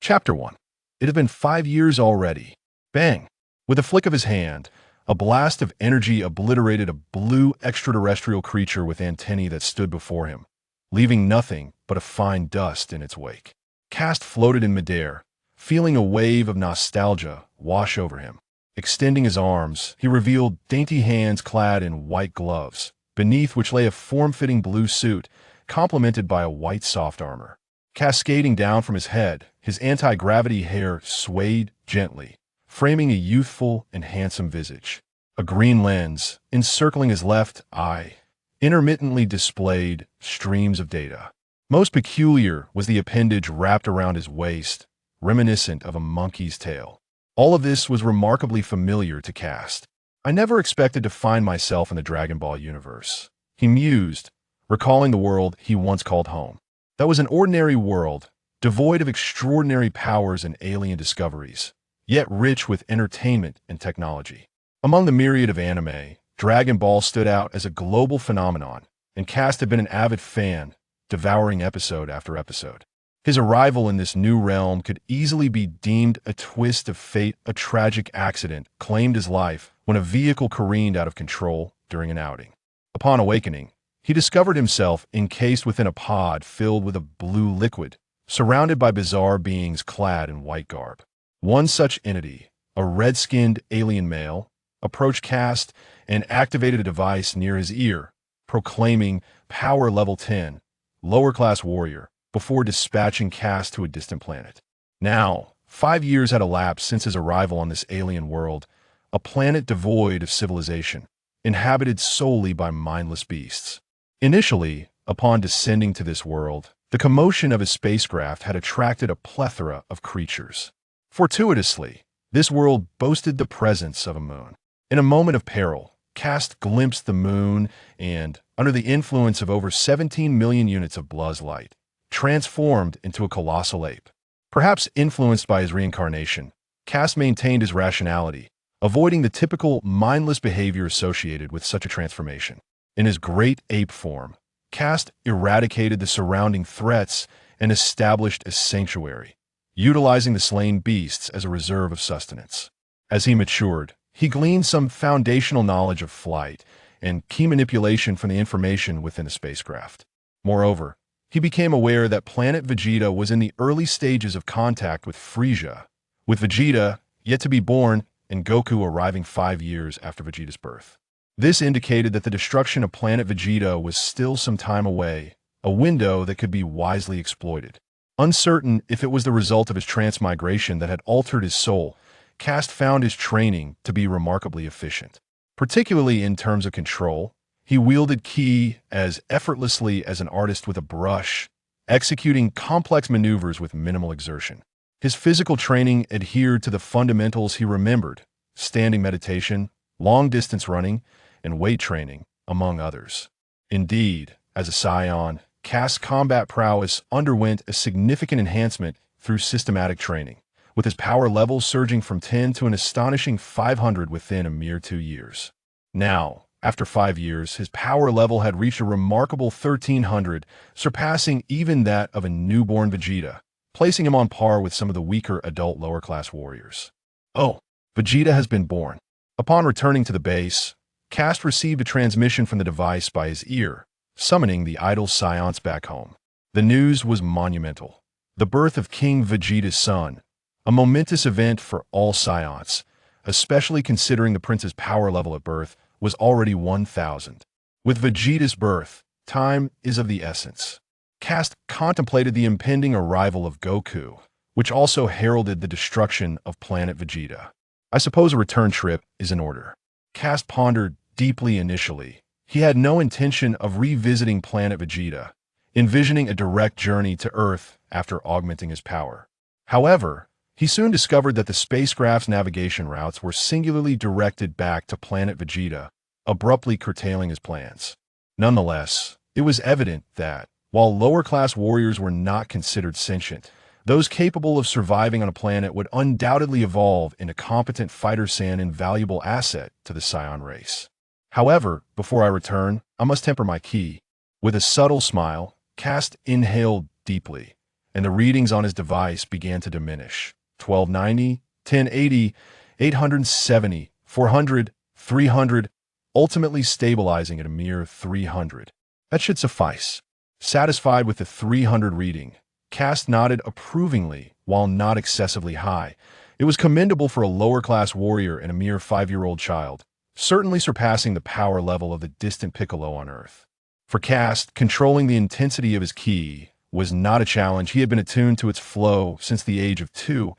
Chapter 1. It had been 5 years already. Bang! With a flick of his hand, a blast of energy obliterated a blue extraterrestrial creature with antennae that stood before him, leaving nothing but a fine dust in its wake. Kast floated in midair, feeling a wave of nostalgia wash over him. Extending his arms, he revealed dainty hands clad in white gloves, beneath which lay a form-fitting blue suit, complemented by a white soft armor. Cascading down from his head, his anti-gravity hair swayed gently, framing a youthful and handsome visage. A green lens, encircling his left eye, intermittently displayed streams of data. Most peculiar was the appendage wrapped around his waist, reminiscent of a monkey's tail. All of this was remarkably familiar to Kast. I never expected to find myself in the Dragon Ball universe, he mused, recalling the world he once called home. That was an ordinary world, devoid of extraordinary powers and alien discoveries, yet rich with entertainment and technology. Among the myriad of anime, Dragon Ball stood out as a global phenomenon, and Kast had been an avid fan, devouring episode after episode. His arrival in this new realm could easily be deemed a twist of fate. A tragic accident claimed his life when a vehicle careened out of control during an outing. Upon awakening, he discovered himself encased within a pod filled with a blue liquid, surrounded by bizarre beings clad in white garb. One such entity, a red-skinned alien male, approached Kast and activated a device near his ear, proclaiming Power Level 10, lower-class warrior, before dispatching Kast to a distant planet. Now, 5 years had elapsed since his arrival on this alien world, a planet devoid of civilization, inhabited solely by mindless beasts. Initially, upon descending to this world, the commotion of his spacecraft had attracted a plethora of creatures. Fortuitously, this world boasted the presence of a moon. In a moment of peril, Kast glimpsed the moon and, under the influence of over 17 million units of Bluzz light, transformed into a colossal ape. Perhaps influenced by his reincarnation, Kast maintained his rationality, avoiding the typical mindless behavior associated with such a transformation. In his great ape form, Kast eradicated the surrounding threats and established a sanctuary, utilizing the slain beasts as a reserve of sustenance. As he matured, he gleaned some foundational knowledge of flight and key manipulation from the information within the spacecraft. Moreover, he became aware that planet Vegeta was in the early stages of contact with Frieza, with Vegeta yet to be born and Goku arriving 5 years after Vegeta's birth. This indicated that the destruction of planet Vegeta was still some time away, a window that could be wisely exploited. Uncertain if it was the result of his transmigration that had altered his soul, Kast found his training to be remarkably efficient. Particularly in terms of control, he wielded ki as effortlessly as an artist with a brush, executing complex maneuvers with minimal exertion. His physical training adhered to the fundamentals he remembered: standing meditation, long-distance running, and weight training, among others. Indeed, as a Saiyan, Kast's combat prowess underwent a significant enhancement through systematic training, with his power level surging from 10 to an astonishing 500 within a mere 2 years. Now, after 5 years, his power level had reached a remarkable 1300, surpassing even that of a newborn Vegeta, placing him on par with some of the weaker adult lower-class warriors. Oh, Vegeta has been born. Upon returning to the base, Kast received a transmission from the device by his ear, summoning the idle Saiyans back home. The news was monumental. The birth of King Vegeta's son, a momentous event for all Saiyans, especially considering the prince's power level at birth was already 1000. With Vegeta's birth, time is of the essence. Kast contemplated the impending arrival of Goku, which also heralded the destruction of planet Vegeta. I suppose a return trip is in order. Kast pondered deeply initially. He had no intention of revisiting planet Vegeta, envisioning a direct journey to Earth after augmenting his power. However, he soon discovered that the spacecraft's navigation routes were singularly directed back to planet Vegeta, abruptly curtailing his plans. Nonetheless, it was evident that, while lower-class warriors were not considered sentient, those capable of surviving on a planet would undoubtedly evolve into competent fighters and invaluable asset to the Saiyan race. However, before I return, I must temper my ki. With a subtle smile, Kast inhaled deeply, and the readings on his device began to diminish. 1290, 1080, 870, 400, 300, ultimately stabilizing at a mere 300. That should suffice. Satisfied with the 300 reading, Kast nodded approvingly, while not excessively high. It was commendable for a lower-class warrior and a mere 5-year-old child, certainly surpassing the power level of the distant Piccolo on Earth. For Kast, controlling the intensity of his ki was not a challenge. He had been attuned to its flow since the age of 2,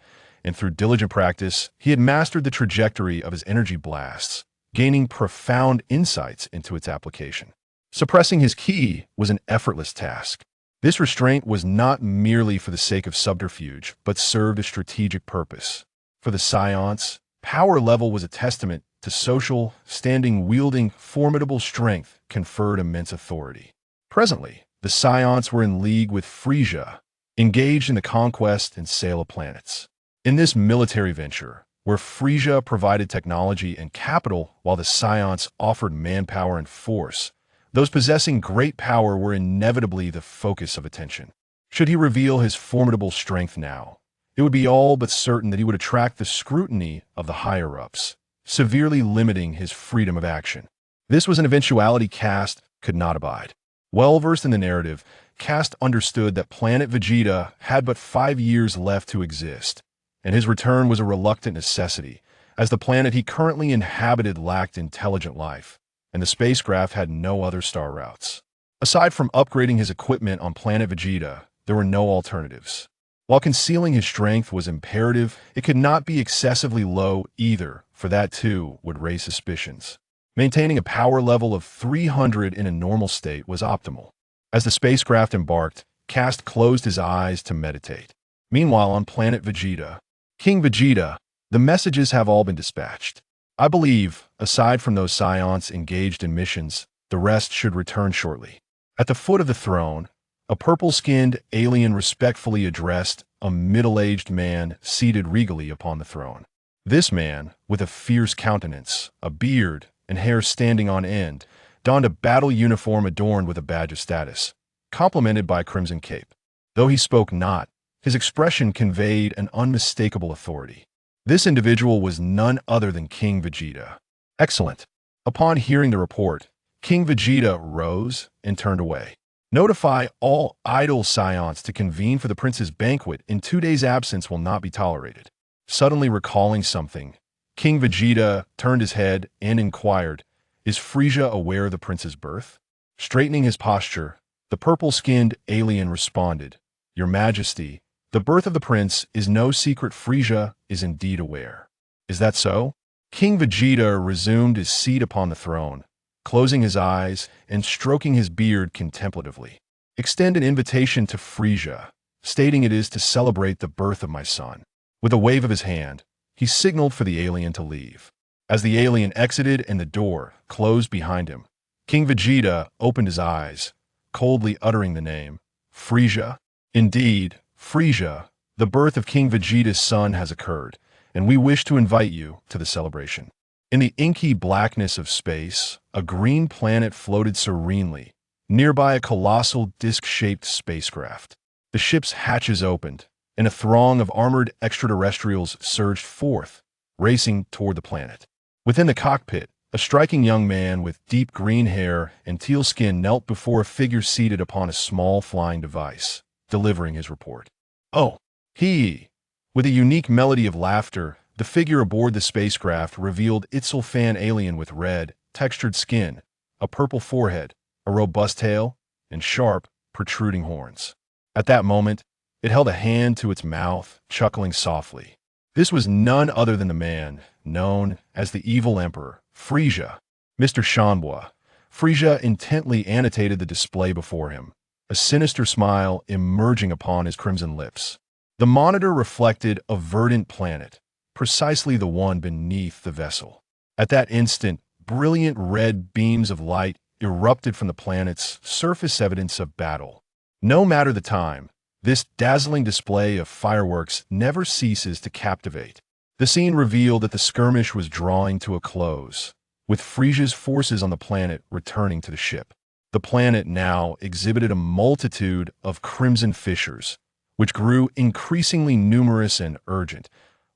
and through diligent practice, he had mastered the trajectory of his energy blasts, gaining profound insights into its application. Suppressing his ki was an effortless task. This restraint was not merely for the sake of subterfuge, but served a strategic purpose. For the Saiyans, power level was a testament to social standing. Wielding formidable strength conferred immense authority. Presently, the Saiyans were in league with Frieza, engaged in the conquest and sale of planets. In this military venture, where Frieza provided technology and capital while the Saiyans offered manpower and force, those possessing great power were inevitably the focus of attention. Should he reveal his formidable strength now, it would be all but certain that he would attract the scrutiny of the higher-ups, severely limiting his freedom of action. This was an eventuality Kast could not abide. Well-versed in the narrative, Kast understood that planet Vegeta had but 5 years left to exist, and his return was a reluctant necessity, as the planet he currently inhabited lacked intelligent life, and the spacecraft had no other star routes. Aside from upgrading his equipment on planet Vegeta, there were no alternatives. While concealing his strength was imperative, it could not be excessively low either, for that too would raise suspicions. Maintaining a power level of 300 in a normal state was optimal. As the spacecraft embarked, Kast closed his eyes to meditate. Meanwhile, on planet Vegeta, King Vegeta, the messages have all been dispatched. I believe, aside from those Saiyans engaged in missions, the rest should return shortly. At the foot of the throne, a purple-skinned alien respectfully addressed a middle-aged man seated regally upon the throne. This man, with a fierce countenance, a beard, and hair standing on end, donned a battle uniform adorned with a badge of status, complemented by a crimson cape. Though he spoke not, his expression conveyed an unmistakable authority. This individual was none other than King Vegeta. Excellent. Upon hearing the report, King Vegeta rose and turned away. Notify all idle Saiyans to convene for the prince's banquet. In 2 days' absence will not be tolerated. Suddenly recalling something, King Vegeta turned his head and inquired, "Is Frieza aware of the prince's birth?" Straightening his posture, the purple-skinned alien responded, "Your Majesty, the birth of the prince is no secret. Frieza is indeed aware." "Is that so?" King Vegeta resumed his seat upon the throne, closing his eyes and stroking his beard contemplatively. "Extend an invitation to Frieza, stating it is to celebrate the birth of my son." With a wave of his hand, he signaled for the alien to leave. As the alien exited and the door closed behind him, King Vegeta opened his eyes, coldly uttering the name, "Frieza?" "Indeed, Frieza, the birth of King Vegeta's son has occurred, and we wish to invite you to the celebration." In the inky blackness of space, a green planet floated serenely, nearby a colossal disc-shaped spacecraft. The ship's hatches opened, and a throng of armored extraterrestrials surged forth, racing toward the planet. Within the cockpit, a striking young man with deep green hair and teal skin knelt before a figure seated upon a small flying device, delivering his report. "Oh, he!" With a unique melody of laughter, the figure aboard the spacecraft revealed Itzelfan alien with red, textured skin, a purple forehead, a robust tail, and sharp, protruding horns. At that moment, it held a hand to its mouth, chuckling softly. This was none other than the man known as the Evil Emperor, Frieza. "Mr. Shanhua." Frieza intently annotated the display before him, a sinister smile emerging upon his crimson lips. The monitor reflected a verdant planet, precisely the one beneath the vessel. At that instant, brilliant red beams of light erupted from the planet's surface, evidence of battle. No matter the time, this dazzling display of fireworks never ceases to captivate. The scene revealed that the skirmish was drawing to a close, with Frieza's forces on the planet returning to the ship. The planet now exhibited a multitude of crimson fissures, which grew increasingly numerous and urgent,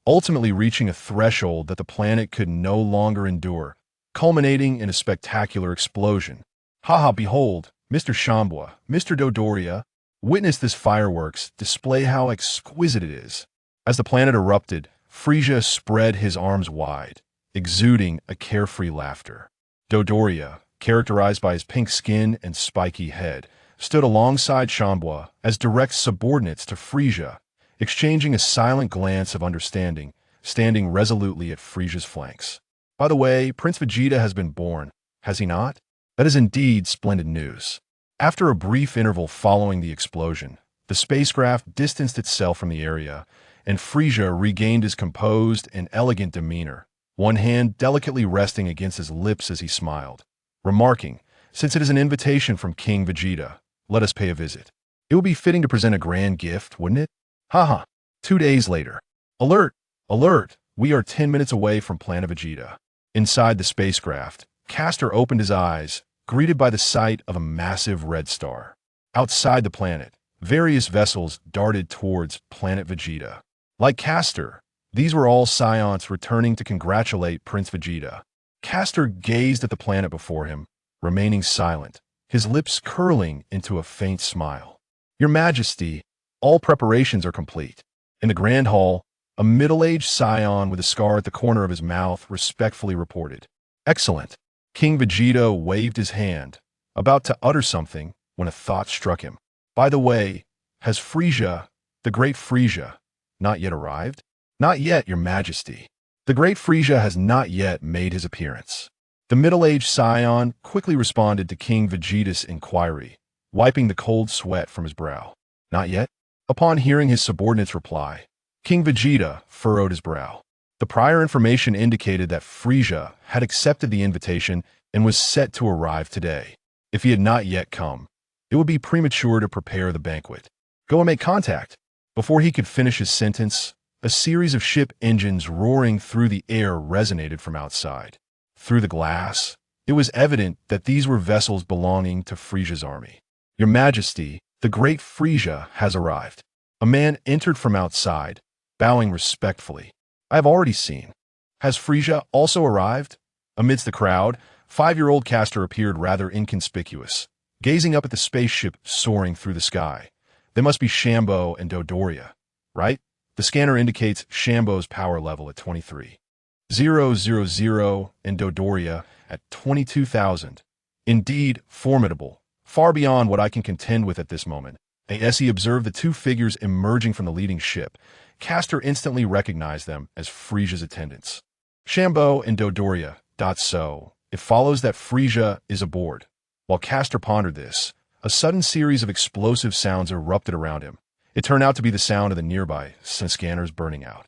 ultimately reaching a threshold that the planet could no longer endure, culminating in a spectacular explosion. Haha, behold, Mr. Shambua, Mr. Dodoria, witness this fireworks display how exquisite it is. As the planet erupted, Frieza spread his arms wide, exuding a carefree laughter. Dodoria, characterized by his pink skin and spiky head, stood alongside Shambua as direct subordinates to Frieza, exchanging a silent glance of understanding, standing resolutely at Frieza's flanks. By the way, Prince Vegeta has been born, has he not? That is indeed splendid news. After a brief interval following the explosion, the spacecraft distanced itself from the area, and Frieza regained his composed and elegant demeanor, one hand delicately resting against his lips as he smiled, remarking, "Since it is an invitation from King Vegeta, let us pay a visit. It would be fitting to present a grand gift, wouldn't it?" Haha. 2 days later. Alert! Alert! We are 10 minutes away from Planet Vegeta. Inside the spacecraft, Castor opened his eyes, greeted by the sight of a massive red star. Outside the planet, various vessels darted towards Planet Vegeta. Like Castor, these were all Saiyans returning to congratulate Prince Vegeta. Castor gazed at the planet before him, remaining silent, his lips curling into a faint smile. "Your Majesty, all preparations are complete." In the Grand Hall, a middle-aged Saiyan with a scar at the corner of his mouth respectfully reported, "Excellent." King Vegeta waved his hand, about to utter something, when a thought struck him. "By the way, has Frieza, the great Frieza, not yet arrived?" "Not yet, Your Majesty. The great Frieza has not yet made his appearance." The middle-aged Saiyan quickly responded to King Vegeta's inquiry, wiping the cold sweat from his brow. "Not yet?" Upon hearing his subordinate's reply, King Vegeta furrowed his brow. The prior information indicated that Frieza had accepted the invitation and was set to arrive today. If he had not yet come, it would be premature to prepare the banquet. "Go and make contact." Before he could finish his sentence, a series of ship engines roaring through the air resonated from outside. Through the glass, it was evident that these were vessels belonging to Frieza's army. "Your Majesty, the great Frieza has arrived." A man entered from outside, bowing respectfully. "I have already seen." "Has Frieza also arrived?" Amidst the crowd, 5-year-old Castor appeared rather inconspicuous, gazing up at the spaceship soaring through the sky. "They must be Shambo and Dodoria, right?" The scanner indicates Shambo's power level at 23,000 and Dodoria at 22,000. Indeed, formidable, far beyond what I can contend with at this moment. As he observed the two figures emerging from the leading ship, Castor instantly recognized them as Frieza's attendants. Shambo and Dodoria. So, it follows that Frieza is aboard. While Castor pondered this, a sudden series of explosive sounds erupted around him. It turned out to be the sound of the nearby scanners burning out.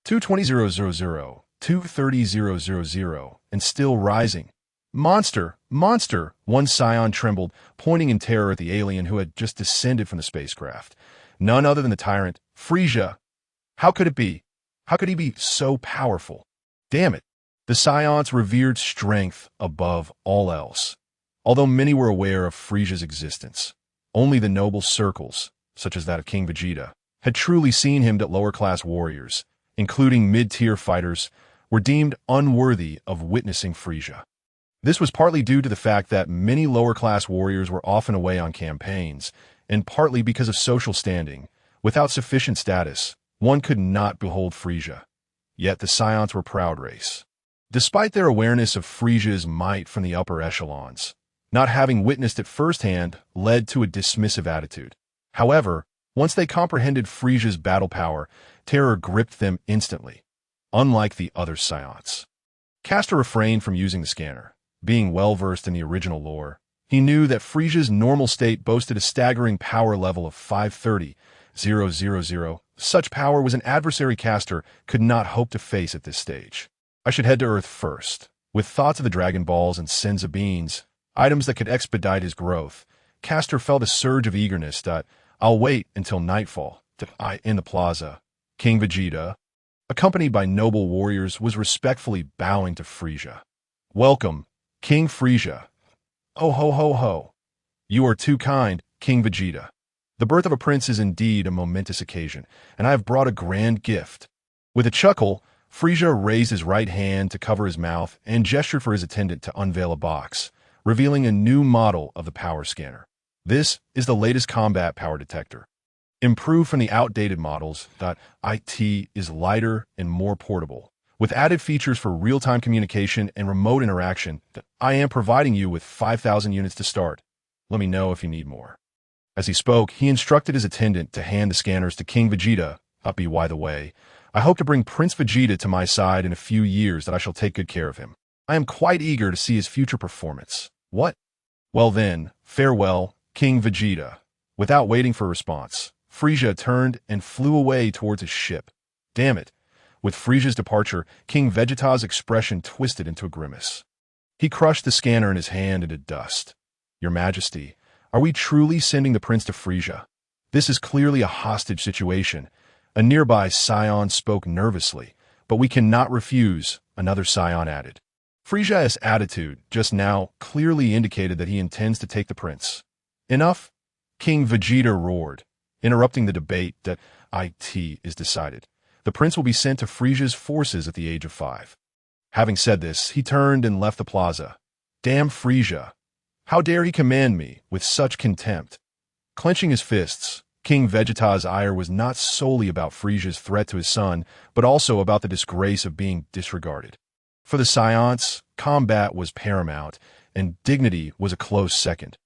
220,000, 230,000, and still rising. "Monster! Monster!" One Saiyan trembled, pointing in terror at the alien who had just descended from the spacecraft. None other than the tyrant, Frieza. How could it be? How could he be so powerful? Damn it! The Saiyans revered strength above all else. Although many were aware of Frieza's existence, only the noble circles, such as that of King Vegeta, had truly seen him that lower-class warriors, including mid-tier fighters, were deemed unworthy of witnessing Frieza. This was partly due to the fact that many lower-class warriors were often away on campaigns, and partly because of social standing. Without sufficient status, one could not behold Frieza. Yet the Saiyans were a proud race. Despite their awareness of Frieza's might from the upper echelons, not having witnessed it firsthand led to a dismissive attitude. However, once they comprehended Frieza's battle power, terror gripped them instantly, unlike the other Saiyans. Castor refrained from using the scanner. Being well-versed in the original lore, he knew that Frieza's normal state boasted a staggering power level of 530,000. Such power was an adversary Castor could not hope to face at this stage. "I should head to Earth first." With thoughts of the Dragon Balls and Senza beans, items that could expedite his growth, Castor felt a surge of eagerness that, "I'll wait until nightfall." In the plaza, King Vegeta, accompanied by noble warriors, was respectfully bowing to Frieza. "Welcome, King Frieza." "Oh ho ho ho. You are too kind, King Vegeta." The birth of a prince is indeed a momentous occasion, and I have brought a grand gift. With a chuckle, Frieza raised his right hand to cover his mouth and gestured for his attendant to unveil a box, revealing a new model of the power scanner. This is the latest combat power detector. Improved from the outdated models, IT is lighter and more portable. With added features for real-time communication and remote interaction, I am providing you with 5,000 units to start. Let me know if you need more. As he spoke, he instructed his attendant to hand the scanners to King Vegeta. By the way, I hope to bring Prince Vegeta to my side in a few years that I shall take good care of him. I am quite eager to see his future performance. What? Well then, farewell, King Vegeta. Without waiting for a response, Frieza turned and flew away towards his ship. Damn it. With Frieza's departure, King Vegeta's expression twisted into a grimace. He crushed the scanner in his hand into dust. Your Majesty, are we truly sending the prince to Frieza? This is clearly a hostage situation. A nearby Saiyan spoke nervously, but we cannot refuse, another Saiyan added. Frieza's attitude just now clearly indicated that he intends to take the prince. Enough? King Vegeta roared, interrupting the debate that IT is decided. The prince will be sent to Frieza's forces at the age of 5. Having said this, he turned and left the plaza. Damn Frieza! How dare he command me with such contempt? Clenching his fists, King Vegeta's ire was not solely about Frieza's threat to his son, but also about the disgrace of being disregarded. For the Saiyans, combat was paramount, and dignity was a close second.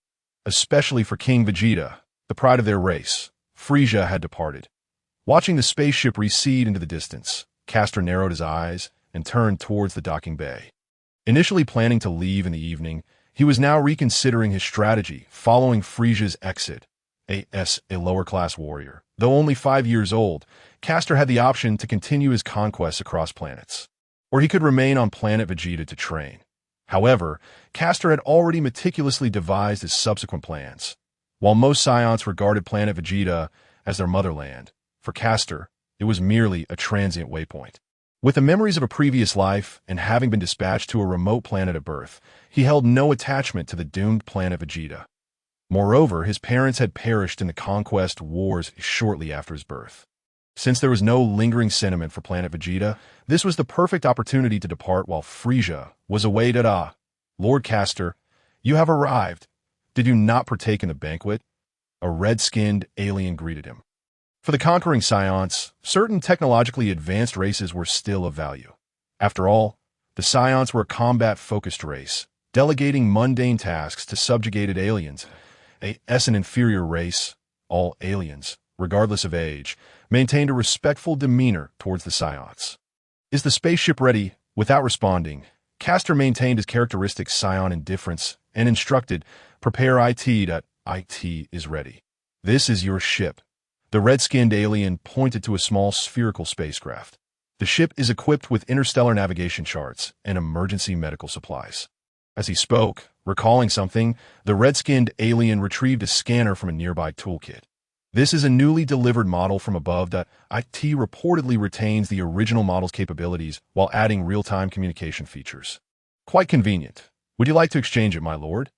Especially for King Vegeta, the pride of their race, Frieza had departed. Watching the spaceship recede into the distance, Kast narrowed his eyes and turned towards the docking bay. Initially planning to leave in the evening, he was now reconsidering his strategy following Frieza's exit. A lower-class warrior. Though only 5 years old, Kast had the option to continue his conquests across planets, or he could remain on planet Vegeta to train. However, Kast had already meticulously devised his subsequent plans. While most Saiyans regarded planet Vegeta as their motherland, for Kast, it was merely a transient waypoint. With the memories of a previous life and having been dispatched to a remote planet at birth, he held no attachment to the doomed planet Vegeta. Moreover, his parents had perished in the conquest wars shortly after his birth. Since there was no lingering sentiment for planet Vegeta, this was the perfect opportunity to depart while Frieza was away. Lord Kast, you have arrived. Did you not partake in the banquet? A red-skinned alien greeted him. For the conquering Saiyans, certain technologically advanced races were still of value. After all, the Saiyans were a combat-focused race, delegating mundane tasks to subjugated aliens. An inferior race, all aliens, regardless of age, maintained a respectful demeanor towards the Saiyans. Is the spaceship ready? Without responding, Kast maintained his characteristic Saiyan indifference and instructed, prepare IT. IT is ready. This is your ship. The red-skinned alien pointed to a small spherical spacecraft. The ship is equipped with interstellar navigation charts and emergency medical supplies. As he spoke, recalling something, the red-skinned alien retrieved a scanner from a nearby toolkit. This is a newly delivered model from above. IT reportedly retains the original model's capabilities while adding real-time communication features. Quite convenient. Would you like to exchange it, my lord?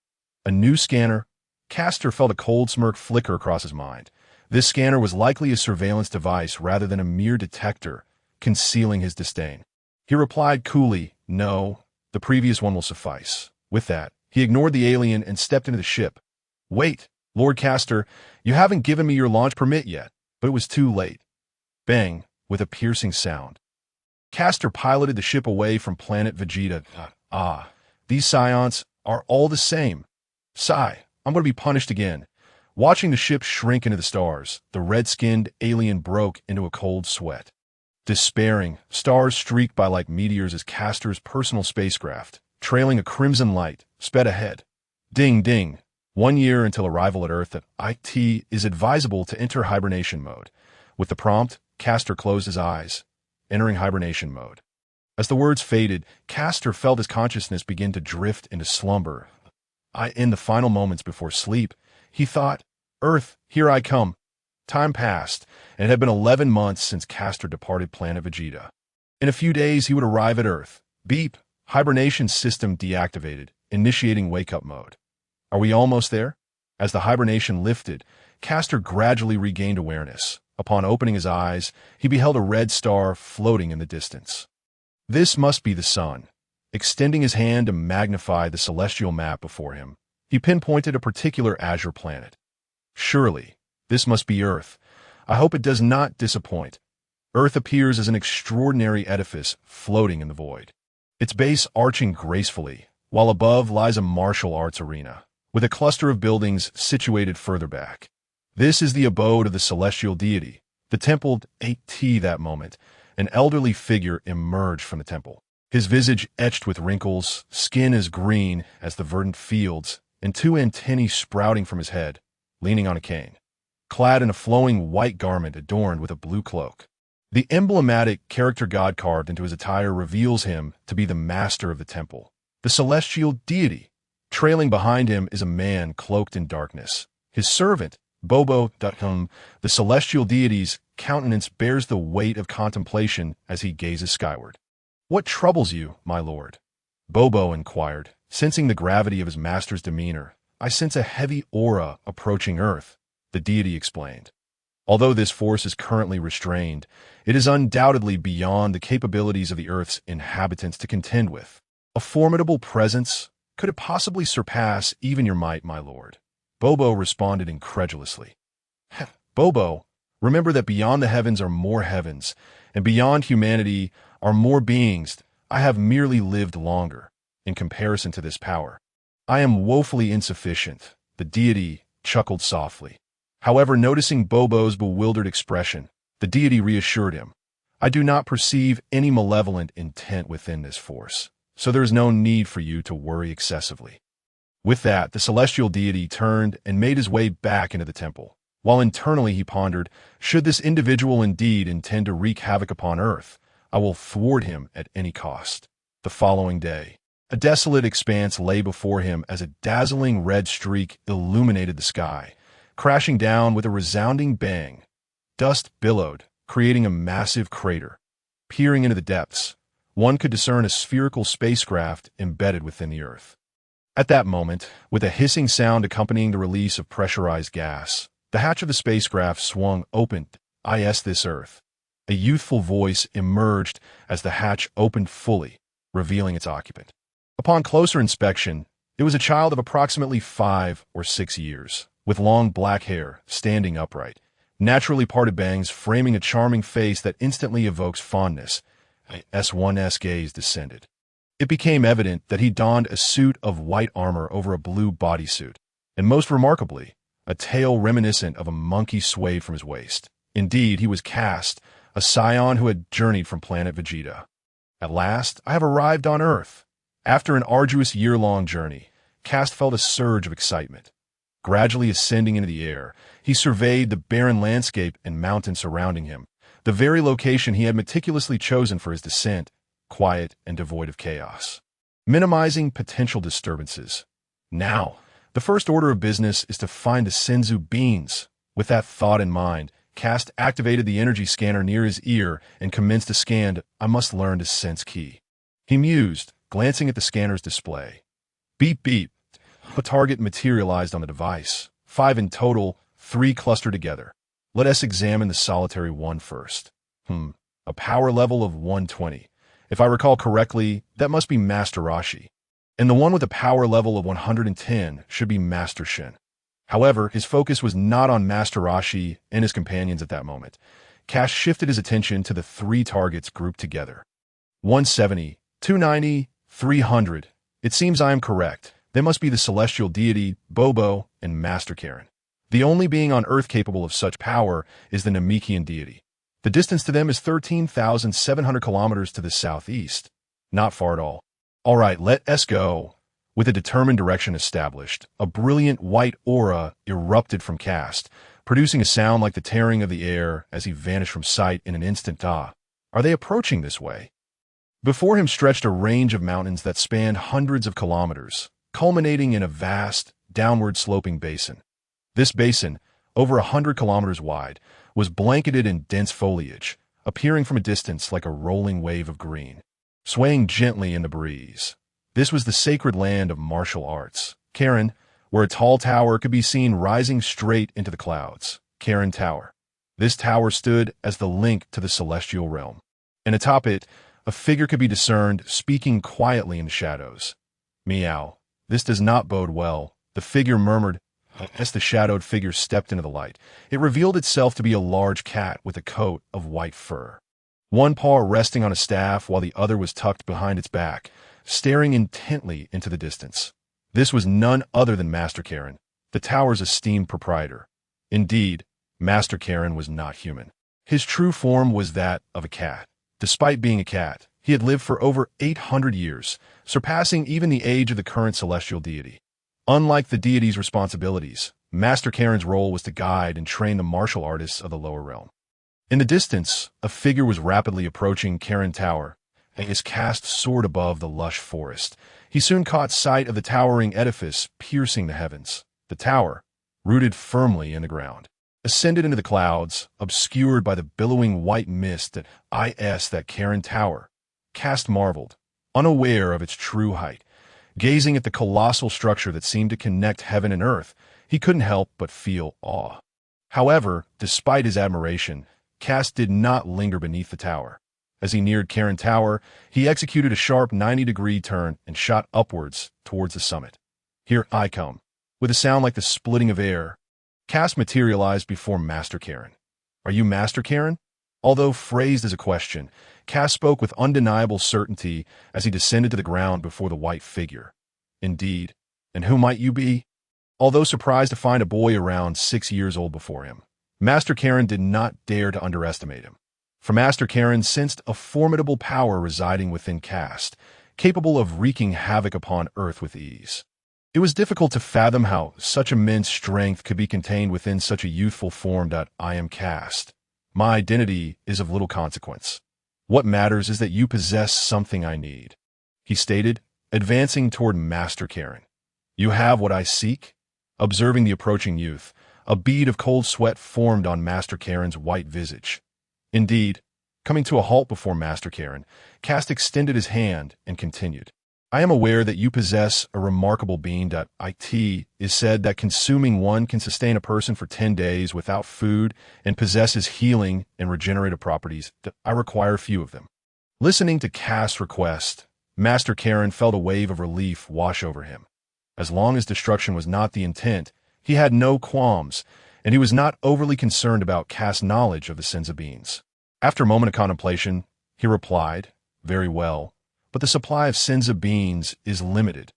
A new scanner? Kast felt a cold smirk flicker across his mind. This scanner was likely a surveillance device rather than a mere detector, concealing his disdain. He replied coolly, no, the previous one will suffice. With that, he ignored the alien and stepped into the ship. Wait, Lord Kast, you haven't given me your launch permit yet, but it was too late. Bang, with a piercing sound. Kast piloted the ship away from planet Vegeta. These Saiyans are all the same. Sigh, I'm going to be punished again. Watching the ship shrink into the stars, the red-skinned alien broke into a cold sweat. Despairing, stars streaked by like meteors as Kast's personal spacecraft, trailing a crimson light, sped ahead. Ding ding. 1 year until arrival at Earth, IT is advisable to enter hibernation mode. With the prompt, Kast closed his eyes, entering hibernation mode. As the words faded, Kast felt his consciousness begin to drift into slumber. In the final moments before sleep, he thought, Earth, here I come. Time passed, and it had been 11 months since Kast departed planet Vegeta. In a few days, he would arrive at Earth. Beep, hibernation system deactivated, initiating wake-up mode. Are we almost there? As the hibernation lifted, Castor gradually regained awareness. Upon opening his eyes, he beheld a red star floating in the distance. This must be the sun. Extending his hand to magnify the celestial map before him, he pinpointed a particular azure planet. Surely, this must be Earth. I hope it does not disappoint. Earth appears as an extraordinary edifice floating in the void, its base arching gracefully, while above lies a martial arts arena, with a cluster of buildings situated further back. This is the abode of the celestial deity. The temple ate that moment. An elderly figure emerged from the temple, his visage etched with wrinkles, skin as green as the verdant fields, and two antennae sprouting from his head, leaning on a cane. Clad in a flowing white garment adorned with a blue cloak, the emblematic character God carved into his attire reveals him to be the master of the temple, the celestial deity. Trailing behind him is a man cloaked in darkness. His servant, Bobo, the celestial deity's countenance bears the weight of contemplation as he gazes skyward. "What troubles you, my lord?" Bobo inquired, sensing the gravity of his master's demeanor. "I sense a heavy aura approaching Earth," the deity explained. "Although this force is currently restrained, it is undoubtedly beyond the capabilities of the Earth's inhabitants to contend with. A formidable presence? Could it possibly surpass even your might, my lord?" Bobo responded incredulously. "Bobo, remember that beyond the heavens are more heavens, and beyond humanity are more beings. I have merely lived longer in comparison to this power. I am woefully insufficient," the deity chuckled softly. However, noticing Bobo's bewildered expression, the deity reassured him. "I do not perceive any malevolent intent within this force, so there is no need for you to worry excessively." With that, the celestial deity turned and made his way back into the temple. While internally he pondered, should this individual indeed intend to wreak havoc upon Earth, I will thwart him at any cost. The following day, a desolate expanse lay before him as a dazzling red streak illuminated the sky, crashing down with a resounding bang. Dust billowed, creating a massive crater. Peering into the depths, one could discern a spherical spacecraft embedded within the Earth. At that moment, with a hissing sound accompanying the release of pressurized gas, the hatch of the spacecraft swung open. "Is this Earth?" A youthful voice emerged as the hatch opened fully, revealing its occupant. Upon closer inspection, it was a child of approximately 5 or 6 years, with long black hair, standing upright, naturally parted bangs framing a charming face that instantly evokes fondness. S1's gaze descended. It became evident that he donned a suit of white armor over a blue bodysuit, and most remarkably, a tail reminiscent of a monkey swayed from his waist. Indeed, he was Kast, a Saiyan who had journeyed from planet Vegeta. "At last, I have arrived on Earth." After an arduous year-long journey, Kast felt a surge of excitement. Gradually ascending into the air, he surveyed the barren landscape and mountains surrounding him, the very location he had meticulously chosen for his descent, quiet and devoid of chaos, minimizing potential disturbances. Now, the first order of business is to find the Senzu beans. With that thought in mind, Kast activated the energy scanner near his ear and commenced a scan. "I must learn to sense ki," he mused, glancing at the scanner's display. Beep beep. A target materialized on the device. 5 in total, 3 clustered together. Let us examine the solitary one first. A power level of 120. If I recall correctly, that must be Master Rashi. And the one with a power level of 110 should be Master Shin. However, his focus was not on Master Rashi and his companions at that moment. Kast shifted his attention to the 3 targets grouped together. 170, 290, 300. It seems I am correct. They must be the celestial deity, Bobo, and Master Karin. The only being on Earth capable of such power is the Namekian deity. The distance to them is 13,700 kilometers to the southeast. Not far at all. All right, let us go. With a determined direction established, a brilliant white aura erupted from Kast, producing a sound like the tearing of the air as he vanished from sight in an instant. Are they approaching this way? Before him stretched a range of mountains that spanned hundreds of kilometers, culminating in a vast, downward-sloping basin. This basin, over 100 kilometers wide, was blanketed in dense foliage, appearing from a distance like a rolling wave of green, swaying gently in the breeze. This was the sacred land of martial arts. Karin, where a tall tower could be seen rising straight into the clouds. Karin Tower. This tower stood as the link to the celestial realm, and atop it, a figure could be discerned speaking quietly in the shadows. Meow. This does not bode well, the figure murmured as the shadowed figure stepped into the light. It revealed itself to be a large cat with a coat of white fur. One paw resting on a staff while the other was tucked behind its back, staring intently into the distance. This was none other than Master Karin, the tower's esteemed proprietor. Indeed, Master Karin was not human. His true form was that of a cat. Despite being a cat, he had lived for over 800 years, surpassing even the age of the current celestial deity. Unlike the deity's responsibilities, Master Karin's role was to guide and train the martial artists of the lower realm. In the distance, a figure was rapidly approaching Karin Tower, and his Kast soared above the lush forest. He soon caught sight of the towering edifice piercing the heavens. The tower, rooted firmly in the ground, ascended into the clouds, obscured by the billowing white mist that Karin Tower. Kast marveled, unaware of its true height. Gazing at the colossal structure that seemed to connect heaven and earth, he couldn't help but feel awe. However, despite his admiration, Kast did not linger beneath the tower. As he neared Karin Tower, he executed a sharp 90-degree turn and shot upwards towards the summit. Here I come. With a sound like the splitting of air, Kast materialized before Master Karin. Are you Master Karin? Although phrased as a question, Kast spoke with undeniable certainty as he descended to the ground before the white figure. Indeed. And who might you be? Although surprised to find a boy around 6 years old before him, Master Karin did not dare to underestimate him. For Master Karin sensed a formidable power residing within Kast, capable of wreaking havoc upon Earth with ease. It was difficult to fathom how such immense strength could be contained within such a youthful form. I am Kast. My identity is of little consequence. What matters is that you possess something I need, he stated, advancing toward Master Karin. You have what I seek? Observing the approaching youth, a bead of cold sweat formed on Master Karin's white visage. Indeed, coming to a halt before Master Karin, Kast extended his hand and continued. I am aware that you possess a remarkable being. It is said that consuming one can sustain a person for 10 days without food and possesses healing and regenerative properties. I require few of them. Listening to Kast's request, Master Karin felt a wave of relief wash over him. As long as destruction was not the intent, he had no qualms, and he was not overly concerned about Kast's knowledge of the Senza beings. After a moment of contemplation, he replied, Very well. But the supply of Senza beans is limited.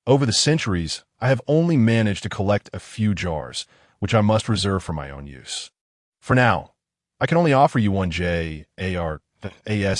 Over the centuries, I have only managed to collect a few jars, which I must reserve for my own use. For now, I can only offer you one Jas,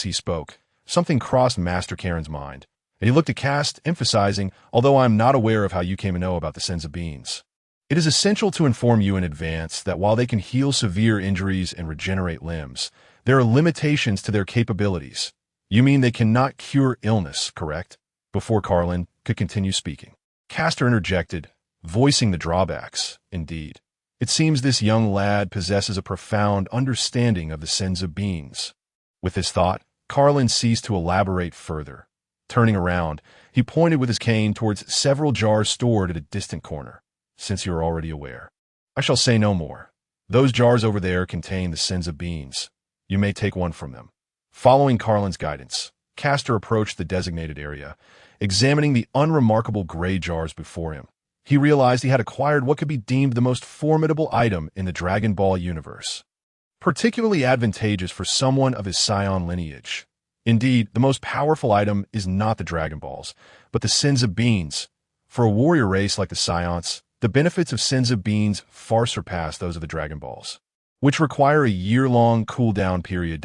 he spoke. Something crossed Master Karin's mind, and he looked at Kast, emphasizing, although I am not aware of how you came to know about the Senza beans. It is essential to inform you in advance that while they can heal severe injuries and regenerate limbs, there are limitations to their capabilities. You mean they cannot cure illness, correct? Before Karin could continue speaking, Kast interjected, voicing the drawbacks. Indeed, it seems this young lad possesses a profound understanding of the Senza beings. With this thought, Karin ceased to elaborate further. Turning around, he pointed with his cane towards several jars stored at a distant corner. Since you are already aware, I shall say no more. Those jars over there contain the Senza beans. You may take one from them. Following Karin's guidance, Kast approached the designated area, examining the unremarkable gray jars before him. He realized he had acquired what could be deemed the most formidable item in the Dragon Ball universe, particularly advantageous for someone of his Saiyan lineage. Indeed, the most powerful item is not the Dragon Balls, but the Senza beans. For a warrior race like the Saiyans, the benefits of Senza beans far surpass those of the Dragon Balls, which require a year-long cooldown period.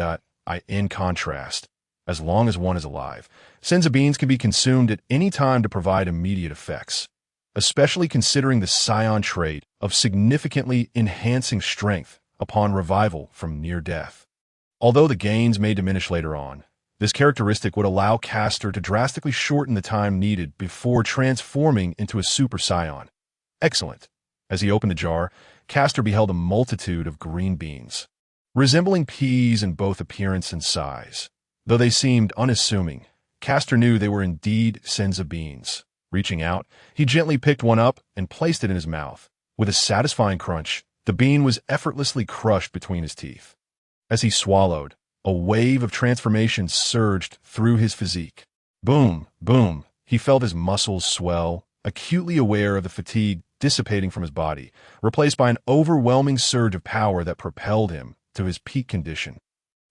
In contrast, as long as one is alive, Senza beans can be consumed at any time to provide immediate effects, especially considering the Saiyan trait of significantly enhancing strength upon revival from near death. Although the gains may diminish later on, this characteristic would allow Kast to drastically shorten the time needed before transforming into a Super Saiyan. Excellent. As he opened the jar, Kast beheld a multitude of green beans, resembling peas in both appearance and size. Though they seemed unassuming, Kast knew they were indeed Senza beans. Reaching out, he gently picked one up and placed it in his mouth. With a satisfying crunch, the bean was effortlessly crushed between his teeth. As he swallowed, a wave of transformation surged through his physique. Boom, boom, he felt his muscles swell, acutely aware of the fatigue dissipating from his body, replaced by an overwhelming surge of power that propelled him to his peak condition.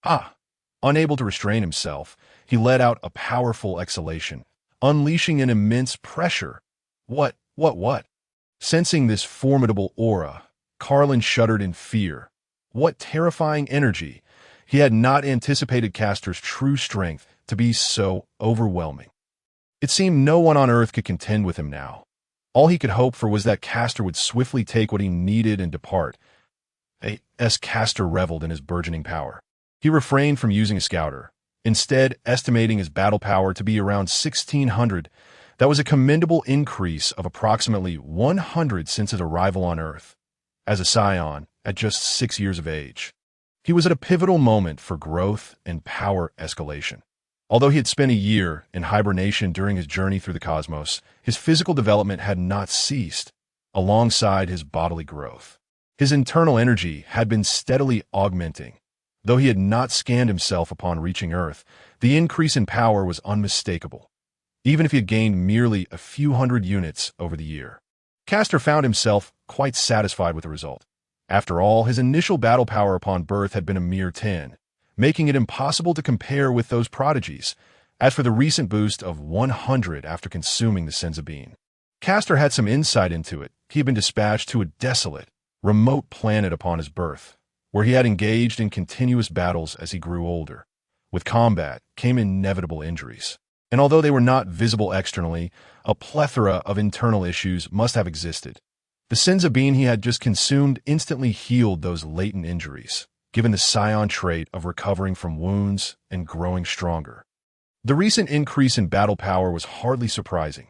Ah! Unable to restrain himself, he let out a powerful exhalation, unleashing an immense pressure. What? Sensing this formidable aura, Karin shuddered in fear. What terrifying energy! He had not anticipated Kastor's true strength to be so overwhelming. It seemed no one on Earth could contend with him now. All he could hope for was that Kastor would swiftly take what he needed and depart. Kastor reveled in his burgeoning power. He refrained from using a scouter, instead estimating his battle power to be around 1,600. That was a commendable increase of approximately 100 since his arrival on Earth, as a Saiyan at just 6 years of age. He was at a pivotal moment for growth and power escalation. Although he had spent a year in hibernation during his journey through the cosmos, his physical development had not ceased, alongside his bodily growth. His internal energy had been steadily augmenting. Though he had not scanned himself upon reaching Earth, the increase in power was unmistakable, even if he had gained merely a few hundred units over the year. Kastor found himself quite satisfied with the result. After all, his initial battle power upon birth had been a mere 10, making it impossible to compare with those prodigies. As for the recent boost of 100 after consuming the Senza bean, Kastor had some insight into it. He had been dispatched to a desolate, remote planet upon his birth, where he had engaged in continuous battles as he grew older. With combat came inevitable injuries, and although they were not visible externally, a plethora of internal issues must have existed. The Senza bean he had just consumed instantly healed those latent injuries, given the Saiyan trait of recovering from wounds and growing stronger. The recent increase in battle power was hardly surprising.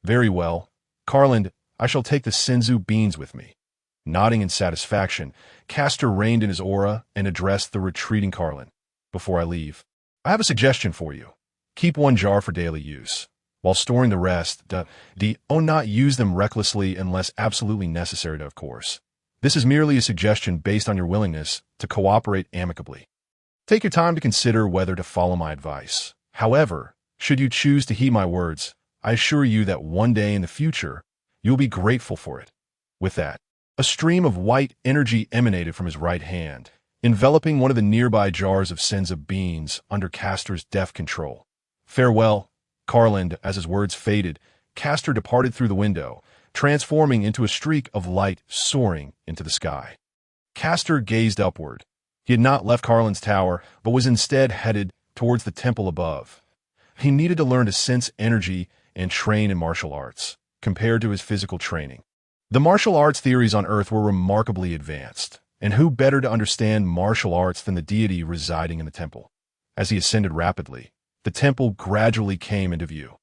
Very well, Karin, I shall take the Senzu beans with me. Nodding in satisfaction, Kastor reined in his aura and addressed the retreating Karin. Before I leave, I have a suggestion for you. Keep one jar for daily use, while storing the rest. Not use them recklessly unless absolutely necessary, of course. This is merely a suggestion based on your willingness to cooperate amicably. Take your time to consider whether to follow my advice. However, should you choose to heed my words, I assure you that one day in the future, you'll be grateful for it. With that, a stream of white energy emanated from his right hand, enveloping one of the nearby jars of Senza beans under Kastor's deft control. Farewell, Karin. As his words faded, Kastor departed through the window, transforming into a streak of light soaring into the sky. Kastor gazed upward. He had not left Karin's tower, but was instead headed towards the temple above. He needed to learn to sense energy and train in martial arts, compared to his physical training. The martial arts theories on Earth were remarkably advanced, and who better to understand martial arts than the deity residing in the temple? As he ascended rapidly, the temple gradually came into view.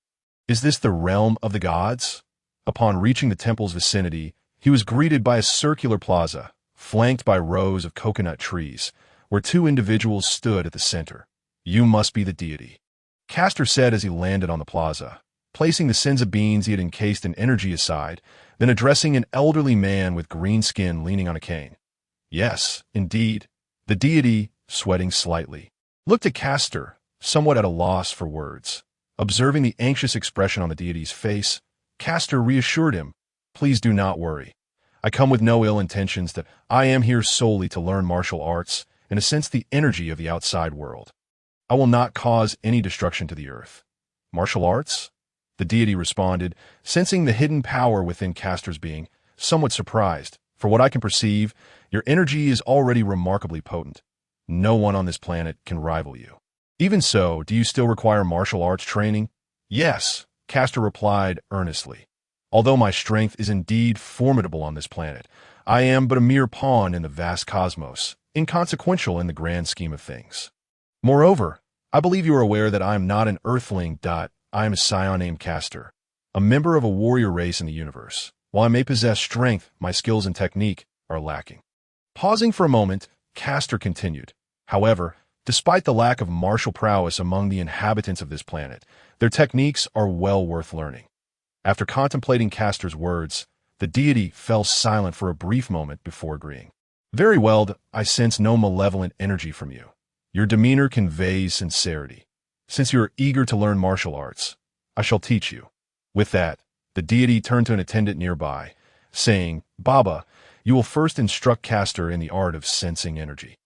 Is this the realm of the gods? Upon reaching the temple's vicinity, he was greeted by a circular plaza, flanked by rows of coconut trees, where two individuals stood at the center. You must be the deity, Kastor said as he landed on the plaza, placing the Senza beans he had encased in energy aside, then addressing an elderly man with green skin leaning on a cane. Yes, indeed. The deity, sweating slightly, looked at Kastor, somewhat at a loss for words. Observing the anxious expression on the deity's face, Kastor reassured him, Please do not worry. I come with no ill intentions. That I am here solely to learn martial arts and to sense the energy of the outside world. I will not cause any destruction to the earth. Martial arts? The deity responded, sensing the hidden power within Kastor's being, somewhat surprised. For what I can perceive, your energy is already remarkably potent. No one on this planet can rival you. Even so, do you still require martial arts training? Yes, Kastor replied earnestly. Although my strength is indeed formidable on this planet, I am but a mere pawn in the vast cosmos, inconsequential in the grand scheme of things. Moreover, I believe you are aware that I am not an earthling. I am a Saiyan named Kastor, a member of a warrior race in the universe. While I may possess strength, my skills and technique are lacking. Pausing for a moment, Kastor continued. However, despite the lack of martial prowess among the inhabitants of this planet, their techniques are well worth learning. After contemplating Castor's words, the deity fell silent for a brief moment before agreeing. Very well, I sense no malevolent energy from you. Your demeanor conveys sincerity. Since you are eager to learn martial arts, I shall teach you. With that, the deity turned to an attendant nearby, saying, Baba, you will first instruct Castor in the art of sensing energy.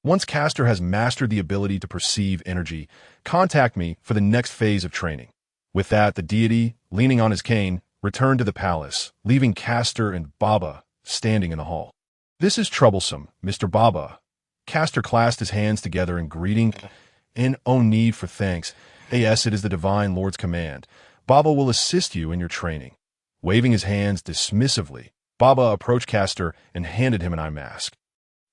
Once Castor has mastered the ability to perceive energy, contact me for the next phase of training. With that, the deity, leaning on his cane, returned to the palace, leaving Castor and Baba standing in the hall. This is troublesome, Mr. Baba. Castor clasped his hands together in greeting, and no need for thanks. Yes, it is the Divine Lord's command. Baba will assist you in your training. Waving his hands dismissively, Baba approached Castor and handed him an eye mask.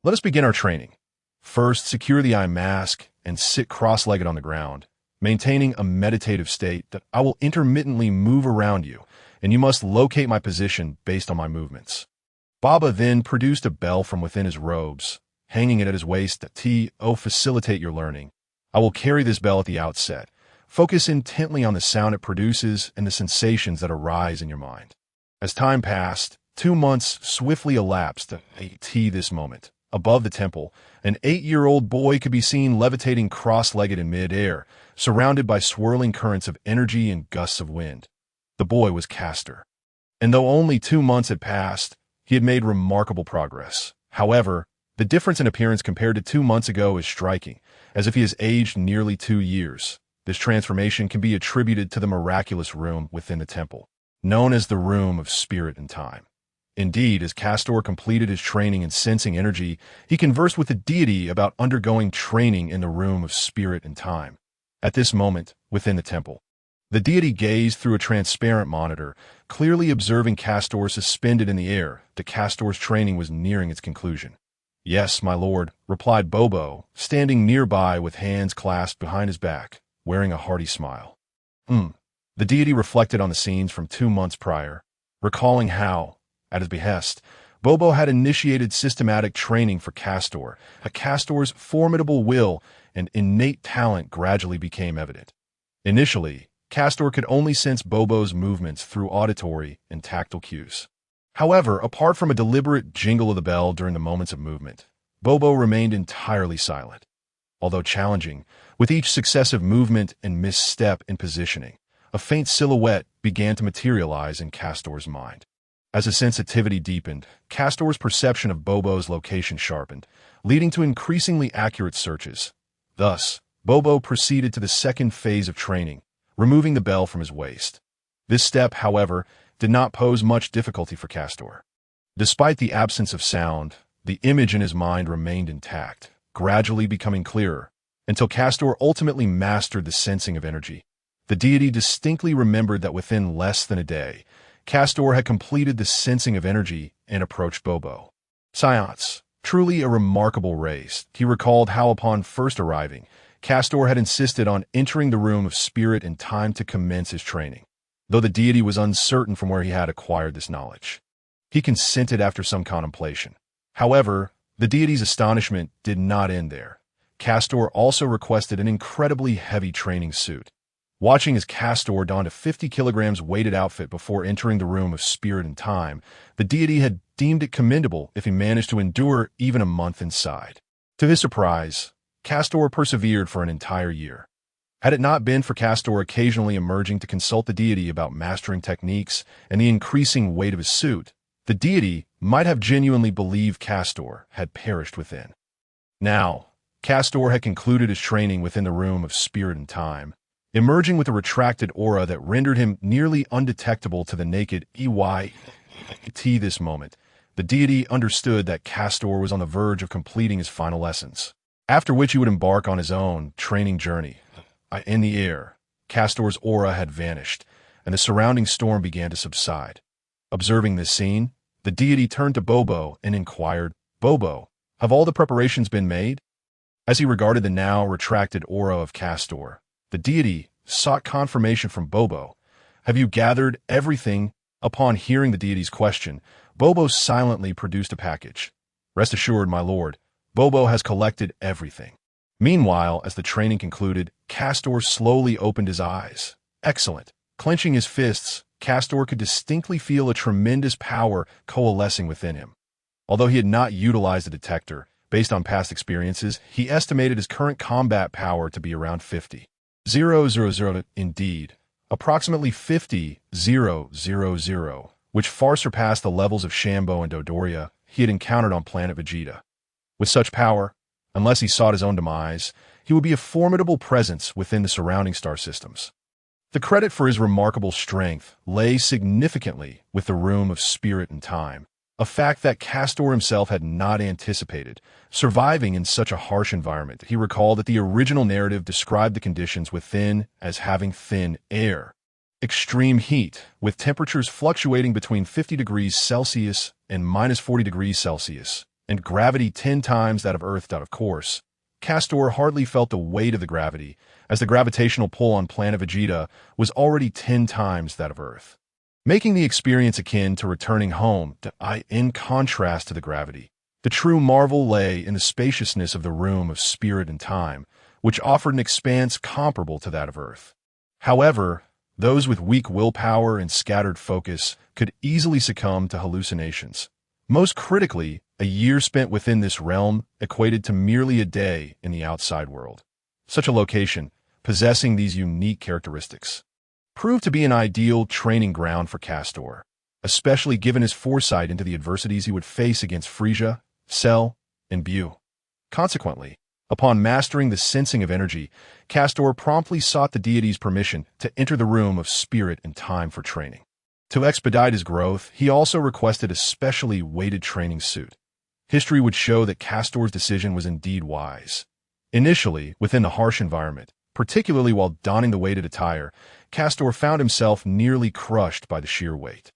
Let us begin our training. First, secure the eye mask and sit cross-legged on the ground, maintaining a meditative state that I will intermittently move around you, and you must locate my position based on my movements. Baba then produced a bell from within his robes, hanging it at his waist to facilitate your learning. I will carry this bell at the outset. Focus intently on the sound it produces and the sensations that arise in your mind. As time passed, 2 months swiftly elapsed this moment. Above the temple, an 8-year-old boy could be seen levitating cross-legged in mid-air, surrounded by swirling currents of energy and gusts of wind. The boy was Castor. And though only 2 months had passed, he had made remarkable progress. However, the difference in appearance compared to 2 months ago is striking, as if he has aged nearly 2 years. This transformation can be attributed to the miraculous room within the temple, known as the Room of Spirit and Time. Indeed, as Castor completed his training in sensing energy, he conversed with the deity about undergoing training in the Room of Spirit and Time. At this moment, within the temple, the deity gazed through a transparent monitor, clearly observing Castor suspended in the air. The Castor's training was nearing its conclusion. Yes, my lord, replied Bobo, standing nearby with hands clasped behind his back, wearing a hearty smile. The deity reflected on the scenes from 2 months prior, recalling how, at his behest, Bobo had initiated systematic training for Castor. Castor's formidable will and innate talent gradually became evident. Initially, Castor could only sense Bobo's movements through auditory and tactile cues. However, apart from a deliberate jingle of the bell during the moments of movement, Bobo remained entirely silent. Although challenging, with each successive movement and misstep in positioning, a faint silhouette began to materialize in Castor's mind. As his sensitivity deepened, Castor's perception of Bobo's location sharpened, leading to increasingly accurate searches. Thus, Bobo proceeded to the second phase of training, removing the bell from his waist. This step, however, did not pose much difficulty for Castor. Despite the absence of sound, the image in his mind remained intact, gradually becoming clearer, until Castor ultimately mastered the sensing of energy. The deity distinctly remembered that within less than a day, Castor had completed the sensing of energy and approached Bobo. Saiyans, truly a remarkable race. He recalled how upon first arriving, Castor had insisted on entering the Room of Spirit and Time to commence his training, though the deity was uncertain from where he had acquired this knowledge. He consented after some contemplation. However, the deity's astonishment did not end there. Castor also requested an incredibly heavy training suit. Watching as Castor donned a 50 kilograms weighted outfit before entering the Room of Spirit and Time, the deity had deemed it commendable if he managed to endure even a month inside. To his surprise, Castor persevered for an entire year. Had it not been for Castor occasionally emerging to consult the deity about mastering techniques and the increasing weight of his suit, the deity might have genuinely believed Castor had perished within. Now, Castor had concluded his training within the Room of Spirit and Time, emerging with a retracted aura that rendered him nearly undetectable to the naked eye. This moment, the deity understood that Castor was on the verge of completing his final lessons, after which he would embark on his own training journey. In the air, Castor's aura had vanished, and the surrounding storm began to subside. Observing this scene, the deity turned to Bobo and inquired, Bobo, have all the preparations been made? As he regarded the now retracted aura of Castor, the deity sought confirmation from Bobo. Have you gathered everything? Upon hearing the deity's question, Bobo silently produced a package. Rest assured, my lord, Bobo has collected everything. Meanwhile, as the training concluded, Castor slowly opened his eyes. Excellent. Clenching his fists, Castor could distinctly feel a tremendous power coalescing within him. Although he had not utilized the detector, based on past experiences, he estimated his current combat power to be around 50,000. Indeed, approximately 50,000, which far surpassed the levels of Shambo and Dodoria he had encountered on planet Vegeta. With such power, unless he sought his own demise, he would be a formidable presence within the surrounding star systems. The credit for his remarkable strength lay significantly with the Room of Spirit and Time, a fact that Castor himself had not anticipated. Surviving in such a harsh environment, he recalled that the original narrative described the conditions within as having thin air, extreme heat, with temperatures fluctuating between 50 degrees Celsius and minus 40 degrees Celsius, and gravity 10 times that of Earth. Of course, Castor hardly felt the weight of the gravity, as the gravitational pull on planet Vegeta was already 10 times that of Earth, making the experience akin to returning home. In contrast to the gravity, the true marvel lay in the spaciousness of the Room of Spirit and Time, which offered an expanse comparable to that of Earth. However, those with weak willpower and scattered focus could easily succumb to hallucinations. Most critically, a year spent within this realm equated to merely a day in the outside world. Such a location, possessing these unique characteristics, proved to be an ideal training ground for Castor, especially given his foresight into the adversities he would face against Frieza, Cell, and Bu. Consequently, upon mastering the sensing of energy, Castor promptly sought the deity's permission to enter the Room of Spirit and Time for training. To expedite his growth, he also requested a specially weighted training suit. History would show that Castor's decision was indeed wise. Initially, within the harsh environment, particularly while donning the weighted attire, Castor found himself nearly crushed by the sheer weight.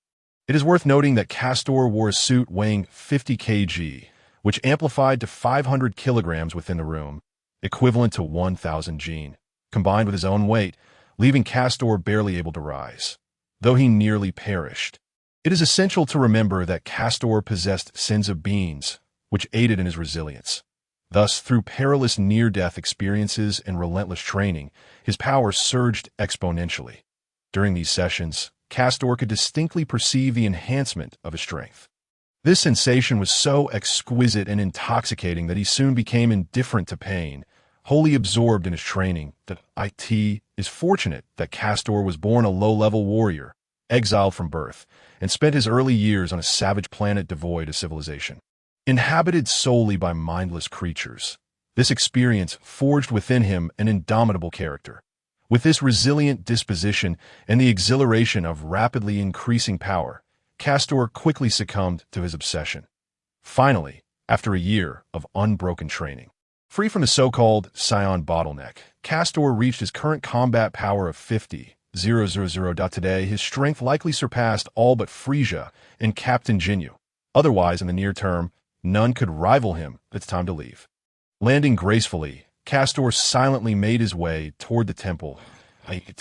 It is worth noting that Castor wore a suit weighing 50 kg, which amplified to 500 kilograms within the room, equivalent to 1,000 Gen, combined with his own weight, leaving Castor barely able to rise, though he nearly perished. It is essential to remember that Castor possessed sense of beings, which aided in his resilience. Thus, through perilous near-death experiences and relentless training, his power surged exponentially. During these sessions, Castor could distinctly perceive the enhancement of his strength. This sensation was so exquisite and intoxicating that he soon became indifferent to pain, wholly absorbed in his training. That it is fortunate that Castor was born a low-level warrior, exiled from birth, and spent his early years on a savage planet devoid of civilization, inhabited solely by mindless creatures. This experience forged within him an indomitable character. With this resilient disposition and the exhilaration of rapidly increasing power, Castor quickly succumbed to his obsession. Finally, after a year of unbroken training, free from the so-called Saiyan bottleneck, Castor reached his current combat power of 50,000. Today, his strength likely surpassed all but Frieza and Captain Ginyu. Otherwise, in the near term, none could rival him. It's time to leave. Landing gracefully, Castor silently made his way toward the temple.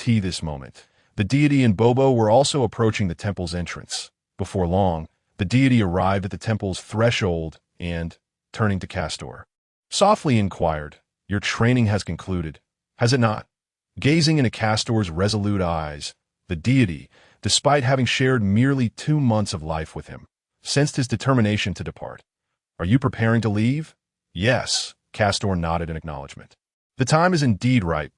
This moment, the deity and Bobo were also approaching the temple's entrance. Before long, the deity arrived at the temple's threshold and, turning to Castor, softly inquired, "Your training has concluded, has it not?" Gazing into Castor's resolute eyes, the deity, despite having shared merely 2 months of life with him, sensed his determination to depart. "Are you preparing to leave?" "Yes," Castor nodded in acknowledgement. "The time is indeed ripe.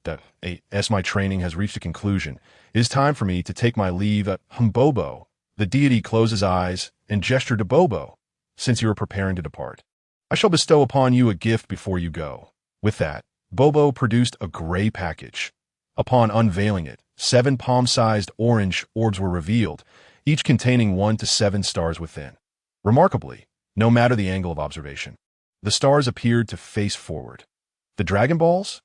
As my training has reached a conclusion, it is time for me to take my leave at Bobo." The deity closed his eyes and gestured to Bobo. "Since you are preparing to depart, I shall bestow upon you a gift before you go." With that, Bobo produced a gray package. Upon unveiling it, 7 palm-sized orange orbs were revealed, each containing 1 to 7 stars within. Remarkably, no matter the angle of observation, the stars appeared to face forward. The Dragon Balls?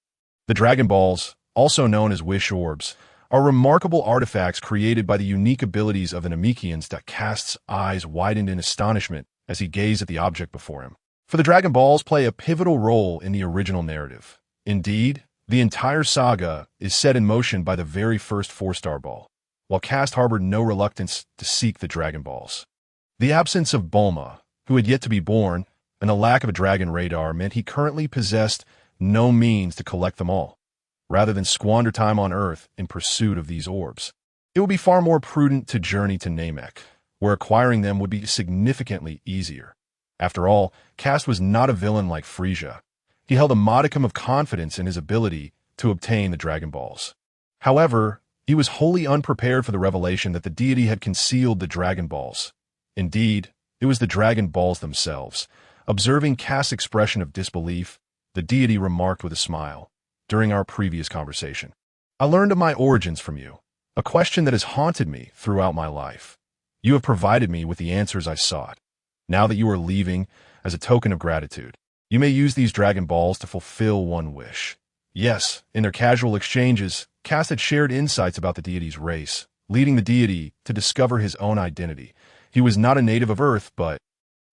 The Dragon Balls, also known as Wish Orbs, are remarkable artifacts created by the unique abilities of the Namekians. Kast's eyes widened in astonishment as he gazed at the object before him. For the Dragon Balls play a pivotal role in the original narrative. Indeed, the entire saga is set in motion by the very first 4-star ball, while Kast harbored no reluctance to seek the Dragon Balls. The absence of Bulma, who had yet to be born, and the lack of a dragon radar meant he currently possessed no means to collect them all, rather than squander time on Earth in pursuit of these orbs. It would be far more prudent to journey to Namek, where acquiring them would be significantly easier. After all, Kast was not a villain like Frieza. He held a modicum of confidence in his ability to obtain the Dragon Balls. However, he was wholly unprepared for the revelation that the deity had concealed the Dragon Balls. Indeed, it was the Dragon Balls themselves. Observing Kast's expression of disbelief, the deity remarked with a smile, "During our previous conversation, I learned of my origins from you, a question that has haunted me throughout my life. You have provided me with the answers I sought. Now that you are leaving, as a token of gratitude, you may use these Dragon Balls to fulfill one wish." Yes, in their casual exchanges, Kast had shared insights about the deity's race, leading the deity to discover his own identity. He was not a native of Earth, but,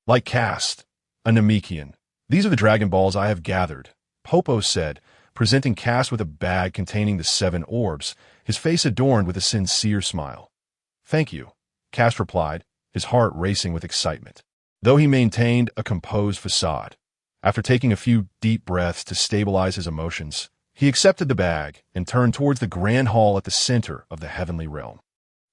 like Kast, a Namekian. "These are the Dragon Balls I have gathered," Popo said, presenting Kast with a bag containing the 7 orbs, his face adorned with a sincere smile. "Thank you," Kast replied, his heart racing with excitement, though he maintained a composed facade. After taking a few deep breaths to stabilize his emotions, he accepted the bag and turned towards the grand hall at the center of the heavenly realm.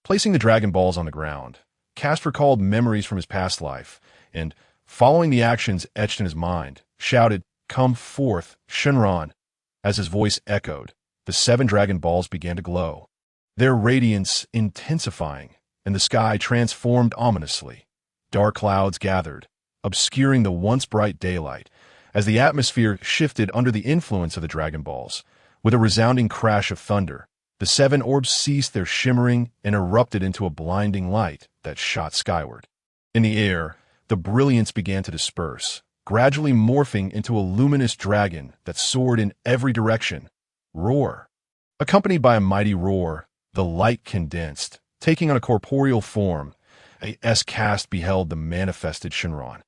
Placing the Dragon Balls on the ground, Kast recalled memories from his past life, and, following the actions etched in his mind, shouted, "Come forth, Shenron." As his voice echoed, the 7 Dragon Balls began to glow, their radiance intensifying, and the sky transformed ominously. Dark clouds gathered, obscuring the once bright daylight, as the atmosphere shifted under the influence of the Dragon Balls. With a resounding crash of thunder, the 7 orbs ceased their shimmering and erupted into a blinding light that shot skyward. In the air, the brilliance began to disperse, gradually morphing into a luminous dragon that soared in every direction. Roar! Accompanied by a mighty roar, the light condensed, taking on a corporeal form. As Kast beheld the manifested Shenron,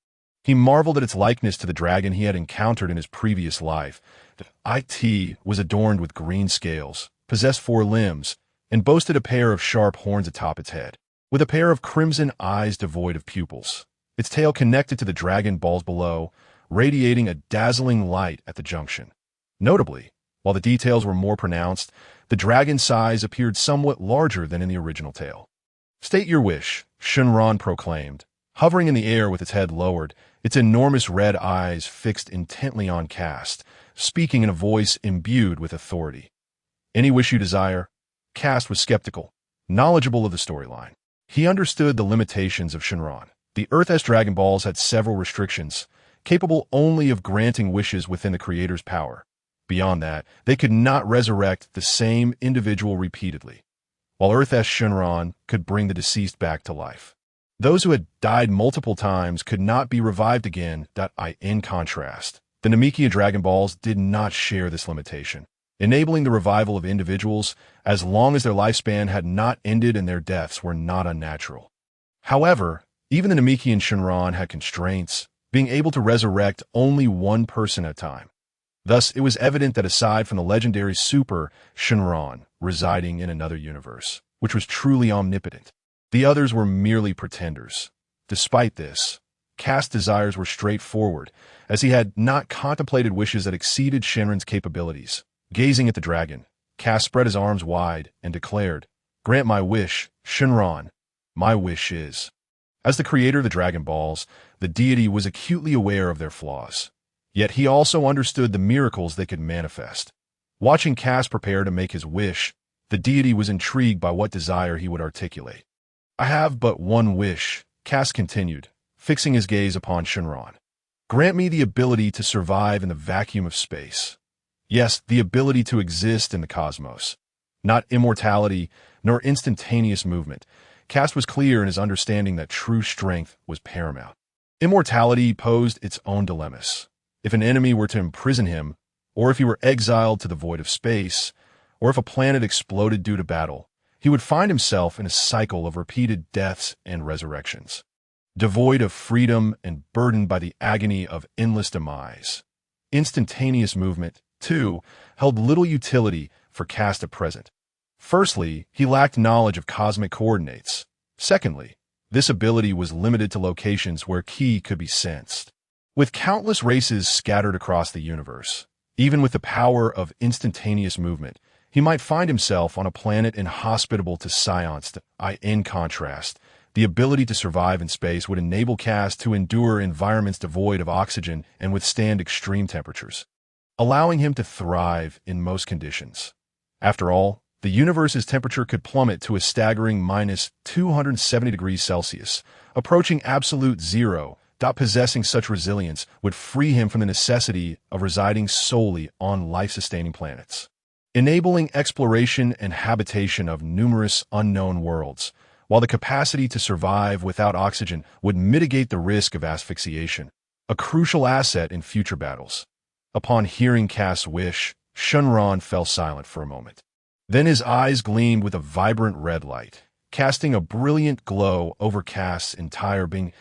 he marveled at its likeness to the dragon he had encountered in his previous life. It was adorned with green scales, possessed 4 limbs, and boasted a pair of sharp horns atop its head, with a pair of crimson eyes devoid of pupils. Its tail connected to the Dragon Balls below, radiating a dazzling light at the junction. Notably, while the details were more pronounced, the dragon's size appeared somewhat larger than in the original tail. "State your wish," Shenron proclaimed, hovering in the air with its head lowered, its enormous red eyes fixed intently on Kast, speaking in a voice imbued with authority. "Any wish you desire?" Kast was skeptical, knowledgeable of the storyline. He understood the limitations of Shenron. The Earth-S Dragon Balls had several restrictions, capable only of granting wishes within the Creator's power. Beyond that, they could not resurrect the same individual repeatedly, while Earth-S Shenron could bring the deceased back to life. Those who had died multiple times could not be revived again. In contrast, the Namekian Dragon Balls did not share this limitation, enabling the revival of individuals as long as their lifespan had not ended and their deaths were not unnatural. However, even the Namekian Shenron had constraints, being able to resurrect only one person at a time. Thus, it was evident that aside from the legendary Super Shenron residing in another universe, which was truly omnipotent, the others were merely pretenders. Despite this, Kast's desires were straightforward, as he had not contemplated wishes that exceeded Shenron's capabilities. Gazing at the dragon, Kast spread his arms wide and declared, "Grant my wish, Shenron. My wish is." As the creator of the Dragon Balls, the deity was acutely aware of their flaws. Yet he also understood the miracles they could manifest. Watching Kast prepare to make his wish, the deity was intrigued by what desire he would articulate. "I have but one wish," Kast continued, fixing his gaze upon Shenron. "Grant me the ability to survive in the vacuum of space. Yes, the ability to exist in the cosmos. Not immortality, nor instantaneous movement." Kast was clear in his understanding that true strength was paramount. Immortality posed its own dilemmas. If an enemy were to imprison him, or if he were exiled to the void of space, or if a planet exploded due to battle, he would find himself in a cycle of repeated deaths and resurrections, devoid of freedom and burdened by the agony of endless demise. Instantaneous movement, too, held little utility for Kast at present. Firstly, he lacked knowledge of cosmic coordinates. Secondly, this ability was limited to locations where ki could be sensed. With countless races scattered across the universe, even with the power of instantaneous movement, he might find himself on a planet inhospitable to Saiyans. In contrast, the ability to survive in space would enable Kast to endure environments devoid of oxygen and withstand extreme temperatures, allowing him to thrive in most conditions. After all, the universe's temperature could plummet to a staggering minus 270 degrees Celsius, approaching absolute zero. Possessing such resilience would free him from the necessity of residing solely on life-sustaining planets, enabling exploration and habitation of numerous unknown worlds, while the capacity to survive without oxygen would mitigate the risk of asphyxiation, a crucial asset in future battles. Upon hearing Kast's wish, Shenron fell silent for a moment. Then his eyes gleamed with a vibrant red light, casting a brilliant glow over Kast's entire being.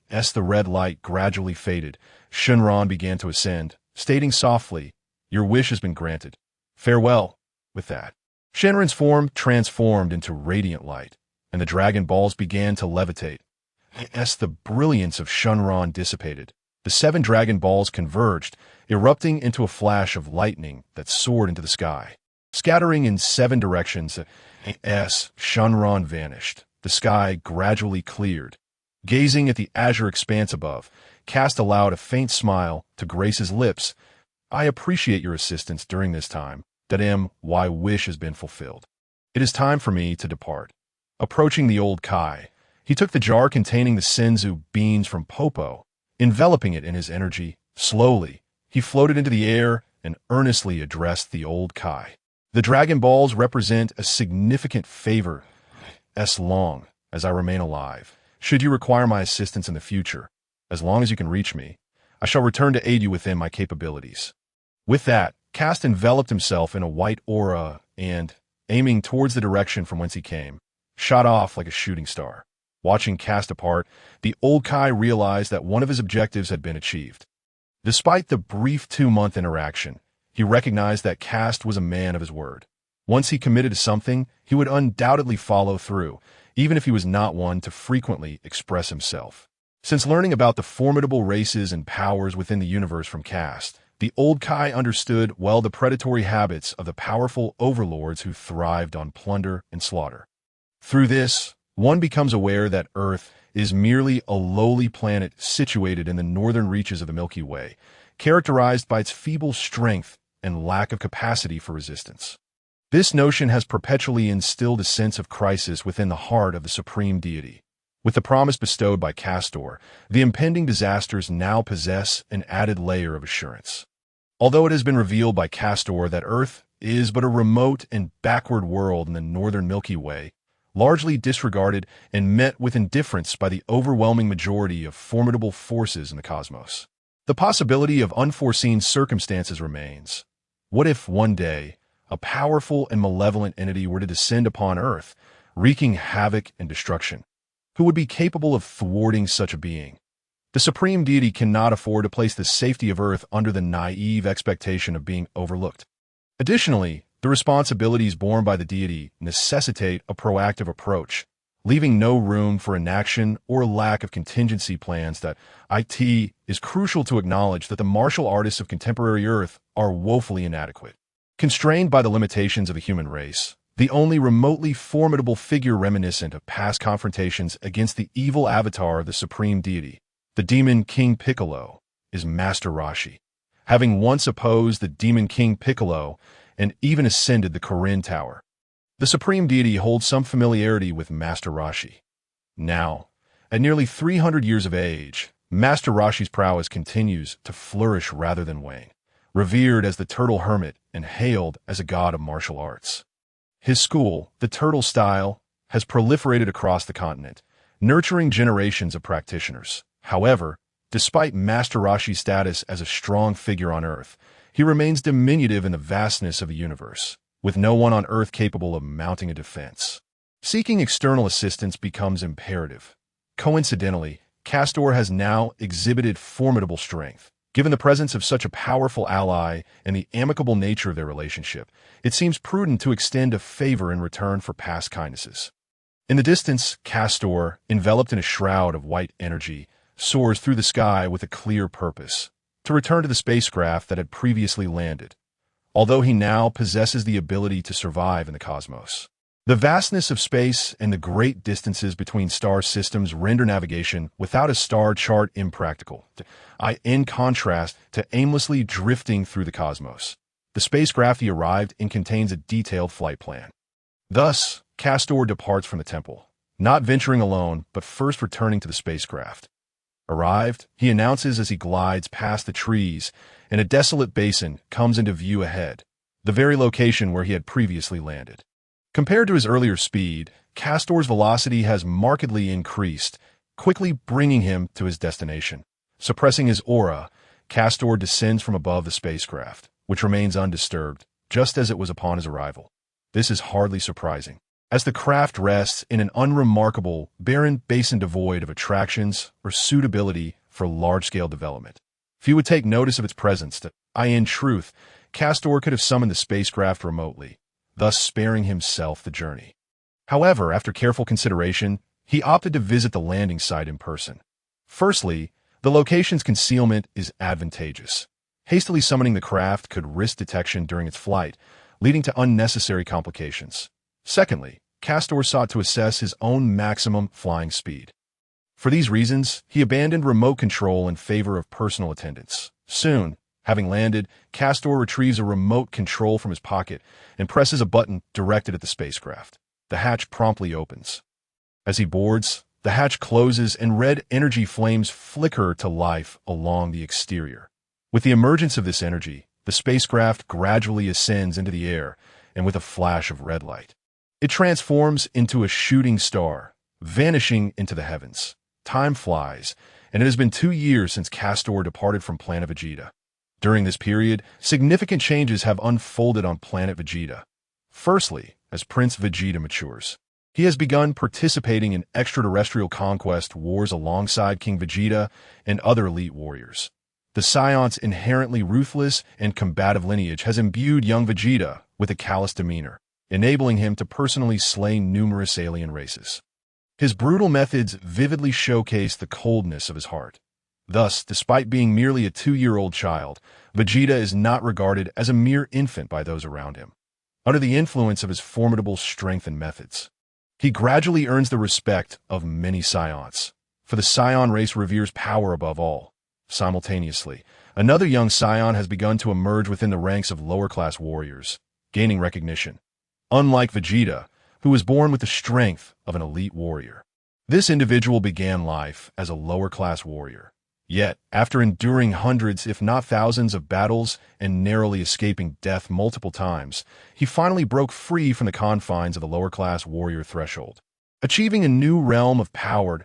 As the red light gradually faded, Shenron began to ascend, stating softly, "Your wish has been granted. Farewell." With that, Shenron's form transformed into radiant light, and the Dragon Balls began to levitate. As the brilliance of Shenron dissipated, the 7 Dragon Balls converged, erupting into a flash of lightning that soared into the sky. Scattering in 7 directions, as Shenron vanished, the sky gradually cleared. Gazing at the azure expanse above, Kast allowed a faint smile to grace his lips. "I appreciate your assistance during this time. My wish has been fulfilled. It is time for me to depart." Approaching the old Kai, he took the jar containing the Senzu beans from Popo. Enveloping it in his energy, slowly, he floated into the air and earnestly addressed the old Kai. "The Dragon Balls represent a significant favor. As long as I remain alive, should you require my assistance in the future, as long as you can reach me, I shall return to aid you within my capabilities." With that, Kast enveloped himself in a white aura and, aiming towards the direction from whence he came, shot off like a shooting star. Watching Kast depart, the old Kai realized that one of his objectives had been achieved. Despite the brief 2-month interaction, he recognized that Kast was a man of his word. Once he committed to something, he would undoubtedly follow through, even if he was not one to frequently express himself. Since learning about the formidable races and powers within the universe from Kast, the old Kai understood well the predatory habits of the powerful overlords who thrived on plunder and slaughter. Through this, one becomes aware that Earth is merely a lowly planet situated in the northern reaches of the Milky Way, characterized by its feeble strength and lack of capacity for resistance. This notion has perpetually instilled a sense of crisis within the heart of the supreme deity. With the promise bestowed by Castor, the impending disasters now possess an added layer of assurance. Although it has been revealed by Castor that Earth is but a remote and backward world in the northern Milky Way, largely disregarded and met with indifference by the overwhelming majority of formidable forces in the cosmos, the possibility of unforeseen circumstances remains. What if one day a powerful and malevolent entity were to descend upon Earth, wreaking havoc and destruction? Who would be capable of thwarting such a being? The supreme deity cannot afford to place the safety of Earth under the naive expectation of being overlooked. Additionally, the responsibilities borne by the deity necessitate a proactive approach, leaving no room for inaction or lack of contingency plans. It is crucial to acknowledge that the martial artists of contemporary Earth are woefully inadequate. Constrained by the limitations of the human race, the only remotely formidable figure reminiscent of past confrontations against the evil avatar of the supreme deity, the demon King Piccolo, is Master Roshi. Having once opposed the demon King Piccolo and even ascended the Karin Tower, the supreme deity holds some familiarity with Master Roshi. Now, at nearly 300 years of age, Master Roshi's prowess continues to flourish rather than wane, revered as the Turtle Hermit and hailed as a god of martial arts. His school, the Turtle Style, has proliferated across the continent, nurturing generations of practitioners. However, despite Master Roshi's status as a strong figure on Earth, he remains diminutive in the vastness of the universe, with no one on Earth capable of mounting a defense. Seeking external assistance becomes imperative. Coincidentally, Castor has now exhibited formidable strength. Given the presence of such a powerful ally and the amicable nature of their relationship, it seems prudent to extend a favor in return for past kindnesses. In the distance, Castor, enveloped in a shroud of white energy, soars through the sky with a clear purpose: to return to the spacecraft that had previously landed. although he now possesses the ability to survive in the cosmos. The vastness of space and the great distances between star systems render navigation without a star chart impractical, in contrast to aimlessly drifting through the cosmos. The spacecraft he arrived in contains a detailed flight plan. Thus, Castor departs from the temple, not venturing alone, but first returning to the spacecraft. Arrived, he announces as he glides past the trees, and a desolate basin comes into view ahead, the very location where he had previously landed. Compared to his earlier speed, Castor's velocity has markedly increased, quickly bringing him to his destination. Suppressing his aura, Castor descends from above the spacecraft, which remains undisturbed, just as it was upon his arrival. This is hardly surprising, as the craft rests in an unremarkable, barren basin devoid of attractions or suitability for large-scale development. Few would take notice of its presence. In truth, Castor could have summoned the spacecraft remotely, thus sparing himself the journey. However, after careful consideration, he opted to visit the landing site in person. Firstly, the location's concealment is advantageous. Hastily summoning the craft could risk detection during its flight, leading to unnecessary complications. Secondly, Castor sought to assess his own maximum flying speed. For these reasons, he abandoned remote control in favor of personal attendance. Soon, having landed, Castor retrieves a remote control from his pocket and presses a button directed at the spacecraft. The hatch promptly opens. As he boards, the hatch closes and red energy flames flicker to life along the exterior. With the emergence of this energy, the spacecraft gradually ascends into the air, and with a flash of red light, it transforms into a shooting star, vanishing into the heavens. Time flies, and it has been 2 years since Castor departed from planet Vegeta. During this period, significant changes have unfolded on planet Vegeta. Firstly, as Prince Vegeta matures, he has begun participating in extraterrestrial conquest wars alongside King Vegeta and other elite warriors. The Saiyans' inherently ruthless and combative lineage has imbued young Vegeta with a callous demeanor, enabling him to personally slay numerous alien races. His brutal methods vividly showcase the coldness of his heart. Thus, despite being merely a 2-year-old child, Vegeta is not regarded as a mere infant by those around him. Under the influence of his formidable strength and methods, he gradually earns the respect of many Saiyans, for the Saiyan race reveres power above all. Simultaneously, another young Saiyan has begun to emerge within the ranks of lower-class warriors, gaining recognition. Unlike Vegeta, who was born with the strength of an elite warrior, this individual began life as a lower-class warrior. Yet, after enduring hundreds if not thousands of battles and narrowly escaping death multiple times, he finally broke free from the confines of the lower-class warrior threshold. Achieving a new realm of power,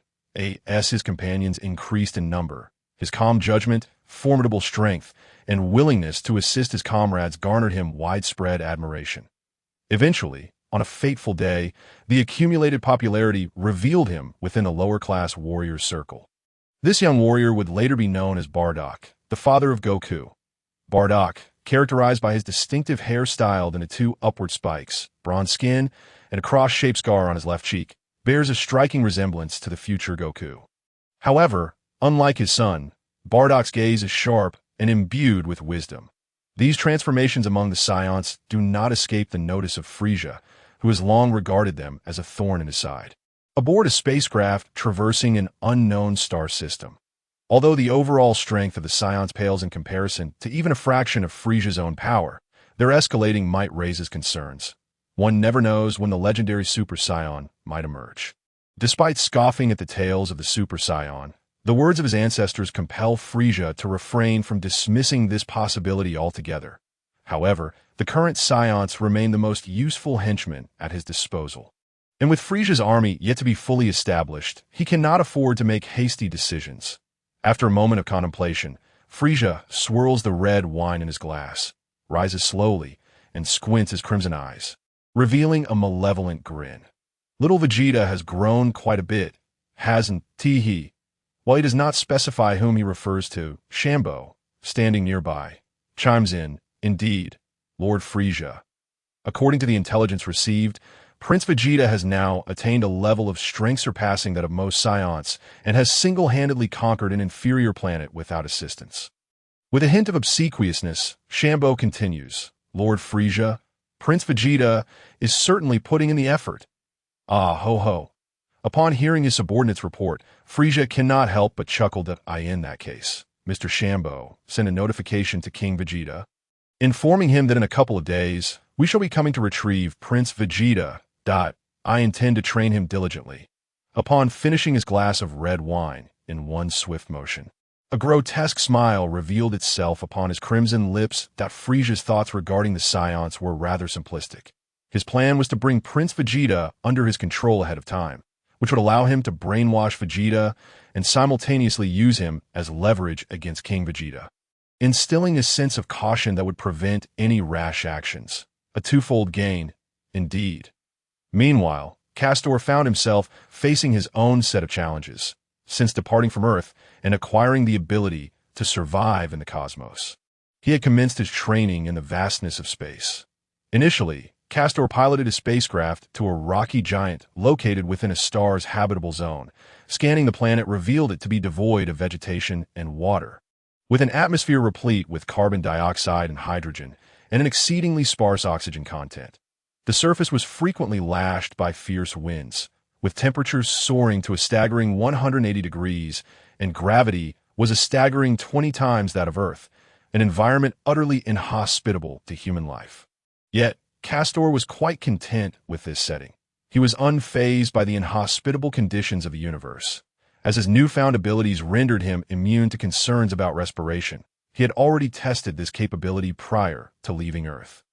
as his companions increased in number, his calm judgment, formidable strength, and willingness to assist his comrades garnered him widespread admiration. Eventually, on a fateful day, the accumulated popularity revealed him within the lower-class warrior's circle. This young warrior would later be known as Bardock, the father of Goku. Bardock, characterized by his distinctive hair styled into 2 upward spikes, bronze skin, and a cross-shaped scar on his left cheek, bears a striking resemblance to the future Goku. However, unlike his son, Bardock's gaze is sharp and imbued with wisdom. These transformations among the Saiyans do not escape the notice of Frieza, who has long regarded them as a thorn in his side. Aboard a spacecraft traversing an unknown star system, although the overall strength of the Saiyans pales in comparison to even a fraction of Frieza's own power, their escalating might raise his concerns. One never knows when the legendary Super Saiyan might emerge. Despite scoffing at the tales of the Super Saiyan, the words of his ancestors compel Frieza to refrain from dismissing this possibility altogether. However, the current Saiyans remain the most useful henchmen at his disposal. And with Frieza's army yet to be fully established, he cannot afford to make hasty decisions. After a moment of contemplation, Frieza swirls the red wine in his glass, rises slowly, and squints his crimson eyes, revealing a malevolent grin. Little Vegeta has grown quite a bit, hasn't he? While he does not specify whom he refers to, Shambo, standing nearby, chimes in, "Indeed, Lord Frieza." According to the intelligence received, Prince Vegeta has now attained a level of strength surpassing that of most Saiyans and has single-handedly conquered an inferior planet without assistance. With a hint of obsequiousness, Shambo continues, Lord Frieza, Prince Vegeta is certainly putting in the effort. Ah, ho ho. Upon hearing his subordinate's report, Frieza cannot help but chuckle that in that case, Mr. Shambo sent a notification to King Vegeta, informing him that in a couple of days, we shall be coming to retrieve Prince Vegeta. I intend to train him diligently. Upon finishing his glass of red wine in one swift motion, a grotesque smile revealed itself upon his crimson lips. Frieza's thoughts regarding the Saiyans were rather simplistic. His plan was to bring Prince Vegeta under his control ahead of time, which would allow him to brainwash Vegeta and simultaneously use him as leverage against King Vegeta, instilling a sense of caution that would prevent any rash actions. A twofold gain, indeed. Meanwhile, Castor found himself facing his own set of challenges, since departing from Earth and acquiring the ability to survive in the cosmos. He had commenced his training in the vastness of space. Initially, Castor piloted his spacecraft to a rocky giant located within a star's habitable zone. Scanning the planet revealed it to be devoid of vegetation and water, with an atmosphere replete with carbon dioxide and hydrogen, and an exceedingly sparse oxygen content. The surface was frequently lashed by fierce winds, with temperatures soaring to a staggering 180 degrees, and gravity was a staggering 20 times that of Earth, an environment utterly inhospitable to human life. Yet, Castor was quite content with this setting. He was unfazed by the inhospitable conditions of the universe, as his newfound abilities rendered him immune to concerns about respiration. He had already tested this capability prior to leaving Earth.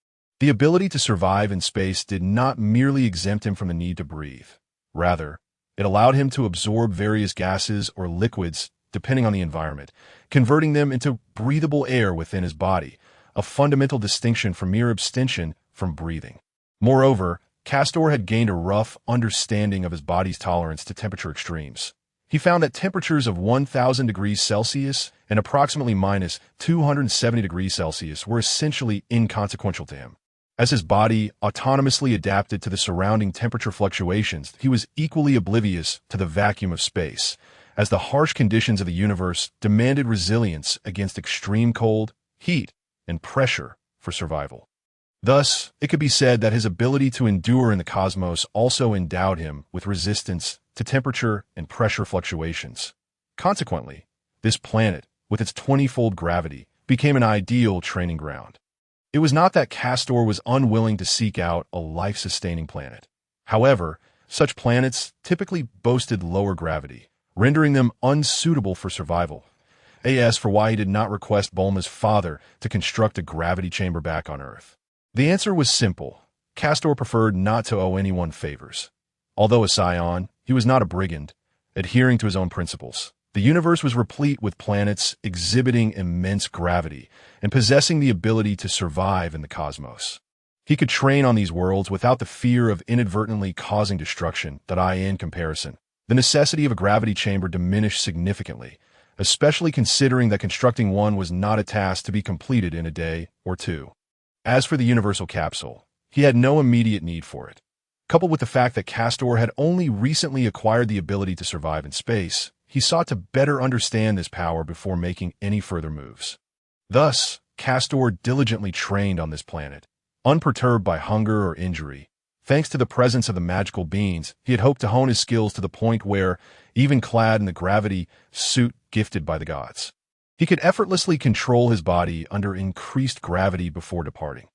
The ability to survive in space did not merely exempt him from the need to breathe. Rather, it allowed him to absorb various gases or liquids depending on the environment, converting them into breathable air within his body, a fundamental distinction from mere abstention from breathing. Moreover, Castor had gained a rough understanding of his body's tolerance to temperature extremes. He found that temperatures of 1,000 degrees Celsius and approximately minus 270 degrees Celsius were essentially inconsequential to him. As his body autonomously adapted to the surrounding temperature fluctuations, he was equally oblivious to the vacuum of space, as the harsh conditions of the universe demanded resilience against extreme cold, heat, and pressure for survival. Thus, it could be said that his ability to endure in the cosmos also endowed him with resistance to temperature and pressure fluctuations. Consequently, this planet, with its 20-fold gravity, became an ideal training ground. It was not that Castor was unwilling to seek out a life-sustaining planet. However, such planets typically boasted lower gravity, rendering them unsuitable for survival. As for why he did not request Bulma's father to construct a gravity chamber back on Earth. The answer was simple. Castor preferred not to owe anyone favors. Although a Saiyan, he was not a brigand, adhering to his own principles. The universe was replete with planets exhibiting immense gravity and possessing the ability to survive in the cosmos. He could train on these worlds without the fear of inadvertently causing destruction. In comparison, the necessity of a gravity chamber diminished significantly, especially considering that constructing one was not a task to be completed in a day or two. As for the universal capsule, he had no immediate need for it. Coupled with the fact that Castor had only recently acquired the ability to survive in space, he sought to better understand this power before making any further moves. Thus, Castor diligently trained on this planet, unperturbed by hunger or injury. Thanks to the presence of the magical beings, he had hoped to hone his skills to the point where, even clad in the gravity suit gifted by the gods, he could effortlessly control his body under increased gravity before departing.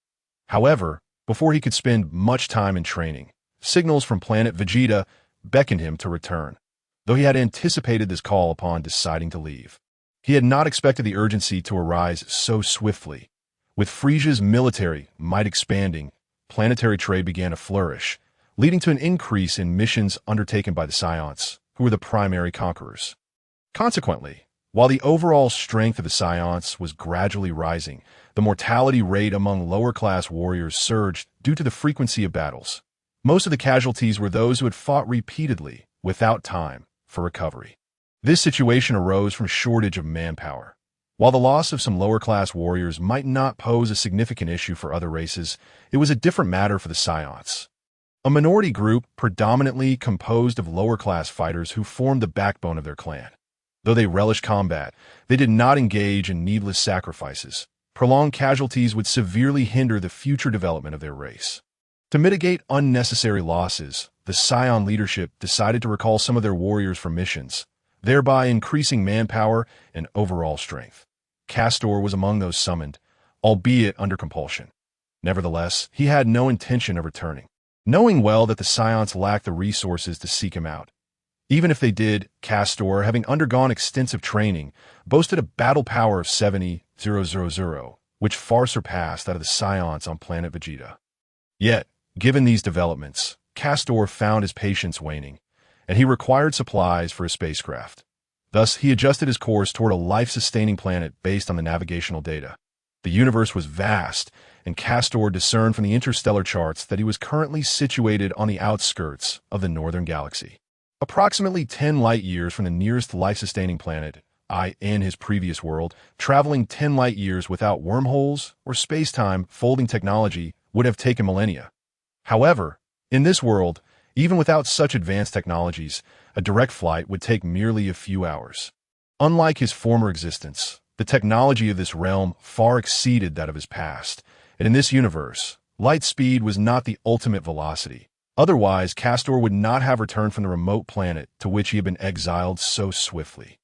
However, before he could spend much time in training, signals from planet Vegeta beckoned him to return. Though he had anticipated this call upon deciding to leave, he had not expected the urgency to arise so swiftly. With Frieza's military might expanding, planetary trade began to flourish, leading to an increase in missions undertaken by the Saiyans, who were the primary conquerors. Consequently, while the overall strength of the Saiyans was gradually rising, the mortality rate among lower-class warriors surged due to the frequency of battles. Most of the casualties were those who had fought repeatedly, without time for recovery. This situation arose from shortage of manpower. While the loss of some lower-class warriors might not pose a significant issue for other races, it was a different matter for the Saiyans. A minority group predominantly composed of lower-class fighters who formed the backbone of their clan. Though they relished combat, they did not engage in needless sacrifices, Prolonged casualties would severely hinder the future development of their race. To mitigate unnecessary losses, the Saiyan leadership decided to recall some of their warriors from missions, thereby increasing manpower and overall strength. Castor was among those summoned, albeit under compulsion. Nevertheless, he had no intention of returning, knowing well that the Saiyans lacked the resources to seek him out. Even if they did, Castor, having undergone extensive training, boasted a battle power of 70,000, which far surpassed that of the Saiyans on planet Vegeta. Yet, given these developments, Castor found his patience waning, and he required supplies for his spacecraft. Thus, he adjusted his course toward a life-sustaining planet based on the navigational data. The universe was vast, and Castor discerned from the interstellar charts that he was currently situated on the outskirts of the northern galaxy. Approximately 10 light-years from the nearest life-sustaining planet, in his previous world, traveling 10 light-years without wormholes or space-time folding technology would have taken millennia. However, in this world, even without such advanced technologies, a direct flight would take merely a few hours. Unlike his former existence, the technology of this realm far exceeded that of his past, and in this universe, light speed was not the ultimate velocity. Otherwise, Castor would not have returned from the remote planet to which he had been exiled so swiftly.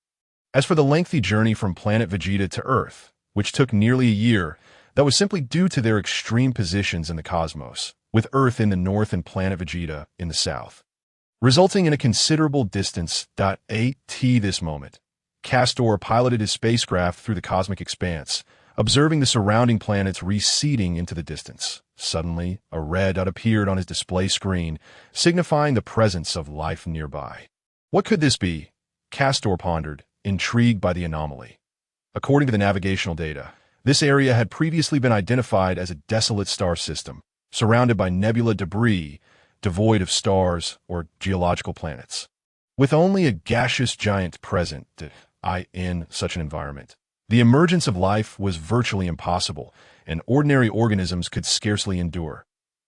As for the lengthy journey from planet Vegeta to Earth, which took nearly a year, that was simply due to their extreme positions in the cosmos, with Earth in the north and planet Vegeta in the south, resulting in a considerable distance. At this moment, Castor piloted his spacecraft through the cosmic expanse, observing the surrounding planets receding into the distance. Suddenly, a red dot appeared on his display screen, signifying the presence of life nearby. What could this be? Castor pondered, intrigued by the anomaly. According to the navigational data, this area had previously been identified as a desolate star system, surrounded by nebula debris, devoid of stars or geological planets. With only a gaseous giant present in such an environment, the emergence of life was virtually impossible, and ordinary organisms could scarcely endure.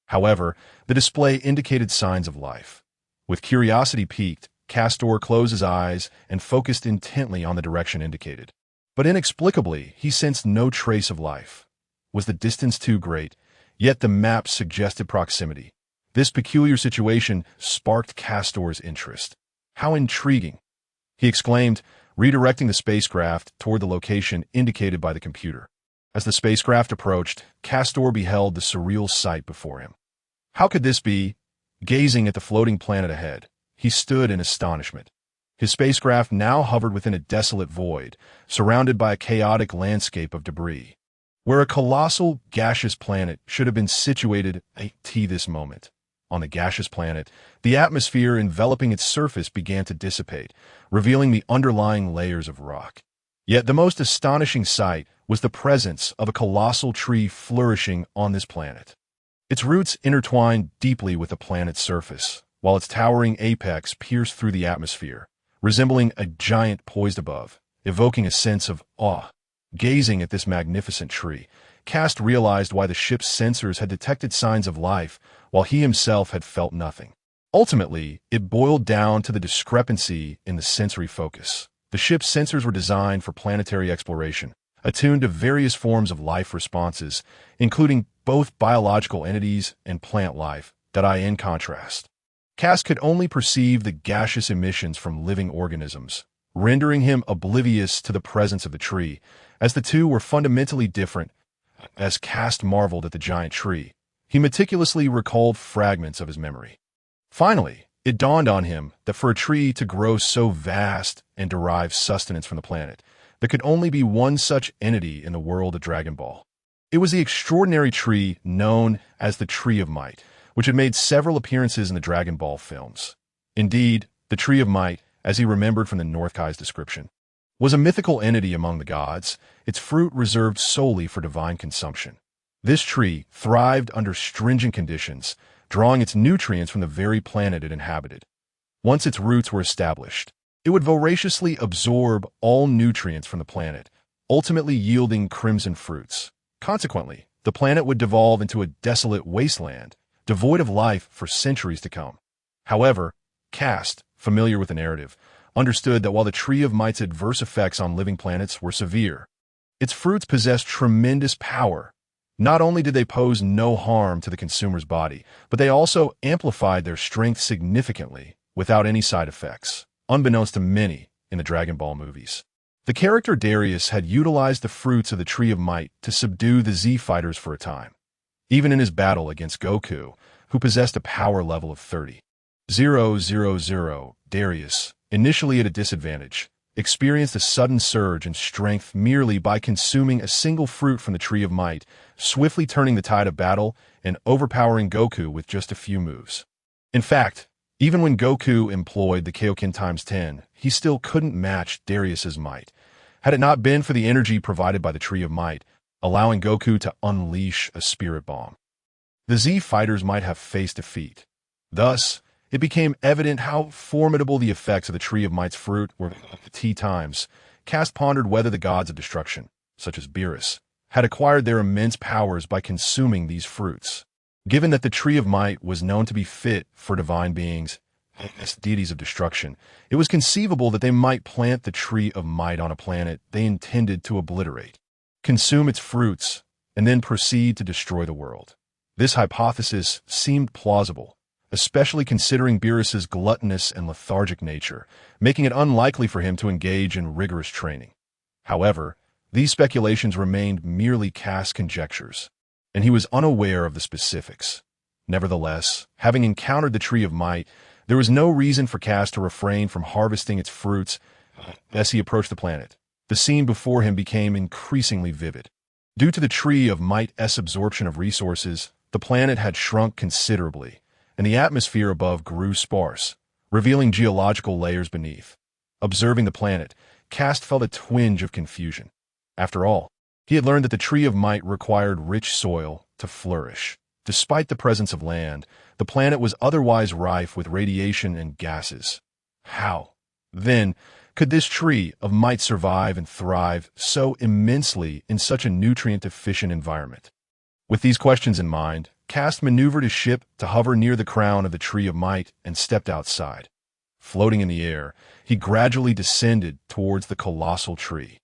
However, the display indicated signs of life. With curiosity piqued, Castor closed his eyes and focused intently on the direction indicated. But inexplicably, he sensed no trace of life. Was the distance too great? Yet the map suggested proximity. This peculiar situation sparked Castor's interest. How intriguing! He exclaimed, redirecting the spacecraft toward the location indicated by the computer. As the spacecraft approached, Castor beheld the surreal sight before him. How could this be? Gazing at the floating planet ahead, he stood in astonishment. His spacecraft now hovered within a desolate void, surrounded by a chaotic landscape of debris. Where a colossal, gaseous planet should have been situated at this moment. On the gaseous planet, the atmosphere enveloping its surface began to dissipate, revealing the underlying layers of rock. Yet the most astonishing sight was the presence of a colossal tree flourishing on this planet. Its roots intertwined deeply with the planet's surface, while its towering apex pierced through the atmosphere, resembling a giant poised above, evoking a sense of awe. Gazing at this magnificent tree, Kast realized why the ship's sensors had detected signs of life, while he himself had felt nothing. Ultimately, it boiled down to the discrepancy in the sensory focus. The ship's sensors were designed for planetary exploration, attuned to various forms of life responses, including both biological entities and plant life. In contrast, Kast could only perceive the gaseous emissions from living organisms, rendering him oblivious to the presence of the tree, as the two were fundamentally different. As Kast marveled at the giant tree, he meticulously recalled fragments of his memory. Finally, it dawned on him that for a tree to grow so vast and derive sustenance from the planet, there could only be one such entity in the world of Dragon Ball. It was the extraordinary tree known as the Tree of Might, which had made several appearances in the Dragon Ball films. Indeed, the Tree of Might, as he remembered from the North Kai's description, was a mythical entity among the gods, its fruit reserved solely for divine consumption. This tree thrived under stringent conditions, drawing its nutrients from the very planet it inhabited. Once its roots were established, it would voraciously absorb all nutrients from the planet, ultimately yielding crimson fruits. Consequently, the planet would devolve into a desolate wasteland, devoid of life for centuries to come. However, Kast, familiar with the narrative, understood that while the Tree of Might's adverse effects on living planets were severe, Its fruits possessed tremendous power. Not only did they pose no harm to the consumer's body, but they also amplified their strength significantly without any side effects, unbeknownst to many in the Dragon Ball movies. The character Darius had utilized the fruits of the Tree of Might to subdue the Z fighters for a time, even in his battle against Goku, who possessed a power level of 30,000. Darius, initially at a disadvantage, experienced a sudden surge in strength merely by consuming a single fruit from the Tree of Might, swiftly turning the tide of battle and overpowering Goku with just a few moves. In fact, even when Goku employed the Kaioken times 10, he still couldn't match Darius's might, had it not been for the energy provided by the Tree of Might, allowing Goku to unleash a spirit bomb. The Z fighters might have faced defeat. Thus, it became evident how formidable the effects of the Tree of Might's fruit were. At times, Kast pondered whether the gods of destruction, such as Beerus, had acquired their immense powers by consuming these fruits. Given that the Tree of Might was known to be fit for divine beings, as deities of destruction, it was conceivable that they might plant the Tree of Might on a planet they intended to obliterate, consume its fruits, and then proceed to destroy the world. This hypothesis seemed plausible, especially considering Beerus's gluttonous and lethargic nature, making it unlikely for him to engage in rigorous training. However, these speculations remained merely Kast's conjectures, and he was unaware of the specifics. Nevertheless, having encountered the Tree of Might, there was no reason for Kast to refrain from harvesting its fruits. As he approached the planet, the scene before him became increasingly vivid. Due to the Tree of Might's absorption of resources, the planet had shrunk considerably, and the atmosphere above grew sparse, revealing geological layers beneath. Observing the planet, Kast felt a twinge of confusion. After all, he had learned that the Tree of Might required rich soil to flourish. Despite the presence of land, the planet was otherwise rife with radiation and gases. How, then, could this Tree of Might survive and thrive so immensely in such a nutrient-deficient environment? With these questions in mind, Kast maneuvered his ship to hover near the crown of the Tree of Might and stepped outside. Floating in the air, he gradually descended towards the colossal tree.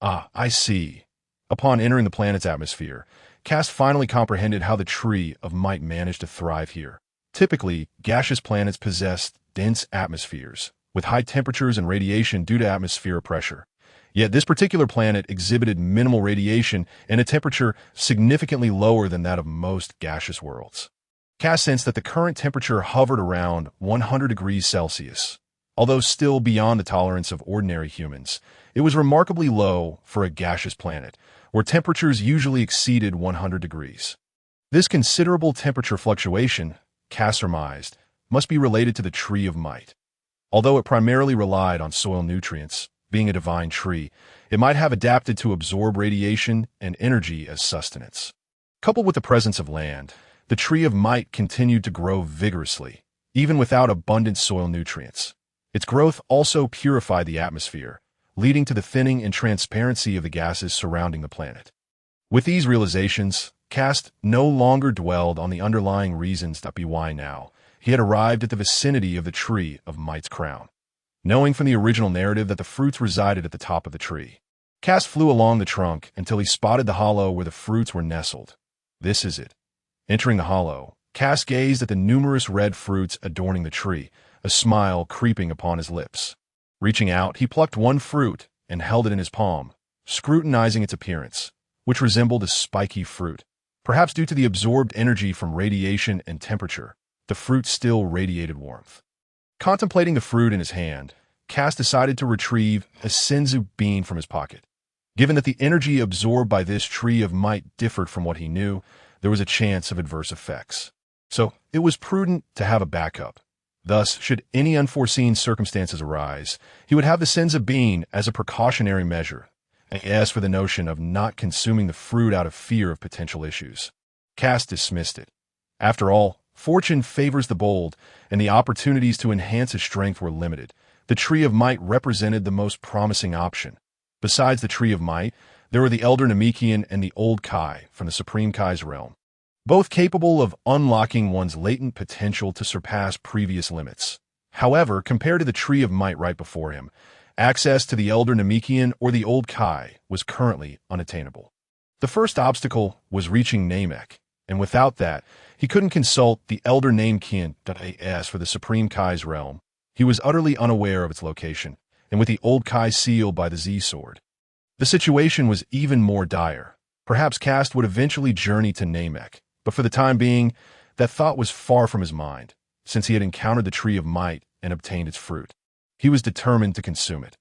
Ah, I see. Upon entering the planet's atmosphere, Kast finally comprehended how the Tree of Might managed to thrive here. Typically, gaseous planets possessed dense atmospheres, with high temperatures and radiation due to atmospheric pressure. Yet this particular planet exhibited minimal radiation and a temperature significantly lower than that of most gaseous worlds. Kast sensed that the current temperature hovered around 100 degrees Celsius. Although still beyond the tolerance of ordinary humans, it was remarkably low for a gaseous planet, where temperatures usually exceeded 100 degrees. This considerable temperature fluctuation, Kast surmised, must be related to the Tree of Might. Although it primarily relied on soil nutrients, being a divine tree, it might have adapted to absorb radiation and energy as sustenance. Coupled with the presence of land, the Tree of Might continued to grow vigorously, even without abundant soil nutrients. Its growth also purified the atmosphere, leading to the thinning and transparency of the gases surrounding the planet. With these realizations, Kast no longer dwelled on the underlying reasons why now he had arrived at the vicinity of the Tree of Might's crown. Knowing from the original narrative that the fruits resided at the top of the tree, Kast flew along the trunk until he spotted the hollow where the fruits were nestled. This is it. Entering the hollow, Kast gazed at the numerous red fruits adorning the tree, a smile creeping upon his lips. Reaching out, he plucked one fruit and held it in his palm, scrutinizing its appearance, which resembled a spiky fruit. Perhaps due to the absorbed energy from radiation and temperature, the fruit still radiated warmth. Contemplating the fruit in his hand, Kast decided to retrieve a senzu bean from his pocket. Given that the energy absorbed by this Tree of Might differed from what he knew, there was a chance of adverse effects. So it was prudent to have a backup. Thus, should any unforeseen circumstances arise, he would have the senzu bean as a precautionary measure, and as for the notion of not consuming the fruit out of fear of potential issues, Kast dismissed it. After all, fortune favors the bold, and the opportunities to enhance his strength were limited. The Tree of Might represented the most promising option. Besides the Tree of Might, there were the Elder Namekian and the Old Kai from the Supreme Kai's realm, both capable of unlocking one's latent potential to surpass previous limits. However, compared to the Tree of Might right before him, Access to the Elder Namekian or the Old Kai was currently unattainable. The first obstacle was reaching Namek, and without that, he couldn't consult the Elder Namekian for the Supreme Kai's realm. He was utterly unaware of its location, and with the Old Kai sealed by the Z-Sword. The situation was even more dire. Perhaps Kast would eventually journey to Namek, but for the time being, that thought was far from his mind, since he had encountered the Tree of Might and obtained its fruit. He was determined to consume it.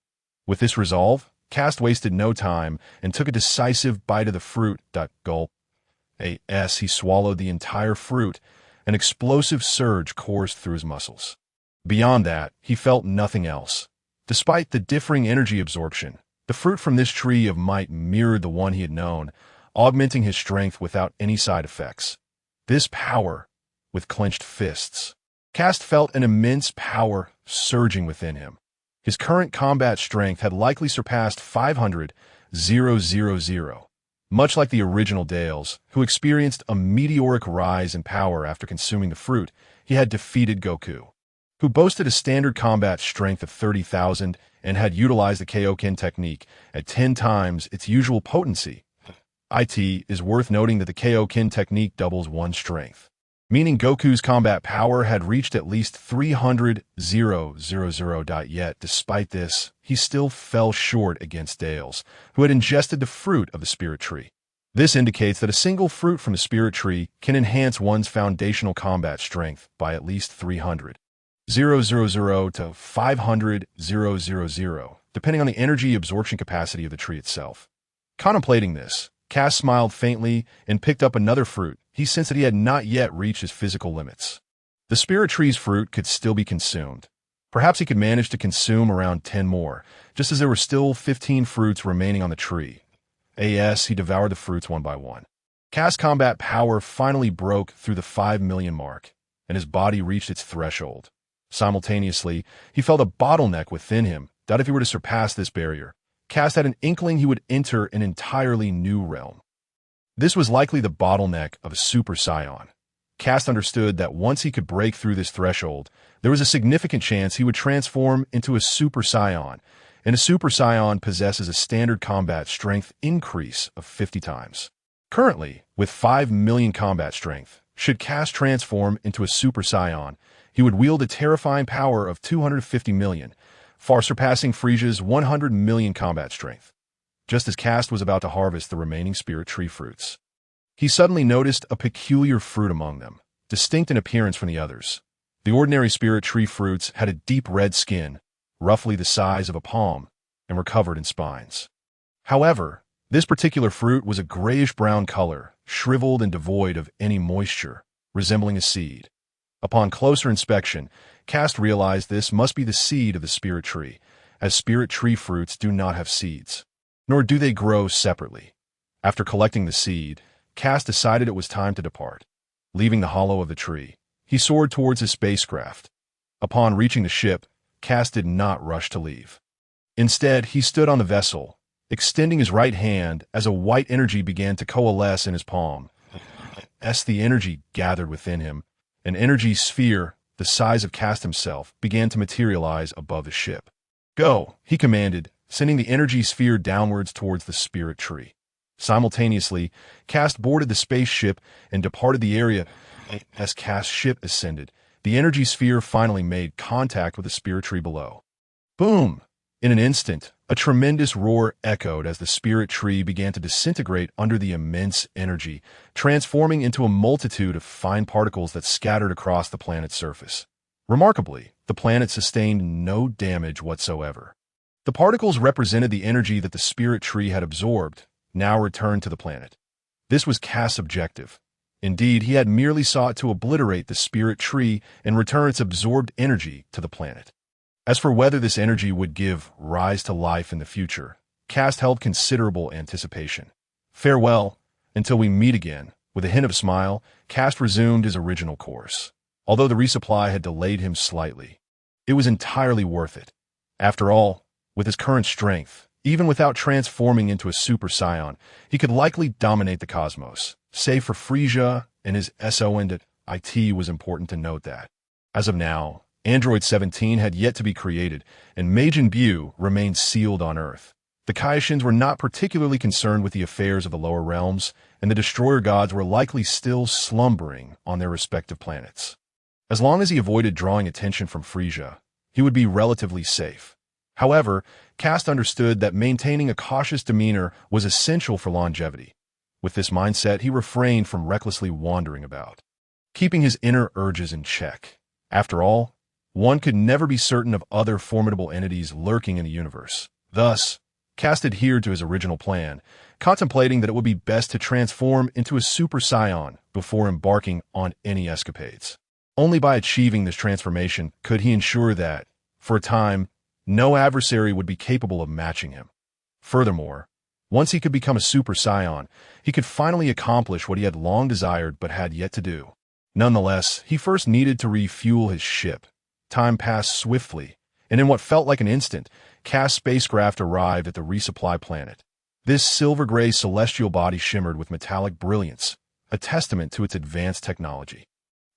With this resolve, Kast wasted no time and took a decisive bite of the fruit. Gulp. He swallowed the entire fruit. An explosive surge coursed through his muscles. Beyond that, he felt nothing else. Despite the differing energy absorption, the fruit from this tree of might mirrored the one he had known, augmenting his strength without any side effects. This power, with clenched fists. Kast felt an immense power surging within him. His current combat strength had likely surpassed 500,000. Much like the original Dales, who experienced a meteoric rise in power after consuming the fruit, he had defeated Goku, who boasted a standard combat strength of 30,000 and had utilized the Kaioken technique at 10 times its usual potency. It is worth noting that the Kaioken technique doubles one's strength, meaning Goku's combat power had reached at least 300,000. Yet, despite this, he still fell short against Dales, who had ingested the fruit of the spirit tree. This indicates that a single fruit from the spirit tree can enhance one's foundational combat strength by at least 300,000 to 500,000, depending on the energy absorption capacity of the tree itself. Contemplating this, Kast smiled faintly and picked up another fruit. He sensed that he had not yet reached his physical limits. The spirit tree's fruit could still be consumed. Perhaps he could manage to consume around 10 more, just as there were still 15 fruits remaining on the tree. He devoured the fruits one by one. Kast's combat power finally broke through the 5 million mark, and his body reached its threshold. Simultaneously, he felt a bottleneck within him that if he were to surpass this barrier, Kast had an inkling he would enter an entirely new realm. This was likely the bottleneck of a Super Saiyan. Kast understood that once he could break through this threshold, there was a significant chance he would transform into a Super Saiyan, and a Super Saiyan possesses a standard combat strength increase of 50 times. Currently, with 5 million combat strength, should Kast transform into a Super Saiyan, he would wield a terrifying power of 250 million, far surpassing Frieza's 100 million combat strength. Just as Kast was about to harvest the remaining spirit tree fruits, he suddenly noticed a peculiar fruit among them, distinct in appearance from the others. The ordinary spirit tree fruits had a deep red skin, roughly the size of a palm, and were covered in spines. However, this particular fruit was a grayish-brown color, shriveled and devoid of any moisture, resembling a seed. Upon closer inspection, Kast realized this must be the seed of the spirit tree, as spirit tree fruits do not have seeds, nor do they grow separately. After collecting the seed, Kast decided it was time to depart. Leaving the hollow of the tree, he soared towards his spacecraft. Upon reaching the ship, Kast did not rush to leave. Instead, he stood on the vessel, extending his right hand as a white energy began to coalesce in his palm. As the energy gathered within him, an energy sphere, the size of Kast himself, began to materialize above the ship. "Go," he commanded, sending the energy sphere downwards towards the spirit tree. Simultaneously, Kast boarded the spaceship and departed the area. As Kast's ship ascended, the energy sphere finally made contact with the spirit tree below. Boom! In an instant, a tremendous roar echoed as the spirit tree began to disintegrate under the immense energy, transforming into a multitude of fine particles that scattered across the planet's surface. Remarkably, the planet sustained no damage whatsoever. The particles represented the energy that the spirit tree had absorbed, now returned to the planet. This was Kast's objective. Indeed, he had merely sought to obliterate the spirit tree and return its absorbed energy to the planet. As for whether this energy would give rise to life in the future, Kast held considerable anticipation. Farewell, until we meet again. With a hint of a smile, Kast resumed his original course. Although the resupply had delayed him slightly, it was entirely worth it. After all, with his current strength, even without transforming into a Super Saiyan, he could likely dominate the cosmos. Save for Frieza and his SON. It was important to note that, as of now, Android 17 had yet to be created, and Majin Buu remained sealed on Earth. The Kaishins were not particularly concerned with the affairs of the lower realms, and the destroyer gods were likely still slumbering on their respective planets. As long as he avoided drawing attention from Frieza, he would be relatively safe. However, Kast understood that maintaining a cautious demeanor was essential for longevity. With this mindset, he refrained from recklessly wandering about, keeping his inner urges in check. After all, one could never be certain of other formidable entities lurking in the universe. Thus, Kast adhered to his original plan, contemplating that it would be best to transform into a Super Saiyan before embarking on any escapades. Only by achieving this transformation could he ensure that, for a time, no adversary would be capable of matching him. Furthermore, once he could become a Super Saiyan, he could finally accomplish what he had long desired but had yet to do. Nonetheless, he first needed to refuel his ship. Time passed swiftly, and in what felt like an instant, Kast's spacecraft arrived at the resupply planet. This silver-gray celestial body shimmered with metallic brilliance, a testament to its advanced technology.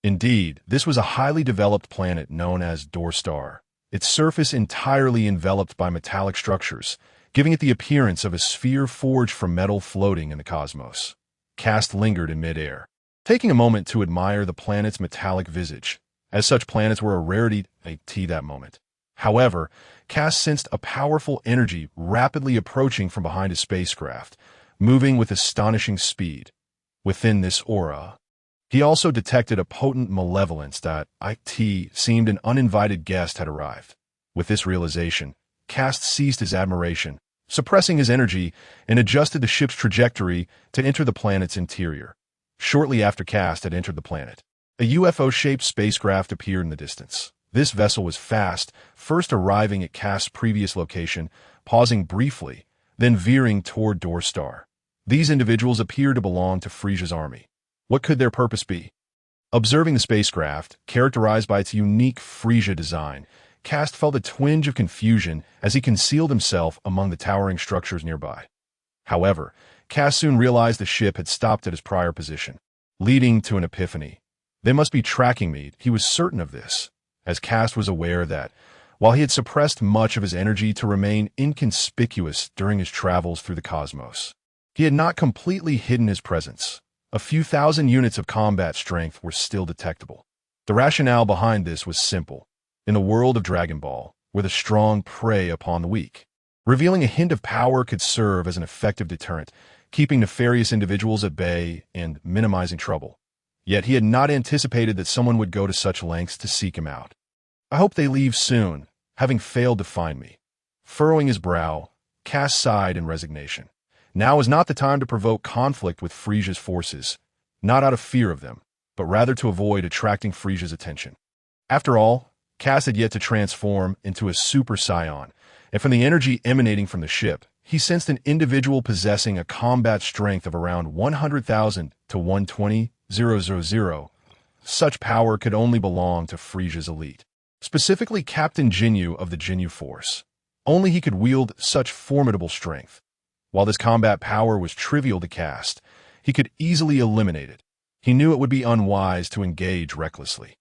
Indeed, this was a highly developed planet known as Doorstar, its surface entirely enveloped by metallic structures, giving it the appearance of a sphere forged from metal floating in the cosmos. Kast lingered in midair, taking a moment to admire the planet's metallic visage, as such planets were a rarity at that moment. However, Kast sensed a powerful energy rapidly approaching from behind his spacecraft, moving with astonishing speed. Within this aura, he also detected a potent malevolence that seemed an uninvited guest had arrived. With this realization, Kast ceased his admiration, suppressing his energy, and adjusted the ship's trajectory to enter the planet's interior. Shortly after Kast had entered the planet, a UFO-shaped spacecraft appeared in the distance. This vessel was fast, first arriving at Kast's previous location, pausing briefly, then veering toward Doorstar. These individuals appeared to belong to Frieza's army. What could their purpose be? Observing the spacecraft, characterized by its unique Frieza design, Kast felt a twinge of confusion as he concealed himself among the towering structures nearby. However, Kast soon realized the ship had stopped at his prior position, leading to an epiphany. They must be tracking me, he was certain of this, as Kast was aware that, while he had suppressed much of his energy to remain inconspicuous during his travels through the cosmos, he had not completely hidden his presence. A few thousand units of combat strength were still detectable. The rationale behind this was simple. In the world of Dragon Ball, where the strong prey upon the weak, revealing a hint of power could serve as an effective deterrent, keeping nefarious individuals at bay and minimizing trouble. Yet he had not anticipated that someone would go to such lengths to seek him out. I hope they leave soon, having failed to find me. Furrowing his brow, Kast sighed in resignation. Now is not the time to provoke conflict with Frieza's forces, not out of fear of them, but rather to avoid attracting Frieza's attention. After all, Kast had yet to transform into a Super Saiyan, and from the energy emanating from the ship, he sensed an individual possessing a combat strength of around 100,000 to 120,000. Such power could only belong to Frieza's elite, specifically Captain Ginyu of the Ginyu Force. Only he could wield such formidable strength. While this combat power was trivial to Kast, he could easily eliminate it. He knew it would be unwise to engage recklessly.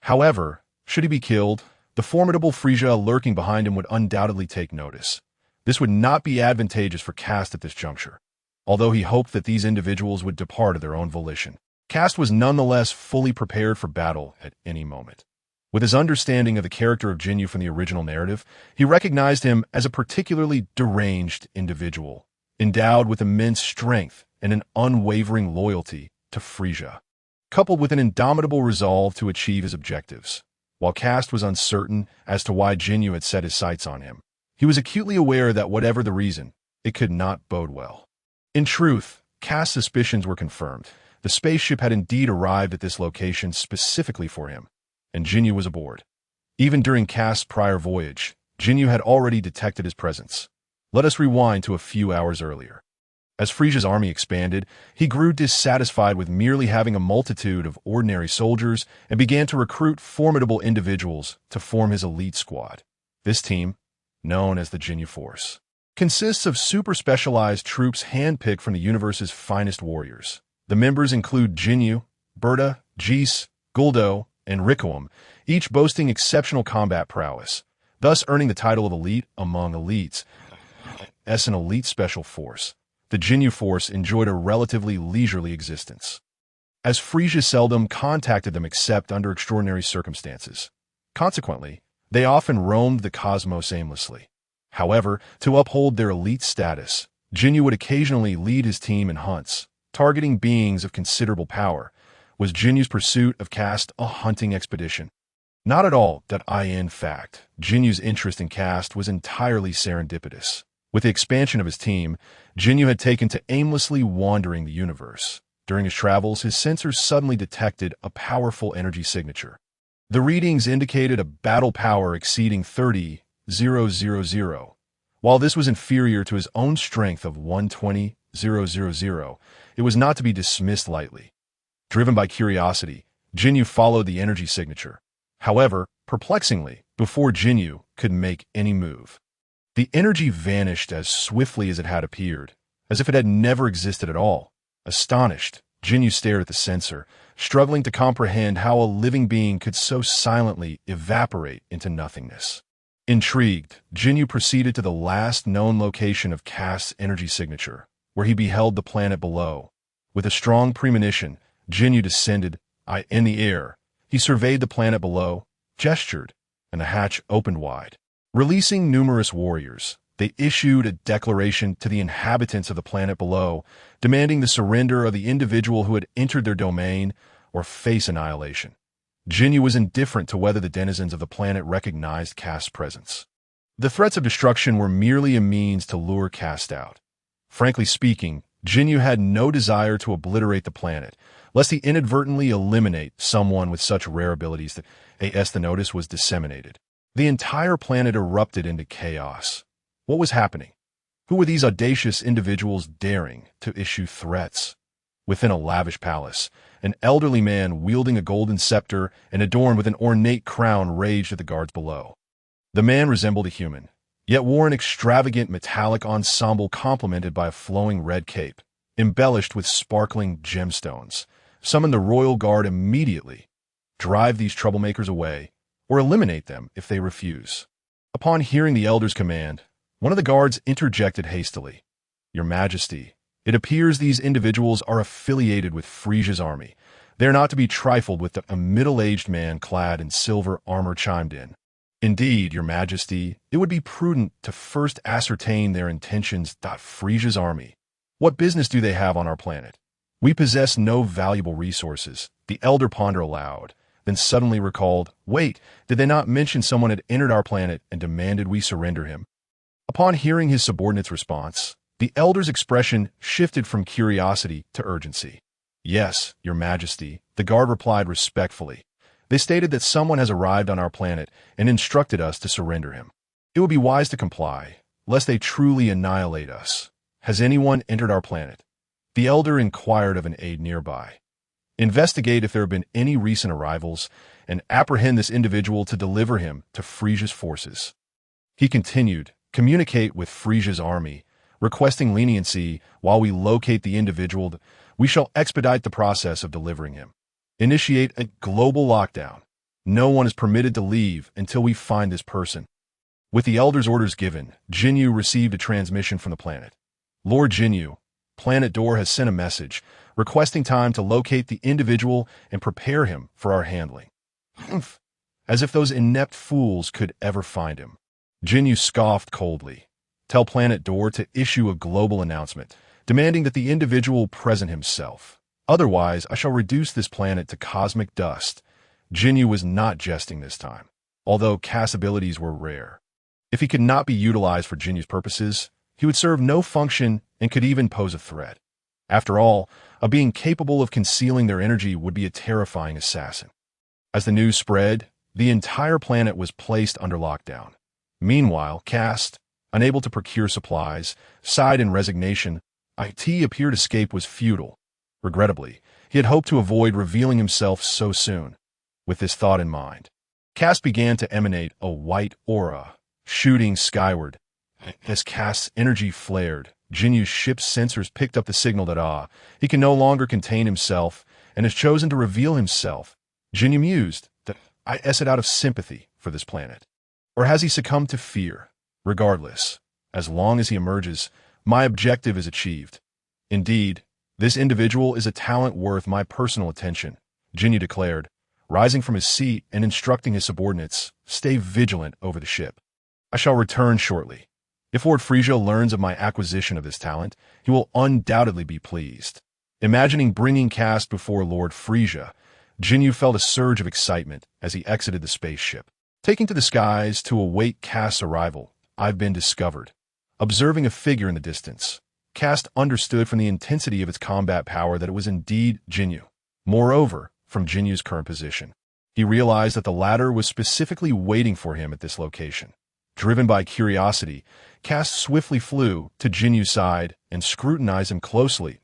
However, should he be killed, the formidable Frieza lurking behind him would undoubtedly take notice. This would not be advantageous for Kast at this juncture. Although he hoped that these individuals would depart of their own volition, Kast was nonetheless fully prepared for battle at any moment. With his understanding of the character of Ginyu from the original narrative, he recognized him as a particularly deranged individual, endowed with immense strength and an unwavering loyalty to Frieza, coupled with an indomitable resolve to achieve his objectives. While Kast was uncertain as to why Ginyu had set his sights on him, he was acutely aware that whatever the reason, it could not bode well. In truth, Kast's suspicions were confirmed. The spaceship had indeed arrived at this location specifically for him, and Ginyu was aboard. Even during Kast's prior voyage, Ginyu had already detected his presence. Let us rewind to a few hours earlier. As Frieza's army expanded, he grew dissatisfied with merely having a multitude of ordinary soldiers and began to recruit formidable individuals to form his elite squad. This team, known as the Ginyu Force, consists of super-specialized troops handpicked from the universe's finest warriors. The members include Ginyu, Berta, Jis, Guldo, and Rikuum, each boasting exceptional combat prowess, thus earning the title of elite among elites. As an elite special force, the Ginyu Force enjoyed a relatively leisurely existence, as Frieza seldom contacted them except under extraordinary circumstances. Consequently, they often roamed the cosmos aimlessly. However, to uphold their elite status, Ginyu would occasionally lead his team in hunts, targeting beings of considerable power. Was Ginyu's pursuit of Kast a hunting expedition? Not at all. In fact, Ginyu's interest in Kast was entirely serendipitous. With the expansion of his team, Ginyu had taken to aimlessly wandering the universe. During his travels, his sensors suddenly detected a powerful energy signature. The readings indicated a battle power exceeding 30,000. While this was inferior to his own strength of 120,000, it was not to be dismissed lightly. Driven by curiosity, Ginyu followed the energy signature. However, perplexingly, before Ginyu could make any move, the energy vanished as swiftly as it had appeared, as if it had never existed at all. Astonished, Ginyu stared at the sensor, struggling to comprehend how a living being could so silently evaporate into nothingness. Intrigued, Ginyu proceeded to the last known location of Kast's energy signature, where he beheld the planet below. With a strong premonition, Ginyu descended in the air. He surveyed the planet below, gestured, and the hatch opened wide. Releasing numerous warriors, they issued a declaration to the inhabitants of the planet below, demanding the surrender of the individual who had entered their domain or face annihilation. Ginyu was indifferent to whether the denizens of the planet recognized Kast's presence. The threats of destruction were merely a means to lure Kast out. Frankly speaking, Ginyu had no desire to obliterate the planet, lest he inadvertently eliminate someone with such rare abilities that the notice was disseminated. The entire planet erupted into chaos. What was happening? Who were these audacious individuals daring to issue threats? Within a lavish palace, an elderly man wielding a golden scepter and adorned with an ornate crown raged at the guards below. The man resembled a human, yet wore an extravagant metallic ensemble complemented by a flowing red cape, embellished with sparkling gemstones. Summon the royal guard immediately. Drive these troublemakers away, or eliminate them if they refuse. Upon hearing the elder's command, one of the guards interjected hastily. Your Majesty, it appears these individuals are affiliated with Frieza's army. They are not to be trifled with. A middle-aged man clad in silver armor chimed in. Indeed, Your Majesty, it would be prudent to first ascertain their intentions. Frieza's army. What business do they have on our planet? We possess no valuable resources. The elder pondered aloud, then suddenly recalled, wait, did they not mention someone had entered our planet and demanded we surrender him? Upon hearing his subordinate's response, the elder's expression shifted from curiosity to urgency. Yes, Your Majesty, the guard replied respectfully. They stated that someone has arrived on our planet and instructed us to surrender him. It would be wise to comply, lest they truly annihilate us. Has anyone entered our planet? The elder inquired of an aide nearby. Investigate if there have been any recent arrivals and apprehend this individual to deliver him to Frieza's forces. He continued, communicate with Frieza's army, requesting leniency while we locate the individual. We shall expedite the process of delivering him. Initiate a global lockdown. No one is permitted to leave until we find this person. With the elder's orders given, Ginyu received a transmission from the planet. Lord Ginyu, Planet Door has sent a message requesting time to locate the individual and prepare him for our handling. As if those inept fools could ever find him. Ginyu scoffed coldly. Tell Planet Door to issue a global announcement, demanding that the individual present himself. Otherwise, I shall reduce this planet to cosmic dust. Ginyu was not jesting this time, although Kast's abilities were rare. If he could not be utilized for Ginyu's purposes, he would serve no function and could even pose a threat. After all, a being capable of concealing their energy would be a terrifying assassin. As the news spread, the entire planet was placed under lockdown. Meanwhile, Kast, unable to procure supplies, sighed in resignation. Appeared escape was futile. Regrettably, he had hoped to avoid revealing himself so soon. With this thought in mind, Kast began to emanate a white aura, shooting skyward. As Kast's energy flared, Ginyu's ship's sensors picked up the signal that he can no longer contain himself and has chosen to reveal himself. Ginyu mused, I asked it out of sympathy for this planet. Or has he succumbed to fear? Regardless, as long as he emerges, my objective is achieved. Indeed, this individual is a talent worth my personal attention, Ginyu declared, rising from his seat and instructing his subordinates, stay vigilant over the ship. I shall return shortly. If Lord Frieza learns of my acquisition of this talent, he will undoubtedly be pleased. Imagining bringing Kast before Lord Frieza, Ginyu felt a surge of excitement as he exited the spaceship. Taking to the skies to await Kast's arrival, I've been discovered. Observing a figure in the distance, Kast understood from the intensity of its combat power that it was indeed Ginyu. Moreover, from Ginyu's current position, he realized that the latter was specifically waiting for him at this location. Driven by curiosity, Kast swiftly flew to Ginyu's side and scrutinized him closely.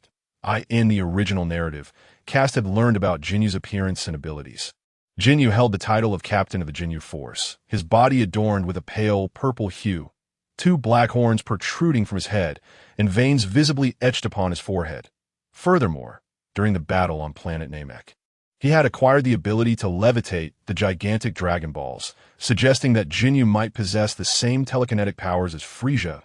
In the original narrative, Kast had learned about Ginyu's appearance and abilities. Ginyu held the title of captain of the Ginyu Force, his body adorned with a pale purple hue, 2 black horns protruding from his head, and veins visibly etched upon his forehead. Furthermore, during the battle on planet Namek, he had acquired the ability to levitate the gigantic Dragon Balls, suggesting that Ginyu might possess the same telekinetic powers as Frieza.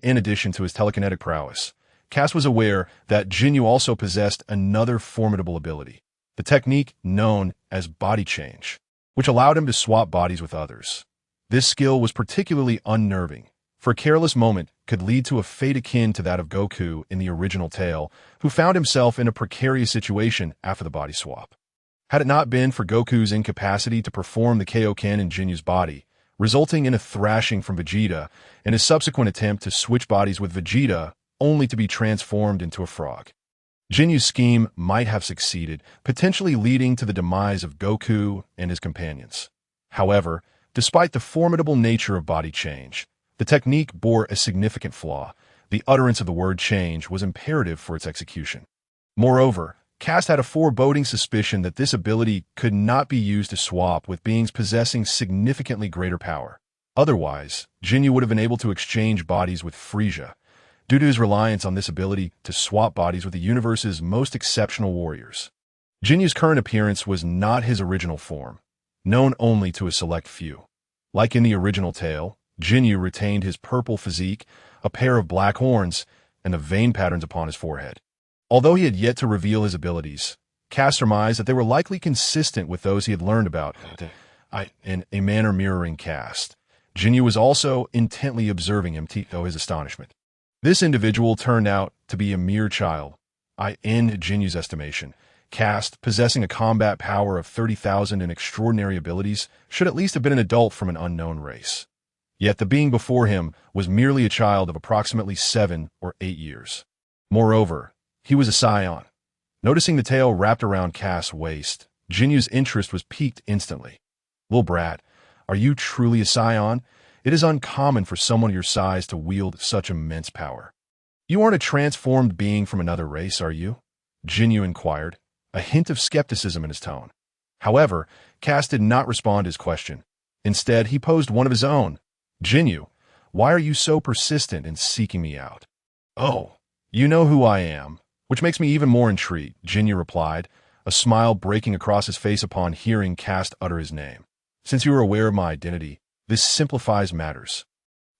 In addition to his telekinetic prowess, Kast was aware that Ginyu also possessed another formidable ability, the technique known as body change, which allowed him to swap bodies with others. This skill was particularly unnerving, for a careless moment could lead to a fate akin to that of Goku in the original tale, who found himself in a precarious situation after the body swap. Had it not been for Goku's incapacity to perform the Kaioken in Ginyu's body, resulting in a thrashing from Vegeta and his subsequent attempt to switch bodies with Vegeta only to be transformed into a frog, Ginyu's scheme might have succeeded, potentially leading to the demise of Goku and his companions. However, despite the formidable nature of body change, the technique bore a significant flaw. The utterance of the word change was imperative for its execution. Moreover, Kast had a foreboding suspicion that this ability could not be used to swap with beings possessing significantly greater power. Otherwise, Ginyu would have been able to exchange bodies with Frieza, due to his reliance on this ability to swap bodies with the universe's most exceptional warriors. Ginyu's current appearance was not his original form, known only to a select few. Like in the original tale, Ginyu retained his purple physique, a pair of black horns, and the vein patterns upon his forehead. Although he had yet to reveal his abilities, Kast surmised that they were likely consistent with those he had learned about, in a manner mirroring Kast. Ginyu was also intently observing him to his astonishment. This individual turned out to be a mere child. In Ginyu's estimation, Kast, possessing a combat power of 30,000 and extraordinary abilities, should at least have been an adult from an unknown race. Yet the being before him was merely a child of approximately 7 or 8 years. Moreover, he was a Saiyan. Noticing the tail wrapped around Kast's waist, Ginyu's interest was piqued instantly. "Little brat, are you truly a Saiyan? It is uncommon for someone your size to wield such immense power." "You aren't a transformed being from another race, are you?" Ginyu inquired, a hint of skepticism in his tone. However, Kast did not respond to his question. Instead, he posed one of his own. "Ginyu, why are you so persistent in seeking me out?" "Oh, you know who I am, which makes me even more intrigued," Ginyu replied, a smile breaking across his face upon hearing Kast utter his name. "Since you are aware of my identity, this simplifies matters.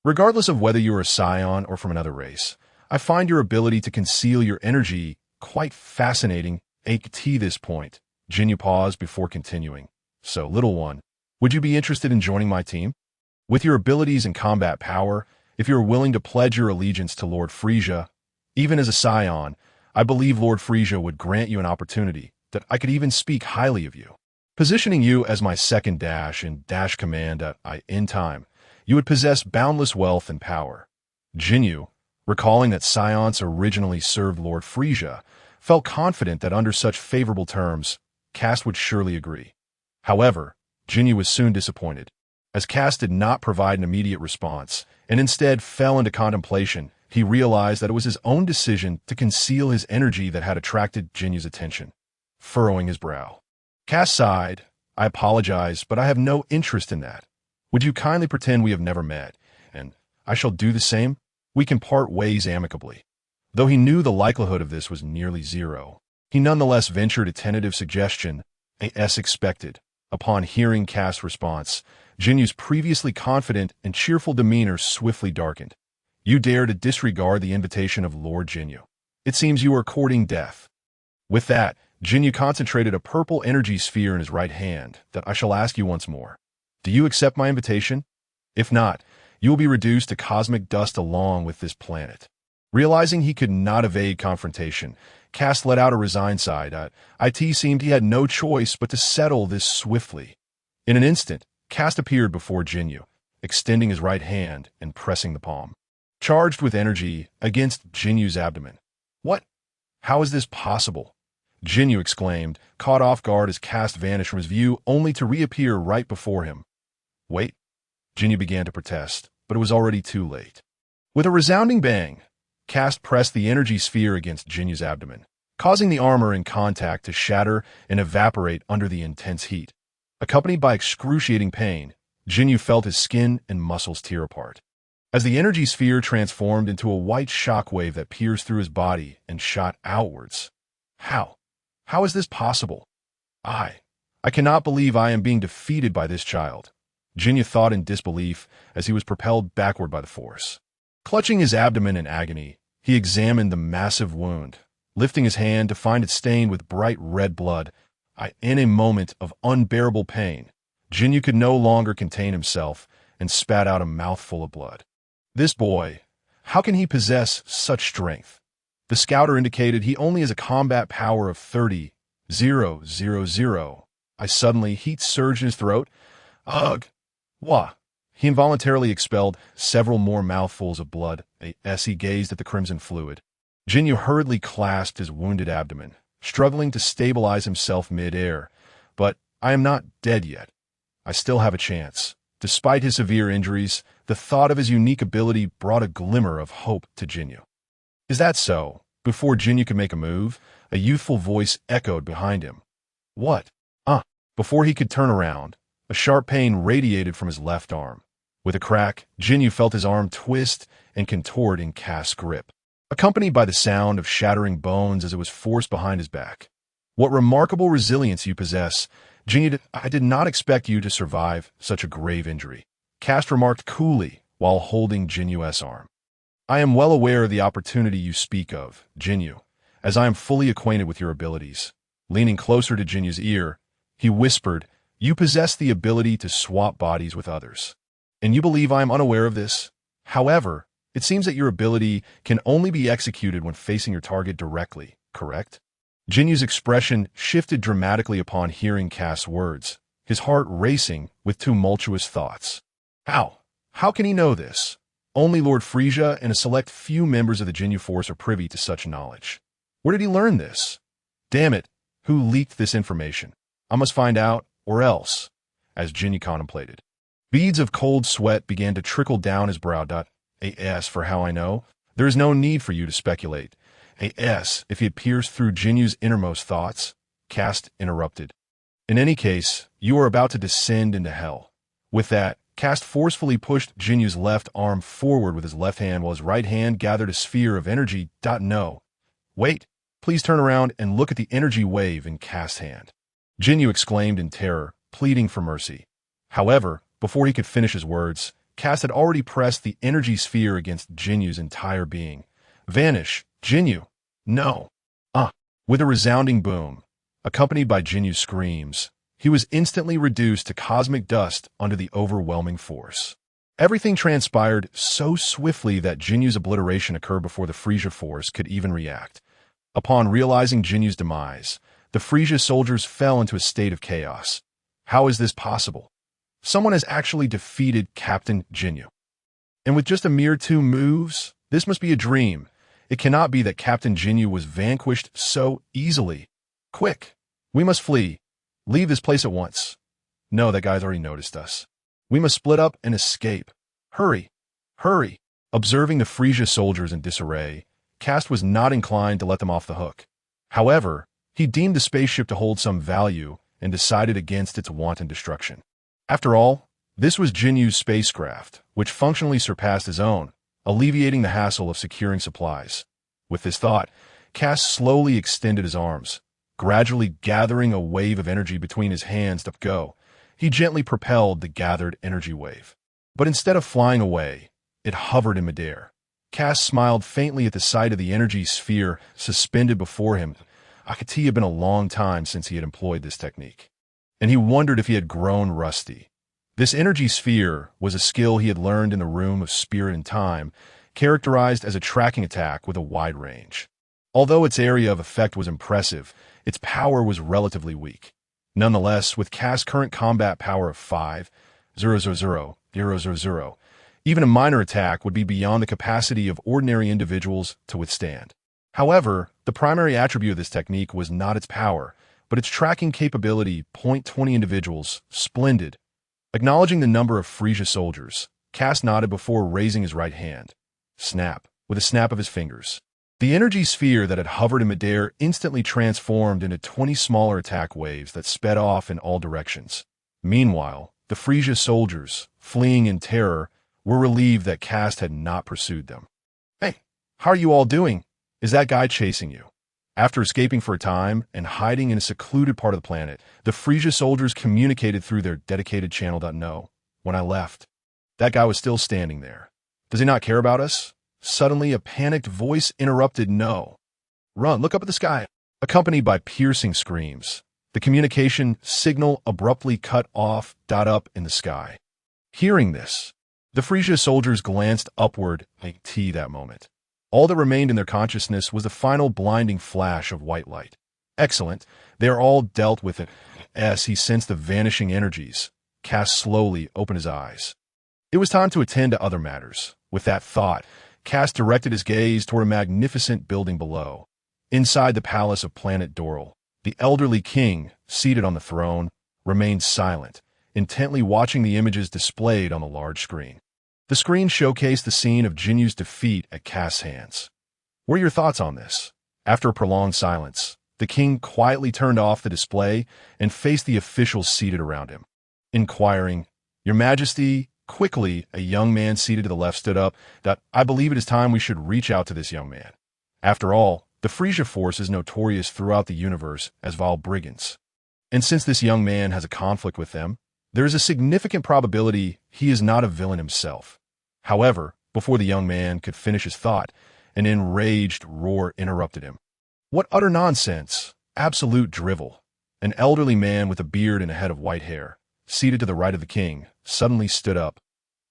Regardless of whether you are a Saiyan or from another race, I find your ability to conceal your energy quite fascinating." At this point, Ginyu paused before continuing. "So, little one, would you be interested in joining my team? With your abilities and combat power, if you are willing to pledge your allegiance to Lord Frieza, even as a Saiyan, I believe Lord Frieza would grant you an opportunity that I could even speak highly of you. Positioning you as my second dash in dash command in time, you would possess boundless wealth and power." Ginyu, recalling that Saiyans originally served Lord Frieza, felt confident that under such favorable terms, Kast would surely agree. However, Ginyu was soon disappointed. As Kast did not provide an immediate response, and instead fell into contemplation, he realized that it was his own decision to conceal his energy that had attracted Ginyu's attention. Furrowing his brow, Kast sighed. "I apologize, but I have no interest in that. Would you kindly pretend we have never met, and I shall do the same? We can part ways amicably." Though he knew the likelihood of this was nearly zero, he nonetheless ventured a tentative suggestion, as expected. Upon hearing Kast's response, Ginyu's previously confident and cheerful demeanor swiftly darkened. You dare to disregard the invitation of Lord Ginyu. It seems you are courting death. With that, Ginyu concentrated a purple energy sphere in his right hand. That I shall ask you once more. Do you accept my invitation? If not, you will be reduced to cosmic dust along with this planet. Realizing he could not evade confrontation, Kast let out a resigned sigh. It seemed he had no choice but to settle this swiftly. In an instant, Kast appeared before Ginyu, extending his right hand and pressing the palm, charged with energy, against Ginyu's abdomen. What? How is this possible? Ginyu exclaimed, caught off guard as Kast vanished from his view, only to reappear right before him. Wait. Ginyu began to protest, but it was already too late. With a resounding bang, Kast pressed the energy sphere against Ginyu's abdomen, causing the armor in contact to shatter and evaporate under the intense heat. Accompanied by excruciating pain, Ginyu felt his skin and muscles tear apart. As the energy sphere transformed into a white shockwave that pierced through his body and shot outwards. How? How is this possible? I cannot believe I am being defeated by this child. Ginyu thought in disbelief as he was propelled backward by the force. Clutching his abdomen in agony, he examined the massive wound, lifting his hand to find it stained with bright red blood. In a moment of unbearable pain, Ginyu could no longer contain himself and spat out a mouthful of blood. This boy, how can he possess such strength? The scouter indicated he only has a combat power of 30,000. Suddenly, heat surged in his throat. Ugh! Wah! He involuntarily expelled several more mouthfuls of blood as he gazed at the crimson fluid. Ginyu hurriedly clasped his wounded abdomen, struggling to stabilize himself mid-air. But I am not dead yet. I still have a chance. Despite his severe injuries, the thought of his unique ability brought a glimmer of hope to Ginyu. Is that so? Before Ginyu could make a move, a youthful voice echoed behind him. What? Before he could turn around, a sharp pain radiated from his left arm. With a crack, Ginyu felt his arm twist and contort in Kast's grip, accompanied by the sound of shattering bones as it was forced behind his back. What remarkable resilience you possess. Ginyu, I did not expect you to survive such a grave injury. Kast remarked coolly while holding Ginyu's arm. I am well aware of the opportunity you speak of, Ginyu, as I am fully acquainted with your abilities. Leaning closer to Ginyu's ear, he whispered, You possess the ability to swap bodies with others. And you believe I am unaware of this? However, it seems that your ability can only be executed when facing your target directly, correct? Ginyu's expression shifted dramatically upon hearing Kast's words, his heart racing with tumultuous thoughts. How? How can he know this? Only Lord Frieza and a select few members of the Ginyu Force are privy to such knowledge. Where did he learn this? Damn it, who leaked this information? I must find out, or else, as Ginyu contemplated. Beads of cold sweat began to trickle down his brow. As for how I know, there is no need for you to speculate. If he had pierced through Ginyu's innermost thoughts, Kast interrupted. In any case, you are about to descend into hell. With that, Kast forcefully pushed Ginyu's left arm forward with his left hand while his right hand gathered a sphere of energy. No. Wait, please turn around and look at the energy wave in Kast's hand. Ginyu exclaimed in terror, pleading for mercy. However, before he could finish his words, Kast had already pressed the energy sphere against Ginyu's entire being. Vanish, Ginyu! No! With a resounding boom, accompanied by Ginyu's screams, he was instantly reduced to cosmic dust under the overwhelming force. Everything transpired so swiftly that Ginyu's obliteration occurred before the Frieza force could even react. Upon realizing Ginyu's demise, the Frieza soldiers fell into a state of chaos. How is this possible? Someone has actually defeated Captain Ginyu. And with just a mere 2 moves, this must be a dream. It cannot be that Captain Ginyu was vanquished so easily. Quick! We must flee. Leave this place at once. No, that guy's already noticed us. We must split up and escape. Hurry! Hurry! Observing the Frieza soldiers in disarray, Kast was not inclined to let them off the hook. However, he deemed the spaceship to hold some value and decided against its wanton destruction. After all, this was Ginyu's spacecraft, which functionally surpassed his own, alleviating the hassle of securing supplies. With this thought, Kast slowly extended his arms, gradually gathering a wave of energy between his hands to go. He gently propelled the gathered energy wave. But instead of flying away, it hovered in midair. Kast smiled faintly at the sight of the energy sphere suspended before him. It had been a long time since he had employed this technique, and he wondered if he had grown rusty. This energy sphere was a skill he had learned in the Room of Spirit and Time, characterized as a tracking attack with a wide range. Although its area of effect was impressive, its power was relatively weak. Nonetheless, with Kast's current combat power of 5,000,000, even a minor attack would be beyond the capacity of ordinary individuals to withstand. However, the primary attribute of this technique was not its power, but its tracking capability. 20 individuals. Splendid. Acknowledging the number of Frieza soldiers, Kast nodded before raising his right hand. Snap, with a snap of his fingers. The energy sphere that had hovered in midair instantly transformed into 20 smaller attack waves that sped off in all directions. Meanwhile, the Frieza soldiers, fleeing in terror, were relieved that Kast had not pursued them. "Hey, how are you all doing? Is that guy chasing you?" After escaping for a time and hiding in a secluded part of the planet, the Frieza soldiers communicated through their dedicated channel. "No. When I left, that guy was still standing there. Does he not care about us?" Suddenly, a panicked voice interrupted. "No. Run, look up at the sky." Accompanied by piercing screams, the communication signal abruptly cut off. Up in the sky. Hearing this, the Frieza soldiers glanced upward. That moment, all that remained in their consciousness was the final blinding flash of white light. Excellent. They are all dealt with it. As he sensed the vanishing energies, Kast slowly opened his eyes. It was time to attend to other matters. With that thought, Kast directed his gaze toward a magnificent building below. Inside the palace of Planet Doral, the elderly king, seated on the throne, remained silent, intently watching the images displayed on the large screen. The screen showcased the scene of Ginyu's defeat at Kast's hands. "What are your thoughts on this?" After a prolonged silence, the king quietly turned off the display and faced the officials seated around him, inquiring, "Your Majesty," quickly, a young man seated to the left stood up. "I believe it is time we should reach out to this young man. After all, the Frieza force is notorious throughout the universe as vile brigands. And since this young man has a conflict with them, there is a significant probability he is not a villain himself." However, before the young man could finish his thought, an enraged roar interrupted him. "What utter nonsense! Absolute drivel!" An elderly man with a beard and a head of white hair, seated to the right of the king, suddenly stood up.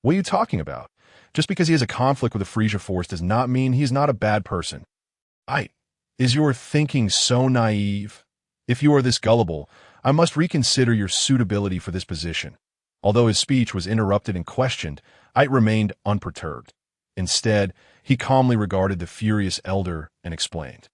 "What are you talking about? Just because he has a conflict with the Frieza force does not mean he is not a bad person." Is your thinking so naive? If you are this gullible, I must reconsider your suitability for this position." Although his speech was interrupted and questioned, Ait remained unperturbed. Instead, he calmly regarded the furious elder and explained,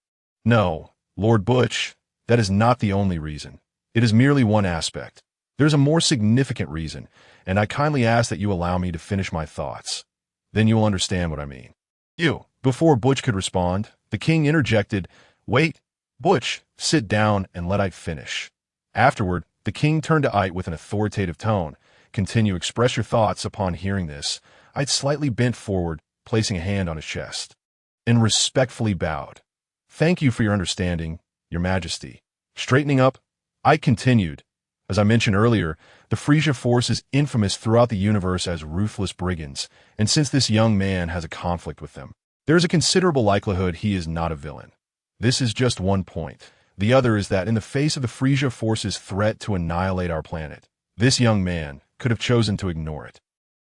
"No, Lord Butch, that is not the only reason. It is merely one aspect. There is a more significant reason, and I kindly ask that you allow me to finish my thoughts. Then you will understand what I mean." Before Butch could respond, the king interjected, "Wait, Butch, sit down and let Ait finish." Afterward, the king turned to Ait with an authoritative tone. "Continue, express your thoughts." Upon hearing this, Ait slightly bent forward, placing a hand on his chest, and respectfully bowed. "Thank you for your understanding, Your Majesty." Straightening up, Ait continued, "As I mentioned earlier, the Frieza force is infamous throughout the universe as ruthless brigands, and since this young man has a conflict with them, there is a considerable likelihood he is not a villain. This is just one point. The other is that in the face of the Frieza force's threat to annihilate our planet, this young man could have chosen to ignore it.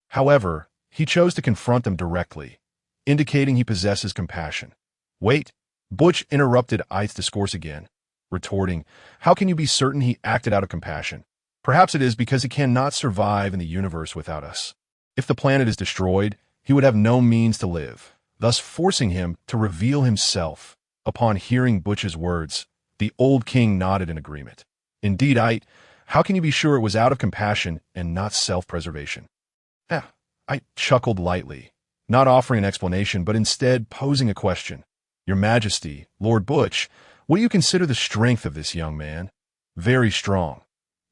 However, he chose to confront them directly, indicating he possesses compassion." "Wait," Butch interrupted Ait's discourse again, retorting, "How can you be certain he acted out of compassion? Perhaps it is because he cannot survive in the universe without us. If the planet is destroyed, he would have no means to live, thus forcing him to reveal himself." Upon hearing Butch's words, the old king nodded in agreement. "Indeed, Ait, how can you be sure it was out of compassion and not self-preservation?" Ait chuckled lightly, not offering an explanation but instead posing a question. "Your Majesty, Lord Butch, what do you consider the strength of this young man?" "Very strong."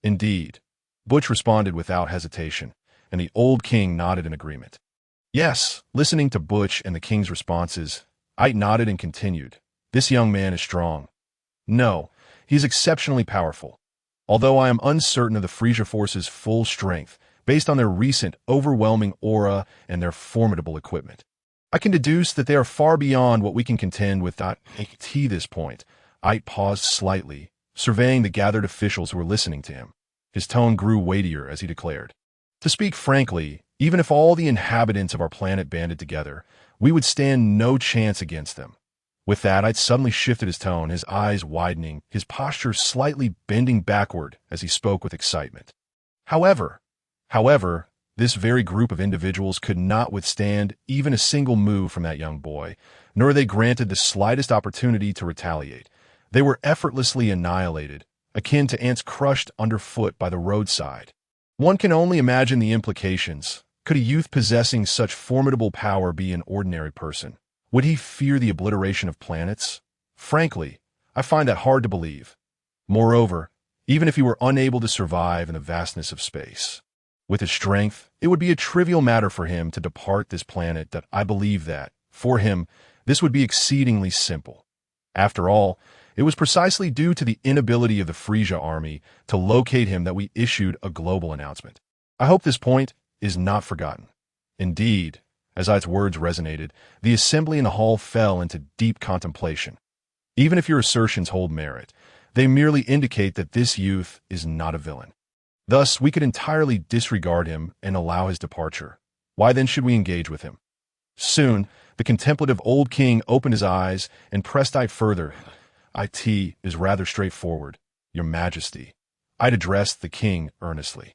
"Indeed." Butch responded without hesitation, and the old king nodded in agreement. "Yes." Listening to Butch and the king's responses, Ait nodded and continued, "This young man is strong. No, he is exceptionally powerful. Although I am uncertain of the Frieza Force's full strength, based on their recent, overwhelming aura and their formidable equipment, I can deduce that they are far beyond what we can contend with. At this point, Ait paused slightly, surveying the gathered officials who were listening to him. His tone grew weightier as he declared, "To speak frankly, even if all the inhabitants of our planet banded together, we would stand no chance against them." With that, Ait suddenly shifted his tone, his eyes widening, his posture slightly bending backward as he spoke with excitement. However, this very group of individuals could not withstand even a single move from that young boy, nor were they granted the slightest opportunity to retaliate. They were effortlessly annihilated, akin to ants crushed underfoot by the roadside. One can only imagine the implications. Could a youth possessing such formidable power be an ordinary person? Would he fear the obliteration of planets? Frankly, I find that hard to believe. Moreover, even if he were unable to survive in the vastness of space, with his strength, it would be a trivial matter for him to depart this planet. That I believe that, for him, this would be exceedingly simple. After all, it was precisely due to the inability of the Frieza army to locate him that we issued a global announcement. I hope this point is not forgotten. Indeed, as Ait's words resonated, the assembly in the hall fell into deep contemplation. Even if your assertions hold merit, they merely indicate that this youth is not a villain. Thus, we could entirely disregard him and allow his departure. Why then should we engage with him? Soon, the contemplative old king opened his eyes and pressed Ait further. "It is rather straightforward, Your Majesty." Ait addressed the king earnestly.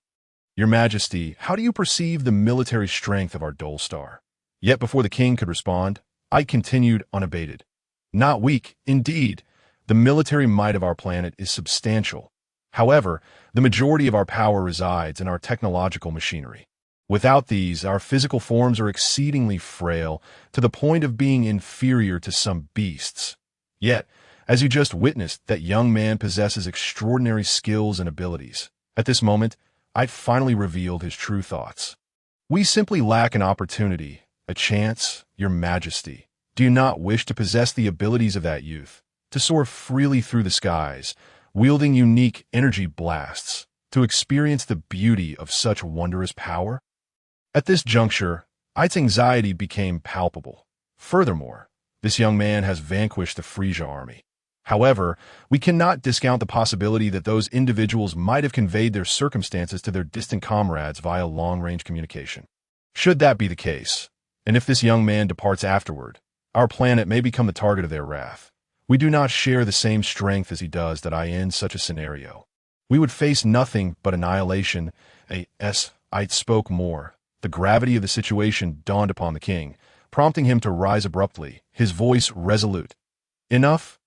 "Your Majesty, how do you perceive the military strength of our Dole Star?" Yet before the king could respond, Ait continued unabated. "Not weak, indeed. The military might of our planet is substantial. However, the majority of our power resides in our technological machinery. Without these, our physical forms are exceedingly frail, to the point of being inferior to some beasts. Yet, as you just witnessed, that young man possesses extraordinary skills and abilities." At this moment, Ait finally revealed his true thoughts. "We simply lack an opportunity, a chance, Your Majesty. Do you not wish to possess the abilities of that youth, to soar freely through the skies, wielding unique energy blasts, to experience the beauty of such wondrous power?" At this juncture, Ait's anxiety became palpable. Furthermore, this young man has vanquished the Frieza army. However, we cannot discount the possibility that those individuals might have conveyed their circumstances to their distant comrades via long-range communication. Should that be the case, and if this young man departs afterward, our planet may become the target of their wrath. We do not share the same strength as he does. That in such a scenario, we would face nothing but annihilation. Ait spoke more. The gravity of the situation dawned upon the king, prompting him to rise abruptly, his voice resolute. "Enough.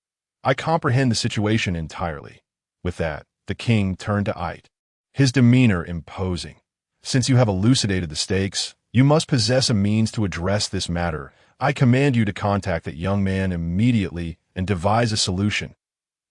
I comprehend the situation entirely." With that, the king turned to Ait, his demeanor imposing. "Since you have elucidated the stakes, you must possess a means to address this matter. I command you to contact that young man immediately and devise a solution."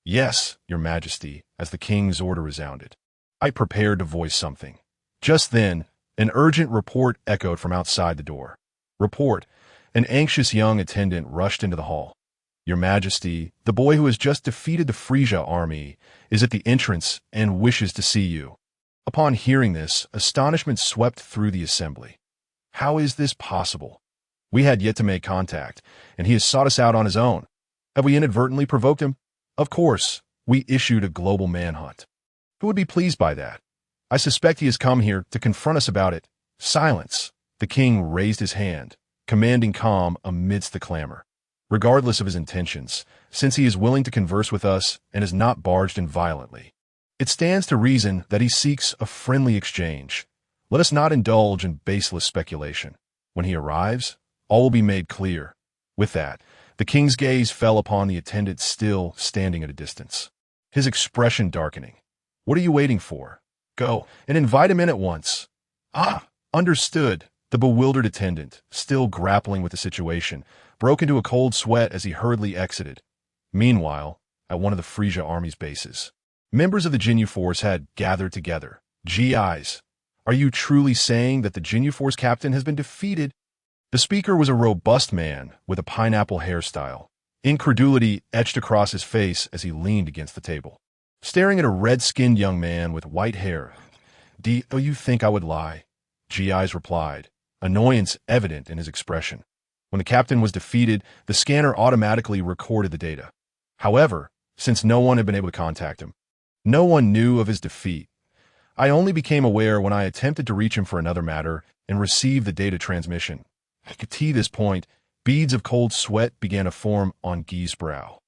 "Yes, Your Majesty," as the king's order resounded. Ait prepared to voice something. Just then, an urgent report echoed from outside the door. "Report." An anxious young attendant rushed into the hall. "Your Majesty, the boy who has just defeated the Frieza army is at the entrance and wishes to see you." Upon hearing this, astonishment swept through the assembly. How is this possible? We had yet to make contact, and he has sought us out on his own. Have we inadvertently provoked him? Of course, we issued a global manhunt. Who would be pleased by that? I suspect he has come here to confront us about it. Silence. The king raised his hand, commanding calm amidst the clamor. Regardless of his intentions, since he is willing to converse with us and has not barged in violently, it stands to reason that he seeks a friendly exchange. Let us not indulge in baseless speculation. When he arrives, all will be made clear. With that, the king's gaze fell upon the attendant still standing at a distance, his expression darkening. "What are you waiting for? Go and invite him in at once." "Ah, understood." The bewildered attendant, still grappling with the situation, broke into a cold sweat as he hurriedly exited. Meanwhile, at one of the Frieza army's bases, members of the Ginyu Force had gathered together. "GIs, are you truly saying that the Ginyu Force captain has been defeated?" The speaker was a robust man with a pineapple hairstyle, incredulity etched across his face as he leaned against the table. staring at a red-skinned young man with white hair. "Do you think I would lie?" Gi's replied, annoyance evident in his expression. When the captain was defeated, the scanner automatically recorded the data. However, since no one had been able to contact him, no one knew of his defeat. I only became aware when I attempted to reach him for another matter and received the data transmission. At this point, beads of cold sweat began to form on Gi's brow.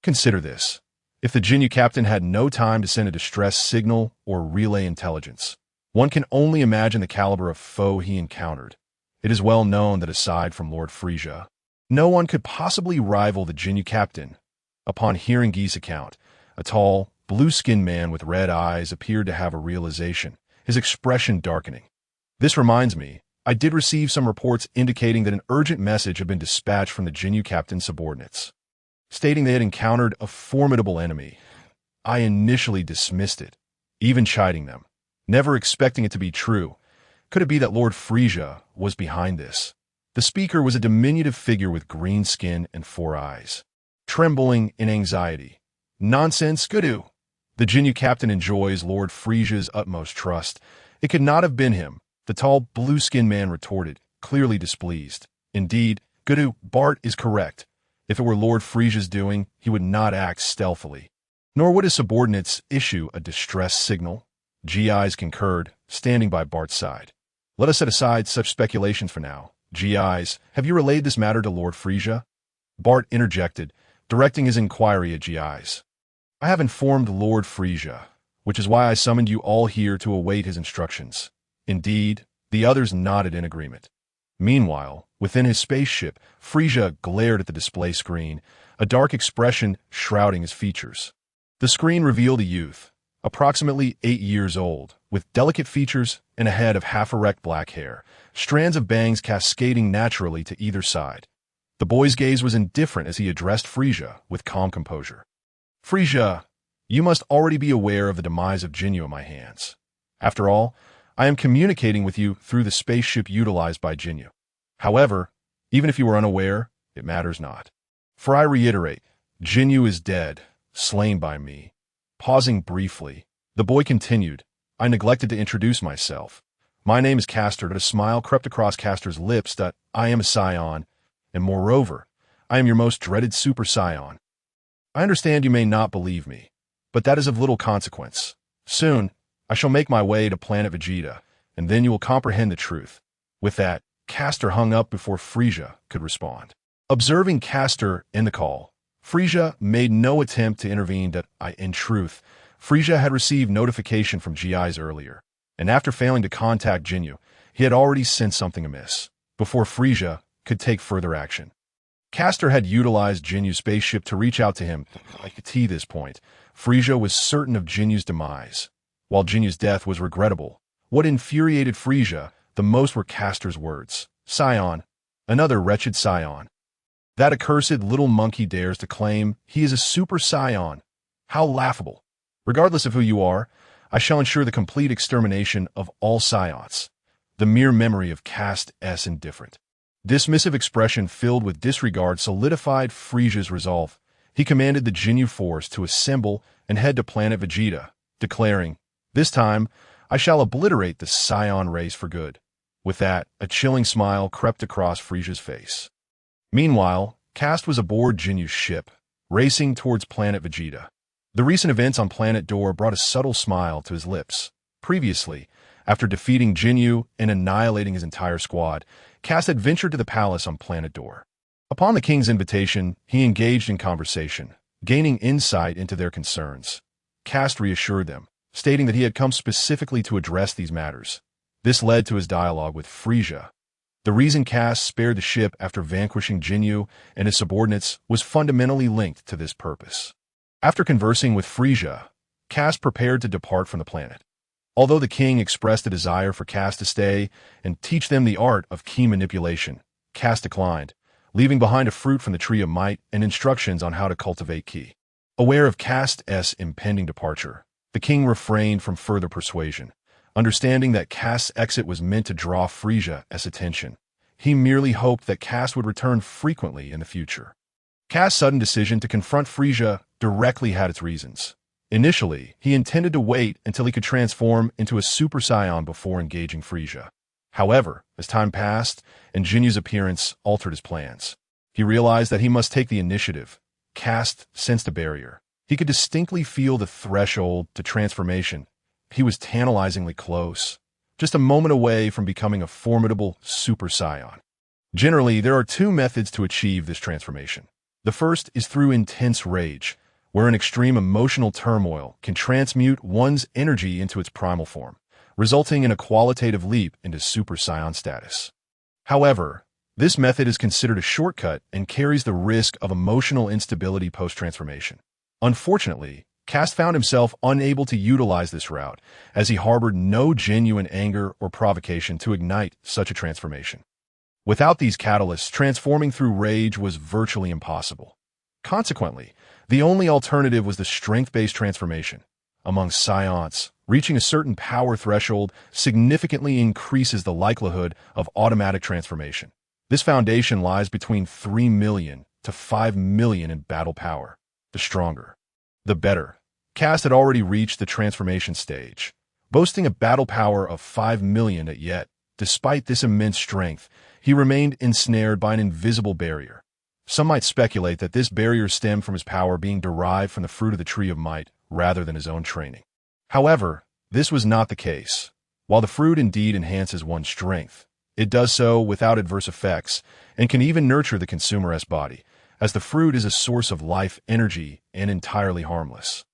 Consider this. If the Ginyu captain had no time to send a distress signal or relay intelligence, one can only imagine the caliber of foe he encountered. It is well known that aside from Lord Frieza, no one could possibly rival the Ginyu captain. Upon hearing Gi's account, a tall, blue-skinned man with red eyes appeared to have a realization, his expression darkening. "This reminds me, I did receive some reports indicating that an urgent message had been dispatched from the Ginyu captain's subordinates, stating they had encountered a formidable enemy. I initially dismissed it, even chiding them, never expecting it to be true. Could it be that Lord Frieza was behind this?" The speaker was a diminutive figure with green skin and 4 eyes, trembling in anxiety. "Nonsense, Ginyu. The Ginyu captain enjoys Lord Frieza's utmost trust. It could not have been him," the tall, blue-skinned man retorted, clearly displeased. "Indeed, Ginyu, Bart is correct. If it were Lord Frieza's doing, he would not act stealthily, nor would his subordinates issue a distress signal." Gi's concurred, standing by Bart's side. "Let us set aside such speculations for now. Gi's, have you relayed this matter to Lord Frieza?" Bart interjected, directing his inquiry at Gi's. "I have informed Lord Frieza, which is why I summoned you all here to await his instructions." Indeed, the others nodded in agreement. Meanwhile, within his spaceship, Frieza glared at the display screen, a dark expression shrouding his features. The screen revealed a youth, approximately 8 years old, with delicate features and a head of half-erect black hair, strands of bangs cascading naturally to either side. The boy's gaze was indifferent as he addressed Frieza with calm composure. "Frieza, you must already be aware of the demise of Ginyu in my hands. After all, I am communicating with you through the spaceship utilized by Ginyu. However, even if you are unaware, it matters not. For I reiterate, Ginyu is dead, slain by me." Pausing briefly, the boy continued, "I neglected to introduce myself. My name is Kast." A smile crept across Kastor's lips. "That I am a Saiyan, and moreover, I am your most dreaded Super Saiyan. I understand you may not believe me, but that is of little consequence. Soon, I shall make my way to planet Vegeta, and then you will comprehend the truth." With that, Kastor hung up before Frieza could respond. Observing Kastor in the call, Frieza made no attempt to intervene. In truth, Frieza had received notification from Gi's earlier, and after failing to contact Ginyu, he had already sensed something amiss, before Frieza could take further action. Kastor had utilized Ginyu's spaceship to reach out to him. At this point, Frieza was certain of Ginyu's demise. While Ginyu's death was regrettable, what infuriated Frieza the most were Kastor's words. "Saiyan, another wretched Saiyan. That accursed little monkey dares to claim he is a Super Saiyan. How laughable. Regardless of who you are, I shall ensure the complete extermination of all Saiyans." The mere memory of Kast's indifferent, dismissive expression filled with disregard solidified Frieza's resolve. He commanded the Ginyu force to assemble and head to planet Vegeta, declaring, "This time, I shall obliterate the Saiyan race for good." With that, a chilling smile crept across Frieza's face. Meanwhile, Kast was aboard Ginyu's ship, racing towards planet Vegeta. The recent events on planet Dor brought a subtle smile to his lips. Previously, after defeating Ginyu and annihilating his entire squad, Kast had ventured to the palace on planet Dor. Upon the king's invitation, he engaged in conversation, gaining insight into their concerns. Kast reassured them, stating that he had come specifically to address these matters. This led to his dialogue with Frieza. The reason Kast spared the ship after vanquishing Ginyu and his subordinates was fundamentally linked to this purpose. After conversing with Frieza, Kast prepared to depart from the planet. Although the king expressed a desire for Kast to stay and teach them the art of ki manipulation, Kast declined, leaving behind a fruit from the Tree of Might and instructions on how to cultivate ki. Aware of Kast's impending departure, the king refrained from further persuasion. Understanding that Kast's exit was meant to draw Frieza's attention, he merely hoped that Kast would return frequently in the future. Kast's sudden decision to confront Frieza directly had its reasons. Initially, he intended to wait until he could transform into a Super Saiyan before engaging Frieza. However, as time passed and Ginyu's appearance altered his plans, he realized that he must take the initiative. Kast sensed a barrier. He could distinctly feel the threshold to transformation. He was tantalizingly close, just a moment away from becoming a formidable Super Saiyan. Generally, there are two methods to achieve this transformation. The first is through intense rage, where an extreme emotional turmoil can transmute one's energy into its primal form, resulting in a qualitative leap into Super Saiyan status. However, this method is considered a shortcut and carries the risk of emotional instability post-transformation. Unfortunately, Kast found himself unable to utilize this route, as he harbored no genuine anger or provocation to ignite such a transformation. Without these catalysts, transforming through rage was virtually impossible. Consequently, the only alternative was the strength-based transformation. Among Saiyans, reaching a certain power threshold significantly increases the likelihood of automatic transformation. This foundation lies between 3 million to 5 million in battle power. The stronger, the better. Kast had already reached the transformation stage, boasting a battle power of 5 million, yet, despite this immense strength, he remained ensnared by an invisible barrier. Some might speculate that this barrier stemmed from his power being derived from the fruit of the Tree of Might rather than his own training. However, this was not the case. While the fruit indeed enhances one's strength, it does so without adverse effects and can even nurture the consumer's body, as the fruit is a source of life energy and entirely harmless.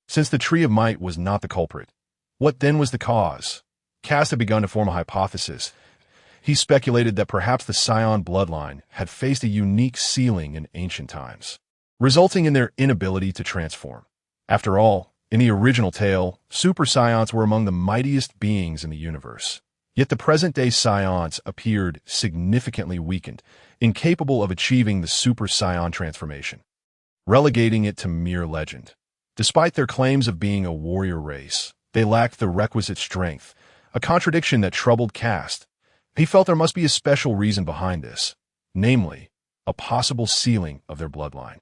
Since the Tree of Might was not the culprit, what then was the cause? Kast had begun to form a hypothesis. He speculated that perhaps the Saiyan bloodline had faced a unique ceiling in ancient times, resulting in their inability to transform. After all, in the original tale, Super Saiyans were among the mightiest beings in the universe. Yet the present-day Saiyans appeared significantly weakened, incapable of achieving the Super Saiyan transformation, relegating it to mere legend. Despite their claims of being a warrior race, they lacked the requisite strength, a contradiction that troubled Kast. He felt there must be a special reason behind this, namely, a possible ceiling of their bloodline.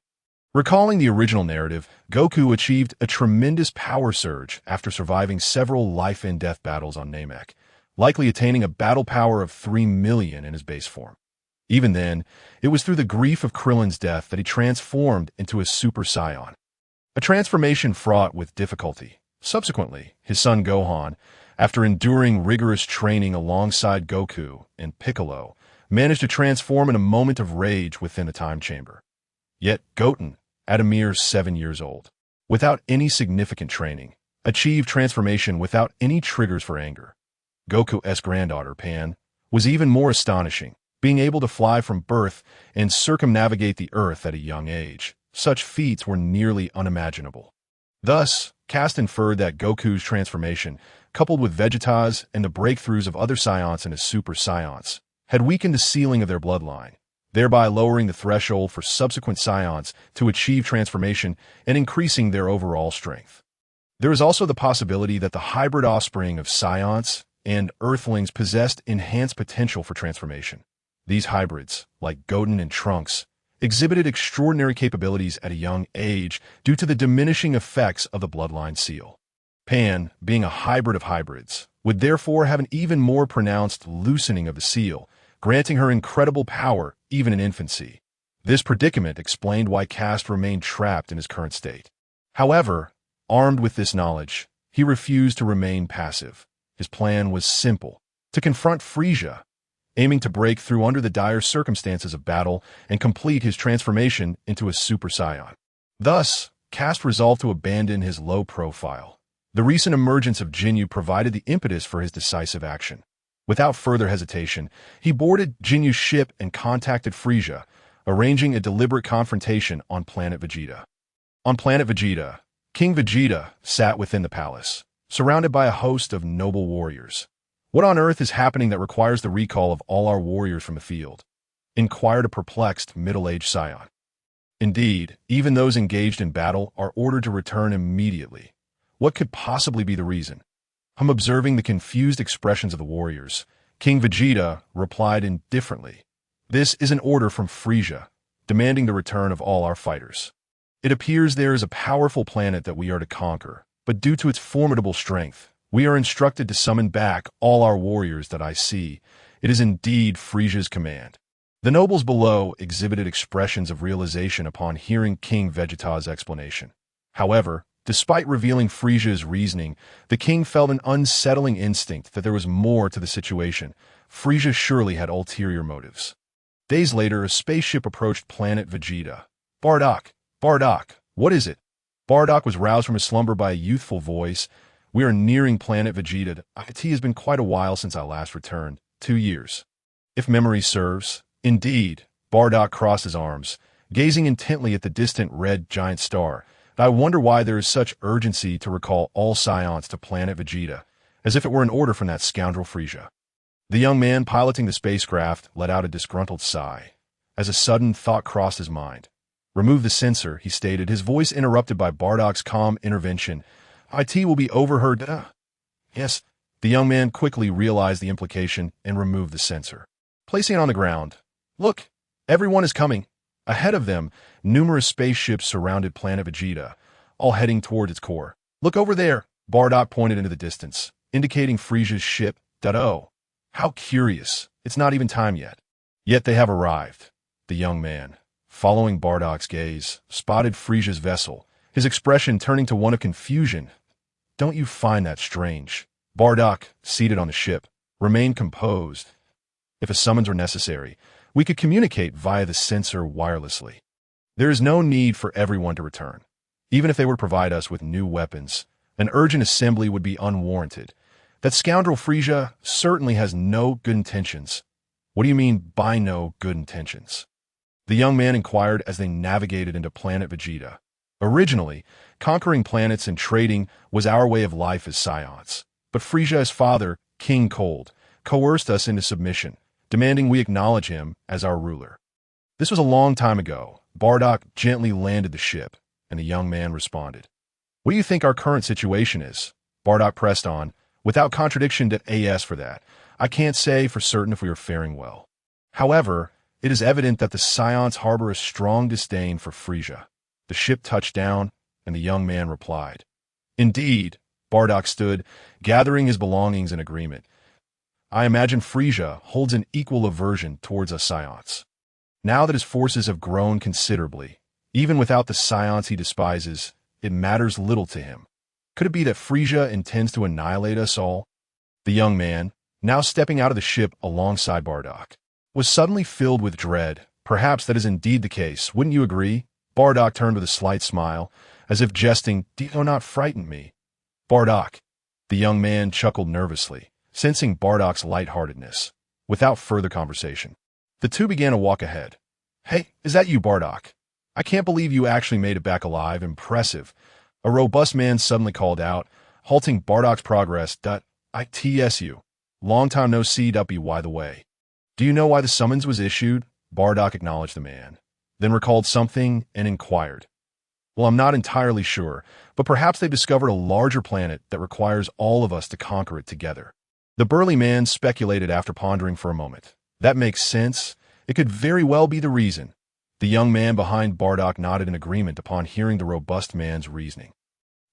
Recalling the original narrative, Goku achieved a tremendous power surge after surviving several life-and-death battles on Namek, likely attaining a battle power of 3 million in his base form. Even then, it was through the grief of Krillin's death that he transformed into a Super Saiyan, a transformation fraught with difficulty. Subsequently, his son Gohan, after enduring rigorous training alongside Goku and Piccolo, managed to transform in a moment of rage within the time chamber. Yet Goten, at a mere 7 years old, without any significant training, achieved transformation without any triggers for anger. Goku's granddaughter, Pan, was even more astonishing, being able to fly from birth and circumnavigate the Earth at a young age. Such feats were nearly unimaginable. Thus, Kast inferred that Goku's transformation, coupled with Vegeta's and the breakthroughs of other Saiyans into Super Saiyans, had weakened the ceiling of their bloodline, thereby lowering the threshold for subsequent Saiyans to achieve transformation and increasing their overall strength. There is also the possibility that the hybrid offspring of Saiyans and Earthlings possessed enhanced potential for transformation. These hybrids, like Goten and Trunks, exhibited extraordinary capabilities at a young age due to the diminishing effects of the bloodline seal. Pan, being a hybrid of hybrids, would therefore have an even more pronounced loosening of the seal, granting her incredible power even in infancy. This predicament explained why Kast remained trapped in his current state. However, armed with this knowledge, he refused to remain passive. His plan was simple: to confront Frieza, aiming to break through under the dire circumstances of battle and complete his transformation into a Super Saiyan. Thus, Kast resolved to abandon his low profile. The recent emergence of Ginyu provided the impetus for his decisive action. Without further hesitation, he boarded Ginyu's ship and contacted Frieza, arranging a deliberate confrontation on planet Vegeta. On planet Vegeta, King Vegeta sat within the palace, surrounded by a host of noble warriors. "What on earth is happening that requires the recall of all our warriors from the field?" inquired a perplexed middle-aged Saiyan. Indeed, even those engaged in battle are ordered to return immediately. What could possibly be the reason? Observing the confused expressions of the warriors, King Vegeta replied indifferently, "This is an order from Frieza, demanding the return of all our fighters." It appears there is a powerful planet that we are to conquer, but due to its formidable strength, we are instructed to summon back all our warriors that I see. It is indeed Frieza's command. The nobles below exhibited expressions of realization upon hearing King Vegeta's explanation. However, despite revealing Frieza's reasoning, the king felt an unsettling instinct that there was more to the situation. Frieza surely had ulterior motives. Days later, a spaceship approached planet Vegeta. Bardock, what is it? Bardock was roused from his slumber by a youthful voice. We are nearing planet Vegeta. It has been quite a while since I last returned. 2 years. If memory serves. Indeed. Bardock crossed his arms, gazing intently at the distant red giant star. I wonder why there is such urgency to recall all Saiyans to planet Vegeta, as if it were an order from that scoundrel Frieza. The young man piloting the spacecraft let out a disgruntled sigh, as a sudden thought crossed his mind. Remove the sensor, he stated, his voice interrupted by Bardock's calm intervention. IT will be overheard. Yes. The young man quickly realized the implication and removed the sensor, placing it on the ground. Look, everyone is coming. Ahead of them, numerous spaceships surrounded planet Vegeta, all heading toward its core. Look over there, Bardock pointed into the distance, indicating Frieza's ship. Oh, how curious. It's not even time yet. Yet they have arrived. The young man, following Bardock's gaze, spotted Frieza's vessel, his expression turning to one of confusion. Don't you find that strange? Bardock, seated on the ship, remained composed. If a summons were necessary, we could communicate via the sensor wirelessly. There is no need for everyone to return. Even if they were to provide us with new weapons, an urgent assembly would be unwarranted. That scoundrel Frieza certainly has no good intentions. What do you mean by no good intentions? The young man inquired as they navigated into planet Vegeta. Originally, conquering planets and trading was our way of life as Saiyans. But Frieza's father, King Cold, coerced us into submission, demanding we acknowledge him as our ruler. This was a long time ago. Bardock gently landed the ship, and the young man responded. What do you think our current situation is? Bardock pressed on. Without contradiction to AS for that, I can't say for certain if we are faring well. However, it is evident that the Saiyans harbor a strong disdain for Frieza. The ship touched down, and the young man replied. Indeed. Bardock stood, gathering his belongings in agreement. I imagine Frieza holds an equal aversion towards us Saiyans. Now that his forces have grown considerably, even without the Saiyans he despises, it matters little to him. Could it be that Frieza intends to annihilate us all? The young man, now stepping out of the ship alongside Bardock, was suddenly filled with dread. Perhaps that is indeed the case, wouldn't you agree? Bardock turned with a slight smile, as if jesting. Do you not frighten me? Bardock. The young man chuckled nervously, sensing Bardock's lightheartedness. Without further conversation, the two began to walk ahead. Hey, is that you, Bardock? I can't believe you actually made it back alive. Impressive. A robust man suddenly called out, halting Bardock's progress. ITSU. Long time no see. By the way. Do you know why the summons was issued? Bardock acknowledged the man, then recalled something and inquired. Well, I'm not entirely sure, but perhaps they discovered a larger planet that requires all of us to conquer it together. The burly man speculated after pondering for a moment. That makes sense. It could very well be the reason. The young man behind Bardock nodded in agreement upon hearing the robust man's reasoning.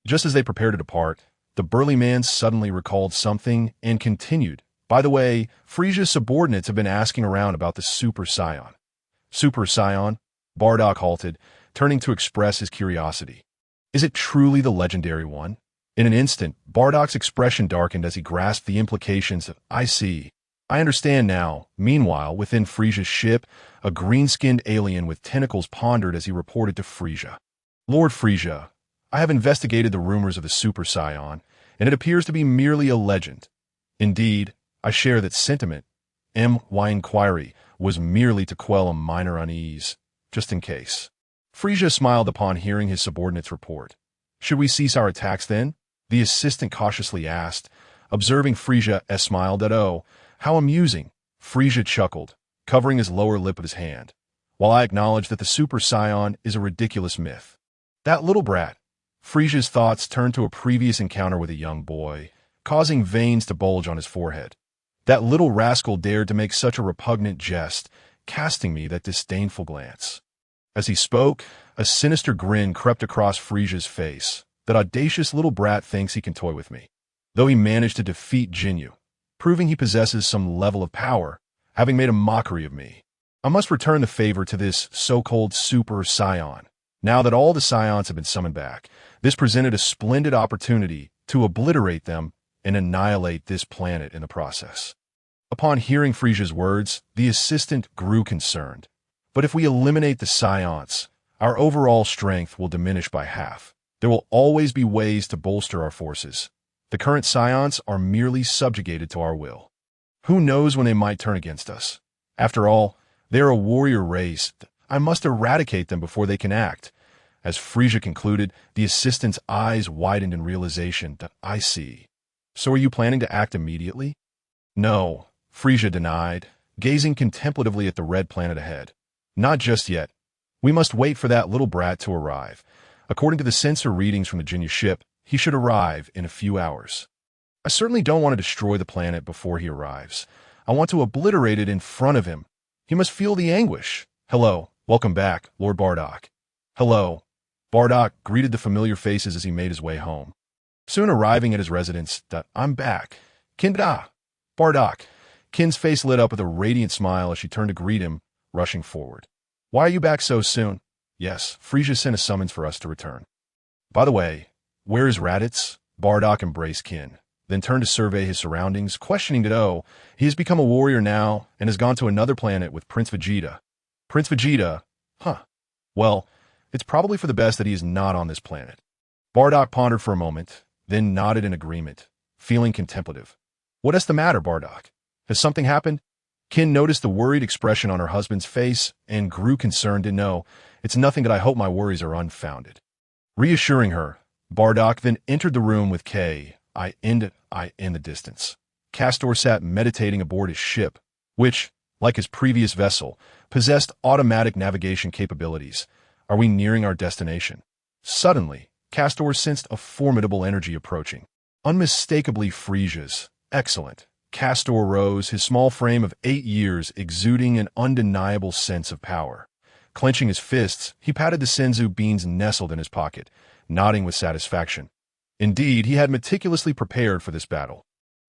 Just as they prepared to depart, the burly man suddenly recalled something and continued. By the way, Frieza's subordinates have been asking around about the Super Saiyan. Super Saiyan? Bardock halted, turning to express his curiosity. Is it truly the legendary one? In an instant, Bardock's expression darkened as he grasped the implications of, I see. I understand now. Meanwhile, within Frieza's ship, a green-skinned alien with tentacles pondered as he reported to Frieza. Lord Frieza, I have investigated the rumors of the Super Saiyan, and it appears to be merely a legend. Indeed, I share that sentiment. My inquiry was merely to quell a minor unease, just in case. Frieza smiled upon hearing his subordinate's report. Should we cease our attacks then? The assistant cautiously asked, observing Frieza smiled. Oh, how amusing. Frieza chuckled, covering his lower lip with his hand, while I acknowledged that the Super Saiyan is a ridiculous myth. That little brat. Frieza's thoughts turned to a previous encounter with a young boy, causing veins to bulge on his forehead. That little rascal dared to make such a repugnant jest, casting me that disdainful glance. As he spoke, a sinister grin crept across Frieza's face. That audacious little brat thinks he can toy with me. Though he managed to defeat Ginyu, proving he possesses some level of power, having made a mockery of me. I must return the favor to this so-called Super Saiyan. Now that all the Saiyans have been summoned back, this presented a splendid opportunity to obliterate them and annihilate this planet in the process. Upon hearing Frieza's words, the assistant grew concerned. But if we eliminate the Saiyans, our overall strength will diminish by half. There will always be ways to bolster our forces. The current Saiyans are merely subjugated to our will. Who knows when they might turn against us? After all, they are a warrior race. I must eradicate them before they can act. As Frieza concluded, the assistant's eyes widened in realization that I see. So are you planning to act immediately? No, Frieza denied, gazing contemplatively at the red planet ahead. Not just yet. We must wait for that little brat to arrive. According to the sensor readings from the Ginyu ship, he should arrive in a few hours. I certainly don't want to destroy the planet before he arrives. I want to obliterate it in front of him. He must feel the anguish. Hello, welcome back, Lord Bardock. Hello. Bardock greeted the familiar faces as he made his way home. Soon arriving at his residence, I'm back. Kinda. Bardock. Kin's face lit up with a radiant smile as she turned to greet him, rushing forward. Why are you back so soon? Yes, Frieza sent a summons for us to return. By the way, where is Raditz? Bardock embraced Kin, then turned to survey his surroundings, questioning that, he has become a warrior now and has gone to another planet with Prince Vegeta. Prince Vegeta? Huh. Well, it's probably for the best that he is not on this planet. Bardock pondered for a moment, then nodded in agreement, feeling contemplative. What is the matter, Bardock? Has something happened? Kin noticed the worried expression on her husband's face and grew concerned to know, it's nothing that I hope my worries are unfounded. Reassuring her, Bardock then entered the room with K. I in the distance. Castor sat meditating aboard his ship, which, like his previous vessel, possessed automatic navigation capabilities. Are we nearing our destination? Suddenly, Castor sensed a formidable energy approaching. Unmistakably Frieza's. Excellent. Castor rose, his small frame of 8 years exuding an undeniable sense of power. Clenching his fists, he patted the senzu beans nestled in his pocket, nodding with satisfaction. Indeed, he had meticulously prepared for this battle.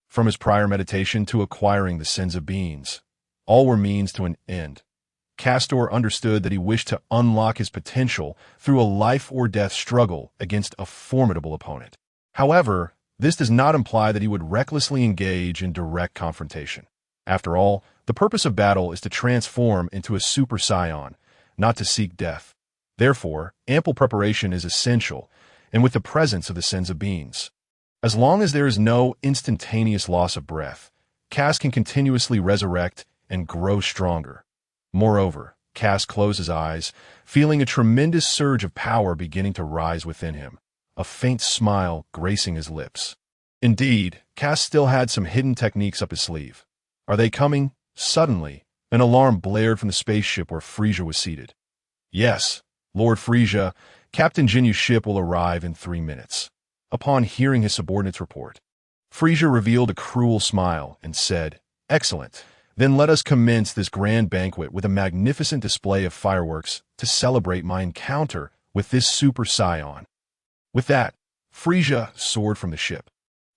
From his prior meditation to acquiring the senzu beans, all were means to an end. Castor understood that he wished to unlock his potential through a life-or-death struggle against a formidable opponent. However, this does not imply that he would recklessly engage in direct confrontation. After all, the purpose of battle is to transform into a Super Saiyan, not to seek death. Therefore, ample preparation is essential, and with the presence of the senzu beans. As long as there is no instantaneous loss of breath, Kast can continuously resurrect and grow stronger. Moreover, Kast closed his eyes, feeling a tremendous surge of power beginning to rise within him, a faint smile gracing his lips. Indeed, Kast still had some hidden techniques up his sleeve. Are they coming? Suddenly, an alarm blared from the spaceship where Frieza was seated. Yes, Lord Frieza, Captain Ginyu's ship will arrive in 3 minutes. Upon hearing his subordinate's report, Frieza revealed a cruel smile and said, Excellent. Then let us commence this grand banquet with a magnificent display of fireworks to celebrate my encounter with this Super Saiyan. With that, Frieza soared from the ship,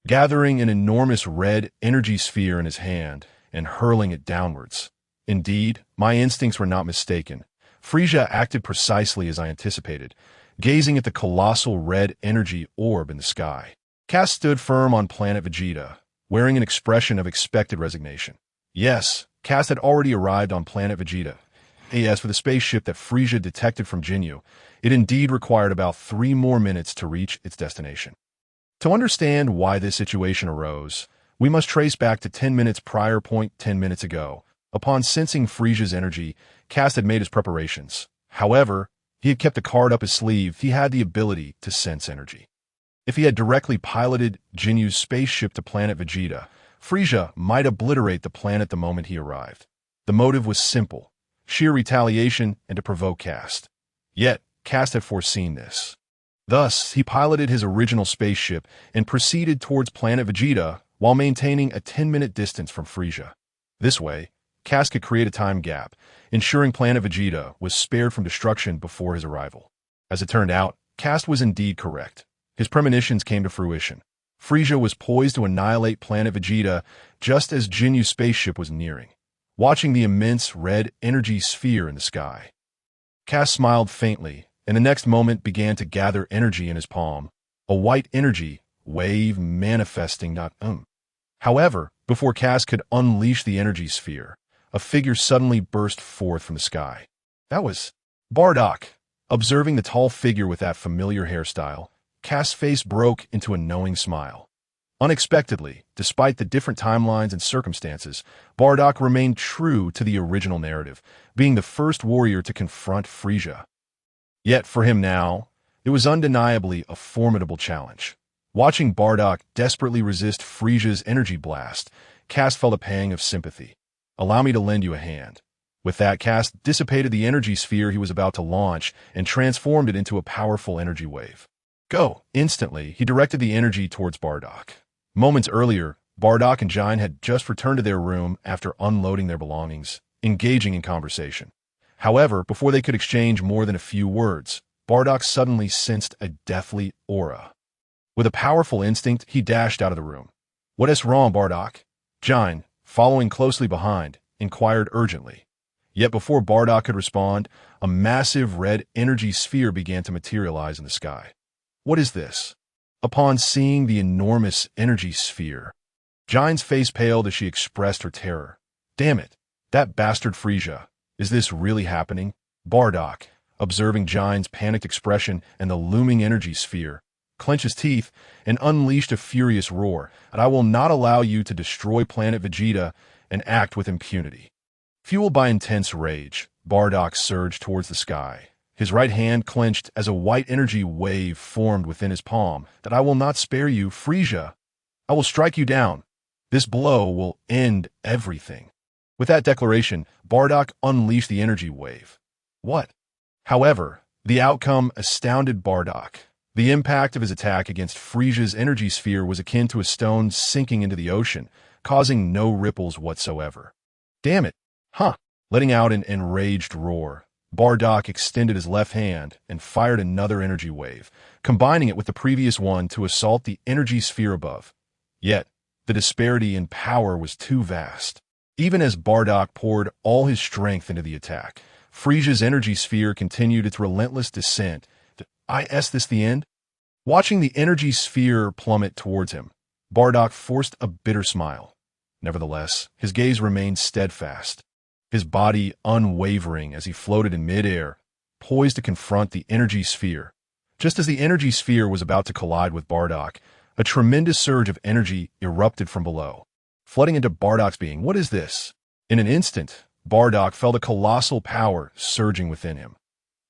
gathering an enormous red energy sphere in his hand and hurling it downwards. Indeed, my instincts were not mistaken. Frieza acted precisely as I anticipated, gazing at the colossal red energy orb in the sky. Kast stood firm on planet Vegeta, wearing an expression of expected resignation. Yes, Kast had already arrived on planet Vegeta. As for the spaceship that Frieza detected from Ginyu, it indeed required about 3 more minutes to reach its destination. To understand why this situation arose, we must trace back to 10 minutes prior. 10 minutes ago. Upon sensing Frieza's energy, Kast had made his preparations. However, he had kept a card up his sleeve. He had the ability to sense energy. If he had directly piloted Ginyu's spaceship to planet Vegeta, Frieza might obliterate the planet the moment he arrived. The motive was simple, sheer retaliation and to provoke Kast. Yet, Kast had foreseen this. Thus, he piloted his original spaceship and proceeded towards planet Vegeta while maintaining a 10-minute distance from Frieza. This way, Kast could create a time gap, ensuring planet Vegeta was spared from destruction before his arrival. As it turned out, Kast was indeed correct. His premonitions came to fruition. Frieza was poised to annihilate planet Vegeta just as Ginyu's spaceship was nearing, watching the immense red energy sphere in the sky. Kast smiled faintly, and the next moment began to gather energy in his palm, a white energy wave manifesting However, before Kast could unleash the energy sphere, a figure suddenly burst forth from the sky. That was Bardock. Observing the tall figure with that familiar hairstyle, Kast's face broke into a knowing smile. Unexpectedly, despite the different timelines and circumstances, Bardock remained true to the original narrative, being the first warrior to confront Frieza. Yet for him now, it was undeniably a formidable challenge. Watching Bardock desperately resist Frieza's energy blast, Kast felt a pang of sympathy. "Allow me to lend you a hand." With that, Kast dissipated the energy sphere he was about to launch and transformed it into a powerful energy wave. "Go!" Instantly, he directed the energy towards Bardock. Moments earlier, Bardock and Ginyu had just returned to their room after unloading their belongings, engaging in conversation. However, before they could exchange more than a few words, Bardock suddenly sensed a deathly aura. With a powerful instinct, he dashed out of the room. "What is wrong, Bardock?" Ginyu, following closely behind, inquired urgently. Yet before Bardock could respond, a massive red energy sphere began to materialize in the sky. "What is this?" Upon seeing the enormous energy sphere, Ginyu's face paled as she expressed her terror. "Damn it! That bastard Frieza! Is this really happening?" Bardock, observing Ginyu's panicked expression and the looming energy sphere, clenched his teeth and unleashed a furious roar, "And I will not allow you to destroy planet Vegeta and act with impunity." Fueled by intense rage, Bardock surged towards the sky. His right hand clenched as a white energy wave formed within his palm. "That I will not spare you, Frieza. I will strike you down. This blow will end everything." With that declaration, Bardock unleashed the energy wave. What? However, the outcome astounded Bardock. The impact of his attack against Frieza's energy sphere was akin to a stone sinking into the ocean, causing no ripples whatsoever. "Damn it! Huh!" Letting out an enraged roar, Bardock extended his left hand and fired another energy wave, combining it with the previous one to assault the energy sphere above. Yet, the disparity in power was too vast. Even as Bardock poured all his strength into the attack, Frieza's energy sphere continued its relentless descent. Is this the end? Watching the energy sphere plummet towards him, Bardock forced a bitter smile. Nevertheless, his gaze remained steadfast, his body unwavering as he floated in midair, poised to confront the energy sphere. Just as the energy sphere was about to collide with Bardock, a tremendous surge of energy erupted from below, flooding into Bardock's being. What is this? In an instant, Bardock felt a colossal power surging within him.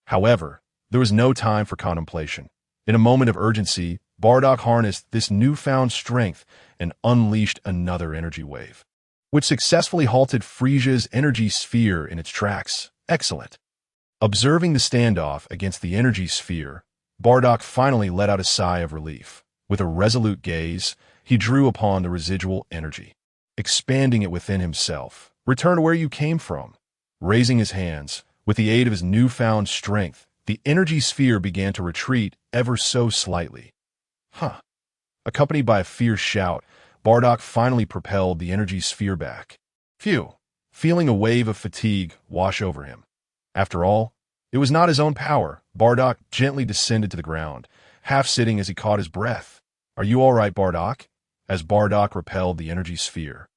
However, there was no time for contemplation. In a moment of urgency, Bardock harnessed this newfound strength and unleashed another energy wave, which successfully halted Frieza's energy sphere in its tracks. Excellent. Observing the standoff against the energy sphere, Bardock finally let out a sigh of relief. With a resolute gaze, he drew upon the residual energy, expanding it within himself. "Return to where you came from." Raising his hands, with the aid of his newfound strength, the energy sphere began to retreat ever so slightly. Huh. Accompanied by a fierce shout, Bardock finally propelled the energy sphere back. Phew. Feeling a wave of fatigue wash over him. After all, it was not his own power. Bardock gently descended to the ground, half sitting as he caught his breath. "Are you all right, Bardock?" As Bardock repelled the energy sphere,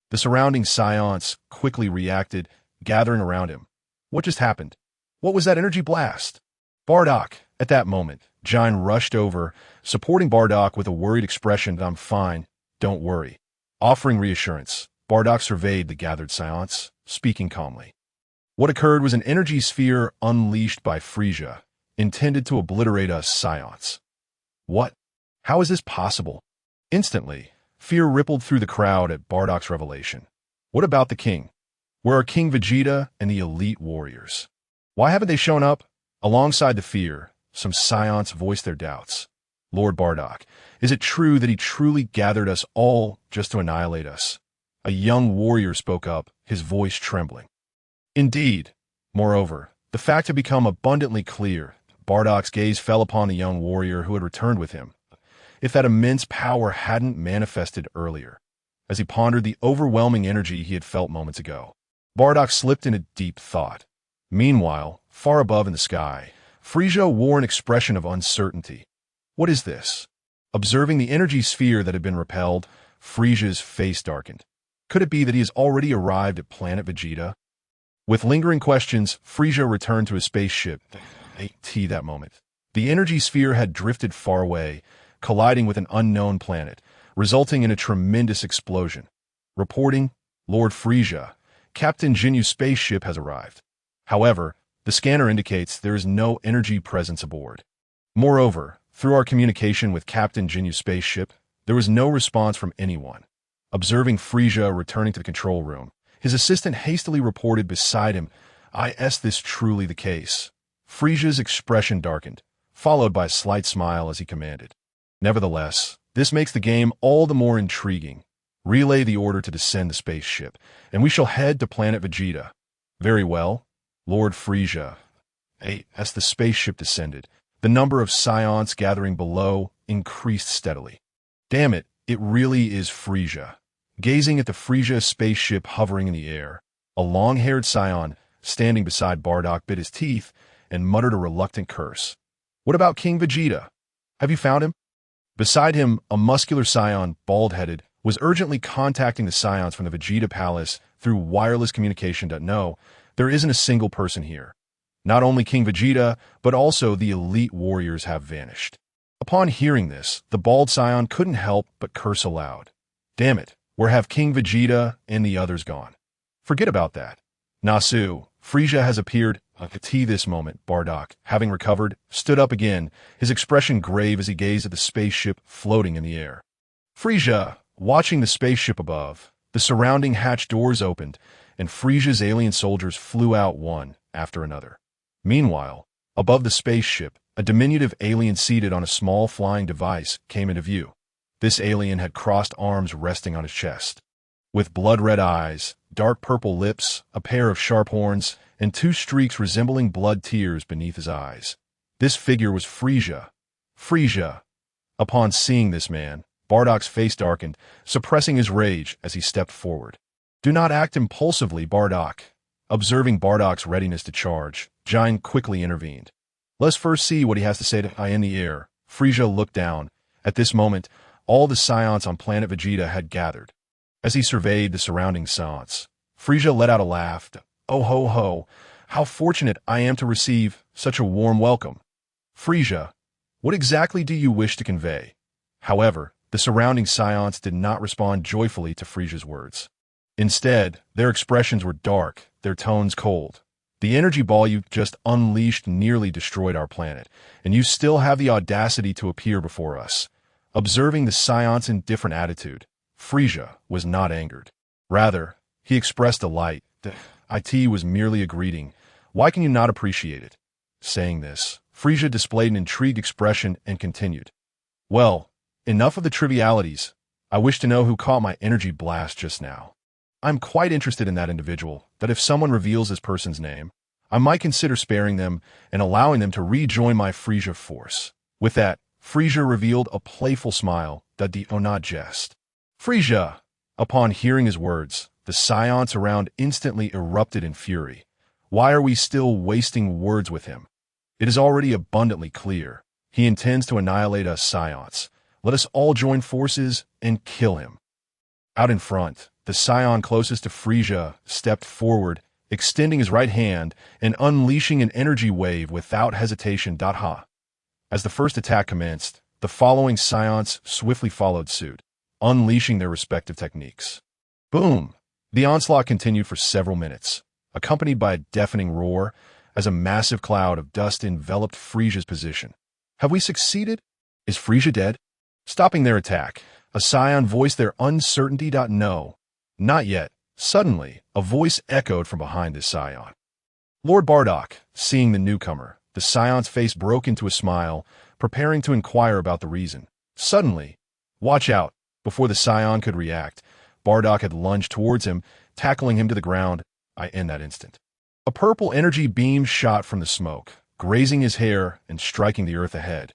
the surrounding Saiyans quickly reacted, gathering around him. What just happened? What was that energy blast? Bardock! At that moment, Ginyu rushed over, supporting Bardock with a worried expression. "I'm fine, don't worry." Offering reassurance, Bardock surveyed the gathered Saiyans, speaking calmly. What occurred was an energy sphere unleashed by Frieza, intended to obliterate us Saiyans. What? How is this possible? Instantly, fear rippled through the crowd at Bardock's revelation. What about the king? Where are King Vegeta and the elite warriors? Why haven't they shown up? Alongside the fear, some Saiyans voiced their doubts. "Lord Bardock, is it true that he truly gathered us all just to annihilate us?" A young warrior spoke up, his voice trembling. Indeed. Moreover, the fact had become abundantly clear. Bardock's gaze fell upon the young warrior who had returned with him. If that immense power hadn't manifested earlier, as he pondered the overwhelming energy he had felt moments ago, Bardock slipped into deep thought. Meanwhile, far above in the sky, Frieza wore an expression of uncertainty. What is this? Observing the energy sphere that had been repelled, Frieza's face darkened. Could it be that he has already arrived at planet Vegeta? With lingering questions, Frieza returned to his spaceship. At that moment, the energy sphere had drifted far away, colliding with an unknown planet, resulting in a tremendous explosion. Reporting, Lord Frieza, Captain Ginyu's spaceship has arrived. However, the scanner indicates there is no energy presence aboard. Moreover, through our communication with Captain Ginyu's spaceship, there was no response from anyone. Observing Frieza returning to the control room, his assistant hastily reported beside him, "Is this truly the case?" Frieza's expression darkened, followed by a slight smile as he commanded. Nevertheless, this makes the game all the more intriguing. Relay the order to descend the spaceship, and we shall head to planet Vegeta. Very well, Lord Frieza. As the spaceship descended, the number of Saiyans gathering below increased steadily. Damn it, it really is Frieza. Gazing at the Frieza spaceship hovering in the air, a long-haired Saiyan standing beside Bardock bit his teeth and muttered a reluctant curse. What about King Vegeta? Have you found him? Beside him, a muscular Saiyan, bald-headed, was urgently contacting the Saiyans from the Vegeta Palace through wireless communication. No, there isn't a single person here. Not only King Vegeta, but also the elite warriors have vanished. Upon hearing this, the bald Saiyan couldn't help but curse aloud. Damn it, where have King Vegeta and the others gone? Forget about that. Nasu, Frieza has appeared. At this moment, Bardock, having recovered, stood up again, his expression grave as he gazed at the spaceship floating in the air. Frieza, watching the spaceship above, the surrounding hatch doors opened, and Frieza's alien soldiers flew out one after another. Meanwhile, above the spaceship, a diminutive alien seated on a small flying device came into view. This alien had crossed arms resting on his chest. With blood-red eyes, dark purple lips, a pair of sharp horns, and two streaks resembling blood tears beneath his eyes. This figure was Frieza. Frieza! Upon seeing this man, Bardock's face darkened, suppressing his rage as he stepped forward. Do not act impulsively, Bardock. Observing Bardock's readiness to charge, Giant quickly intervened. Let's first see what he has to say to in the air. Frieza looked down. At this moment, all the Saiyans on planet Vegeta had gathered. As he surveyed the surrounding Saiyans, Frieza let out a laugh. Oh ho ho, how fortunate I am to receive such a warm welcome. Frieza, what exactly do you wish to convey? However, the surrounding Saiyans did not respond joyfully to Frieza's words. Instead, their expressions were dark, their tones cold. The energy ball you just unleashed nearly destroyed our planet, and you still have the audacity to appear before us. Observing the Saiyans' indifferent attitude, Frieza was not angered. Rather, he expressed delight. It was merely a greeting. Why can you not appreciate it? Saying this, Frieza displayed an intrigued expression and continued. Well, enough of the trivialities. I wish to know who caught my energy blast just now. I'm quite interested in that individual, that if someone reveals this person's name, I might consider sparing them and allowing them to rejoin my Frieza force. With that, Frieza revealed a playful smile that did not jest. Frieza! Upon hearing his words, the Saiyans around instantly erupted in fury. Why are we still wasting words with him? It is already abundantly clear. He intends to annihilate us Saiyans. Let us all join forces and kill him. Out in front, the Saiyan closest to Frieza stepped forward, extending his right hand and unleashing an energy wave without hesitation. As the first attack commenced, the following Saiyans swiftly followed suit, unleashing their respective techniques. Boom! The onslaught continued for several minutes, accompanied by a deafening roar as a massive cloud of dust enveloped Frieza's position. Have we succeeded? Is Frieza dead? Stopping their attack, a Saiyan voiced their uncertainty. No, not yet. Suddenly, a voice echoed from behind this Saiyan. Lord Bardock, seeing the newcomer, the Saiyan's face broke into a smile, preparing to inquire about the reason. Suddenly, watch out! Before the Saiyan could react, Bardock had lunged towards him, tackling him to the ground. In that instant, a purple energy beam shot from the smoke, grazing his hair and striking the earth ahead.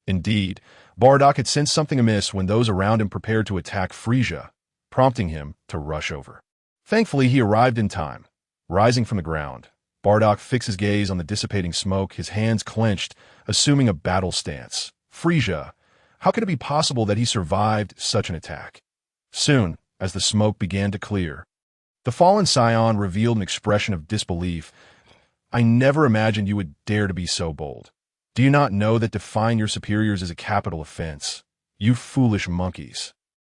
Indeed, Bardock had sensed something amiss when those around him prepared to attack Frieza, prompting him to rush over. Thankfully, he arrived in time. Rising from the ground, Bardock fixed his gaze on the dissipating smoke, his hands clenched, assuming a battle stance. Frieza, how could it be possible that he survived such an attack? Soon, as the smoke began to clear, the fallen Saiyan revealed an expression of disbelief. I never imagined you would dare to be so bold. Do you not know that defying your superiors is a capital offense? You foolish monkeys.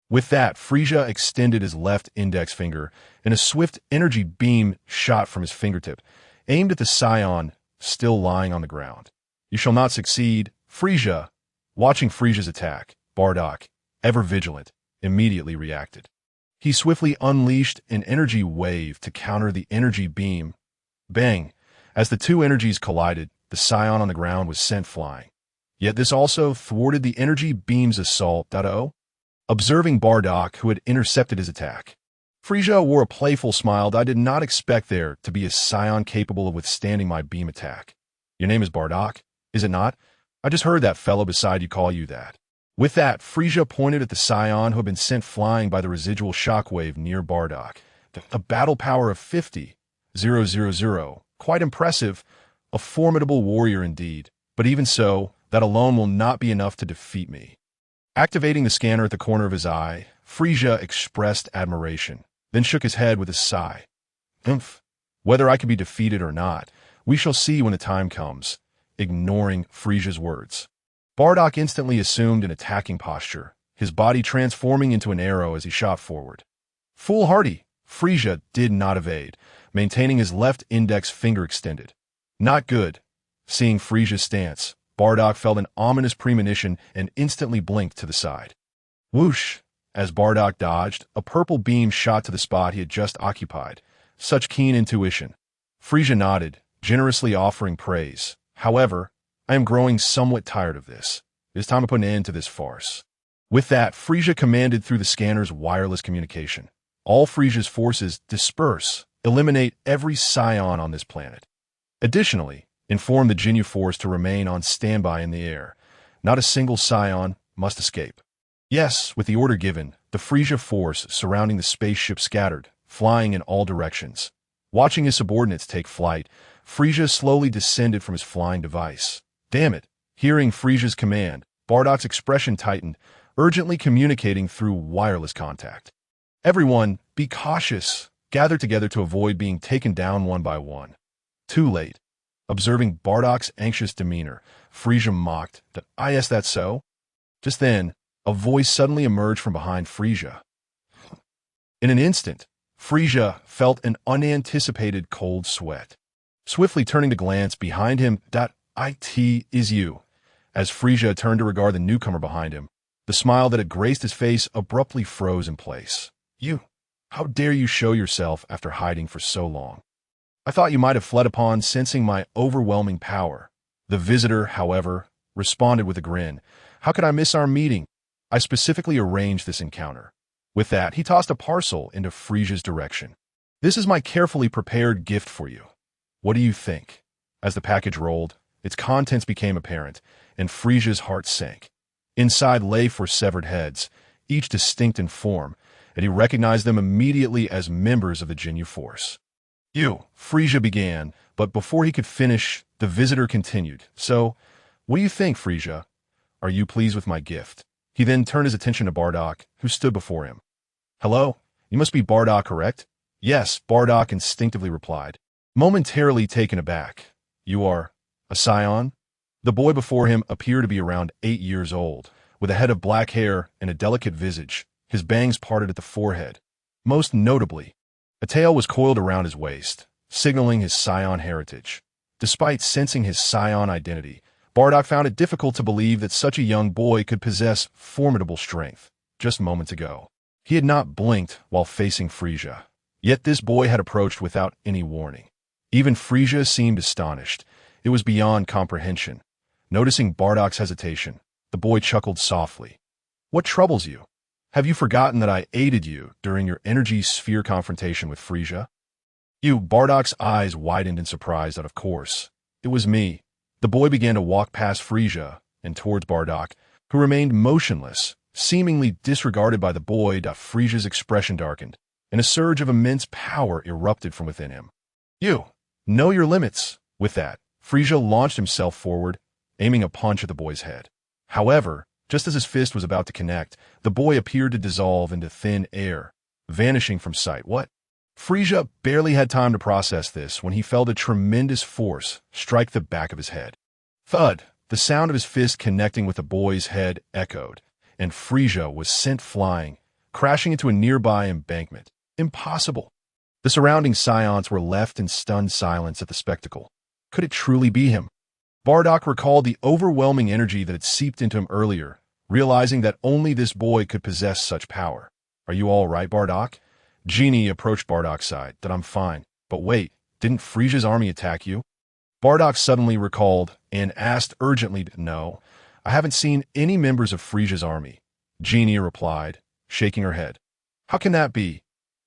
With that, Frieza extended his left index finger, and a swift energy beam shot from his fingertip, aimed at the Saiyan still lying on the ground. You shall not succeed. Frieza, watching Frieza's attack, Bardock, ever vigilant, immediately reacted. He swiftly unleashed an energy wave to counter the energy beam. Bang! As the two energies collided, the Saiyan on the ground was sent flying. Yet this also thwarted the energy beam's assault. Observing Bardock, who had intercepted his attack, Frieza wore a playful smile. I did not expect there to be a Saiyan capable of withstanding my beam attack. Your name is Bardock, is it not? I just heard that fellow beside you call you that. With that, Frieza pointed at the Saiyan who had been sent flying by the residual shockwave near Bardock. A battle power of 50,000. Quite impressive. A formidable warrior indeed. But even so, that alone will not be enough to defeat me. Activating the scanner at the corner of his eye, Frieza expressed admiration, then shook his head with a sigh. Whether I can be defeated or not, we shall see when the time comes. Ignoring Frieza's words, Bardock instantly assumed an attacking posture, his body transforming into an arrow as he shot forward. Foolhardy, Frieza did not evade, maintaining his left index finger extended. Not good. Seeing Frieza's stance, Bardock felt an ominous premonition and instantly blinked to the side. Whoosh! As Bardock dodged, a purple beam shot to the spot he had just occupied. Such keen intuition. Frieza nodded, generously offering praise. However, I am growing somewhat tired of this. It is time to put an end to this farce. With that, Frieza commanded through the scanner's wireless communication. All Frieza's forces disperse, eliminate every Saiyan on this planet. Additionally, inform the Ginyu force to remain on standby in the air. Not a single Saiyan must escape. Yes, with the order given, the Frieza force surrounding the spaceship scattered, flying in all directions. Watching his subordinates take flight, Frieza slowly descended from his flying device. Damn it! Hearing Frieza's command, Bardock's expression tightened, urgently communicating through wireless contact. Everyone, be cautious. Gather together to avoid being taken down one by one. Too late. Observing Bardock's anxious demeanor, Frieza mocked, Is that so? Just then, a voice suddenly emerged from behind Frieza. In an instant, Frieza felt an unanticipated cold sweat. Swiftly turning to glance behind him, "It is you." As Frieza turned to regard the newcomer behind him, the smile that had graced his face abruptly froze in place. "You? How dare you show yourself after hiding for so long? I thought you might have fled upon sensing my overwhelming power." The visitor, however, responded with a grin. "How could I miss our meeting? I specifically arranged this encounter." With that, he tossed a parcel into Frieza's direction. "This is my carefully prepared gift for you. What do you think?" As the package rolled, its contents became apparent, and Frieza's heart sank. Inside lay 4 severed heads, each distinct in form, and he recognized them immediately as members of the Ginyu Force. Frieza began, but before he could finish, the visitor continued. "So, what do you think, Frieza? Are you pleased with my gift?" He then turned his attention to Bardock, who stood before him. "Hello? You must be Bardock, correct?" "Yes," Bardock instinctively replied, momentarily taken aback. "You are a Saiyan?" The boy before him appeared to be around 8 years old, with a head of black hair and a delicate visage, his bangs parted at the forehead. Most notably, a tail was coiled around his waist, signaling his Saiyan heritage. Despite sensing his Saiyan identity, Bardock found it difficult to believe that such a young boy could possess formidable strength. Just moments ago, he had not blinked while facing Frieza. Yet this boy had approached without any warning. Even Frieza seemed astonished. It was beyond comprehension. Noticing Bardock's hesitation, the boy chuckled softly. "What troubles you? Have you forgotten that I aided you during your energy sphere confrontation with Frieza? Bardock's eyes widened in surprise that of course. It was me. The boy began to walk past Frieza and towards Bardock, who remained motionless, seemingly disregarded by the boy. Frieza's expression darkened, and a surge of immense power erupted from within him. You know your limits. With that, Frieza launched himself forward, aiming a punch at the boy's head. However, just as his fist was about to connect, the boy appeared to dissolve into thin air, vanishing from sight. What? Frieza barely had time to process this when he felt a tremendous force strike the back of his head. Thud! The sound of his fist connecting with the boy's head echoed, and Frieza was sent flying, crashing into a nearby embankment. Impossible! The surrounding Saiyans were left in stunned silence at the spectacle. Could it truly be him? Bardock recalled the overwhelming energy that had seeped into him earlier, realizing that only this boy could possess such power. Are you all right, Bardock? Ginyu approached Bardock's side. That I'm fine. But wait, didn't Frieza's army attack you? Bardock suddenly recalled and asked urgently. No, I haven't seen any members of Frieza's army. Ginyu replied, shaking her head. How can that be?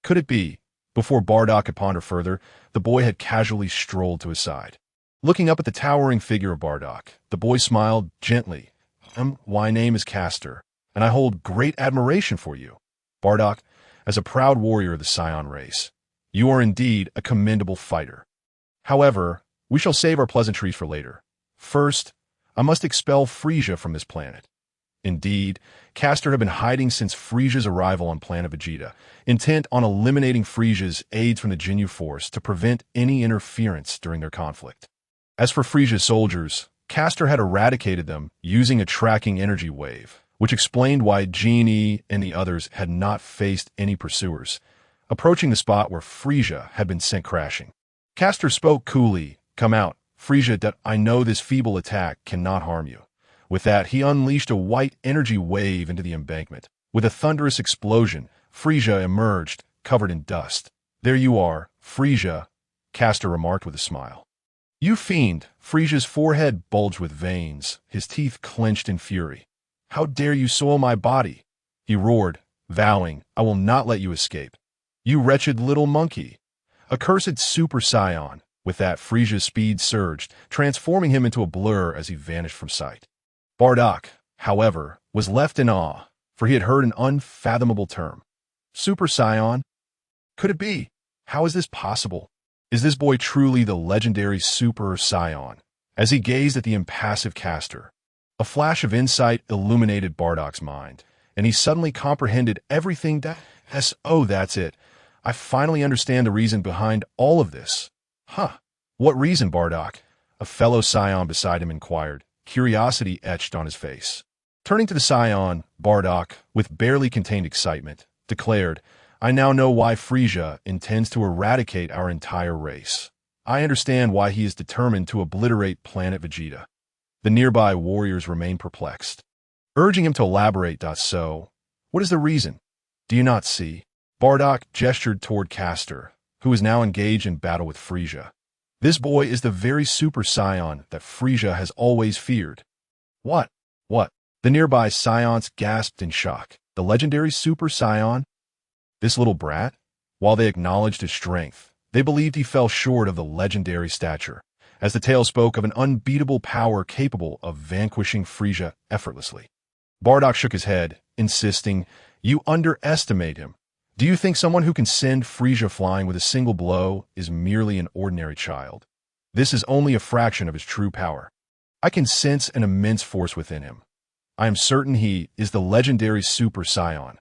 Could it be? Before Bardock could ponder further, the boy had casually strolled to his side. Looking up at the towering figure of Bardock, the boy smiled gently. My name is Caster, and I hold great admiration for you. Bardock, as a proud warrior of the Saiyan race, you are indeed a commendable fighter. However, we shall save our pleasantries for later. First, I must expel Frieza from this planet. Indeed, Caster had been hiding since Frieza's arrival on planet Vegeta, intent on eliminating Frieza's aides from the Ginyu force to prevent any interference during their conflict. As for Frieza's soldiers, Caster had eradicated them using a tracking energy wave, which explained why Ginyu and the others had not faced any pursuers, approaching the spot where Frieza had been sent crashing. Caster spoke coolly. Come out, Frieza, I know this feeble attack cannot harm you. With that, he unleashed a white energy wave into the embankment. With a thunderous explosion, Frieza emerged, covered in dust. There you are, Frieza, Caster remarked with a smile. You fiend! Frieza's forehead bulged with veins, his teeth clenched in fury. How dare you soil my body? He roared, vowing, I will not let you escape. You wretched little monkey! Accursed Super Saiyan! With that, Frieza's speed surged, transforming him into a blur as he vanished from sight. Bardock, however, was left in awe, for he had heard an unfathomable term. Super Saiyan? Could it be? How is this possible? Is this boy truly the legendary Super Saiyan? As he gazed at the impassive Caster, a flash of insight illuminated Bardock's mind, and he suddenly comprehended everything. Oh, that's it. I finally understand the reason behind all of this. Huh. What reason, Bardock? A fellow Saiyan beside him inquired, curiosity etched on his face. Turning to the Saiyan, Bardock, with barely contained excitement, declared, I now know why Frieza intends to eradicate our entire race. I understand why he is determined to obliterate planet Vegeta. The nearby warriors remained perplexed, urging him to elaborate. So, what is the reason? Do you not see? Bardock gestured toward Caster, who is now engaged in battle with Frieza. This boy is the very Super Saiyan that Frieza has always feared. What? The nearby Saiyans gasped in shock. The legendary Super Saiyan? This little brat? While they acknowledged his strength, they believed he fell short of the legendary stature, as the tale spoke of an unbeatable power capable of vanquishing Frieza effortlessly. Bardock shook his head, insisting, You underestimate him. Do you think someone who can send Frieza flying with a single blow is merely an ordinary child? This is only a fraction of his true power. I can sense an immense force within him. I am certain he is the legendary Super Saiyan.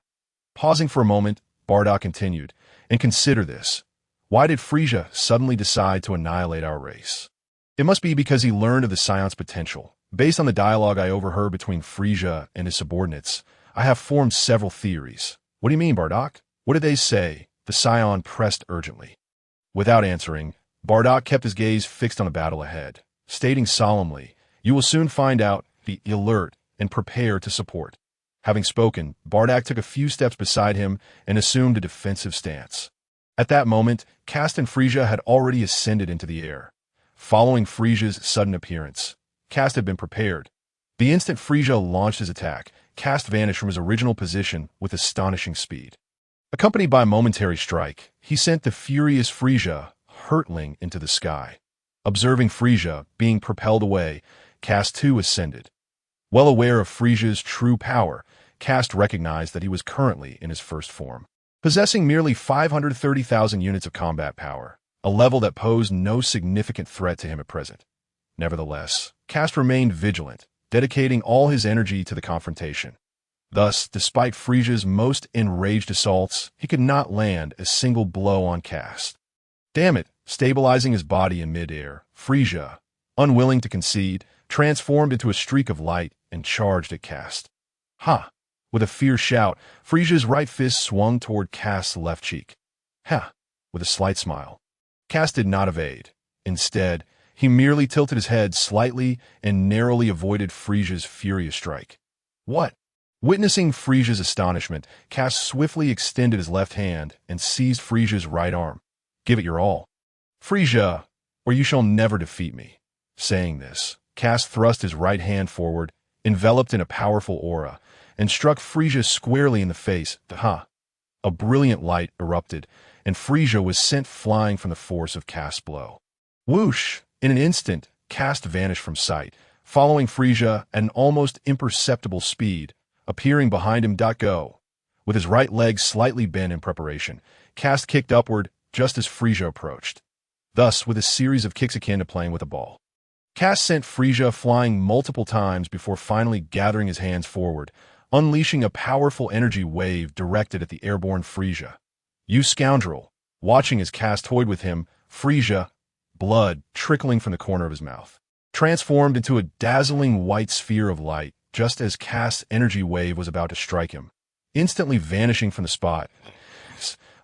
Pausing for a moment, Bardock continued, and consider this. Why did Frieza suddenly decide to annihilate our race? It must be because he learned of the Saiyan's potential. Based on the dialogue I overheard between Frieza and his subordinates, I have formed several theories. What do you mean, Bardock? What did they say? The Saiyan pressed urgently. Without answering, Bardock kept his gaze fixed on the battle ahead, stating solemnly, You will soon find out, be alert, and prepare to support. Having spoken, Bardock took a few steps beside him and assumed a defensive stance. At that moment, Kast and Frieza had already ascended into the air. Following Frieza's sudden appearance, Kast had been prepared. The instant Frieza launched his attack, Kast vanished from his original position with astonishing speed. Accompanied by a momentary strike, he sent the furious Frieza hurtling into the sky. Observing Frieza being propelled away, Kast too ascended. Well aware of Frieza's true power, Kast recognized that he was currently in his first form, possessing merely 530,000 units of combat power, a level that posed no significant threat to him at present. Nevertheless, Kast remained vigilant, dedicating all his energy to the confrontation. Thus, despite Frieza's most enraged assaults, he could not land a single blow on Kast. Damn it! Stabilizing his body in midair, Frieza, unwilling to concede, transformed into a streak of light and charged at Kast. Ha! With a fierce shout, Frieza's right fist swung toward Kast's left cheek. Ha! With a slight smile. Kast did not evade. Instead, he merely tilted his head slightly and narrowly avoided Frieza's furious strike. What? Witnessing Frieza's astonishment, Kast swiftly extended his left hand and seized Frieza's right arm. Give it your all. Frieza, or you shall never defeat me. Saying this, Kast thrust his right hand forward, enveloped in a powerful aura, and struck Frieza squarely in the face. Ha! A brilliant light erupted, and Frieza was sent flying from the force of Kast's blow. Whoosh! In an instant, Kast vanished from sight, following Frieza at an almost imperceptible speed, appearing behind him. Go. With his right leg slightly bent in preparation, Kast kicked upward just as Frieza approached. Thus, with a series of kicks akin to playing with a ball, Kast sent Frieza flying multiple times before finally gathering his hands forward, unleashing a powerful energy wave directed at the airborne Frieza. You scoundrel! Watching as Kast toyed with him, Frieza, blood trickling from the corner of his mouth, transformed into a dazzling white sphere of light just as Kast's energy wave was about to strike him, instantly vanishing from the spot.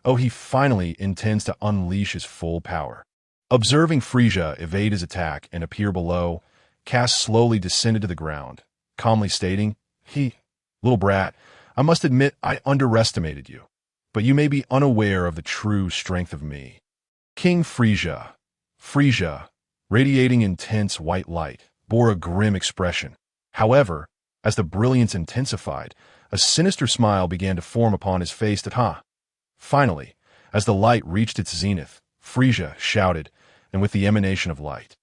Oh, he finally intends to unleash his full power. Observing Frieza evade his attack and appear below, Kast slowly descended to the ground, calmly stating, Little brat, I must admit I underestimated you, but you may be unaware of the true strength of me. King Frieza. Frieza, radiating intense white light, bore a grim expression. However, as the brilliance intensified, a sinister smile began to form upon his face. Finally, as the light reached its zenith, Frieza shouted, and with the emanation of light,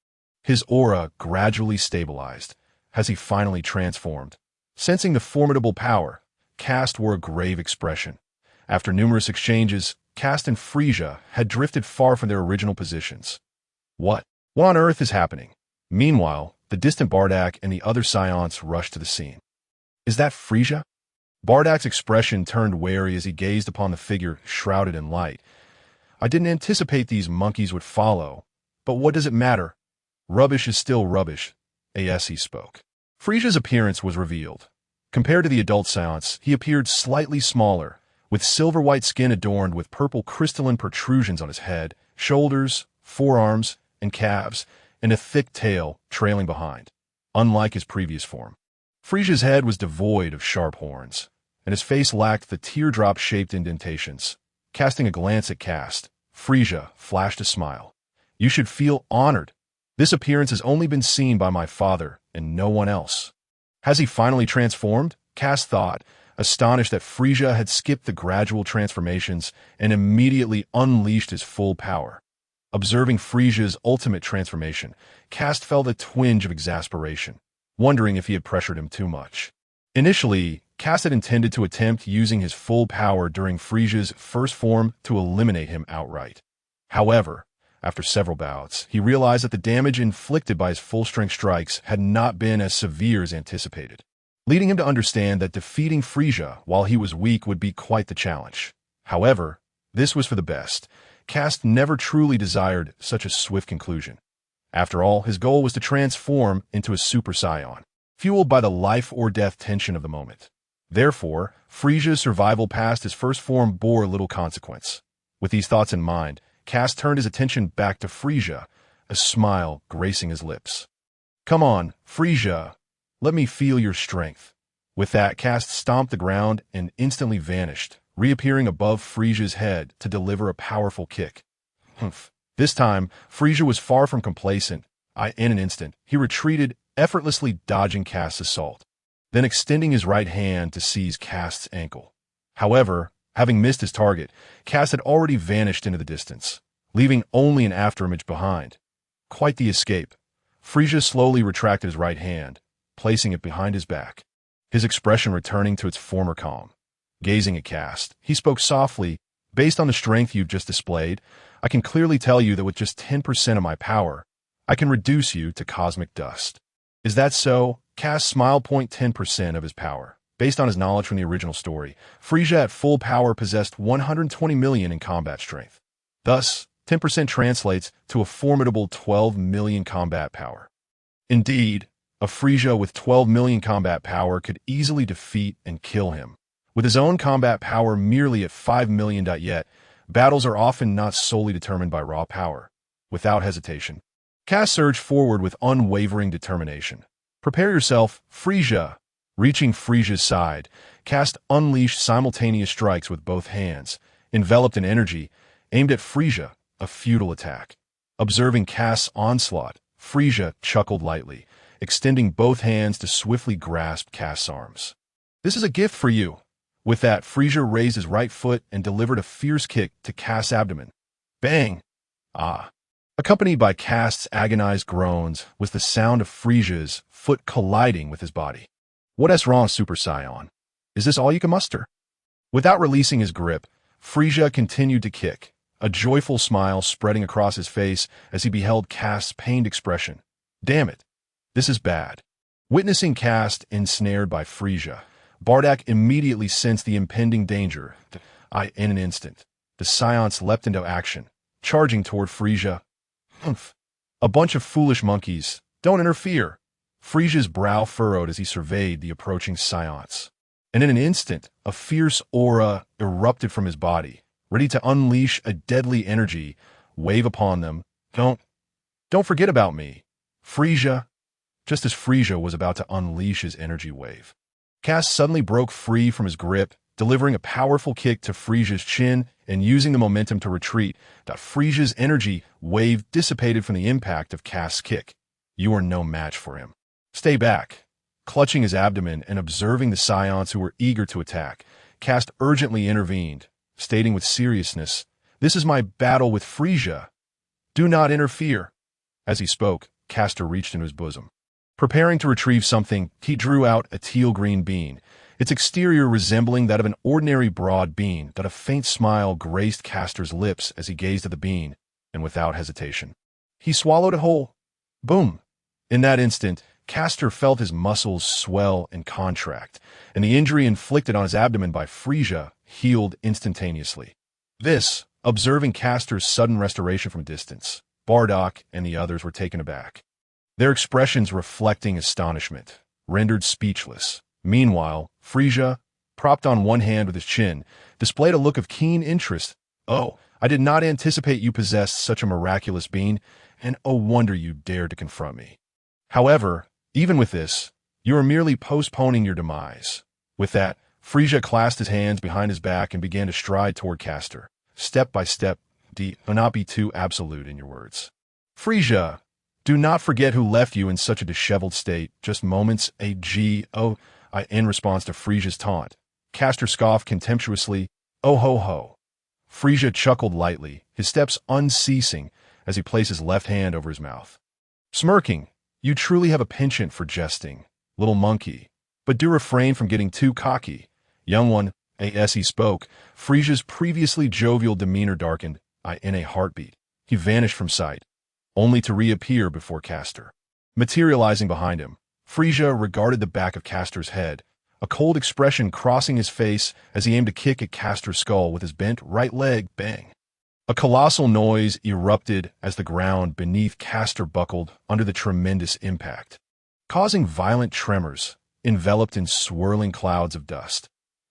his aura gradually stabilized as he finally transformed. Sensing the formidable power, Kast wore a grave expression. After numerous exchanges, Kast and Frieza had drifted far from their original positions. What on earth is happening? Meanwhile, the distant Bardock and the other Saiyans rushed to the scene. Is that Frieza? Bardock's expression turned wary as he gazed upon the figure shrouded in light. I didn't anticipate these monkeys would follow, but what does it matter? Rubbish is still rubbish. As he spoke, Frieza's appearance was revealed. Compared to the adult Saiyans, he appeared slightly smaller, with silver-white skin adorned with purple crystalline protrusions on his head, shoulders, forearms, and calves, and a thick tail trailing behind. Unlike his previous form, Frieza's head was devoid of sharp horns, and his face lacked the teardrop-shaped indentations. Casting a glance at Kast, Frieza flashed a smile. You should feel honored. This appearance has only been seen by my father and no one else. Has he finally transformed? Kast thought, astonished that Frieza had skipped the gradual transformations and immediately unleashed his full power. Observing Frieza's ultimate transformation, Kast felt a twinge of exasperation, wondering if he had pressured him too much. Initially, Kast had intended to attempt using his full power during Frieza's first form to eliminate him outright. However, after several bouts, he realized that the damage inflicted by his full-strength strikes had not been as severe as anticipated, leading him to understand that defeating Frieza while he was weak would be quite the challenge. However, this was for the best. Kast never truly desired such a swift conclusion. After all, his goal was to transform into a Super Saiyan, fueled by the life-or-death tension of the moment. Therefore, Frieza's survival past his first form bore little consequence. With these thoughts in mind, Kast turned his attention back to Frieza, a smile gracing his lips. Come on, Frieza, let me feel your strength. With that, Kast stomped the ground and instantly vanished, reappearing above Frieza's head to deliver a powerful kick. Humph. This time, Frieza was far from complacent. In an instant, he retreated, effortlessly dodging Kast's assault. then extending his right hand to seize Kast's ankle. However, having missed his target, Kast had already vanished into the distance, leaving only an afterimage behind. Quite the escape. Frieza slowly retracted his right hand, placing it behind his back, his expression returning to its former calm. Gazing at Kast, he spoke softly, "Based on the strength you've just displayed, I can clearly tell you that with just 10% of my power, I can reduce you to cosmic dust." "Is that so?" Kast smiled. 10% of his power. Based on his knowledge from the original story, Frieza at full power possessed 120 million in combat strength. Thus, 10% translates to a formidable 12 million combat power. Indeed, a Frieza with 12 million combat power could easily defeat and kill him. With his own combat power merely at 5 million. Yet, battles are often not solely determined by raw power. Without hesitation, Kast surged forward with unwavering determination. "Prepare yourself, Frieza!" Reaching Frieza's side, Kast unleashed simultaneous strikes with both hands, enveloped in energy, aimed at Frieza, a futile attack. Observing Kast's onslaught, Frieza chuckled lightly, extending both hands to swiftly grasp Kast's arms. "This is a gift for you." With that, Frieza raised his right foot and delivered a fierce kick to Kast's abdomen. Bang! Ah! Accompanied by Kast's agonized groans was the sound of Frieza's foot colliding with his body. "What's wrong, Super Saiyan? Is this all you can muster?" Without releasing his grip, Frieza continued to kick, a joyful smile spreading across his face as he beheld Kast's pained expression. "Damn it! This is bad." Witnessing Kast ensnared by Frieza, Bardock immediately sensed the impending danger. In an instant, the Saiyans leapt into action, charging toward Frieza. "Humph! A bunch of foolish monkeys. Don't interfere." Frieza's brow furrowed as he surveyed the approaching Saiyans. And in an instant, a fierce aura erupted from his body, ready to unleash a deadly energy wave upon them. Don't forget about me, Frieza." Just as Frieza was about to unleash his energy wave, Kast suddenly broke free from his grip, delivering a powerful kick to Frieza's chin and using the momentum to retreat. Frieza's energy wave dissipated from the impact of Kast's kick. "You are no match for him. Stay back." Clutching his abdomen and observing the Saiyans who were eager to attack, Kast urgently intervened, stating with seriousness, "This is my battle with Frieza. Do not interfere." As he spoke, Castor reached into his bosom. Preparing to retrieve something, he drew out a teal-green bean, its exterior resembling that of an ordinary broad bean. A faint smile graced Castor's lips as he gazed at the bean, and without hesitation, he swallowed it whole. Boom! In that instant, Castor felt his muscles swell and contract, and the injury inflicted on his abdomen by Frieza healed instantaneously. This, observing Castor's sudden restoration from a distance, Bardock and the others were taken aback, their expressions reflecting astonishment, rendered speechless. Meanwhile, Frieza, propped on one hand with his chin, displayed a look of keen interest. "Oh, I did not anticipate you possessed such a miraculous being, and oh wonder you dared to confront me. However, even with this, you are merely postponing your demise." With that, Frieza clasped his hands behind his back and began to stride toward Castor, step by step. Do not be too absolute in your words. "Frieza, do not forget who left you in such a disheveled state just moments ago." In response to Frieza's taunt, Castor scoffed contemptuously. "Oh ho ho." Frieza chuckled lightly, his steps unceasing as he placed his left hand over his mouth. Smirking, "You truly have a penchant for jesting, little monkey, but do refrain from getting too cocky, young one." As he spoke, Frieza's previously jovial demeanor darkened. In a heartbeat, he vanished from sight, only to reappear before Castor. Materializing behind him, Frieza regarded the back of Castor's head, a cold expression crossing his face as he aimed to kick at Castor's skull with his bent right leg. Bang! A colossal noise erupted as the ground beneath Castor buckled under the tremendous impact, causing violent tremors, enveloped in swirling clouds of dust.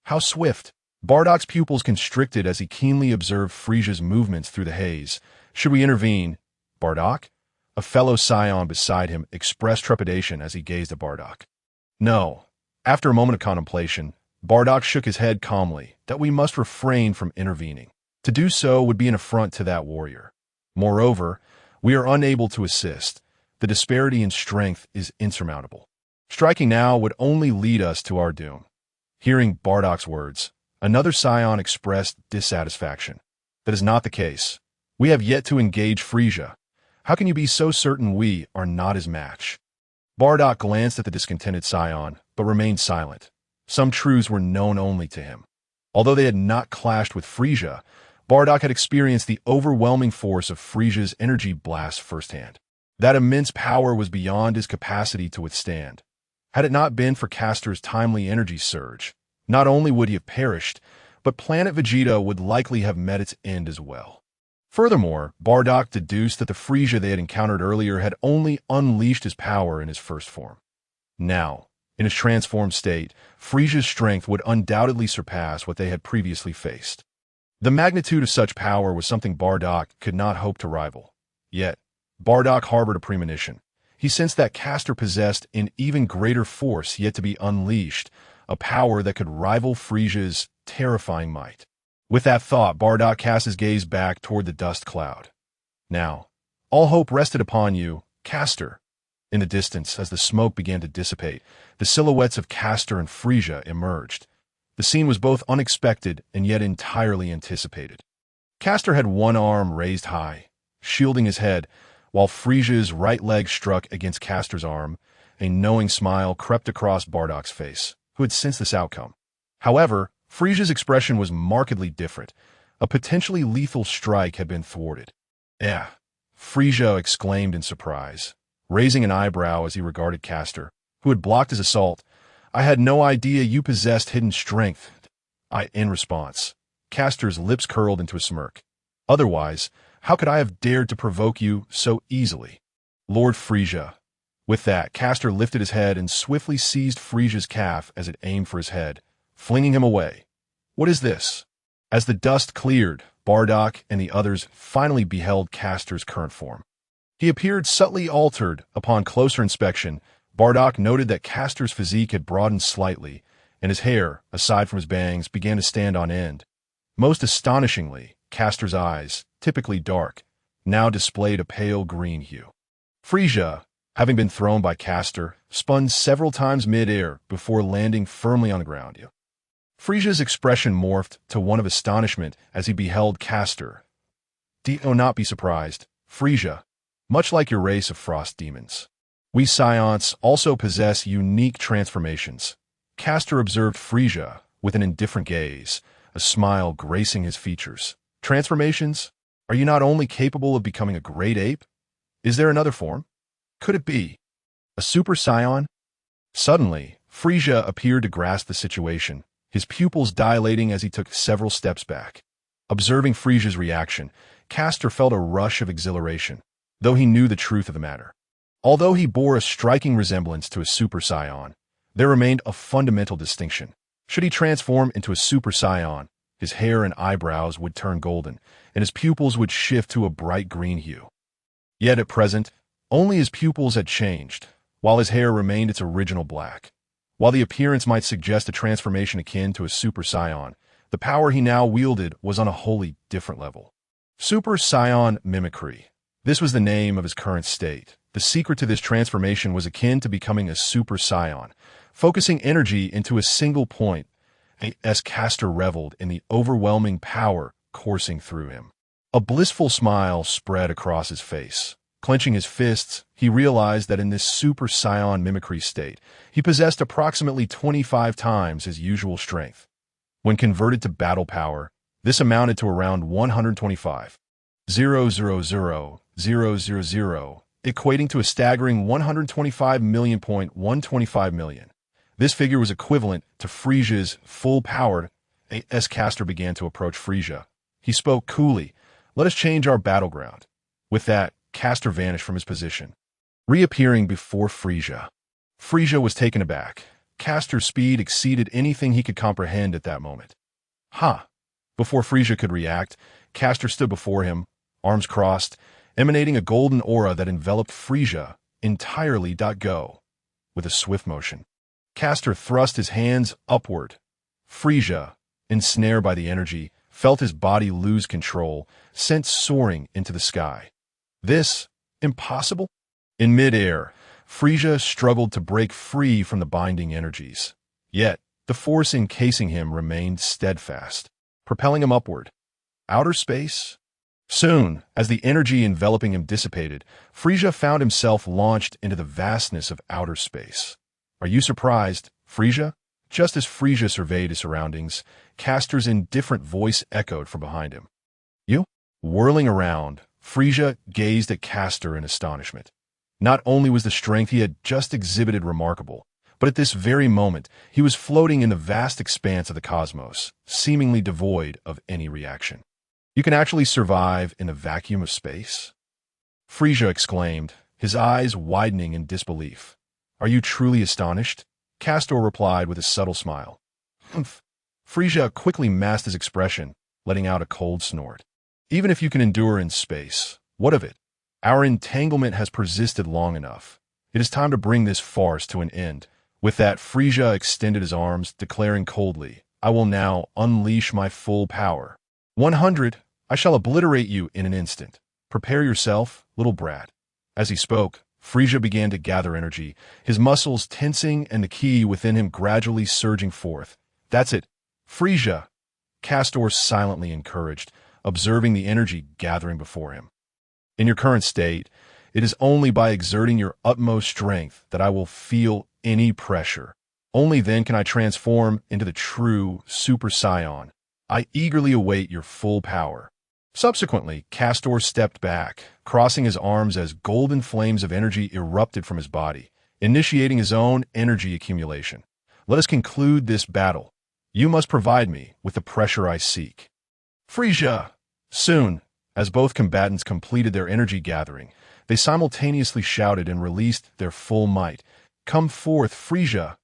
How swift! Bardock's pupils constricted as he keenly observed Frieza's movements through the haze. "Should we intervene, Bardock?" A fellow Saiyan beside him expressed trepidation as he gazed at Bardock. "No." After a moment of contemplation, Bardock shook his head calmly, "That we must refrain from intervening. To do so would be an affront to that warrior. Moreover, we are unable to assist. The disparity in strength is insurmountable." Striking now would only lead us to our doom. Hearing Bardock's words, another Saiyan expressed dissatisfaction. That is not the case. We have yet to engage Frieza. How can you be so certain we are not his match? Bardock glanced at the discontented Saiyan, but remained silent. Some truths were known only to him. Although they had not clashed with Frieza, Bardock had experienced the overwhelming force of Frieza's energy blast firsthand. That immense power was beyond his capacity to withstand. Had it not been for Castor's timely energy surge, not only would he have perished, but planet Vegeta would likely have met its end as well. Furthermore, Bardock deduced that the Frieza they had encountered earlier had only unleashed his power in his first form. Now, in his transformed state, Frieza's strength would undoubtedly surpass what they had previously faced. The magnitude of such power was something Bardock could not hope to rival. Yet, Bardock harbored a premonition. He sensed that Castor possessed an even greater force yet to be unleashed, a power that could rival Frieza's terrifying might. With that thought, Bardock cast his gaze back toward the dust cloud. Now, all hope rested upon you, Castor. In the distance, as the smoke began to dissipate, the silhouettes of Castor and Frieza emerged. The scene was both unexpected and yet entirely anticipated. Castor had one arm raised high, shielding his head, while Frieza's right leg struck against Castor's arm. A knowing smile crept across Bardock's face, who had sensed this outcome. However, Frieza's expression was markedly different. A potentially lethal strike had been thwarted. Frieza exclaimed in surprise, raising an eyebrow as he regarded Castor, who had blocked his assault. I had no idea you possessed hidden strength. In response, Castor's lips curled into a smirk. Otherwise, how could I have dared to provoke you so easily? Lord Frieza. With that, Castor lifted his head and swiftly seized Frieza's calf as it aimed for his head, flinging him away. What is this? As the dust cleared, Bardock and the others finally beheld Castor's current form. He appeared subtly altered. Upon closer inspection, Bardock noted that Castor's physique had broadened slightly, and his hair, aside from his bangs, began to stand on end. Most astonishingly, Castor's eyes, typically dark, now displayed a pale green hue. Frieza, having been thrown by Castor, spun several times mid-air before landing firmly on the ground. Frieza's expression morphed to one of astonishment as he beheld Castor. Do not be surprised, Frieza, much like your race of frost demons. We Saiyans also possess unique transformations. Castor observed Frieza with an indifferent gaze, a smile gracing his features. Transformations? Are you not only capable of becoming a great ape? Is there another form? Could it be a Super Saiyan? Suddenly, Frieza appeared to grasp the situation, his pupils dilating as he took several steps back. Observing Frieza's reaction, Castor felt a rush of exhilaration, though he knew the truth of the matter. Although he bore a striking resemblance to a Super Saiyan, there remained a fundamental distinction. Should he transform into a Super Saiyan, his hair and eyebrows would turn golden, and his pupils would shift to a bright green hue. Yet at present, only his pupils had changed, while his hair remained its original black. While the appearance might suggest a transformation akin to a Super Saiyan, the power he now wielded was on a wholly different level. Super Saiyan mimicry. This was the name of his current state. The secret to this transformation was akin to becoming a Super Saiyan, focusing energy into a single point, as Castor reveled in the overwhelming power coursing through him. A blissful smile spread across his face. Clenching his fists, he realized that in this Super Saiyan mimicry state, he possessed approximately 25 times his usual strength. When converted to battle power, this amounted to around 125,000,000, equating to a staggering 125 million. This figure was equivalent to Frieza's full power. As Castor began to approach Frieza, he spoke coolly, "Let us change our battleground." With that, Castor vanished from his position, reappearing before Frieza. Frieza was taken aback. Castor's speed exceeded anything he could comprehend at that moment. Before Frieza could react, Castor stood before him, arms crossed, emanating a golden aura that enveloped Frieza entirely. Go. With a swift motion, Castor thrust his hands upward. Frieza, ensnared by the energy, felt his body lose control, sent soaring into the sky. This, impossible? In mid-air, Frieza struggled to break free from the binding energies. Yet, the force encasing him remained steadfast, propelling him upward. Outer space? Soon, as the energy enveloping him dissipated, Frieza found himself launched into the vastness of outer space. Are you surprised, Frieza? Just as Frieza surveyed his surroundings, Castor's indifferent voice echoed from behind him. You? Whirling around, Frieza gazed at Castor in astonishment. Not only was the strength he had just exhibited remarkable, but at this very moment, he was floating in the vast expanse of the cosmos, seemingly devoid of any reaction. You can actually survive in the vacuum of space? Frieza exclaimed, his eyes widening in disbelief. Are you truly astonished? Castor replied with a subtle smile. Humph. Frieza quickly masked his expression, letting out a cold snort. Even if you can endure in space, what of it? Our entanglement has persisted long enough. It is time to bring this farce to an end. With that, Frieza extended his arms, declaring coldly, I will now unleash my full power. 100, I shall obliterate you in an instant. Prepare yourself, little brat. As he spoke, Frieza began to gather energy, his muscles tensing and the ki within him gradually surging forth. That's it. Frieza! Castor silently encouraged, observing the energy gathering before him. In your current state, it is only by exerting your utmost strength that I will feel any pressure. Only then can I transform into the true Super Saiyan. I eagerly await your full power. Subsequently, Castor stepped back, crossing his arms as golden flames of energy erupted from his body, initiating his own energy accumulation. Let us conclude this battle. You must provide me with the pressure I seek. Frieza! Soon, as both combatants completed their energy gathering, they simultaneously shouted and released their full might. Come forth, Frieza!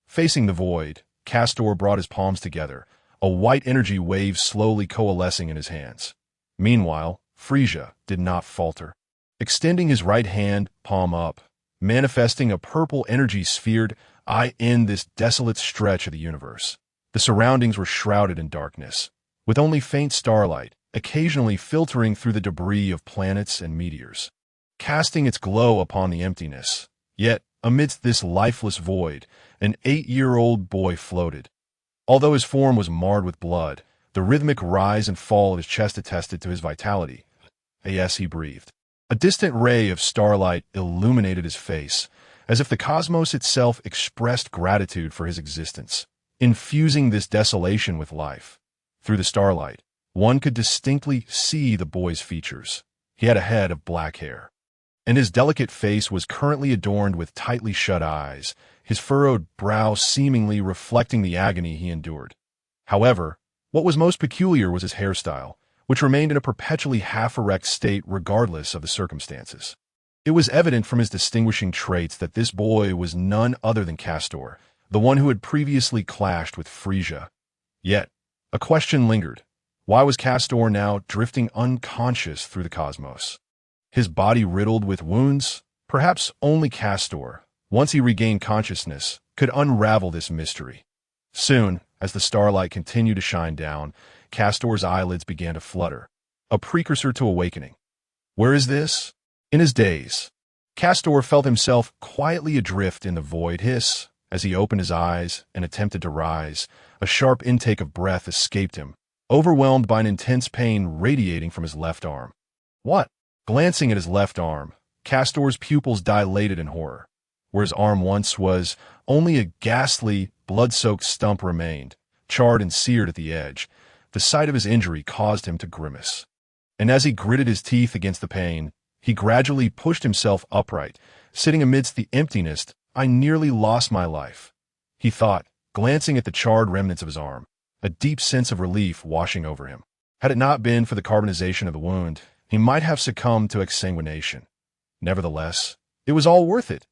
Facing the void, Castor brought his palms together, a white energy wave slowly coalescing in his hands. Meanwhile, Frieza did not falter. Extending his right hand, palm up, manifesting a purple energy sphere, I end this desolate stretch of the universe. The surroundings were shrouded in darkness, with only faint starlight, occasionally filtering through the debris of planets and meteors, casting its glow upon the emptiness. Yet, amidst this lifeless void, an 8-year-old boy floated. Although his form was marred with blood, the rhythmic rise and fall of his chest attested to his vitality. Yes, he breathed. A distant ray of starlight illuminated his face, as if the cosmos itself expressed gratitude for his existence, infusing this desolation with life. Through the starlight, one could distinctly see the boy's features. He had a head of black hair, and his delicate face was currently adorned with tightly shut eyes, his furrowed brow seemingly reflecting the agony he endured. However, what was most peculiar was his hairstyle, which remained in a perpetually half-erect state regardless of the circumstances. It was evident from his distinguishing traits that this boy was none other than Castor, the one who had previously clashed with Frieza. Yet, a question lingered. Why was Castor now drifting unconscious through the cosmos? His body riddled with wounds? Perhaps only Castor, once he regained consciousness, could unravel this mystery. Soon, as the starlight continued to shine down, Castor's eyelids began to flutter, a precursor to awakening. Where is this? In his daze. Castor felt himself quietly adrift in the void. As he opened his eyes and attempted to rise, a sharp intake of breath escaped him, overwhelmed by an intense pain radiating from his left arm. What? Glancing at his left arm, Castor's pupils dilated in horror. Where his arm once was, only a ghastly, blood-soaked stump remained, charred and seared at the edge. The sight of his injury caused him to grimace. And as he gritted his teeth against the pain, he gradually pushed himself upright, sitting amidst the emptiness. I nearly lost my life, he thought, glancing at the charred remnants of his arm, a deep sense of relief washing over him. Had it not been for the carbonization of the wound, he might have succumbed to exsanguination. Nevertheless, it was all worth it.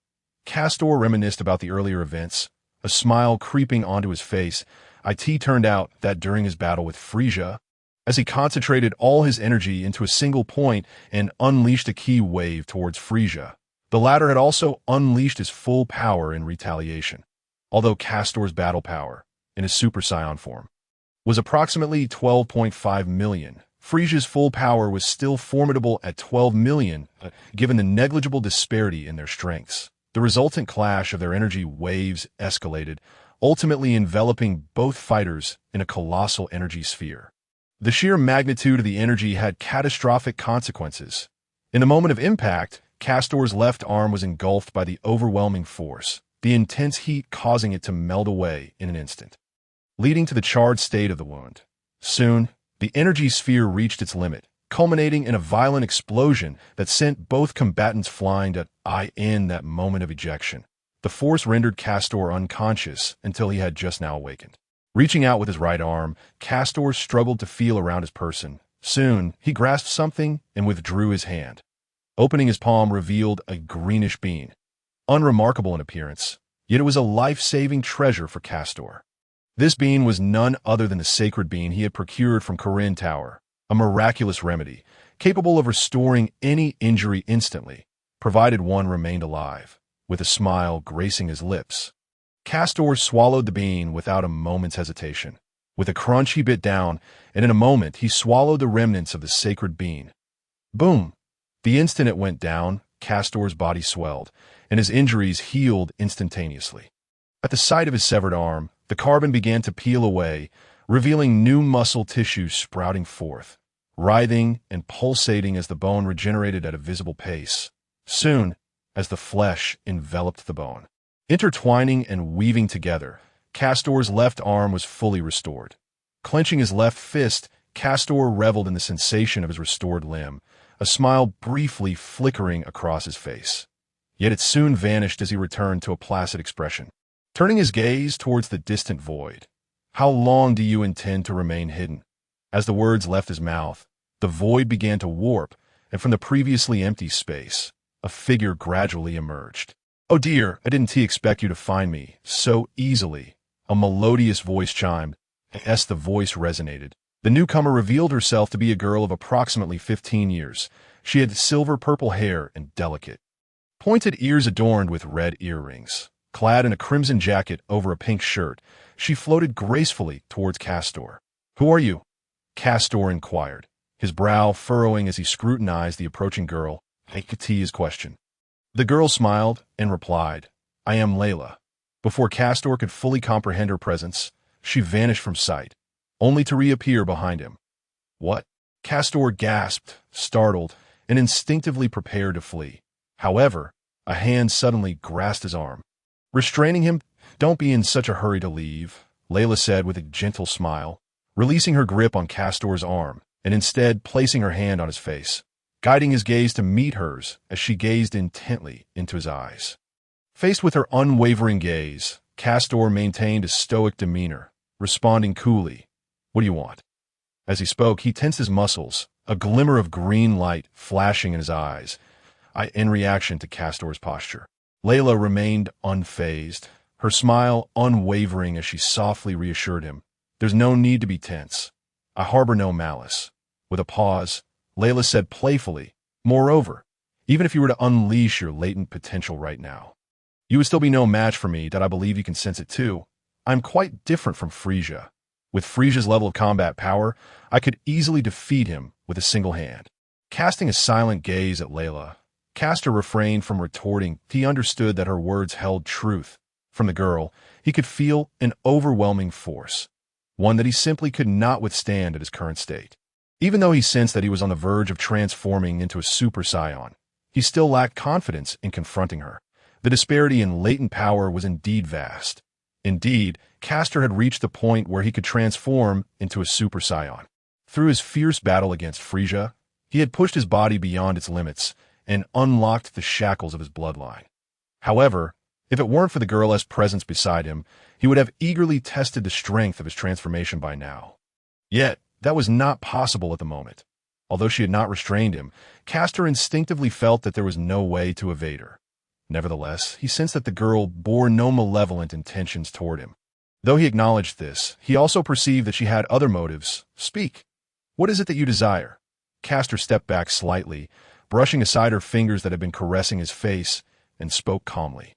Castor reminisced about the earlier events, a smile creeping onto his face. It turned out that during his battle with Frieza, as he concentrated all his energy into a single point and unleashed a ki wave towards Frieza, the latter had also unleashed his full power in retaliation. Although Castor's battle power, in his Super Saiyan form, was approximately 12.5 million, Frieza's full power was still formidable at 12 million, given the negligible disparity in their strengths. The resultant clash of their energy waves escalated, ultimately enveloping both fighters in a colossal energy sphere. The sheer magnitude of the energy had catastrophic consequences. In the moment of impact, Castor's left arm was engulfed by the overwhelming force, the intense heat causing it to melt away in an instant, leading to the charred state of the wound. Soon, the energy sphere reached its limit, culminating in a violent explosion that sent both combatants flying in that moment of ejection. The force rendered Castor unconscious until he had just now awakened. Reaching out with his right arm, Castor struggled to feel around his person. Soon, he grasped something and withdrew his hand. Opening his palm revealed a greenish bean. Unremarkable in appearance, yet it was a life-saving treasure for Castor. This bean was none other than the sacred bean he had procured from Karin Tower, a miraculous remedy, capable of restoring any injury instantly, provided one remained alive. With a smile gracing his lips, Castor swallowed the bean without a moment's hesitation. With a crunch he bit down, and in a moment he swallowed the remnants of the sacred bean. Boom! The instant it went down, Castor's body swelled, and his injuries healed instantaneously. At the sight of his severed arm, the carbon began to peel away, revealing new muscle tissue sprouting forth, writhing and pulsating as the bone regenerated at a visible pace. Soon, as the flesh enveloped the bone, intertwining and weaving together, Castor's left arm was fully restored. Clenching his left fist, Castor reveled in the sensation of his restored limb, a smile briefly flickering across his face. Yet it soon vanished as he returned to a placid expression. Turning his gaze towards the distant void, "How long do you intend to remain hidden?" As the words left his mouth, the void began to warp, and from the previously empty space, a figure gradually emerged. "Oh dear, I didn't expect you to find me so easily," a melodious voice chimed, and as the voice resonated, the newcomer revealed herself to be a girl of approximately 15 years. She had silver-purple hair and delicate, pointed ears adorned with red earrings. Clad in a crimson jacket over a pink shirt, she floated gracefully towards Castor. "Who are you?" Castor inquired, his brow furrowing as he scrutinized the approaching girl. His question. The girl smiled and replied, "I am Layla." Before Castor could fully comprehend her presence, she vanished from sight, only to reappear behind him. "What?" Castor gasped, startled, and instinctively prepared to flee. However, a hand suddenly grasped his arm, restraining him. "Don't be in such a hurry to leave," Layla said with a gentle smile, releasing her grip on Castor's arm and instead placing her hand on his face, guiding his gaze to meet hers as she gazed intently into his eyes. Faced with her unwavering gaze, Castor maintained a stoic demeanor, responding coolly, "What do you want?" As he spoke, he tensed his muscles, a glimmer of green light flashing in his eyes, in reaction to Castor's posture. Layla remained unfazed, her smile unwavering as she softly reassured him, "There's no need to be tense. I harbor no malice." With a pause, Layla said playfully, "Moreover, even if you were to unleash your latent potential right now, you would still be no match for me. That I believe you can sense it too. I'm quite different from Frieza. With Frieza's level of combat power, I could easily defeat him with a single hand." Casting a silent gaze at Layla, Castor refrained from retorting. He understood that her words held truth. From the girl, he could feel an overwhelming force, one that he simply could not withstand at his current state. Even though he sensed that he was on the verge of transforming into a Super Saiyan, he still lacked confidence in confronting her. The disparity in latent power was indeed vast. Indeed, Castor had reached the point where he could transform into a Super Saiyan. Through his fierce battle against Frieza, he had pushed his body beyond its limits and unlocked the shackles of his bloodline. However, if it weren't for the girl's presence beside him, he would have eagerly tested the strength of his transformation by now. Yet, that was not possible at the moment. Although she had not restrained him, Castor instinctively felt that there was no way to evade her. Nevertheless, he sensed that the girl bore no malevolent intentions toward him. Though he acknowledged this, he also perceived that she had other motives. "Speak. What is it that you desire?" Castor stepped back slightly, brushing aside her fingers that had been caressing his face, and spoke calmly.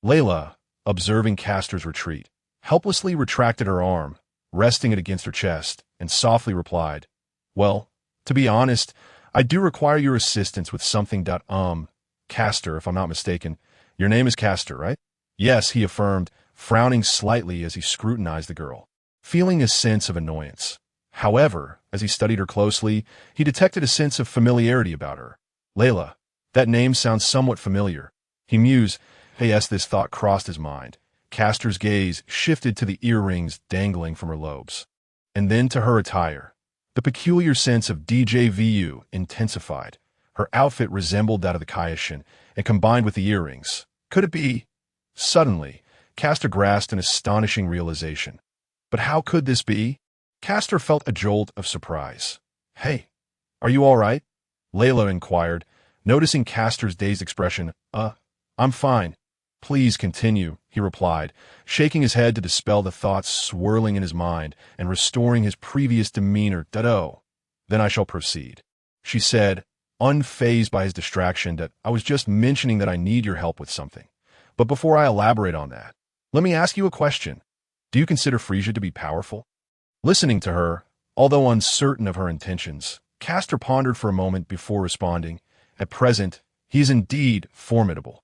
Layla, observing Castor's retreat, helplessly retracted her arm, resting it against her chest, and softly replied, "Well, to be honest, I do require your assistance with something. Castor, if I'm not mistaken, Your name is Castor, right? Yes, he affirmed, frowning slightly as he scrutinized the girl, feeling a sense of annoyance. However, as he studied her closely, he detected a sense of familiarity about her. Layla, that name sounds somewhat familiar. He mused. Yes, this thought crossed his mind. Castor's gaze shifted to the earrings dangling from her lobes, and then to her attire. The peculiar sense of DJVU intensified. Her outfit resembled that of the Kaioshin, and combined with the earrings. Could it be? Suddenly, Castor grasped an astonishing realization. But how could this be? Castor felt a jolt of surprise. Hey, are you all right? Layla inquired, noticing Castor's dazed expression. I'm fine. Please continue, he replied, shaking his head to dispel the thoughts swirling in his mind and restoring his previous demeanor. Dado. Then I shall proceed, she said, unfazed by his distraction. That I was just mentioning that I need your help with something. But before I elaborate on that, let me ask you a question. Do you consider Frieza to be powerful? Listening to her, although uncertain of her intentions, Castor pondered for a moment before responding. At present, he is indeed formidable.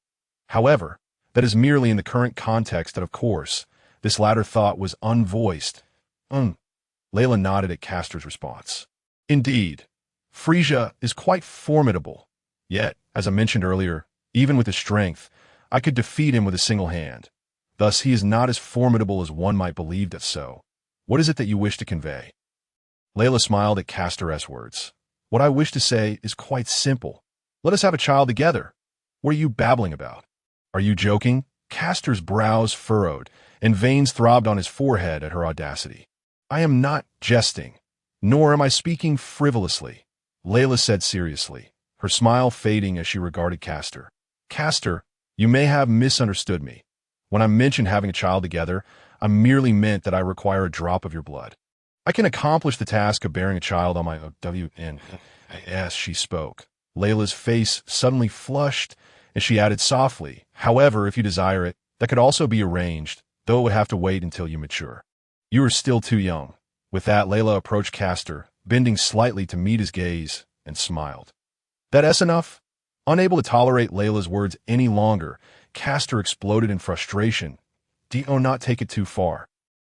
However, that is merely in the current context, and of course, this latter thought was unvoiced. Layla nodded at Castor's response. Indeed, Frieza is quite formidable. Yet, as I mentioned earlier, even with his strength, I could defeat him with a single hand. Thus, he is not as formidable as one might believe that so. What is it that you wish to convey? Layla smiled at Castor's words. What I wish to say is quite simple. Let us have a child together. What are you babbling about? Are you joking? Castor's brows furrowed, and veins throbbed on his forehead at her audacity. I am not jesting, nor am I speaking frivolously, Layla said seriously, her smile fading as she regarded Castor. Castor, you may have misunderstood me. When I mentioned having a child together, I merely meant that I require a drop of your blood. I can accomplish the task of bearing a child on my OWN. Yes, she spoke. Layla's face suddenly flushed, and she added softly, however, if you desire it, that could also be arranged, though it would have to wait until you mature. You are still too young. With that, Layla approached Castor, bending slightly to meet his gaze, and smiled. That's enough? Unable to tolerate Layla's words any longer, Castor exploded in frustration. Do not take it too far.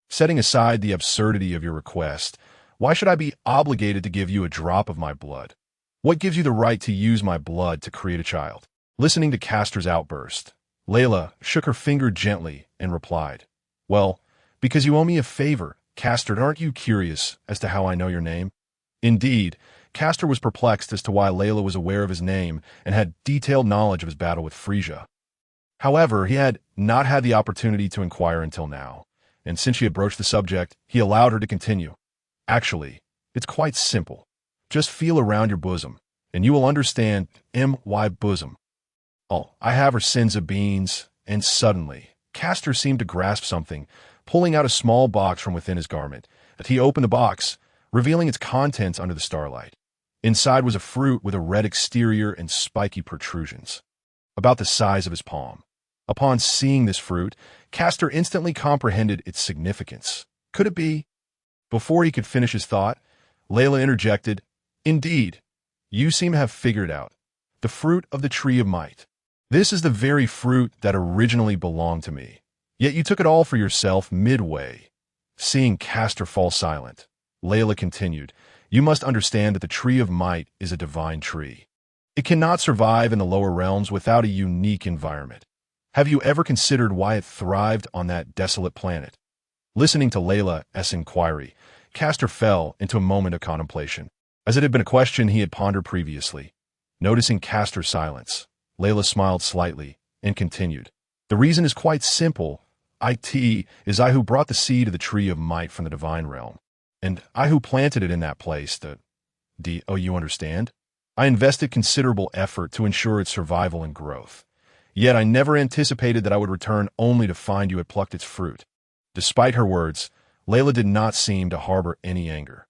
Setting aside the absurdity of your request, why should I be obligated to give you a drop of my blood? What gives you the right to use my blood to create a child? Listening to Castor's outburst, Layla shook her finger gently and replied, Well, because you owe me a favor. Castor, aren't you curious as to how I know your name? Indeed, Castor was perplexed as to why Layla was aware of his name and had detailed knowledge of his battle with Frieza. However, he had not had the opportunity to inquire until now, and since she had broached the subject, he allowed her to continue. Actually, it's quite simple. Just feel around your bosom, and you will understand my bosom. I have her sins of beans, and suddenly, Castor seemed to grasp something, pulling out a small box from within his garment. As he opened the box, revealing its contents under the starlight. Inside was a fruit with a red exterior and spiky protrusions, about the size of his palm. Upon seeing this fruit, Castor instantly comprehended its significance. Could it be? Before he could finish his thought, Layla interjected, Indeed, you seem to have figured out. The fruit of the tree of might. This is the very fruit that originally belonged to me. Yet you took it all for yourself midway. Seeing Castor fall silent, Layla continued, You must understand that the tree of might is a divine tree. It cannot survive in the lower realms without a unique environment. Have you ever considered why it thrived on that desolate planet? Listening to Layla's inquiry, Castor fell into a moment of contemplation, as it had been a question he had pondered previously. Noticing Castor's silence, Layla smiled slightly and continued. The reason is quite simple. It is I who brought the seed of the tree of might from the divine realm, and I who planted it in that place. You understand? I invested considerable effort to ensure its survival and growth. Yet I never anticipated that I would return only to find you had plucked its fruit. Despite her words, Layla did not seem to harbor any anger.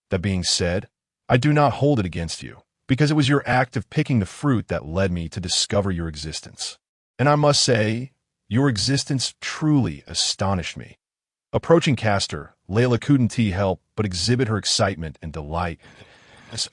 That being said, I do not hold it against you, because it was your act of picking the fruit that led me to discover your existence. And I must say, your existence truly astonished me. Approaching Castor, Layla couldn't help but exhibit her excitement and delight.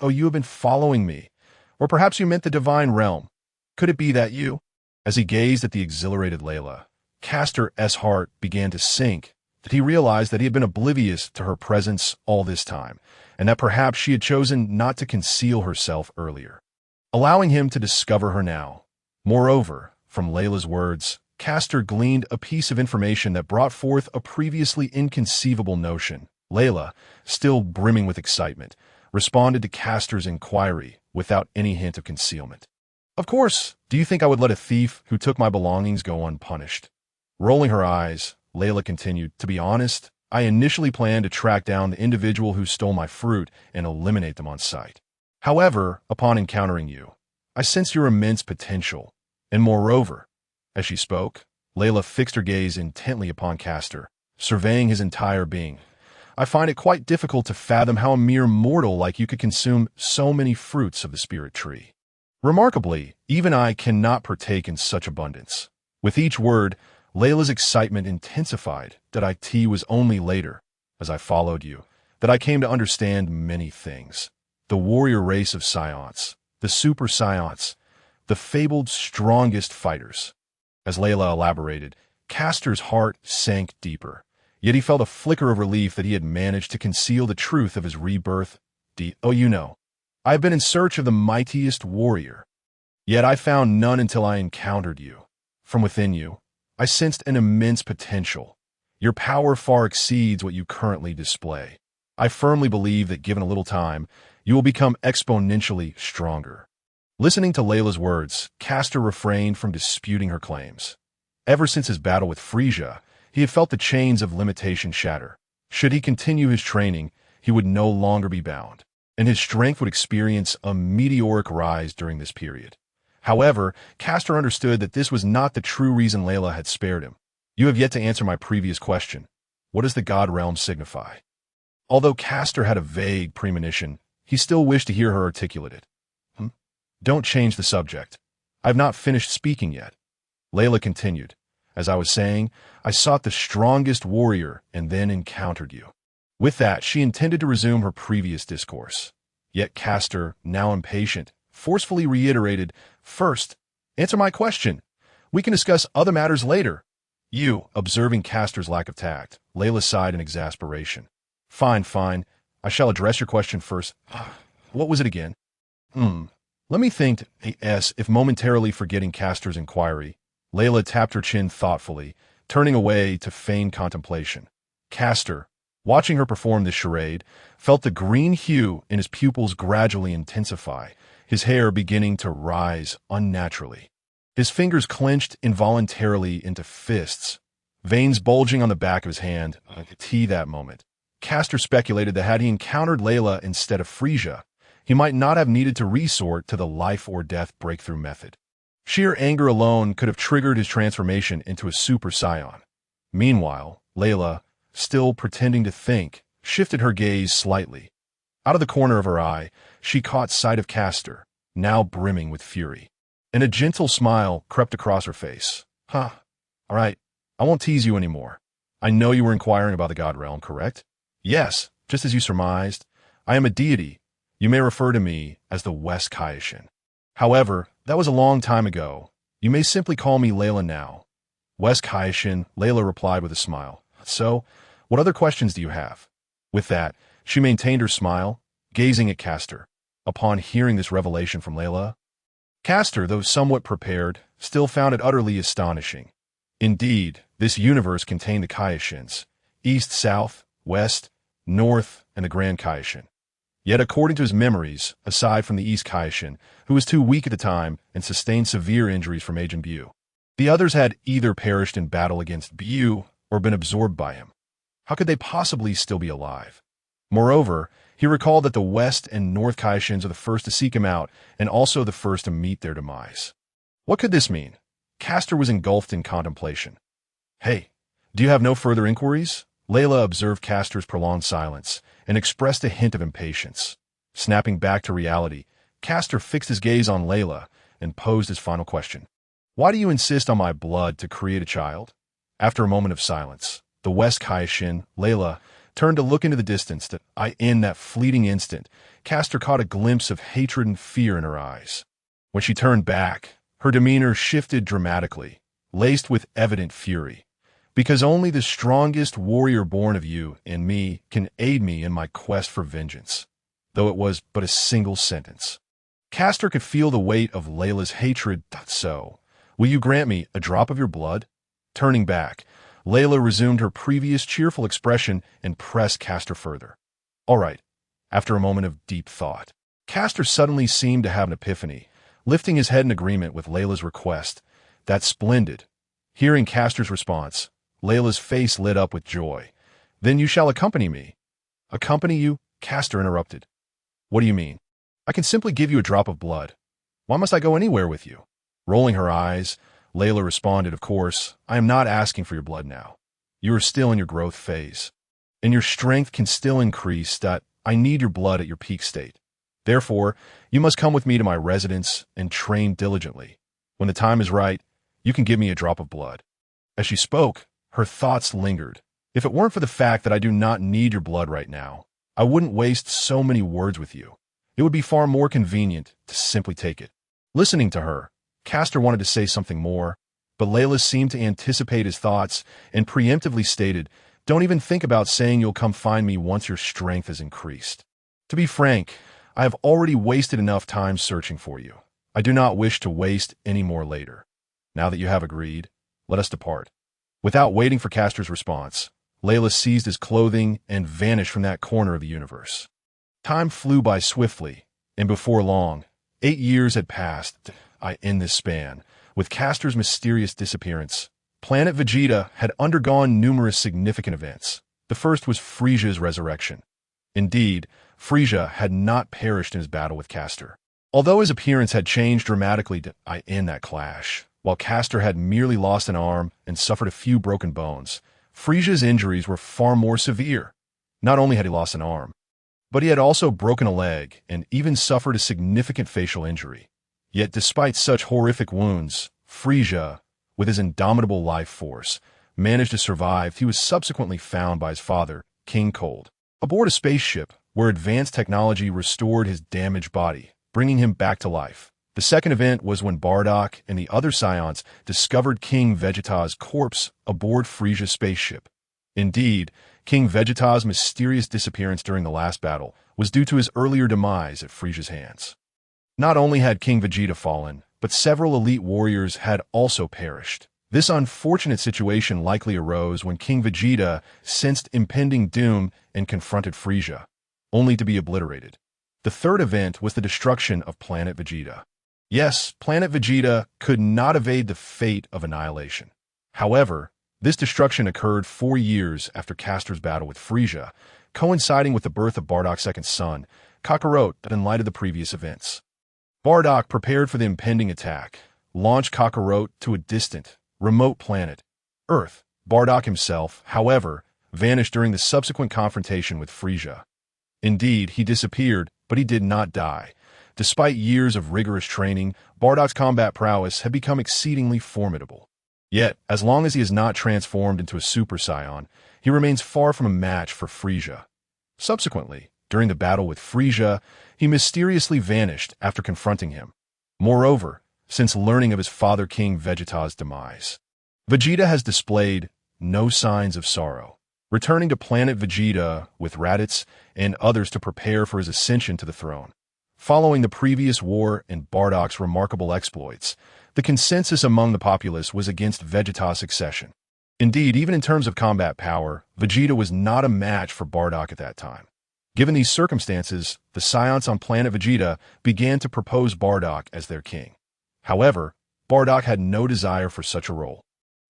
You have been following me. Or perhaps you meant the divine realm. Could it be that you? As he gazed at the exhilarated Layla, Castor's heart began to sink, that he realized that he had been oblivious to her presence all this time, and that perhaps she had chosen not to conceal herself earlier, allowing him to discover her now. Moreover, from Layla's words, Castor gleaned a piece of information that brought forth a previously inconceivable notion. Layla, still brimming with excitement, responded to Castor's inquiry without any hint of concealment. "Of course, do you think I would let a thief who took my belongings go unpunished?" Rolling her eyes, Layla continued, "To be honest, I initially planned to track down the individual who stole my fruit and eliminate them on sight. However, upon encountering you, I sense your immense potential, and moreover," as she spoke, Layla fixed her gaze intently upon Castor, surveying his entire being. "I find it quite difficult to fathom how a mere mortal like you could consume so many fruits of the spirit tree. Remarkably, even I cannot partake in such abundance." With each word, Layla's excitement intensified. "That it was only later, as I followed you, that I came to understand many things. The warrior race of Saiyans, the super Saiyans, the fabled strongest fighters." As Layla elaborated, Castor's heart sank deeper, yet he felt a flicker of relief that he had managed to conceal the truth of his rebirth. "Oh, you know, I have been in search of the mightiest warrior, yet I found none until I encountered you. From within you, I sensed an immense potential. Your power far exceeds what you currently display. I firmly believe that given a little time, you will become exponentially stronger." Listening to Layla's words, Castor refrained from disputing her claims. Ever since his battle with Frieza, he had felt the chains of limitation shatter. Should he continue his training, he would no longer be bound, and his strength would experience a meteoric rise during this period. However, Castor understood that this was not the true reason Layla had spared him. "You have yet to answer my previous question. What does the God realm signify?" Although Castor had a vague premonition, he still wished to hear her articulate it. "Don't change the subject. I have not finished speaking yet." Layla continued, "As I was saying, I sought the strongest warrior and then encountered you." With that, she intended to resume her previous discourse. Yet Castor, now impatient, forcefully reiterated, "First, answer my question. We can discuss other matters later." "You," observing Castor's lack of tact, Layla sighed in exasperation. Fine. I shall address your question first." "What was it again?" Let me think." If momentarily forgetting Castor's inquiry, Layla tapped her chin thoughtfully, turning away to feigned contemplation. Castor, watching her perform this charade, felt the green hue in his pupils gradually intensify, his hair beginning to rise unnaturally. His fingers clenched involuntarily into fists, veins bulging on the back of his hand. That moment, Castor speculated that had he encountered Layla instead of Frieza, he might not have needed to resort to the life-or-death breakthrough method. Sheer anger alone could have triggered his transformation into a Super Saiyan. Meanwhile, Layla, still pretending to think, shifted her gaze slightly. Out of the corner of her eye, she caught sight of Castor, now brimming with fury, and a gentle smile crept across her face. All right, I won't tease you anymore. I know you were inquiring about the God Realm, correct?" "Yes, just as you surmised. I am a deity. You may refer to me as the West Kaishin. However, that was a long time ago. You may simply call me Layla now." "West Kaishin," Layla replied with a smile. "So, what other questions do you have?" With that, she maintained her smile, gazing at Castor. Upon hearing this revelation from Layla, Castor, though somewhat prepared, still found it utterly astonishing. Indeed, this universe contained the Kaishins, East, South, West, North, and the Grand Kaishin. Yet according to his memories, aside from the East Kaishin, who was too weak at the time and sustained severe injuries from Agent Bu, the others had either perished in battle against Bu or been absorbed by him. How could they possibly still be alive? Moreover, he recalled that the West and North Kaishins are the first to seek him out and also the first to meet their demise. What could this mean? Castor was engulfed in contemplation. "Hey, do you have no further inquiries?" Layla observed Castor's prolonged silence and expressed a hint of impatience. Snapping back to reality, Castor fixed his gaze on Layla and posed his final question. "Why do you insist on my blood to create a child?" After a moment of silence, the West Kaishin, Layla, turned to look into the distance. In that fleeting instant, Castor caught a glimpse of hatred and fear in her eyes. When she turned back, Her demeanor shifted dramatically, laced with evident fury. Because only the strongest warrior born of you and me can aid me in my quest for vengeance. Though it was but a single sentence. Castor could feel the weight of Layla's hatred. So, will you grant me a drop of your blood? Turning back, Layla resumed her previous cheerful expression and pressed Castor further. All right, after a moment of deep thought. Castor suddenly seemed to have an epiphany, lifting his head in agreement with Layla's request. That's splendid. Hearing Castor's response, Layla's face lit up with joy. Then you shall accompany me. Accompany you? Castor interrupted. What do you mean? I can simply give you a drop of blood. Why must I go anywhere with you? Rolling her eyes, Layla responded, of course, I am not asking for your blood now. You are still in your growth phase. And your strength can still increase. I need your blood at your peak state. Therefore, you must come with me to my residence and train diligently. When the time is right, you can give me a drop of blood. As she spoke, her thoughts lingered. If it weren't for the fact that I do not need your blood right now, I wouldn't waste so many words with you. It would be far more convenient to simply take it. Listening to her, Castor wanted to say something more, but Layla seemed to anticipate his thoughts and preemptively stated, don't even think about saying you'll come find me once your strength is increased. To be frank, I have already wasted enough time searching for you. I do not wish to waste any more later. Now that you have agreed, let us depart. Without waiting for Castor's response, Layla seized his clothing and vanished from that corner of the universe. Time flew by swiftly, and before long, 8 years had passed. In this span, with Castor's mysterious disappearance, planet Vegeta had undergone numerous significant events. The first was Frieza's resurrection. Indeed, Frieza had not perished in his battle with Castor. Although his appearance had changed dramatically in that clash, while Castor had merely lost an arm and suffered a few broken bones, Frieza's injuries were far more severe. Not only had he lost an arm, but he had also broken a leg and even suffered a significant facial injury. Yet despite such horrific wounds, Frieza, with his indomitable life force, managed to survive. He was subsequently found by his father, King Cold, aboard a spaceship where advanced technology restored his damaged body, bringing him back to life. The second event was when Bardock and the other Saiyans discovered King Vegeta's corpse aboard Frieza's spaceship. Indeed, King Vegeta's mysterious disappearance during the last battle was due to his earlier demise at Frieza's hands. Not only had King Vegeta fallen, but several elite warriors had also perished. This unfortunate situation likely arose when King Vegeta sensed impending doom and confronted Frieza, only to be obliterated. The third event was the destruction of planet Vegeta. Yes, planet Vegeta could not evade the fate of annihilation. However, this destruction occurred 4 years after Castor's battle with Frieza, coinciding with the birth of Bardock's second son, Kakarot, in light of the previous events. Bardock, prepared for the impending attack, launched Kakarot to a distant, remote planet, Earth. Bardock himself, however, vanished during the subsequent confrontation with Frieza. Indeed, he disappeared, but he did not die. Despite years of rigorous training, Bardock's combat prowess had become exceedingly formidable. Yet, as long as he is not transformed into a Super Saiyan, he remains far from a match for Frieza. Subsequently, during the battle with Frieza, he mysteriously vanished after confronting him. Moreover, since learning of his father King Vegeta's demise, Vegeta has displayed no signs of sorrow, returning to planet Vegeta with Raditz and others to prepare for his ascension to the throne. Following the previous war and Bardock's remarkable exploits, the consensus among the populace was against Vegeta's succession. Indeed, even in terms of combat power, Vegeta was not a match for Bardock at that time. Given these circumstances, the Saiyans on planet Vegeta began to propose Bardock as their king. However, Bardock had no desire for such a role.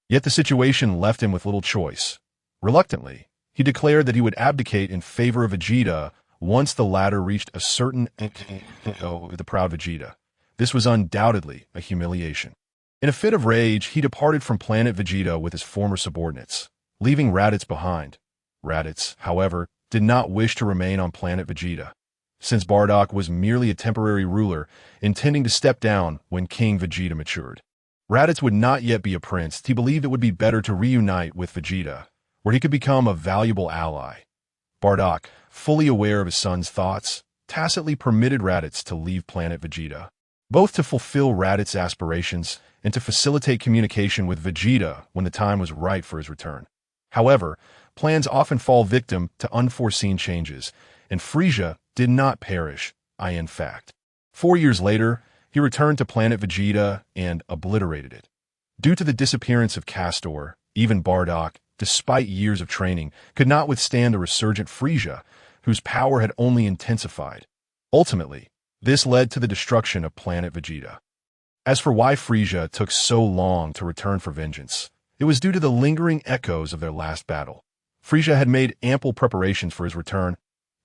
Yet the situation left him with little choice. Reluctantly, he declared that he would abdicate in favor of Vegeta once the latter reached a certain the proud Vegeta. This was undoubtedly a humiliation. In a fit of rage, he departed from planet Vegeta with his former subordinates, leaving Raditz behind. Raditz, however, did not wish to remain on planet Vegeta, since Bardock was merely a temporary ruler, intending to step down when King Vegeta matured. Raditz would not yet be a prince. He believed it would be better to reunite with Vegeta, where he could become a valuable ally. Bardock, fully aware of his son's thoughts, tacitly permitted Raditz to leave planet Vegeta. both to fulfill Raditz' aspirations and to facilitate communication with Vegeta when the time was right for his return. However, plans often fall victim to unforeseen changes, and Frieza did not perish, in fact. 4 years later, he returned to planet Vegeta and obliterated it. Due to the disappearance of Castor, even Bardock, despite years of training, could not withstand the resurgent Frieza, whose power had only intensified. Ultimately, this led to the destruction of planet Vegeta. As for why Frieza took so long to return for vengeance, it was due to the lingering echoes of their last battle. Frieza had made ample preparations for his return.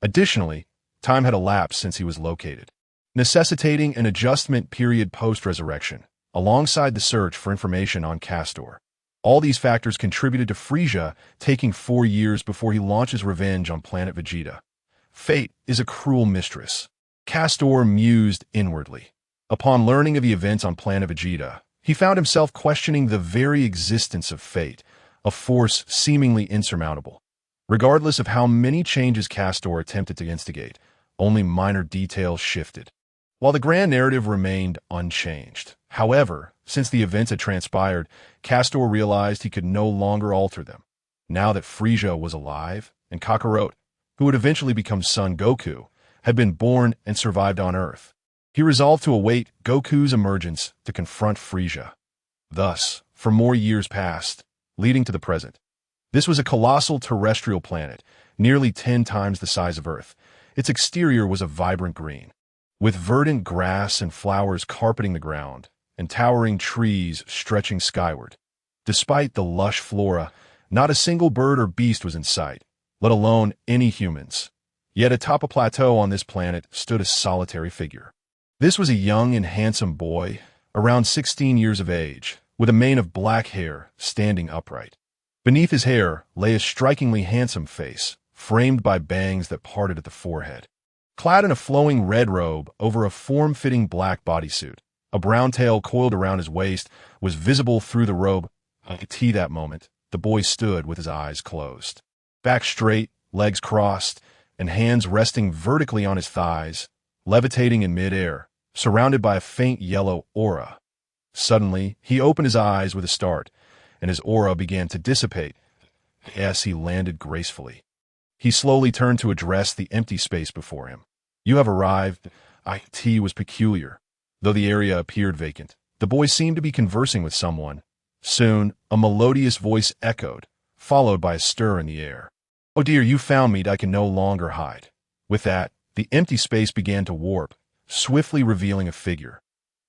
Additionally, time had elapsed since he was located, necessitating an adjustment period post-resurrection, alongside the search for information on Castor. All these factors contributed to Frieza taking 4 years before he launches revenge on planet Vegeta. Fate is a cruel mistress. Castor mused inwardly. Upon learning of the events on planet Vegeta, he found himself questioning the very existence of fate, a force seemingly insurmountable. Regardless of how many changes Castor attempted to instigate, only minor details shifted, while the grand narrative remained unchanged. However, since the events had transpired, Castor realized he could no longer alter them. Now that Frieza was alive, and Kakarot, who would eventually become Son Goku, had been born and survived on Earth, he resolved to await Goku's emergence to confront Frieza. Thus, for more years passed, leading to the present. This was a colossal terrestrial planet, nearly 10 times the size of Earth. Its exterior was a vibrant green, with verdant grass and flowers carpeting the ground, and towering trees stretching skyward. Despite the lush flora, not a single bird or beast was in sight, let alone any humans. Yet atop a plateau on this planet stood a solitary figure. This was a young and handsome boy, around 16 years of age, with a mane of black hair standing upright. Beneath his hair lay a strikingly handsome face, framed by bangs that parted at the forehead. Clad in a flowing red robe over a form-fitting black bodysuit, a brown tail coiled around his waist was visible through the robe. At that moment, the boy stood with his eyes closed, back straight, legs crossed, and hands resting vertically on his thighs, levitating in midair, surrounded by a faint yellow aura. Suddenly, he opened his eyes with a start, and his aura began to dissipate as he landed gracefully. He slowly turned to address the empty space before him. "You have arrived." It was peculiar. Though the area appeared vacant, the boy seemed to be conversing with someone. Soon, a melodious voice echoed, followed by a stir in the air. "Oh dear, you found me. I can no longer hide." With that, the empty space began to warp, swiftly revealing a figure.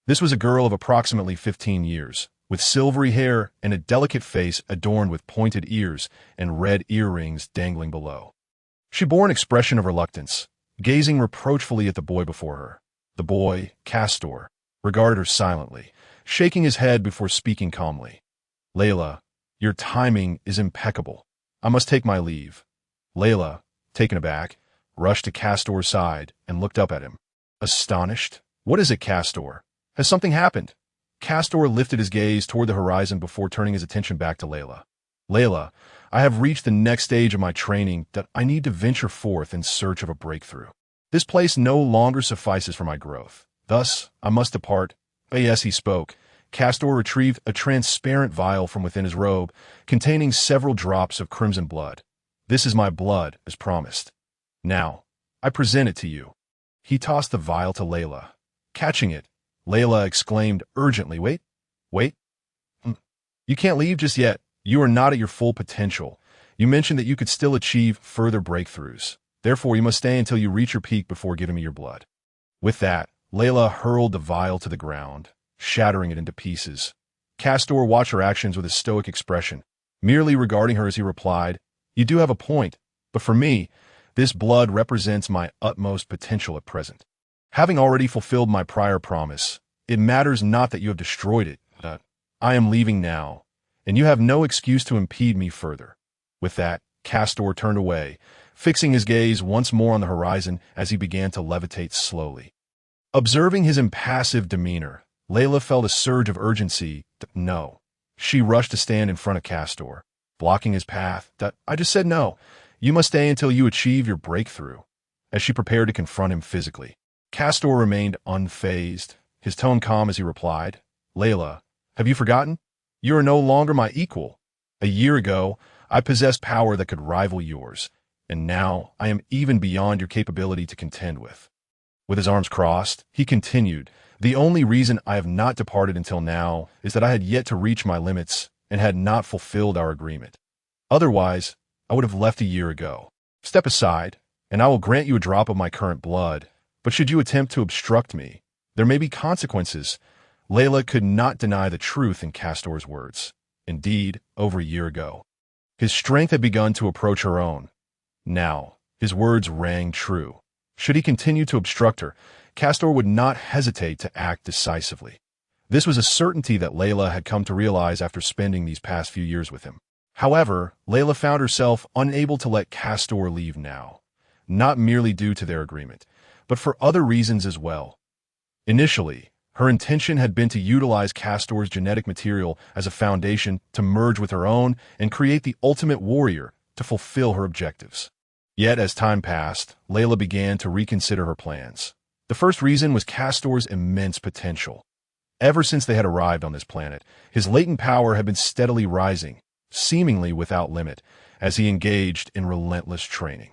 This was a girl of approximately 15 years, with silvery hair and a delicate face adorned with pointed ears and red earrings dangling below. She bore an expression of reluctance, gazing reproachfully at the boy before her. The boy, Castor, regarded her silently, shaking his head before speaking calmly. "Layla, your timing is impeccable. I must take my leave." Layla, taken aback, rushed to Castor's side and looked up at him, astonished. "What is it, Castor? Has something happened?" Castor lifted his gaze toward the horizon before turning his attention back to Layla. "Layla, I have reached the next stage of my training that I need to venture forth in search of a breakthrough. This place no longer suffices for my growth. Thus, I must depart." As he spoke, Castor retrieved a transparent vial from within his robe, containing several drops of crimson blood. "This is my blood, as promised. Now, I present it to you." He tossed the vial to Layla. Catching it, Layla exclaimed urgently, "Wait, wait. You can't leave just yet. You are not at your full potential. You mentioned that you could still achieve further breakthroughs. Therefore, you must stay until you reach your peak before giving me your blood." With that, Layla hurled the vial to the ground, shattering it into pieces. Castor watched her actions with a stoic expression, merely regarding her as he replied, "You do have a point, but for me, this blood represents my utmost potential at present. Having already fulfilled my prior promise, it matters not that you have destroyed it. I am leaving now, and you have no excuse to impede me further." With that, Castor turned away, fixing his gaze once more on the horizon as he began to levitate slowly. Observing his impassive demeanor, Layla felt a surge of urgency. "No." She rushed to stand in front of Castor, blocking his path. "I just said no. You must stay until you achieve your breakthrough." As she prepared to confront him physically, Castor remained unfazed, his tone calm as he replied, "Layla, have you forgotten? You are no longer my equal. A year ago, I possessed power that could rival yours, and now I am even beyond your capability to contend with." With his arms crossed, he continued, "The only reason I have not departed until now is that I had yet to reach my limits and had not fulfilled our agreement. Otherwise, I would have left a year ago. Step aside, and I will grant you a drop of my current blood, but should you attempt to obstruct me, there may be consequences." Layla could not deny the truth in Castor's words. Indeed, over a year ago, his strength had begun to approach her own. Now, his words rang true. Should he continue to obstruct her, Castor would not hesitate to act decisively. This was a certainty that Layla had come to realize after spending these past few years with him. However, Layla found herself unable to let Castor leave now, not merely due to their agreement, but for other reasons as well. Initially, her intention had been to utilize Castor's genetic material as a foundation to merge with her own and create the ultimate warrior to fulfill her objectives. Yet, as time passed, Layla began to reconsider her plans. The first reason was Castor's immense potential. Ever since they had arrived on this planet, his latent power had been steadily rising, seemingly without limit, as he engaged in relentless training.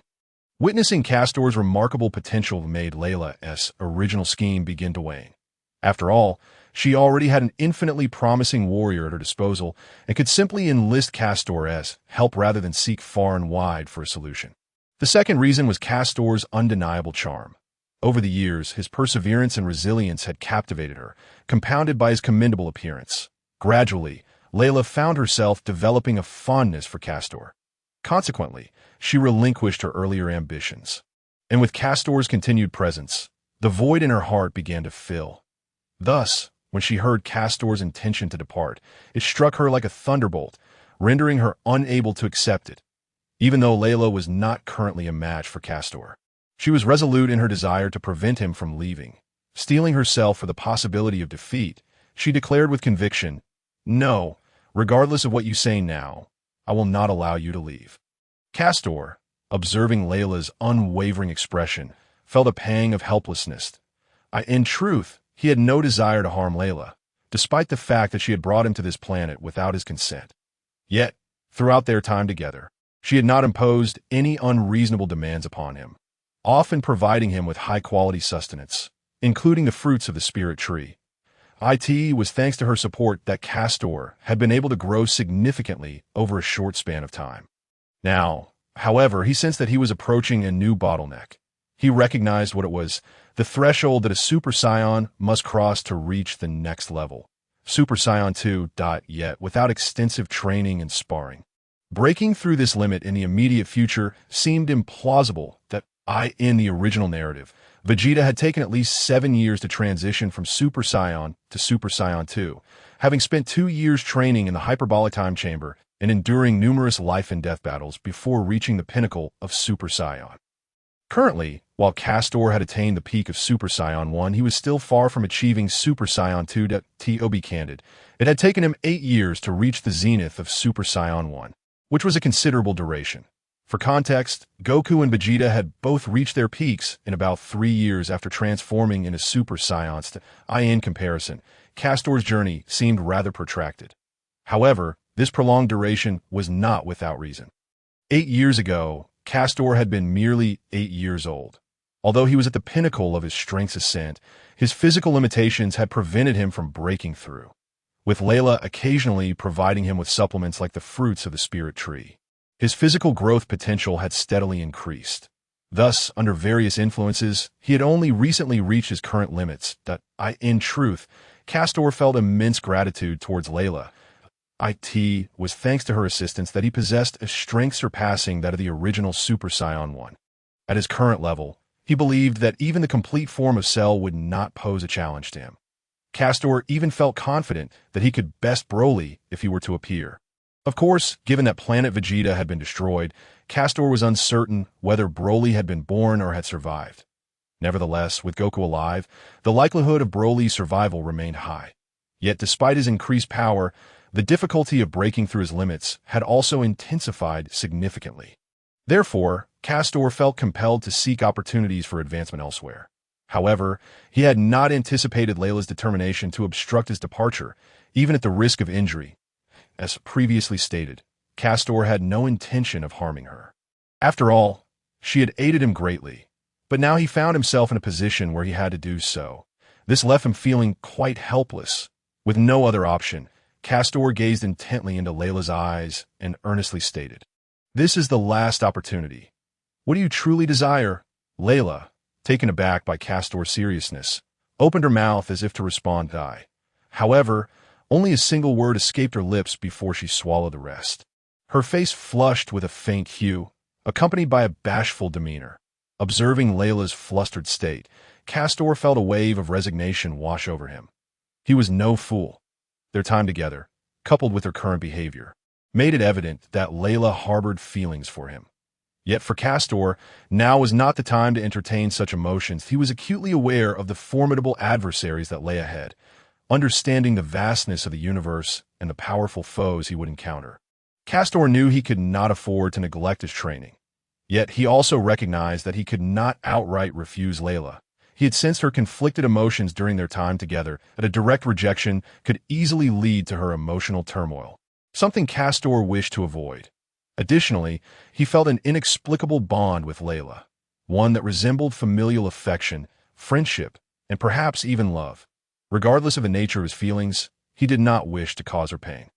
Witnessing Castor's remarkable potential made Layla's original scheme begin to wane. After all, she already had an infinitely promising warrior at her disposal and could simply enlist Castor as help rather than seek far and wide for a solution. The second reason was Castor's undeniable charm. Over the years, his perseverance and resilience had captivated her, compounded by his commendable appearance. Gradually, Layla found herself developing a fondness for Castor. Consequently, she relinquished her earlier ambitions. And with Castor's continued presence, the void in her heart began to fill. Thus, when she heard Castor's intention to depart, it struck her like a thunderbolt, rendering her unable to accept it. Even though Layla was not currently a match for Castor, she was resolute in her desire to prevent him from leaving. Steeling herself for the possibility of defeat, she declared with conviction, "No, regardless of what you say now, I will not allow you to leave." Castor, observing Layla's unwavering expression, felt a pang of helplessness. In truth, he had no desire to harm Layla, despite the fact that she had brought him to this planet without his consent. Yet, throughout their time together, she had not imposed any unreasonable demands upon him, often providing him with high-quality sustenance, including the fruits of the spirit tree. It was thanks to her support that Castor had been able to grow significantly over a short span of time. Now, however, he sensed that he was approaching a new bottleneck. He recognized what it was, the threshold that a Super Saiyan must cross to reach the next level. Super Saiyan 2. Yet, without extensive training and sparring. Breaking through this limit in the immediate future seemed implausible that in the original narrative, Vegeta had taken at least 7 years to transition from Super Saiyan to Super Saiyan 2, having spent 2 years training in the hyperbolic time chamber and enduring numerous life and death battles before reaching the pinnacle of Super Saiyan. Currently, while Castor had attained the peak of Super Saiyan 1, he was still far from achieving Super Saiyan 2. To be candid, it had taken him 8 years to reach the zenith of Super Saiyan 1, which was a considerable duration. For context, Goku and Vegeta had both reached their peaks in about 3 years after transforming into Super Saiyans. In comparison, Castor's journey seemed rather protracted. However, this prolonged duration was not without reason. 8 years ago, Castor had been merely 8 years old. Although he was at the pinnacle of his strength's ascent, his physical limitations had prevented him from breaking through, with Layla occasionally providing him with supplements like the fruits of the spirit tree. His physical growth potential had steadily increased. Thus, under various influences, he had only recently reached his current limits. In truth, Castor felt immense gratitude towards Layla. It was thanks to her assistance that he possessed a strength surpassing that of the original Super Saiyan 1. At his current level, he believed that even the complete form of Cell would not pose a challenge to him. Castor even felt confident that he could best Broly if he were to appear. Of course, given that planet Vegeta had been destroyed, Castor was uncertain whether Broly had been born or had survived. Nevertheless, with Goku alive, the likelihood of Broly's survival remained high. Yet despite his increased power, the difficulty of breaking through his limits had also intensified significantly. Therefore, Castor felt compelled to seek opportunities for advancement elsewhere. However, he had not anticipated Layla's determination to obstruct his departure, even at the risk of injury. As previously stated, Castor had no intention of harming her. After all, she had aided him greatly, but now he found himself in a position where he had to do so. This left him feeling quite helpless. With no other option, Castor gazed intently into Layla's eyes and earnestly stated, "This is the last opportunity. What do you truly desire?" Layla, taken aback by Castor's seriousness, opened her mouth as if to respond. However, only a single word escaped her lips before she swallowed the rest. Her face flushed with a faint hue, accompanied by a bashful demeanor. Observing Layla's flustered state, Castor felt a wave of resignation wash over him. He was no fool. Their time together, coupled with her current behavior, made it evident that Layla harbored feelings for him. Yet for Castor, now was not the time to entertain such emotions. He was acutely aware of the formidable adversaries that lay ahead, understanding the vastness of the universe and the powerful foes he would encounter. Castor knew he could not afford to neglect his training. Yet he also recognized that he could not outright refuse Layla. He had sensed her conflicted emotions during their time together, that a direct rejection could easily lead to her emotional turmoil, something Castor wished to avoid. Additionally, he felt an inexplicable bond with Layla, one that resembled familial affection, friendship, and perhaps even love. Regardless of the nature of his feelings, he did not wish to cause her pain.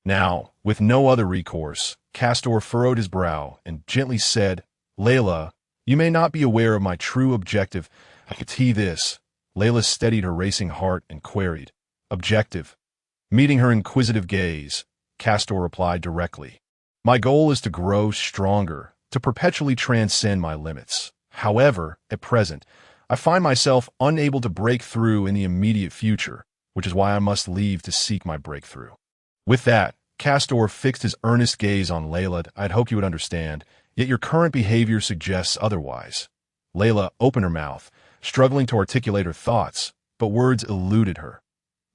Now, with no other recourse, Castor furrowed his brow and gently said, "Layla, you may not be aware of my true objective. I could see this." Layla steadied her racing heart and queried, "Objective?" Meeting her inquisitive gaze, Castor replied directly, "My goal is to grow stronger, to perpetually transcend my limits. However, at present, I find myself unable to break through in the immediate future, which is why I must leave to seek my breakthrough." With that, Castor fixed his earnest gaze on Layla. "I'd hoped you would understand, yet your current behavior suggests otherwise." Layla opened her mouth, struggling to articulate her thoughts, but words eluded her.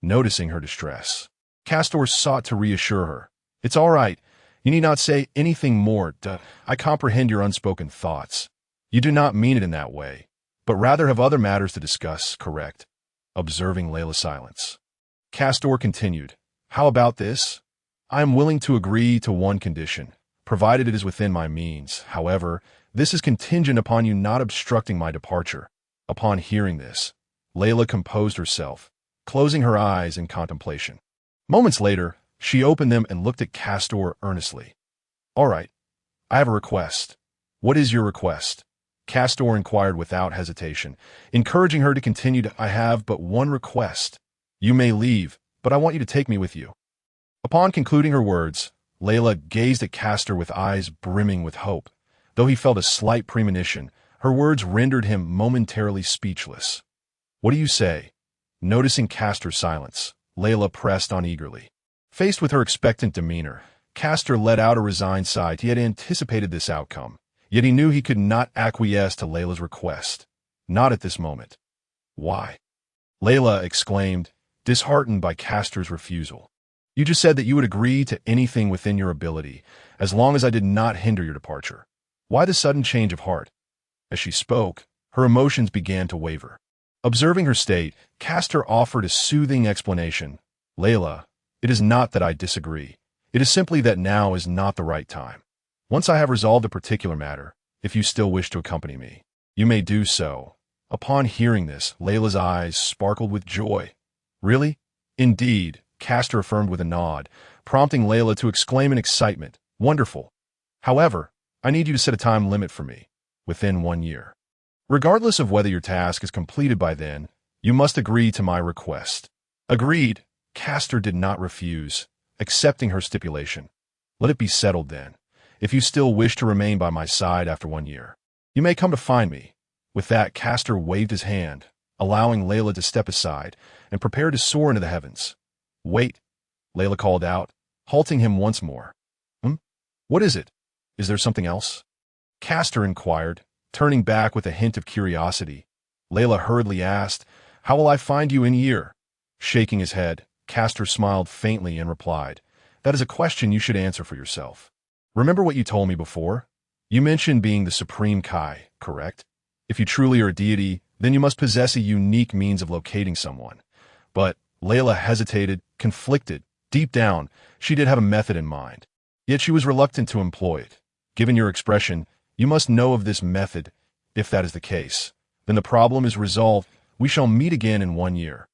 Noticing her distress, Castor sought to reassure her. "It's all right. You need not say anything more. I comprehend your unspoken thoughts. You do not mean it in that way, but rather have other matters to discuss, correct?" Observing Layla's silence, Castor continued, "How about this? I am willing to agree to one condition, provided it is within my means. However, this is contingent upon you not obstructing my departure." Upon hearing this, Layla composed herself, closing her eyes in contemplation. Moments later, she opened them and looked at Castor earnestly. "All right, I have a request." "What is your request?" Castor inquired without hesitation, encouraging her to continue. "I have but one request. You may leave, but I want you to take me with you." Upon concluding her words, Layla gazed at Castor with eyes brimming with hope. Though he felt a slight premonition, her words rendered him momentarily speechless. "What do you say?" Noticing Castor's silence, Layla pressed on eagerly. Faced with her expectant demeanor, Castor let out a resigned sigh. He had anticipated this outcome, yet he knew he could not acquiesce to Layla's request. Not at this moment. "Why?" Layla exclaimed, disheartened by Castor's refusal. "You just said that you would agree to anything within your ability, as long as I did not hinder your departure. Why the sudden change of heart?" As she spoke, her emotions began to waver. Observing her state, Castor offered a soothing explanation. "Layla, it is not that I disagree. It is simply that now is not the right time. Once I have resolved a particular matter, if you still wish to accompany me, you may do so." Upon hearing this, Layla's eyes sparkled with joy. "Really?" "Indeed," Castor affirmed with a nod, prompting Layla to exclaim in excitement, "Wonderful! However, I need you to set a time limit for me. Within 1 year. Regardless of whether your task is completed by then, you must agree to my request." Agreed. Castor did not refuse, accepting her stipulation. "Let it be settled then. If you still wish to remain by my side after 1 year, you may come to find me." With that, Castor waved his hand, allowing Layla to step aside and prepare to soar into the heavens. "Wait," Layla called out, halting him once more. What is it? Is there something else?" Castor inquired, turning back with a hint of curiosity. Layla hurriedly asked, "How will I find you in a year?" Shaking his head, Castor smiled faintly and replied, "That is a question you should answer for yourself. Remember what you told me before? You mentioned being the Supreme Kai, correct? If you truly are a deity, then you must possess a unique means of locating someone. But Layla hesitated, conflicted. Deep down, she did have a method in mind. Yet she was reluctant to employ it. Given your expression, you must know of this method. If that is the case, then the problem is resolved. We shall meet again in 1 year.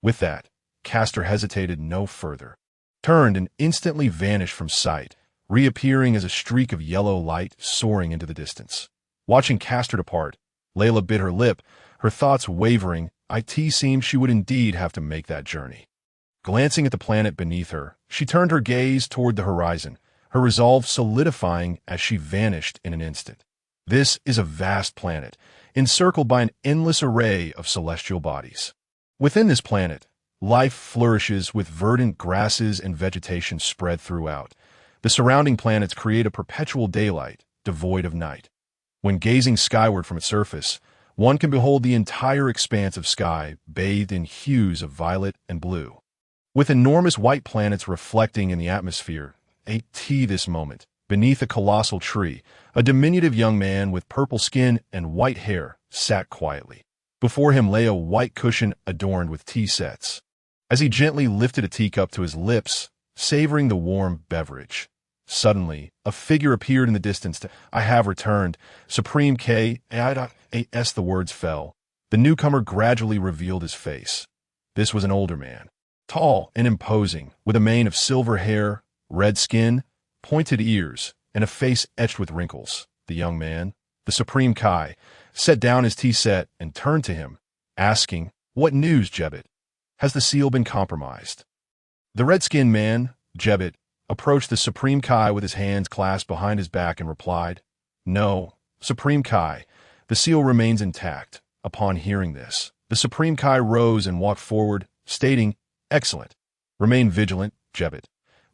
With that, Castor hesitated no further, turned and instantly vanished from sight, reappearing as a streak of yellow light soaring into the distance. Watching Castor depart, Layla bit her lip, her thoughts wavering. It seemed she would indeed have to make that journey. Glancing at the planet beneath her, she turned her gaze toward the horizon, her resolve solidifying as she vanished in an instant. This is a vast planet, encircled by an endless array of celestial bodies. Within this planet, life flourishes with verdant grasses and vegetation spread throughout. The surrounding planets create a perpetual daylight, devoid of night. When gazing skyward from its surface, one can behold the entire expanse of sky bathed in hues of violet and blue. With enormous white planets reflecting in the atmosphere, this moment, beneath a colossal tree, a diminutive young man with purple skin and white hair sat quietly. Before him lay a white cushion adorned with tea sets. As he gently lifted a teacup to his lips, savoring the warm beverage, suddenly, a figure appeared in the distance. I have returned. Supreme K.A.S. The words fell. The newcomer gradually revealed his face. This was an older man, tall and imposing, with a mane of silver hair, red skin, pointed ears, and a face etched with wrinkles. The young man, the Supreme Kai, set down his tea set and turned to him, asking, "What news, Jebbet? Has the seal been compromised?" The red-skinned man, Jebbet, approached the Supreme Kai with his hands clasped behind his back and replied, "No, Supreme Kai, the seal remains intact." Upon hearing this, the Supreme Kai rose and walked forward, stating, "Excellent. Remain vigilant, Jebbet.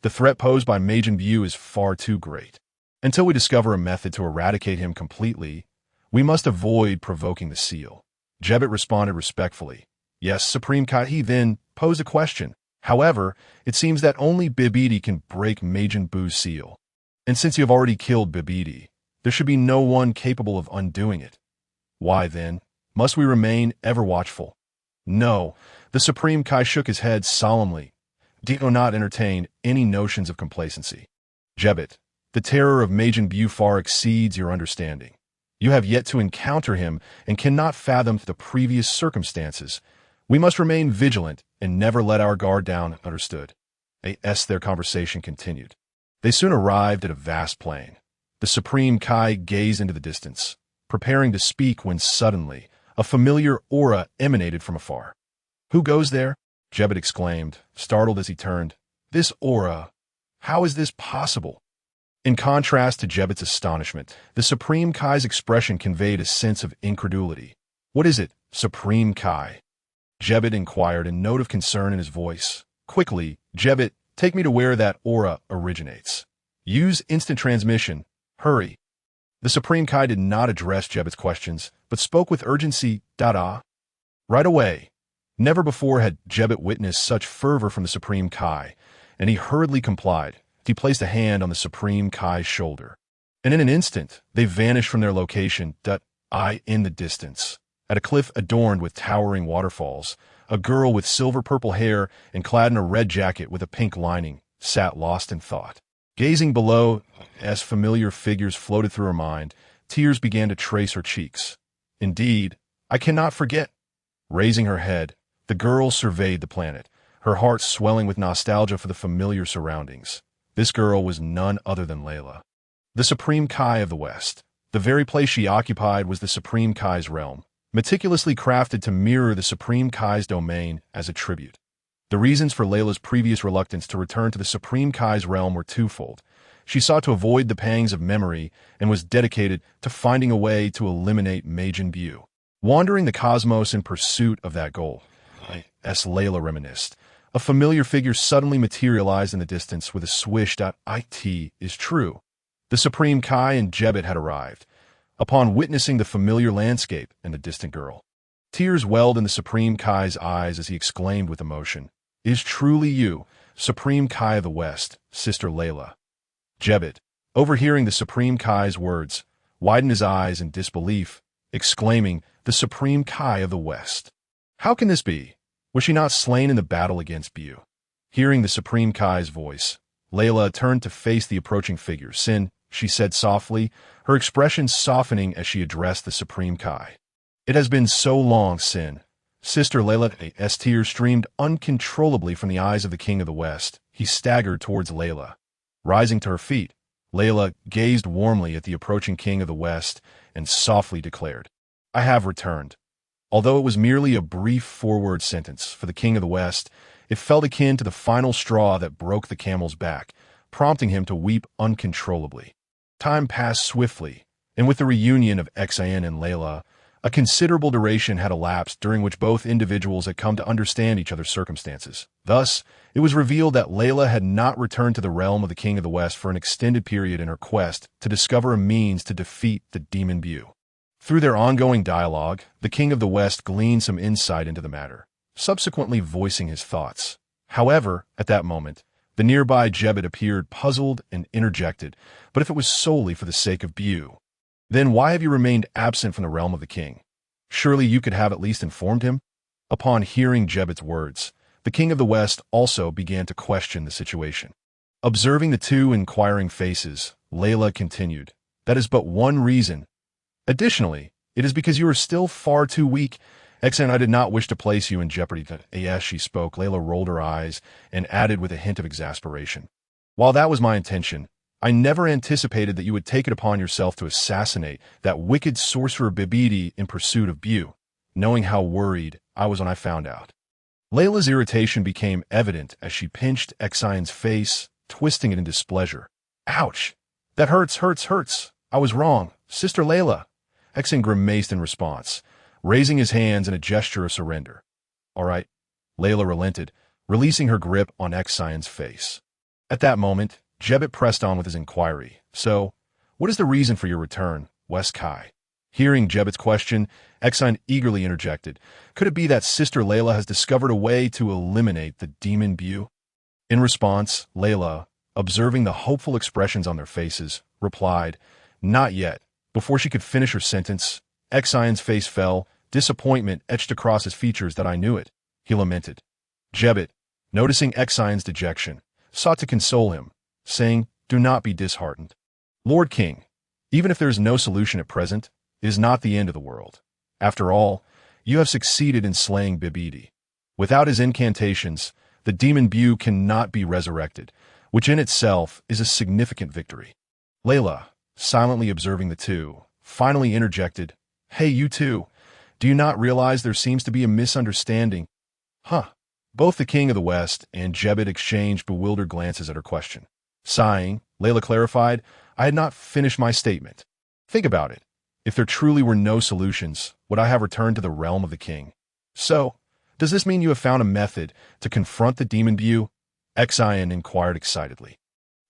The threat posed by Majin Buu is far too great. Until we discover a method to eradicate him completely, we must avoid provoking the seal." Jebbet responded respectfully, "Yes, Supreme Kai." He then posed a question. "However, it seems that only Bibidi can break Majin Buu's seal. And since you have already killed Bibidi, there should be no one capable of undoing it. Why, then, must we remain ever watchful?" "No." The Supreme Kai shook his head solemnly. "Do not entertain any notions of complacency. Jebbet, the terror of Majin Buu far exceeds your understanding. You have yet to encounter him and cannot fathom the previous circumstances. We must remain vigilant and never let our guard down." Understood. Their conversation continued. They soon arrived at a vast plain. The Supreme Kai gazed into the distance, preparing to speak when suddenly a familiar aura emanated from afar. "Who goes there?" Jebbet exclaimed, startled as he turned. "This aura? How is this possible?" In contrast to Jebbet's astonishment, the Supreme Kai's expression conveyed a sense of incredulity. "What is it, Supreme Kai?" Jebbet inquired, a note of concern in his voice. "Quickly, Jebbet, take me to where that aura originates. Use instant transmission. Hurry." The Supreme Kai did not address Jebbet's questions, but spoke with urgency. Right away. Never before had Jebbet witnessed such fervor from the Supreme Kai, and he hurriedly complied. He placed a hand on the Supreme Kai's shoulder, and in an instant, they vanished from their location. In the distance, at a cliff adorned with towering waterfalls, a girl with silver-purple hair and clad in a red jacket with a pink lining sat lost in thought. Gazing below, as familiar figures floated through her mind, tears began to trace her cheeks. "Indeed, I cannot forget." Raising her head, the girl surveyed the planet, her heart swelling with nostalgia for the familiar surroundings. This girl was none other than Layla, the Supreme Kai of the West. The very place she occupied was the Supreme Kai's realm, meticulously crafted to mirror the Supreme Kai's domain as a tribute. The reasons for Layla's previous reluctance to return to the Supreme Kai's realm were twofold. She sought to avoid the pangs of memory and was dedicated to finding a way to eliminate Majin Buu. Wandering the cosmos in pursuit of that goal, Layla reminisced. A familiar figure suddenly materialized in the distance with a swish. It is true. The Supreme Kai and Jebbet had arrived. Upon witnessing the familiar landscape and the distant girl, tears welled in the Supreme Kai's eyes as he exclaimed with emotion, "It is truly you, Supreme Kai of the West, Sister Layla." Jebbet, overhearing the Supreme Kai's words, widened his eyes in disbelief. exclaiming, "The Supreme Kai of the West. How can this be? Was she not slain in the battle against Bu?" Hearing the Supreme Kai's voice, Layla turned to face the approaching figure. "Sin," she said softly, her expression softening as she addressed the Supreme Kai. "It has been so long, Sin." Sister Layla's tears streamed uncontrollably from the eyes of the King of the West. He staggered towards Layla. Rising to her feet, Layla gazed warmly at the approaching King of the West and softly declared, "I have returned." Although it was merely a brief four-word sentence, for the King of the West, it felt akin to the final straw that broke the camel's back, prompting him to weep uncontrollably. Time passed swiftly, and with the reunion of Xian and Layla, a considerable duration had elapsed during which both individuals had come to understand each other's circumstances. Thus, it was revealed that Layla had not returned to the realm of the King of the West for an extended period in her quest to discover a means to defeat the demon Bu. Through their ongoing dialogue, the King of the West gleaned some insight into the matter, subsequently voicing his thoughts. However, at that moment, the nearby Jebet appeared puzzled and interjected, "But if it was solely for the sake of Bu, then why have you remained absent from the realm of the king? Surely you could have at least informed him?" Upon hearing Jebet's words, the King of the West also began to question the situation. Observing the two inquiring faces, Layla continued, "That is but one reason. Additionally, it is because you are still far too weak. And I did not wish to place you in jeopardy." As she spoke, Layla rolled her eyes and added with a hint of exasperation, "While that was my intention, I never anticipated that you would take it upon yourself to assassinate that wicked sorcerer Bibidi in pursuit of Bu, knowing how worried I was when I found out." Layla's irritation became evident as she pinched Xian's face, twisting it in displeasure. "Ouch! That hurts. I was wrong. Sister Layla." Xian grimaced in response, raising his hands in a gesture of surrender. "All right," Layla relented, releasing her grip on Xian's face. At that moment, Jebet pressed on with his inquiry. "So, what is the reason for your return, West Kai?" Hearing Jebet's question, Xian eagerly interjected, "Could it be that Sister Layla has discovered a way to eliminate the demon Bu?" In response, Layla, observing the hopeful expressions on their faces, replied, "Not yet." Before she could finish her sentence, Xian's face fell, disappointment etched across his features that I knew it. He lamented. Jebet, noticing Xian's dejection, sought to console him, saying, "Do not be disheartened. Lord King, even if there is no solution at present, it is not the end of the world. After all, you have succeeded in slaying Bibidi. Without his incantations, the demon Bu cannot be resurrected, which in itself is a significant victory." Layla, silently observing the two, finally interjected, "Hey, you two, do you not realize there seems to be a misunderstanding?" "Huh." Both the King of the West and Jebet exchanged bewildered glances at her question. Sighing, Layla clarified, "I had not finished my statement. Think about it. If there truly were no solutions, would I have returned to the realm of the king? So, does this mean you have found a method to confront the demon Bu?" Xian inquired excitedly.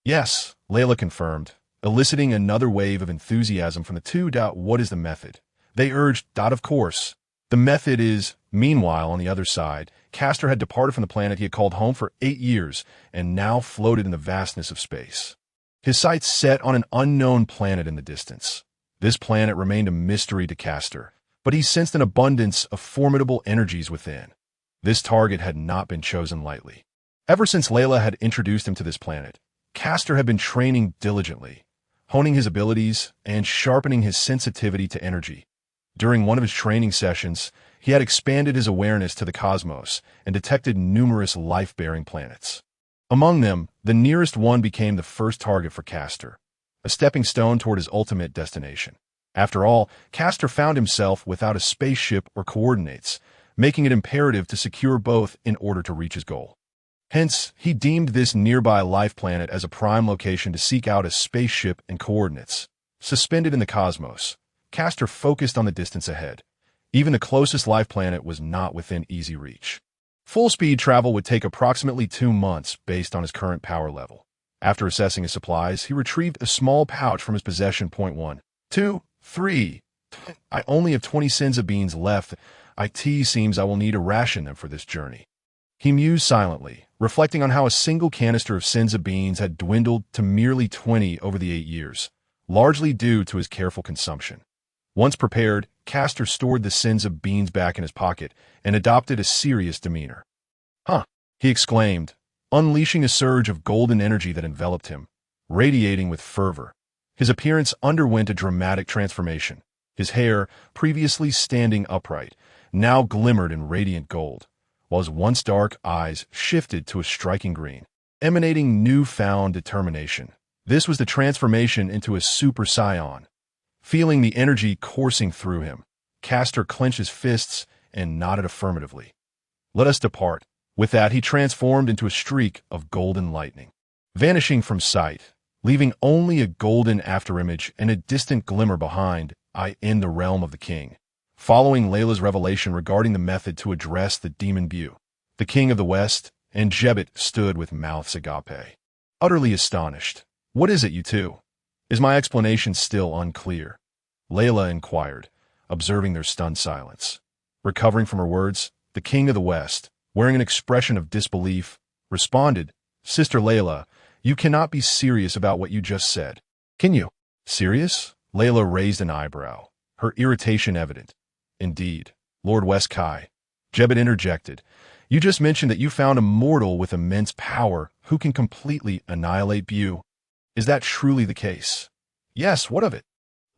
"Yes," Layla confirmed, eliciting another wave of enthusiasm from the two. "What is the method?" They urged. "Of course. The method is..." Meanwhile, on the other side, Castor had departed from the planet he had called home for 8 years and now floated in the vastness of space. His sights set on an unknown planet in the distance. This planet remained a mystery to Castor, but he sensed an abundance of formidable energies within. This target had not been chosen lightly. Ever since Layla had introduced him to this planet, Castor had been training diligently, honing his abilities and sharpening his sensitivity to energy. During one of his training sessions, he had expanded his awareness to the cosmos and detected numerous life-bearing planets. Among them, the nearest one became the first target for Castor, a stepping stone toward his ultimate destination. After all, Castor found himself without a spaceship or coordinates, making it imperative to secure both in order to reach his goal. Hence, he deemed this nearby life planet as a prime location to seek out a spaceship and coordinates. Suspended in the cosmos, Castor focused on the distance ahead. Even the closest life planet was not within easy reach. Full-speed travel would take approximately 2 months based on his current power level. After assessing his supplies, he retrieved a small pouch from his possession. 1, 2, 3. I only have 20 senza beans left. It seems I will need to ration them for this journey. He mused silently, reflecting on how a single canister of senza beans had dwindled to merely 20 over the 8 years, largely due to his careful consumption. Once prepared, Castor stored the sins of beans back in his pocket and adopted a serious demeanor. "Huh," he exclaimed, unleashing a surge of golden energy that enveloped him, radiating with fervor. His appearance underwent a dramatic transformation. His hair, previously standing upright, now glimmered in radiant gold, while his once dark eyes shifted to a striking green, emanating newfound determination. This was the transformation into a Super Saiyan. Feeling the energy coursing through him, Castor clenched his fists and nodded affirmatively. "Let us depart." With that, he transformed into a streak of golden lightning, vanishing from sight, leaving only a golden afterimage and a distant glimmer behind, in the realm of the king. Following Layla's revelation regarding the method to address the demon Bu, the king of the West and Jebet stood with mouths agape, utterly astonished. "What is it, you two? Is my explanation still unclear?" Layla inquired, observing their stunned silence. Recovering from her words, the king of the West, wearing an expression of disbelief, responded, "Sister Layla, you cannot be serious about what you just said. Can you?" "Serious?" Layla raised an eyebrow, her irritation evident. "Indeed, Lord West Kai," Jebet interjected. "You just mentioned that you found a mortal with immense power who can completely annihilate Bu. Is that truly the case?" "Yes, what of it?"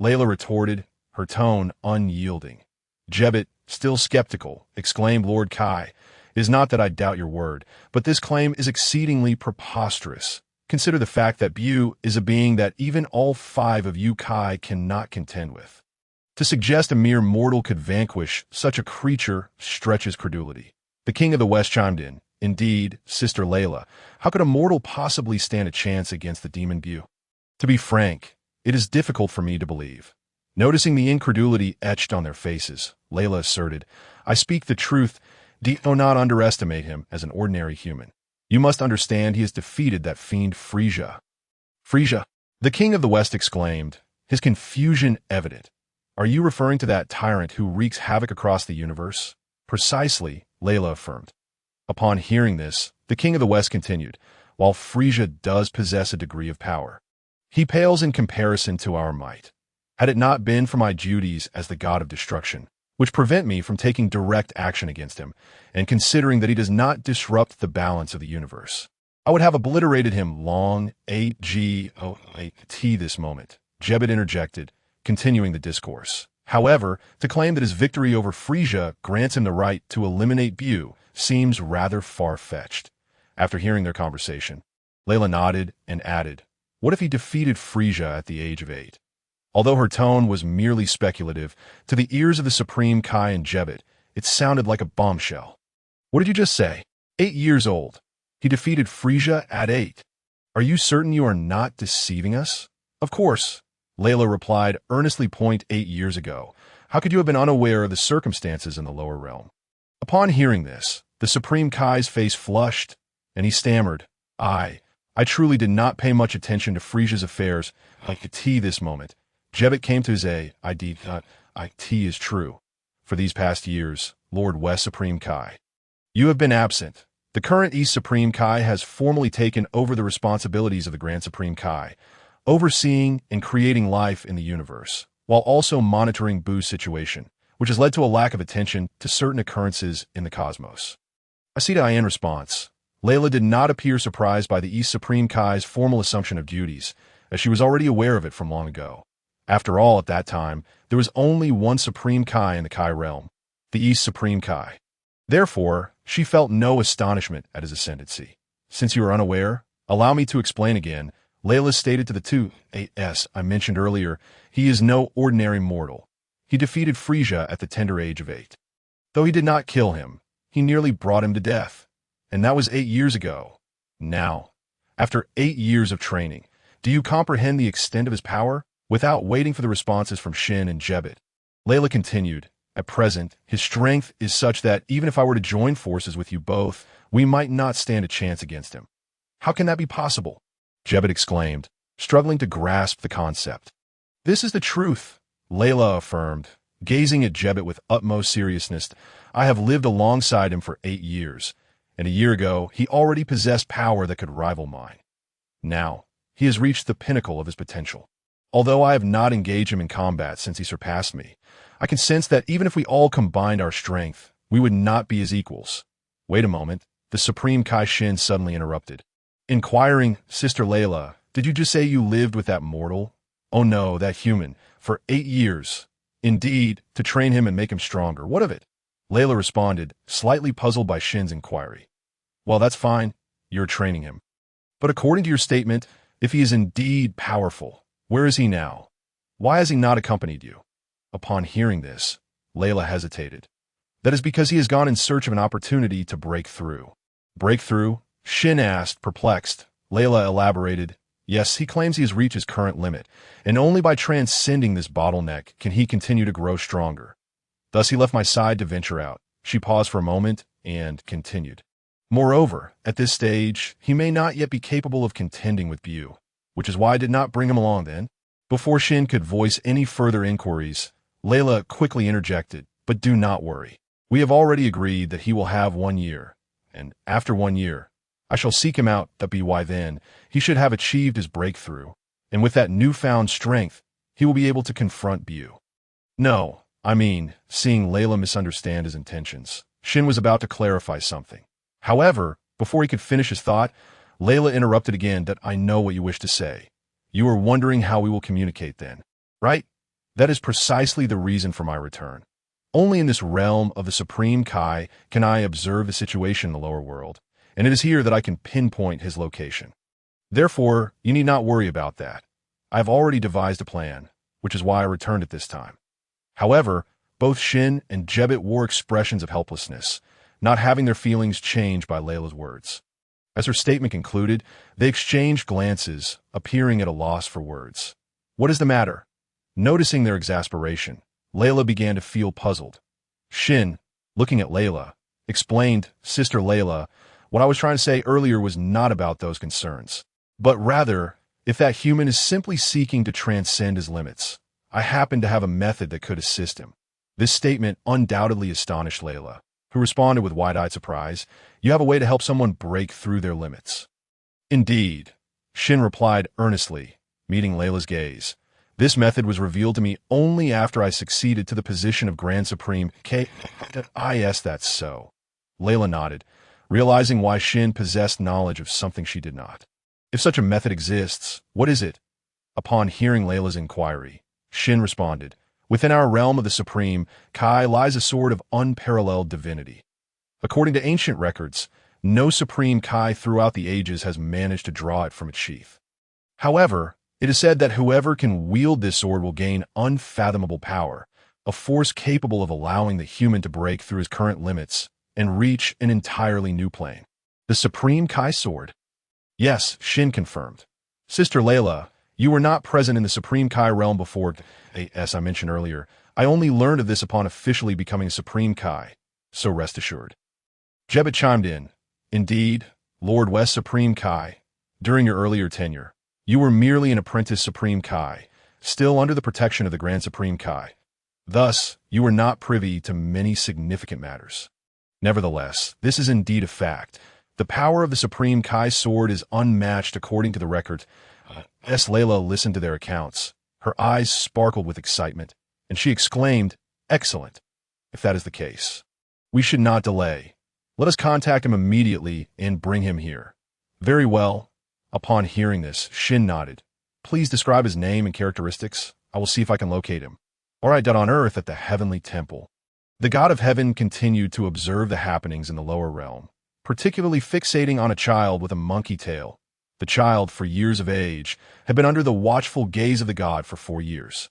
Layla retorted, her tone unyielding. Jebet, still skeptical, exclaimed, "Lord Kai, it is not that I doubt your word, but this claim is exceedingly preposterous. Consider the fact that Bu is a being that even all 5 of you Kai cannot contend with. To suggest a mere mortal could vanquish such a creature stretches credulity." The king of the West chimed in, "Indeed, Sister Layla, how could a mortal possibly stand a chance against the demon Bu? To be frank, it is difficult for me to believe." Noticing the incredulity etched on their faces, Layla asserted, "I speak the truth. Do not underestimate him as an ordinary human. You must understand he has defeated that fiend Frieza." "Frieza?" the king of the West exclaimed, his confusion evident. "Are you referring to that tyrant who wreaks havoc across the universe?" "Precisely," Layla affirmed. Upon hearing this, the king of the West continued, "While Frieza does possess a degree of power, he pales in comparison to our might. Had it not been for my duties as the god of destruction, which prevent me from taking direct action against him, and considering that he does not disrupt the balance of the universe, I would have obliterated him long ago. This moment," Jebet interjected, continuing the discourse. "However, to claim that his victory over Frieza grants him the right to eliminate Bu seems rather far-fetched." After hearing their conversation, Layla nodded and added, "What if he defeated Frieza at the age of 8? Although her tone was merely speculative, to the ears of the Supreme Kai and Jebet, it sounded like a bombshell. "What did you just say? 8 years old. He defeated Frieza at 8. Are you certain you are not deceiving us?" "Of course," Layla replied, earnestly. "8 years ago. How could you have been unaware of the circumstances in the lower realm?" Upon hearing this, the Supreme Kai's face flushed, and he stammered, I truly did not pay much attention to Frieza's affairs this moment. Jebet came to his aid. It is true. For these past years, Lord West Supreme Kai, you have been absent. The current East Supreme Kai has formally taken over the responsibilities of the Grand Supreme Kai, overseeing and creating life in the universe, while also monitoring Bu's situation, which has led to a lack of attention to certain occurrences in the cosmos. I see. In response, Layla did not appear surprised by the East Supreme Kai's formal assumption of duties, as she was already aware of it from long ago. After all, at that time, there was only one Supreme Kai in the Kai realm, the East Supreme Kai. Therefore, she felt no astonishment at his ascendancy. "Since you are unaware, allow me to explain again," Layla stated to the 2 I mentioned earlier. "He is no ordinary mortal. He defeated Frieza at the tender age of 8. Though he did not kill him, he nearly brought him to death. And that was 8 years ago. Now, after 8 years of training, do you comprehend the extent of his power?" Without waiting for the responses from Shin and Jebet, Layla continued, "At present, his strength is such that even if I were to join forces with you both, we might not stand a chance against him." "How can that be possible?" Jebet exclaimed, struggling to grasp the concept. "This is the truth," Layla affirmed, gazing at Jebet with utmost seriousness. "I have lived alongside him for 8 years, and a year ago he already possessed power that could rival mine. Now, he has reached the pinnacle of his potential. Although I have not engaged him in combat since he surpassed me, I can sense that even if we all combined our strength, we would not be his equals. Wait a moment, the Supreme Kai Shin suddenly interrupted. Inquiring, Sister Layla, did you just say you lived with that mortal? Oh no, that human, for 8 years. Indeed, to train him and make him stronger. What of it? Layla responded, slightly puzzled by Shin's inquiry. Well, that's fine. You're training him. But according to your statement, if he is indeed powerful, where is he now? Why has he not accompanied you? Upon hearing this, Layla hesitated. That is because he has gone in search of an opportunity to break through. Break through? Shin asked, perplexed. Layla elaborated. Yes, he claims he has reached his current limit, and only by transcending this bottleneck can he continue to grow stronger. Thus he left my side to venture out. She paused for a moment and continued. Moreover, at this stage, he may not yet be capable of contending with Bu, which is why I did not bring him along then. Before Shin could voice any further inquiries, Layla quickly interjected, but do not worry. We have already agreed that he will have 1 year, and after 1 year, I shall seek him out, that be why then, he should have achieved his breakthrough, and with that newfound strength, he will be able to confront Bu. No, I mean, seeing Layla misunderstand his intentions, Shin was about to clarify something. However, before he could finish his thought, Layla interrupted again that I know what you wish to say. You are wondering how we will communicate then, right? That is precisely the reason for my return. Only in this realm of the Supreme Kai can I observe the situation in the lower world, and it is here that I can pinpoint his location. Therefore, you need not worry about that. I have already devised a plan, which is why I returned at this time. However, both Shin and Jebet wore expressions of helplessness, not having their feelings changed by Layla's words. As her statement concluded, they exchanged glances, appearing at a loss for words. What is the matter? Noticing their exasperation, Layla began to feel puzzled. Shin, looking at Layla, explained, Sister Layla, what I was trying to say earlier was not about those concerns, but rather, if that human is simply seeking to transcend his limits, I happen to have a method that could assist him. This statement undoubtedly astonished Layla, who responded with wide-eyed surprise, You have a way to help someone break through their limits. Indeed, Shin replied earnestly, meeting Layla's gaze. This method was revealed to me only after I succeeded to the position of Grand Supreme K.I.S. That's so. Layla nodded, realizing why Shin possessed knowledge of something she did not. If such a method exists, what is it? Upon hearing Layla's inquiry, Shin responded, Within our realm of the Supreme Kai lies a sword of unparalleled divinity. According to ancient records, no Supreme Kai throughout the ages has managed to draw it from its sheath. However, it is said that whoever can wield this sword will gain unfathomable power, a force capable of allowing the human to break through his current limits and reach an entirely new plane. The Supreme Kai sword? Yes, Shin confirmed. Sister Layla, you were not present in the Supreme Kai realm before, as I mentioned earlier. I only learned of this upon officially becoming Supreme Kai, so rest assured. Jebet chimed in. Indeed, Lord West Supreme Kai, during your earlier tenure, you were merely an apprentice Supreme Kai, still under the protection of the Grand Supreme Kai. Thus, you were not privy to many significant matters. Nevertheless, this is indeed a fact. The power of the Supreme Kai sword is unmatched according to the record. As Layla listened to their accounts, her eyes sparkled with excitement, and she exclaimed, Excellent. If that is the case, we should not delay. Let us contact him immediately and bring him here. Very well. Upon hearing this, Shin nodded. Please describe his name and characteristics. I will see if I can locate him. All right, on Earth at the Heavenly Temple. The God of Heaven continued to observe the happenings in the lower realm, particularly fixating on a child with a monkey tail. The child, for years of age, had been under the watchful gaze of the god for 4 years.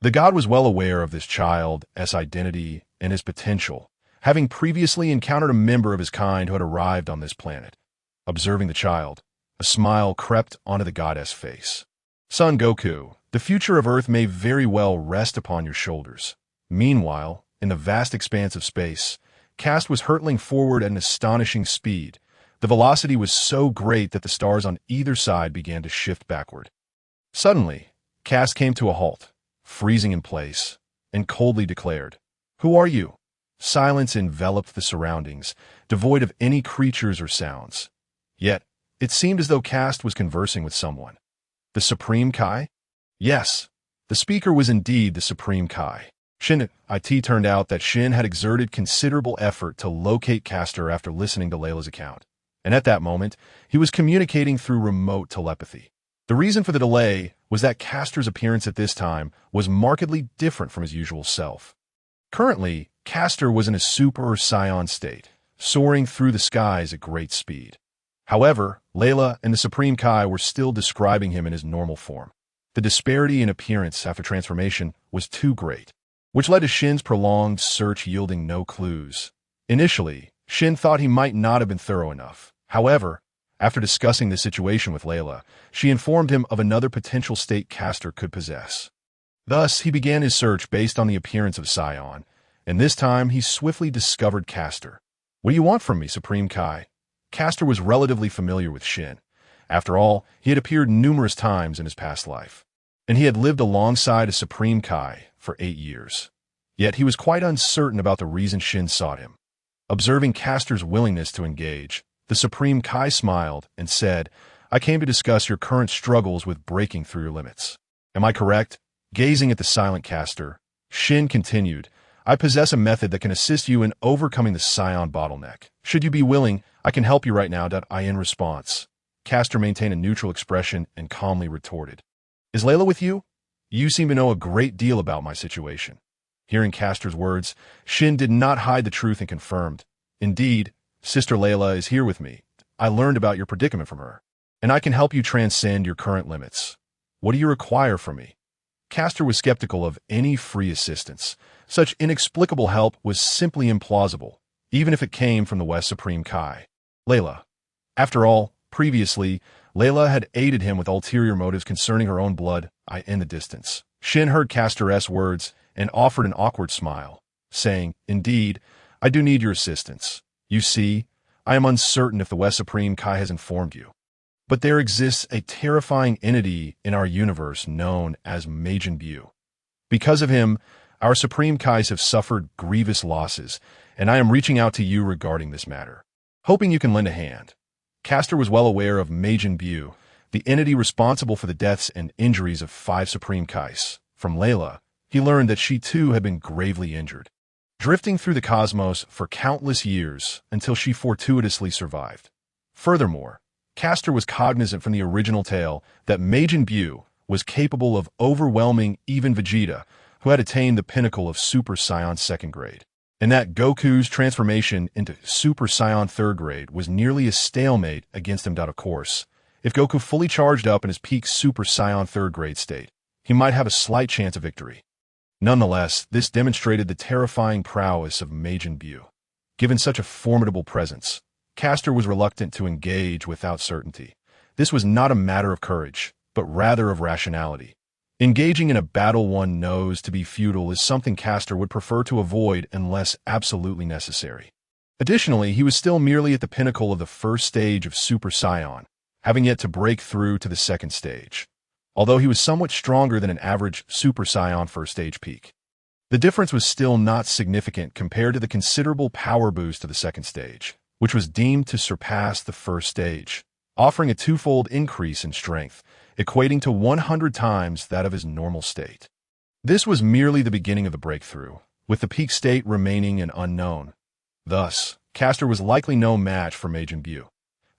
The god was well aware of this child's identity and his potential, having previously encountered a member of his kind who had arrived on this planet. Observing the child, a smile crept onto the goddess' face. Son Goku, the future of Earth may very well rest upon your shoulders. Meanwhile, in the vast expanse of space, Kast was hurtling forward at an astonishing speed. The velocity was so great that the stars on either side began to shift backward. Suddenly, Kast came to a halt, freezing in place, and coldly declared, Who are you? Silence enveloped the surroundings, devoid of any creatures or sounds. Yet, it seemed as though Kast was conversing with someone. The Supreme Kai? Yes, the speaker was indeed the Supreme Kai. It turned out that Shin had exerted considerable effort to locate Caster after listening to Layla's account, and at that moment, he was communicating through remote telepathy. The reason for the delay was that Caster's appearance at this time was markedly different from his usual self. Currently, Caster was in a Super Saiyan state, soaring through the skies at great speed. However, Layla and the Supreme Kai were still describing him in his normal form. The disparity in appearance after transformation was too great, which led to Shin's prolonged search yielding no clues. Initially, Shin thought he might not have been thorough enough. However, after discussing the situation with Layla, she informed him of another potential state Caster could possess. Thus, he began his search based on the appearance of Saiyan, and this time he swiftly discovered Caster. "What do you want from me, Supreme Kai?" Caster was relatively familiar with Shin. After all, he had appeared numerous times in his past life, and he had lived alongside a Supreme Kai for 8 years. Yet he was quite uncertain about the reason Shin sought him. Observing Caster's willingness to engage, the Supreme Kai smiled and said, "I came to discuss your current struggles with breaking through your limits. Am I correct?" Gazing at the silent Caster, Shin continued, "I possess a method that can assist you in overcoming the Saiyan bottleneck. Should you be willing, I can help you right now." In response, Caster maintained a neutral expression and calmly retorted, "Is Layla with you? You seem to know a great deal about my situation." Hearing Caster's words, Shin did not hide the truth and confirmed, "Indeed, Sister Layla is here with me. I learned about your predicament from her, and I can help you transcend your current limits. What do you require from me?" Caster was skeptical of any free assistance. Such inexplicable help was simply implausible, even if it came from the West Supreme Kai. Layla. After all, previously, Layla had aided him with ulterior motives concerning her own blood in the distance. Shin heard Caster's words and offered an awkward smile, saying, "Indeed, I do need your assistance. You see, I am uncertain if the West Supreme Kai has informed you, but there exists a terrifying entity in our universe known as Majin Buu. Because of him, our Supreme Kais have suffered grievous losses, and I am reaching out to you regarding this matter, hoping you can lend a hand." Caster was well aware of Majin Buu, the entity responsible for the deaths and injuries of 5 Supreme Kais. From Layla, he learned that she too had been gravely injured, drifting through the cosmos for countless years until she fortuitously survived. Furthermore, Caster was cognizant from the original tale that Majin Buu was capable of overwhelming even Vegeta, who had attained the pinnacle of Super Saiyan 2nd grade, and that Goku's transformation into Super Saiyan 3rd grade was nearly a stalemate against him. Of course, if Goku fully charged up in his peak Super Saiyan 3rd grade state, he might have a slight chance of victory. Nonetheless, this demonstrated the terrifying prowess of Majin Buu. Given such a formidable presence, Caster was reluctant to engage without certainty. This was not a matter of courage, but rather of rationality. Engaging in a battle one knows to be futile is something Caster would prefer to avoid unless absolutely necessary. Additionally, he was still merely at the pinnacle of the first stage of Super Saiyan, having yet to break through to the second stage, although he was somewhat stronger than an average Super Saiyan first stage peak. The difference was still not significant compared to the considerable power boost of the second stage, which was deemed to surpass the first stage, offering a twofold increase in strength, equating to 100 times that of his normal state. This was merely the beginning of the breakthrough, with the peak state remaining an unknown. Thus, Caster was likely no match for Majin Buu.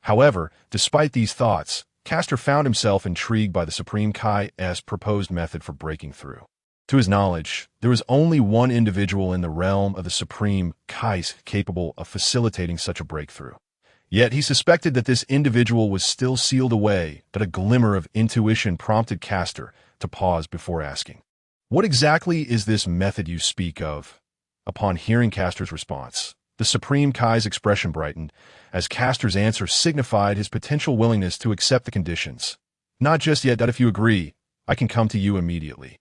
However, despite these thoughts, Caster found himself intrigued by the Supreme Kai's proposed method for breaking through. To his knowledge, there was only one individual in the realm of the Supreme Kais capable of facilitating such a breakthrough. Yet he suspected that this individual was still sealed away, but a glimmer of intuition prompted Caster to pause before asking, "What exactly is this method you speak of?" Upon hearing Caster's response, the Supreme Kai's expression brightened, as Caster's answer signified his potential willingness to accept the conditions. "Not just yet, if you agree, I can come to you immediately,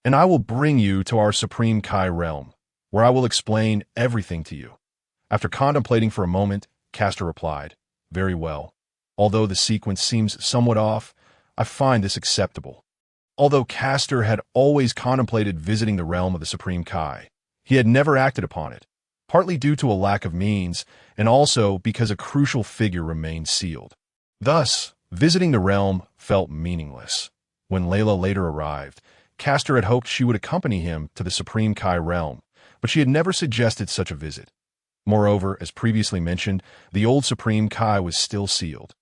and I will bring you to our Supreme Kai realm, where I will explain everything to you." After contemplating for a moment, Caster replied, "Very well. Although the sequence seems somewhat off, I find this acceptable." Although Caster had always contemplated visiting the realm of the Supreme Kai, he had never acted upon it, partly due to a lack of means, and also because a crucial figure remained sealed. Thus, visiting the realm felt meaningless. When Layla later arrived, Castor had hoped she would accompany him to the Supreme Kai realm, but she had never suggested such a visit. Moreover, as previously mentioned, the old Supreme Kai was still sealed,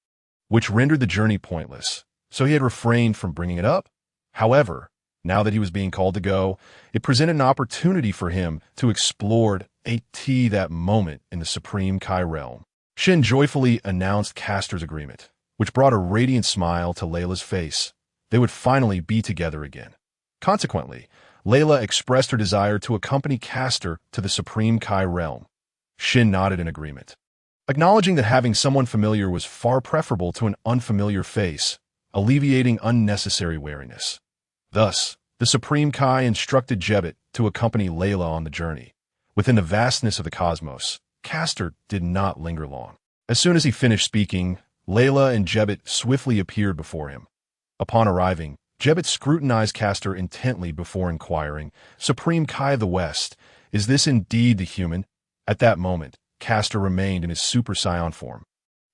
which rendered the journey pointless, so he had refrained from bringing it up. However, now that he was being called to go, it presented an opportunity for him to explore that moment in the Supreme Kai realm. Shin joyfully announced Castor's agreement, which brought a radiant smile to Layla's face. They would finally be together again. Consequently, Layla expressed her desire to accompany Castor to the Supreme Kai realm. Shin nodded in agreement, acknowledging that having someone familiar was far preferable to an unfamiliar face, alleviating unnecessary wariness. Thus, the Supreme Kai instructed Jebbet to accompany Layla on the journey. Within the vastness of the cosmos, Castor did not linger long. As soon as he finished speaking, Layla and Jebbet swiftly appeared before him. Upon arriving, Jebbet scrutinized Castor intently before inquiring, "Supreme Kai of the West, is this indeed the human?" At that moment, Castor remained in his Super Saiyan form,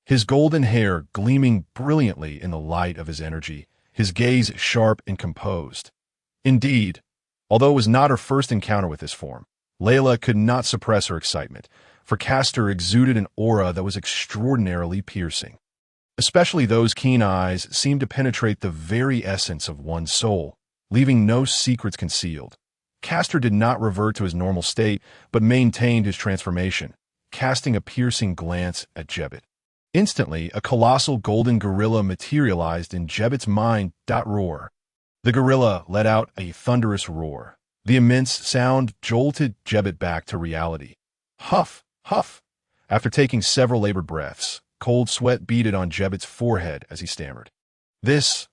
his golden hair gleaming brilliantly in the light of his energy, his gaze sharp and composed. Indeed, although it was not her first encounter with this form, Layla could not suppress her excitement, for Castor exuded an aura that was extraordinarily piercing. Especially those keen eyes seemed to penetrate the very essence of one's soul, leaving no secrets concealed. Castor did not revert to his normal state, but maintained his transformation, casting a piercing glance at Jebbet. Instantly, a colossal golden gorilla materialized in Jebbet's mind. Roar. The gorilla let out a thunderous roar. The immense sound jolted Jebbet back to reality. Huff, huff. After taking several labored breaths, cold sweat beaded on Jebbet's forehead as he stammered. This.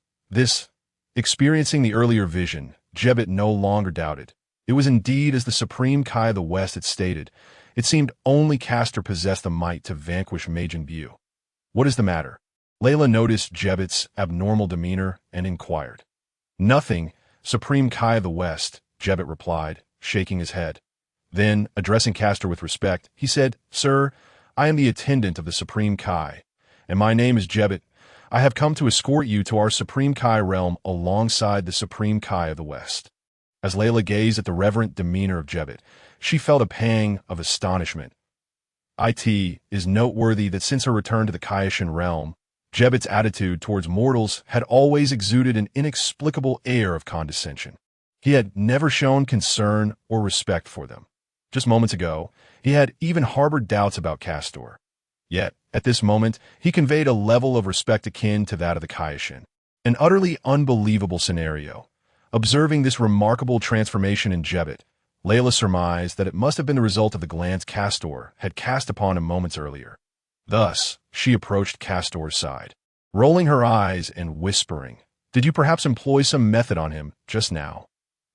Experiencing the earlier vision, Jebbet no longer doubted. It was indeed as the Supreme Kai of the West had stated. It seemed only Castor possessed the might to vanquish Majin Buu. "What is the matter?" Layla noticed Jebbet's abnormal demeanor and inquired. "Nothing, Supreme Kai of the West," Jebbet replied, shaking his head. Then, addressing Castor with respect, he said, "Sir, I am the attendant of the Supreme Kai, and my name is Jebbet. I have come to escort you to our Supreme Kai realm alongside the Supreme Kai of the West." As Layla gazed at the reverent demeanor of Jebbet, she felt a pang of astonishment. It is noteworthy that since her return to the Kaioshin realm, Jebbet's attitude towards mortals had always exuded an inexplicable air of condescension. He had never shown concern or respect for them. Just moments ago, he had even harbored doubts about Castor. Yet, at this moment, he conveyed a level of respect akin to that of the Kaioshin. An utterly unbelievable scenario. Observing this remarkable transformation in Jebbet, Layla surmised that it must have been the result of the glance Castor had cast upon him moments earlier. Thus, she approached Castor's side, rolling her eyes and whispering, "Did you perhaps employ some method on him just now?"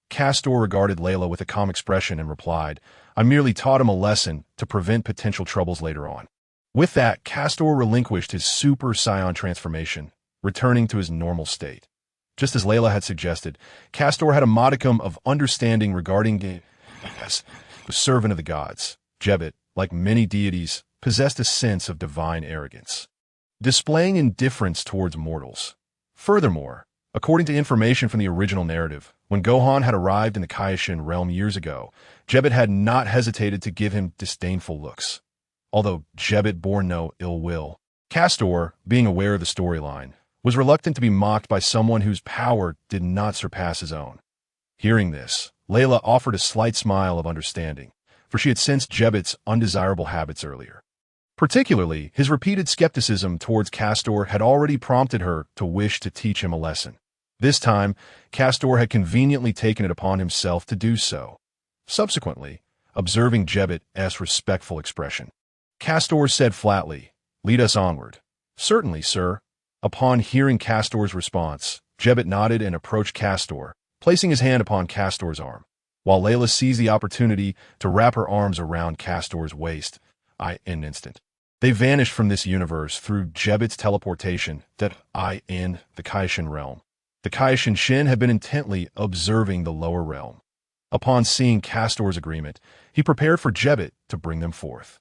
Castor regarded Layla with a calm expression and replied, "I merely taught him a lesson to prevent potential troubles later on." With that, Castor relinquished his Super Saiyan transformation, returning to his normal state. Just as Layla had suggested, Castor had a modicum of understanding regarding the servant of the gods. Jebbet, like many deities, possessed a sense of divine arrogance, displaying indifference towards mortals. Furthermore, according to information from the original narrative, when Gohan had arrived in the Kaioshin realm years ago, Jebbet had not hesitated to give him disdainful looks. Although Jebbet bore no ill will, Castor, being aware of the storyline, was reluctant to be mocked by someone whose power did not surpass his own. Hearing this, Layla offered a slight smile of understanding, for she had sensed Jebbet's undesirable habits earlier. Particularly, his repeated skepticism towards Castor had already prompted her to wish to teach him a lesson. This time, Castor had conveniently taken it upon himself to do so. Subsequently, observing Jebbet's respectful expression, Castor said flatly, "Lead us onward." "Certainly, sir." Upon hearing Castor's response, Jebbet nodded and approached Castor, placing his hand upon Castor's arm, while Layla seized the opportunity to wrap her arms around Castor's waist. In an instant, they vanished from this universe through Jebbet's teleportation in the Kaioshin realm. The Kaioshin Shin had been intently observing the lower realm. Upon seeing Castor's agreement, he prepared for Jebbet to bring them forth.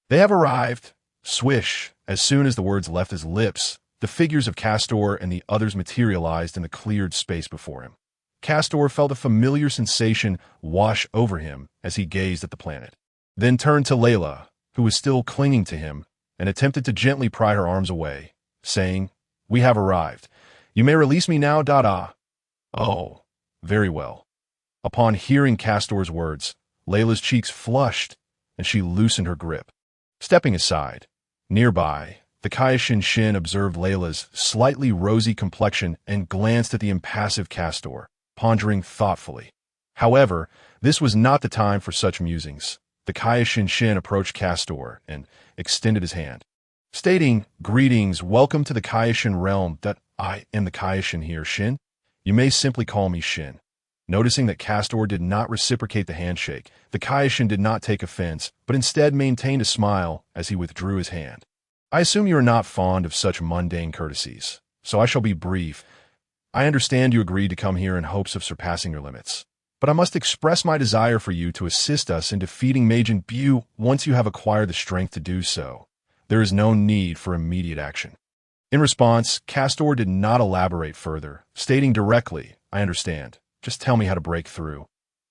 "They have arrived." Swish! As soon as the words left his lips, The figures of Castor and the others materialized in the cleared space before him. Castor felt a familiar sensation wash over him as he gazed at the planet. Then turned to Layla, who was still clinging to him, and attempted to gently pry her arms away, saying, "We have arrived. You may release me now, Dada." "Oh, very well." Upon hearing Castor's words, Layla's cheeks flushed, and she loosened her grip. Stepping aside, nearby, the Kaioshin Shin observed Layla's slightly rosy complexion and glanced at the impassive Castor, pondering thoughtfully. However, this was not the time for such musings. The Kaioshin Shin approached Castor and extended his hand, stating, "Greetings, welcome to the Kaioshin realm. That I am the Kaioshin here, Shin. You may simply call me Shin." Noticing that Castor did not reciprocate the handshake, the Kaioshin did not take offense, but instead maintained a smile as he withdrew his hand. "I assume you are not fond of such mundane courtesies, so I shall be brief. I understand you agreed to come here in hopes of surpassing your limits, but I must express my desire for you to assist us in defeating Majin Buu once you have acquired the strength to do so. There is no need for immediate action." In response, Castor did not elaborate further, stating directly, "I understand. Just tell me how to break through."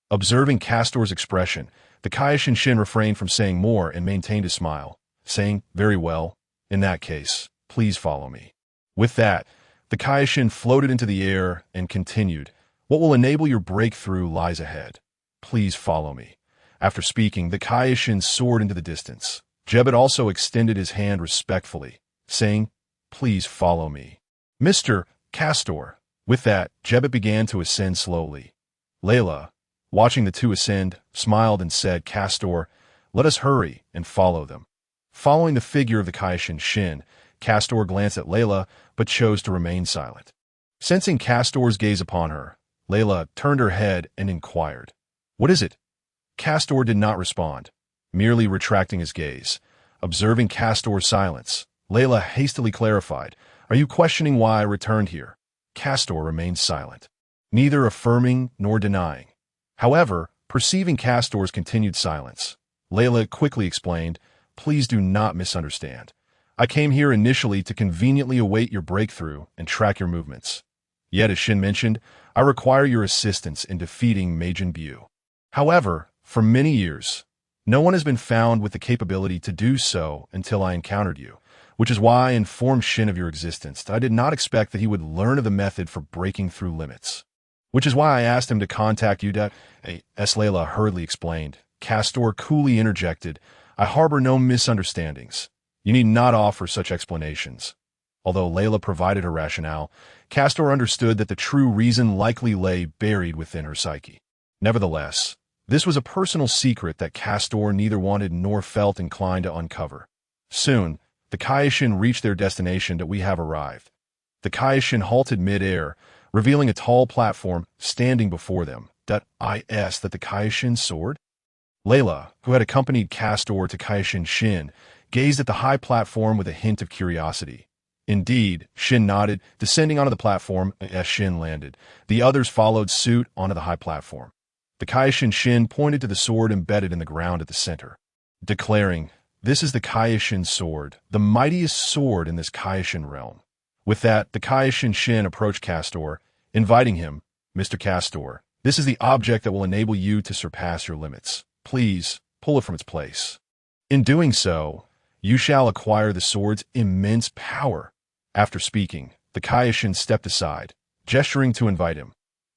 Observing Castor's expression, the Kaioshin Shin refrained from saying more and maintained a smile, saying, "Very well. In that case, please follow me." With that, the Kaioshin floated into the air and continued, "What will enable your breakthrough lies ahead. Please follow me." After speaking, the Kaioshin soared into the distance. Jebet also extended his hand respectfully, saying, "Please follow me, Mr. Castor." With that, Jebet began to ascend slowly. Layla, watching the two ascend, smiled and said, "Castor, let us hurry and follow them." Following the figure of the Kaioshin Shin, Castor glanced at Layla, but chose to remain silent. Sensing Castor's gaze upon her, Layla turned her head and inquired, "What is it?" Castor did not respond, merely retracting his gaze. Observing Castor's silence, Layla hastily clarified, "Are you questioning why I returned here?" Castor remained silent, neither affirming nor denying. However, perceiving Castor's continued silence, Layla quickly explained, "Please do not misunderstand. I came here initially to conveniently await your breakthrough and track your movements. Yet, as Shin mentioned, I require your assistance in defeating Majin Buu. However, for many years, no one has been found with the capability to do so until I encountered you, which is why I informed Shin of your existence. I did not expect that he would learn of the method for breaking through limits, which is why I asked him to contact you. As Layla hurriedly explained. Castor coolly interjected, "I harbor no misunderstandings. You need not offer such explanations." Although Layla provided her rationale, Castor understood that the true reason likely lay buried within her psyche. Nevertheless, this was a personal secret that Castor neither wanted nor felt inclined to uncover. Soon, the Kaioshin reached their destination. "That we have arrived." The Kaioshin halted mid-air, revealing a tall platform standing before them. That the Kaioshin soared? Layla, who had accompanied Castor to Kaioshin Shin, gazed at the high platform with a hint of curiosity. Indeed, Shin nodded, descending onto the platform as Shin landed. The others followed suit onto the high platform. The Kaioshin Shin pointed to the sword embedded in the ground at the center, declaring, "This is the Kaioshin sword, the mightiest sword in this Kaioshin realm." With that, the Kaioshin Shin approached Castor, inviting him, "Mr. Castor, this is the object that will enable you to surpass your limits. Please, pull it from its place. In doing so, you shall acquire the sword's immense power." After speaking, the Kaioshin stepped aside, gesturing to invite him.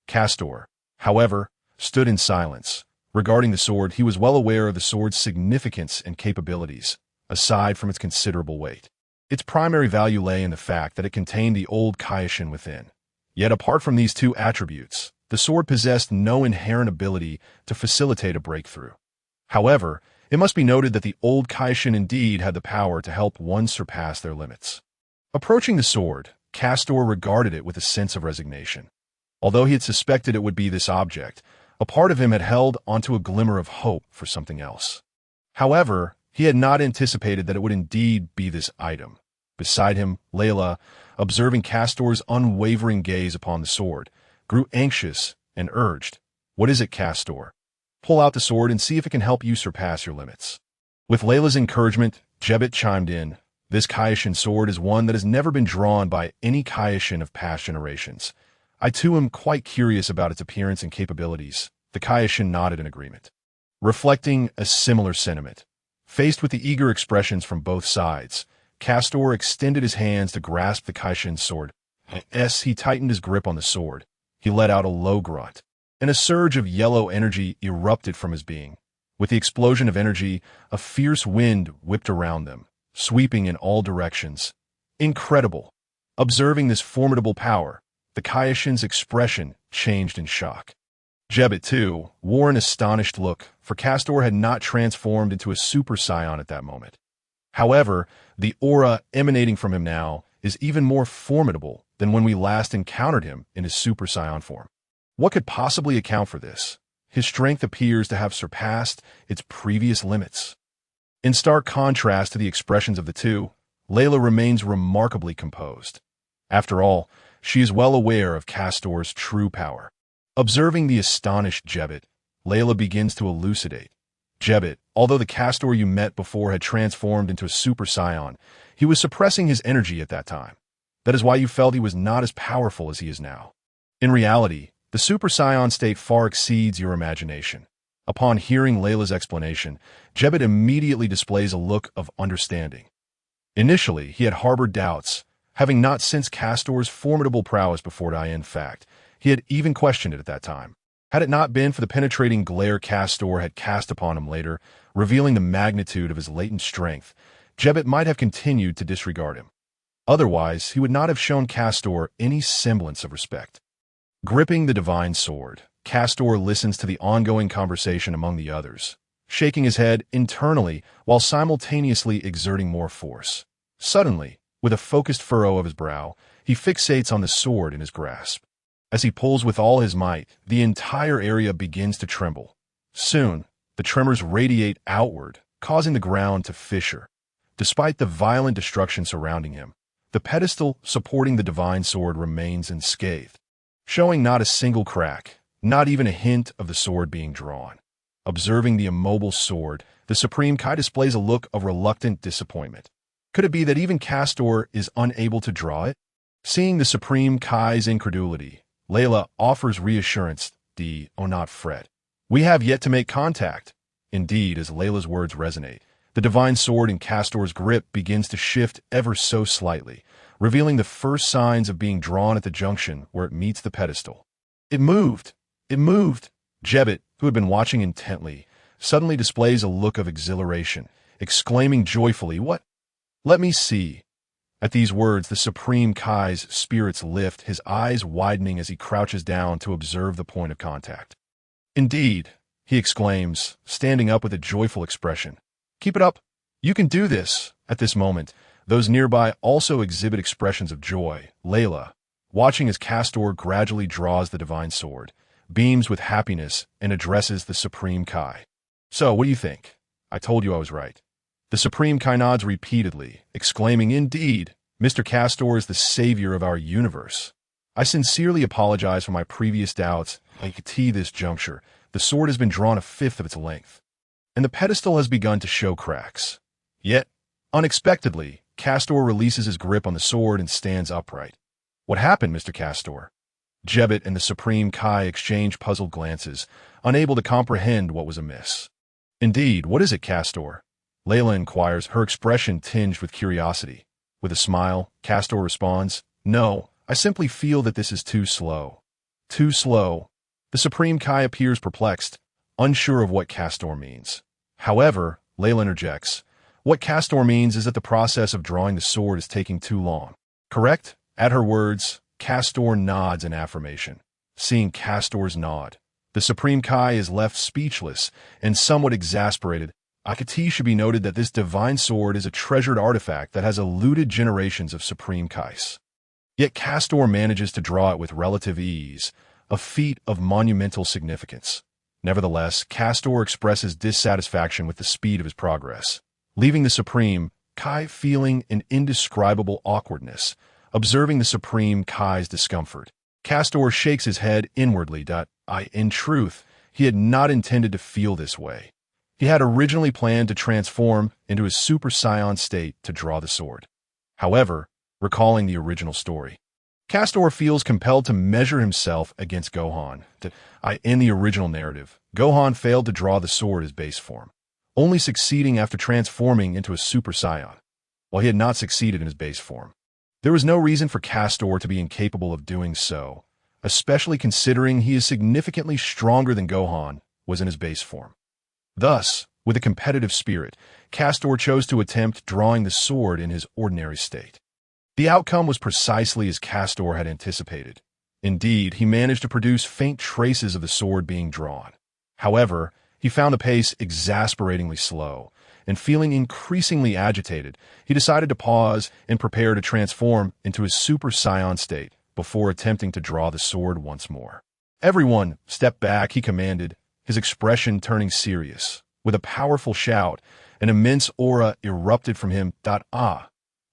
Castor, however, stood in silence. Regarding the sword, he was well aware of the sword's significance and capabilities, aside from its considerable weight. Its primary value lay in the fact that it contained the old Kaioshin within. Yet apart from these two attributes, the sword possessed no inherent ability to facilitate a breakthrough. However, it must be noted that the old Kaioshin indeed had the power to help one surpass their limits. Approaching the sword, Castor regarded it with a sense of resignation. Although he had suspected it would be this object, a part of him had held onto a glimmer of hope for something else. However, he had not anticipated that it would indeed be this item. Beside him, Layla, observing Castor's unwavering gaze upon the sword, grew anxious and urged, "What is it, Castor? Pull out the sword and see if it can help you surpass your limits." With Layla's encouragement, Jebet chimed in, This Kaishin sword is one that has never been drawn by any Kaishin of past generations. I too am quite curious about its appearance and capabilities. The Kaishin nodded in agreement, reflecting a similar sentiment. Faced with the eager expressions from both sides, Castor extended his hands to grasp the Kaishin sword. As he tightened his grip on the sword, he let out a low grunt, and a surge of yellow energy erupted from his being. With the explosion of energy, a fierce wind whipped around them, sweeping in all directions. Incredible! Observing this formidable power, the Kaishin's expression changed in shock. Jebbet, too, wore an astonished look, for Castor had not transformed into a Super Saiyan at that moment. However, the aura emanating from him now is even more formidable than when we last encountered him in his Super Saiyan form. What could possibly account for this? His strength appears to have surpassed its previous limits. In stark contrast to the expressions of the two, Layla remains remarkably composed. After all, she is well aware of Castor's true power. Observing the astonished Jebbet, Layla begins to elucidate. Jebbet, although the Castor you met before had transformed into a Super Saiyan, he was suppressing his energy at that time. That is why you felt he was not as powerful as he is now. In reality, the Super Saiyan state far exceeds your imagination. Upon hearing Layla's explanation, Jebbet immediately displays a look of understanding. Initially, he had harbored doubts, having not sensed Castor's formidable prowess before. In fact, he had even questioned it at that time. Had it not been for the penetrating glare Castor had cast upon him later, revealing the magnitude of his latent strength, Jebbet might have continued to disregard him. Otherwise, he would not have shown Castor any semblance of respect. Gripping the divine sword, Castor listens to the ongoing conversation among the others, shaking his head internally while simultaneously exerting more force. Suddenly, with a focused furrow of his brow, he fixates on the sword in his grasp. As he pulls with all his might, the entire area begins to tremble. Soon, the tremors radiate outward, causing the ground to fissure. Despite the violent destruction surrounding him, the pedestal supporting the divine sword remains unscathed, showing not a single crack, not even a hint of the sword being drawn. Observing the immobile sword, the Supreme Kai displays a look of reluctant disappointment. Could it be that even Castor is unable to draw it? Seeing the Supreme Kai's incredulity, Layla offers reassurance. "Oh, not fret. We have yet to make contact." Indeed, as Layla's words resonate, the divine sword in Castor's grip begins to shift ever so slightly, revealing the first signs of being drawn at the junction where it meets the pedestal. It moved! It moved! Jebbet, who had been watching intently, suddenly displays a look of exhilaration, exclaiming joyfully, "What? Let me see." At these words, the Supreme Kai's spirits lift, his eyes widening as he crouches down to observe the point of contact. "Indeed," he exclaims, standing up with a joyful expression. "Keep it up. You can do this." At this moment, those nearby also exhibit expressions of joy. Layla, watching as Castor gradually draws the divine sword, beams with happiness and addresses the Supreme Kai. "So, what do you think? I told you I was right." The Supreme Kai nods repeatedly, exclaiming, "Indeed, Mr. Castor is the savior of our universe. I sincerely apologize for my previous doubts. At this juncture, the sword has been drawn a fifth of its length, and the pedestal has begun to show cracks." Yet, unexpectedly, Castor releases his grip on the sword and stands upright. "What happened, Mr. Castor?" Jebbet and the Supreme Kai exchange puzzled glances, unable to comprehend what was amiss. "Indeed, what is it, Castor?" Layla inquires, her expression tinged with curiosity. With a smile, Castor responds, "No, I simply feel that this is too slow." "Too slow?" The Supreme Kai appears perplexed, unsure of what Castor means. However, Layla interjects, "What Castor means is that the process of drawing the sword is taking too long. Correct?" At her words, Castor nods in affirmation. Seeing Castor's nod, the Supreme Kai is left speechless and somewhat exasperated. It should be noted that this divine sword is a treasured artifact that has eluded generations of Supreme Kais. Yet Castor manages to draw it with relative ease, a feat of monumental significance. Nevertheless, Castor expresses dissatisfaction with the speed of his progress, leaving the Supreme Kai feeling an indescribable awkwardness. Observing the Supreme Kai's discomfort, Castor shakes his head inwardly. In truth, he had not intended to feel this way. He had originally planned to transform into his Super Saiyan state to draw the sword. However, recalling the original story, Castor feels compelled to measure himself against Gohan. In the original narrative, Gohan failed to draw the sword as base form, only succeeding after transforming into a Super Saiyan, while he had not succeeded in his base form. There was no reason for Castor to be incapable of doing so, especially considering he is significantly stronger than Gohan was in his base form. Thus, with a competitive spirit, Castor chose to attempt drawing the sword in his ordinary state. The outcome was precisely as Castor had anticipated. Indeed, he managed to produce faint traces of the sword being drawn. However, he found the pace exasperatingly slow, and feeling increasingly agitated, he decided to pause and prepare to transform into his Super Saiyan state before attempting to draw the sword once more. "Everyone, step back," he commanded, his expression turning serious. With a powerful shout, an immense aura erupted from him.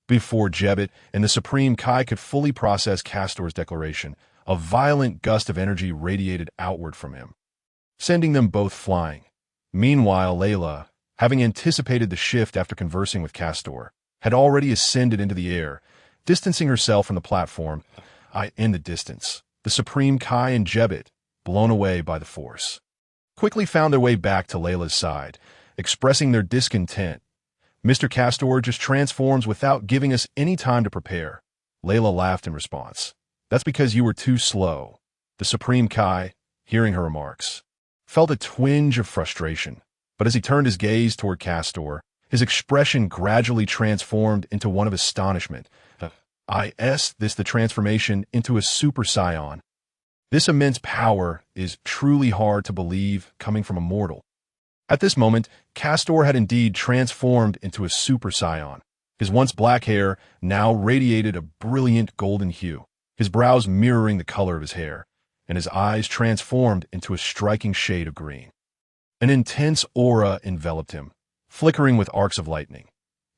Before Jebet and the Supreme Kai could fully process Castor's declaration, a violent gust of energy radiated outward from him, sending them both flying. Meanwhile, Layla, having anticipated the shift after conversing with Castor, had already ascended into the air, distancing herself from the platform. In the distance, the Supreme Kai and Jebet, blown away by the force, quickly found their way back to Layla's side, expressing their discontent. "Mr. Castor just transforms without giving us any time to prepare." Layla laughed in response. "That's because you were too slow." The Supreme Kai, hearing her remarks, felt a twinge of frustration, but as he turned his gaze toward Castor, his expression gradually transformed into one of astonishment. The transformation into a Super Saiyan. This immense power is truly hard to believe coming from a mortal. At this moment, Castor had indeed transformed into a Super Saiyan. His once black hair now radiated a brilliant golden hue, his brows mirroring the color of his hair, and his eyes transformed into a striking shade of green. An intense aura enveloped him, flickering with arcs of lightning.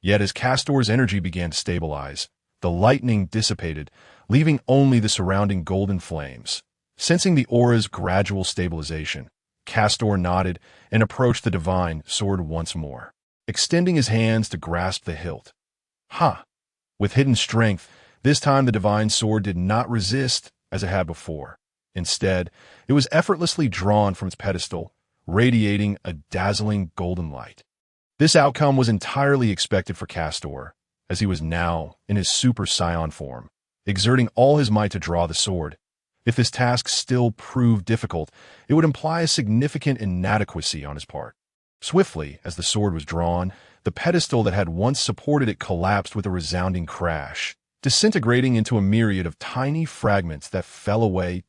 Yet as Castor's energy began to stabilize, the lightning dissipated, leaving only the surrounding golden flames. Sensing the aura's gradual stabilization, Castor nodded and approached the divine sword once more, extending his hands to grasp the hilt. With hidden strength, this time the divine sword did not resist as it had before. Instead, it was effortlessly drawn from its pedestal, radiating a dazzling golden light. This outcome was entirely expected for Castor, as he was now in his Super Saiyan form, exerting all his might to draw the sword. If this task still proved difficult, it would imply a significant inadequacy on his part. Swiftly, as the sword was drawn, the pedestal that had once supported it collapsed with a resounding crash, disintegrating into a myriad of tiny fragments that fell away.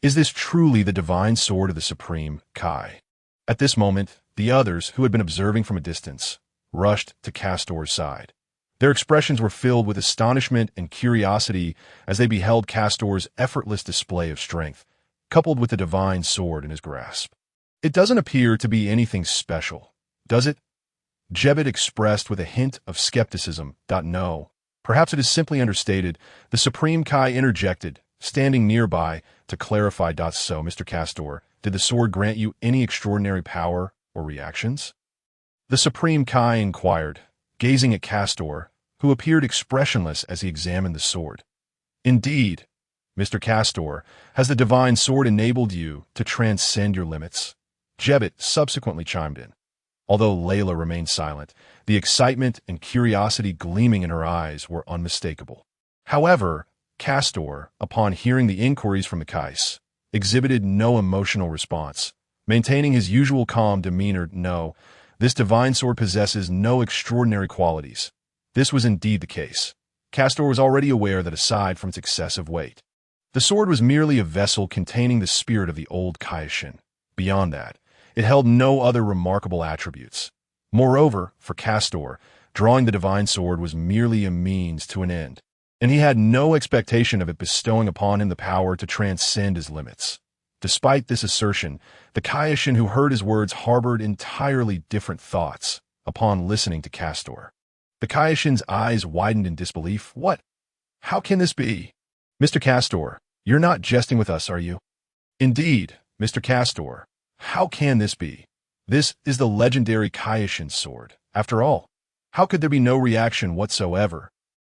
Is this truly the divine sword of the Supreme Kai? At this moment, the others, who had been observing from a distance, rushed to Castor's side. Their expressions were filled with astonishment and curiosity as they beheld Castor's effortless display of strength, coupled with the divine sword in his grasp. "It doesn't appear to be anything special, does it?" Jebet expressed with a hint of skepticism. "No. Perhaps it is simply understated." The Supreme Kai interjected, standing nearby, to clarify. "So, Mr. Castor, did the sword grant you any extraordinary power or reactions?" The Supreme Kai inquired, gazing at Castor, who appeared expressionless as he examined the sword. "Indeed, Mr. Castor, has the divine sword enabled you to transcend your limits?" Jebet subsequently chimed in. Although Layla remained silent, the excitement and curiosity gleaming in her eyes were unmistakable. However, Castor, upon hearing the inquiries from the Kais, exhibited no emotional response, maintaining his usual calm demeanor. "No, this divine sword possesses no extraordinary qualities." This was indeed the case. Castor was already aware that aside from its excessive weight, the sword was merely a vessel containing the spirit of the old Kaioshin. Beyond that, it held no other remarkable attributes. Moreover, for Castor, drawing the divine sword was merely a means to an end, and he had no expectation of it bestowing upon him the power to transcend his limits. Despite this assertion, the Kaioshin who heard his words harbored entirely different thoughts upon listening to Castor. The Kaioshin's eyes widened in disbelief. "What? How can this be? Mr. Castor, you're not jesting with us, are you?" "Indeed, Mr. Castor, how can this be?" This is the legendary Kaioshin sword. After all, how could there be no reaction whatsoever?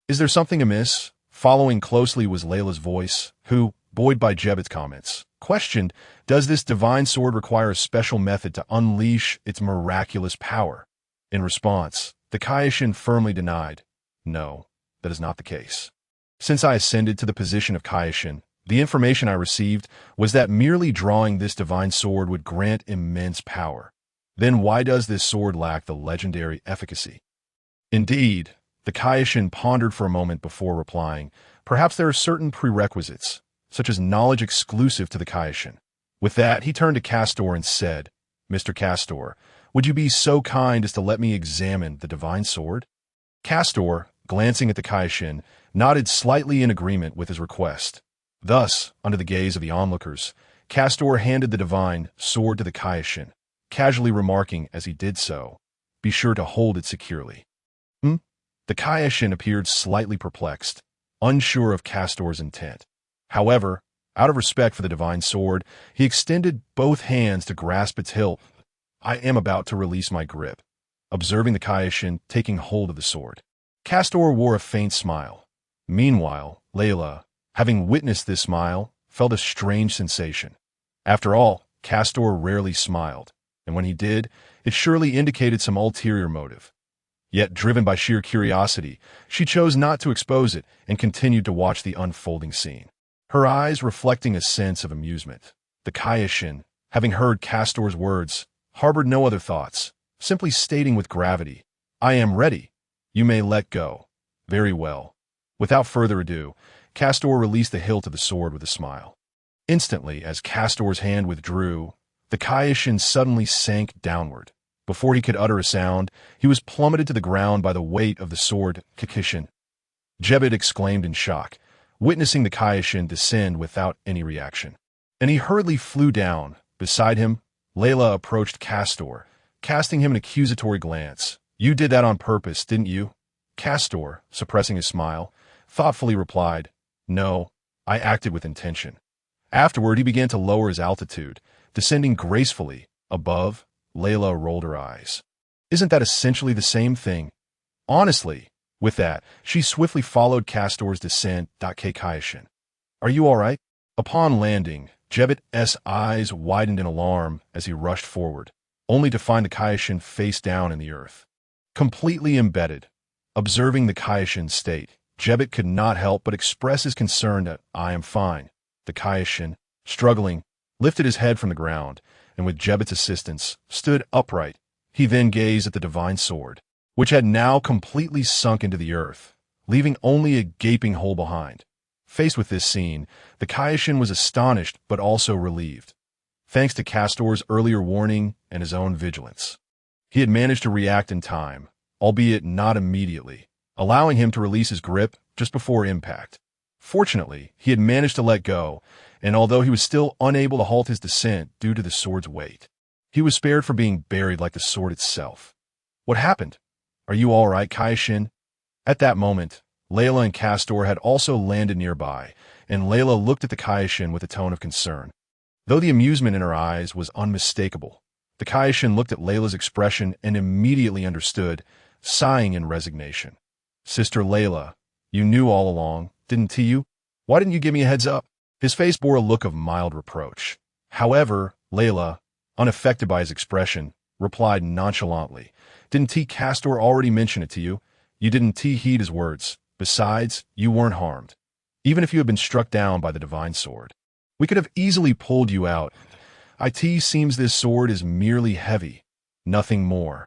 Is there something amiss? Following closely was Layla's voice, who, buoyed by Jebet's comments, questioned, does this divine sword require a special method to unleash its miraculous power? In response, the Kaioshin firmly denied, no, that is not the case. Since I ascended to the position of Kaioshin, the information I received was that merely drawing this divine sword would grant immense power. Then why does this sword lack the legendary efficacy? Indeed, the Kaioshin pondered for a moment before replying, perhaps there are certain prerequisites, such as knowledge exclusive to the Kaioshin. With that, he turned to Castor and said, Mr. Castor, would you be so kind as to let me examine the divine sword? Castor, glancing at the Kaioshin, nodded slightly in agreement with his request. Thus, under the gaze of the onlookers, Castor handed the divine sword to the Kaioshin, casually remarking as he did so, be sure to hold it securely. The Kaioshin appeared slightly perplexed, unsure of Castor's intent. However, out of respect for the divine sword, he extended both hands to grasp its hilt. I am about to release my grip, observing the Kaioshin taking hold of the sword. Castor wore a faint smile. Meanwhile, Layla, having witnessed this smile, felt a strange sensation. After all, Castor rarely smiled, and when he did, it surely indicated some ulterior motive. Yet, driven by sheer curiosity, she chose not to expose it and continued to watch the unfolding scene, her eyes reflecting a sense of amusement. The Kaioshin, having heard Castor's words, harbored no other thoughts, simply stating with gravity, I am ready. You may let go. Very well. Without further ado, Castor released the hilt of the sword with a smile. Instantly, as Castor's hand withdrew, the Kaioshin suddenly sank downward. Before he could utter a sound, he was plummeted to the ground by the weight of the sword. Kaioshin. Jebet exclaimed in shock, witnessing the Kaioshin descend without any reaction. And he hurriedly flew down. Beside him, Layla approached Castor, casting him an accusatory glance. You did that on purpose, didn't you? Castor, suppressing his smile, thoughtfully replied, No, I acted with intention. Afterward, he began to lower his altitude, descending gracefully. Above, Layla rolled her eyes. Isn't that essentially the same thing? Honestly, with that, she swiftly followed Castor's descent. Kaioshin. Are you all right? Upon landing, Jebet's eyes widened in alarm as he rushed forward, only to find the Kaioshin face down in the earth, completely embedded. Observing the Kaioshin's state, Jebet could not help but express his concern that I am fine. The Kaioshin, struggling, lifted his head from the ground, and with Jebet's assistance, stood upright. He then gazed at the divine sword, which had now completely sunk into the earth, leaving only a gaping hole behind. Faced with this scene, the Kaioshin was astonished but also relieved. Thanks to Castor's earlier warning and his own vigilance, he had managed to react in time, albeit not immediately, allowing him to release his grip just before impact. Fortunately, he had managed to let go, and although he was still unable to halt his descent due to the sword's weight, he was spared from being buried like the sword itself. What happened? Are you all right, Kaioshin? At that moment, Layla and Castor had also landed nearby, and Layla looked at the Kaioshin with a tone of concern. Though the amusement in her eyes was unmistakable, the Kaioshin looked at Layla's expression and immediately understood, sighing in resignation. Sister Layla, you knew all along, didn't you? Why didn't you give me a heads up? His face bore a look of mild reproach. However, Layla, unaffected by his expression, replied nonchalantly, Didn't Castor already mention it to you? You didn't heed his words. Besides, you weren't harmed, even if you had been struck down by the divine sword. We could have easily pulled you out. It seems this sword is merely heavy, nothing more.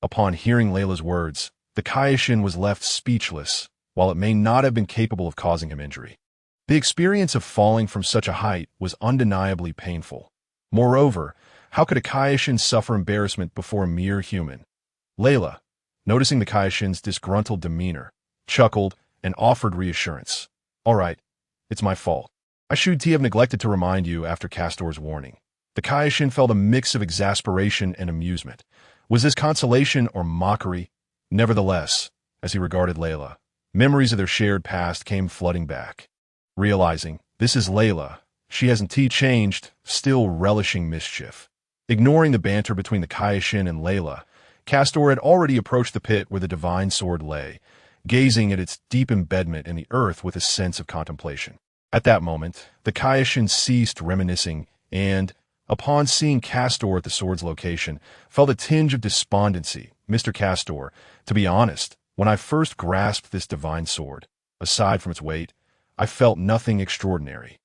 Upon hearing Layla's words, the Kaioshin was left speechless, while it may not have been capable of causing him injury. The experience of falling from such a height was undeniably painful. Moreover, how could a Kaioshin suffer embarrassment before a mere human? Layla, noticing the Kaioshin's disgruntled demeanor, chuckled and offered reassurance. All right, it's my fault. I should have neglected to remind you after Castor's warning. The Kaioshin felt a mix of exasperation and amusement. Was this consolation or mockery? Nevertheless, as he regarded Layla, memories of their shared past came flooding back. Realizing, this is Layla, she hasn't changed, still relishing mischief. Ignoring the banter between the Kaioshin and Layla, Castor had already approached the pit where the divine sword lay, gazing at its deep embedment in the earth with a sense of contemplation. At that moment, the Kaioshin ceased reminiscing and, upon seeing Castor at the sword's location, felt a tinge of despondency. Mr. Castor, to be honest, when I first grasped this divine sword, aside from its weight, I felt nothing extraordinary.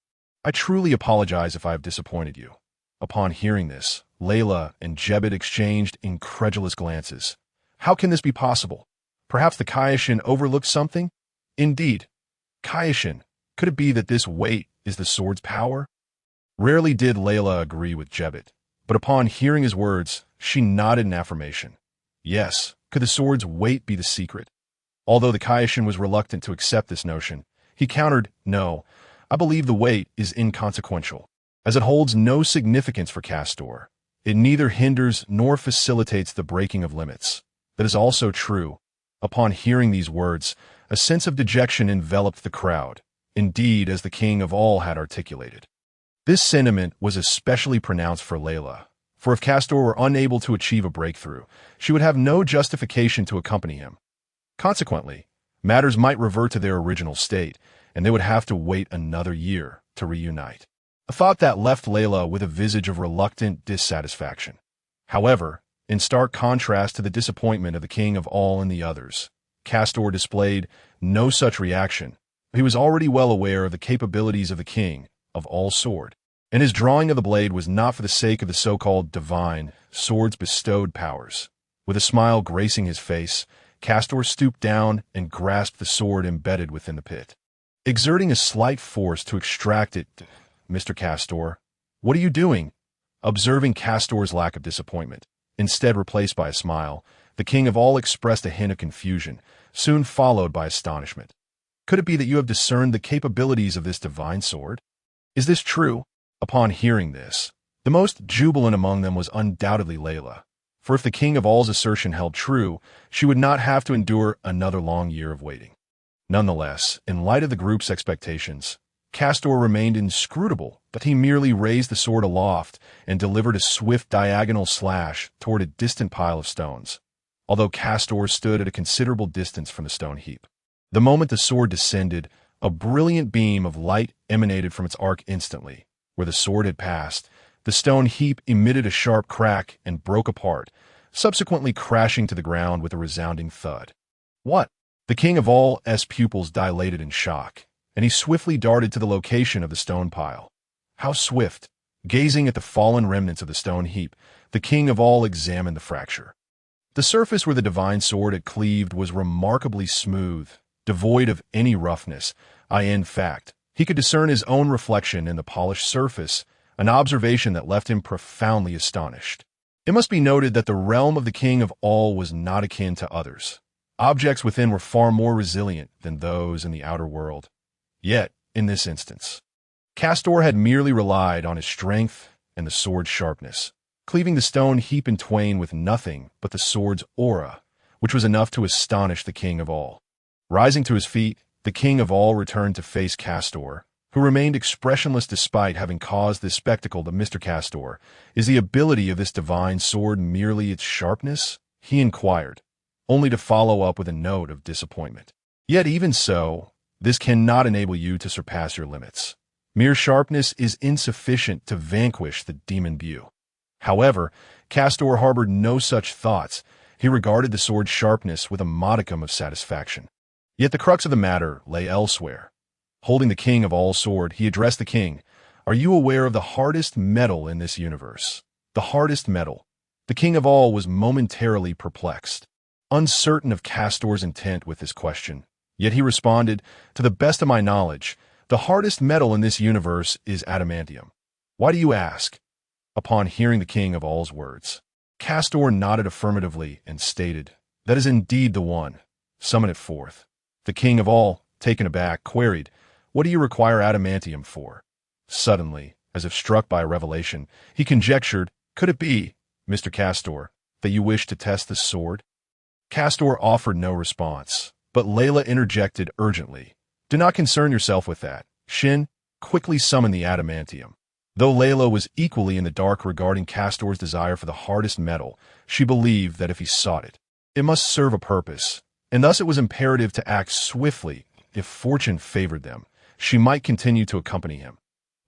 I truly apologize if I have disappointed you. Upon hearing this, Layla and Jebet exchanged incredulous glances. How can this be possible? Perhaps the Kaioshin overlooked something? Indeed. Kaioshin, could it be that this weight is the sword's power? Rarely did Layla agree with Jebet, but upon hearing his words, she nodded in affirmation. Yes, could the sword's weight be the secret? Although the Kaioshin was reluctant to accept this notion, he countered, no, I believe the weight is inconsequential, as it holds no significance for Castor. It neither hinders nor facilitates the breaking of limits. That is also true. Upon hearing these words, a sense of dejection enveloped the crowd, indeed as the king of all had articulated. This sentiment was especially pronounced for Layla, for if Castor were unable to achieve a breakthrough, she would have no justification to accompany him. Consequently, matters might revert to their original state, and they would have to wait another year to reunite. A thought that left Layla with a visage of reluctant dissatisfaction. However, in stark contrast to the disappointment of the king of all and the others, Castor displayed no such reaction. He was already well aware of the capabilities of the king of all sword, and his drawing of the blade was not for the sake of the so-called divine sword's bestowed powers. With a smile gracing his face, Castor stooped down and grasped the sword embedded within the pit. Exerting a slight force to extract it, Mr. Castor, what are you doing? Observing Castor's lack of disappointment, instead replaced by a smile, the king of all expressed a hint of confusion, soon followed by astonishment. Could it be that you have discerned the capabilities of this divine sword? Is this true? Upon hearing this, the most jubilant among them was undoubtedly Layla, for if the king of all's assertion held true, she would not have to endure another long year of waiting. Nonetheless, in light of the group's expectations, Castor remained inscrutable, but he merely raised the sword aloft and delivered a swift diagonal slash toward a distant pile of stones, although Castor stood at a considerable distance from the stone heap. The moment the sword descended, a brilliant beam of light emanated from its arc instantly. Where the sword had passed, the stone heap emitted a sharp crack and broke apart, subsequently crashing to the ground with a resounding thud. What? The king of all's pupils dilated in shock, and he swiftly darted to the location of the stone pile. How swift! Gazing at the fallen remnants of the stone heap, the king of all examined the fracture. The surface where the divine sword had cleaved was remarkably smooth, devoid of any roughness. In fact, he could discern his own reflection in the polished surface, an observation that left him profoundly astonished. It must be noted that the realm of the king of all was not akin to others. Objects within were far more resilient than those in the outer world. Yet, in this instance, Castor had merely relied on his strength and the sword's sharpness, cleaving the stone heap in twain with nothing but the sword's aura, which was enough to astonish the king of all. Rising to his feet, the king of all returned to face Castor, who remained expressionless despite having caused this spectacle to Mr. Castor. Is the ability of this divine sword merely its sharpness? He inquired, only to follow up with a note of disappointment. Yet even so, this cannot enable you to surpass your limits. Mere sharpness is insufficient to vanquish the demon Bu. However, Castor harbored no such thoughts. He regarded the sword's sharpness with a modicum of satisfaction. Yet the crux of the matter lay elsewhere. Holding the king of all sword, he addressed the king. Are you aware of the hardest metal in this universe? The hardest metal. The king of all was momentarily perplexed, uncertain of Castor's intent with this question. Yet he responded, to the best of my knowledge, the hardest metal in this universe is adamantium. Why do you ask? Upon hearing the king of all's words, Castor nodded affirmatively and stated, that is indeed the one. Summon it forth. The king of all, taken aback, queried, what do you require adamantium for? Suddenly, as if struck by a revelation, he conjectured, could it be, Mr. Castor, that you wish to test this sword? Castor offered no response, but Layla interjected urgently. Do not concern yourself with that. Shin, quickly summon the adamantium. Though Layla was equally in the dark regarding Castor's desire for the hardest metal, she believed that if he sought it, it must serve a purpose, and thus it was imperative to act swiftly. If fortune favored them, she might continue to accompany him.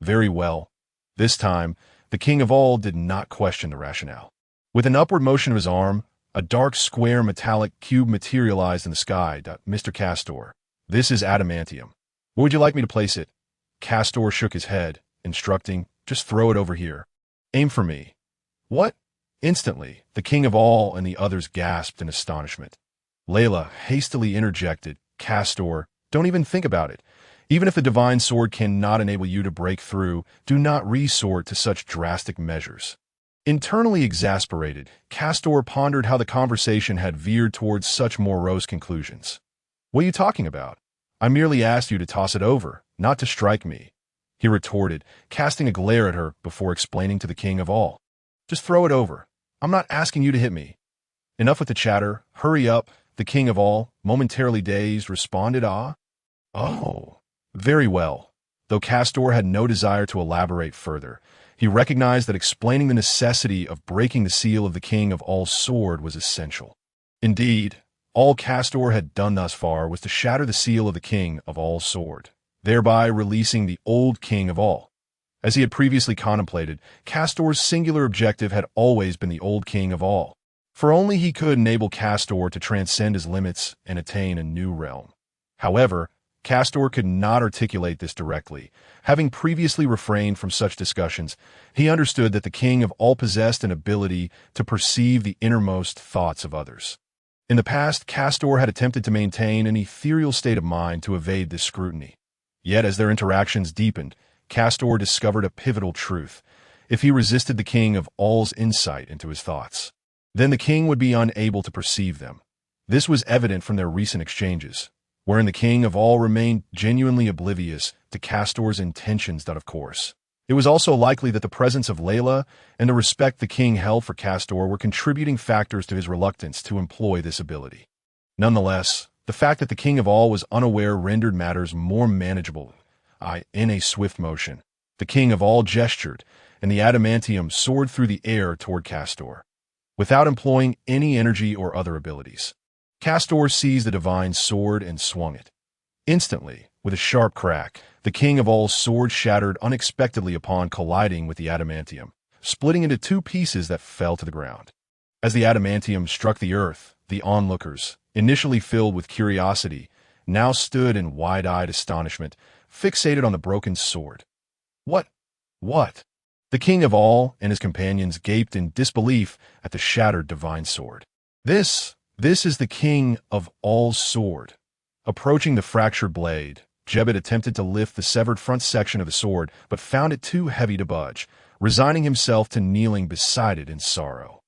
Very well. This time, the King of All did not question the rationale. With an upward motion of his arm, a dark square metallic cube materialized in the sky. Mr. Castor, this is adamantium. Where would you like me to place it? Castor shook his head, instructing, just throw it over here. Aim for me. What? Instantly, the King of All and the others gasped in astonishment. Layla hastily interjected, Castor, don't even think about it. Even if the divine sword cannot enable you to break through, do not resort to such drastic measures. Internally exasperated, Castor pondered how the conversation had veered towards such morose conclusions. What are you talking about? I merely asked you to toss it over, not to strike me, he retorted, casting a glare at her before explaining to the King of All. Just throw it over. I'm not asking you to hit me. Enough with the chatter. Hurry up, the King of All, momentarily dazed, responded, Oh, very well. Though Castor had no desire to elaborate further, he recognized that explaining the necessity of breaking the seal of the King of All's sword was essential. Indeed, all Castor had done thus far was to shatter the seal of the King of All's sword, thereby releasing the old King of All. As he had previously contemplated, Castor's singular objective had always been the old King of All, for only he could enable Castor to transcend his limits and attain a new realm. However, Castor could not articulate this directly. Having previously refrained from such discussions, he understood that the King of All possessed an ability to perceive the innermost thoughts of others. In the past, Castor had attempted to maintain an ethereal state of mind to evade this scrutiny. Yet as their interactions deepened, Castor discovered a pivotal truth. If he resisted the King of All's insight into his thoughts, then the King would be unable to perceive them. This was evident from their recent exchanges, wherein the King of All remained genuinely oblivious to Castor's intentions. Of course, it was also likely that the presence of Layla and the respect the King held for Castor were contributing factors to his reluctance to employ this ability. Nonetheless, the fact that the King of All was unaware rendered matters more manageable. In a swift motion, the King of All gestured, and the adamantium soared through the air toward Castor. Without employing any energy or other abilities, Castor seized the divine sword and swung it. Instantly, with a sharp crack, the King of All's sword shattered unexpectedly upon colliding with the adamantium, splitting into two pieces that fell to the ground. As the adamantium struck the earth, the onlookers, initially filled with curiosity, now stood in wide-eyed astonishment, fixated on the broken sword. What? The King of All and his companions gaped in disbelief at the shattered divine sword. This is the King of All's sword. Approaching the fractured blade, Jebet attempted to lift the severed front section of the sword, but found it too heavy to budge, resigning himself to kneeling beside it in sorrow.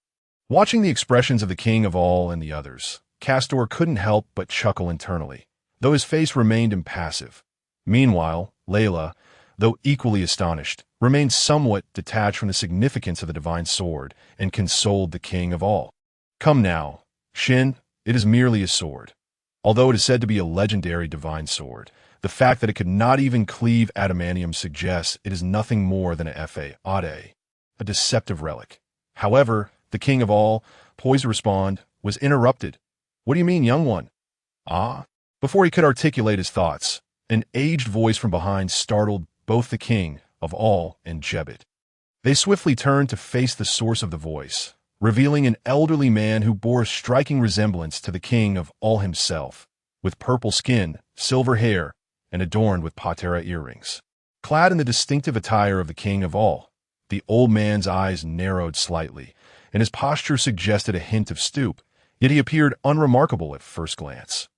Watching the expressions of the King of All and the others, Castor couldn't help but chuckle internally, though his face remained impassive. Meanwhile, Layla, though equally astonished, remained somewhat detached from the significance of the divine sword and consoled the King of All. Come now, Shin, it is merely a sword. Although it is said to be a legendary divine sword, the fact that it could not even cleave adamantium suggests it is nothing more than a deceptive relic. However, the King of All, poised to respond, was interrupted. What do you mean, young one? Before he could articulate his thoughts, an aged voice from behind startled both the King of All and Jebet. They swiftly turned to face the source of the voice, revealing an elderly man who bore a striking resemblance to the King of All himself, with purple skin, silver hair, and adorned with patera earrings. Clad in the distinctive attire of the King of All, the old man's eyes narrowed slightly, and his posture suggested a hint of stoop, yet he appeared unremarkable at first glance.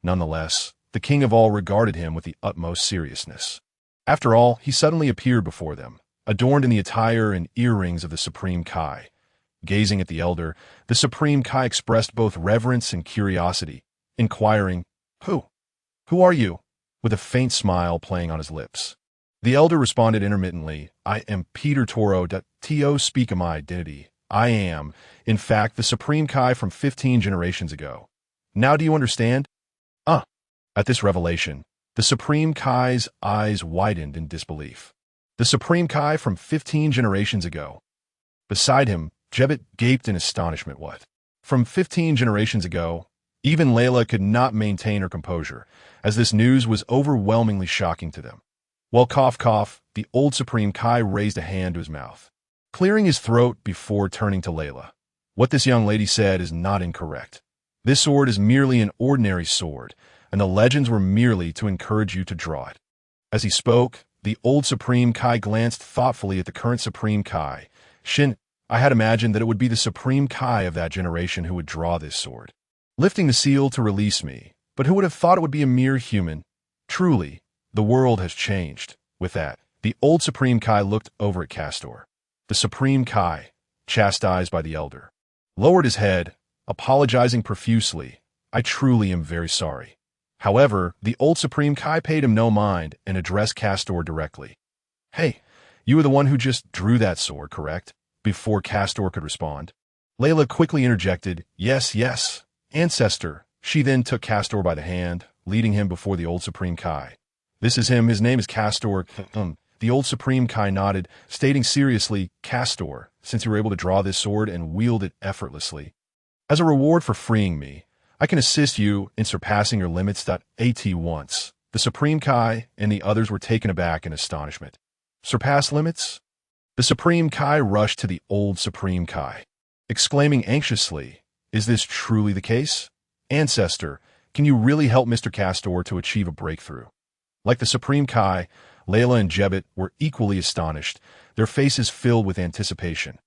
Nonetheless, the King of All regarded him with the utmost seriousness. After all, he suddenly appeared before them, adorned in the attire and earrings of the Supreme Kai. Gazing at the elder, the Supreme Kai expressed both reverence and curiosity, inquiring, Who are you?" with a faint smile playing on his lips. The elder responded intermittently, "I am Peter Toro. To speak of my identity. I am, in fact, the Supreme Kai from 15 generations ago. Now do you understand?" At this revelation, the Supreme Kai's eyes widened in disbelief. The Supreme Kai from 15 generations ago. Beside him, Jebbet gaped in astonishment. What? From 15 generations ago? Even Layla could not maintain her composure, as this news was overwhelmingly shocking to them. Well, cough, cough, the old Supreme Kai raised a hand to his mouth, clearing his throat before turning to Layla. What this young lady said is not incorrect. This sword is merely an ordinary sword, and the legends were merely to encourage you to draw it. As he spoke, the old Supreme Kai glanced thoughtfully at the current Supreme Kai. Shin, I had imagined that it would be the Supreme Kai of that generation who would draw this sword, lifting the seal to release me, but who would have thought it would be a mere human? Truly, the world has changed. With that, the old Supreme Kai looked over at Castor. The Supreme Kai, chastised by the elder, lowered his head, apologizing profusely. I truly am very sorry. However, the old Supreme Kai paid him no mind and addressed Castor directly. Hey, you were the one who just drew that sword, correct? Before Castor could respond, Layla quickly interjected, Yes, yes, ancestor. She then took Castor by the hand, leading him before the old Supreme Kai. This is him. His name is Castor. The old Supreme Kai nodded, stating seriously, Castor, since you were able to draw this sword and wield it effortlessly, as a reward for freeing me, I can assist you in surpassing your limits. At once, the Supreme Kai and the others were taken aback in astonishment. Surpass limits? The Supreme Kai rushed to the old Supreme Kai, exclaiming anxiously, Is this truly the case? Ancestor, can you really help Mr. Castor to achieve a breakthrough? Like the Supreme Kai, Layla and Jebbet were equally astonished, their faces filled with anticipation.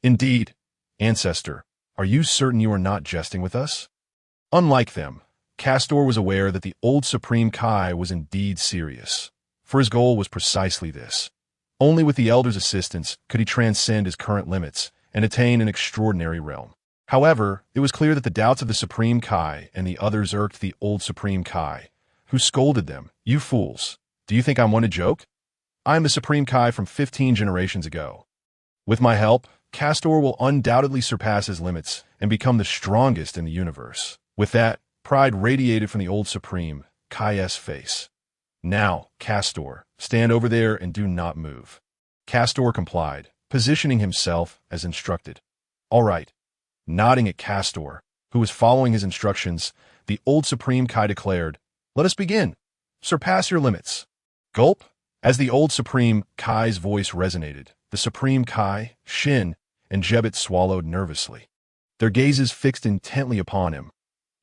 Indeed, Ancestor, are you certain you are not jesting with us? Unlike them, Castor was aware that the old Supreme Kai was indeed serious, for his goal was precisely this. Only with the Elder's assistance could he transcend his current limits and attain an extraordinary realm. However, it was clear that the doubts of the Supreme Kai and the others irked the old Supreme Kai, who scolded them. You fools, do you think I'm one to joke? I am the Supreme Kai from 15 generations ago. With my help, Castor will undoubtedly surpass his limits and become the strongest in the universe. With that, pride radiated from the old Supreme Kai's face. Now, Castor, stand over there and do not move. Castor complied, positioning himself as instructed. All right. Nodding at Castor, who was following his instructions, the old Supreme Kai declared, Let us begin. Surpass your limits. Gulp. As the old Supreme Kai's voice resonated, the Supreme Kai, Shin, and Jebbet swallowed nervously, their gazes fixed intently upon him.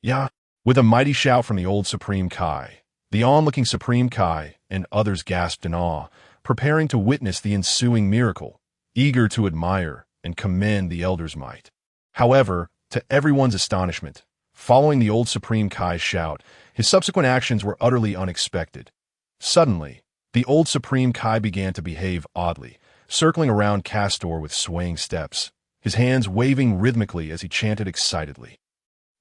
Yeah, with a mighty shout from the old Supreme Kai, the onlooking Supreme Kai and others gasped in awe, preparing to witness the ensuing miracle, eager to admire and commend the Elder's might. However, to everyone's astonishment, following the old Supreme Kai's shout, his subsequent actions were utterly unexpected. Suddenly, the old Supreme Kai began to behave oddly, circling around Castor with swaying steps, his hands waving rhythmically as he chanted excitedly.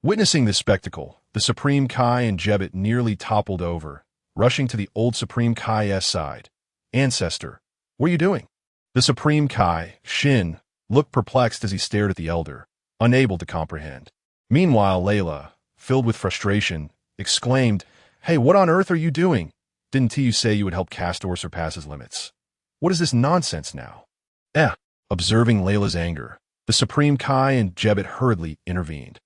Witnessing this spectacle, the Supreme Kai and Jebbet nearly toppled over, rushing to the old Supreme Kai's side. Ancestor, what are you doing? The Supreme Kai, Shin, looked perplexed as he stared at the Elder, unable to comprehend. Meanwhile, Layla, filled with frustration, exclaimed, Hey, what on earth are you doing? Didn't you say you would help Castor surpass his limits? What is this nonsense now? Observing Layla's anger, the Supreme Kai and Jebbet hurriedly intervened.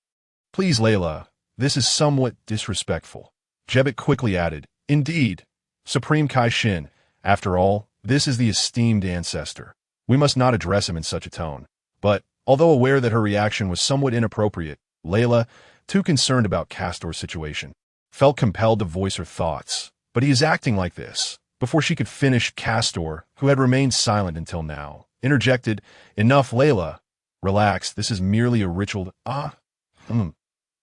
Please, Layla, this is somewhat disrespectful. Jebbet quickly added, Indeed, Supreme Kai Shin, after all, this is the esteemed ancestor. We must not address him in such a tone. But, although aware that her reaction was somewhat inappropriate, Layla, too concerned about Castor's situation, felt compelled to voice her thoughts. But he is acting like this. Before she could finish, Castor, who had remained silent until now, interjected, Enough, Layla. Relax, this is merely a ritual.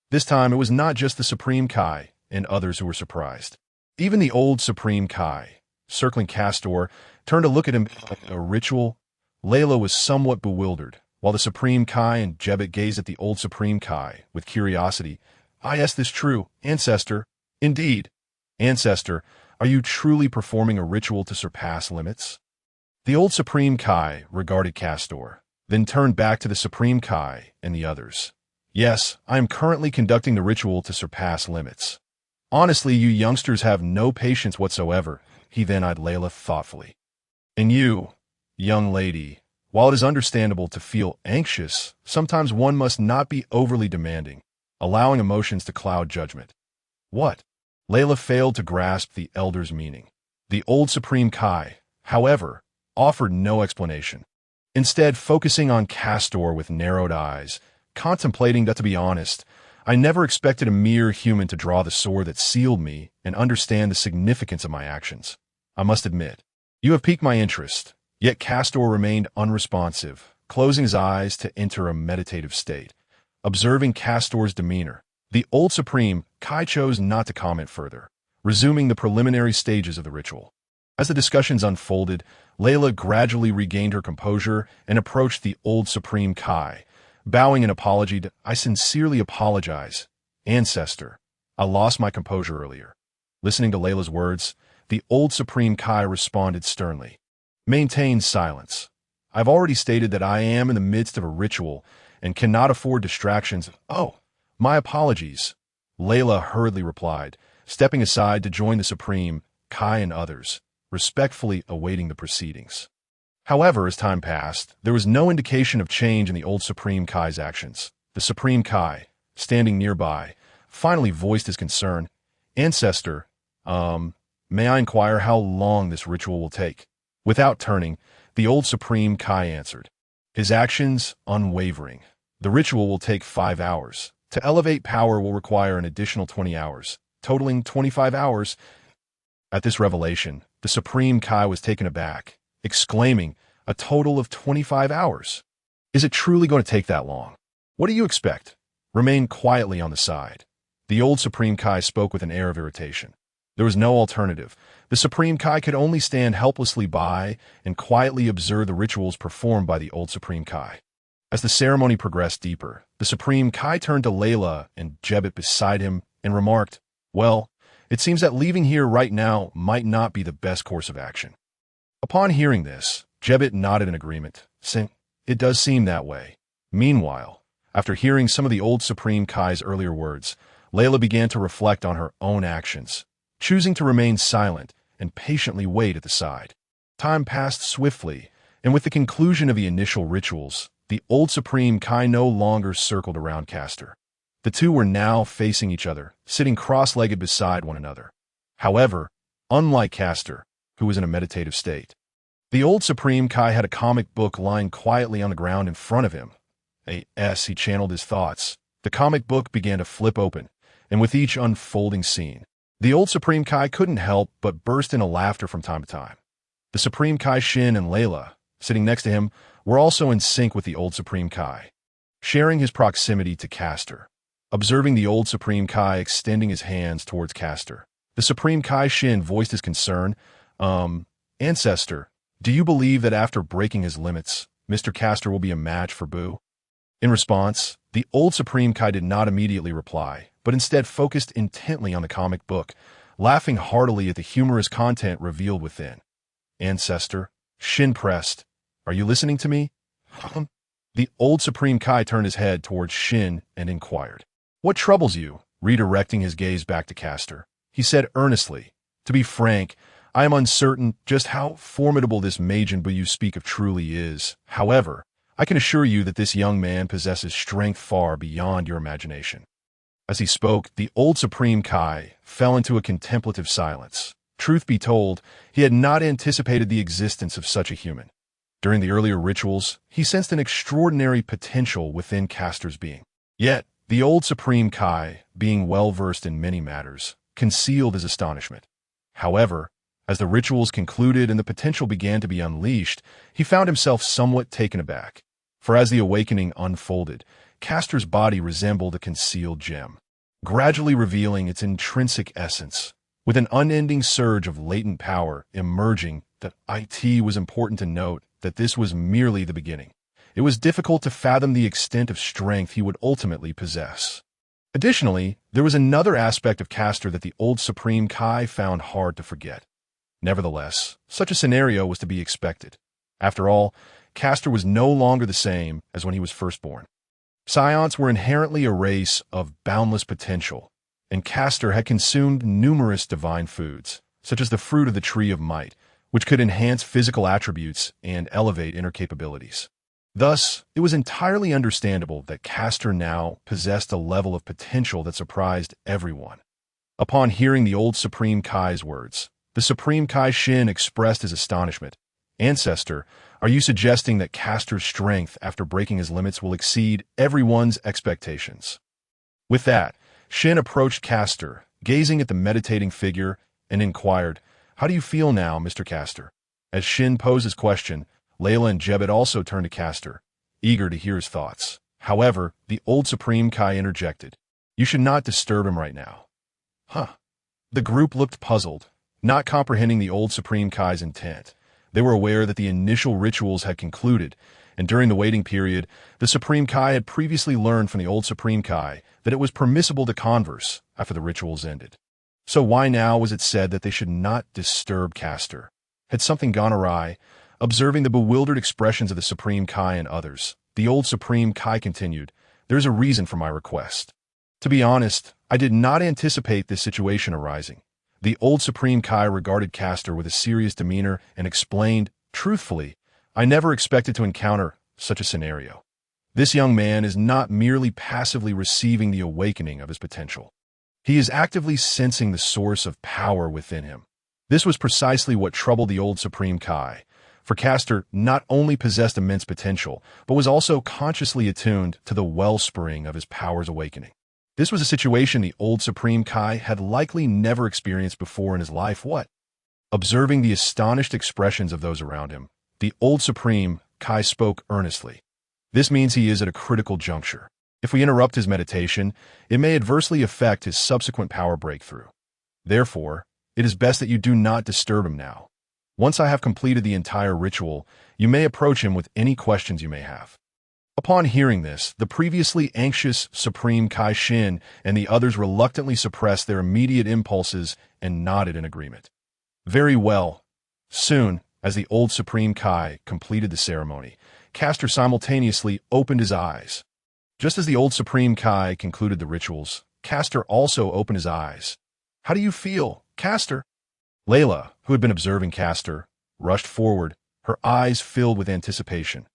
This time, it was not just the Supreme Kai and others who were surprised. Even the old Supreme Kai, circling Castor, turned to look at him. A ritual? Layla was somewhat bewildered, while the Supreme Kai and Jebbet gazed at the old Supreme Kai with curiosity. Is this true, Ancestor? Indeed. Ancestor, are you truly performing a ritual to surpass limits? The old Supreme Kai regarded Castor, then turned back to the Supreme Kai and the others. Yes, I am currently conducting the ritual to surpass limits. Honestly, you youngsters have no patience whatsoever. He then eyed Layla thoughtfully. And you, young lady, while it is understandable to feel anxious, sometimes one must not be overly demanding, allowing emotions to cloud judgment. What? Layla failed to grasp the elder's meaning. The old Supreme Kai, however, offered no explanation. Instead, focusing on Castor with narrowed eyes, contemplating that, to be honest, I never expected a mere human to draw the sword that sealed me and understand the significance of my actions. I must admit, you have piqued my interest. Yet Castor remained unresponsive, closing his eyes to enter a meditative state. Observing Castor's demeanor, the old Supreme Kai chose not to comment further, resuming the preliminary stages of the ritual. As the discussions unfolded, Layla gradually regained her composure and approached the old Supreme Kai, bowing in apology. I sincerely apologize, Ancestor. I lost my composure earlier. Listening to Layla's words, the old Supreme Kai responded sternly. Maintain silence. I've already stated that I am in the midst of a ritual and cannot afford distractions. Oh, my apologies, Layla hurriedly replied, stepping aside to join the Supreme Kai and others, respectfully awaiting the proceedings. However, as time passed, there was no indication of change in the old Supreme Kai's actions. The Supreme Kai, standing nearby, finally voiced his concern. Ancestor, may I inquire how long this ritual will take? Without turning, the old Supreme Kai answered, his actions unwavering. The ritual will take 5 hours. To elevate power will require an additional 20 hours, totaling 25 hours. At this revelation, the Supreme Kai was taken aback, exclaiming, a total of 25 hours. Is it truly going to take that long? What do you expect? Remain quietly on the side. The old Supreme Kai spoke with an air of irritation. There was no alternative. The Supreme Kai could only stand helplessly by and quietly observe the rituals performed by the old Supreme Kai. As the ceremony progressed deeper, the Supreme Kai turned to Layla and Jebet beside him and remarked, well, it seems that leaving here right now might not be the best course of action. Upon hearing this, Jebet nodded in agreement, saying, it does seem that way. Meanwhile, after hearing some of the old Supreme Kai's earlier words, Layla began to reflect on her own actions, choosing to remain silent and patiently wait at the side. Time passed swiftly, and with the conclusion of the initial rituals, the old Supreme Kai no longer circled around Castor. The two were now facing each other, sitting cross-legged beside one another. However, unlike Castor, who was in a meditative state, the old Supreme Kai had a comic book lying quietly on the ground in front of him. As he channeled his thoughts, the comic book began to flip open, and with each unfolding scene, the old Supreme Kai couldn't help but burst into laughter from time to time. The Supreme Kai Shin and Layla, sitting next to him, were also in sync with the old Supreme Kai, sharing his proximity to Castor. Observing the old Supreme Kai extending his hands towards Castor, the Supreme Kai Shin voiced his concern. Ancestor, do you believe that after breaking his limits, Mr. Castor will be a match for Boo? In response, the old Supreme Kai did not immediately reply, but instead focused intently on the comic book, laughing heartily at the humorous content revealed within. Ancestor, Shin pressed, are you listening to me? The old Supreme Kai turned his head towards Shin and inquired, what troubles you? Redirecting his gaze back to Castor, he said earnestly, to be frank, I am uncertain just how formidable this Majin Buu you speak of truly is. However, I can assure you that this young man possesses strength far beyond your imagination. As he spoke, the old Supreme Kai fell into a contemplative silence. Truth be told, he had not anticipated the existence of such a human. During the earlier rituals, he sensed an extraordinary potential within Castor's being. Yet, the old Supreme Kai, being well-versed in many matters, concealed his astonishment. However, as the rituals concluded and the potential began to be unleashed, he found himself somewhat taken aback. For as the awakening unfolded, Castor's body resembled a concealed gem, gradually revealing its intrinsic essence. With an unending surge of latent power emerging, that it was important to note that this was merely the beginning. It was difficult to fathom the extent of strength he would ultimately possess. Additionally, there was another aspect of Castor that the old Supreme Kai found hard to forget. Nevertheless, such a scenario was to be expected. After all, Castor was no longer the same as when he was first born. Saiyans were inherently a race of boundless potential, and Castor had consumed numerous divine foods, such as the fruit of the Tree of Might, which could enhance physical attributes and elevate inner capabilities. Thus, it was entirely understandable that Castor now possessed a level of potential that surprised everyone. Upon hearing the old Supreme Kai's words, the Supreme Kai Shin expressed his astonishment. Ancestor, are you suggesting that Castor's strength after breaking his limits will exceed everyone's expectations? With that, Shin approached Castor, gazing at the meditating figure, and inquired, "How do you feel now, Mr. Castor?" As Shin posed his question, Layla and Jebet also turned to Castor, eager to hear his thoughts. However, the old Supreme Kai interjected, "You should not disturb him right now." Huh. The group looked puzzled, not comprehending the old Supreme Kai's intent. They were aware that the initial rituals had concluded, and during the waiting period, the Supreme Kai had previously learned from the old Supreme Kai that it was permissible to converse after the rituals ended. So why now was it said that they should not disturb Castor? Had something gone awry? Observing the bewildered expressions of the Supreme Kai and others, the old Supreme Kai continued, "There's a reason for my request. To be honest, I did not anticipate this situation arising." The old Supreme Kai regarded Castor with a serious demeanor and explained, "Truthfully, I never expected to encounter such a scenario. This young man is not merely passively receiving the awakening of his potential. He is actively sensing the source of power within him." This was precisely what troubled the old Supreme Kai, for Castor not only possessed immense potential, but was also consciously attuned to the wellspring of his power's awakening. This was a situation the old Supreme Kai had likely never experienced before in his life. What? Observing the astonished expressions of those around him, the old Supreme Kai spoke earnestly. "This means he is at a critical juncture. If we interrupt his meditation, it may adversely affect his subsequent power breakthrough. Therefore, it is best that you do not disturb him now. Once I have completed the entire ritual, you may approach him with any questions you may have." Upon hearing this, the previously anxious Supreme Kai Shin and the others reluctantly suppressed their immediate impulses and nodded in agreement. Very well. Soon, as the old Supreme Kai completed the ceremony, Castor simultaneously opened his eyes. Just as the old Supreme Kai concluded the rituals, Castor also opened his eyes. "How do you feel, Castor?" Layla, who had been observing Castor, rushed forward, her eyes filled with anticipation.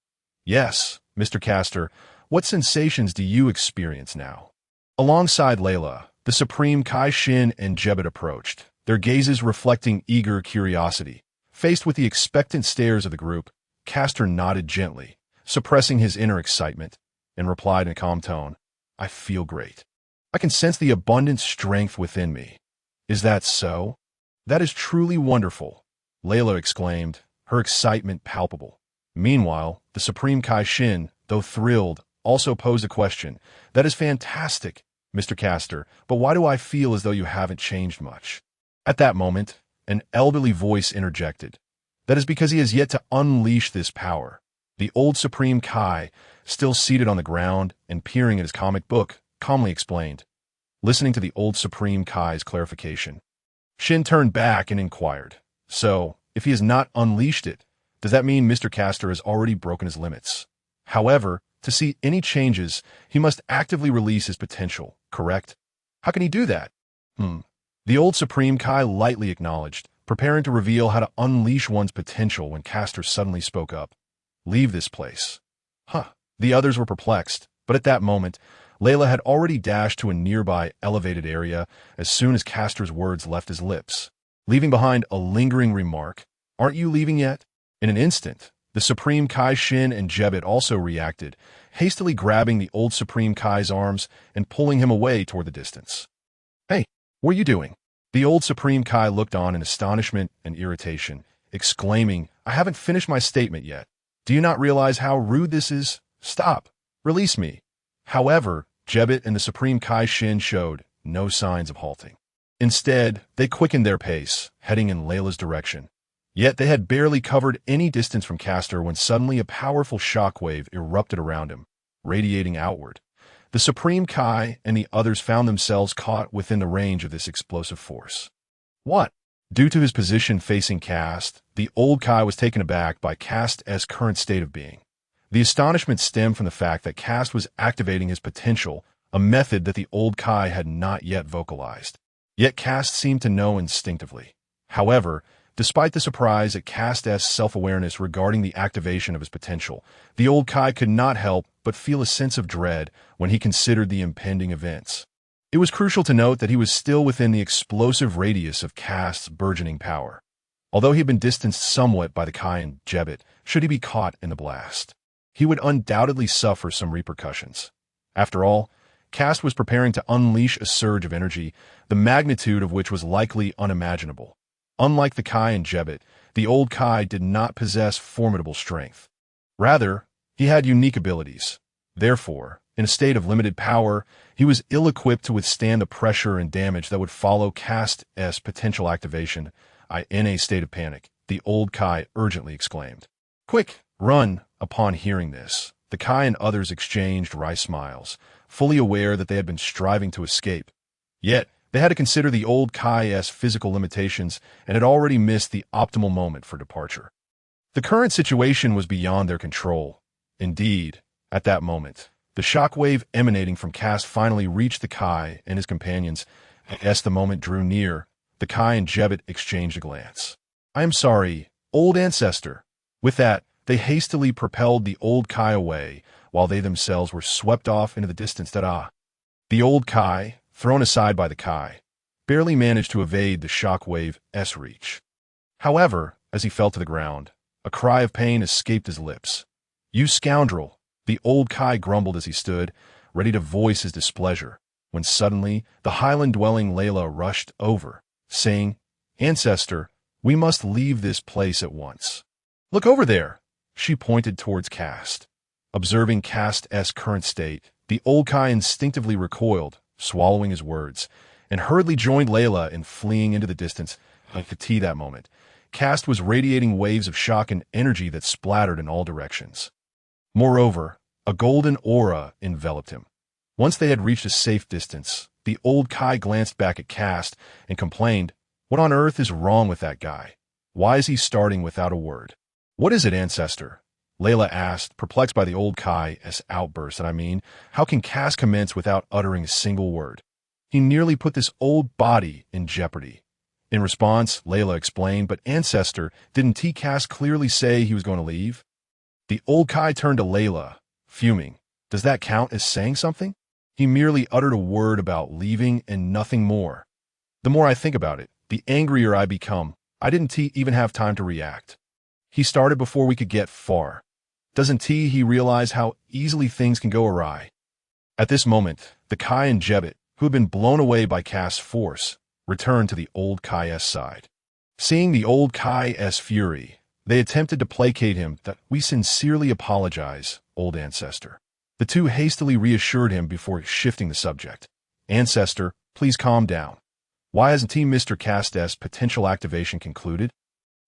"Yes, Mr. Castor, what sensations do you experience now?" Alongside Layla, the Supreme Kai Shin and Jebet approached, their gazes reflecting eager curiosity. Faced with the expectant stares of the group, Castor nodded gently, suppressing his inner excitement, and replied in a calm tone, "I feel great. I can sense the abundant strength within me." "Is that so?" "That is truly wonderful," Layla exclaimed, her excitement palpable. Meanwhile, the Supreme Kai Shin, though thrilled, also posed a question. "That is fantastic, Mr. Castor, but why do I feel as though you haven't changed much?" At that moment, an elderly voice interjected. "That is because he has yet to unleash this power." The old Supreme Kai, still seated on the ground and peering at his comic book, calmly explained. Listening to the old Supreme Kai's clarification, Shin turned back and inquired, "So, if he has not unleashed it, does that mean Mr. Castor has already broken his limits? However, to see any changes, he must actively release his potential, correct? How can he do that?" The old Supreme Kai lightly acknowledged, preparing to reveal how to unleash one's potential when Castor suddenly spoke up. "Leave this place." The others were perplexed, but at that moment, Layla had already dashed to a nearby elevated area as soon as Castor's words left his lips, leaving behind a lingering remark, "Aren't you leaving yet?" In an instant, the Supreme Kai Shin and Jebet also reacted, hastily grabbing the old Supreme Kai's arms and pulling him away toward the distance. "Hey, what are you doing?" The old Supreme Kai looked on in astonishment and irritation, exclaiming, "I haven't finished my statement yet. Do you not realize how rude this is? Stop! Release me!" However, Jebet and the Supreme Kai Shin showed no signs of halting. Instead, they quickened their pace, heading in Layla's direction. Yet they had barely covered any distance from Castor when suddenly a powerful shockwave erupted around him, radiating outward. The Supreme Kai and the others found themselves caught within the range of this explosive force. What? Due to his position facing Kast, the old Kai was taken aback by Kast's current state of being. The astonishment stemmed from the fact that Kast was activating his potential, a method that the old Kai had not yet vocalized. Yet Kast seemed to know instinctively. However, Despite the surprise at Kast's self-awareness regarding the activation of his potential, the old Kai could not help but feel a sense of dread when he considered the impending events. It was crucial to note that he was still within the explosive radius of Kast's burgeoning power, although he had been distanced somewhat by the Kai and Gebet. Should he be caught in the blast, he would undoubtedly suffer some repercussions. After all, Kast was preparing to unleash a surge of energy, the magnitude of which was likely unimaginable. Unlike the Kai and Gebet, the old Kai did not possess formidable strength. Rather, he had unique abilities. Therefore, in a state of limited power, he was ill-equipped to withstand the pressure and damage that would follow Kast's potential activation. In a state of panic, the old Kai urgently exclaimed, "Quick, run!" Upon hearing this, the Kai and others exchanged wry smiles, fully aware that they had been striving to escape. Yet, they had to consider the old Kai's physical limitations and had already missed the optimal moment for departure. The current situation was beyond their control. Indeed, at that moment, the shockwave emanating from Kast finally reached the Kai and his companions. As the moment drew near, the Kai and Gebet exchanged a glance. "I am sorry, old ancestor." With that, they hastily propelled the old Kai away, while they themselves were swept off into the distance. The old Kai, thrown aside by the Kai, barely managed to evade the shockwave's reach. However, as he fell to the ground, a cry of pain escaped his lips. "You scoundrel!" the old Kai grumbled as he stood, ready to voice his displeasure, when suddenly the highland-dwelling Layla rushed over, saying, "Ancestor, we must leave this place at once." "Look over there!" She pointed towards Kast. Observing Kast's current state, the old Kai instinctively recoiled, swallowing his words, and hurriedly joined Layla in fleeing into the distance. At that moment, Kast was radiating waves of shock and energy that splattered in all directions. Moreover, a golden aura enveloped him. Once they had reached a safe distance, the old Kai glanced back at Kast and complained, "What on earth is wrong with that guy? Why is he starting without a word?" "What is it, ancestor?" Layla asked, perplexed by the old Kai's outburst. How can Kast commence without uttering a single word? He nearly put this old body in jeopardy. In response, Layla explained, "But ancestor, didn't Kast clearly say he was going to leave?" The old Kai turned to Layla, fuming. "Does that count as saying something? He merely uttered a word about leaving and nothing more. The more I think about it, the angrier I become. I didn't even have time to react. He started before we could get far. Doesn't he realize how easily things can go awry?" At this moment, the Kai and Gebet, who had been blown away by Kast's force, returned to the old Kai's side. Seeing the old Kai's fury, they attempted to placate him. "We sincerely apologize, old ancestor." The two hastily reassured him before shifting the subject. "Ancestor, please calm down. Why hasn't Mr. Kast's potential activation concluded?"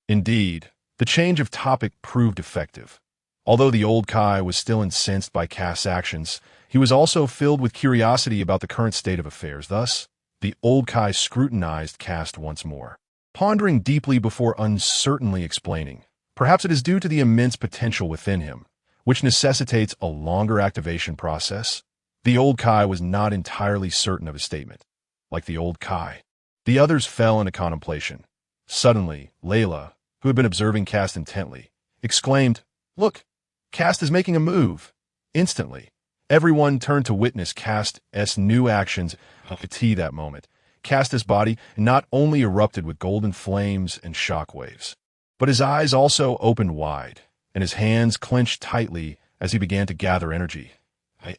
Indeed, the change of topic proved effective. Although the old Kai was still incensed by Kast's actions, he was also filled with curiosity about the current state of affairs. Thus, the old Kai scrutinized Kast once more, pondering deeply before uncertainly explaining. Perhaps it is due to the immense potential within him, which necessitates a longer activation process. The old Kai was not entirely certain of his statement. Like the old Kai, the others fell into contemplation. Suddenly, Layla, who had been observing Kast intently, exclaimed, "Look, Kast is making a move." Instantly, everyone turned to witness Kast's new actions. At that moment, Kast's body not only erupted with golden flames and shockwaves, but his eyes also opened wide, and his hands clenched tightly as he began to gather energy.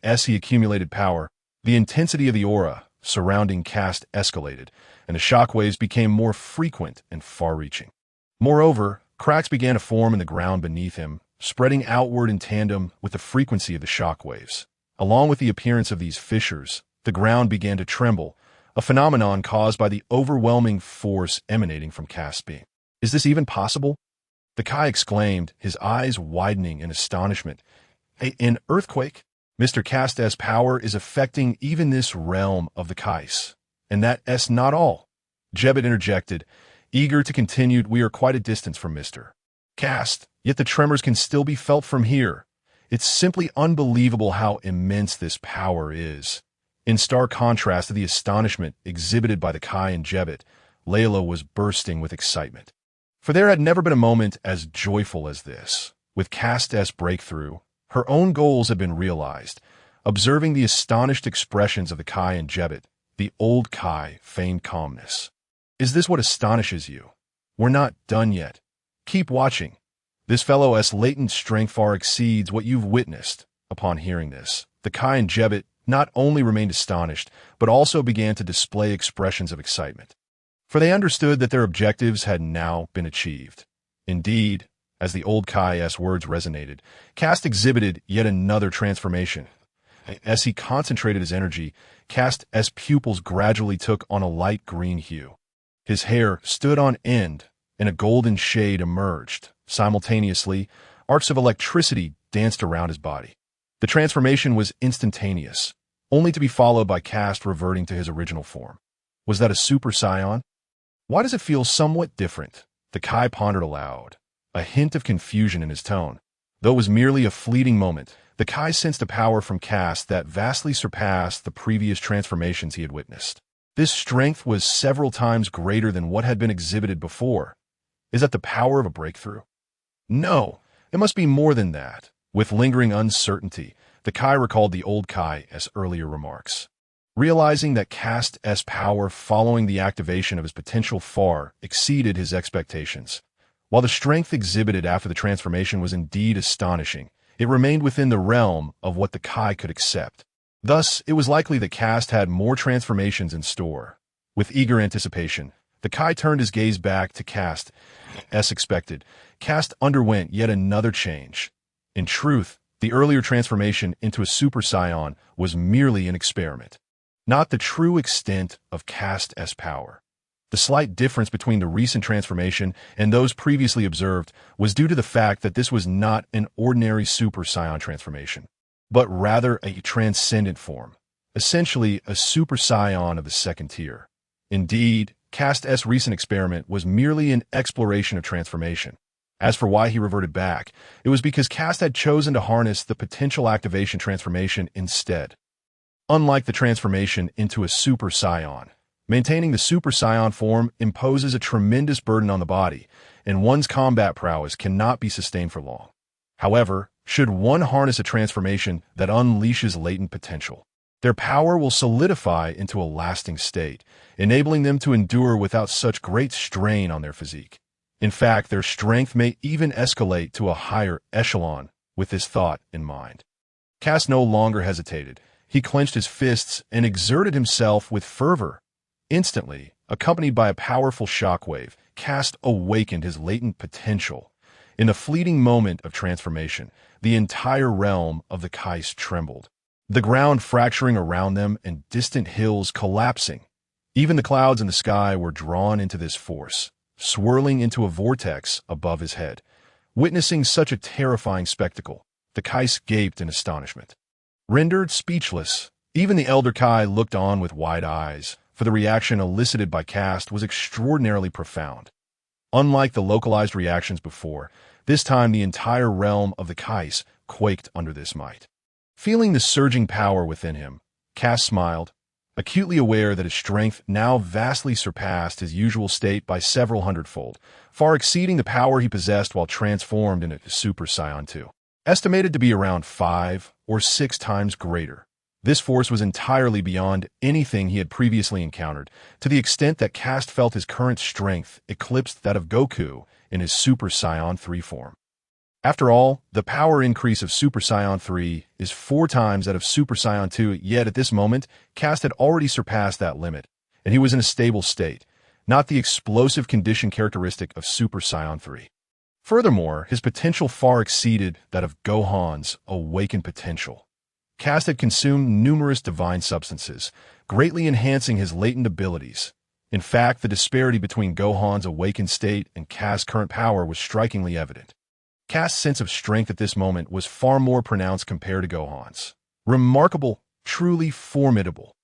As he accumulated power, the intensity of the aura surrounding Kast escalated, and the shockwaves became more frequent and far-reaching. Moreover, cracks began to form in the ground beneath him, spreading outward in tandem with the frequency of the shockwaves. Along with the appearance of these fissures, the ground began to tremble, a phenomenon caused by the overwhelming force emanating from Kast's being. "Is this even possible?" the Kai exclaimed, his eyes widening in astonishment. "An earthquake? Mr. Kast's power is affecting even this realm of the Kais. And that's not all." Gebet interjected, eager to continue. "We are quite a distance from Mr. Kast, yet the tremors can still be felt from here. It's simply unbelievable how immense this power is." In stark contrast to the astonishment exhibited by the Kai and Gebet, Layla was bursting with excitement. For there had never been a moment as joyful as this. With Kast's breakthrough, her own goals had been realized. Observing the astonished expressions of the Kai and Jebet, the old Kai feigned calmness. Is this what astonishes you? We're not done yet. Keep watching. This fellow's latent strength far exceeds what you've witnessed. Upon hearing this, the Kai and Jebet not only remained astonished, but also began to display expressions of excitement. For they understood that their objectives had now been achieved. Indeed, as the old Kai's words resonated, Kast exhibited yet another transformation. As he concentrated his energy, Kast's pupils gradually took on a light green hue. His hair stood on end, and a golden shade emerged. Simultaneously, arcs of electricity danced around his body. The transformation was instantaneous, only to be followed by Kast reverting to his original form. Was that a Super Saiyan? Why does it feel somewhat different? The Kai pondered aloud, a hint of confusion in his tone. Though it was merely a fleeting moment, the Kai sensed a power from Kast that vastly surpassed the previous transformations he had witnessed. This strength was several times greater than what had been exhibited before. Is that the power of a breakthrough? No, it must be more than that. With lingering uncertainty, the Kai recalled the old Kai's earlier remarks. Realizing that Kast's power following the activation of his potential far exceeded his expectations. While the strength exhibited after the transformation was indeed astonishing, it remained within the realm of what the Kai could accept. Thus, it was likely that Kast had more transformations in store. With eager anticipation, the Kai turned his gaze back to Kast. As expected, Kast underwent yet another change. In truth, the earlier transformation into a Super Saiyan was merely an experiment, not the true extent of Kast's power. The slight difference between the recent transformation and those previously observed was due to the fact that this was not an ordinary Super Saiyan transformation, but rather a transcendent form, essentially a Super Saiyan of the second tier. Indeed, Kast's recent experiment was merely an exploration of transformation. As for why he reverted back, it was because Kast had chosen to harness the potential activation transformation instead. Unlike the transformation into a Super Saiyan, maintaining the Super Saiyan form imposes a tremendous burden on the body, and one's combat prowess cannot be sustained for long. However, should one harness a transformation that unleashes latent potential, their power will solidify into a lasting state, enabling them to endure without such great strain on their physique. In fact, their strength may even escalate to a higher echelon with this thought in mind. Kast no longer hesitated. He clenched his fists and exerted himself with fervor. Instantly, accompanied by a powerful shockwave, Kast awakened his latent potential. In the fleeting moment of transformation, the entire realm of the Kais trembled, the ground fracturing around them and distant hills collapsing. Even the clouds in the sky were drawn into this force, swirling into a vortex above his head. Witnessing such a terrifying spectacle, the Kais gaped in astonishment. Rendered speechless, even the Elder Kai looked on with wide eyes, for the reaction elicited by Kast was extraordinarily profound. Unlike the localized reactions before, this time the entire realm of the Kais quaked under this might. Feeling the surging power within him, Kast smiled, acutely aware that his strength now vastly surpassed his usual state by several hundredfold, far exceeding the power he possessed while transformed into Super Saiyan 2. Estimated to be around 5 or 6 times greater. This force was entirely beyond anything he had previously encountered, to the extent that Kast felt his current strength eclipsed that of Goku in his Super Saiyan 3 form. After all, the power increase of Super Saiyan 3 is 4 times that of Super Saiyan 2, yet at this moment, Kast had already surpassed that limit, and he was in a stable state, not the explosive condition characteristic of Super Saiyan 3. Furthermore, his potential far exceeded that of Gohan's awakened potential. Kast had consumed numerous divine substances, greatly enhancing his latent abilities. In fact, the disparity between Gohan's awakened state and Kast's current power was strikingly evident. Kast's sense of strength at this moment was far more pronounced compared to Gohan's. Remarkable, truly formidable.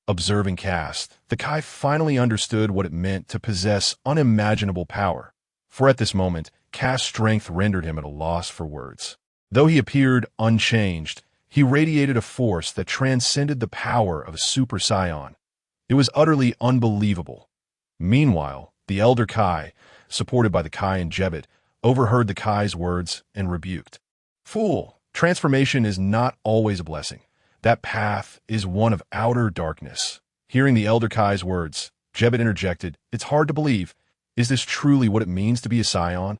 Observing Kast, the Kai finally understood what it meant to possess unimaginable power. For at this moment, Kast's strength rendered him at a loss for words. Though he appeared unchanged, he radiated a force that transcended the power of a Super Saiyan. It was utterly unbelievable. Meanwhile, the Elder Kai, supported by the Kai and Jebet, overheard the Kai's words and rebuked. Fool, transformation is not always a blessing. That path is one of outer darkness. Hearing the Elder Kai's words, Jebet interjected, it's hard to believe. Is this truly what it means to be a Saiyan?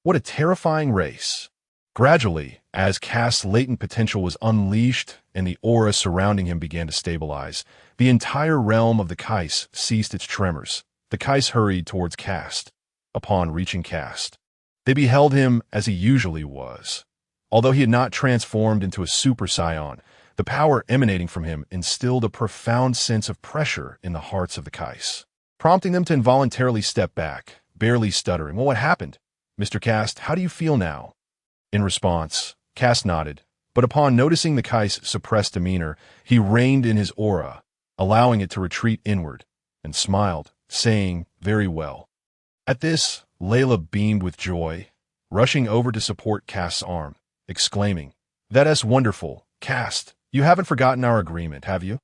What a terrifying race. Gradually, as Kast's latent potential was unleashed and the aura surrounding him began to stabilize, the entire realm of the Kais ceased its tremors. The Kais hurried towards Kast. Upon reaching Kast, they beheld him as he usually was. Although he had not transformed into a Super Saiyan, the power emanating from him instilled a profound sense of pressure in the hearts of the Kais, prompting them to involuntarily step back, barely stuttering. Well, what happened? Mr. Kast, how do you feel now? In response, Kast nodded, but upon noticing the Kai's suppressed demeanor, he reined in his aura, allowing it to retreat inward, and smiled, saying, very well. At this, Layla beamed with joy, rushing over to support Kast's arm, exclaiming, That's wonderful, Kast. You haven't forgotten our agreement, have you?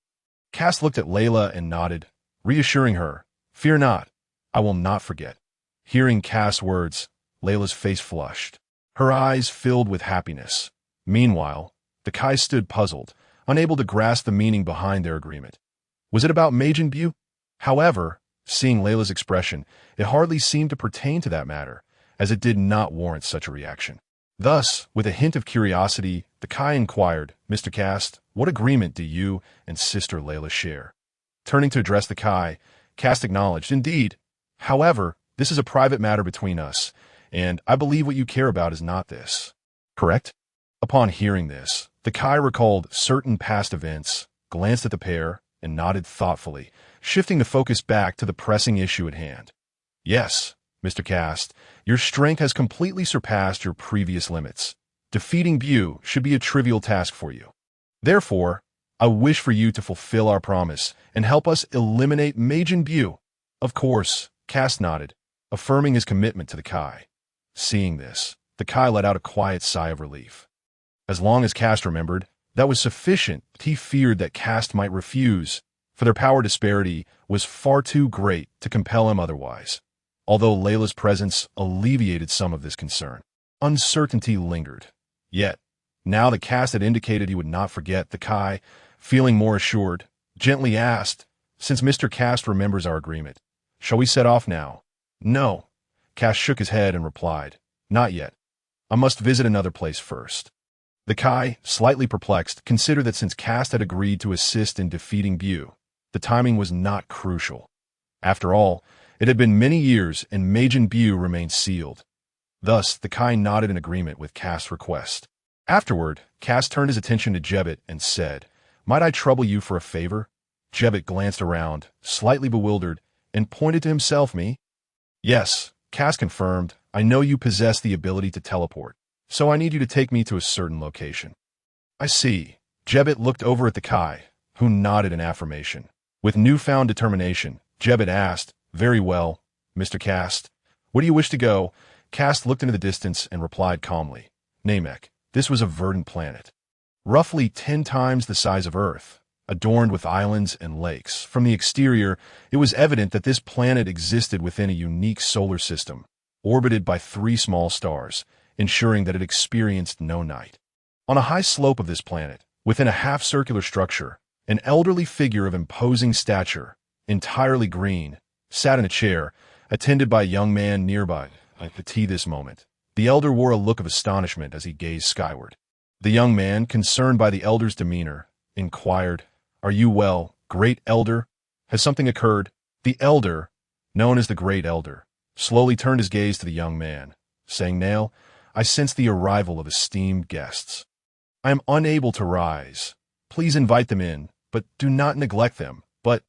Kast looked at Layla and nodded, reassuring her, Fear not, I will not forget. Hearing Kast's words, Layla's face flushed. Her eyes filled with happiness. Meanwhile, the Kai stood puzzled, unable to grasp the meaning behind their agreement. Was it about Majin Buu? However, seeing Layla's expression, it hardly seemed to pertain to that matter, as it did not warrant such a reaction. Thus, with a hint of curiosity, the Kai inquired, Mr. Kast, what agreement do you and Sister Layla share? Turning to address the Kai, Kast acknowledged, Indeed. However, this is a private matter between us, and I believe what you care about is not this. Correct? Upon hearing this, the Kai recalled certain past events, glanced at the pair, and nodded thoughtfully, shifting the focus back to the pressing issue at hand. Yes, Mr. Kast, your strength has completely surpassed your previous limits. Defeating Buu should be a trivial task for you. Therefore, I wish for you to fulfill our promise and help us eliminate Majin Buu. Of course, Kast nodded, affirming his commitment to the Kai. Seeing this, the Kai let out a quiet sigh of relief. As long as Kast remembered, that was sufficient, but he feared that Kast might refuse, for their power disparity was far too great to compel him otherwise. Although Layla's presence alleviated some of this concern, uncertainty lingered. Yet, now that Kast had indicated he would not forget, the Kai, feeling more assured, gently asked, Since Mr. Kast remembers our agreement, shall we set off now? No. Kast shook his head and replied, Not yet. I must visit another place first. The Kai, slightly perplexed, considered that since Kast had agreed to assist in defeating Buu, the timing was not crucial. After all, it had been many years and Majin Buu remained sealed. Thus, the Kai nodded in agreement with Kast's request. Afterward, Kast turned his attention to Jebet and said, Might I trouble you for a favor? Jebet glanced around, slightly bewildered, and pointed to himself, Me? Yes, Kast confirmed, I know you possess the ability to teleport, so I need you to take me to a certain location. I see. Jebet looked over at the Kai, who nodded in affirmation. With newfound determination, Jebet asked, Very well, Mr. Kast. Where do you wish to go? Kast looked into the distance and replied calmly, Namek, this was a verdant planet, roughly 10 times the size of Earth, adorned with islands and lakes. From the exterior, it was evident that this planet existed within a unique solar system, orbited by 3 small stars, ensuring that it experienced no night. On a high slope of this planet, within a half-circular structure, an elderly figure of imposing stature, entirely green, sat in a chair, attended by a young man nearby. At this moment, the elder wore a look of astonishment as he gazed skyward. The young man, concerned by the elder's demeanor, inquired, Are you well, Great Elder? Has something occurred? The elder, known as the Great Elder, slowly turned his gaze to the young man, saying, Nail, I sense the arrival of esteemed guests. I am unable to rise. Please invite them in, but do not neglect them. But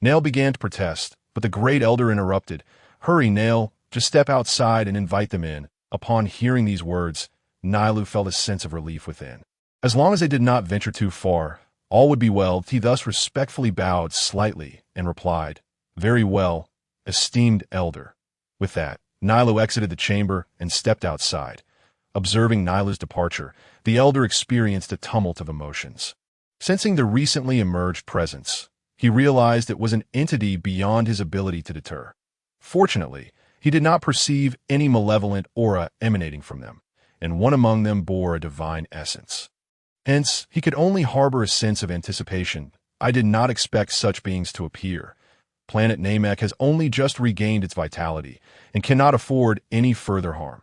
Nail began to protest, but the Great Elder interrupted. Hurry, Nail, just step outside and invite them in. Upon hearing these words, Nailu felt a sense of relief within. As long as they did not venture too far, all would be well. He thus respectfully bowed slightly and replied, Very well, esteemed elder. With that, Nailu exited the chamber and stepped outside. Observing Nailu's departure, the elder experienced a tumult of emotions. Sensing the recently emerged presence, he realized it was an entity beyond his ability to deter. Fortunately, He did not perceive any malevolent aura emanating from them, and one among them bore a divine essence. Hence, he could only harbor a sense of anticipation. I did not expect such beings to appear. Planet Namek has only just regained its vitality and cannot afford any further harm.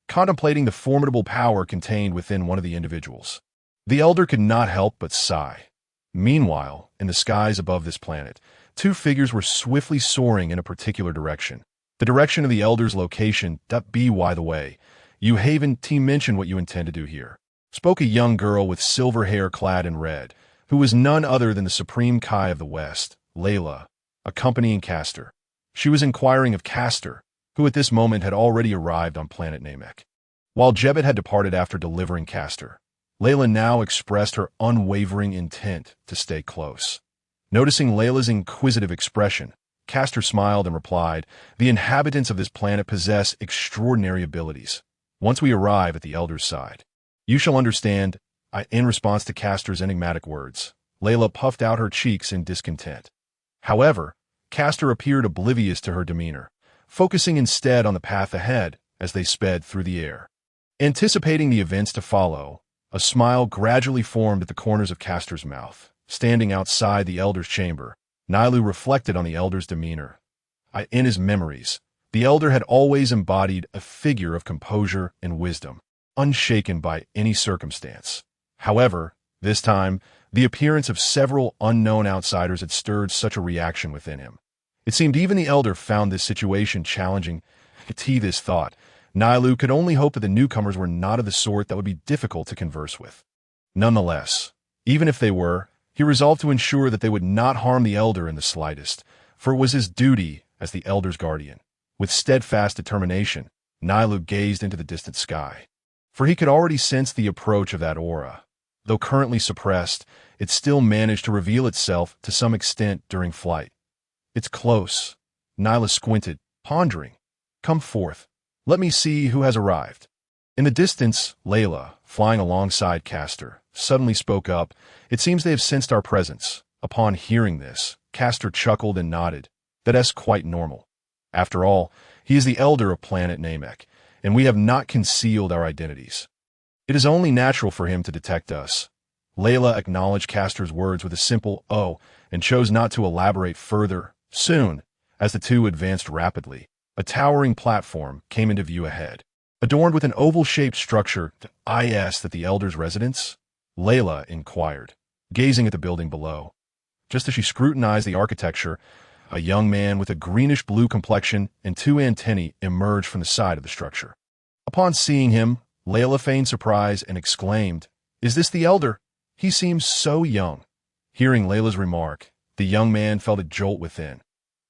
Contemplating the formidable power contained within one of the individuals, the elder could not help but sigh. Meanwhile, in the skies above this planet, two figures were swiftly soaring in a particular direction. The direction of the elder's location. By the way, you haven't mentioned what you intend to do here, spoke a young girl with silver hair clad in red, who was none other than the Supreme Kai of the West, Layla, accompanying Castor. She was inquiring of Castor, who at this moment had already arrived on planet Namek. While Jebbet had departed after delivering Castor, Layla now expressed her unwavering intent to stay close. Noticing Layla's inquisitive expression, Castor smiled and replied, "The inhabitants of this planet possess extraordinary abilities. Once we arrive at the Elder's side, you shall understand." In response to Castor's enigmatic words, Layla puffed out her cheeks in discontent. However, Castor appeared oblivious to her demeanor, focusing instead on the path ahead as they sped through the air. Anticipating the events to follow, a smile gradually formed at the corners of Castor's mouth. Standing outside the Elder's chamber, Nailu reflected on the Elder's demeanor. In his memories, the Elder had always embodied a figure of composure and wisdom, unshaken by any circumstance. However, this time, the appearance of several unknown outsiders had stirred such a reaction within him. It seemed even the Elder found this situation challenging. This thought, Nailu could only hope that the newcomers were not of the sort that would be difficult to converse with. Nonetheless, even if they were, he resolved to ensure that they would not harm the Elder in the slightest, for it was his duty as the Elder's guardian. With steadfast determination, Nailu gazed into the distant sky, for he could already sense the approach of that aura. Though currently suppressed, it still managed to reveal itself to some extent during flight. "It's close." Nyla squinted, pondering. "Come forth. Let me see who has arrived." In the distance, Layla, flying alongside Castor, suddenly spoke up. "It seems they have sensed our presence." Upon hearing this, Castor chuckled and nodded. "That's quite normal. After all, he is the Elder of planet Namek, and we have not concealed our identities. It is only natural for him to detect us." Layla acknowledged Castor's words with a simple "oh" and chose not to elaborate further. Soon, as the two advanced rapidly, a towering platform came into view ahead. Adorned with an oval-shaped structure, "Is that the Elder's residence?" Layla inquired, gazing at the building below. Just as she scrutinized the architecture, a young man with a greenish-blue complexion and two antennae emerged from the side of the structure. Upon seeing him, Layla feigned surprise and exclaimed, "Is this the Elder? He seems so young." Hearing Layla's remark, the young man felt a jolt within.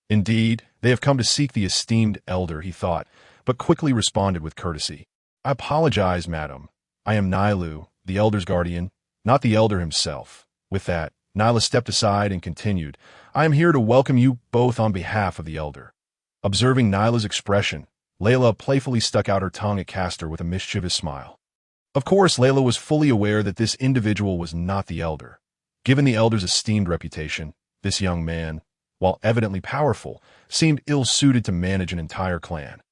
Indeed, they have come to seek the esteemed Elder, he thought, but quickly responded with courtesy. "I apologize, madam. I am Nailu, the Elder's guardian, not the Elder himself." With that, Nyla stepped aside and continued, "I am here to welcome you both on behalf of the Elder." Observing Nyla's expression, Layla playfully stuck out her tongue at Castor with a mischievous smile. Of course, Layla was fully aware that this individual was not the Elder. Given the Elder's esteemed reputation, this young man, while evidently powerful, seemed ill-suited to manage an entire clan.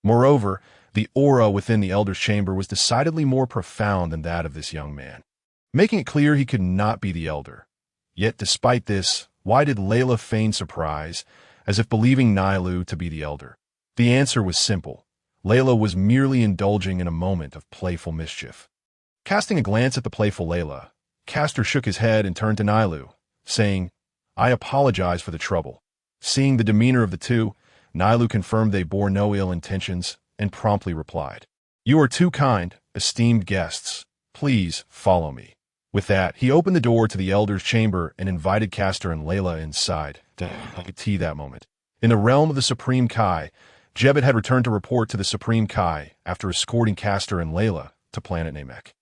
Moreover, the aura within the Elder's chamber was decidedly more profound than that of this young man, making it clear he could not be the Elder. Yet despite this, why did Layla feign surprise, as if believing Nailu to be the Elder? The answer was simple. Layla was merely indulging in a moment of playful mischief. Casting a glance at the playful Layla, Castor shook his head and turned to Nailu, saying, "I apologize for the trouble." Seeing the demeanor of the two, Nailu confirmed they bore no ill intentions and promptly replied, "You are too kind, esteemed guests. Please follow me." With that, he opened the door to the Elder's chamber and invited Castor and Layla inside. I could see that moment. In the realm of the Supreme Kai, Jebbet had returned to report to the Supreme Kai after escorting Castor and Layla to planet Namek.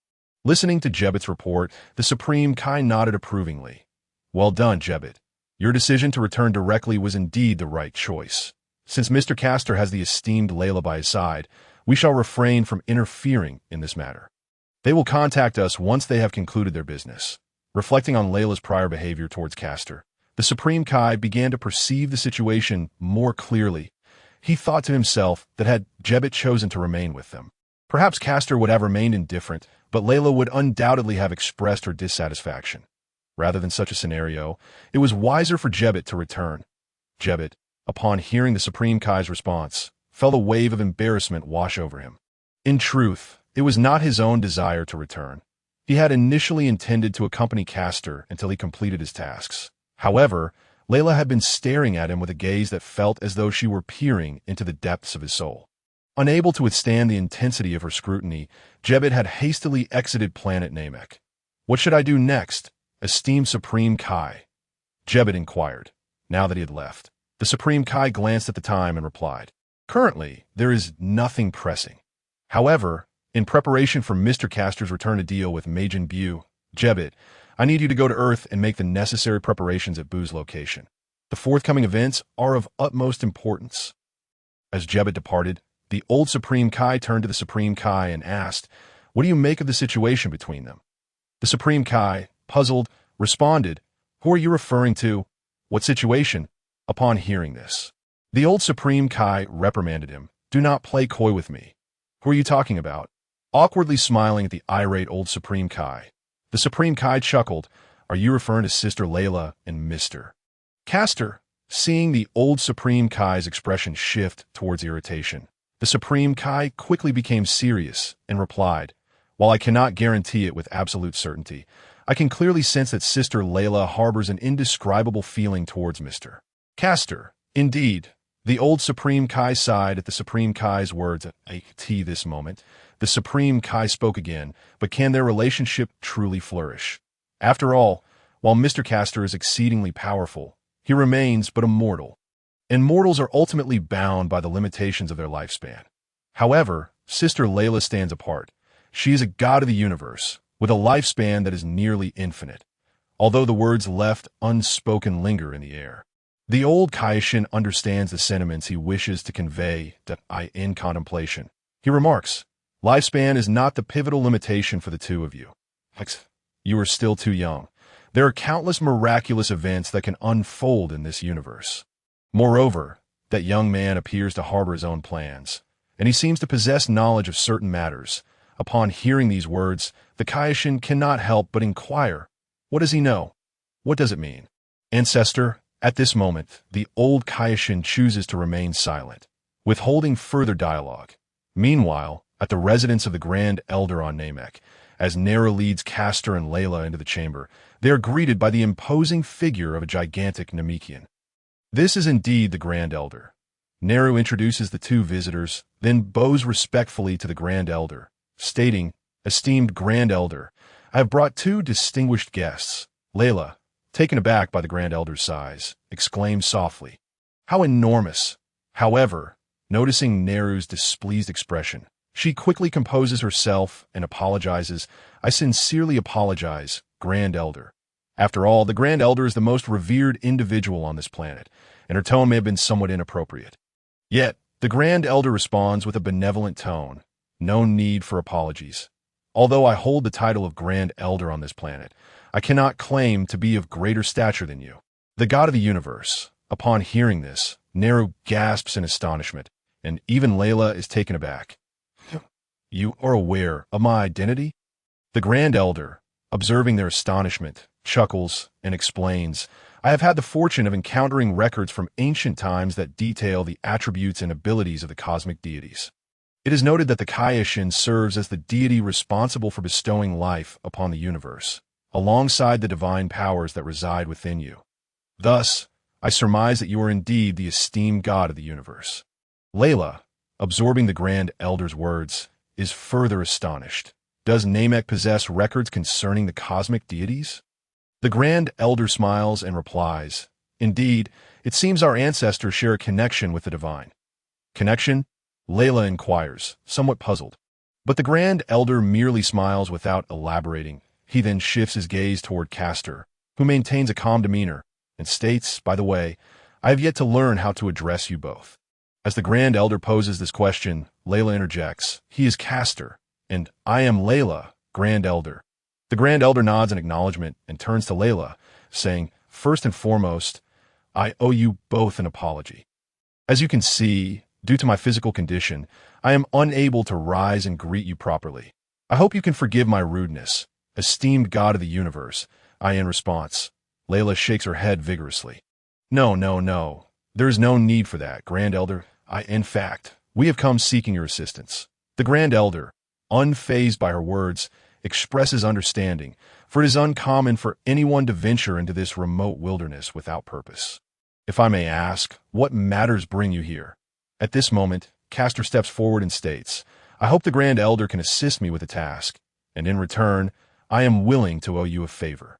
Listening to Jebbet's report, the Supreme Kai nodded approvingly. "Well done, Jebbet. Your decision to return directly was indeed the right choice. Since Mr. Castor has the esteemed Layla by his side, we shall refrain from interfering in this matter. They will contact us once they have concluded their business." Reflecting on Layla's prior behavior towards Castor, the Supreme Kai began to perceive the situation more clearly. He thought to himself that had Jebbet chosen to remain with them, perhaps Castor would have remained indifferent, but Layla would undoubtedly have expressed her dissatisfaction. Rather than such a scenario, it was wiser for Jebbet to return. Jebbet, upon hearing the Supreme Kai's response, felt a wave of embarrassment wash over him. In truth, it was not his own desire to return. He had initially intended to accompany Castor until he completed his tasks. However, Layla had been staring at him with a gaze that felt as though she were peering into the depths of his soul. Unable to withstand the intensity of her scrutiny, Jebbet had hastily exited planet Namek. "What should I do next, esteemed Supreme Kai?" Jebbet inquired, now that he had left. The Supreme Kai glanced at the time and replied, "Currently, there is nothing pressing. However, in preparation for Mr. Castor's return to deal with Majin Buu, Jebbet, I need you to go to Earth and make the necessary preparations at Buu's location. The forthcoming events are of utmost importance." As Jebbet departed, the old Supreme Kai turned to the Supreme Kai and asked, "What do you make of the situation between them?" The Supreme Kai, puzzled, responded, "Who are you referring to? What situation?" Upon hearing this, the old Supreme Kai reprimanded him, "Do not play coy with me. Who are you talking about?" Awkwardly smiling at the irate old Supreme Kai, the Supreme Kai chuckled, "Are you referring to Sister Layla and Mr. Castor?" Seeing the old Supreme Kai's expression shift towards irritation, the Supreme Kai quickly became serious and replied, "While I cannot guarantee it with absolute certainty, I can clearly sense that Sister Layla harbors an indescribable feeling towards Mr. Castor." Indeed, the old Supreme Kai sighed at the Supreme Kai's words. At this moment, the Supreme Kai spoke again, "But can their relationship truly flourish? After all, while Mr. Castor is exceedingly powerful, he remains but a mortal, and mortals are ultimately bound by the limitations of their lifespan. However, Sister Layla stands apart. She is a god of the universe, with a lifespan that is nearly infinite, although the words left unspoken linger in the air. The old Kaishin understands the sentiments he wishes to convey in contemplation. He remarks, "Lifespan is not the pivotal limitation for the two of you. You are still too young. There are countless miraculous events that can unfold in this universe." Moreover, that young man appears to harbor his own plans, and he seems to possess knowledge of certain matters. Upon hearing these words, the Kaishin cannot help but inquire, "What does he know? What does it mean?" Ancestor, at this moment, the old Kaishin chooses to remain silent, withholding further dialogue. Meanwhile, at the residence of the Grand Elder on Namek, as Nero leads Castor and Layla into the chamber, they are greeted by the imposing figure of a gigantic Namekian. This is indeed the Grand Elder. Nero introduces the two visitors, then bows respectfully to the Grand Elder, stating, "Esteemed Grand Elder, I have brought two distinguished guests." Layla, taken aback by the Grand Elder's size, exclaimed softly, "How enormous!" However, noticing Neru's displeased expression, she quickly composes herself and apologizes. "I sincerely apologize, Grand Elder. After all, the Grand Elder is the most revered individual on this planet, and her tone may have been somewhat inappropriate." Yet, the Grand Elder responds with a benevolent tone, "No need for apologies. Although I hold the title of Grand Elder on this planet, I cannot claim to be of greater stature than you." The god of the universe, upon hearing this, Nero gasps in astonishment, and even Layla is taken aback. "You are aware of my identity?" The Grand Elder, observing their astonishment, chuckles and explains, "I have had the fortune of encountering records from ancient times that detail the attributes and abilities of the cosmic deities. It is noted that the Kaishin serves as the deity responsible for bestowing life upon the universe, alongside the divine powers that reside within you. Thus, I surmise that you are indeed the esteemed god of the universe." Layla, absorbing the Grand Elder's words, is further astonished. Does Namek possess records concerning the cosmic deities? The Grand Elder smiles and replies, "Indeed, it seems our ancestors share a connection with the divine." "Connection?" Layla inquires, somewhat puzzled. But the Grand Elder merely smiles without elaborating. He then shifts his gaze toward Castor, who maintains a calm demeanor, and states, "By the way, I have yet to learn how to address you both." As the Grand Elder poses this question, Layla interjects, "He is Castor, and I am Layla, Grand Elder." The Grand Elder nods in acknowledgement and turns to Layla, saying, "First and foremost, I owe you both an apology. As you can see, Due to my physical condition, I am unable to rise and greet you properly. I hope you can forgive my rudeness. Esteemed God of the universe, I in response. Layla shakes her head vigorously. No, no, no. There is no need for that, Grand Elder. In fact, we have come seeking your assistance. The Grand Elder, unfazed by her words, expresses understanding, for it is uncommon for anyone to venture into this remote wilderness without purpose. If I may ask, what matters bring you here? At this moment, Castor steps forward and states, I hope the Grand Elder can assist me with the task, and in return, I am willing to owe you a favor.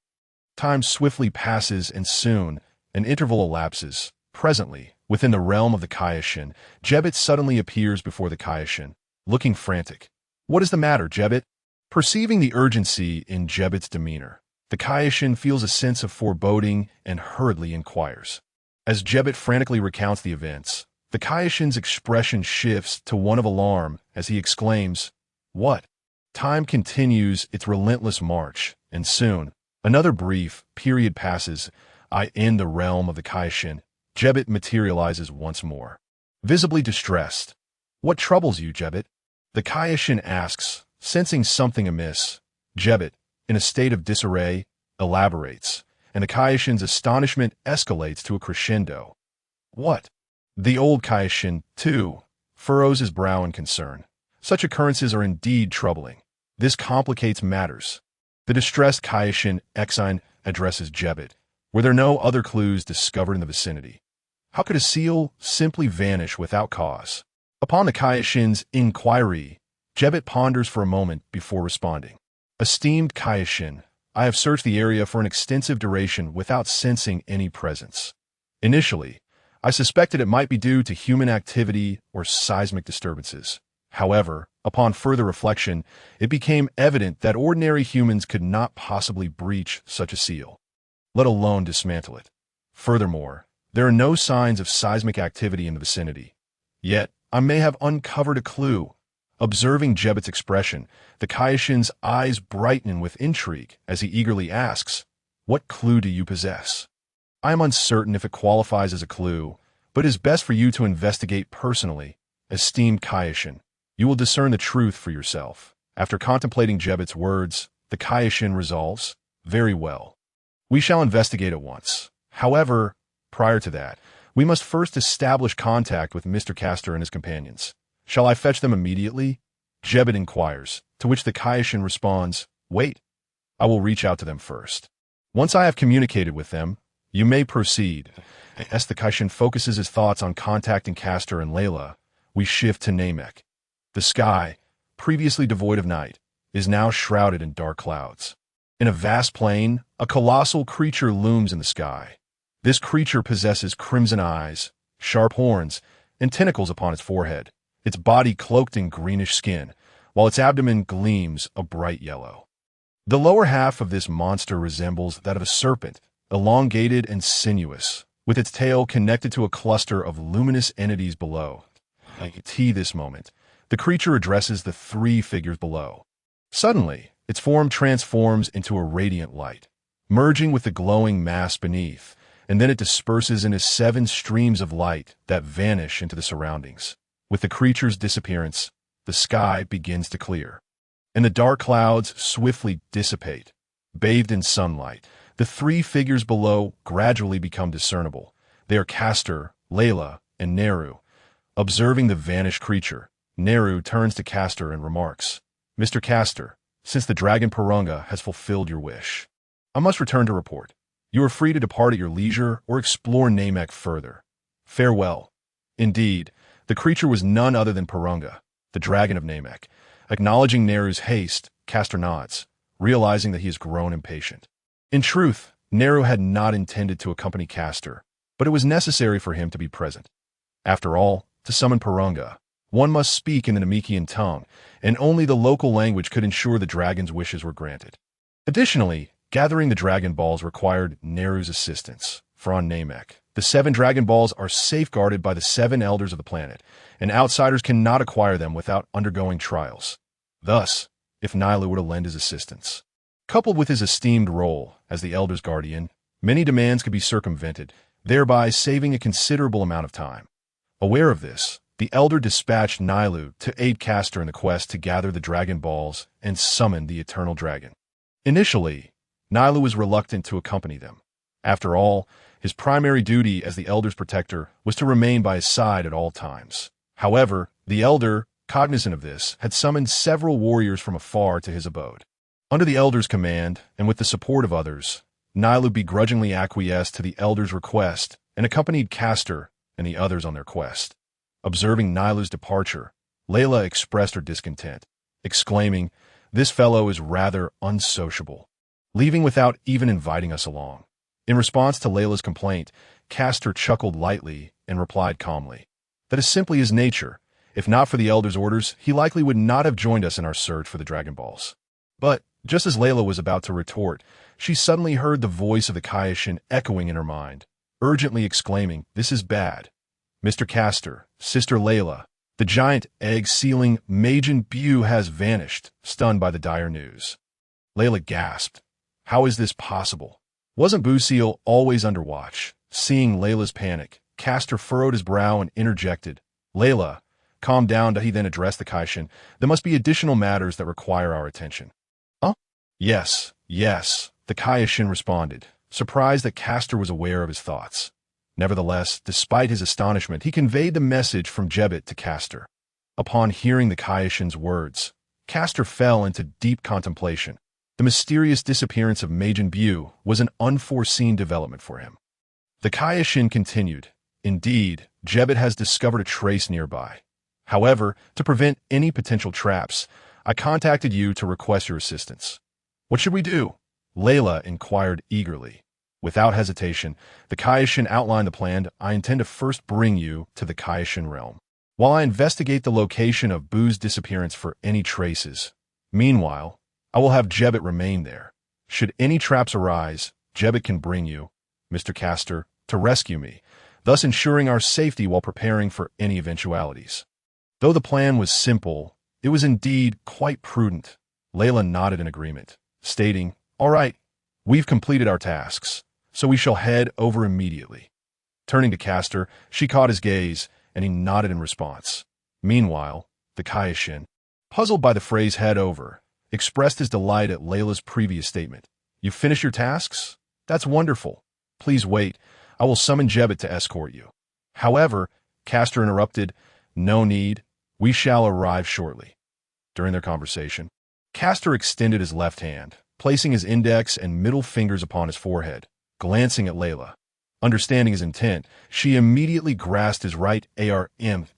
Time swiftly passes, and soon, an interval elapses. Presently, within the realm of the Kaioshin, Jebbet suddenly appears before the Kaioshin, looking frantic. What is the matter, Jebbet? Perceiving the urgency in Jebbet's demeanor, the Kaioshin feels a sense of foreboding and hurriedly inquires. As Jebbet frantically recounts the events, the Kaioshin's expression shifts to one of alarm as he exclaims, What? Time continues its relentless march, and soon, another brief period passes. In the realm of the Kaioshin, Jebbet materializes once more. Visibly distressed. What troubles you, Jebbet? The Kaioshin asks, sensing something amiss. Jebbet, in a state of disarray, elaborates, and the Kaioshin's astonishment escalates to a crescendo. What? The old Kaioshin, too, furrows his brow in concern. Such occurrences are indeed troubling. This complicates matters. The distressed Kaioshin Exine addresses Jebbet. Were there no other clues discovered in the vicinity? How could a seal simply vanish without cause? Upon the Kaioshin's inquiry, Jebbet ponders for a moment before responding. Esteemed Kaioshin, I have searched the area for an extensive duration without sensing any presence. Initially, I suspected it might be due to human activity or seismic disturbances. However, upon further reflection, it became evident that ordinary humans could not possibly breach such a seal, let alone dismantle it. Furthermore, there are no signs of seismic activity in the vicinity. Yet, I may have uncovered a clue. Observing Jebbet's expression, the Kaioshin's eyes brighten with intrigue as he eagerly asks, What clue do you possess? I am uncertain if it qualifies as a clue, but it is best for you to investigate personally. Esteemed Kaioshin, you will discern the truth for yourself. After contemplating Jebbet's words, the Kaioshin resolves, Very well. We shall investigate at once. However, prior to that, we must first establish contact with Mr. Castor and his companions. Shall I fetch them immediately? Jebbet inquires, to which the Kaioshin responds, Wait, I will reach out to them first. Once I have communicated with them, you may proceed. As the Kaioshin focuses his thoughts on contacting Castor and Layla, we shift to Namek. The sky, previously devoid of night, is now shrouded in dark clouds. In a vast plain, a colossal creature looms in the sky. This creature possesses crimson eyes, sharp horns, and tentacles upon its forehead, its body cloaked in greenish skin, while its abdomen gleams a bright yellow. The lower half of this monster resembles that of a serpent, elongated and sinuous, with its tail connected to a cluster of luminous entities below. At this moment, the creature addresses the three figures below. Suddenly, its form transforms into a radiant light, merging with the glowing mass beneath, and then it disperses into 7 streams of light that vanish into the surroundings. With the creature's disappearance, the sky begins to clear, and the dark clouds swiftly dissipate. Bathed in sunlight, the 3 figures below gradually become discernible. They are Castor, Layla, and Neru. Observing the vanished creature, Neru turns to Castor and remarks, Mr. Castor, since the dragon Purunga has fulfilled your wish, I must return to report. You are free to depart at your leisure or explore Namek further. Farewell. Indeed, the creature was none other than Purunga, the dragon of Namek. Acknowledging Neru's haste, Castor nods, realizing that he has grown impatient. In truth, Neru had not intended to accompany Castor, but it was necessary for him to be present. After all, to summon Purunga, one must speak in the Namekian tongue, and only the local language could ensure the dragon's wishes were granted. Additionally, gathering the Dragon Balls required Neru's assistance, for on Namek, the 7 Dragon Balls are safeguarded by the 7 elders of the planet, and outsiders cannot acquire them without undergoing trials. Thus, if Nilu were to lend his assistance, coupled with his esteemed role as the elder's guardian, many demands could be circumvented, thereby saving a considerable amount of time. Aware of this, the Elder dispatched Nailu to aid Castor in the quest to gather the Dragon Balls and summon the Eternal Dragon. Initially, Nailu was reluctant to accompany them. After all, his primary duty as the Elder's protector was to remain by his side at all times. However, the Elder, cognizant of this, had summoned several warriors from afar to his abode. Under the Elder's command, and with the support of others, Nailu begrudgingly acquiesced to the Elder's request and accompanied Castor and the others on their quest. Observing Nailu's departure, Layla expressed her discontent, exclaiming, "This fellow is rather unsociable, leaving without even inviting us along." In response to Layla's complaint, Castor chuckled lightly and replied calmly, "That is simply his nature. If not for the Elder's orders, he likely would not have joined us in our search for the Dragon Balls." But, just as Layla was about to retort, she suddenly heard the voice of the Kaioshin echoing in her mind, urgently exclaiming, "This is bad. Mr. Castor, Sister Layla, the giant egg-sealing Majin Buu has vanished," stunned by the dire news. Layla gasped. How is this possible? Wasn't Buu always under watch? Seeing Layla's panic, Castor furrowed his brow and interjected, "Layla, calm down." He then addressed the Kaioshin. "There must be additional matters that require our attention." "Huh?" Yes, the Kaioshin responded, surprised that Castor was aware of his thoughts. Nevertheless, despite his astonishment, he conveyed the message from Jebet to Castor. Upon hearing the Kaioshin's words, Castor fell into deep contemplation. The mysterious disappearance of Majin Buu was an unforeseen development for him. The Kaioshin continued, "Indeed, Jebet has discovered a trace nearby. However, to prevent any potential traps, I contacted you to request your assistance." "What should we do?" Layla inquired eagerly. Without hesitation, the Kaioshin outlined the plan. "I intend to first bring you to the Kaioshin realm, while I investigate the location of Buu's disappearance for any traces. Meanwhile, I will have Jebet remain there. Should any traps arise, Jebet can bring you, Mr. Castor, to rescue me, thus ensuring our safety while preparing for any eventualities." Though the plan was simple, it was indeed quite prudent. Layla nodded in agreement, stating, "All right, we've completed our tasks, so we shall head over immediately." Turning to Castor, she caught his gaze, and he nodded in response. Meanwhile, the Kaioshin, puzzled by the phrase "head over," expressed his delight at Layla's previous statement. "You finished your tasks? That's wonderful. Please wait. I will summon Jebet to escort you." However, Castor interrupted, "No need. We shall arrive shortly." During their conversation, Castor extended his left hand, placing his index and middle fingers upon his forehead, glancing at Layla. Understanding his intent, she immediately grasped his right arm in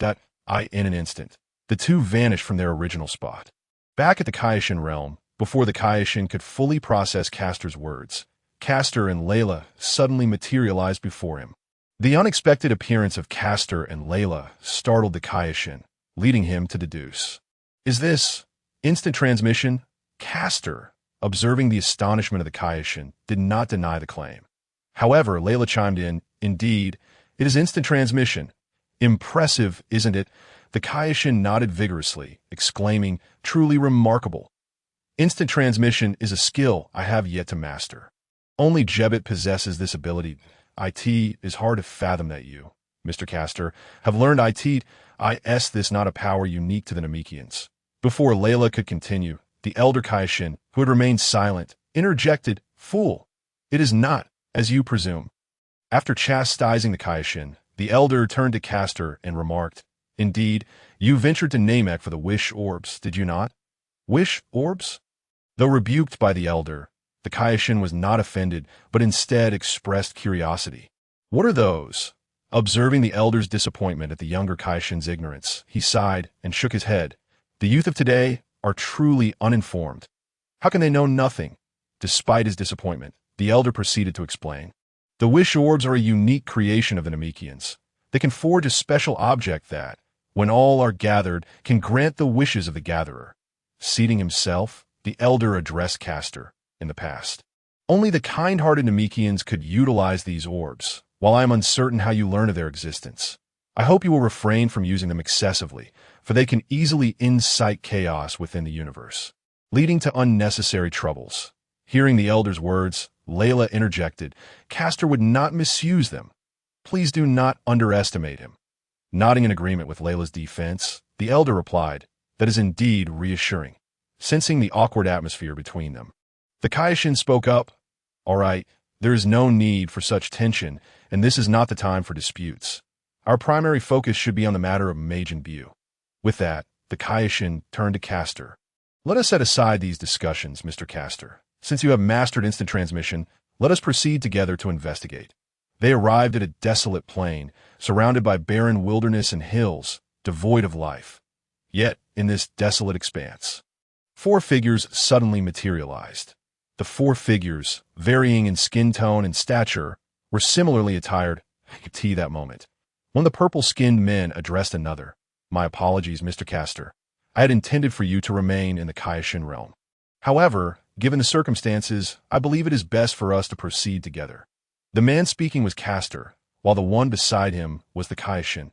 an instant. The two vanished from their original spot. Back at the Kaioshin realm, before the Kaioshin could fully process Castor's words, Castor and Layla suddenly materialized before him. The unexpected appearance of Castor and Layla startled the Kaioshin, leading him to deduce, "Is this instant transmission?" Castor, observing the astonishment of the Kaioshin, did not deny the claim. However, Layla chimed in, "Indeed, it is instant transmission. Impressive, isn't it?" The Kaioshin nodded vigorously, exclaiming, "Truly remarkable. Instant transmission is a skill I have yet to master. Only Jebet possesses this ability. It is hard to fathom that you, Mr. Castor, have learned is this not a power unique to the Namekians?" Before Layla could continue, the elder Kaioshin, who had remained silent, interjected, "Fool! It is not, as you presume." After chastising the Kaioshin, the elder turned to Castor and remarked, "Indeed, you ventured to Namek for the wish orbs, did you not?" "Wish orbs?" Though rebuked by the elder, the Kaioshin was not offended, but instead expressed curiosity. "What are those?" Observing the elder's disappointment at the younger Kaioshin's ignorance, he sighed and shook his head. "The youth of today are truly uninformed. How can they know nothing?" Despite his disappointment, the elder proceeded to explain. "The wish orbs are a unique creation of the Namekians. They can forge a special object that, when all are gathered, can grant the wishes of the gatherer." Seating himself, the elder addressed Castor. "In the past, only the kind-hearted Namekians could utilize these orbs, while I am uncertain how you learn of their existence. I hope you will refrain from using them excessively, for they can easily incite chaos within the universe, leading to unnecessary troubles." Hearing the elder's words, Layla interjected, "Castor would not misuse them. Please do not underestimate him." Nodding in agreement with Layla's defense, the elder replied, "That is indeed reassuring," sensing the awkward atmosphere between them. The Kaioshin spoke up, "All right, there is no need for such tension, and this is not the time for disputes. Our primary focus should be on the matter of Majin Buu." With that, the Kaioshin turned to Castor. "Let us set aside these discussions, Mr. Castor. Since you have mastered instant transmission, let us proceed together to investigate." They arrived at a desolate plain, surrounded by barren wilderness and hills, devoid of life. Yet, in this desolate expanse, 4 figures suddenly materialized. The 4 figures, varying in skin tone and stature, were similarly attired. I could see that moment. One of the purple-skinned men addressed another. "My apologies, Mr. Castor. I had intended for you to remain in the Kaioshin realm. However, given the circumstances, I believe it is best for us to proceed together." The man speaking was Castor, while the one beside him was the Kaioshin.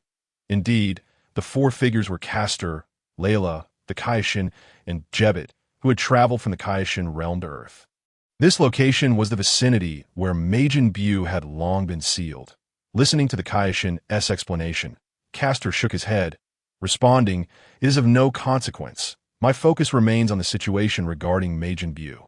Indeed, the 4 figures were Castor, Layla, the Kaioshin, and Jebet, who had traveled from the Kaioshin realm to Earth. This location was the vicinity where Majin Buu had long been sealed. Listening to the Kaioshin's explanation, Castor shook his head, responding, "It is of no consequence. My focus remains on the situation regarding Majin Buu.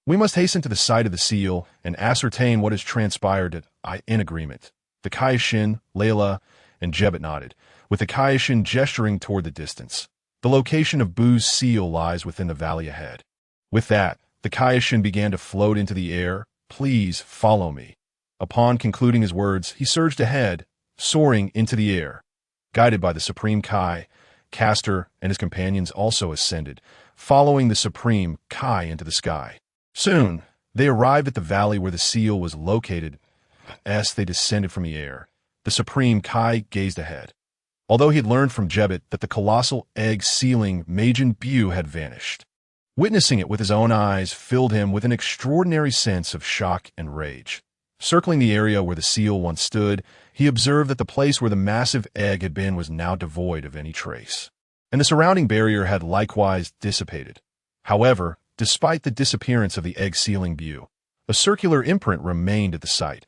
We must hasten to the site of the seal and ascertain what has transpired." In agreement, the Kaioshin, Layla, and Jebet nodded, with the Kaioshin gesturing toward the distance. The location of Buu's seal lies within the valley ahead. With that, the Kaioshin began to float into the air. "Please follow me." Upon concluding his words, he surged ahead, soaring into the air. Guided by the Supreme Kai, Castor and his companions also ascended, following the Supreme Kai into the sky. Soon, they arrived at the valley where the seal was located. As they descended from the air, the Supreme Kai gazed ahead. Although he had learned from Jebet that the colossal egg sealing Majin Buu had vanished, witnessing it with his own eyes filled him with an extraordinary sense of shock and rage. Circling the area where the seal once stood, he observed that the place where the massive egg had been was now devoid of any trace, and the surrounding barrier had likewise dissipated. However, despite the disappearance of the egg-sealing Buu, a circular imprint remained at the site.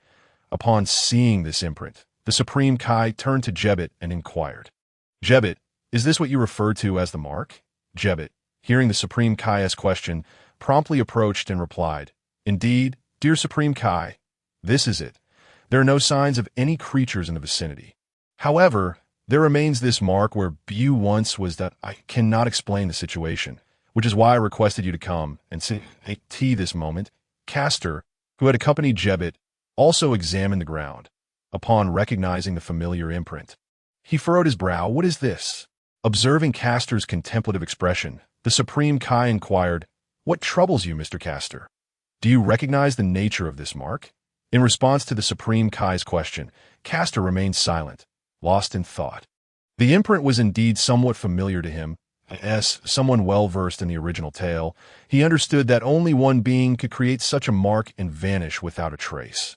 Upon seeing this imprint, the Supreme Kai turned to Jebet and inquired, "Jebet, is this what you refer to as the mark?" Jebet, hearing the Supreme Kai's question, promptly approached and replied, "Indeed, dear Supreme Kai, this is it. There are no signs of any creatures in the vicinity. However, there remains this mark where Buu once was that I cannot explain the situation, which is why I requested you to come and see this moment." Castor, who had accompanied Jebet, also examined the ground. Upon recognizing the familiar imprint, he furrowed his brow. "What is this?" Observing Castor's contemplative expression, the Supreme Kai inquired, "What troubles you, Mr. Castor? Do you recognize the nature of this mark?" In response to the Supreme Kai's question, Castor remained silent, lost in thought. The imprint was indeed somewhat familiar to him. As someone well-versed in the original tale, he understood that only one being could create such a mark and vanish without a trace.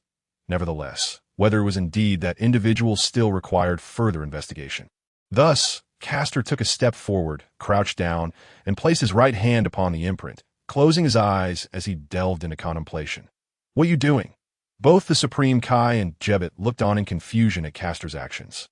Nevertheless, whether it was indeed that individual still required further investigation. Thus, Castor took a step forward, crouched down, and placed his right hand upon the imprint, closing his eyes as he delved into contemplation. "What are you doing?" Both the Supreme Kai and Jebet looked on in confusion at Castor's actions.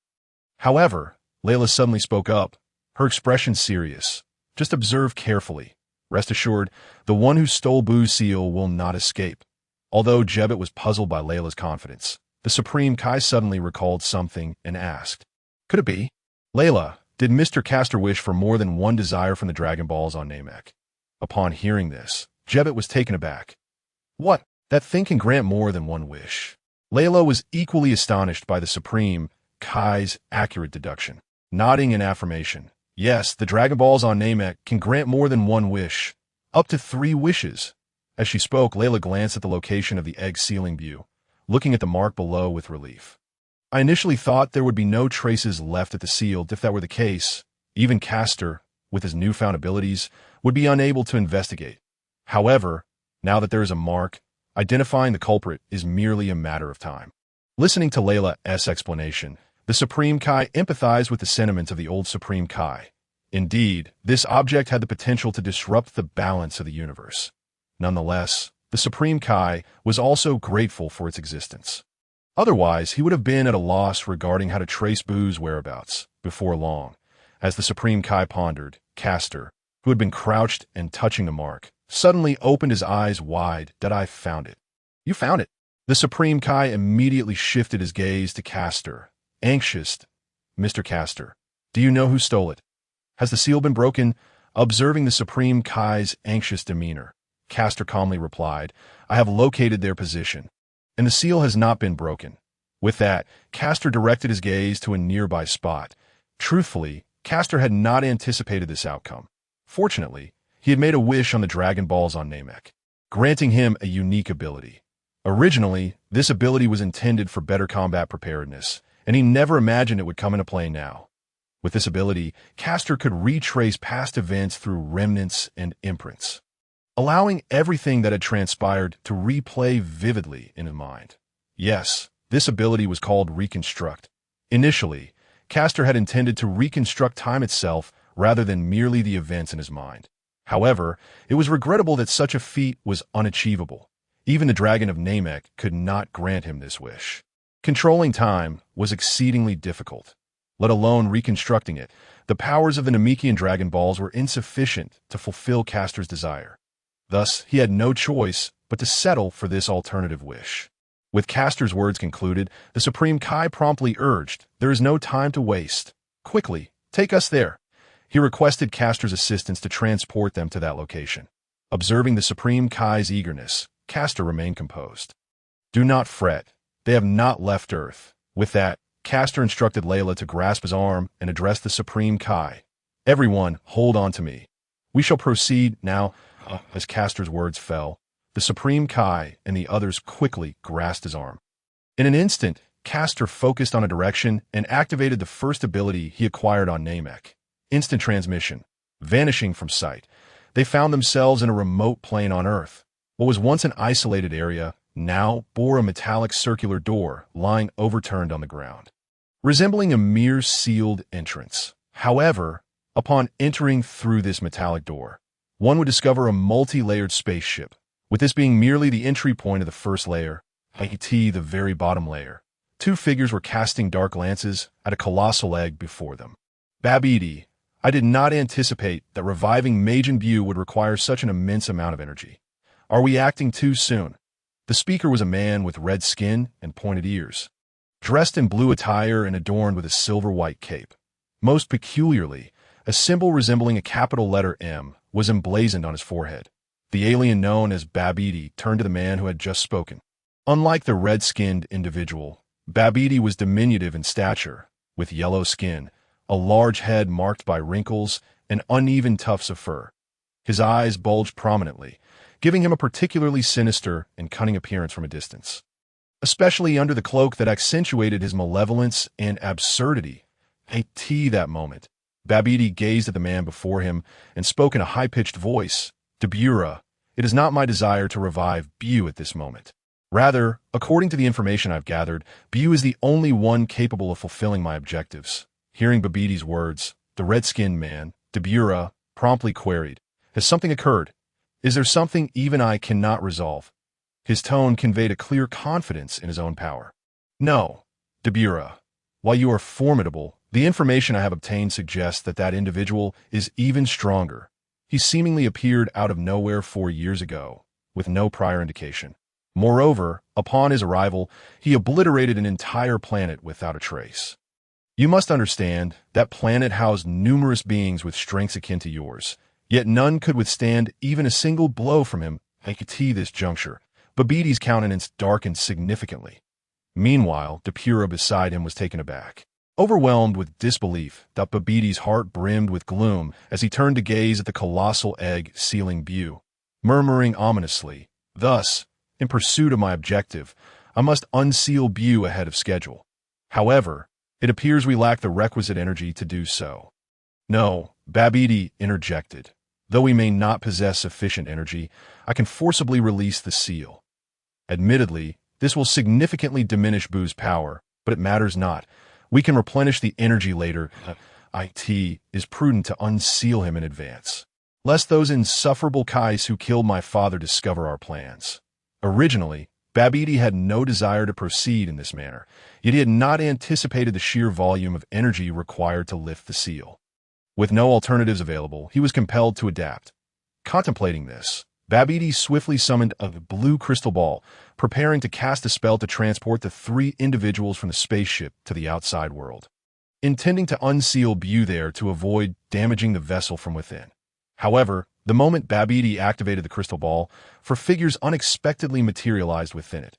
However, Layla suddenly spoke up, her expression serious. "Just observe carefully. Rest assured, the one who stole Buu's seal will not escape." Although Jebet was puzzled by Layla's confidence, the Supreme Kai suddenly recalled something and asked, "Could it be? Layla, did Mr. Castor wish for more than one desire from the Dragon Balls on Namek?" Upon hearing this, Jebet was taken aback. "What? That thing can grant more than one wish." Layla was equally astonished by the Supreme Kai's accurate deduction. Nodding in affirmation, "Yes, the Dragon Balls on Namek can grant more than one wish, up to 3 wishes. As she spoke, Layla glanced at the location of the egg-sealing Buu, looking at the mark below with relief. "I initially thought there would be no traces left at the seal. If that were the case, even Castor, with his newfound abilities, would be unable to investigate. However, now that there is a mark, identifying the culprit is merely a matter of time." Listening to Layla's explanation, the Supreme Kai empathized with the sentiments of the old Supreme Kai. Indeed, this object had the potential to disrupt the balance of the universe. Nonetheless, the Supreme Kai was also grateful for its existence. Otherwise, he would have been at a loss regarding how to trace Buu's whereabouts before long. As the Supreme Kai pondered, Castor, who had been crouched and touching the mark, suddenly opened his eyes wide. I found it. You found it. The Supreme Kai immediately shifted his gaze to Castor. Anxious. Mr. Castor, do you know who stole it? Has the seal been broken? Observing the Supreme Kai's anxious demeanor, Castor calmly replied, I have located their position, and the seal has not been broken. With that, Castor directed his gaze to a nearby spot. Truthfully, Castor had not anticipated this outcome. Fortunately, he had made a wish on the Dragon Balls on Namek, granting him a unique ability. Originally, this ability was intended for better combat preparedness, and he never imagined it would come into play now. With this ability, Castor could retrace past events through remnants and imprints, allowing everything that had transpired to replay vividly in his mind. Yes, this ability was called Reconstruct. Initially, Castor had intended to reconstruct time itself rather than merely the events in his mind. However, it was regrettable that such a feat was unachievable. Even the Dragon of Namek could not grant him this wish. Controlling time was exceedingly difficult, let alone reconstructing it. The powers of the Namekian Dragon Balls were insufficient to fulfill Castor's desire. Thus, he had no choice but to settle for this alternative wish. With Castor's words concluded, the Supreme Kai promptly urged, there is no time to waste. Quickly, take us there. He requested Castor's assistance to transport them to that location. Observing the Supreme Kai's eagerness, Castor remained composed. Do not fret. They have not left Earth. With that, Castor instructed Layla to grasp his arm and address the Supreme Kai. Everyone, hold on to me. We shall proceed now. As Castor's words fell, the Supreme Kai and the others quickly grasped his arm. In an instant, Castor focused on a direction and activated the first ability he acquired on Namek. Instant transmission. Vanishing from sight, they found themselves in a remote plane on Earth. What was once an isolated area now bore a metallic circular door lying overturned on the ground, resembling a mere sealed entrance. However, upon entering through this metallic door, one would discover a multi-layered spaceship, with this being merely the entry point of the first layer, i.e. the very bottom layer. Two figures were casting dark lances at a colossal egg before them. Babidi, I did not anticipate that reviving Majin Buu would require such an immense amount of energy. Are we acting too soon? The speaker was a man with red skin and pointed ears, dressed in blue attire and adorned with a silver-white cape. Most peculiarly, a symbol resembling a capital letter M was emblazoned on his forehead. The alien known as Babidi turned to the man who had just spoken. Unlike the red-skinned individual, Babidi was diminutive in stature, with yellow skin, a large head marked by wrinkles, and uneven tufts of fur. His eyes bulged prominently, giving him a particularly sinister and cunning appearance from a distance, especially under the cloak that accentuated his malevolence and absurdity. That moment, Babidi gazed at the man before him and spoke in a high-pitched voice. Debura, it is not my desire to revive Buu at this moment. Rather, according to the information I've gathered, Buu is the only one capable of fulfilling my objectives. Hearing Babidi's words, the red-skinned man, Debura, promptly queried, has something occurred? Is there something even I cannot resolve? His tone conveyed a clear confidence in his own power. No, Debura, while you are formidable, the information I have obtained suggests that that individual is even stronger. He seemingly appeared out of nowhere 4 years ago, with no prior indication. Moreover, upon his arrival, he obliterated an entire planet without a trace. You must understand, that planet housed numerous beings with strengths akin to yours, yet none could withstand even a single blow from him. At this juncture, Babidi's countenance darkened significantly. Meanwhile, Depura beside him was taken aback, overwhelmed with disbelief. Babidi's heart brimmed with gloom as he turned to gaze at the colossal egg sealing Buu, murmuring ominously, thus, in pursuit of my objective, I must unseal Buu ahead of schedule. However, it appears we lack the requisite energy to do so. No, Babidi interjected. Though we may not possess sufficient energy, I can forcibly release the seal. Admittedly, this will significantly diminish Buu's power, but it matters not. We can replenish the energy later. It is prudent to unseal him in advance, lest those insufferable Kais who killed my father discover our plans. Originally, Babidi had no desire to proceed in this manner, yet he had not anticipated the sheer volume of energy required to lift the seal. With no alternatives available, he was compelled to adapt. Contemplating this, Babidi swiftly summoned a blue crystal ball, preparing to cast a spell to transport the three individuals from the spaceship to the outside world, intending to unseal Bu there to avoid damaging the vessel from within. However, the moment Babidi activated the crystal ball, four figures unexpectedly materialized within it.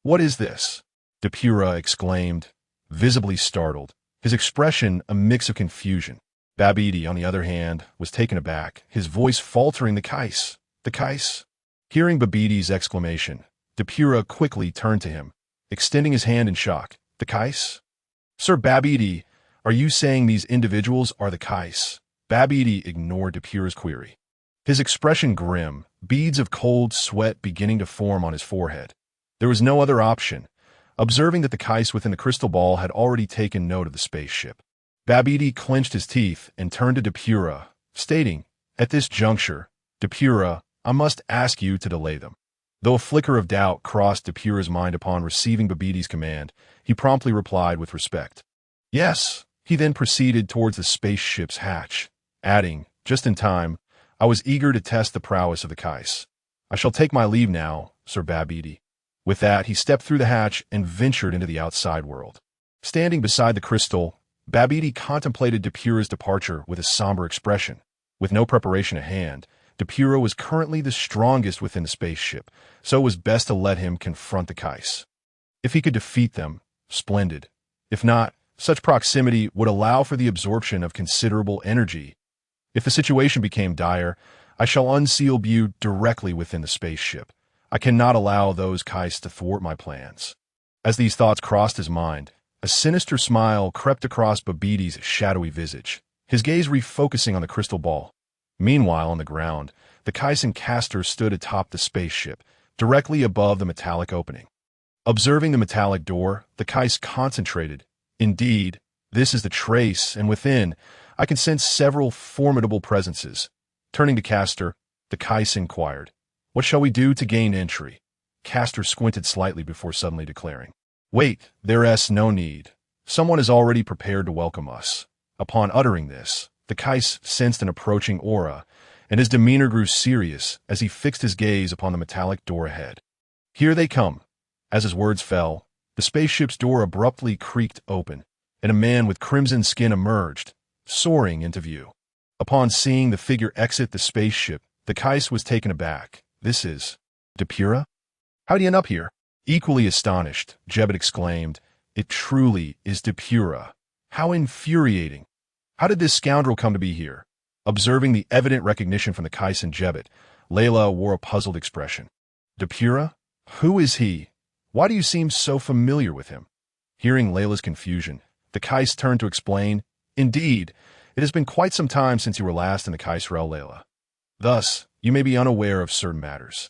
"What is this?" Depura exclaimed, visibly startled, his expression a mix of confusion. Babidi, on the other hand, was taken aback, his voice faltering. "The Kais! The Kais!" Hearing Babidi's exclamation, Depura quickly turned to him, extending his hand in shock. "The Kais? Sir Babidi, are you saying these individuals are the Kais?" Babidi ignored Depura's query, his expression grim, beads of cold sweat beginning to form on his forehead. There was no other option. Observing that the Kais within the crystal ball had already taken note of the spaceship, Babidi clenched his teeth and turned to Depura, stating, "At this juncture, Depura, I must ask you to delay them." Though a flicker of doubt crossed Depura's mind upon receiving Babidi's command, he promptly replied with respect, "Yes." He then proceeded towards the spaceship's hatch, adding, "Just in time, I was eager to test the prowess of the Kais. I shall take my leave now, Sir Babidi." With that, he stepped through the hatch and ventured into the outside world. Standing beside the crystal, Babidi contemplated Depura's departure with a somber expression. With no preparation at hand, Depura was currently the strongest within the spaceship, so it was best to let him confront the Kais. If he could defeat them, splendid. If not, such proximity would allow for the absorption of considerable energy. If the situation became dire, I shall unseal Bu directly within the spaceship. I cannot allow those Kais to thwart my plans. As these thoughts crossed his mind, a sinister smile crept across Babidi's shadowy visage, his gaze refocusing on the crystal ball. Meanwhile, on the ground, the Kais and Caster stood atop the spaceship, directly above the metallic opening. Observing the metallic door, the Kais concentrated. "Indeed, this is the trace, and within, I can sense several formidable presences." Turning to Caster, the Kais inquired, "What shall we do to gain entry?" Caster squinted slightly before suddenly declaring, "Wait, there's no need. Someone is already prepared to welcome us." Upon uttering this, the Kais sensed an approaching aura, and his demeanor grew serious as he fixed his gaze upon the metallic door ahead. "Here they come." As his words fell, the spaceship's door abruptly creaked open, and a man with crimson skin emerged, soaring into view. Upon seeing the figure exit the spaceship, the Kais was taken aback. "This is Depura? How'd he end up here?" Equally astonished, Jebet exclaimed, "It truly is Depura. How infuriating! How did this scoundrel come to be here?" Observing the evident recognition from the Kais and Jebet, Layla wore a puzzled expression. "Depura? Who is he? Why do you seem so familiar with him?" Hearing Layla's confusion, the Kais turned to explain, "Indeed, it has been quite some time since you were last in the Kaisrel, Layla. Thus, you may be unaware of certain matters.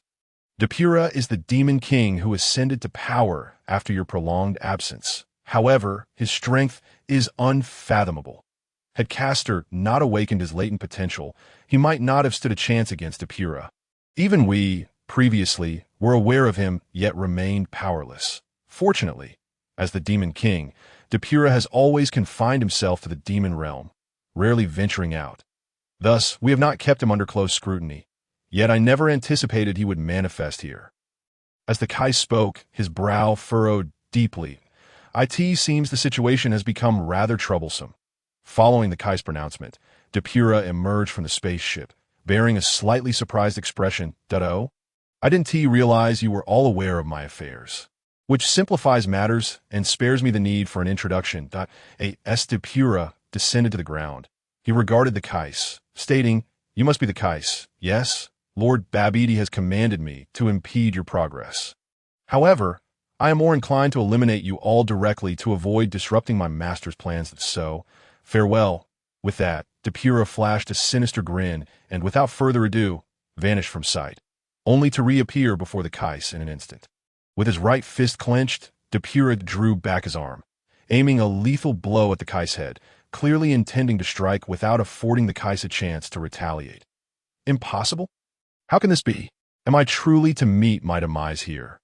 Depura is the demon king who ascended to power after your prolonged absence. However, his strength is unfathomable. Had Caster not awakened his latent potential, he might not have stood a chance against Depura. Even we, previously, were aware of him, yet remained powerless. Fortunately, as the demon king, Depura has always confined himself to the demon realm, rarely venturing out. Thus, we have not kept him under close scrutiny, yet I never anticipated he would manifest here." As the Kai spoke, his brow furrowed deeply. "It seems the situation has become rather troublesome." Following the Kai's pronouncement, Depura emerged from the spaceship, bearing a slightly surprised expression. "Oh? I didn't realize you were all aware of my affairs." Which simplifies matters and spares me the need for an introduction. Depura descended to the ground. He regarded the Kais, stating, "You must be the Kais, yes? Lord Babidi has commanded me to impede your progress. However, I am more inclined to eliminate you all directly to avoid disrupting my master's plans, so farewell." With that, Depura flashed a sinister grin and, without further ado, vanished from sight, only to reappear before the Kais in an instant. With his right fist clenched, Depura drew back his arm, aiming a lethal blow at the Kais' head, clearly intending to strike without affording the Kais a chance to retaliate. Impossible? How can this be? Am I truly to meet my demise here?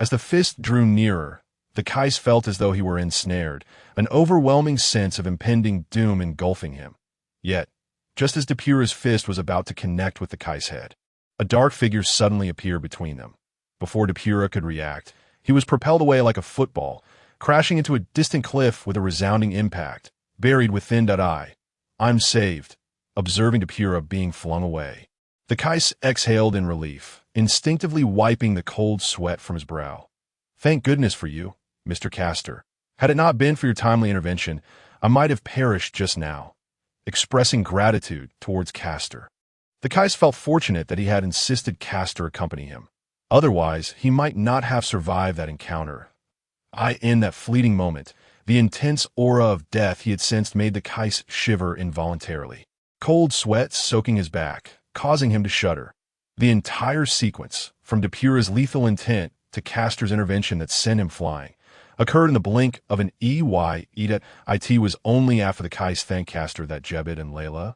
As the fist drew nearer, the Kais felt as though he were ensnared, an overwhelming sense of impending doom engulfing him. Yet, just as Depura's fist was about to connect with the Kais head, a dark figure suddenly appeared between them. Before Depura could react, he was propelled away like a football, crashing into a distant cliff with a resounding impact, buried within that eye. I'm saved, observing Depura being flung away. The Kais exhaled in relief, instinctively wiping the cold sweat from his brow. Thank goodness for you, Mr. Castor. Had it not been for your timely intervention, I might have perished just now. Expressing gratitude towards Castor. The Kais felt fortunate that he had insisted Castor accompany him. Otherwise, he might not have survived that encounter. In that fleeting moment, the intense aura of death he had sensed made the Kais shiver involuntarily. Cold sweat soaking his back, causing him to shudder. The entire sequence, from Depura's lethal intent to Castor's intervention that sent him flying, occurred in the blink of an eye. It was only after the Kais thanked Castor that Jebit and Layla,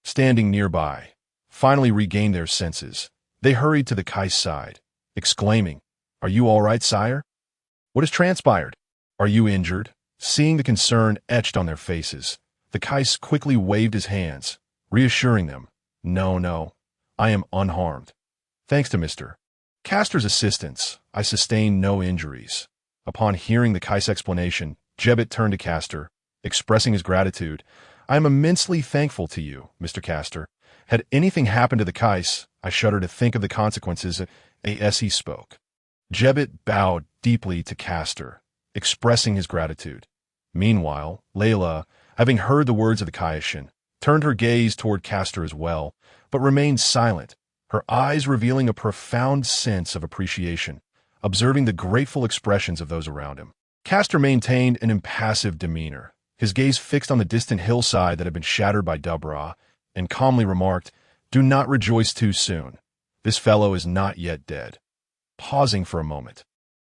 standing nearby, finally regained their senses. They hurried to the Kais' side, exclaiming, "Are you all right, sire? What has transpired? Are you injured?" Seeing the concern etched on their faces, the Kais quickly waved his hands, reassuring them, No, I am unharmed. Thanks to Mr. Castor's assistance, I sustained no injuries." Upon hearing the Kais' explanation, Jebit turned to Castor, expressing his gratitude. "I am immensely thankful to you, Mr. Castor. Had anything happened to the Kais, I shudder to think of the consequences." As he spoke, Jebit bowed deeply to Castor, expressing his gratitude. Meanwhile, Layla, having heard the words of the Kaioshin, turned her gaze toward Castor as well, but remained silent, her eyes revealing a profound sense of appreciation, observing the grateful expressions of those around him. Castor maintained an impassive demeanor, his gaze fixed on the distant hillside that had been shattered by Dubra, and calmly remarked, "Do not rejoice too soon. This fellow is not yet dead." Pausing for a moment,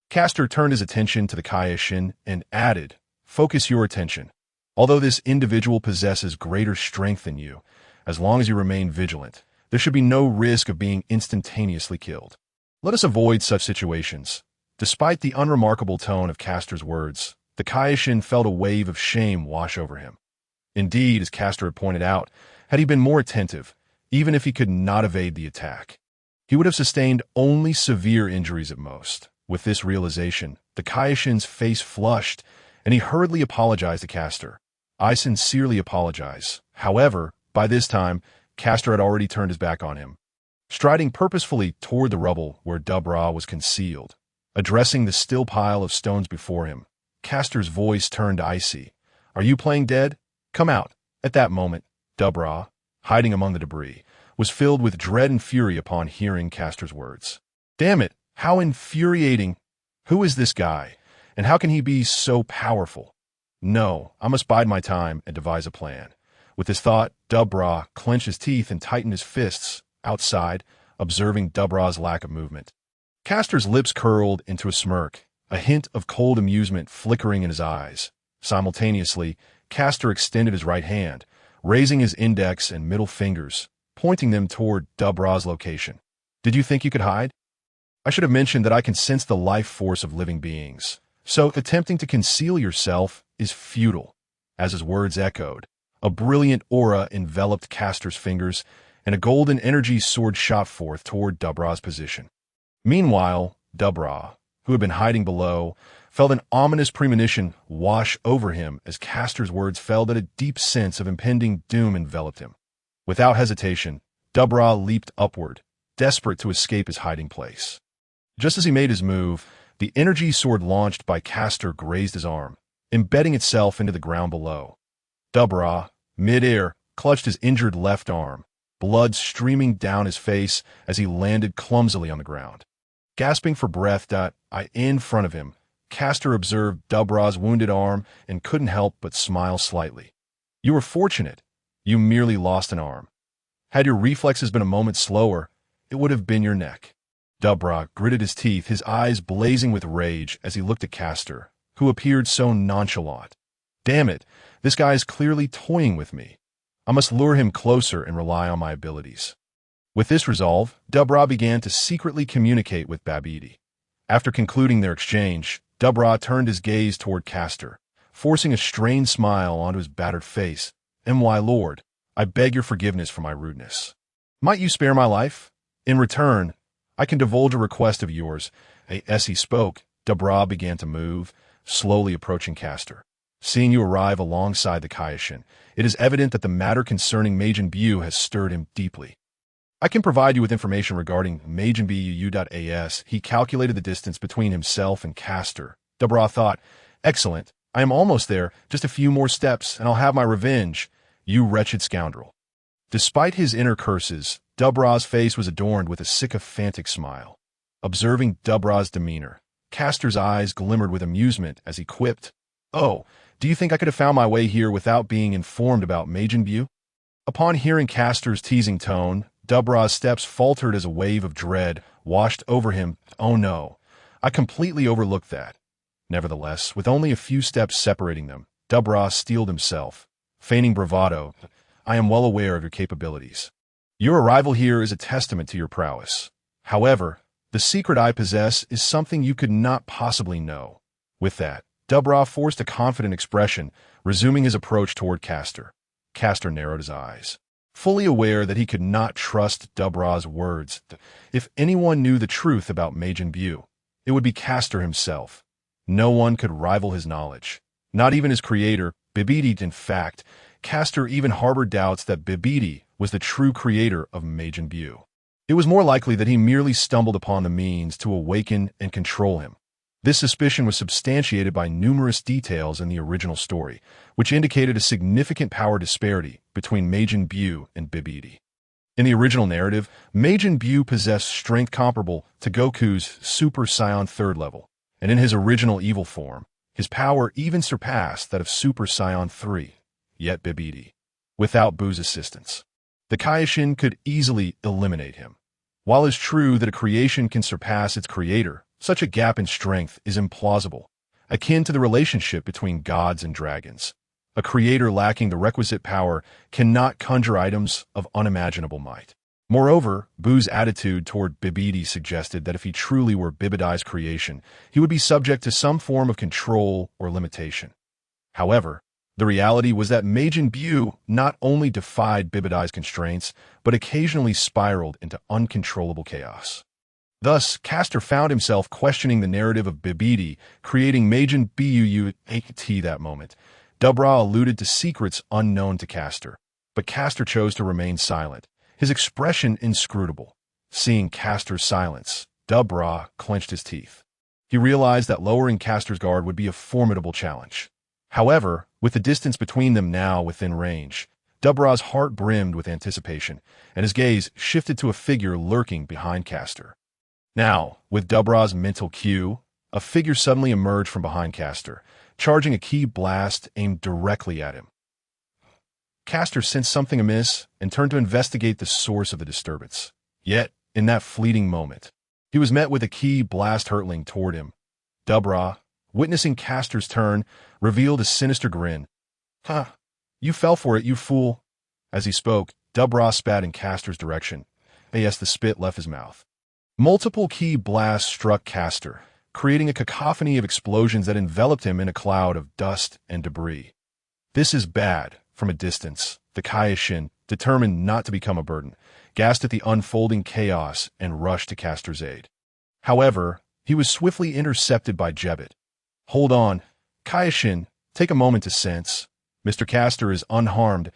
Castor turned his attention to the Kaioshin and added, "Focus your attention. Although this individual possesses greater strength than you, as long as you remain vigilant, there should be no risk of being instantaneously killed. Let us avoid such situations." Despite the unremarkable tone of Castor's words, the Kaioshin felt a wave of shame wash over him. Indeed, as Castor had pointed out, had he been more attentive, even if he could not evade the attack, he would have sustained only severe injuries at most. With this realization, the Kaioshin's face flushed, and he hurriedly apologized to Castor. "I sincerely apologize." However, by this time, Castor had already turned his back on him, striding purposefully toward the rubble where Dubra was concealed. Addressing the still pile of stones before him, Castor's voice turned icy. "Are you playing dead? Come out." At that moment, Dubra, hiding among the debris, was filled with dread and fury upon hearing Castor's words. Damn it, how infuriating! Who is this guy, and how can he be so powerful? No, I must bide my time and devise a plan. With this thought, Dubra clenched his teeth and tightened his fists, outside, observing Dubra's lack of movement. Castor's lips curled into a smirk, a hint of cold amusement flickering in his eyes. Simultaneously, Castor extended his right hand, raising his index and middle fingers, pointing them toward Dubra's location. "Did you think you could hide? I should have mentioned that I can sense the life force of living beings, so attempting to conceal yourself is futile." As his words echoed, a brilliant aura enveloped Castor's fingers, and a golden energy sword shot forth toward Dubra's position. Meanwhile, Dubra, who had been hiding below, felt an ominous premonition wash over him as Castor's words fell that a deep sense of impending doom enveloped him. Without hesitation, Dubra leaped upward, desperate to escape his hiding place. Just as he made his move, the energy sword launched by Castor grazed his arm, embedding itself into the ground below. Dubra, mid-air, clutched his injured left arm, blood streaming down his face as he landed clumsily on the ground. Gasping for breath, in front of him, Castor observed Dubra's wounded arm and couldn't help but smile slightly. "You were fortunate. You merely lost an arm. Had your reflexes been a moment slower, it would have been your neck." Dubra gritted his teeth, his eyes blazing with rage as he looked at Castor, who appeared so nonchalant. "Damn it, this guy is clearly toying with me. I must lure him closer and rely on my abilities." With this resolve, Dubra began to secretly communicate with Babidi. After concluding their exchange, Dubra turned his gaze toward Castor, forcing a strained smile onto his battered face. "My lord, I beg your forgiveness for my rudeness. Might you spare my life? In return, I can divulge a request of yours." As he spoke, Dubra began to move, slowly approaching Castor. Seeing you arrive alongside the Kaioshin, it is evident that the matter concerning Majin Buu has stirred him deeply. "I can provide you with information regarding Majin Buu.as. He calculated the distance between himself and Castor. Dubra thought, "Excellent. I am almost there. Just a few more steps, and I'll have my revenge. You wretched scoundrel." Despite his inner curses, Dubra's face was adorned with a sycophantic smile. Observing Dubra's demeanor, Castor's eyes glimmered with amusement as he quipped, "Oh, do you think I could have found my way here without being informed about Majin Buu?" Upon hearing Castor's teasing tone, Dubra's steps faltered as a wave of dread washed over him. "Oh no, I completely overlooked that." Nevertheless, with only a few steps separating them, Dubra steeled himself, feigning bravado. "I am well aware of your capabilities. Your arrival here is a testament to your prowess. However, the secret I possess is something you could not possibly know." With that, Dubra forced a confident expression, resuming his approach toward Castor. Castor narrowed his eyes, fully aware that he could not trust Dubra's words. If anyone knew the truth about Majin Buu, it would be Castor himself. No one could rival his knowledge, not even his creator, Bibidi. In fact, Castor even harbored doubts that Bibidi was the true creator of Majin Buu. It was more likely that he merely stumbled upon the means to awaken and control him. This suspicion was substantiated by numerous details in the original story, which indicated a significant power disparity between Majin Buu and Bibidi. In the original narrative, Majin Buu possessed strength comparable to Goku's Super Saiyan 3rd level, and in his original evil form, his power even surpassed that of Super Saiyan 3. Yet Bibidi, without Buu's assistance, the Kaioshin could easily eliminate him. While it is true that a creation can surpass its creator, such a gap in strength is implausible, akin to the relationship between gods and dragons. A creator lacking the requisite power cannot conjure items of unimaginable might. Moreover, Buu's attitude toward Bibidi suggested that if he truly were Bibidi's creation, he would be subject to some form of control or limitation. However, the reality was that Majin Buu not only defied Bibidi's constraints, but occasionally spiraled into uncontrollable chaos. Thus, Castor found himself questioning the narrative of Bibidi, creating Majin Buu at that moment. Dubra alluded to secrets unknown to Castor, but Castor chose to remain silent, his expression inscrutable. Seeing Castor's silence, Dubra clenched his teeth. He realized that lowering Castor's guard would be a formidable challenge. However, with the distance between them now within range, Dubra's heart brimmed with anticipation, and his gaze shifted to a figure lurking behind Castor. Now, with Dubra's mental cue, a figure suddenly emerged from behind Castor, charging a ki blast aimed directly at him. Castor sensed something amiss and turned to investigate the source of the disturbance. Yet, in that fleeting moment, he was met with a ki blast hurtling toward him. Dubra, witnessing Castor's turn, revealed a sinister grin. "Huh, you fell for it, you fool." As he spoke, Dubra spat in Castor's direction. As the spit left his mouth, multiple ki blasts struck Castor, creating a cacophony of explosions that enveloped him in a cloud of dust and debris. "This is bad." From a distance, the Kaioshin, determined not to become a burden, gasped at the unfolding chaos and rushed to Castor's aid. However, he was swiftly intercepted by Jebet. "Hold on. Kaioshin, take a moment to sense. Mr. Castor is unharmed."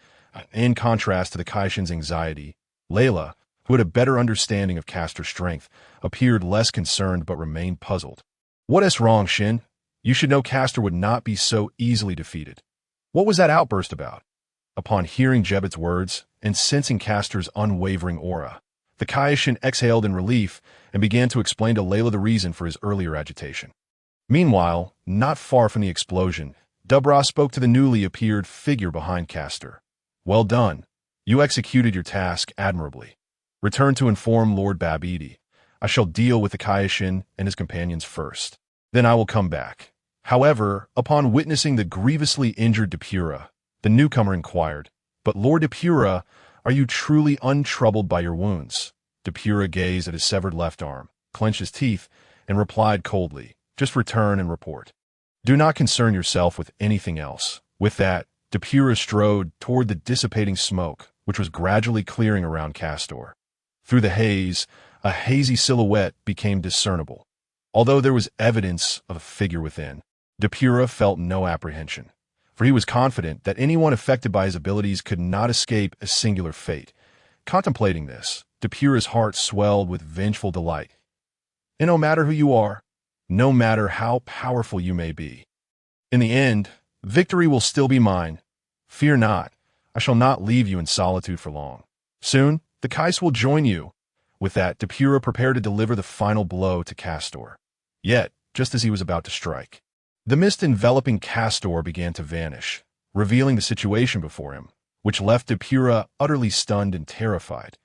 In contrast to the Kaioshin's anxiety, Layla, who had a better understanding of Castor's strength, appeared less concerned but remained puzzled. "What is wrong, Shin? You should know Castor would not be so easily defeated. What was that outburst about?" Upon hearing Jebet's words and sensing Castor's unwavering aura, the Kaioshin exhaled in relief and began to explain to Layla the reason for his earlier agitation. Meanwhile, not far from the explosion, Dubra spoke to the newly appeared figure behind Castor. "Well done. You executed your task admirably. Return to inform Lord Babidi. I shall deal with the Kaioshin and his companions first. Then I will come back." However, upon witnessing the grievously injured Depura, the newcomer inquired, "But Lord Depura, are you truly untroubled by your wounds?" Depura gazed at his severed left arm, clenched his teeth, and replied coldly, "Just return and report. Do not concern yourself with anything else." With that, Depura strode toward the dissipating smoke, which was gradually clearing around Castor. Through the haze, a hazy silhouette became discernible. Although there was evidence of a figure within, Depura felt no apprehension, for he was confident that anyone affected by his abilities could not escape a singular fate. Contemplating this, Depura's heart swelled with vengeful delight. And no matter who you are, no matter how powerful you may be, in the end, victory will still be mine. Fear not, I shall not leave you in solitude for long. Soon, the Kast will join you. With that, Depura prepared to deliver the final blow to Castor. Yet, just as he was about to strike, the mist enveloping Castor began to vanish, revealing the situation before him, which left Depura utterly stunned and terrified.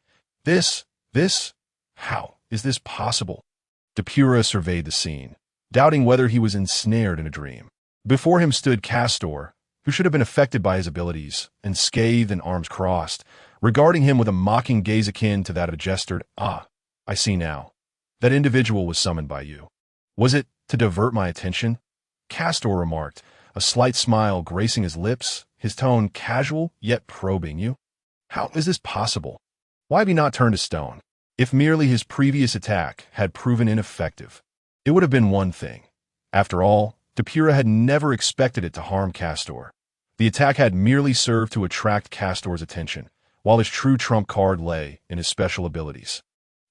How is this possible? Depura surveyed the scene, doubting whether he was ensnared in a dream. Before him stood Castor, who should have been affected by his abilities, unscathed and arms crossed, regarding him with a mocking gaze akin to that of a gestured, "Ah, I see now. That individual was summoned by you. Was it to divert my attention?" Castor remarked, a slight smile gracing his lips, his tone casual yet probing. "You? How is this possible? Why have you not turned to stone? If merely his previous attack had proven ineffective, it would have been one thing. After all, Depura had never expected it to harm Castor. The attack had merely served to attract Castor's attention, while his true trump card lay in his special abilities.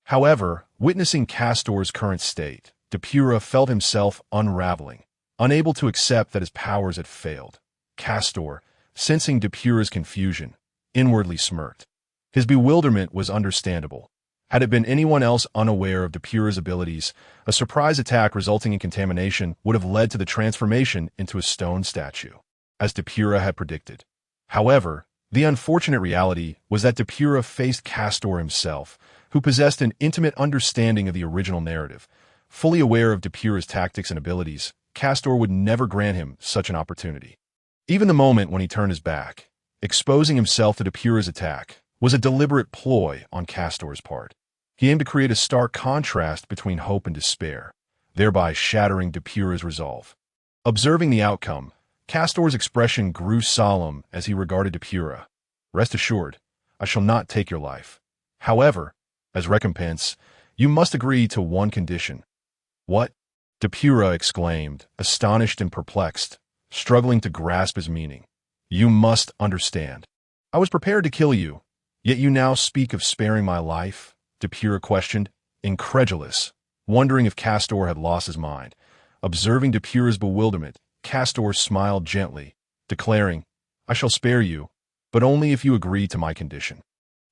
However, witnessing Castor's current state, Depura felt himself unraveling, unable to accept that his powers had failed. Castor, sensing Depura's confusion, inwardly smirked. His bewilderment was understandable. Had it been anyone else unaware of Depura's abilities, a surprise attack resulting in contamination would have led to the transformation into a stone statue, as Depura had predicted. However, the unfortunate reality was that Depura faced Castor himself, who possessed an intimate understanding of the original narrative. Fully aware of Depura's tactics and abilities, Castor would never grant him such an opportunity. Even the moment when he turned his back, exposing himself to Depura's attack, was a deliberate ploy on Castor's part. He aimed to create a stark contrast between hope and despair, thereby shattering Depura's resolve. Observing the outcome, Castor's expression grew solemn as he regarded Depura. "Rest assured, I shall not take your life. However, as recompense, you must agree to one condition." "What?" Depura exclaimed, astonished and perplexed, struggling to grasp his meaning. "You must understand. I was prepared to kill you, yet you now speak of sparing my life?" Depura questioned, incredulous, wondering if Castor had lost his mind. Observing Depura's bewilderment, Castor smiled gently, declaring, "I shall spare you, but only if you agree to my condition."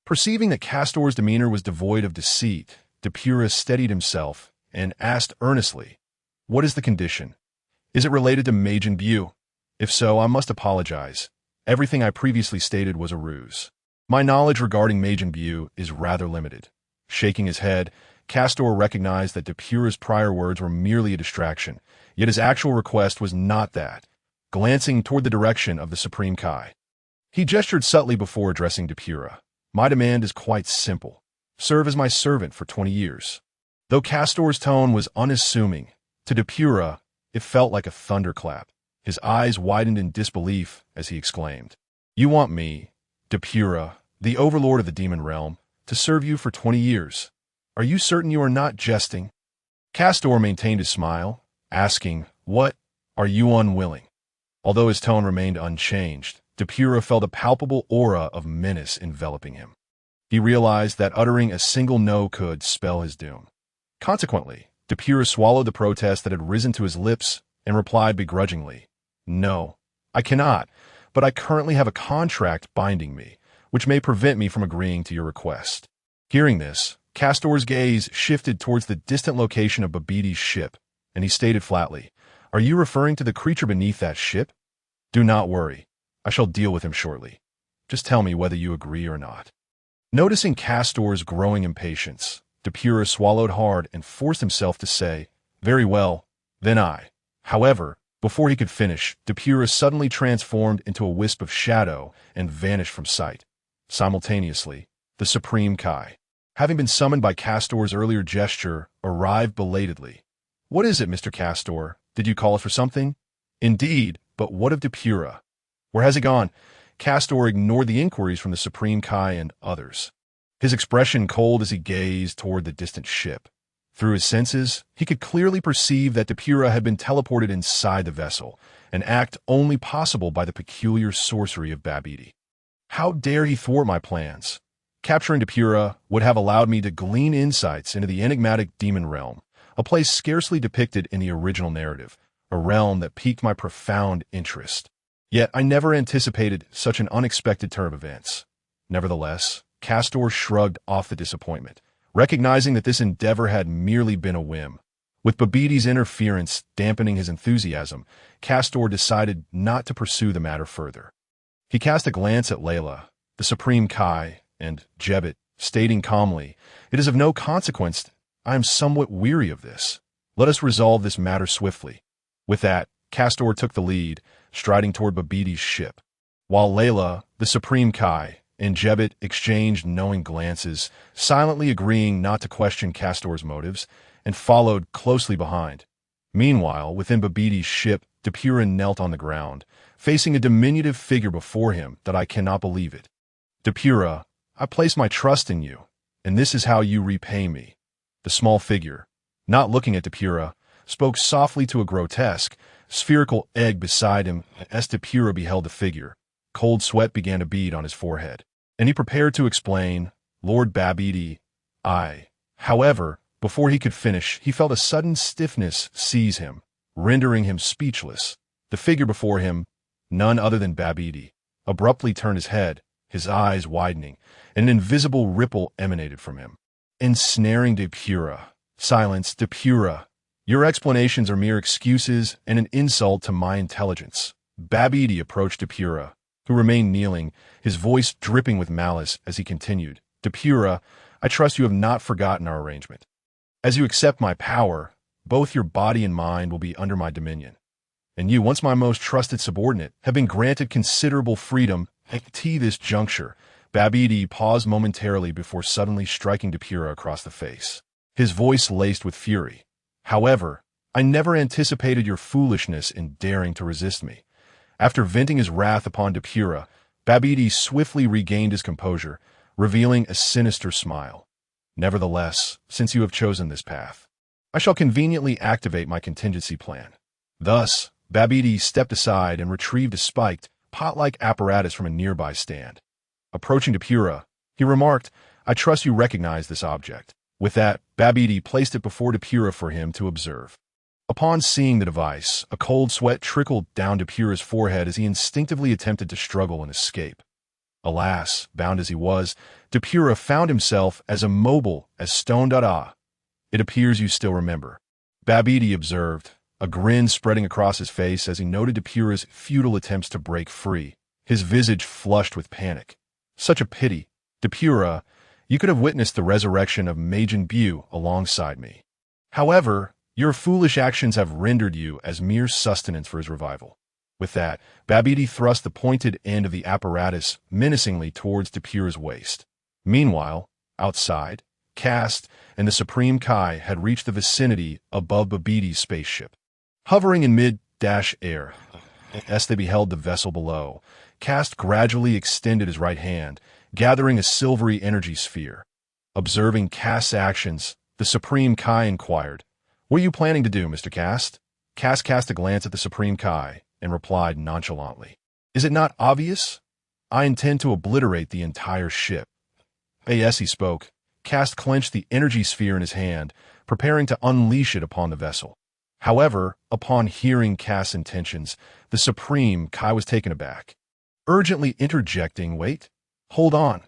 Perceiving that Castor's demeanor was devoid of deceit, Depura steadied himself and asked earnestly, "What is the condition? Is it related to Majin Buu? If so, I must apologize. Everything I previously stated was a ruse. My knowledge regarding Majin Buu is rather limited." Shaking his head, Castor recognized that Depura's prior words were merely a distraction, yet his actual request was not that. Glancing toward the direction of the Supreme Kai, he gestured subtly before addressing Depura. "My demand is quite simple. Serve as my servant for 20 years. Though Castor's tone was unassuming, to Depura it felt like a thunderclap. His eyes widened in disbelief as he exclaimed, "You want me, Depura, the overlord of the demon realm, to serve you for 20 years? Are you certain you are not jesting?" Castor maintained his smile, asking, "What? Are you unwilling?" Although his tone remained unchanged, Depura felt a palpable aura of menace enveloping him. He realized that uttering a single no could spell his doom. Consequently, Depura swallowed the protest that had risen to his lips and replied begrudgingly, "No, I cannot, but I currently have a contract binding me, which may prevent me from agreeing to your request." Hearing this, Castor's gaze shifted towards the distant location of Babiti's ship, and he stated flatly, "Are you referring to the creature beneath that ship? Do not worry. I shall deal with him shortly. Just tell me whether you agree or not." Noticing Castor's growing impatience, Depura swallowed hard and forced himself to say, "Very well, then I." However, before he could finish, Depura suddenly transformed into a wisp of shadow and vanished from sight. Simultaneously, the Supreme Kai, having been summoned by Castor's earlier gesture, arrived belatedly. What is it, Mr. Castor? Did you call us for something? Indeed, but what of Depura? Where has he gone? Castor ignored the inquiries from the Supreme Kai and others, his expression cold as he gazed toward the distant ship. Through his senses, he could clearly perceive that Depura had been teleported inside the vessel, an act only possible by the peculiar sorcery of Babidi. How dare he thwart my plans? Capturing Depura would have allowed me to glean insights into the enigmatic demon realm, a place scarcely depicted in the original narrative, a realm that piqued my profound interest. Yet I never anticipated such an unexpected turn of events. Nevertheless, Castor shrugged off the disappointment, recognizing that this endeavor had merely been a whim. With Babidi's interference dampening his enthusiasm, Castor decided not to pursue the matter further. He cast a glance at Layla, the Supreme Kai, and Jebet, stating calmly, "It is of no consequence. I am somewhat weary of this. Let us resolve this matter swiftly." With that, Castor took the lead, striding toward Babidi's ship, while Layla, the Supreme Kai, and Jebet exchanged knowing glances, silently agreeing not to question Castor's motives, and followed closely behind. Meanwhile, within Babidi's ship, Depura knelt on the ground, facing a diminutive figure before him that I cannot believe it. "Depura, I place my trust in you, and this is how you repay me." The small figure, not looking at Depura, spoke softly to a grotesque, spherical egg beside him, and as Depura beheld the figure, cold sweat began to bead on his forehead, and he prepared to explain, "Lord Babidi, I." However, before he could finish, he felt a sudden stiffness seize him, rendering him speechless. The figure before him, none other than Babidi, abruptly turned his head, his eyes widening, and an invisible ripple emanated from him. Ensnaring Depura. "Silence, Depura. Your explanations are mere excuses and an insult to my intelligence." Babidi approached Depura, who remained kneeling, his voice dripping with malice as he continued, "Depura, I trust you have not forgotten our arrangement. As you accept my power, both your body and mind will be under my dominion. And you, once my most trusted subordinate, have been granted considerable freedom at this juncture." Babidi paused momentarily before suddenly striking Depura across the face, his voice laced with fury. "However, I never anticipated your foolishness in daring to resist me." After venting his wrath upon Depura, Babidi swiftly regained his composure, revealing a sinister smile. "Nevertheless, since you have chosen this path, I shall conveniently activate my contingency plan." Thus, Babidi stepped aside and retrieved a spiked, pot-like apparatus from a nearby stand. Approaching Depura, he remarked, "I trust you recognize this object." With that, Babidi placed it before Depura for him to observe. Upon seeing the device, a cold sweat trickled down Depura's forehead as he instinctively attempted to struggle and escape. Alas, bound as he was, Depura found himself as immobile as stone. "It appears you still remember," Babidi observed, a grin spreading across his face as he noted Depura's futile attempts to break free, his visage flushed with panic. "Such a pity. Depura, you could have witnessed the resurrection of Majin Buu alongside me. However, your foolish actions have rendered you as mere sustenance for his revival." With that, Babidi thrust the pointed end of the apparatus menacingly towards Depura's waist. Meanwhile, outside, Kast and the Supreme Kai had reached the vicinity above Babidi's spaceship. Hovering in mid-air, as they beheld the vessel below, Kast gradually extended his right hand, gathering a silvery energy sphere. Observing Kast's actions, the Supreme Kai inquired, "What are you planning to do, Mr. Kast?" Kast cast a glance at the Supreme Kai and replied nonchalantly, "Is it not obvious? I intend to obliterate the entire ship." As he spoke, Kast clenched the energy sphere in his hand, preparing to unleash it upon the vessel. However, upon hearing Kast's intentions, the Supreme Kai was taken aback, urgently interjecting, "Wait, hold on."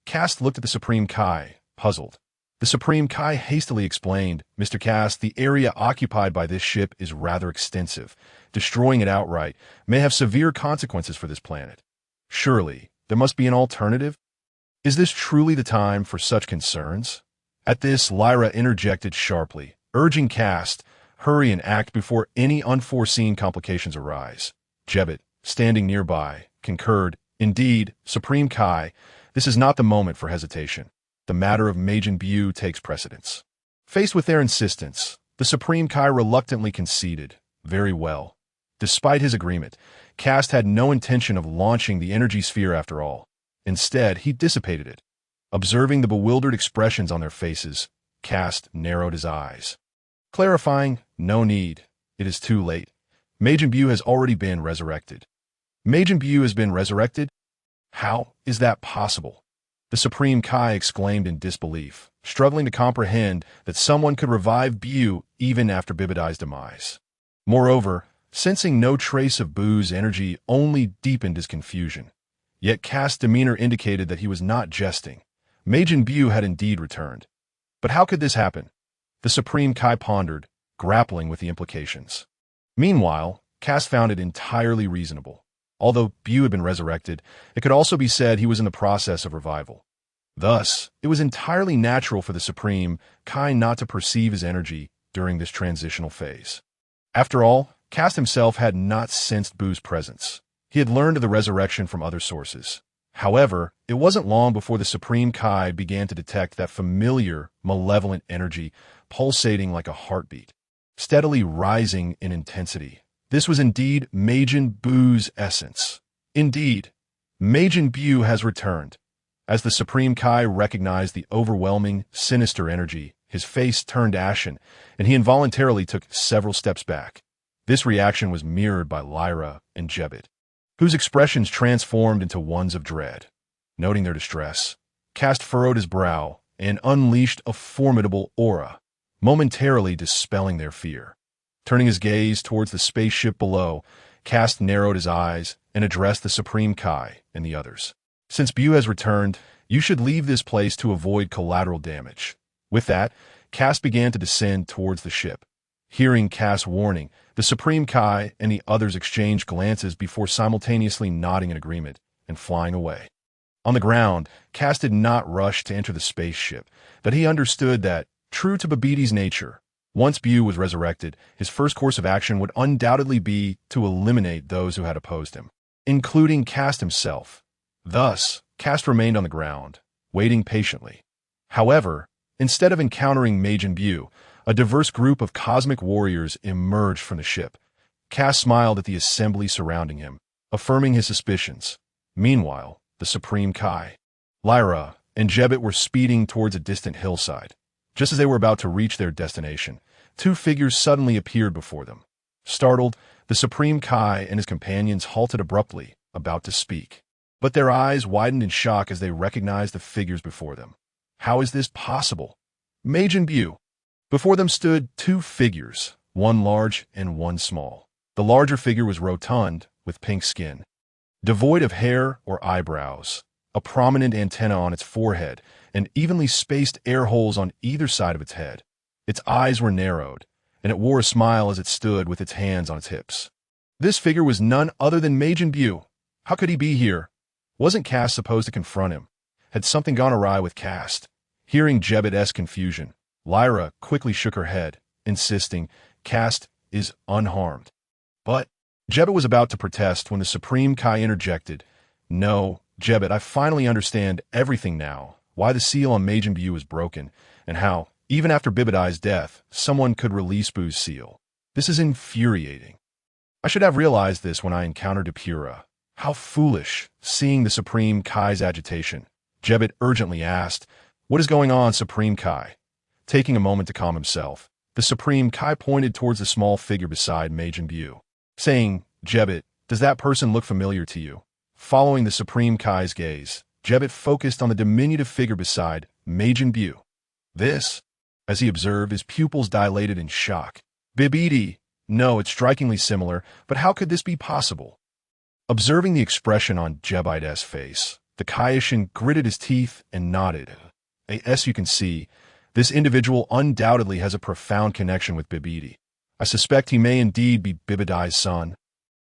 Kast looked at the Supreme Kai, puzzled. The Supreme Kai hastily explained, "Mr. Kast, the area occupied by this ship is rather extensive. Destroying it outright may have severe consequences for this planet. Surely, there must be an alternative? Is this truly the time for such concerns?" At this, Lyra interjected sharply, urging Kast, "Hurry and act before any unforeseen complications arise." Jebet, standing nearby, concurred, "Indeed, Supreme Kai, this is not the moment for hesitation. The matter of Majin Buu takes precedence." Faced with their insistence, The Supreme Kai reluctantly conceded. Very well. Despite his agreement, Kast had no intention of launching the energy sphere after all. Instead, he dissipated it. Observing the bewildered expressions on their faces, Kast narrowed his eyes. Clarifying, no need. It is too late. Majin Buu has already been resurrected. Majin Buu has been resurrected? How is that possible? The Supreme Kai exclaimed in disbelief, struggling to comprehend that someone could revive Buu even after Bibidai's demise. Moreover, sensing no trace of Buu's energy only deepened his confusion. Yet Kast's demeanor indicated that he was not jesting. Majin Buu had indeed returned. But how could this happen? The Supreme Kai pondered, grappling with the implications. Meanwhile, Kast found it entirely reasonable. Although Buu had been resurrected, it could also be said he was in the process of revival. Thus, it was entirely natural for the Supreme Kai not to perceive his energy during this transitional phase. After all, Kast himself had not sensed Buu's presence. He had learned of the resurrection from other sources. However, it wasn't long before the Supreme Kai began to detect that familiar, malevolent energy pulsating like a heartbeat, steadily rising in intensity. This was indeed Majin Buu's essence. Indeed, Majin Buu has returned. As the Supreme Kai recognized the overwhelming, sinister energy, his face turned ashen, and he involuntarily took several steps back. This reaction was mirrored by Lyra and Jebbet, whose expressions transformed into ones of dread. Noting their distress, Kast furrowed his brow and unleashed a formidable aura, momentarily dispelling their fear. Turning his gaze towards the spaceship below, Kast narrowed his eyes and addressed the Supreme Kai and the others. Since Buu has returned, you should leave this place to avoid collateral damage. With that, Kast began to descend towards the ship. Hearing Kast's warning, the Supreme Kai and the others exchanged glances before simultaneously nodding in agreement and flying away. On the ground, Kast did not rush to enter the spaceship, but he understood that, true to Bibidi's nature, once Buu was resurrected, his first course of action would undoubtedly be to eliminate those who had opposed him, including Kast himself. Thus, Kast remained on the ground, waiting patiently. However, instead of encountering Majin Buu, a diverse group of cosmic warriors emerged from the ship. Kast smiled at the assembly surrounding him, affirming his suspicions. Meanwhile, the Supreme Kai, Lyra, and Jebbet were speeding towards a distant hillside. Just as they were about to reach their destination, two figures suddenly appeared before them. Startled, the Supreme Kai and his companions halted abruptly, about to speak. But their eyes widened in shock as they recognized the figures before them. How is this possible? Majin Buu. Before them stood two figures, one large and one small. The larger figure was rotund, with pink skin, devoid of hair or eyebrows, a prominent antenna on its forehead, and evenly spaced air holes on either side of its head. Its eyes were narrowed, and it wore a smile as it stood with its hands on its hips. This figure was none other than Majin Buu. How could he be here? Wasn't Kast supposed to confront him? Had something gone awry with Kast? Hearing Jebbet's confusion, Lyra quickly shook her head, insisting, Kast is unharmed. But Jebbet was about to protest when the Supreme Kai interjected. No, Jebbet, I finally understand everything now. Why the seal on Majin Buu is broken, and how, even after Bibidai's death, someone could release Buu's seal. This is infuriating. I should have realized this when I encountered Epura. How foolish, seeing the Supreme Kai's agitation. Jebbet urgently asked, What is going on, Supreme Kai? Taking a moment to calm himself, the Supreme Kai pointed towards the small figure beside Majin Buu, saying, Jebbet, does that person look familiar to you? Following the Supreme Kai's gaze, Jebbet focused on the diminutive figure beside Majin Buu. This, as he observed, his pupils dilated in shock. Bibidi, no, it's strikingly similar, but how could this be possible? Observing the expression on Jebbet's face, the Kaioshin gritted his teeth and nodded. As you can see, this individual undoubtedly has a profound connection with Bibidi. I suspect he may indeed be Bibidai's son.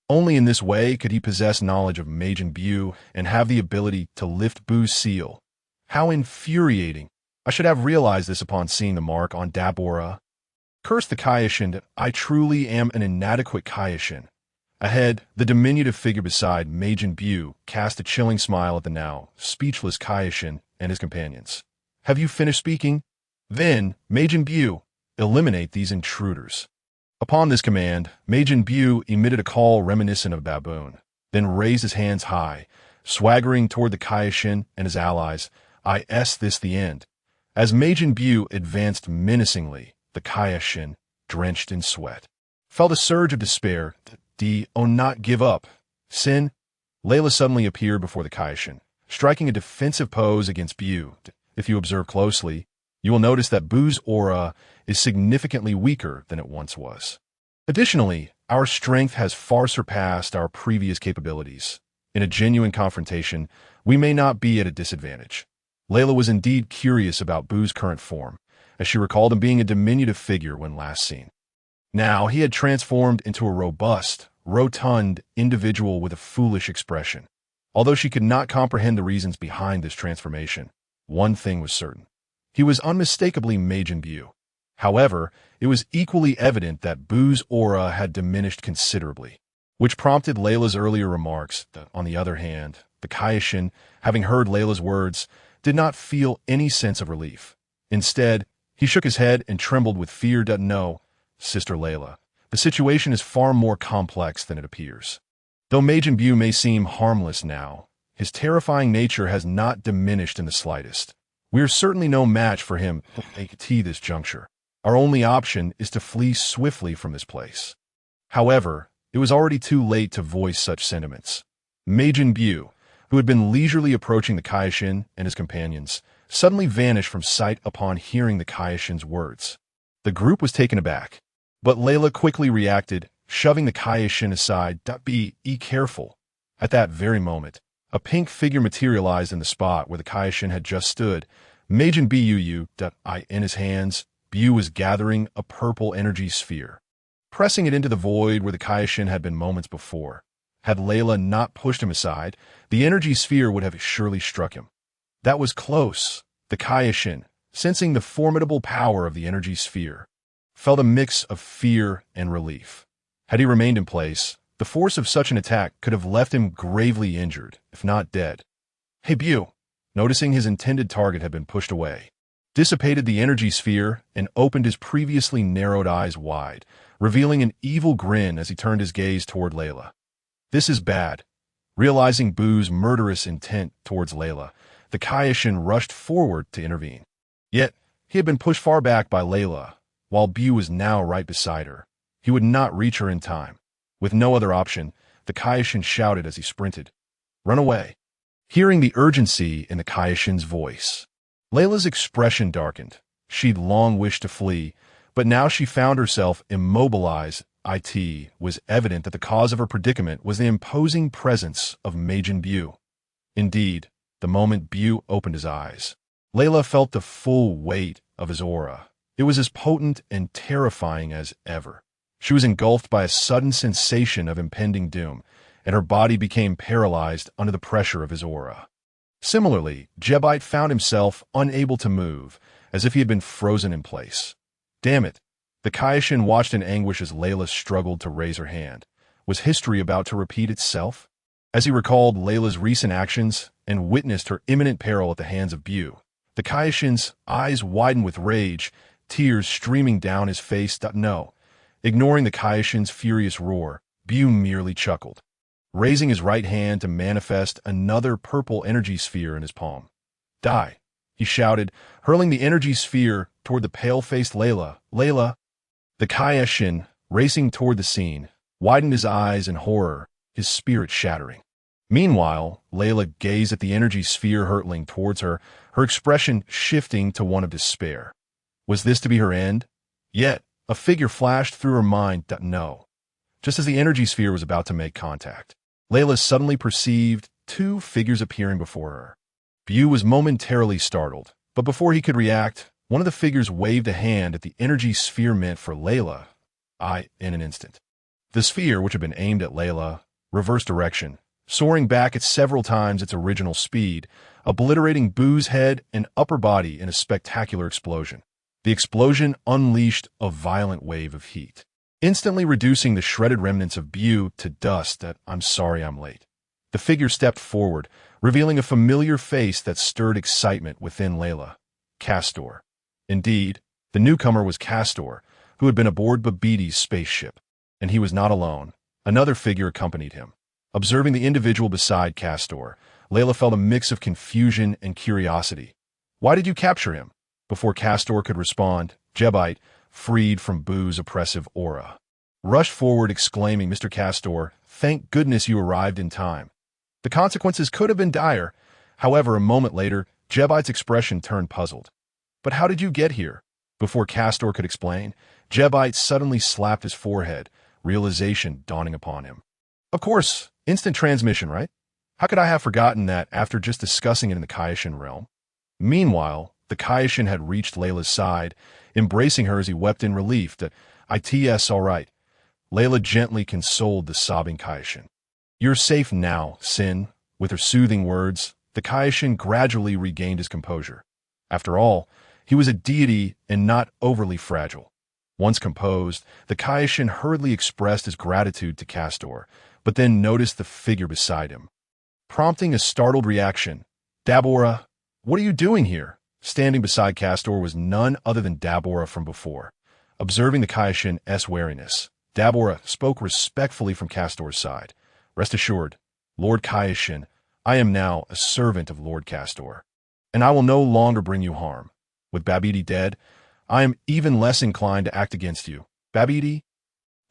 Only in this way could he possess knowledge of Majin Buu and have the ability to lift Buu's seal. How infuriating! I should have realized this upon seeing the mark on Dabura. Curse the Kaioshin, I truly am an inadequate Kaioshin. Ahead, the diminutive figure beside Majin Buu cast a chilling smile at the now speechless Kaioshin and his companions. Have you finished speaking? Then, Majin Buu, eliminate these intruders. Upon this command, Majin Buu emitted a call reminiscent of a baboon, then raised his hands high, swaggering toward the Kaioshin and his allies. This the end. As Majin Buu advanced menacingly, the Kaioshin, drenched in sweat, felt a surge of despair. Not give up. Sin. Layla suddenly appeared before the Kaioshin, striking a defensive pose against Buu. If you observe closely, you will notice that Buu's aura is significantly weaker than it once was. Additionally, our strength has far surpassed our previous capabilities. In a genuine confrontation, we may not be at a disadvantage. Layla was indeed curious about Buu's current form, as she recalled him being a diminutive figure when last seen. Now he had transformed into a robust, rotund individual with a foolish expression. Although she could not comprehend the reasons behind this transformation, one thing was certain. He was unmistakably Majin Buu. However, it was equally evident that Buu's aura had diminished considerably, which prompted Layla's earlier remarks. On the other hand, the Kaioshin, having heard Layla's words, did not feel any sense of relief. Instead, he shook his head and trembled with fear. No, Sister Layla, the situation is far more complex than it appears. Though Majin Buu may seem harmless now, his terrifying nature has not diminished in the slightest. We are certainly no match for him at this juncture. Our only option is to flee swiftly from this place. However, it was already too late to voice such sentiments. Majin Buu, who had been leisurely approaching the Kaioshin and his companions, suddenly vanished from sight upon hearing the Kaioshin's words. The group was taken aback, but Layla quickly reacted, shoving the Kaioshin aside. Be careful. At that very moment, a pink figure materialized in the spot where the Kaioshin had just stood. Majin Buu, in his hands, Buu was gathering a purple energy sphere, pressing it into the void where the Kaioshin had been moments before. Had Layla not pushed him aside, the energy sphere would have surely struck him. That was close. The Kaioshin, sensing the formidable power of the energy sphere, felt a mix of fear and relief. Had he remained in place, the force of such an attack could have left him gravely injured, if not dead. Hey Buu, noticing his intended target had been pushed away, dissipated the energy sphere and opened his previously narrowed eyes wide, revealing an evil grin as he turned his gaze toward Layla. This is bad. Realizing Buu's murderous intent towards Layla, the Kaioshin rushed forward to intervene. Yet, he had been pushed far back by Layla, while Buu was now right beside her. He would not reach her in time. With no other option, the Kaioshin shouted as he sprinted. Run away. Hearing the urgency in the Kaioshin's voice, Layla's expression darkened. She'd long wished to flee, but now she found herself immobilized. It was evident that the cause of her predicament was the imposing presence of Majin Buu. Indeed, the moment Buu opened his eyes, Layla felt the full weight of his aura. It was as potent and terrifying as ever. She was engulfed by a sudden sensation of impending doom, and her body became paralyzed under the pressure of his aura. Similarly, Jebite found himself unable to move, as if he had been frozen in place. Damn it! The Kaioshin watched in anguish as Layla struggled to raise her hand. Was history about to repeat itself? As he recalled Layla's recent actions and witnessed her imminent peril at the hands of Buu, the Kaioshin's eyes widened with rage, tears streaming down his face. No. Ignoring the Kaioshin's furious roar, Buu merely chuckled, raising his right hand to manifest another purple energy sphere in his palm. Die, he shouted, hurling the energy sphere toward the pale-faced Layla. Layla! The Kaioshin, racing toward the scene, widened his eyes in horror, his spirit shattering. Meanwhile, Layla gazed at the energy sphere hurtling towards her, her expression shifting to one of despair. Was this to be her end? Yet, a figure flashed through her mind. No. Just as the energy sphere was about to make contact, Layla suddenly perceived two figures appearing before her. Buu was momentarily startled, but before he could react, one of the figures waved a hand at the energy sphere meant for Layla. In an instant. The sphere, which had been aimed at Layla, reversed direction, soaring back at several times its original speed, obliterating Buu's head and upper body in a spectacular explosion. The explosion unleashed a violent wave of heat, instantly reducing the shredded remnants of Buu to dust. I'm sorry I'm late. The figure stepped forward, revealing a familiar face that stirred excitement within Layla. Castor. Indeed, The newcomer was Castor, who had been aboard Babiti's spaceship. And he was not alone. Another figure accompanied him. Observing the individual beside Castor, Layla felt a mix of confusion and curiosity. Why did you capture him? Before Castor could respond, Jebite, freed from Boo's oppressive aura, rushed forward exclaiming, "Mr. Castor, thank goodness you arrived in time." The consequences could have been dire. However, a moment later, Jebite's expression turned puzzled. "But how did you get here?" Before Castor could explain, Jebite suddenly slapped his forehead, realization dawning upon him. Of course, instant transmission, right? How could I have forgotten that after just discussing it in the Kaioshin realm? Meanwhile, the Kaioshin had reached Layla's side, embracing her as he wept in relief that, "It's all right." Layla gently consoled the sobbing Kaioshin. "You're safe now, Sin." With her soothing words, the Kaioshin gradually regained his composure. After all, he was a deity and not overly fragile. Once composed, the Kaioshin hurriedly expressed his gratitude to Castor, but then noticed the figure beside him. Prompting a startled reaction, "Dabura, what are you doing here?" Standing beside Castor was none other than Dabura from before. Observing the Kaioshin's wariness, Dabura spoke respectfully from Castor's side. "Rest assured, Lord Kaioshin, I am now a servant of Lord Castor, and I will no longer bring you harm. With Babiti dead, I am even less inclined to act against you. Babiti?"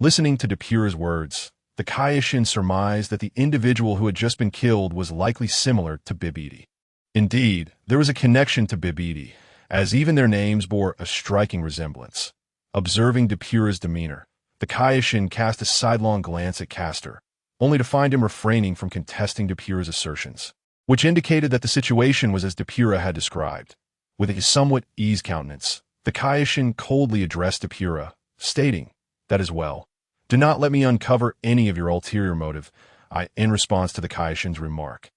Listening to Depura's words, the Kaioshin surmised that the individual who had just been killed was likely similar to Babiti. Indeed, there was a connection to Babiti, as even their names bore a striking resemblance. Observing Depura's demeanor, the Kaioshin cast a sidelong glance at Castor, only to find him refraining from contesting Depura's assertions, which indicated that the situation was as Depura had described. With a somewhat eased countenance, the Kaioshin coldly addressed Depura, stating, "That is well. Do not let me uncover any of your ulterior motive." In response to the Kaioshin's remark,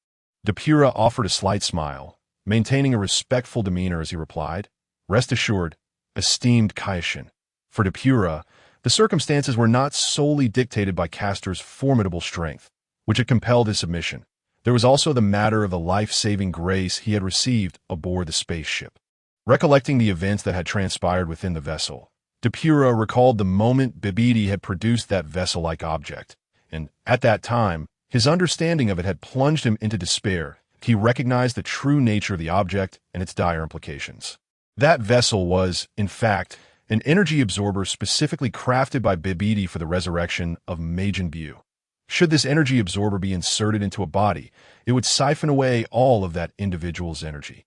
Depura offered a slight smile, maintaining a respectful demeanor as he replied, "Rest assured, esteemed Kaioshin." For Depura, the circumstances were not solely dictated by Castor's formidable strength, which had compelled his submission. There was also the matter of the life-saving grace he had received aboard the spaceship. Recollecting the events that had transpired within the vessel, Depura recalled the moment Babiti had produced that vessel-like object, and at that time, his understanding of it had plunged him into despair. He recognized the true nature of the object and its dire implications. That vessel was, in fact, an energy absorber specifically crafted by Babiti for the resurrection of Majin Buu. Should this energy absorber be inserted into a body, it would siphon away all of that individual's energy,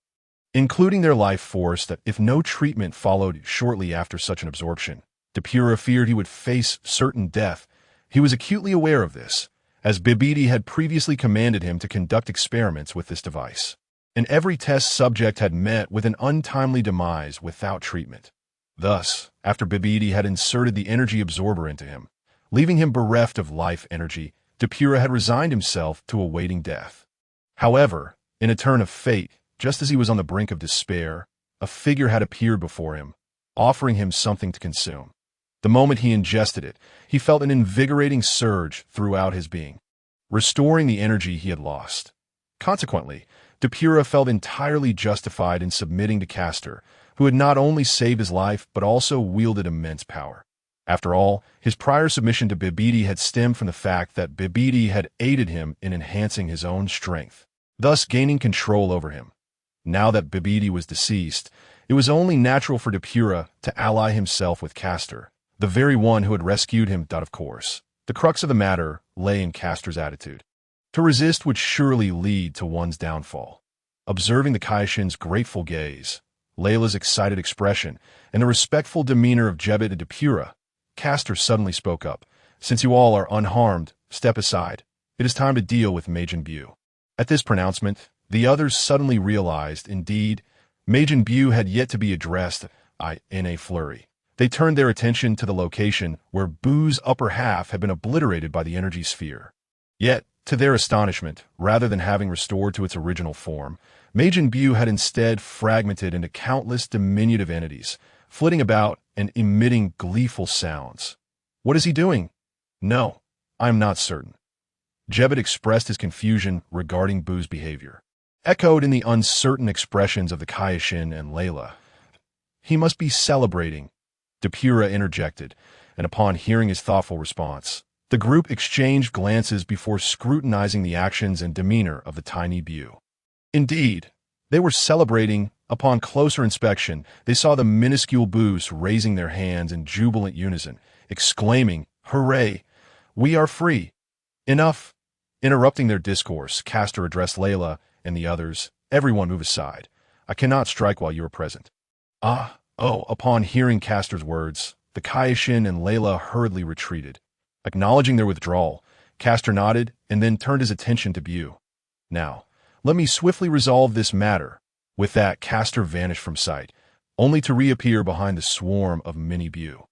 including their life force, that if no treatment followed shortly after such an absorption, Depura feared he would face certain death. He was acutely aware of this, as Babiti had previously commanded him to conduct experiments with this device. And every test subject had met with an untimely demise without treatment. Thus, after Babiti had inserted the energy absorber into him, leaving him bereft of life energy, Depura had resigned himself to awaiting death. However, in a turn of fate, just as he was on the brink of despair, a figure had appeared before him, offering him something to consume. The moment he ingested it, he felt an invigorating surge throughout his being, restoring the energy he had lost. Consequently, Depura felt entirely justified in submitting to Castor, who had not only saved his life but also wielded immense power. After all, his prior submission to Babiti had stemmed from the fact that Babiti had aided him in enhancing his own strength, thus gaining control over him. Now that Babiti was deceased, it was only natural for Depura to ally himself with Castor, the very one who had rescued him. Of course, the crux of the matter lay in Castor's attitude. To resist would surely lead to one's downfall. Observing the Kaioshin's grateful gaze, Layla's excited expression, and the respectful demeanor of Jebit and Depura, Castor suddenly spoke up. "Since you all are unharmed, step aside. It is time to deal with Majin Buu." At this pronouncement, the others suddenly realized, indeed, Majin Buu had yet to be addressed. In a flurry, they turned their attention to the location where Buu's upper half had been obliterated by the energy sphere. Yet, to their astonishment, rather than having restored to its original form, Majin Buu had instead fragmented into countless diminutive entities, flitting about and emitting gleeful sounds. "What is he doing?" "No, I am not certain." Jebit expressed his confusion regarding Buu's behavior, echoed in the uncertain expressions of the Kaioshin and Layla. He must be celebrating, Depura interjected, and upon hearing his thoughtful response, the group exchanged glances before scrutinizing the actions and demeanor of the tiny Bu. Indeed, they were celebrating. Upon closer inspection, they saw the minuscule Boos raising their hands in jubilant unison, exclaiming, "Hooray! We are free!" Enough! Interrupting their discourse, Castor addressed Layla and the others. "Everyone move aside. I cannot strike while you are present." Upon hearing Castor's words, the Kaioshin and Layla hurriedly retreated. Acknowledging their withdrawal, Castor nodded and then turned his attention to Bu. "Now, let me swiftly resolve this matter." With that, Castor vanished from sight, only to reappear behind the swarm of mini Bu.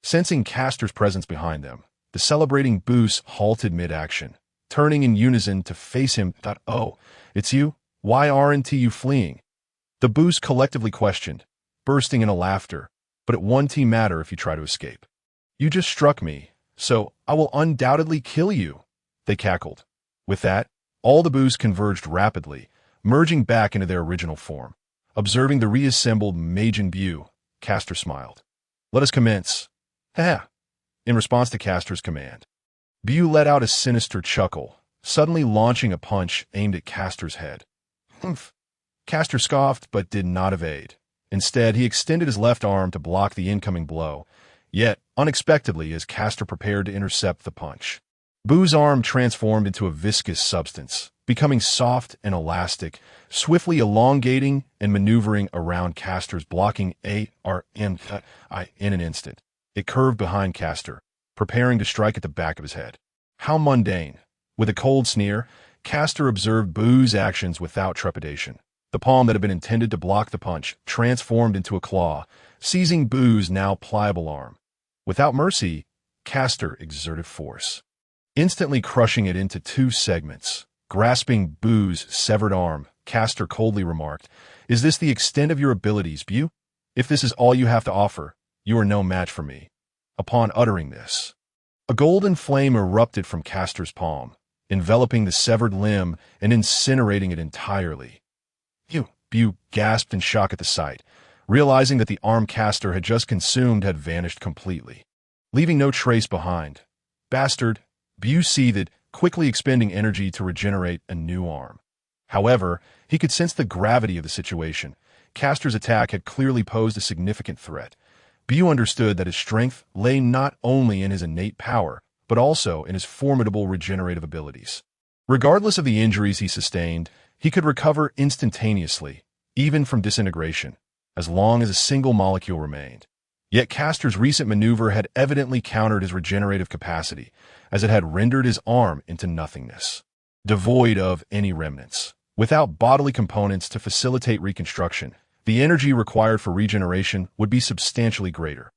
Sensing Castor's presence behind them, the celebrating Boos halted mid-action, turning in unison to face him. "Oh, it's you? Why aren't you fleeing?" The Boos collectively questioned, bursting into laughter. "But it won't matter if you try to escape. You just struck me, so I will undoubtedly kill you," they cackled. With that, all the Boos converged rapidly, merging back into their original form. Observing the reassembled Majin Bu, Castor smiled. "Let us commence." "Ha!" In response to Castor's command, Bu let out a sinister chuckle, suddenly launching a punch aimed at Castor's head. "Humph!" Castor scoffed but did not evade. Instead, he extended his left arm to block the incoming blow, yet unexpectedly as Castor prepared to intercept the punch. Bu's arm transformed into a viscous substance, becoming soft and elastic, swiftly elongating and maneuvering around Castor's blocking arm in an instant. It curved behind Castor, preparing to strike at the back of his head. How mundane! With a cold sneer, Castor observed Bu's actions without trepidation. The palm that had been intended to block the punch transformed into a claw, seizing Bu's now pliable arm. Without mercy, Castor exerted force, instantly crushing it into two segments. Grasping Bu's severed arm, Castor coldly remarked, "Is this the extent of your abilities, Bu? If this is all you have to offer, you are no match for me." Upon uttering this, a golden flame erupted from Castor's palm, enveloping the severed limb and incinerating it entirely. Bu gasped in shock at the sight, realizing that the arm Castor had just consumed had vanished completely, leaving no trace behind. "Bastard!" Bu seethed, quickly expending energy to regenerate a new arm. However, he could sense the gravity of the situation. Castor's attack had clearly posed a significant threat. Bu understood that his strength lay not only in his innate power, but also in his formidable regenerative abilities. Regardless of the injuries he sustained, he could recover instantaneously, even from disintegration, as long as a single molecule remained. Yet Castor's recent maneuver had evidently countered his regenerative capacity, as it had rendered his arm into nothingness, devoid of any remnants. Without bodily components to facilitate reconstruction, the energy required for regeneration would be substantially greater.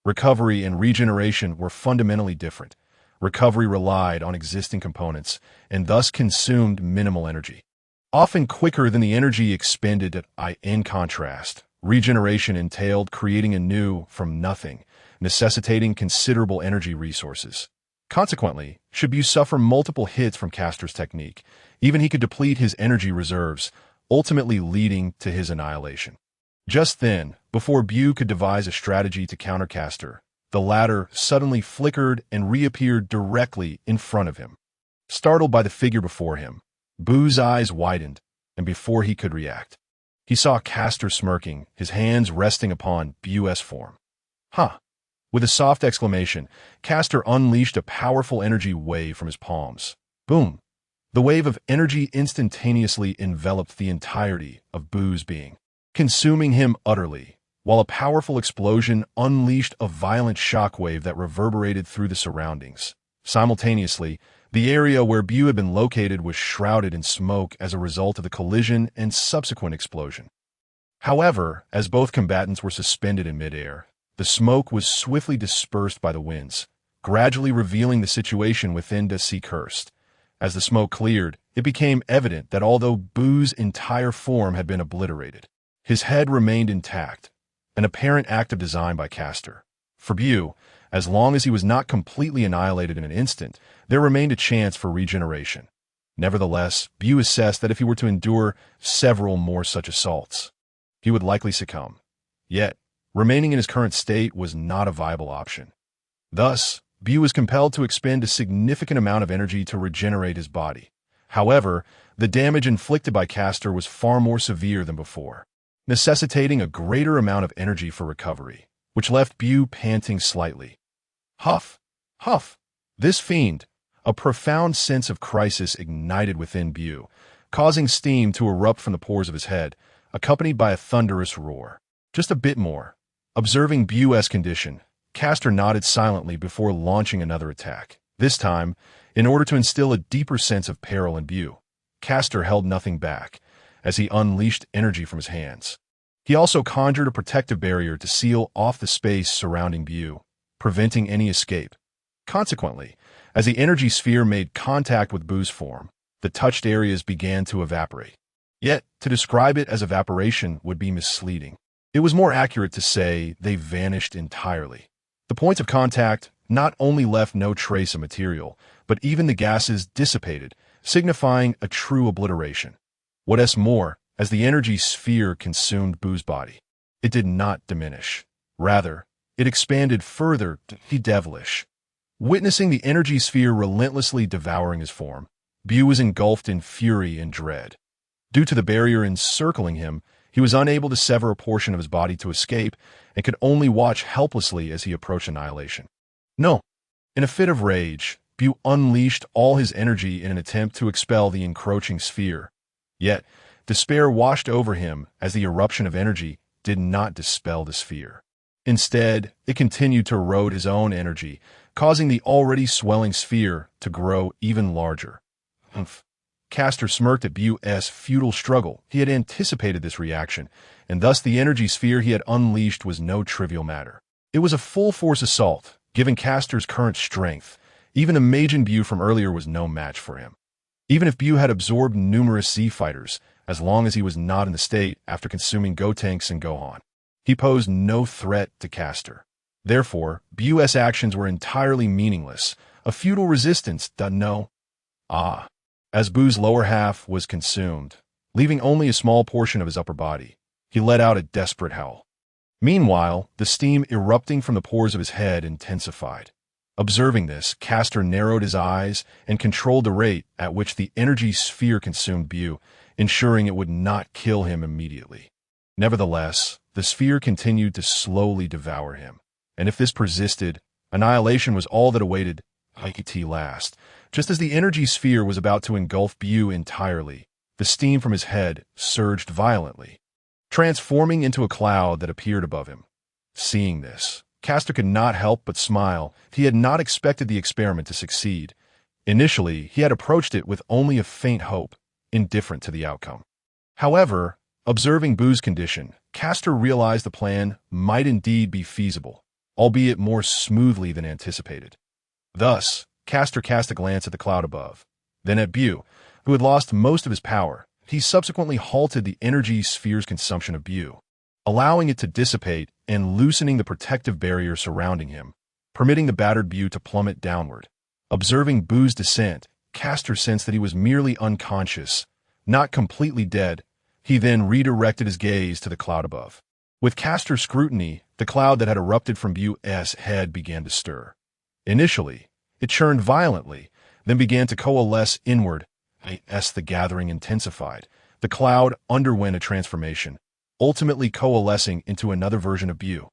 Recovery and regeneration were fundamentally different. Recovery relied on existing components, and thus consumed minimal energy, often quicker than the energy expended. In contrast, regeneration entailed creating anew from nothing, necessitating considerable energy resources. Consequently, should Bu suffer multiple hits from Castor's technique, even he could deplete his energy reserves, ultimately leading to his annihilation. Just then, before Bu could devise a strategy to counter Castor, the latter suddenly flickered and reappeared directly in front of him. Startled by the figure before him, Bu's eyes widened, and before he could react, he saw Castor smirking, his hands resting upon Bu's form. "Huh!" With a soft exclamation, Castor unleashed a powerful energy wave from his palms. Boom! The wave of energy instantaneously enveloped the entirety of Bu's being, consuming him utterly, while a powerful explosion unleashed a violent shockwave that reverberated through the surroundings. Simultaneously, the area where Bu had been located was shrouded in smoke as a result of the collision and subsequent explosion. However, as both combatants were suspended in midair, the smoke was swiftly dispersed by the winds, gradually revealing the situation within the sea Kast. As the smoke cleared, it became evident that although Bu's entire form had been obliterated, his head remained intact, an apparent act of design by Castor. For Bu, as long as he was not completely annihilated in an instant, there remained a chance for regeneration. Nevertheless, Bu assessed that if he were to endure several more such assaults, he would likely succumb. Yet, remaining in his current state was not a viable option. Thus, Bu was compelled to expend a significant amount of energy to regenerate his body. However, the damage inflicted by Castor was far more severe than before, necessitating a greater amount of energy for recovery, which left Bu panting slightly. Huff! Huff! This fiend! A profound sense of crisis ignited within Bu, causing steam to erupt from the pores of his head, accompanied by a thunderous roar. Just a bit more. Observing Bu's condition, Castor nodded silently before launching another attack. This time, in order to instill a deeper sense of peril in Bu, Castor held nothing back, as he unleashed energy from his hands. He also conjured a protective barrier to seal off the space surrounding Bu, preventing any escape. Consequently, as the energy sphere made contact with Bu's form, the touched areas began to evaporate. Yet, to describe it as evaporation would be misleading. It was more accurate to say they vanished entirely. The points of contact not only left no trace of material, but even the gases dissipated, signifying a true obliteration. What's more, as the energy sphere consumed Bu's body, it did not diminish. Rather, it expanded further to be devilish. Witnessing the energy sphere relentlessly devouring his form, Bu was engulfed in fury and dread. Due to the barrier encircling him, he was unable to sever a portion of his body to escape and could only watch helplessly as he approached annihilation. No! In a fit of rage, Bu unleashed all his energy in an attempt to expel the encroaching sphere. Yet, despair washed over him as the eruption of energy did not dispel the sphere. Instead, it continued to erode his own energy, causing the already swelling sphere to grow even larger. Humph. Castor smirked at Bu's futile struggle. He had anticipated this reaction, and thus the energy sphere he had unleashed was no trivial matter. It was a full-force assault, given Castor's current strength. Even a Majin Bu from earlier was no match for him. Even if Bu had absorbed numerous Z-fighters, as long as he was not in the state after consuming Gotenks and Gohan, he posed no threat to Castor. Therefore, Bu's actions were entirely meaningless, a futile resistance done no. As Bu's lower half was consumed, leaving only a small portion of his upper body, he let out a desperate howl. Meanwhile, the steam erupting from the pores of his head intensified. Observing this, Castor narrowed his eyes and controlled the rate at which the energy sphere consumed Bu, ensuring it would not kill him immediately. Nevertheless, the sphere continued to slowly devour him, and if this persisted, annihilation was all that awaited at last. Just as the energy sphere was about to engulf Bu entirely, the steam from his head surged violently, transforming into a cloud that appeared above him. Seeing this, Castor could not help but smile. He had not expected the experiment to succeed. Initially, he had approached it with only a faint hope, indifferent to the outcome. However, observing Bu's condition, Castor realized the plan might indeed be feasible, albeit more smoothly than anticipated. Thus, Castor cast a glance at the cloud above, then at Bu, who had lost most of his power. He subsequently halted the energy sphere's consumption of Bu, allowing it to dissipate and loosening the protective barrier surrounding him, permitting the battered Bu to plummet downward. Observing Bu's descent, Castor sensed that he was merely unconscious, not completely dead. He then redirected his gaze to the cloud above. With Castor's scrutiny, the cloud that had erupted from Bu's head began to stir. Initially, it churned violently, then began to coalesce inward. As the gathering intensified, the cloud underwent a transformation, ultimately coalescing into another version of Bu.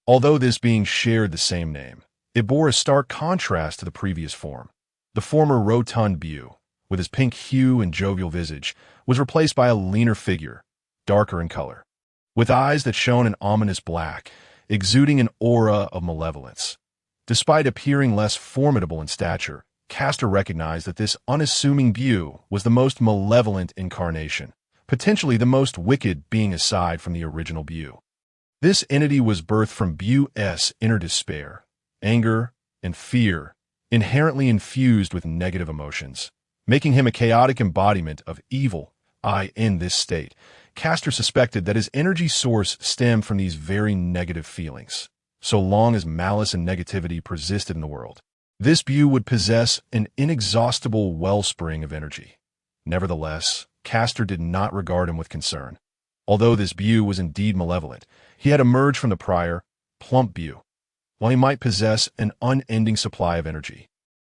Although this being shared the same name, it bore a stark contrast to the previous form. The former rotund Bu, with his pink hue and jovial visage, was replaced by a leaner figure, darker in color, with eyes that shone an ominous black, exuding an aura of malevolence. Despite appearing less formidable in stature, Castor recognized that this unassuming Bu was the most malevolent incarnation, potentially the most wicked being aside from the original Bu. This entity was birthed from Bu's inner despair, anger, and fear, inherently infused with negative emotions, making him a chaotic embodiment of evil. In this state, Castor suspected that his energy source stemmed from these very negative feelings. So long as malice and negativity persisted in the world, this Bu would possess an inexhaustible wellspring of energy. Nevertheless, Castor did not regard him with concern. Although this Bu was indeed malevolent, He had emerged from the prior, plump view, while he might possess an unending supply of energy.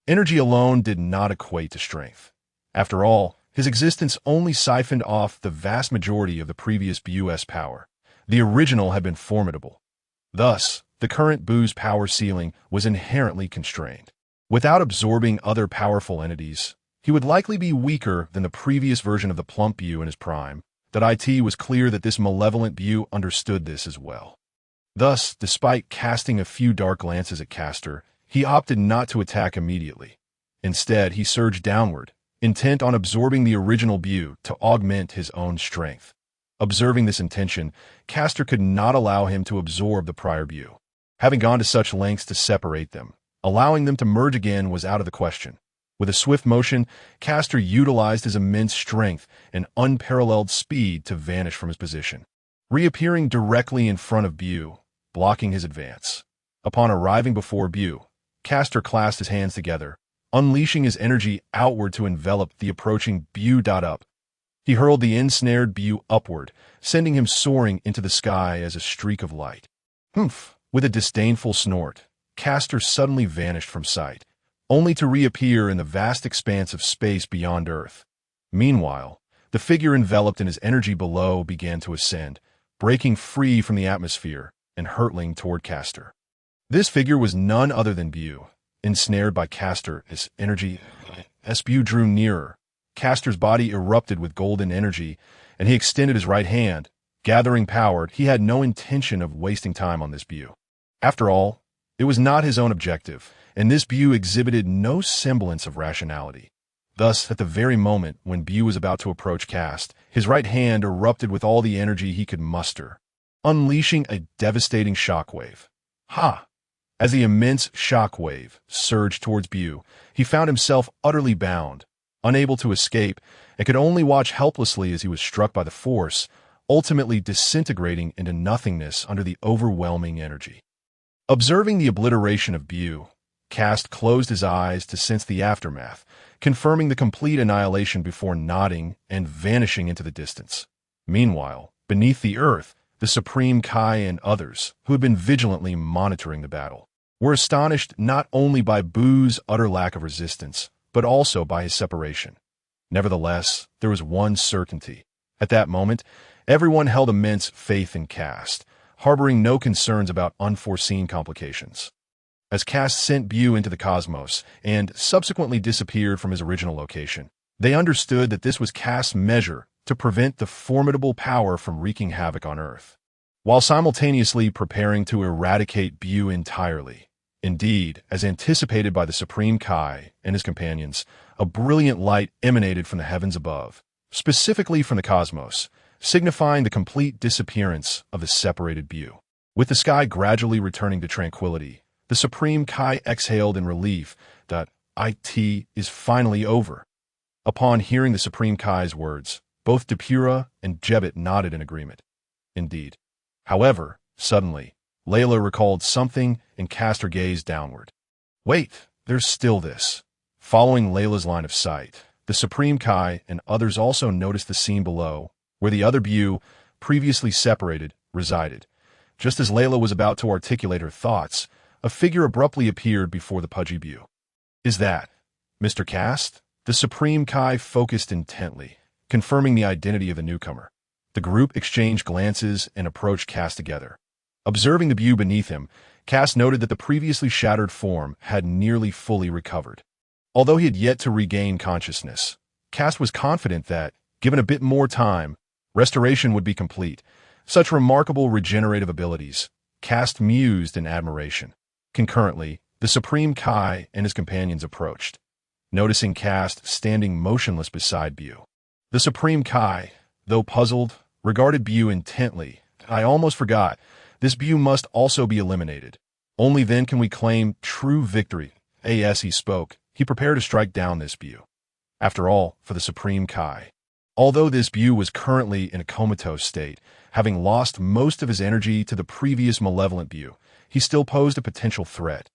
Energy alone did not equate to strength. After all, his existence only siphoned off the vast majority of the previous Bu's power. The original had been formidable. Thus, the current Bu's power ceiling was inherently constrained. Without absorbing other powerful entities, he would likely be weaker than the previous version of the plump Bu in his prime. That it was clear that this malevolent Bu understood this as well. Thus, despite casting a few dark glances at Caster, he opted not to attack immediately. Instead, he surged downward, intent on absorbing the original Bu to augment his own strength. Observing this intention, Caster could not allow him to absorb the prior Bu. Having gone to such lengths to separate them, allowing them to merge again was out of the question. With a swift motion, Caster utilized his immense strength and unparalleled speed to vanish from his position, reappearing directly in front of Bu, blocking his advance. Upon arriving before Bu, Caster clasped his hands together, unleashing his energy outward to envelop the approaching Bu. Up. He hurled the ensnared Bu upward, sending him soaring into the sky as a streak of light. Humph! With a disdainful snort, Caster suddenly vanished from sight, only to reappear in the vast expanse of space beyond Earth. Meanwhile, the figure enveloped in his energy below began to ascend, breaking free from the atmosphere and hurtling toward Caster. This figure was none other than Bu. Ensnared by Caster, his energy, as Bu drew nearer, Caster's body erupted with golden energy, and he extended his right hand. Gathering power, he had no intention of wasting time on this Bu. After all, it was not his own objective, and this Bu exhibited no semblance of rationality. Thus, at the very moment when Bu was about to approach Kast, his right hand erupted with all the energy he could muster, unleashing a devastating shockwave. Ha! As the immense shockwave surged towards Bu, he found himself utterly bound, unable to escape, and could only watch helplessly as he was struck by the force, ultimately disintegrating into nothingness under the overwhelming energy. Observing the obliteration of Bu, Kast closed his eyes to sense the aftermath, confirming the complete annihilation before nodding and vanishing into the distance. Meanwhile, beneath the earth, the Supreme Kai and others, who had been vigilantly monitoring the battle, were astonished not only by Bu's utter lack of resistance, but also by his separation. Nevertheless, there was one certainty. At that moment, everyone held immense faith in Kast, harboring no concerns about unforeseen complications. As Kast sent Bu into the cosmos and subsequently disappeared from his original location, they understood that this was Kast's measure to prevent the formidable power from wreaking havoc on Earth, while simultaneously preparing to eradicate Bu entirely. Indeed, as anticipated by the Supreme Kai and his companions, a brilliant light emanated from the heavens above, specifically from the cosmos, signifying the complete disappearance of the separated Bu. With the sky gradually returning to tranquility, the Supreme Kai exhaled in relief that it is finally over. Upon hearing the Supreme Kai's words, both Depura and Jebet nodded in agreement. Indeed. However, suddenly, Layla recalled something and cast her gaze downward. Wait, there's still this. Following Layla's line of sight, the Supreme Kai and others also noticed the scene below, where the other Bu, previously separated, resided. Just as Layla was about to articulate her thoughts, a figure abruptly appeared before the pudgy Bu. Is that Mr. Kast? The Supreme Kai focused intently, confirming the identity of the newcomer. The group exchanged glances and approached Kast together. Observing the Bu beneath him, Kast noted that the previously shattered form had nearly fully recovered. Although he had yet to regain consciousness, Kast was confident that, given a bit more time, restoration would be complete. Such remarkable regenerative abilities, Kast mused in admiration. Concurrently, the Supreme Kai and his companions approached, noticing Kast standing motionless beside Bu. The Supreme Kai, though puzzled, regarded Bu intently. I almost forgot, this Bu must also be eliminated. Only then can we claim true victory. As he spoke, he prepared to strike down this Bu. After all, for the Supreme Kai, although this Bu was currently in a comatose state, having lost most of his energy to the previous malevolent Bu, he still posed a potential threat.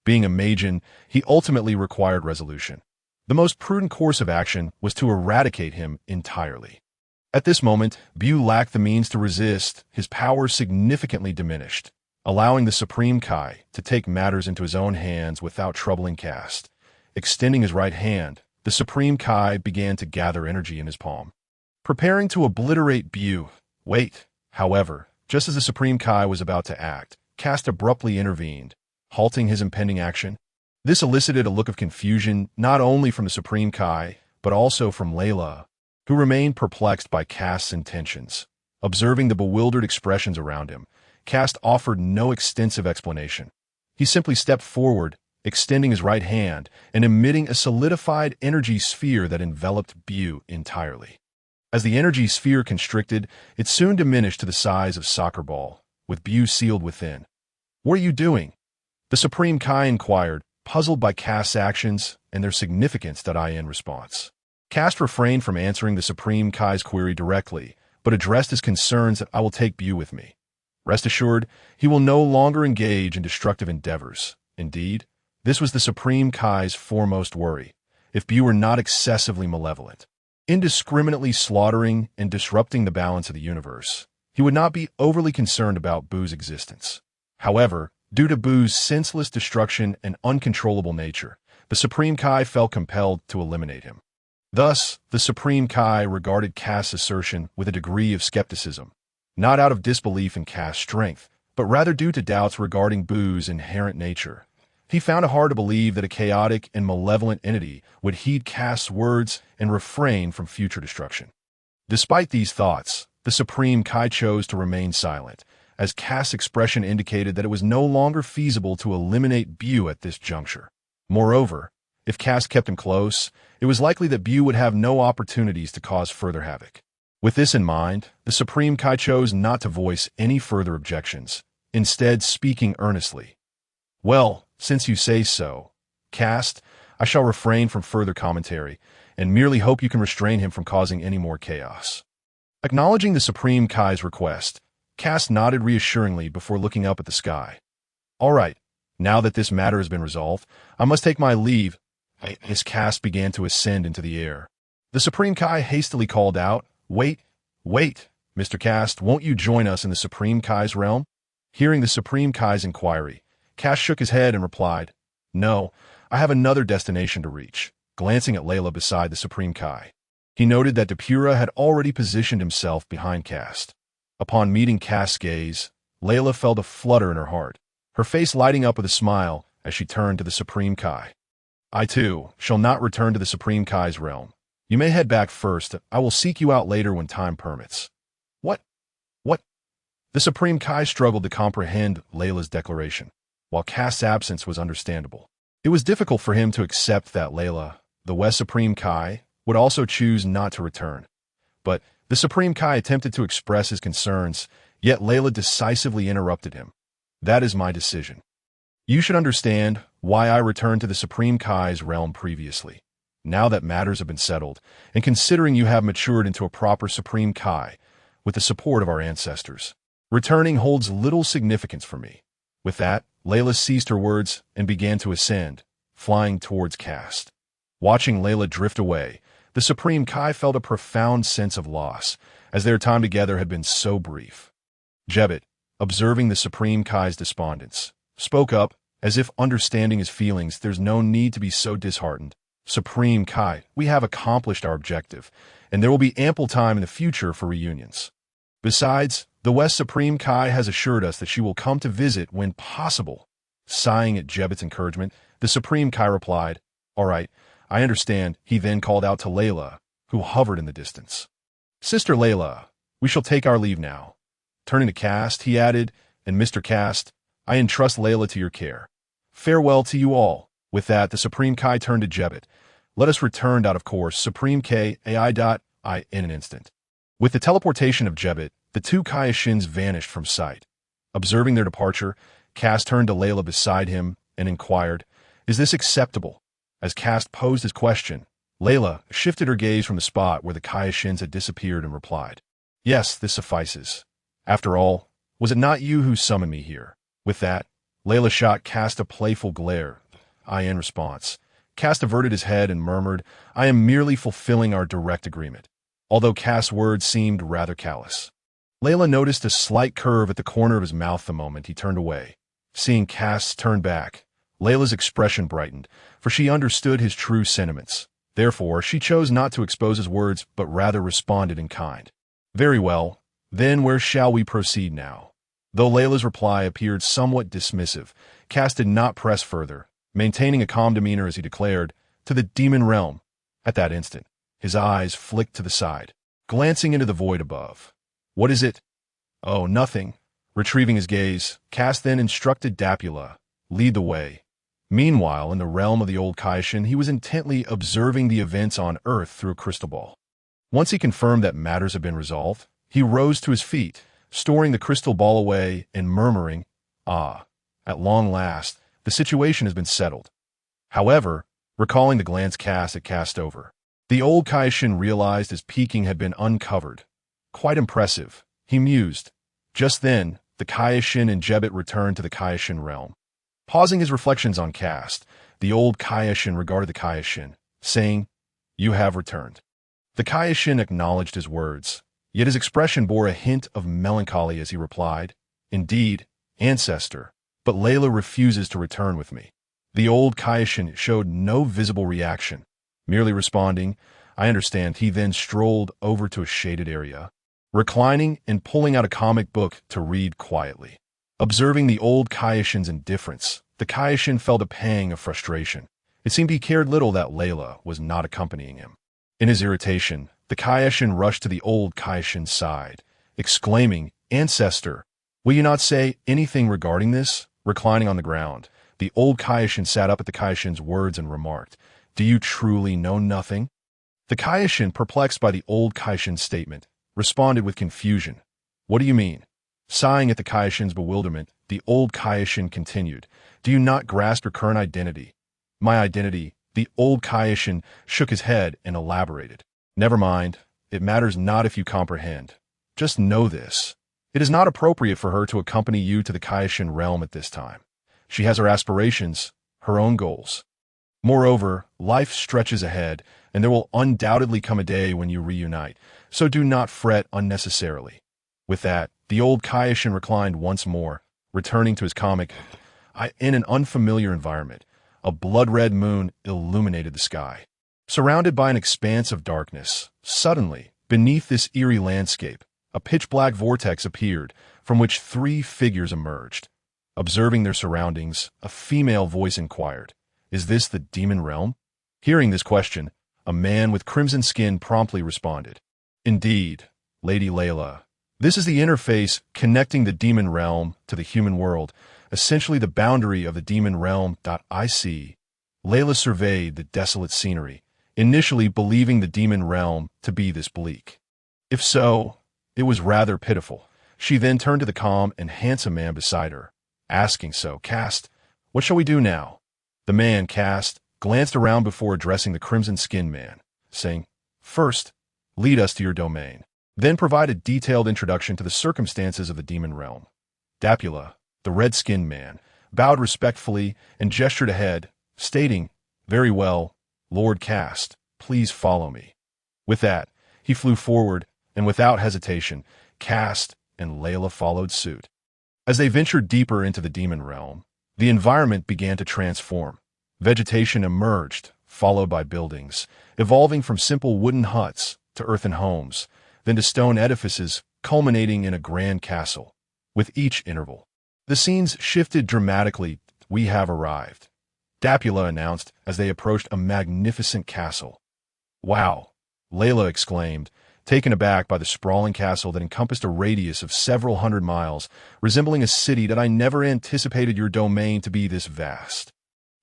Being a Majin, he ultimately required resolution. The most prudent course of action was to eradicate him entirely. At this moment, Bu lacked the means to resist, his power significantly diminished, allowing the Supreme Kai to take matters into his own hands without troubling Kast. Extending his right hand, the Supreme Kai began to gather energy in his palm, preparing to obliterate Bu. Wait, however, just as the Supreme Kai was about to act, Kast abruptly intervened, halting his impending action. This elicited a look of confusion not only from the Supreme Kai, but also from Layla, who remained perplexed by Kast's intentions. Observing the bewildered expressions around him, Kast offered no extensive explanation. He simply stepped forward, extending his right hand and emitting a solidified energy sphere that enveloped Bu entirely. As the energy sphere constricted, it soon diminished to the size of a soccer ball, with Bu sealed within. "What are you doing?" the Supreme Kai inquired, puzzled by Kast's actions and their significance. In response, Kast refrained from answering the Supreme Kai's query directly, but addressed his concerns that "I will take Bu with me. Rest assured, he will no longer engage in destructive endeavors." Indeed, this was the Supreme Kai's foremost worry. If Bu were not excessively malevolent, indiscriminately slaughtering and disrupting the balance of the universe, he would not be overly concerned about Bu's existence. However, due to Bu's senseless destruction and uncontrollable nature, the Supreme Kai felt compelled to eliminate him. Thus, the Supreme Kai regarded Kast's assertion with a degree of skepticism, not out of disbelief in Kast's strength, but rather due to doubts regarding Bu's inherent nature. He found it hard to believe that a chaotic and malevolent entity would heed Kast's words and refrain from future destruction. Despite these thoughts, the Supreme Kai chose to remain silent, as Kast's expression indicated that it was no longer feasible to eliminate Bu at this juncture. Moreover, if Kast kept him close, it was likely that Bu would have no opportunities to cause further havoc. With this in mind, the Supreme Kai chose not to voice any further objections, instead speaking earnestly. "Well, since you say so, Kast, I shall refrain from further commentary, and merely hope you can restrain him from causing any more chaos." Acknowledging the Supreme Kai's request, Kast nodded reassuringly before looking up at the sky. "All right, now that this matter has been resolved, I must take my leave." As Kast began to ascend into the air, the Supreme Kai hastily called out, Wait, Mr. Kast, won't you join us in the Supreme Kai's realm?" Hearing the Supreme Kai's inquiry, Kast shook his head and replied, "No, I have another destination to reach." Glancing at Layla beside the Supreme Kai, he noted that Depura had already positioned himself behind Kast. Upon meeting Kast's gaze, Layla felt a flutter in her heart, her face lighting up with a smile as she turned to the Supreme Kai. "I, too, shall not return to the Supreme Kai's realm. You may head back first. I will seek you out later when time permits." What? The Supreme Kai struggled to comprehend Layla's declaration. While Kast's absence was understandable, it was difficult for him to accept that Layla, the West Supreme Kai, would also choose not to return. But the Supreme Kai attempted to express his concerns, yet Layla decisively interrupted him. "That is my decision. You should understand why I returned to the Supreme Kai's realm previously. Now that matters have been settled, and considering you have matured into a proper Supreme Kai, with the support of our ancestors, returning holds little significance for me." With that, Layla ceased her words and began to ascend, flying towards Kast. Watching Layla drift away, the Supreme Kai felt a profound sense of loss, as their time together had been so brief. Jebet, observing the Supreme Kai's despondence, spoke up, as if understanding his feelings. "There's no need to be so disheartened. Supreme Kai, we have accomplished our objective, and there will be ample time in the future for reunions. Besides, the West Supreme Kai has assured us that she will come to visit when possible." Sighing at Jebet's encouragement, the Supreme Kai replied, "All right, I understand." He then called out to Layla, who hovered in the distance. "Sister Layla, we shall take our leave now." Turning to Kast, he added, "And Mr. Kast, I entrust Layla to your care. Farewell to you all." With that, the Supreme Kai turned to Jebet. "Let us return out of course, Supreme K AI. In an instant." With the teleportation of Jebet, the two Kaioshin vanished from sight. Observing their departure, Kast turned to Layla beside him and inquired, "Is this acceptable?" As Kast posed his question, Layla shifted her gaze from the spot where the Kaioshin had disappeared and replied, "Yes, this suffices. After all, was it not you who summoned me here?" With that, Layla shot Kast a playful glare. In response, Kast averted his head and murmured, "I am merely fulfilling our direct agreement." although Kast's words seemed rather callous. Layla noticed a slight curve at the corner of his mouth the moment he turned away. Seeing Kast turn back, Layla's expression brightened, for she understood his true sentiments. Therefore, she chose not to expose his words, but rather responded in kind. Very well, then where shall we proceed now? Though Layla's reply appeared somewhat dismissive, Kast did not press further, maintaining a calm demeanor as he declared, to the demon realm. At that instant, his eyes flicked to the side, glancing into the void above. What is it? Oh, nothing. Retrieving his gaze, Kast then instructed Dapula, lead the way. Meanwhile, in the realm of the old Kaishin, he was intently observing the events on Earth through a crystal ball. Once he confirmed that matters had been resolved, he rose to his feet, storing the crystal ball away and murmuring, "Ah, at long last, the situation has been settled." However, recalling the glance Kast had cast over, the old Kaishin realized his peeking had been uncovered. Quite impressive, he mused. Just then, the Kaishin and Jebet returned to the Kaishin realm. Pausing his reflections on Kast, the old Kaishin regarded the Kaishin, saying, "You have returned." The Kaishin acknowledged his words, yet his expression bore a hint of melancholy as he replied, "Indeed, ancestor, but Layla refuses to return with me." The old Kaishin showed no visible reaction, merely responding, "I understand." He then strolled over to a shaded area, reclining and pulling out a comic book to read quietly. Observing the old Kaishin's indifference, the Kaishin felt a pang of frustration. It seemed he cared little that Layla was not accompanying him. In his irritation, the Kaishin rushed to the old Kaishin's side, exclaiming, "Ancestor, will you not say anything regarding this?" Reclining on the ground, the old Kaishin sat up at the Kaishin's words and remarked, "Do you truly know nothing?" The Kaishin, perplexed by the old Kaishin's statement, responded with confusion, "What do you mean?" Sighing at the Kaishin's bewilderment, the old Kaishin continued, "Do you not grasp your current identity?" "My identity?" The old Kaishin shook his head and elaborated. "Never mind. It matters not if you comprehend. Just know this. It is not appropriate for her to accompany you to the Kaishin realm at this time. She has her aspirations, her own goals. Moreover, life stretches ahead, and there will undoubtedly come a day when you reunite, so do not fret unnecessarily." With that, the old Kaishin reclined once more, returning to his comic. In an unfamiliar environment, a blood-red moon illuminated the sky. Surrounded by an expanse of darkness, suddenly, beneath this eerie landscape, a pitch-black vortex appeared, from which three figures emerged. Observing their surroundings, a female voice inquired, "Is this the demon realm?" Hearing this question, a man with crimson skin promptly responded, "Indeed, Lady Layla. This is the interface connecting the demon realm to the human world, essentially the boundary of the demon realm. I see." Layla surveyed the desolate scenery, initially believing the demon realm to be this bleak. If so, it was rather pitiful. She then turned to the calm and handsome man beside her, asking, "So, Kast, what shall we do now?" The man, Kast, glanced around before addressing the crimson-skinned man, saying, "First, lead us to your domain. Then provide a detailed introduction to the circumstances of the demon realm." Dapula, the red-skinned man, bowed respectfully and gestured ahead, stating, "Very well, Lord Kast, please follow me." With that, he flew forward, and without hesitation, Kast and Layla followed suit. As they ventured deeper into the demon realm, the environment began to transform. Vegetation emerged, followed by buildings, evolving from simple wooden huts to earthen homes, then to stone edifices culminating in a grand castle. With each interval, the scenes shifted dramatically. "We have arrived," Dapula announced as they approached a magnificent castle. "Wow," Layla exclaimed, taken aback by the sprawling castle that encompassed a radius of several hundred miles, resembling a city that I never anticipated your domain to be this vast.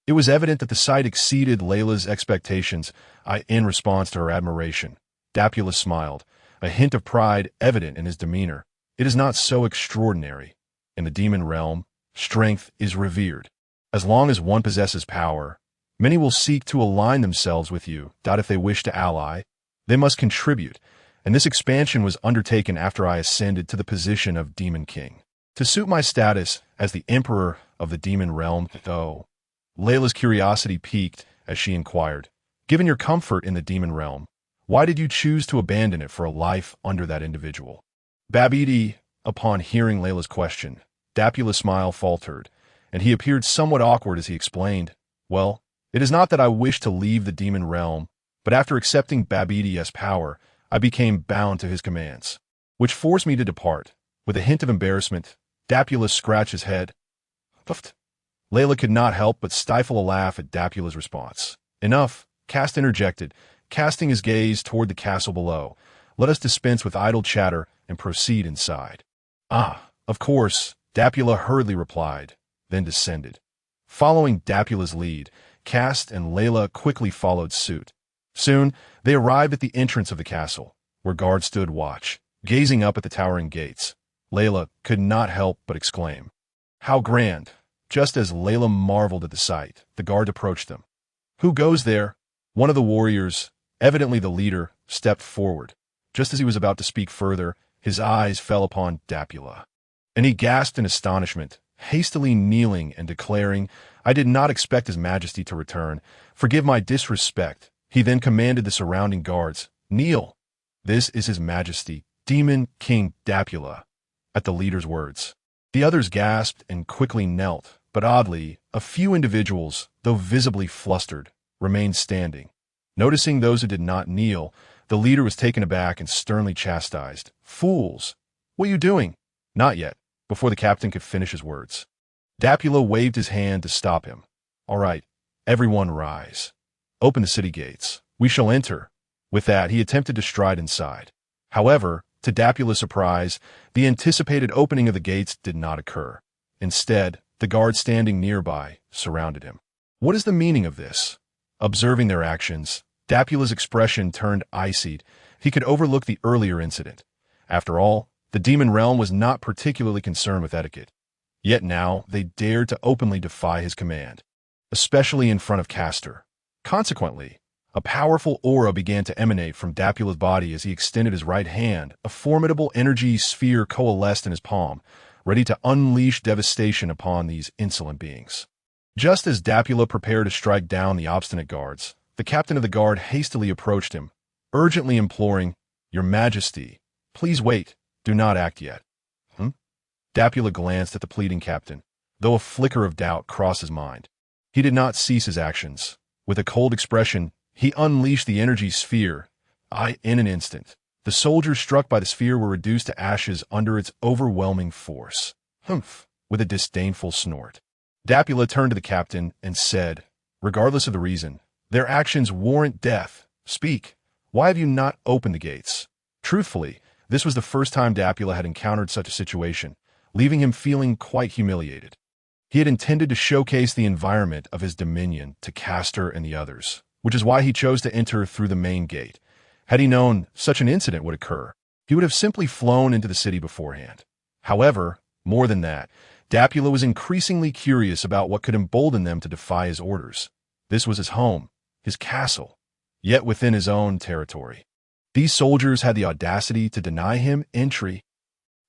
It was evident that the sight exceeded Layla's expectations. In response to her admiration, Dapula smiled, a hint of pride evident in his demeanor. "It is not so extraordinary. In the demon realm, strength is revered. As long as one possesses power, many will seek to align themselves with you. If they wish to ally, they must contribute, and this expansion was undertaken after I ascended to the position of Demon King, to suit my status as the Emperor of the demon realm." Though Layla's curiosity piqued as she inquired, "Given your comfort in the demon realm, Why did you choose to abandon it for a life under that individual? Babidi, upon hearing Layla's question, Dapula's smile faltered, and he appeared somewhat awkward as he explained, well, it is not that I wish to leave the demon realm, but after accepting Babidi's power, I became bound to his commands, which forced me to depart. With a hint of embarrassment, Dapula scratched his head. Puffed. Layla could not help but stifle a laugh at Dapula's response. Enough, Kast interjected, casting his gaze toward the castle below. Let us dispense with idle chatter and proceed inside. Ah, of course, Dapula hurriedly replied, then descended. Following Dapula's lead, Kast and Layla quickly followed suit. Soon, they arrived at the entrance of the castle, where guards stood watch, gazing up at the towering gates. Layla could not help but exclaim, "How grand!" Just as Layla marveled at the sight, the guard approached them. "Who goes there?" One of the warriors, evidently the leader, stepped forward. Just as he was about to speak further, his eyes fell upon Dapula, and he gasped in astonishment, hastily kneeling and declaring, "I did not expect His Majesty to return. Forgive my disrespect." He then commanded the surrounding guards, "Kneel. This is His Majesty, Demon King Dapula." At the leader's words, the others gasped and quickly knelt, but oddly, a few individuals, though visibly flustered, remained standing. Noticing those who did not kneel, the leader was taken aback and sternly chastised. "Fools! What are you doing?" "Not yet," before the captain could finish his words. Dapula waved his hand to stop him. "All right, everyone rise. Open the city gates. We shall enter." With that, he attempted to stride inside. However, to Dapula's surprise, the anticipated opening of the gates did not occur. Instead, the guards standing nearby surrounded him. What is the meaning of this? Observing their actions, Dapula's expression turned icy. He could overlook the earlier incident. After all, the demon realm was not particularly concerned with etiquette. Yet now they dared to openly defy his command, especially in front of Castor. Consequently, a powerful aura began to emanate from Dapula's body as he extended his right hand. A formidable energy sphere coalesced in his palm, ready to unleash devastation upon these insolent beings. Just as Dapula prepared to strike down the obstinate guards, the captain of the guard hastily approached him, urgently imploring, "Your Majesty, please wait, do not act yet." Dapula glanced at the pleading captain, though a flicker of doubt crossed his mind. He did not cease his actions. With a cold expression, he unleashed the energy sphere. In an instant, the soldiers struck by the sphere were reduced to ashes under its overwhelming force. With a disdainful snort, Dapula turned to the captain and said, "Regardless of the reason, their actions warrant death. Speak. Why have you not opened the gates?" Truthfully, this was the first time Dapula had encountered such a situation, leaving him feeling quite humiliated. He had intended to showcase the environment of his dominion to Castor and the others, which is why he chose to enter through the main gate. Had he known such an incident would occur, he would have simply flown into the city beforehand. However, more than that, Dapula was increasingly curious about what could embolden them to defy his orders. This was his home, his castle, yet within his own territory. These soldiers had the audacity to deny him entry.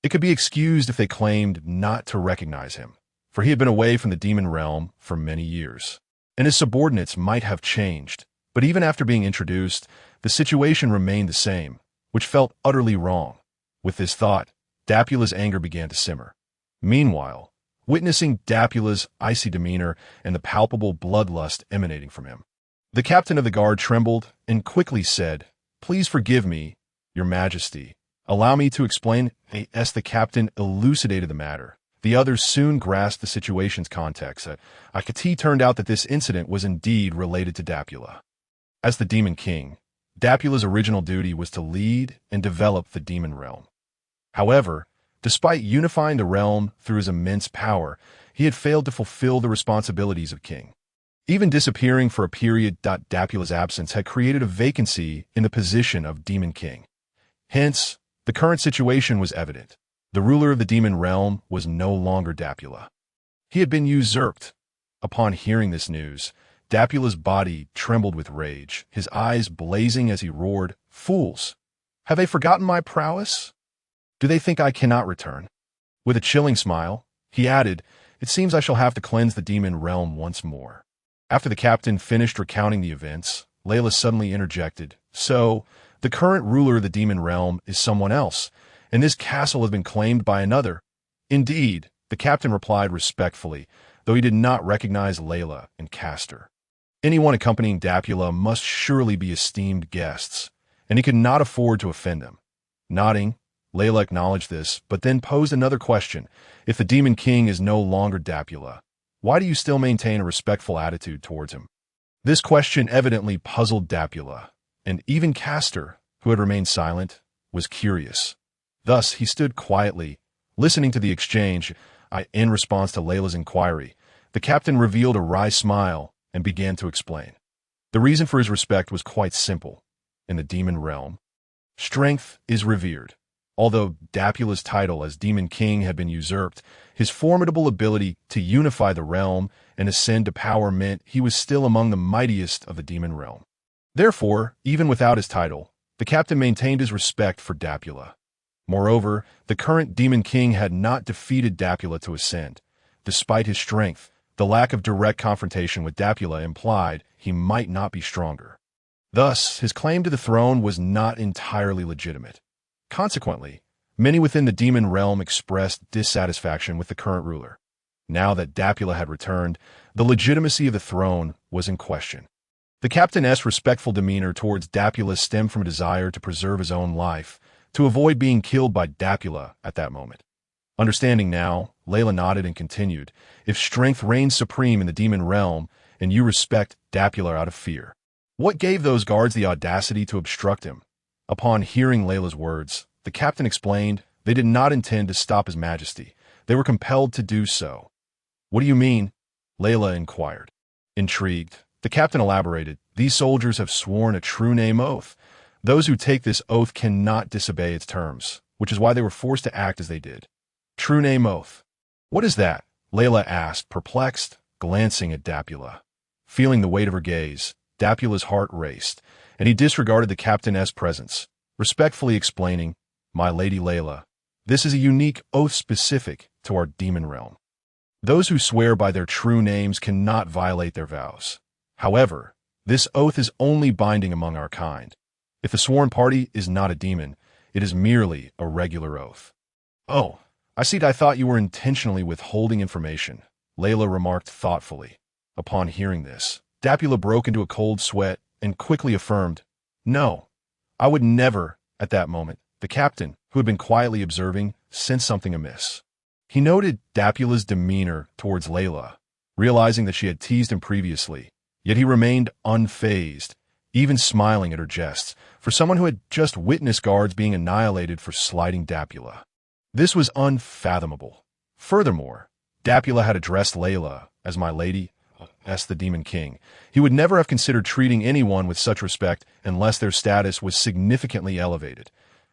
It could be excused if they claimed not to recognize him, for he had been away from the demon realm for many years, and his subordinates might have changed. But even after being introduced, the situation remained the same, which felt utterly wrong. With this thought, Dapula's anger began to simmer. Meanwhile, witnessing Dapula's icy demeanor and the palpable bloodlust emanating from him, the captain of the guard trembled and quickly said, "Please forgive me, Your Majesty. Allow me to explain." As the captain elucidated the matter, the others soon grasped the situation's context. It turned out that this incident was indeed related to Dapula. As the Demon King, Dapula's original duty was to lead and develop the demon realm. However, despite unifying the realm through his immense power, he had failed to fulfill the responsibilities of king. Even disappearing for a period, Dapula's absence had created a vacancy in the position of Demon King. Hence, the current situation was evident. The ruler of the demon realm was no longer Dapula. He had been usurped. Upon hearing this news, Dapula's body trembled with rage, his eyes blazing as he roared, "Fools! Have they forgotten my prowess? Do they think I cannot return?" With a chilling smile, he added, "It seems I shall have to cleanse the demon realm once more." After the captain finished recounting the events, Layla suddenly interjected, "So, The current ruler of the demon realm is someone else, and this castle has been claimed by another. Indeed, the captain replied respectfully, though he did not recognize Layla and Castor. Anyone accompanying Dapula must surely be esteemed guests, and he could not afford to offend them. Nodding, Layla acknowledged this, but then posed another question. If the Demon King is no longer Dapula, why do you still maintain a respectful attitude towards him? This question evidently puzzled Dapula, and even Castor, who had remained silent, was curious. Thus, he stood quietly, listening to the exchange. In response to Layla's inquiry, the captain revealed a wry smile and began to explain. The reason for his respect was quite simple. In the demon realm, strength is revered. Although Dapula's title as Demon King had been usurped, his formidable ability to unify the realm and ascend to power meant he was still among the mightiest of the demon realm. Therefore, even without his title, the captain maintained his respect for Dapula. Moreover, the current Demon King had not defeated Dapula to ascend. Despite his strength, the lack of direct confrontation with Dapula implied he might not be stronger. Thus, his claim to the throne was not entirely legitimate. Consequently, many within the demon realm expressed dissatisfaction with the current ruler. Now that Dapula had returned, the legitimacy of the throne was in question. The captain's respectful demeanor towards Dapula stemmed from a desire to preserve his own life, to avoid being killed by Dapula at that moment. Understanding now, Layla nodded and continued, if strength reigns supreme in the demon realm, and you respect Dapula out of fear, what gave those guards the audacity to obstruct him? Upon hearing Layla's words, the captain explained they did not intend to stop His Majesty. They were compelled to do so. What do you mean? Layla inquired. Intrigued, the captain elaborated, these soldiers have sworn a true name oath. Those who take this oath cannot disobey its terms, which is why they were forced to act as they did. True name oath. What is that? Layla asked, perplexed, glancing at Dapula. Feeling the weight of her gaze, Dapula's heart raced, and he disregarded the captain's presence, respectfully explaining, My Lady Layla, this is a unique oath specific to our demon realm. Those who swear by their true names cannot violate their vows. However, this oath is only binding among our kind. If the sworn party is not a demon, it is merely a regular oath. Oh, I see. I thought you were intentionally withholding information, Layla remarked thoughtfully. Upon hearing this, Dapula broke into a cold sweat and quickly affirmed, No, I would never. At that moment, the captain, who had been quietly observing, sensed something amiss. He noted Dapula's demeanor towards Layla, realizing that she had teased him previously, yet he remained unfazed, even smiling at her jests, for someone who had just witnessed guards being annihilated for slighting Dapula. This was unfathomable. Furthermore, Dapula had addressed Layla as my lady, as the Demon King. He would never have considered treating anyone with such respect unless their status was significantly elevated.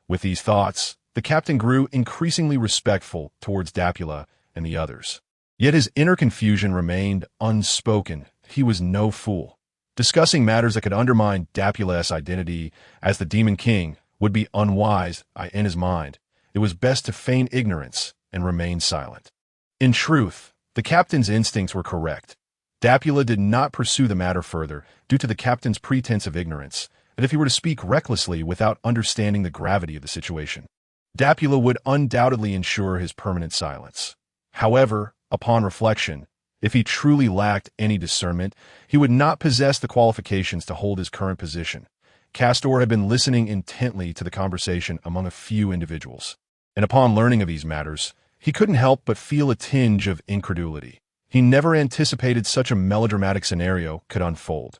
With these thoughts, the captain grew increasingly respectful towards Dapula and the others. Yet his inner confusion remained unspoken. He was no fool. Discussing matters that could undermine Dapula's identity as the Demon King would be unwise. In his mind, it was best to feign ignorance and remain silent. In truth, the captain's instincts were correct. Dapula did not pursue the matter further due to the captain's pretense of ignorance, and if he were to speak recklessly without understanding the gravity of the situation, Dapula would undoubtedly ensure his permanent silence. However, upon reflection, if he truly lacked any discernment, he would not possess the qualifications to hold his current position. Castor had been listening intently to the conversation among a few individuals, and upon learning of these matters, he couldn't help but feel a tinge of incredulity. He never anticipated such a melodramatic scenario could unfold.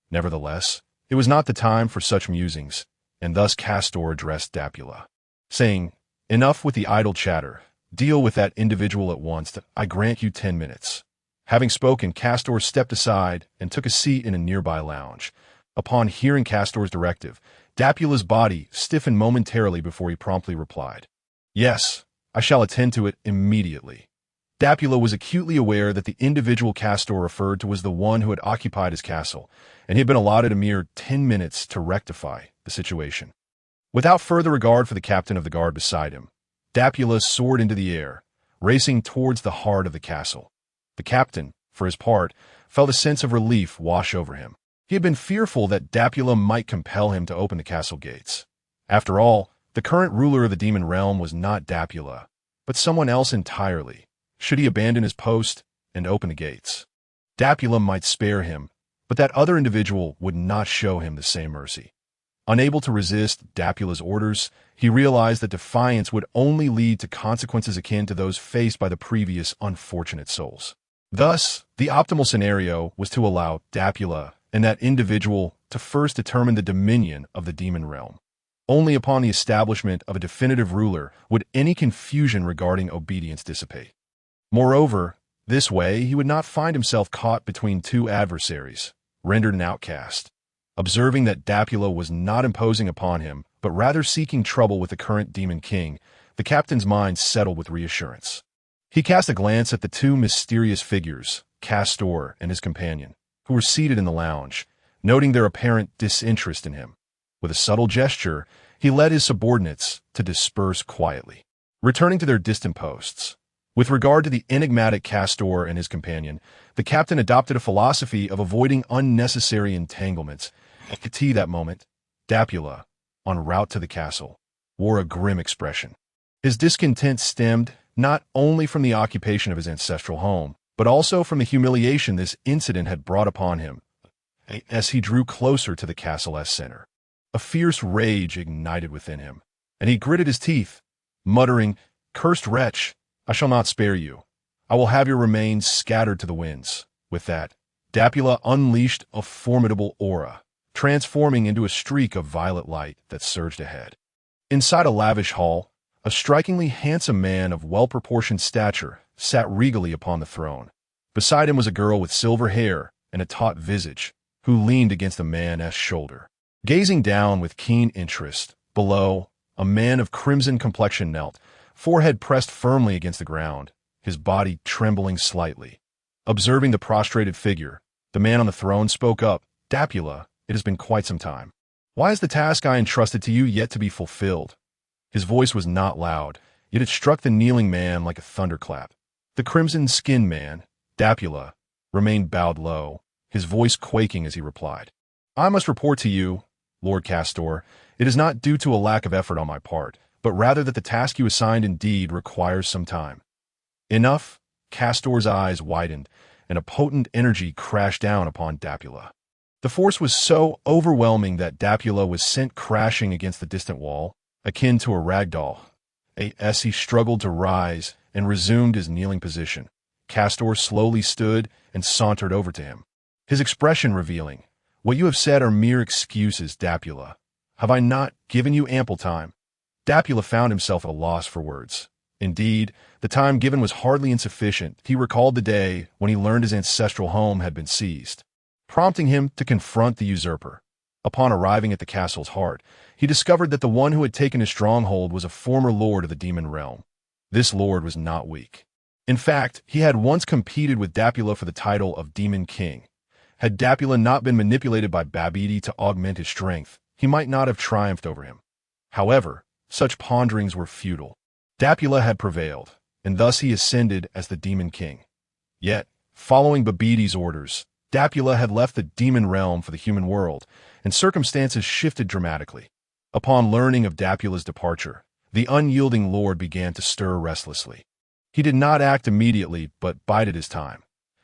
Nevertheless, it was not the time for such musings, and thus Castor addressed Dapula, saying, Enough with the idle chatter. Deal with that individual at once. I grant you 10 minutes. Having spoken, Castor stepped aside and took a seat in a nearby lounge. Upon hearing Castor's directive, Dapula's body stiffened momentarily before he promptly replied, Yes, I shall attend to it immediately. Dapula was acutely aware that the individual Castor referred to was the one who had occupied his castle, and he had been allotted a mere 10 minutes to rectify the situation. Without further regard for the captain of the guard beside him, Dapula soared into the air, racing towards the heart of the castle. The captain, for his part, felt a sense of relief wash over him. He had been fearful that Dapula might compel him to open the castle gates. After all, the current ruler of the demon realm was not Dapula, but someone else entirely. Should he abandon his post and open the gates? Dapula might spare him, but that other individual would not show him the same mercy. Unable to resist Dapula's orders, he realized that defiance would only lead to consequences akin to those faced by the previous unfortunate souls. Thus, the optimal scenario was to allow Dapula and that individual to first determine the dominion of the demon realm. Only upon the establishment of a definitive ruler would any confusion regarding obedience dissipate. Moreover, this way he would not find himself caught between two adversaries, rendered an outcast. Observing that Dapula was not imposing upon him, but rather seeking trouble with the current demon king, the captain's mind settled with reassurance. He cast a glance at the two mysterious figures, Castor and his companion, who were seated in the lounge, noting their apparent disinterest in him. With a subtle gesture, he led his subordinates to disperse quietly, returning to their distant posts. With regard to the enigmatic Castor and his companion, the captain adopted a philosophy of avoiding unnecessary entanglements. At that moment, Dapula, en route to the castle, wore a grim expression. His discontent stemmed not only from the occupation of his ancestral home, but also from the humiliation this incident had brought upon him. As he drew closer to the castle's center, a fierce rage ignited within him, and he gritted his teeth, muttering, "Cursed wretch, I shall not spare you. I will have your remains scattered to the winds." With that, Dapula unleashed a formidable aura, transforming into a streak of violet light that surged ahead. Inside a lavish hall, a strikingly handsome man of well-proportioned stature sat regally upon the throne. Beside him was a girl with silver hair and a taut visage, who leaned against the man's shoulder. Gazing down with keen interest, below, a man of crimson complexion knelt, forehead pressed firmly against the ground, his body trembling slightly. Observing the prostrated figure, the man on the throne spoke up, "Dapula, it has been quite some time. Why is the task I entrusted to you yet to be fulfilled?" His voice was not loud, yet it struck the kneeling man like a thunderclap. The crimson-skinned man, Dapula, remained bowed low, his voice quaking as he replied, "I must report to you, Lord Castor, it is not due to a lack of effort on my part, but rather that the task you assigned indeed requires some time." Enough. Castor's eyes widened, and a potent energy crashed down upon Dapula. The force was so overwhelming that Dapula was sent crashing against the distant wall, akin to a rag doll. As he struggled to rise and resumed his kneeling position, Castor slowly stood and sauntered over to him, his expression revealing, "What you have said are mere excuses, Dapula. Have I not given you ample time?" Dapula found himself at a loss for words. Indeed, the time given was hardly insufficient. He recalled the day when he learned his ancestral home had been seized, prompting him to confront the usurper. Upon arriving at the castle's heart, he discovered that the one who had taken his stronghold was a former lord of the demon realm. This lord was not weak. In fact, he had once competed with Dapula for the title of Demon King. Had Dapula not been manipulated by Babidi to augment his strength, he might not have triumphed over him. However, such ponderings were futile. Dapula had prevailed, and thus he ascended as the Demon King. Yet, following Babidi's orders, Dapula had left the demon realm for the human world, and circumstances shifted dramatically. Upon learning of Dapula's departure, the unyielding lord began to stir restlessly. He did not act immediately, but bided his time.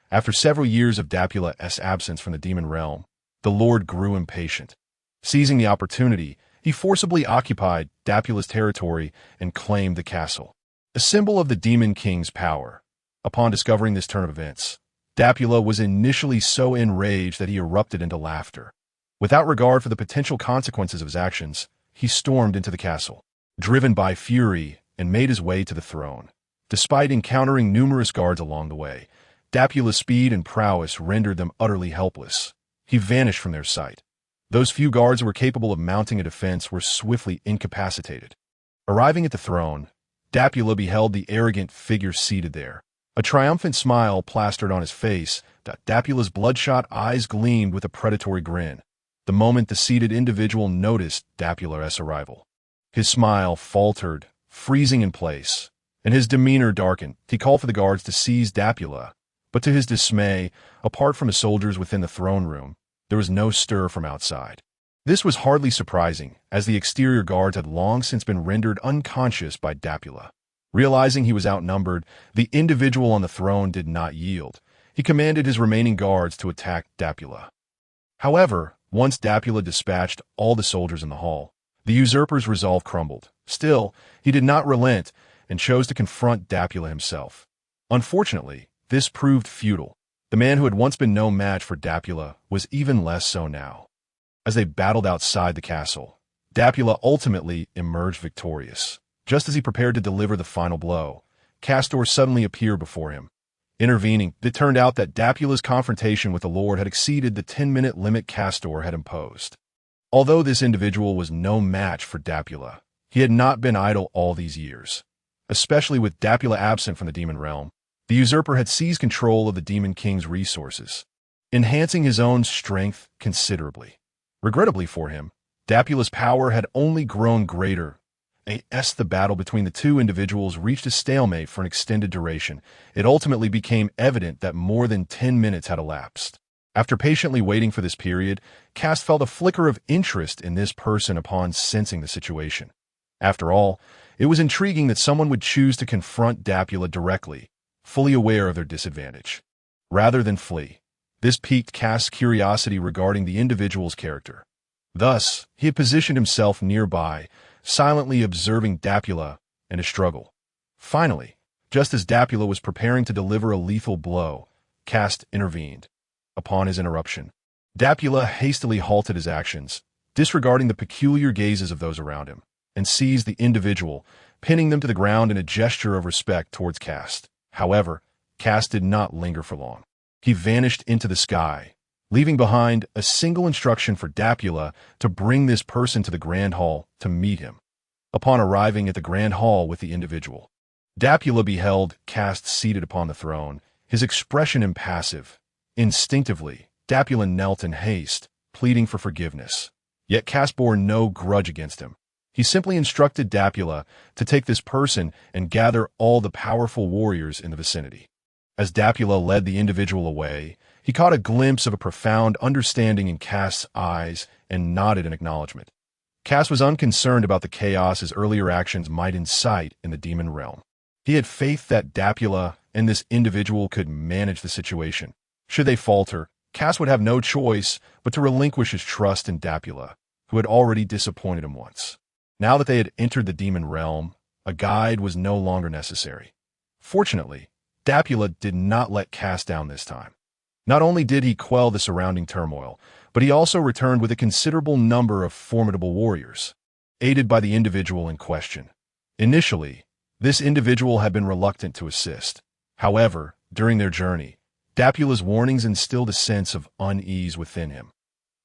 After several years of Dapula's absence from the demon realm, the lord grew impatient. Seizing the opportunity, he forcibly occupied Dapula's territory and claimed the castle, a symbol of the Demon King's power. Upon discovering this turn of events, Dapula was initially so enraged that he erupted into laughter. Without regard for the potential consequences of his actions, he stormed into the castle, driven by fury, and made his way to the throne. Despite encountering numerous guards along the way, Dapula's speed and prowess rendered them utterly helpless. He vanished from their sight. Those few guards who were capable of mounting a defense were swiftly incapacitated. Arriving at the throne, Dapula beheld the arrogant figure seated there. A triumphant smile plastered on his face, Dapula's bloodshot eyes gleamed with a predatory grin. The moment the seated individual noticed Dapula's arrival, his smile faltered, freezing in place, and his demeanor darkened. He called for the guards to seize Dapula, but to his dismay, apart from the soldiers within the throne room, There was no stir from outside. This was hardly surprising, as the exterior guards had long since been rendered unconscious by Dapula. Realizing he was outnumbered, the individual on the throne did not yield. He commanded his remaining guards to attack Dapula. However, once Dapula dispatched all the soldiers in the hall, the usurper's resolve crumbled. Still, he did not relent and chose to confront Dapula himself. Unfortunately, this proved futile. The man who had once been no match for Dapula was even less so now. As they battled outside the castle, Dapula ultimately emerged victorious. Just as he prepared to deliver the final blow, Castor suddenly appeared before him. Intervening, it turned out that Dapula's confrontation with the Lord had exceeded the 10-minute limit Castor had imposed. Although this individual was no match for Dapula, he had not been idle all these years. Especially with Dapula absent from the demon realm, the usurper had seized control of the Demon King's resources, enhancing his own strength considerably. Regrettably for him, Dapula's power had only grown greater. As the battle between the two individuals reached a stalemate for an extended duration, it ultimately became evident that more than 10 minutes had elapsed. After patiently waiting for this period, Kast felt a flicker of interest in this person upon sensing the situation. After all, it was intriguing that someone would choose to confront Dapula directly, fully aware of their disadvantage, rather than flee. This piqued Kast's curiosity regarding the individual's character. Thus, he had positioned himself nearby, silently observing Dapula and his struggle. Finally, just as Dapula was preparing to deliver a lethal blow, Kast intervened. Upon his interruption, Dapula hastily halted his actions, disregarding the peculiar gazes of those around him, and seized the individual, pinning them to the ground in a gesture of respect towards Kast. However, Kast did not linger for long. He vanished into the sky, leaving behind a single instruction for Dapula to bring this person to the Grand Hall to meet him. Upon arriving at the Grand Hall with the individual, Dapula beheld Kast seated upon the throne, his expression impassive. Instinctively, Dapula knelt in haste, pleading for forgiveness. Yet Kast bore no grudge against him. He simply instructed Dapula to take this person and gather all the powerful warriors in the vicinity. As Dapula led the individual away, he caught a glimpse of a profound understanding in Kast's eyes and nodded in acknowledgement. Kast was unconcerned about the chaos his earlier actions might incite in the demon realm. He had faith that Dapula and this individual could manage the situation. Should they falter, Kast would have no choice but to relinquish his trust in Dapula, who had already disappointed him once. Now that they had entered the demon realm, a guide was no longer necessary. Fortunately, Dapula did not let Kast down this time. Not only did he quell the surrounding turmoil, but he also returned with a considerable number of formidable warriors, aided by the individual in question. Initially, this individual had been reluctant to assist. However, during their journey, Dapula's warnings instilled a sense of unease within him.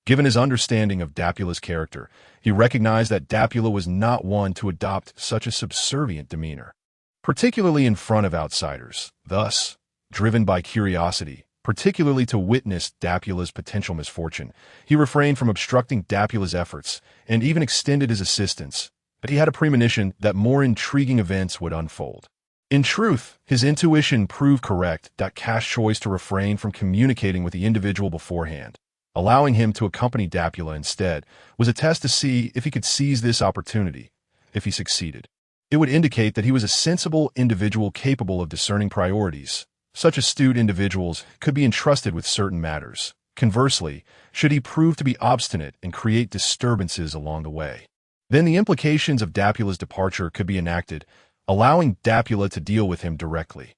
Given his understanding of Dapula's character, he recognized that Dapula was not one to adopt such a subservient demeanor, particularly in front of outsiders. Thus, driven by curiosity, particularly to witness Dapula's potential misfortune, he refrained from obstructing Dapula's efforts and even extended his assistance. But he had a premonition that more intriguing events would unfold. In truth, his intuition proved correct that Kast's choice to refrain from communicating with the individual beforehand, allowing him to accompany Dapula instead, was a test to see if he could seize this opportunity. If he succeeded, it would indicate that he was a sensible individual capable of discerning priorities. Such astute individuals could be entrusted with certain matters. Conversely, should he prove to be obstinate and create disturbances along the way, then the implications of Dapula's departure could be enacted, allowing Dapula to deal with him directly.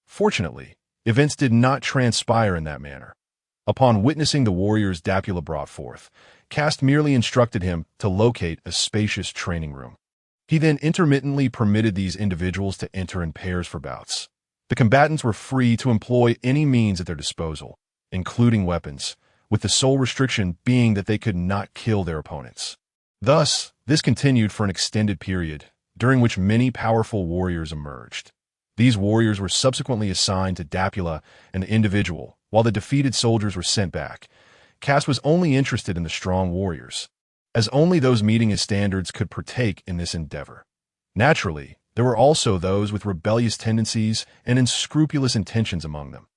Fortunately, events did not transpire in that manner. Upon witnessing the warriors Dapula brought forth, Kast merely instructed him to locate a spacious training room. He then intermittently permitted these individuals to enter in pairs for bouts. The combatants were free to employ any means at their disposal, including weapons, with the sole restriction being that they could not kill their opponents. Thus, this continued for an extended period, during which many powerful warriors emerged. These warriors were subsequently assigned to Dapula and the individual, while the defeated soldiers were sent back. Kast was only interested in the strong warriors, as only those meeting his standards could partake in this endeavor. Naturally, there were also those with rebellious tendencies and unscrupulous intentions among them.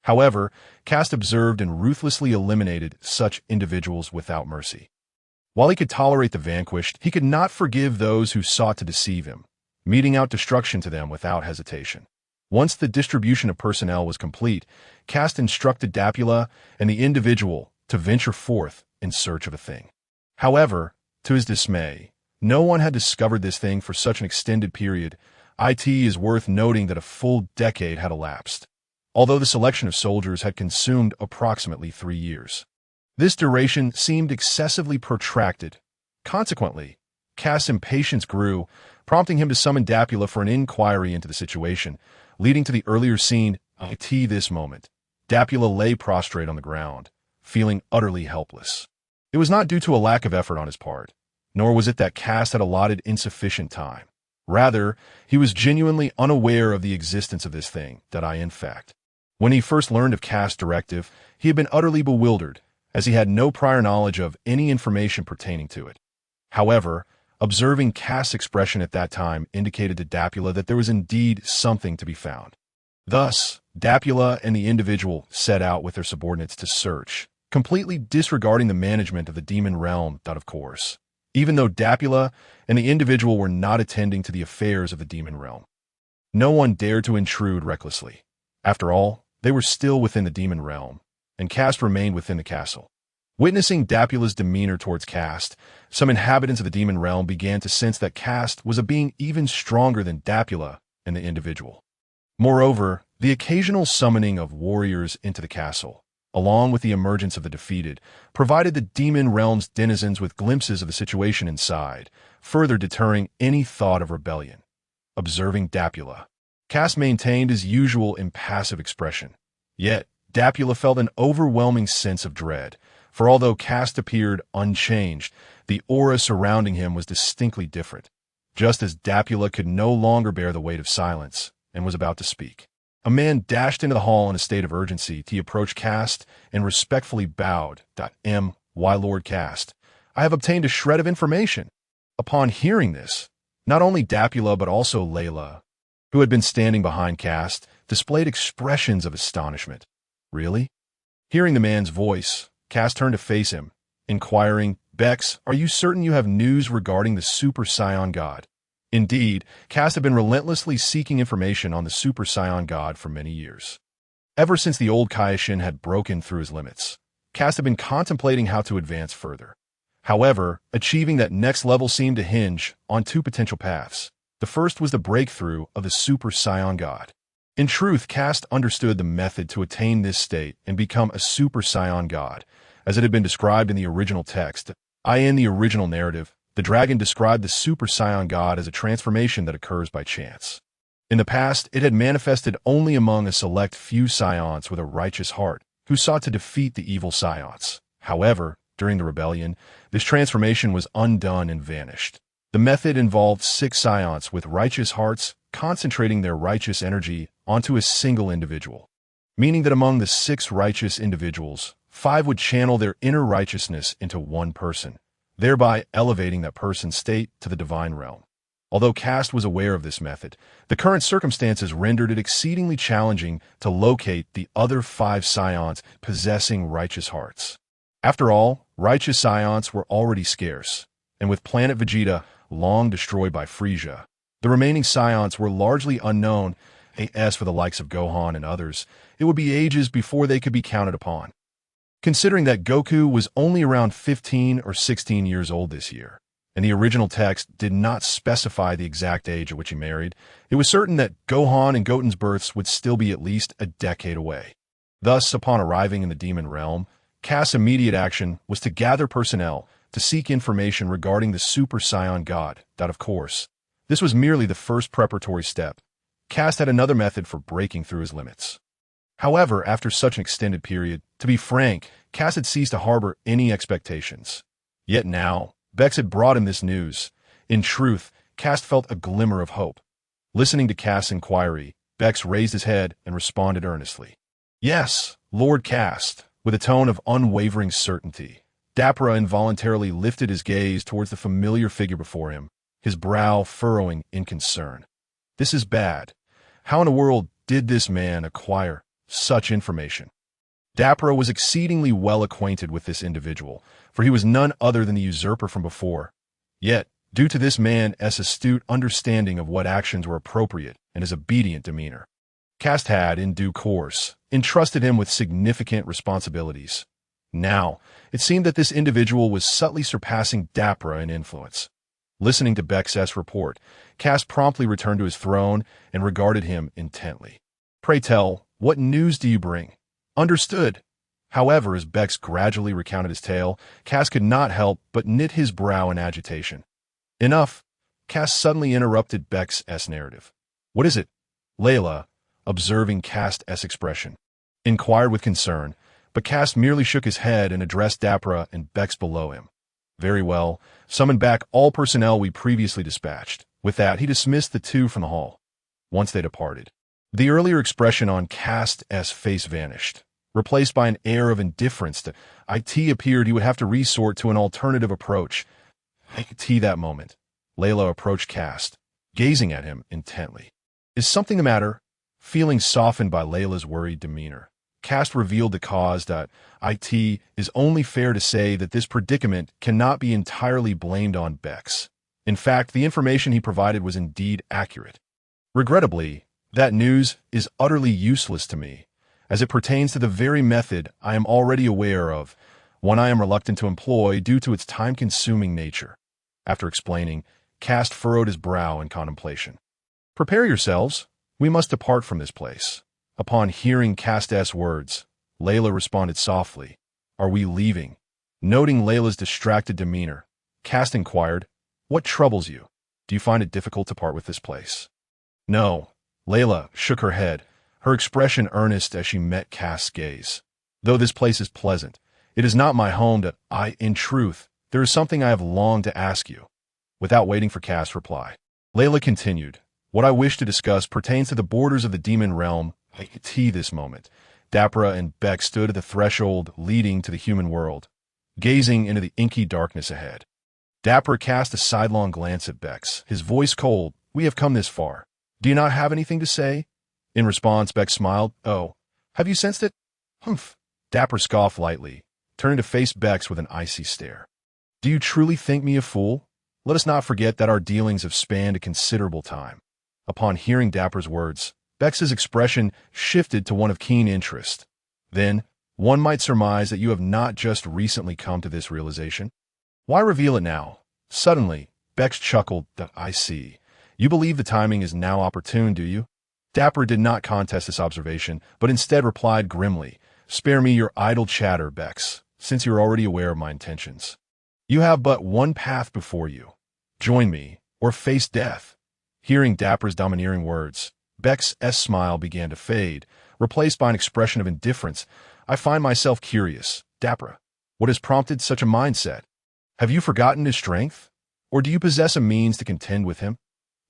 However, Kast observed and ruthlessly eliminated such individuals without mercy. While he could tolerate the vanquished, he could not forgive those who sought to deceive him, meting out destruction to them without hesitation. Once the distribution of personnel was complete, Kast instructed Dapula and the individual to venture forth in search of a thing. However, to his dismay, no one had discovered this thing for such an extended period. It is worth noting that a full decade had elapsed, although the selection of soldiers had consumed approximately 3 years. This duration seemed excessively protracted. Consequently, Kast's impatience grew, prompting him to summon Dapula for an inquiry into the situation, leading to the earlier scene. This moment, Dapula lay prostrate on the ground, feeling utterly helpless. It was not due to a lack of effort on his part, nor was it that Kast had allotted insufficient time. Rather, he was genuinely unaware of the existence of this thing, in fact. When he first learned of Kast's directive, he had been utterly bewildered, as he had no prior knowledge of any information pertaining to it. However, observing Kast's expression at that time indicated to Dapula that there was indeed something to be found. Thus, Dapula and the individual set out with their subordinates to search, completely disregarding the management of the demon realm, of course, even though Dapula and the individual were not attending to the affairs of the demon realm. No one dared to intrude recklessly. After all, they were still within the demon realm, and Kast remained within the castle. Witnessing Dapula's demeanor towards Kast, some inhabitants of the demon realm began to sense that Kast was a being even stronger than Dapula and the individual. Moreover, the occasional summoning of warriors into the castle, along with the emergence of the defeated, provided the demon realm's denizens with glimpses of the situation inside, further deterring any thought of rebellion. Observing Dapula, Kast maintained his usual impassive expression. Yet, Dapula felt an overwhelming sense of dread, for although Kast appeared unchanged, the aura surrounding him was distinctly different. Just as Dapula could no longer bear the weight of silence and was about to speak, a man dashed into the hall in a state of urgency. He approached Kast and respectfully bowed. "My Lord Kast, I have obtained a shred of information." Upon hearing this, not only Dapula but also Layla, who had been standing behind Kast, displayed expressions of astonishment. "Really?" Hearing the man's voice, Kast turned to face him, inquiring, "Bex, are you certain you have news regarding the Super Saiyan God?" Indeed, Kast had been relentlessly seeking information on the Super Saiyan God for many years. Ever since the old Kaioshin had broken through his limits, Kast had been contemplating how to advance further. However, achieving that next level seemed to hinge on 2 potential paths. The first was the breakthrough of the Super Saiyan God. In truth, Kast understood the method to attain this state and become a Super Saiyan God, as it had been described in the original text. In the original narrative, the dragon described the Super Saiyan God as a transformation that occurs by chance. In the past, it had manifested only among a select few Saiyans with a righteous heart, who sought to defeat the evil Saiyans. However, during the rebellion, this transformation was undone and vanished. The method involved 6 Saiyans with righteous hearts concentrating their righteous energy onto a single individual, meaning that among the 6 righteous individuals, 5 would channel their inner righteousness into one person, thereby elevating that person's state to the divine realm. Although Kast was aware of this method, the current circumstances rendered it exceedingly challenging to locate the other 5 Saiyans possessing righteous hearts. After all, righteous Saiyans were already scarce, and with planet Vegeta long destroyed by Frieza, the remaining Saiyans were largely unknown. As for the likes of Gohan and others, it would be ages before they could be counted upon. Considering that Goku was only around 15 or 16 years old this year, and the original text did not specify the exact age at which he married, it was certain that Gohan and Goten's births would still be at least a decade away. Thus, upon arriving in the demon realm, Kast's immediate action was to gather personnel to seek information regarding the Super Saiyan God. Of course, this was merely the first preparatory step. Kast had another method for breaking through his limits. However, after such an extended period, to be frank, Kast had ceased to harbor any expectations. Yet now, Bex had brought him this news. In truth, Kast felt a glimmer of hope. Listening to Kast's inquiry, Bex raised his head and responded earnestly. "Yes, Lord Kast," with a tone of unwavering certainty. Dapura involuntarily lifted his gaze towards the familiar figure before him, his brow furrowing in concern. "This is bad. How in the world did this man acquire Such information. Dapra was exceedingly well acquainted with this individual, for he was none other than the usurper from before. Yet, due to this man's astute understanding of what actions were appropriate and his obedient demeanor, Kast had, in due course, entrusted him with significant responsibilities. Now, it seemed that this individual was subtly surpassing Dapra in influence. Listening to Bek's report, Kast promptly returned to his throne and regarded him intently. "Pray tell, what news do you bring?" "Understood." However, as Bex gradually recounted his tale, Kast could not help but knit his brow in agitation. "Enough." Kast suddenly interrupted Beck's narrative. "What is it?" Layla, observing Kast's expression, inquired with concern, but Kast merely shook his head and addressed Dapra and Bex below him. "Very well. Summon back all personnel we previously dispatched." With that, he dismissed the two from the hall. Once they departed, the earlier expression on Kast's face vanished. Replaced by an air of indifference, it appeared he would have to resort to an alternative approach. That moment, Layla approached Kast, gazing at him intently. "Is something the matter?" Feeling softened by Layla's worried demeanor, Kast revealed the cause. It is only fair to say that this predicament cannot be entirely blamed on Bex. In fact, the information he provided was indeed accurate. Regrettably, that news is utterly useless to me, as it pertains to the very method I am already aware of, one I am reluctant to employ due to its time-consuming nature. After explaining, Kast furrowed his brow in contemplation. "Prepare yourselves. We must depart from this place." Upon hearing Kast's words, Layla responded softly, "Are we leaving?" Noting Layla's distracted demeanor, Kast inquired, "What troubles you? Do you find it difficult to part with this place?" "No." Layla shook her head, her expression earnest as she met Kast's gaze. "Though this place is pleasant, it is not my home. In truth, there is something I have longed to ask you." Without waiting for Kast's reply, Layla continued, "What I wish to discuss pertains to the borders of the demon realm." This moment, Dapra and Beck stood at the threshold leading to the human world, gazing into the inky darkness ahead. Dapra cast a sidelong glance at Bex, his voice cold. "We have come this far. Do you not have anything to say?" In response, Beck smiled. "Oh, have you sensed it?" "Humph." Dapper scoffed lightly, turning to face Bex with an icy stare. "Do you truly think me a fool? Let us not forget that our dealings have spanned a considerable time." Upon hearing Dapper's words, Bex's expression shifted to one of keen interest. "Then, one might surmise that you have not just recently come to this realization. Why reveal it now?" Suddenly, Bex chuckled. "I see. You believe the timing is now opportune, do you?" Dapper did not contest this observation, but instead replied grimly, "Spare me your idle chatter, Bex, since you're already aware of my intentions. You have but one path before you. Join me, or face death." Hearing Dapper's domineering words, Bex's smile began to fade, replaced by an expression of indifference. "I find myself curious, Dapper. What has prompted such a mindset? Have you forgotten his strength? Or do you possess a means to contend with him?"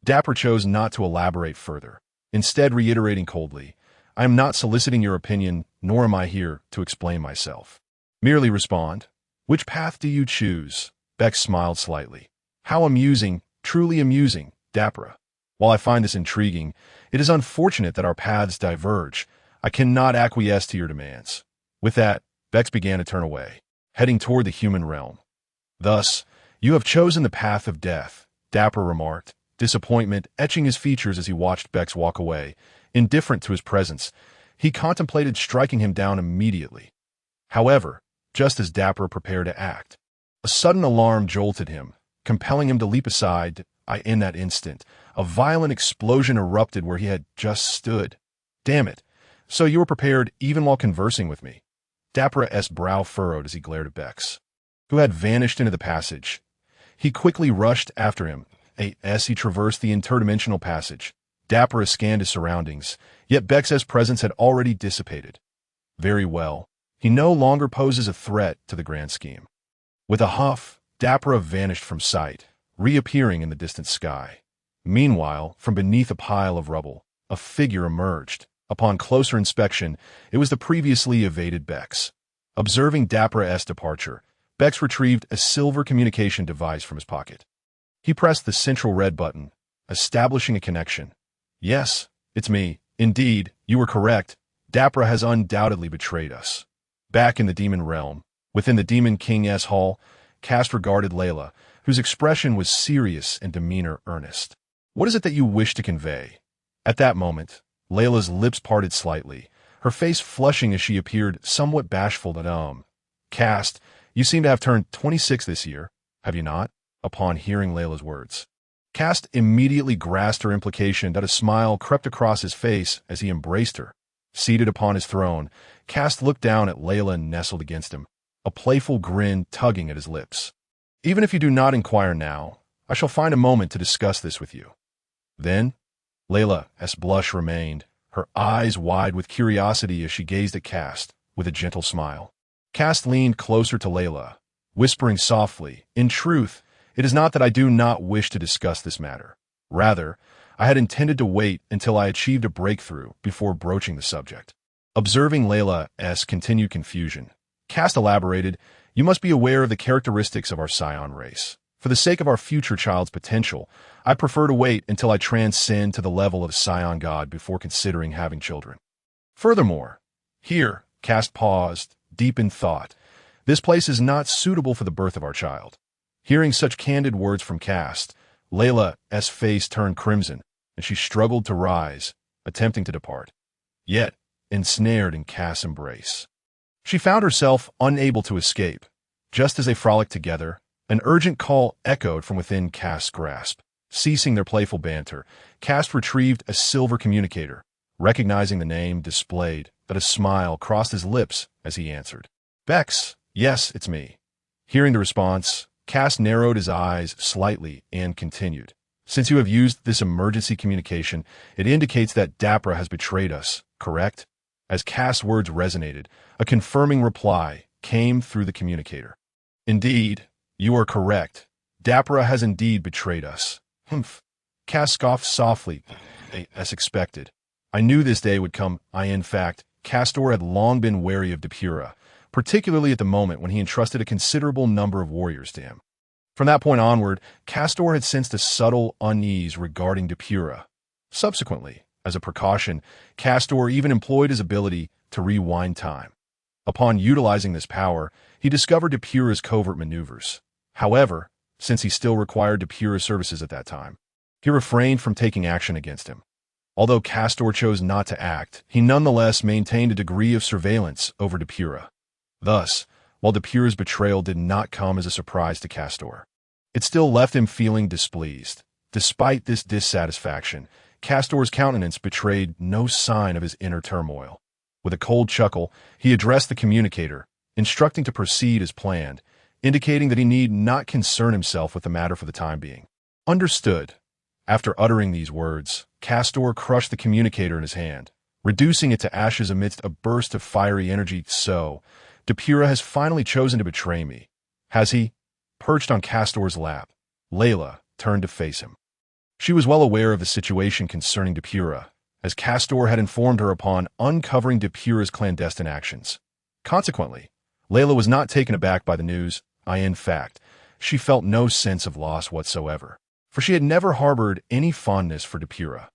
Dapper chose not to elaborate further, instead reiterating coldly, "I am not soliciting your opinion, nor am I here to explain myself. Merely respond. Which path do you choose?" Bex smiled slightly. "How amusing, truly amusing, Dapper. While I find this intriguing, it is unfortunate that our paths diverge. I cannot acquiesce to your demands." With that, Bex began to turn away, heading toward the human realm. "Thus, you have chosen the path of death," Dapper remarked, disappointment etching his features as he watched Bex walk away. Indifferent to his presence, he contemplated striking him down immediately. However, just as Dapper prepared to act, a sudden alarm jolted him, compelling him to leap aside. In that instant, a violent explosion erupted where he had just stood. "Damn it. So you were prepared even while conversing with me?" Dapper's brow furrowed as he glared at Bex, who had vanished into the passage. He quickly rushed after him. As he traversed the interdimensional passage, Dapper scanned his surroundings, yet Bex's presence had already dissipated. Very well. He no longer poses a threat to the grand scheme. With a huff, Dapper vanished from sight, reappearing in the distant sky. Meanwhile, from beneath a pile of rubble, a figure emerged. Upon closer inspection, it was the previously evaded Bex. Observing Dapper's departure, Bex retrieved a silver communication device from his pocket. He pressed the central red button, establishing a connection. "Yes, it's me. Indeed, you were correct." Dapra has undoubtedly betrayed us. Back in the demon realm, within the Demon King's hall, Kast regarded Layla, whose expression was serious and demeanor earnest. What is it that you wish to convey? At that moment, Layla's lips parted slightly, her face flushing as she appeared somewhat bashful that, Kast, you seem to have turned 26 this year, have you not? Upon hearing Layla's words. Kast immediately grasped her implication that a smile crept across his face as he embraced her. Seated upon his throne, Kast looked down at Layla and nestled against him, a playful grin tugging at his lips. Even if you do not inquire now, I shall find a moment to discuss this with you. Then, Layla's blush remained, her eyes wide with curiosity as she gazed at Kast, with a gentle smile. Kast leaned closer to Layla, whispering softly, "In truth, it is not that I do not wish to discuss this matter. Rather, I had intended to wait until I achieved a breakthrough before broaching the subject." Observing Layla's continued confusion, Kast elaborated, "You must be aware of the characteristics of our Saiyan race. For the sake of our future child's potential, I prefer to wait until I transcend to the level of Saiyan God before considering having children. Furthermore," here, Kast paused, deep in thought, "this place is not suitable for the birth of our child." Hearing such candid words from Kast, Layla's face turned crimson, and she struggled to rise, attempting to depart. Yet, ensnared in Kast's embrace, she found herself unable to escape. Just as they frolicked together, an urgent call echoed from within Kast's grasp. Ceasing their playful banter, Kast retrieved a silver communicator. Recognizing the name displayed, that a smile crossed his lips as he answered. "Bex, yes, it's me." Hearing the response, Kast narrowed his eyes slightly and continued. "Since you have used this emergency communication, it indicates that Dapra has betrayed us, correct?" As Kast's words resonated, a confirming reply came through the communicator. "Indeed, you are correct. Dapra has indeed betrayed us." "Humph." Kast scoffed softly, as expected. "I knew this day would come. In fact, Castor had long been wary of Dapura, particularly at the moment when he entrusted a considerable number of warriors to him. From that point onward, Castor had sensed a subtle unease regarding Dapura. Subsequently, as a precaution, Castor even employed his ability to rewind time. Upon utilizing this power, he discovered Dapura's covert maneuvers. However, since he still required Dapura's services at that time, he refrained from taking action against him. Although Castor chose not to act, he nonetheless maintained a degree of surveillance over Dapura. Thus, while Dapura's betrayal did not come as a surprise to Castor, it still left him feeling displeased. Despite this dissatisfaction, Castor's countenance betrayed no sign of his inner turmoil. With a cold chuckle, he addressed the communicator, instructing to proceed as planned, indicating that he need not concern himself with the matter for the time being. Understood. After uttering these words, Castor crushed the communicator in his hand, reducing it to ashes amidst a burst of fiery energy. "So, Dapura has finally chosen to betray me, has he?" Perched on Castor's lap, Layla turned to face him. She was well aware of the situation concerning Dapura, as Castor had informed her upon uncovering Dapura's clandestine actions. Consequently, Layla was not taken aback by the news. In fact, she felt no sense of loss whatsoever, for she had never harbored any fondness for Dapura.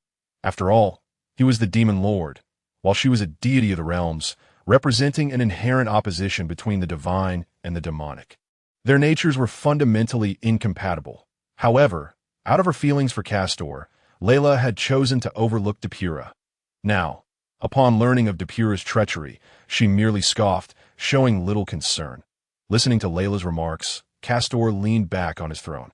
After all, he was the demon lord, while she was a deity of the realms, representing an inherent opposition between the divine and the demonic. Their natures were fundamentally incompatible. However, out of her feelings for Castor, Layla had chosen to overlook Dapura. Now, upon learning of Dapura's treachery, she merely scoffed, showing little concern. Listening to Layla's remarks, Castor leaned back on his throne,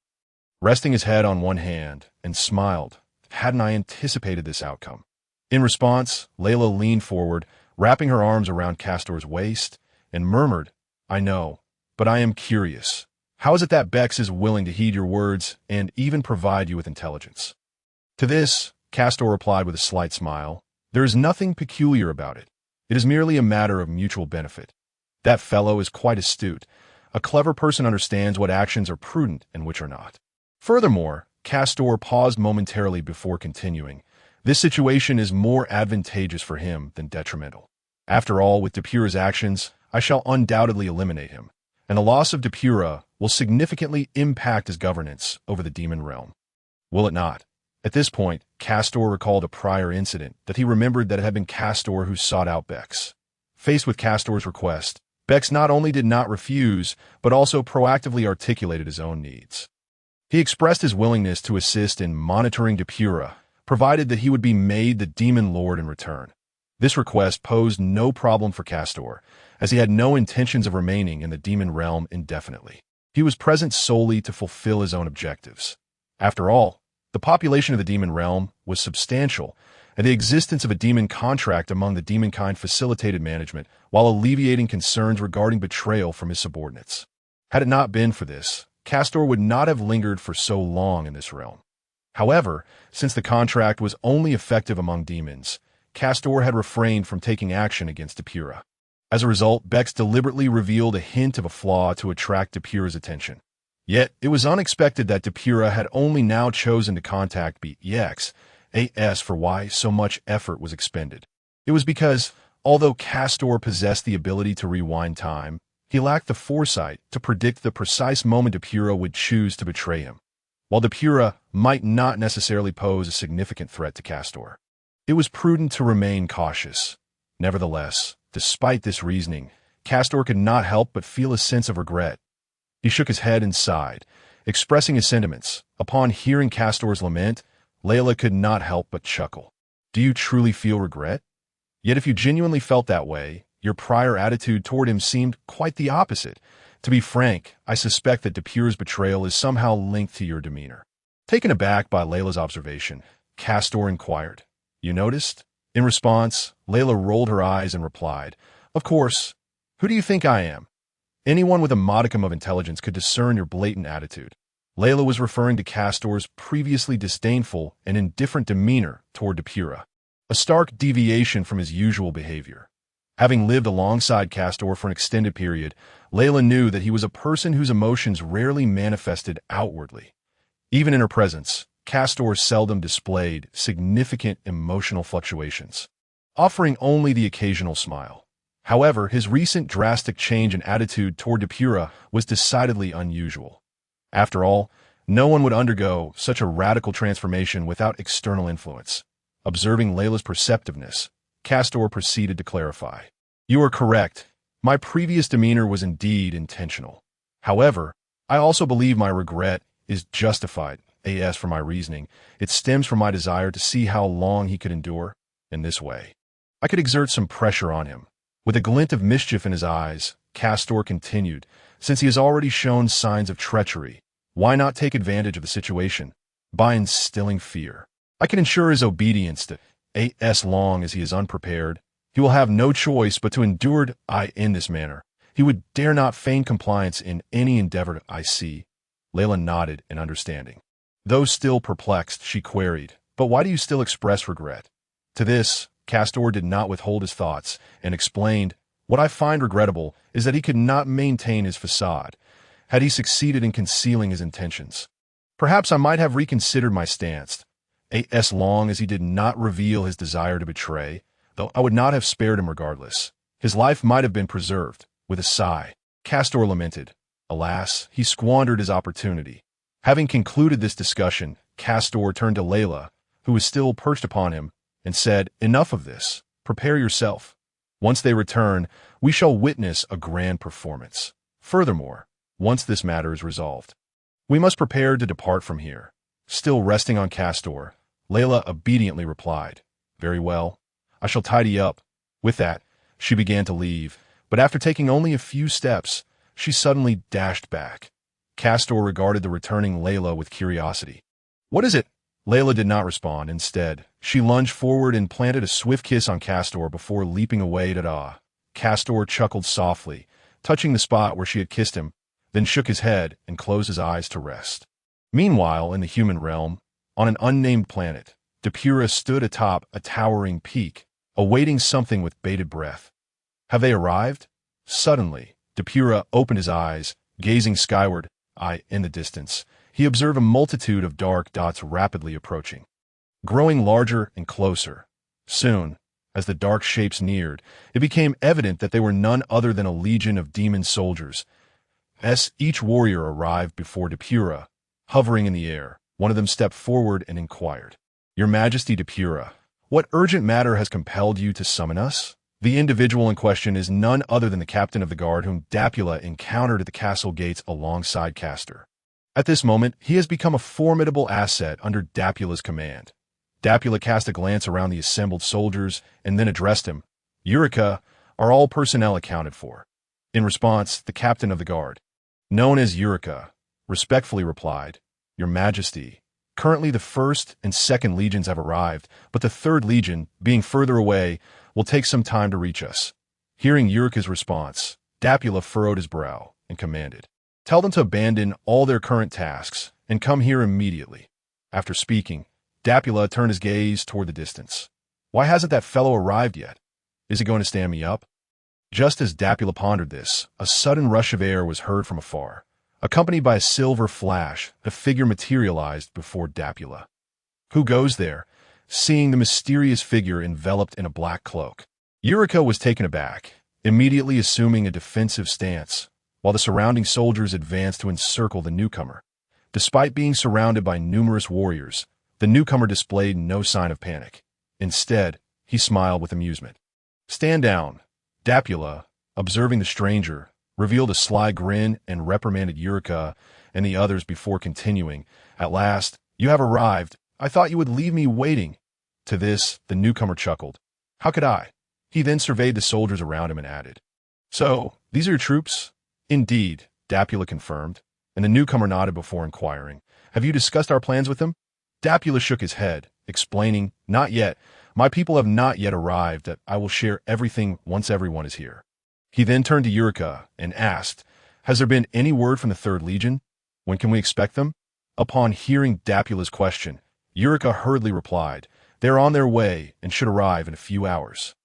resting his head on one hand, and smiled. "Hadn't I anticipated this outcome?" In response, Layla leaned forward, wrapping her arms around Castor's waist, and murmured, "I know, but I am curious. How is it that Bex is willing to heed your words and even provide you with intelligence?" To this, Castor replied with a slight smile, "There is nothing peculiar about it. It is merely a matter of mutual benefit. That fellow is quite astute. A clever person understands what actions are prudent and which are not." Furthermore, Castor paused momentarily before continuing. "This situation is more advantageous for him than detrimental. After all, with Dapura's actions, I shall undoubtedly eliminate him, and the loss of Dapura will significantly impact his governance over the demon realm. Will it not?" At this point, Castor recalled a prior incident that he remembered that it had been Castor who sought out Bex. Faced with Castor's request, Bex not only did not refuse, but also proactively articulated his own needs. He expressed his willingness to assist in monitoring Depura, provided that he would be made the Demon Lord in return. This request posed no problem for Castor, as he had no intentions of remaining in the demon realm indefinitely. He was present solely to fulfill his own objectives. After all, the population of the demon realm was substantial, and the existence of a demon contract among the demonkind facilitated management while alleviating concerns regarding betrayal from his subordinates. Had it not been for this, Castor would not have lingered for so long in this realm. However, since the contract was only effective among demons, Castor had refrained from taking action against Depura. As a result, Bex deliberately revealed a hint of a flaw to attract Depura's attention. Yet, it was unexpected that Depura had only now chosen to contact BEX, AS for why so much effort was expended. It was because, although Castor possessed the ability to rewind time, he lacked the foresight to predict the precise moment Depura would choose to betray him. While Depura might not necessarily pose a significant threat to Castor, it was prudent to remain cautious. Nevertheless, despite this reasoning, Castor could not help but feel a sense of regret. He shook his head and sighed, expressing his sentiments. Upon hearing Castor's lament, Layla could not help but chuckle. Do you truly feel regret? Yet if you genuinely felt that way, your prior attitude toward him seemed quite the opposite. To be frank, I suspect that Depura's betrayal is somehow linked to your demeanor. Taken aback by Layla's observation, Castor inquired, "You noticed?" In response, Layla rolled her eyes and replied, "Of course. Who do you think I am? Anyone with a modicum of intelligence could discern your blatant attitude." Layla was referring to Castor's previously disdainful and indifferent demeanor toward Depura, a stark deviation from his usual behavior. Having lived alongside Castor for an extended period, Layla knew that he was a person whose emotions rarely manifested outwardly. Even in her presence, Castor seldom displayed significant emotional fluctuations, offering only the occasional smile. However, his recent drastic change in attitude toward Depura was decidedly unusual. After all, no one would undergo such a radical transformation without external influence. Observing Layla's perceptiveness, Castor proceeded to clarify. "You are correct. My previous demeanor was indeed intentional. However, I also believe my regret is justified. As for my reasoning, it stems from my desire to see how long he could endure. In this way, I could exert some pressure on him." With a glint of mischief in his eyes, Castor continued, "Since he has already shown signs of treachery, why not take advantage of the situation by instilling fear? I can ensure his obedience to as long as he is unprepared. He will have no choice but to endure in this manner. He would dare not feign compliance in any endeavor I see." Layla nodded in understanding. Though still perplexed, she queried, "But why do you still express regret?" To this, Castor did not withhold his thoughts and explained, "What I find regrettable is that he could not maintain his facade. Had he succeeded in concealing his intentions, perhaps I might have reconsidered my stance. As long as he did not reveal his desire to betray, though I would not have spared him regardless. His life might have been preserved." With a sigh, Castor lamented, "Alas, he squandered his opportunity." Having concluded this discussion, Castor turned to Layla, who was still perched upon him, and said, "Enough of this. Prepare yourself. Once they return, we shall witness a grand performance. Furthermore, once this matter is resolved, we must prepare to depart from here." Still resting on Castor, Layla obediently replied, "Very well. I shall tidy up." With that, she began to leave, but after taking only a few steps, she suddenly dashed back. Castor regarded the returning Layla with curiosity. "What is it?" Layla did not respond. Instead, she lunged forward and planted a swift kiss on Castor before leaping away. Castor chuckled softly, touching the spot where she had kissed him, then shook his head and closed his eyes to rest. Meanwhile, in the human realm, on an unnamed planet, Depura stood atop a towering peak, awaiting something with bated breath. Have they arrived? Suddenly, Depura opened his eyes, gazing skyward. In the distance, he observed a multitude of dark dots rapidly approaching, growing larger and closer. Soon, as the dark shapes neared, it became evident that they were none other than a legion of demon soldiers. As each warrior arrived before Depura, hovering in the air, one of them stepped forward and inquired, Your Majesty Depura, what urgent matter has compelled you to summon us? The individual in question is none other than the captain of the guard whom Dapula encountered at the castle gates alongside Castor. At this moment, he has become a formidable asset under Dapula's command. Dapula cast a glance around the assembled soldiers and then addressed him. Eureka, are all personnel accounted for? In response, the captain of the guard, known as Eureka, respectfully replied, Your Majesty, currently the 1st and 2nd legions have arrived, but the 3rd legion, being further away, will take some time to reach us. Hearing Eureka's response, Dapula furrowed his brow and commanded, Tell them to abandon all their current tasks and come here immediately. After speaking, Dapula turned his gaze toward the distance. Why hasn't that fellow arrived yet? Is he going to stand me up? Just as Dapula pondered this, a sudden rush of air was heard from afar. Accompanied by a silver flash, a figure materialized before Dapula. Who goes there? Seeing the mysterious figure enveloped in a black cloak, Eureka was taken aback, immediately assuming a defensive stance, while the surrounding soldiers advanced to encircle the newcomer. Despite being surrounded by numerous warriors, the newcomer displayed no sign of panic. Instead, he smiled with amusement. Stand down. Dapula, observing the stranger, revealed a sly grin and reprimanded Eureka and the others before continuing. At last, you have arrived. I thought you would leave me waiting. To this, the newcomer chuckled. How could I? He then surveyed the soldiers around him and added, So, these are your troops? Indeed, Dapula confirmed, and the newcomer nodded before inquiring, Have you discussed our plans with them? Dapula shook his head, explaining, Not yet. My people have not yet arrived, that I will share everything once everyone is here. He then turned to Eureka and asked, Has there been any word from the 3rd Legion? When can we expect them? Upon hearing Dapula's question, Eureka hurriedly replied, They are on their way and should arrive in a few hours.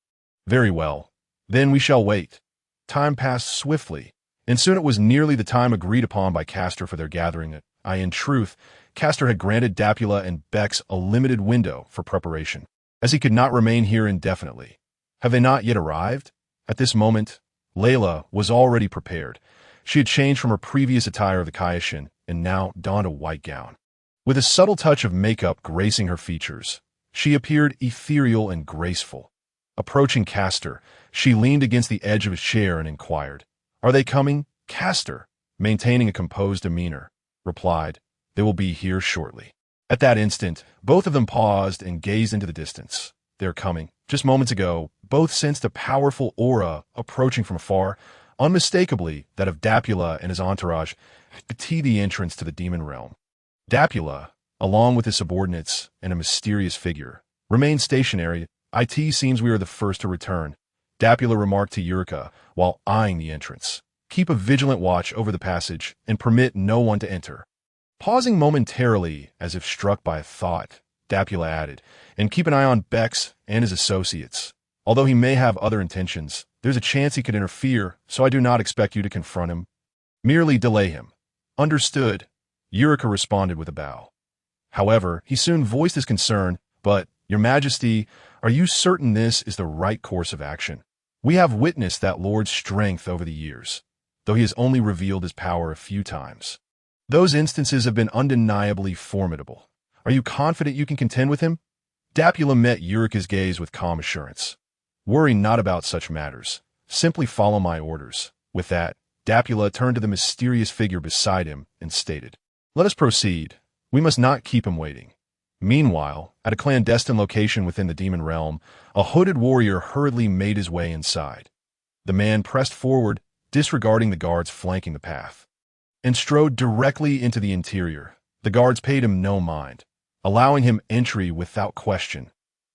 Very well. Then we shall wait. Time passed swiftly, and soon it was nearly the time agreed upon by Castor for their gathering. In truth, Castor had granted Dapula and Bex a limited window for preparation, as he could not remain here indefinitely. Have they not yet arrived? At this moment, Layla was already prepared. She had changed from her previous attire of the Kaioshin and now donned a white gown. With a subtle touch of makeup gracing her features, she appeared ethereal and graceful. Approaching Castor, she leaned against the edge of his chair and inquired, Are they coming? Castor, maintaining a composed demeanor, replied, They will be here shortly. At that instant, both of them paused and gazed into the distance. They're coming. Just moments ago, both sensed a powerful aura approaching from afar, unmistakably that of Dapula and his entourage, to the entrance to the demon realm. Dapula, along with his subordinates and a mysterious figure, remained stationary. It seems we are the first to return, Dapula remarked to Eureka while eyeing the entrance. Keep a vigilant watch over the passage and permit no one to enter. Pausing momentarily as if struck by a thought, Dapula added, And keep an eye on Bex and his associates. Although he may have other intentions, there's a chance he could interfere, so I do not expect you to confront him. Merely delay him. Understood, Eureka responded with a bow. However, he soon voiced his concern, But, Your Majesty, are you certain this is the right course of action? We have witnessed that Lord's strength over the years, though he has only revealed his power a few times. Those instances have been undeniably formidable. Are you confident you can contend with him? Dapula met Eureka's gaze with calm assurance. Worry not about such matters. Simply follow my orders. With that, Dapula turned to the mysterious figure beside him and stated, Let us proceed. We must not keep him waiting. Meanwhile, at a clandestine location within the demon realm, a hooded warrior hurriedly made his way inside. The man pressed forward, disregarding the guards flanking the path, and strode directly into the interior. The guards paid him no mind, allowing him entry without question.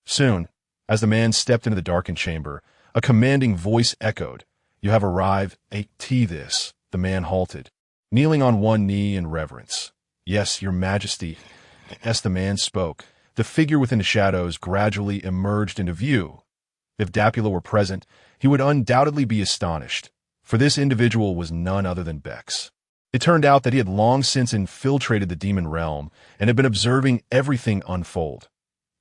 Soon, as the man stepped into the darkened chamber, a commanding voice echoed, You have arrived, this. The man halted, kneeling on one knee in reverence. Yes, Your Majesty. As the man spoke, the figure within the shadows gradually emerged into view. If Dapula were present, he would undoubtedly be astonished, for this individual was none other than Bex. It turned out that he had long since infiltrated the demon realm and had been observing everything unfold.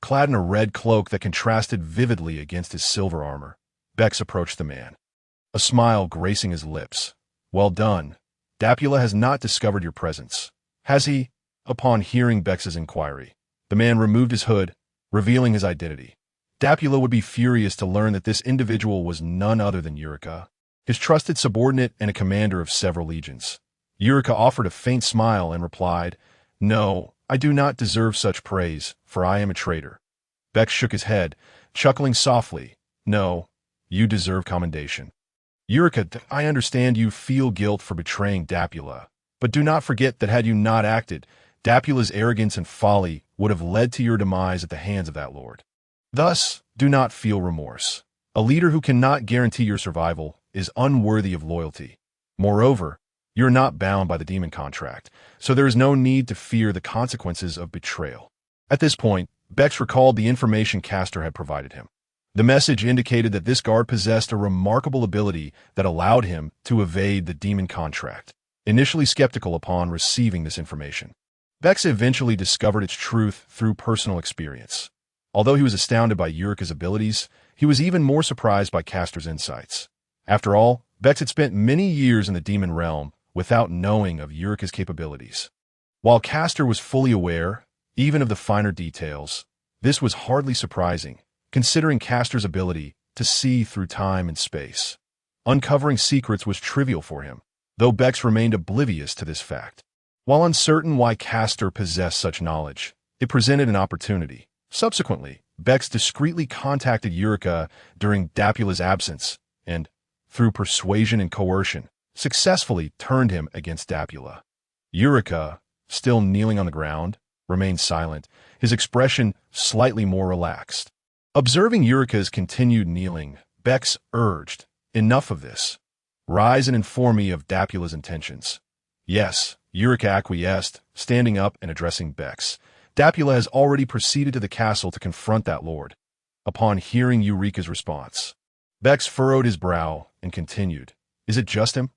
Clad in a red cloak that contrasted vividly against his silver armor, Bex approached the man, a smile gracing his lips. Well done. Dapula has not discovered your presence, has he? Upon hearing Bex's inquiry, the man removed his hood revealing his identity. Dapula would be furious to learn that this individual was none other than Eureka, his trusted subordinate and a commander of several legions. Eureka offered a faint smile and replied, "No, I do not deserve such praise, for I am a traitor." Bex shook his head, chuckling softly. "No, you deserve commendation. Eureka, I understand you feel guilt for betraying Dapula, but do not forget that had you not acted, Dapula's arrogance and folly would have led to your demise at the hands of that lord. Thus, do not feel remorse. A leader who cannot guarantee your survival is unworthy of loyalty. Moreover, you're not bound by the demon contract, so there is no need to fear the consequences of betrayal." At this point, Bex recalled the information Castor had provided him. The message indicated that this guard possessed a remarkable ability that allowed him to evade the demon contract. Initially skeptical upon receiving this information, Bex eventually discovered its truth through personal experience. Although he was astounded by Eureka's abilities, he was even more surprised by Castor's insights. After all, Bex had spent many years in the demon realm without knowing of Eureka's capabilities. While Castor was fully aware, even of the finer details, this was hardly surprising, considering Castor's ability to see through time and space. Uncovering secrets was trivial for him, though Bex remained oblivious to this fact. While uncertain why Castor possessed such knowledge, it presented an opportunity. Subsequently, Bex discreetly contacted Eureka during Dapula's absence and, through persuasion and coercion, successfully turned him against Dapula. Eureka, still kneeling on the ground, remained silent, his expression slightly more relaxed. Observing Eureka's continued kneeling, Bex urged, "Enough of this. Rise and inform me of Dapula's intentions." "Yes," Eureka acquiesced, standing up and addressing Bex. "Dapula has already proceeded to the castle to confront that lord." Upon hearing Eureka's response, Bex furrowed his brow and continued, "Is it just him?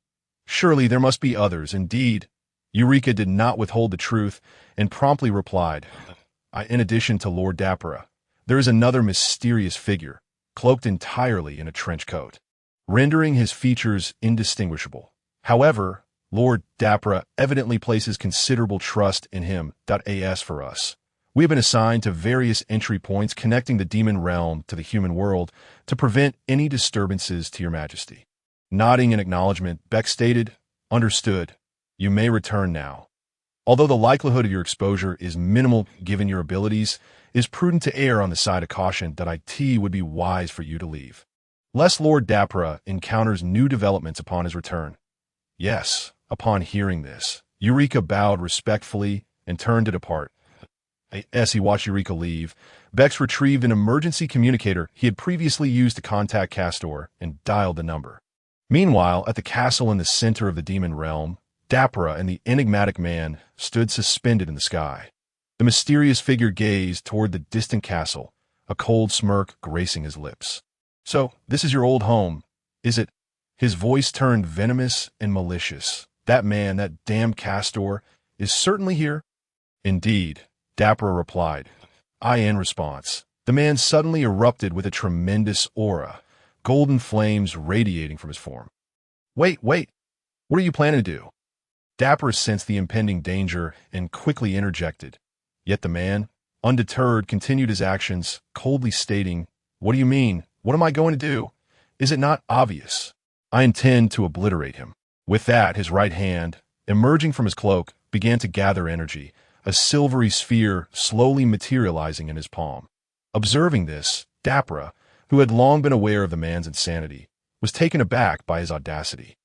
Surely there must be others." Indeed, Eureka did not withhold the truth and promptly replied, In addition to Lord Dapura, there is another mysterious figure, cloaked entirely in a trench coat, rendering his features indistinguishable. However, Lord Dapura evidently places considerable trust in him. As for us, we have been assigned to various entry points connecting the demon realm to the human world to prevent any disturbances to your majesty." Nodding in acknowledgement, Bex stated, "Understood. You may return now. Although the likelihood of your exposure is minimal given your abilities, it is prudent to err on the side of caution. It would be wise for you to leave, lest Lord Dapura encounters new developments upon his return." "Yes." Upon hearing this, Eureka bowed respectfully and turned to depart. As he watched Eureka leave, Bex retrieved an emergency communicator he had previously used to contact Castor and dialed the number. Meanwhile, at the castle in the center of the demon realm, Dapura and the enigmatic man stood suspended in the sky. The mysterious figure gazed toward the distant castle, a cold smirk gracing his lips. "So, this is your old home, is it?" His voice turned venomous and malicious. "That man, that damned Castor, is certainly here?" "Indeed," Dapura replied. In response, the man suddenly erupted with a tremendous aura, golden flames radiating from his form. Wait, what are you planning to do?" Dapura sensed the impending danger and quickly interjected. Yet the man, undeterred, continued his actions, coldly stating, "What do you mean? What am I going to do? Is it not obvious? I intend to obliterate him." With that, his right hand, emerging from his cloak, began to gather energy, a silvery sphere slowly materializing in his palm. Observing this, Dapura, who had long been aware of the man's insanity, was taken aback by his audacity.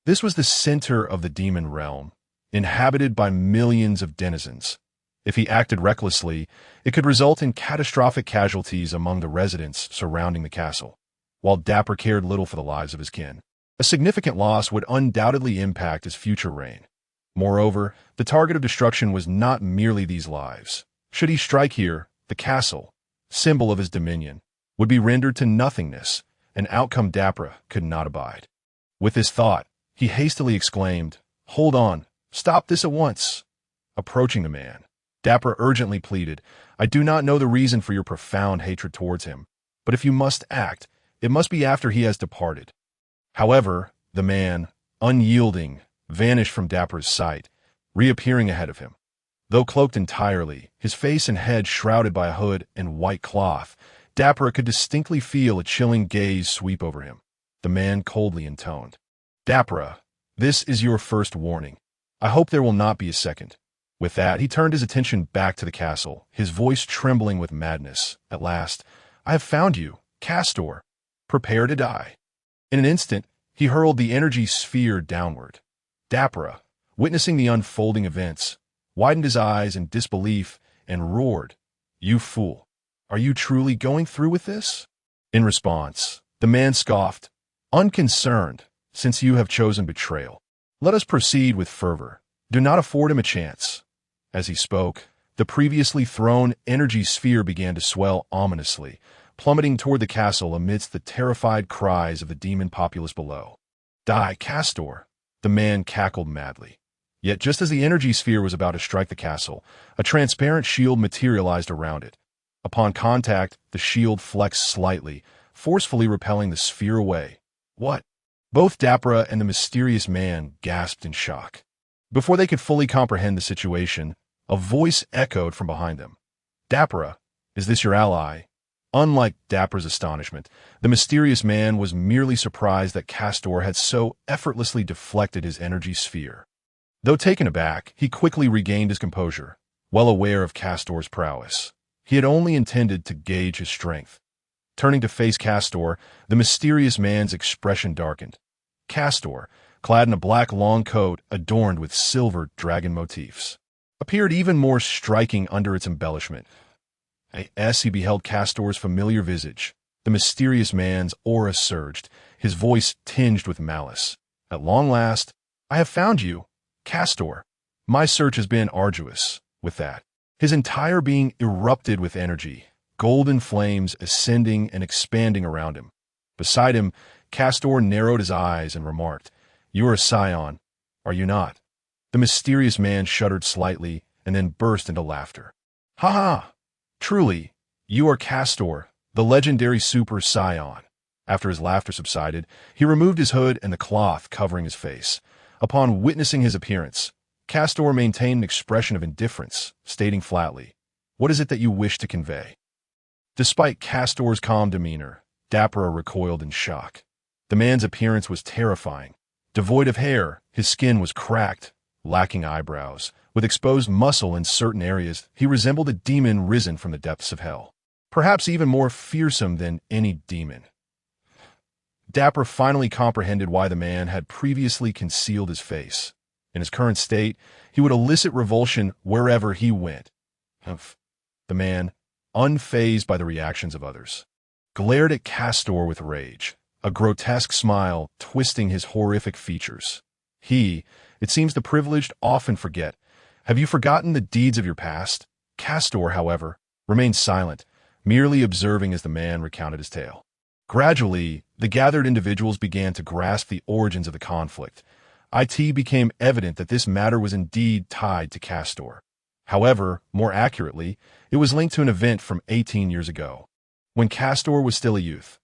This was the center of the demon realm, inhabited by millions of denizens. If he acted recklessly, it could result in catastrophic casualties among the residents surrounding the castle. While Dapper cared little for the lives of his kin, a significant loss would undoubtedly impact his future reign. Moreover, the target of destruction was not merely these lives. Should he strike here, the castle, symbol of his dominion, would be rendered to nothingness, an outcome Dapper could not abide. With this thought, he hastily exclaimed, "Hold on, stop this at once." Approaching the man, Dapper urgently pleaded, "I do not know the reason for your profound hatred towards him, but if you must act, it must be after he has departed." However, the man, unyielding, vanished from Dapper's sight, reappearing ahead of him. Though cloaked entirely, his face and head shrouded by a hood and white cloth, Dapper could distinctly feel a chilling gaze sweep over him. The man coldly intoned, "Dapper, this is your first warning. I hope there will not be a second." With that, he turned his attention back to the castle, his voice trembling with madness. "At last, I have found you, Castor. Prepare to die." In an instant, he hurled the energy sphere downward. Dapper, witnessing the unfolding events, widened his eyes in disbelief and roared, "You fool! Are you truly going through with this?" In response, the man scoffed, "Unconcerned, since you have chosen betrayal. Let us proceed with fervor. Do not afford him a chance." As he spoke, the previously thrown energy sphere began to swell ominously, plummeting toward the castle amidst the terrified cries of the demon populace below. "Die, Castor!" The man cackled madly. Yet just as the energy sphere was about to strike the castle, a transparent shield materialized around it. Upon contact, the shield flexed slightly, forcefully repelling the sphere away. "What?" Both Dapper and the mysterious man gasped in shock. Before they could fully comprehend the situation, a voice echoed from behind them. "Dapper, is this your ally?" Unlike Dapper's astonishment, the mysterious man was merely surprised that Castor had so effortlessly deflected his energy sphere. Though taken aback, he quickly regained his composure, well aware of Castor's prowess. He had only intended to gauge his strength. Turning to face Castor, the mysterious man's expression darkened. Castor, clad in a black long coat adorned with silver dragon motifs, appeared even more striking under its embellishment. As he beheld Castor's familiar visage, the mysterious man's aura surged, his voice tinged with malice. "At long last, I have found you, Castor. My search has been arduous." With that, his entire being erupted with energy, golden flames ascending and expanding around him. Beside him, Castor narrowed his eyes and remarked, "You are a Saiyan, are you not?" The mysterious man shuddered slightly and then burst into laughter. "Ha ha! Truly, you are Castor, the legendary Super Saiyan." After his laughter subsided, he removed his hood and the cloth covering his face. Upon witnessing his appearance, Castor maintained an expression of indifference, stating flatly, "What is it that you wish to convey?" Despite Castor's calm demeanor, Dapper recoiled in shock. The man's appearance was terrifying. Devoid of hair, his skin was cracked, lacking eyebrows. With exposed muscle in certain areas, he resembled a demon risen from the depths of hell. Perhaps even more fearsome than any demon. Dapper finally comprehended why the man had previously concealed his face. In his current state, he would elicit revulsion wherever he went. The man, unfazed by the reactions of others, glared at Castor with rage, a grotesque smile twisting his horrific features. It seems the privileged often forget. Have you forgotten the deeds of your past? Castor, however, remained silent, merely observing as the man recounted his tale. Gradually, the gathered individuals began to grasp the origins of the conflict. It became evident that this matter was indeed tied to Castor. However, more accurately, it was linked to an event from 18 years ago, when Castor was still a youth.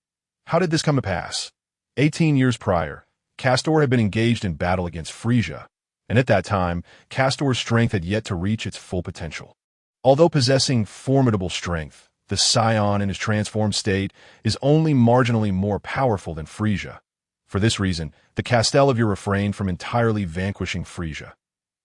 How did this come to pass? 18 years prior, Castor had been engaged in battle against Frieza, and at that time, Castor's strength had yet to reach its full potential. Although possessing formidable strength, the Saiyan in his transformed state is only marginally more powerful than Frieza. For this reason, the Castellavir refrained from entirely vanquishing Frieza.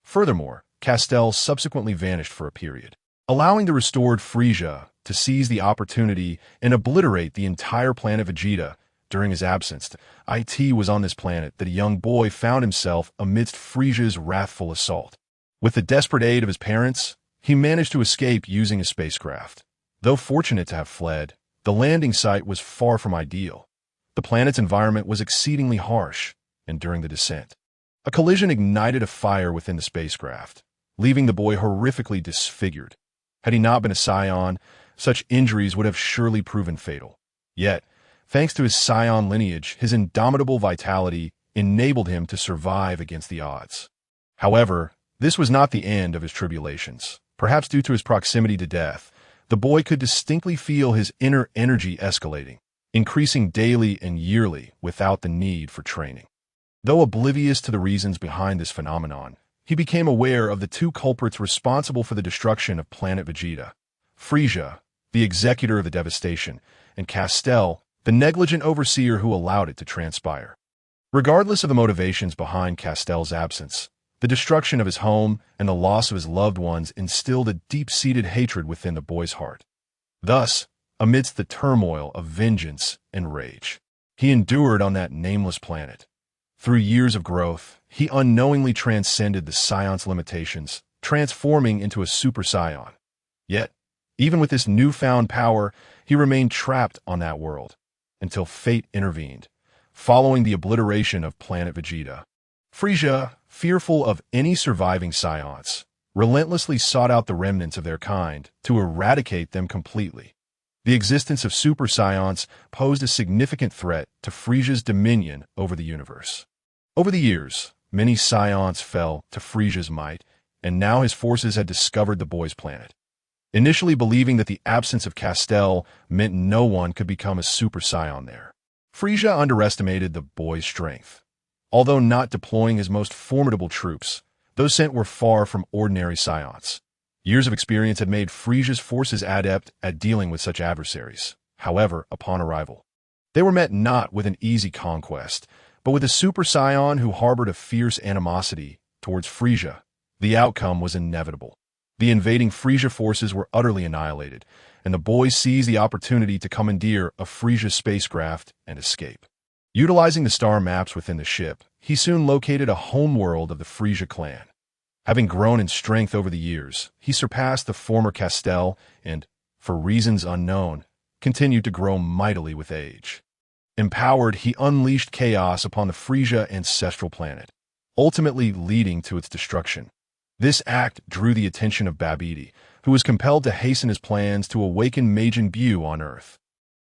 Furthermore, Castel subsequently vanished for a period, allowing the restored Frieza to seize the opportunity and obliterate the entire planet Vegeta. During his absence, It was on this planet that a young boy found himself amidst Frieza's wrathful assault. With the desperate aid of his parents, he managed to escape using a spacecraft. Though fortunate to have fled, the landing site was far from ideal. The planet's environment was exceedingly harsh, and during the descent, a collision ignited a fire within the spacecraft, leaving the boy horrifically disfigured. Had he not been a Saiyan, such injuries would have surely proven fatal. Yet, thanks to his Saiyan lineage, his indomitable vitality enabled him to survive against the odds. However, this was not the end of his tribulations. Perhaps due to his proximity to death, the boy could distinctly feel his inner energy escalating, increasing daily and yearly without the need for training. Though oblivious to the reasons behind this phenomenon, he became aware of the two culprits responsible for the destruction of planet Vegeta: Frieza, the executor of the devastation, and Kastel, the negligent overseer who allowed it to transpire. Regardless of the motivations behind Kastel's absence, the destruction of his home and the loss of his loved ones instilled a deep-seated hatred within the boy's heart. Thus, amidst the turmoil of vengeance and rage, he endured on that nameless planet. Through years of growth, he unknowingly transcended the Saiyans' limitations, transforming into a Super Saiyan. Yet, even with this newfound power, he remained trapped on that world, until fate intervened, following the obliteration of planet Vegeta. Frieza, fearful of any surviving Saiyans, relentlessly sought out the remnants of their kind to eradicate them completely. The existence of Super Saiyans posed a significant threat to Frieza's dominion over the universe. Over the years, many Saiyans fell to Frieza's might, and now his forces had discovered the boy's planet. Initially believing that the absence of Kastel meant no one could become a Super Saiyan there, Frieza underestimated the boy's strength. Although not deploying his most formidable troops, those sent were far from ordinary Saiyans. Years of experience had made Frieza's forces adept at dealing with such adversaries. However, upon arrival, they were met not with an easy conquest, but with a Super Saiyan who harbored a fierce animosity towards Frieza. The outcome was inevitable. The invading Frieza forces were utterly annihilated, and the boy seized the opportunity to commandeer a Frieza spacecraft and escape. Utilizing the star maps within the ship, he soon located a homeworld of the Frieza clan. Having grown in strength over the years, he surpassed the former Kastel and, for reasons unknown, continued to grow mightily with age. Empowered, he unleashed chaos upon the Frieza ancestral planet, ultimately leading to its destruction. This act drew the attention of Babidi, who was compelled to hasten his plans to awaken Majin Buu on Earth.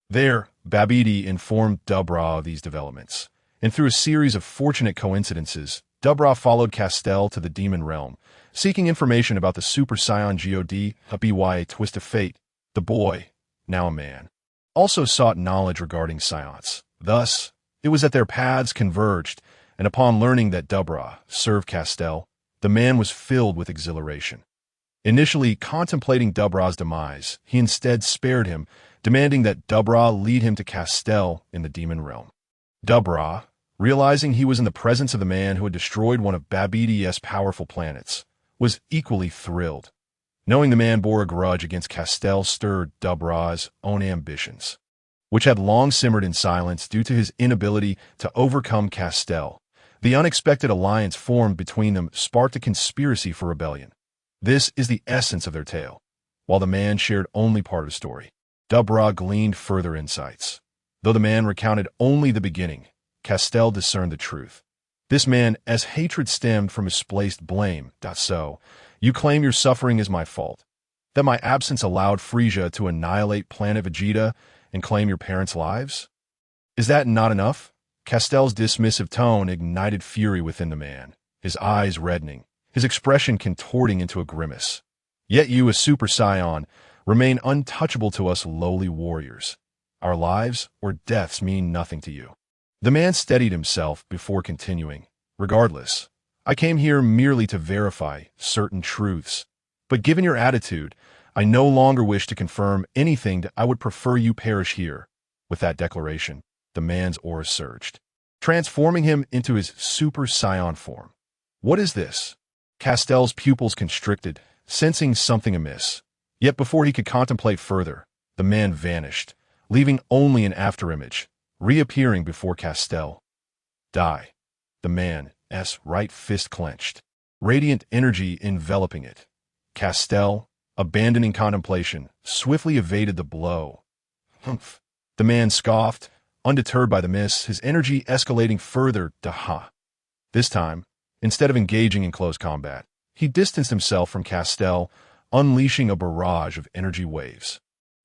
There, Babidi informed Dubra of these developments, and through a series of fortunate coincidences, Dubra followed Kastel to the Demon Realm, seeking information about the Super Saiyan God, by a twist of fate. The boy, now a man, also sought knowledge regarding Saiyans. Thus, it was that their paths converged, and upon learning that Dubra served Kastel, the man was filled with exhilaration. Initially contemplating Dubra's demise, he instead spared him, demanding that Dubra lead him to Kastel in the Demon Realm. Dubra, realizing he was in the presence of the man who had destroyed one of Babidi's powerful planets, was equally thrilled. Knowing the man bore a grudge against Kastel stirred Dubra's own ambitions, which had long simmered in silence due to his inability to overcome Kastel. The unexpected alliance formed between them sparked a conspiracy for rebellion. This is the essence of their tale. While the man shared only part of the story, Dubra gleaned further insights. Though the man recounted only the beginning, Kastel discerned the truth. This man, as hatred stemmed from misplaced blame, so, you claim your suffering is my fault, that my absence allowed Frieza to annihilate planet Vegeta and claim your parents' lives? Is that not enough? Kastel's dismissive tone ignited fury within the man, his eyes reddening, his expression contorting into a grimace. Yet you, a Super Saiyan, remain untouchable to us lowly warriors. Our lives or deaths mean nothing to you. The man steadied himself before continuing. Regardless, I came here merely to verify certain truths. But given your attitude, I no longer wish to confirm anything. I would prefer you perish here. With that declaration, the man's aura surged, transforming him into his Super Saiyan form. What is this? Kastel's pupils constricted, sensing something amiss. Yet before he could contemplate further, the man vanished, leaving only an afterimage, reappearing before Kastel. Die. The man's right fist clenched, radiant energy enveloping it. Kastel, abandoning contemplation, swiftly evaded the blow. Humph. The man scoffed, undeterred by the miss, his energy escalating further. This time, instead of engaging in close combat, he distanced himself from Kastel, unleashing a barrage of energy waves.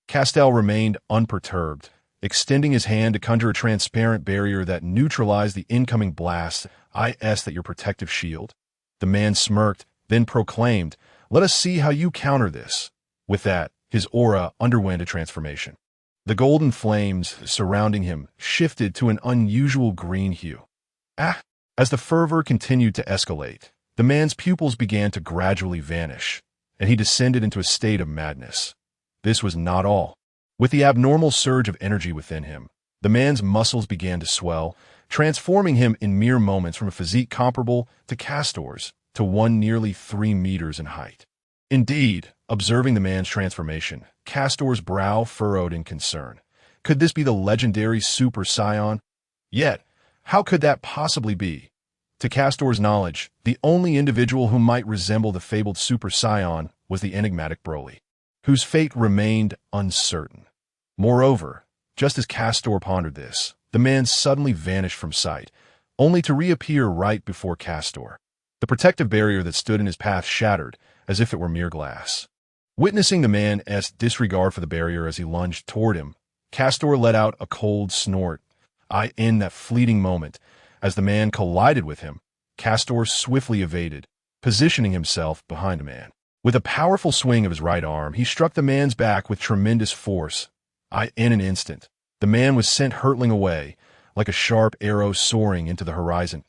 Kastel remained unperturbed, extending his hand to conjure a transparent barrier that neutralized the incoming blast. That your protective shield. The man smirked, then proclaimed, "Let us see how you counter this." With that, his aura underwent a transformation. The golden flames surrounding him shifted to an unusual green hue. As the fervor continued to escalate, The man's pupils began to gradually vanish, and he descended into a state of madness. This was not all. With the abnormal surge of energy within him, the man's muscles began to swell, transforming him in mere moments from a physique comparable to Kastor's to one nearly 3 meters in height. Indeed, observing the man's transformation, Kastor's brow furrowed in concern. Could this be the legendary Super Saiyan? Yet, how could that possibly be? To Kastor's knowledge, the only individual who might resemble the fabled Super Saiyan was the enigmatic Broly, whose fate remained uncertain. Moreover, just as Kastor pondered this, the man suddenly vanished from sight, only to reappear right before Kastor. The protective barrier that stood in his path shattered, as if it were mere glass. Witnessing the man's disregard for the barrier as he lunged toward him, Kastor let out a cold snort. In that fleeting moment, as the man collided with him, Kastor swiftly evaded, positioning himself behind the man. With a powerful swing of his right arm, he struck the man's back with tremendous force. In an instant, the man was sent hurtling away, like a sharp arrow soaring into the horizon.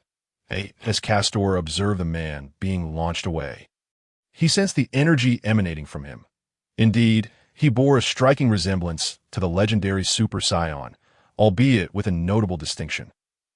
As Kastor observed the man being launched away, he sensed the energy emanating from him. Indeed, he bore a striking resemblance to the legendary Super Saiyan, albeit with a notable distinction.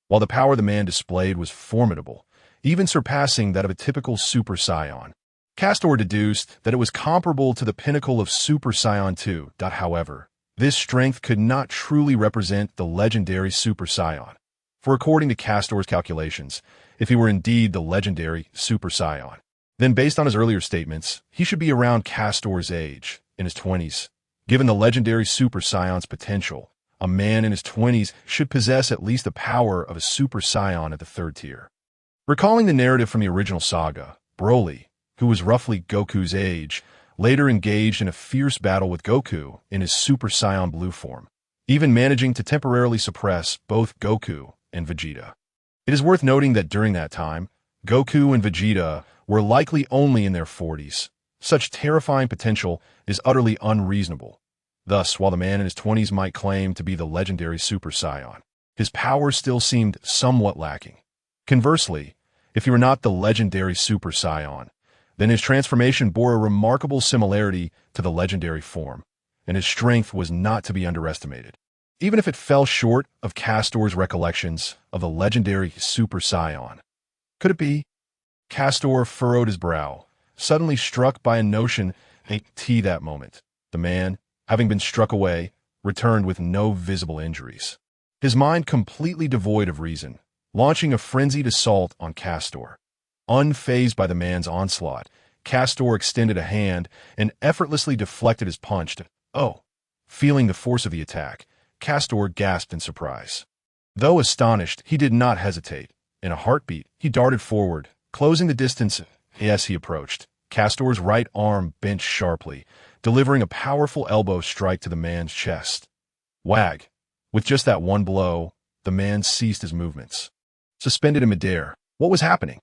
While the power the man displayed was formidable, even surpassing that of a typical Super Saiyan, Kastor deduced that it was comparable to the pinnacle of Super Saiyan 2. However, this strength could not truly represent the legendary Super Saiyan. For according to Kastor's calculations, if he were indeed the legendary Super Saiyan, then based on his earlier statements, he should be around Kastor's age, in his 20s. Given the legendary Super Saiyan's potential, a man in his 20s should possess at least the power of a Super Saiyan at the 3rd tier. Recalling the narrative from the original saga, Broly, who was roughly Goku's age, later engaged in a fierce battle with Goku in his Super Saiyan Blue form, even managing to temporarily suppress both Goku and Vegeta. It is worth noting that during that time, Goku and Vegeta were likely only in their 40s. Such terrifying potential is utterly unreasonable. Thus, while the man in his 20s might claim to be the legendary Super Saiyan, his powers still seemed somewhat lacking. Conversely, if he were not the legendary Super Saiyan, then his transformation bore a remarkable similarity to the legendary form, and his strength was not to be underestimated. Even if it fell short of Kastor's recollections of the legendary Super Saiyan. Could it be? Kastor furrowed his brow, suddenly struck by a notion that moment. The man, having been struck away, returned with no visible injuries. His mind completely devoid of reason, launching a frenzied assault on Kastor. Unfazed by the man's onslaught, Kastor extended a hand and effortlessly deflected his punch. Feeling the force of the attack, Kastor gasped in surprise. Though astonished, he did not hesitate. In a heartbeat, he darted forward, closing the distance. As he approached, Kastor's right arm bent sharply, delivering a powerful elbow strike to the man's chest. Whag! With just that one blow, the man ceased his movements. Suspended in midair, what was happening?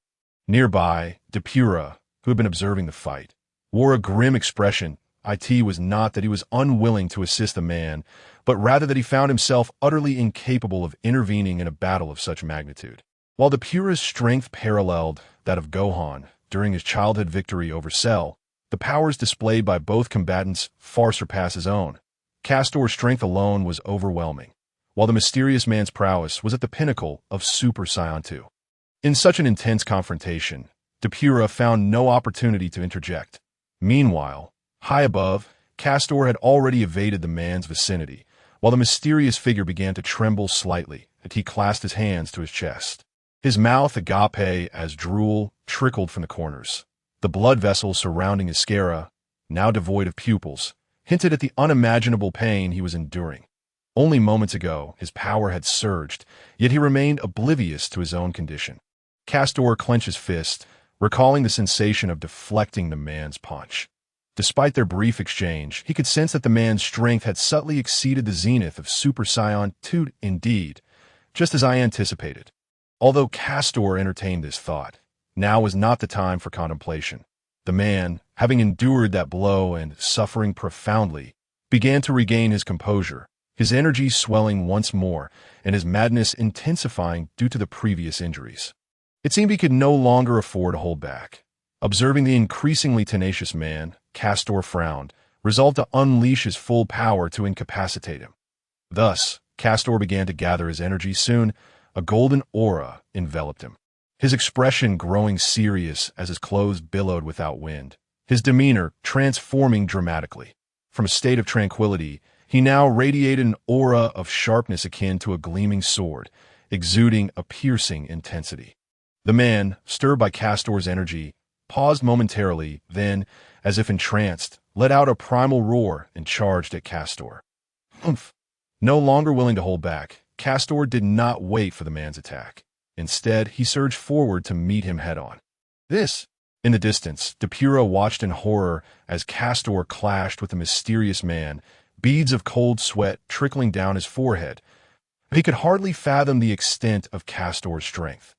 Nearby, Depura, who had been observing the fight, wore a grim expression. It was not that he was unwilling to assist the man, but rather that he found himself utterly incapable of intervening in a battle of such magnitude. While Depura's strength paralleled that of Gohan during his childhood victory over Cell, the powers displayed by both combatants far surpassed his own. Kastor's strength alone was overwhelming, while the mysterious man's prowess was at the pinnacle of Super Saiyan 2. In such an intense confrontation, Depura found no opportunity to interject. Meanwhile, high above, Kastor had already evaded the man's vicinity, while the mysterious figure began to tremble slightly as he clasped his hands to his chest. His mouth agape as drool trickled from the corners. The blood vessels surrounding his sclera, now devoid of pupils, hinted at the unimaginable pain he was enduring. Only moments ago, his power had surged, yet he remained oblivious to his own condition. Kastor clenched his fist, recalling the sensation of deflecting the man's punch. Despite their brief exchange, he could sense that the man's strength had subtly exceeded the zenith of Super Saiyan 2 indeed, just as I anticipated. Although Kastor entertained this thought, now was not the time for contemplation. The man, having endured that blow and suffering profoundly, began to regain his composure, his energy swelling once more and his madness intensifying due to the previous injuries. It seemed he could no longer afford to hold back. Observing the increasingly tenacious man, Castor frowned, resolved to unleash his full power to incapacitate him. Thus, Castor began to gather his energy. Soon, a golden aura enveloped him, his expression growing serious as his clothes billowed without wind, his demeanor transforming dramatically. From a state of tranquility, he now radiated an aura of sharpness akin to a gleaming sword, exuding a piercing intensity. The man, stirred by Castor's energy, paused momentarily, then, as if entranced, let out a primal roar and charged at Castor. Humph! No longer willing to hold back, Castor did not wait for the man's attack. Instead, he surged forward to meet him head-on. In the distance, Depura watched in horror as Castor clashed with the mysterious man, beads of cold sweat trickling down his forehead. He could hardly fathom the extent of Castor's strength,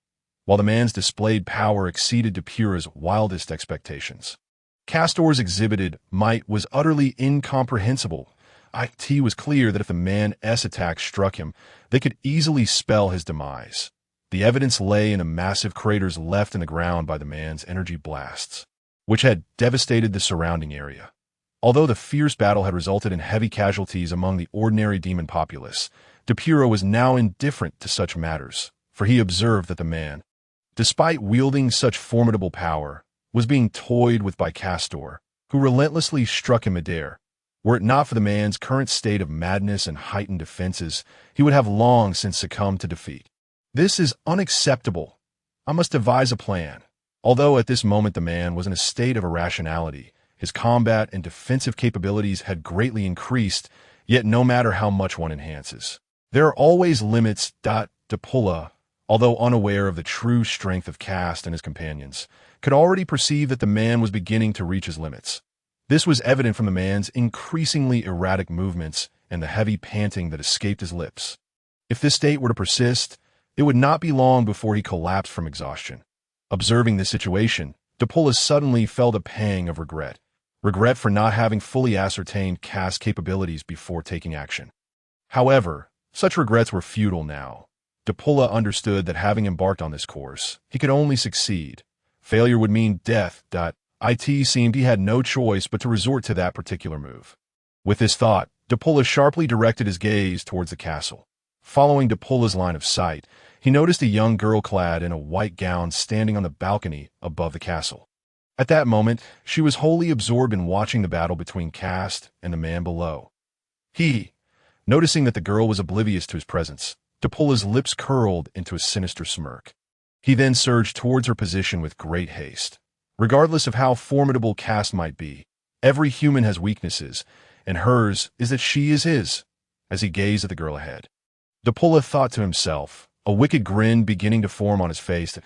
while the man's displayed power exceeded Depura's wildest expectations. Castor's exhibited might was utterly incomprehensible. It was clear that if the man's attack struck him, they could easily spell his demise. The evidence lay in the massive craters left in the ground by the man's energy blasts, which had devastated the surrounding area. Although the fierce battle had resulted in heavy casualties among the ordinary demon populace, Depura was now indifferent to such matters, for he observed that the man, despite wielding such formidable power, was being toyed with by Castor, who relentlessly struck him midair. Were it not for the man's current state of madness and heightened defenses, he would have long since succumbed to defeat. This is unacceptable. I must devise a plan. Although at this moment the man was in a state of irrationality, his combat and defensive capabilities had greatly increased, yet no matter how much one enhances, there are always limits. Depura, although unaware of the true strength of Kast and his companions, could already perceive that the man was beginning to reach his limits. This was evident from the man's increasingly erratic movements and the heavy panting that escaped his lips. If this state were to persist, it would not be long before he collapsed from exhaustion. Observing this situation, Depura suddenly felt a pang of regret for not having fully ascertained Kast's capabilities before taking action. However, such regrets were futile now. Depura understood that having embarked on this course, he could only succeed. Failure would mean death. It seemed he had no choice but to resort to that particular move. With this thought, Depura sharply directed his gaze towards the castle. Following Depura's line of sight, he noticed a young girl clad in a white gown standing on the balcony above the castle. At that moment, she was wholly absorbed in watching the battle between Kast and the man below. Noticing that the girl was oblivious to his presence, Depura's lips curled into a sinister smirk. He then surged towards her position with great haste. Regardless of how formidable Kast might be, every human has weaknesses, and hers is that she is his. As he gazed at the girl ahead, Depura thought to himself, a wicked grin beginning to form on his face.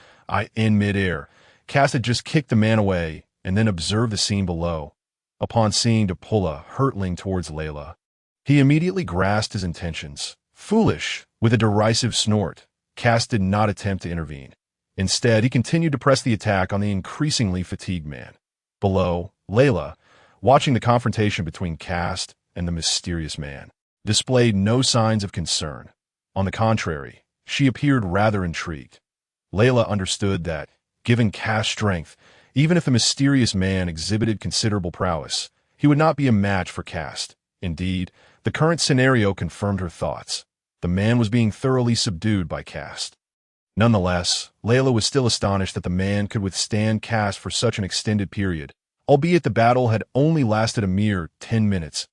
In midair, Kast had just kicked the man away and then observed the scene below. Upon seeing Depura hurtling towards Layla, he immediately grasped his intentions. Foolish! With a derisive snort, Kast did not attempt to intervene. Instead, he continued to press the attack on the increasingly fatigued man. Below, Layla, watching the confrontation between Kast and the mysterious man, displayed no signs of concern. On the contrary, she appeared rather intrigued. Layla understood that, given Kast's strength, even if the mysterious man exhibited considerable prowess, he would not be a match for Kast. Indeed, the current scenario confirmed her thoughts. The man was being thoroughly subdued by Kast. Nonetheless, Layla was still astonished that the man could withstand Kast for such an extended period, albeit the battle had only lasted a mere 10 minutes.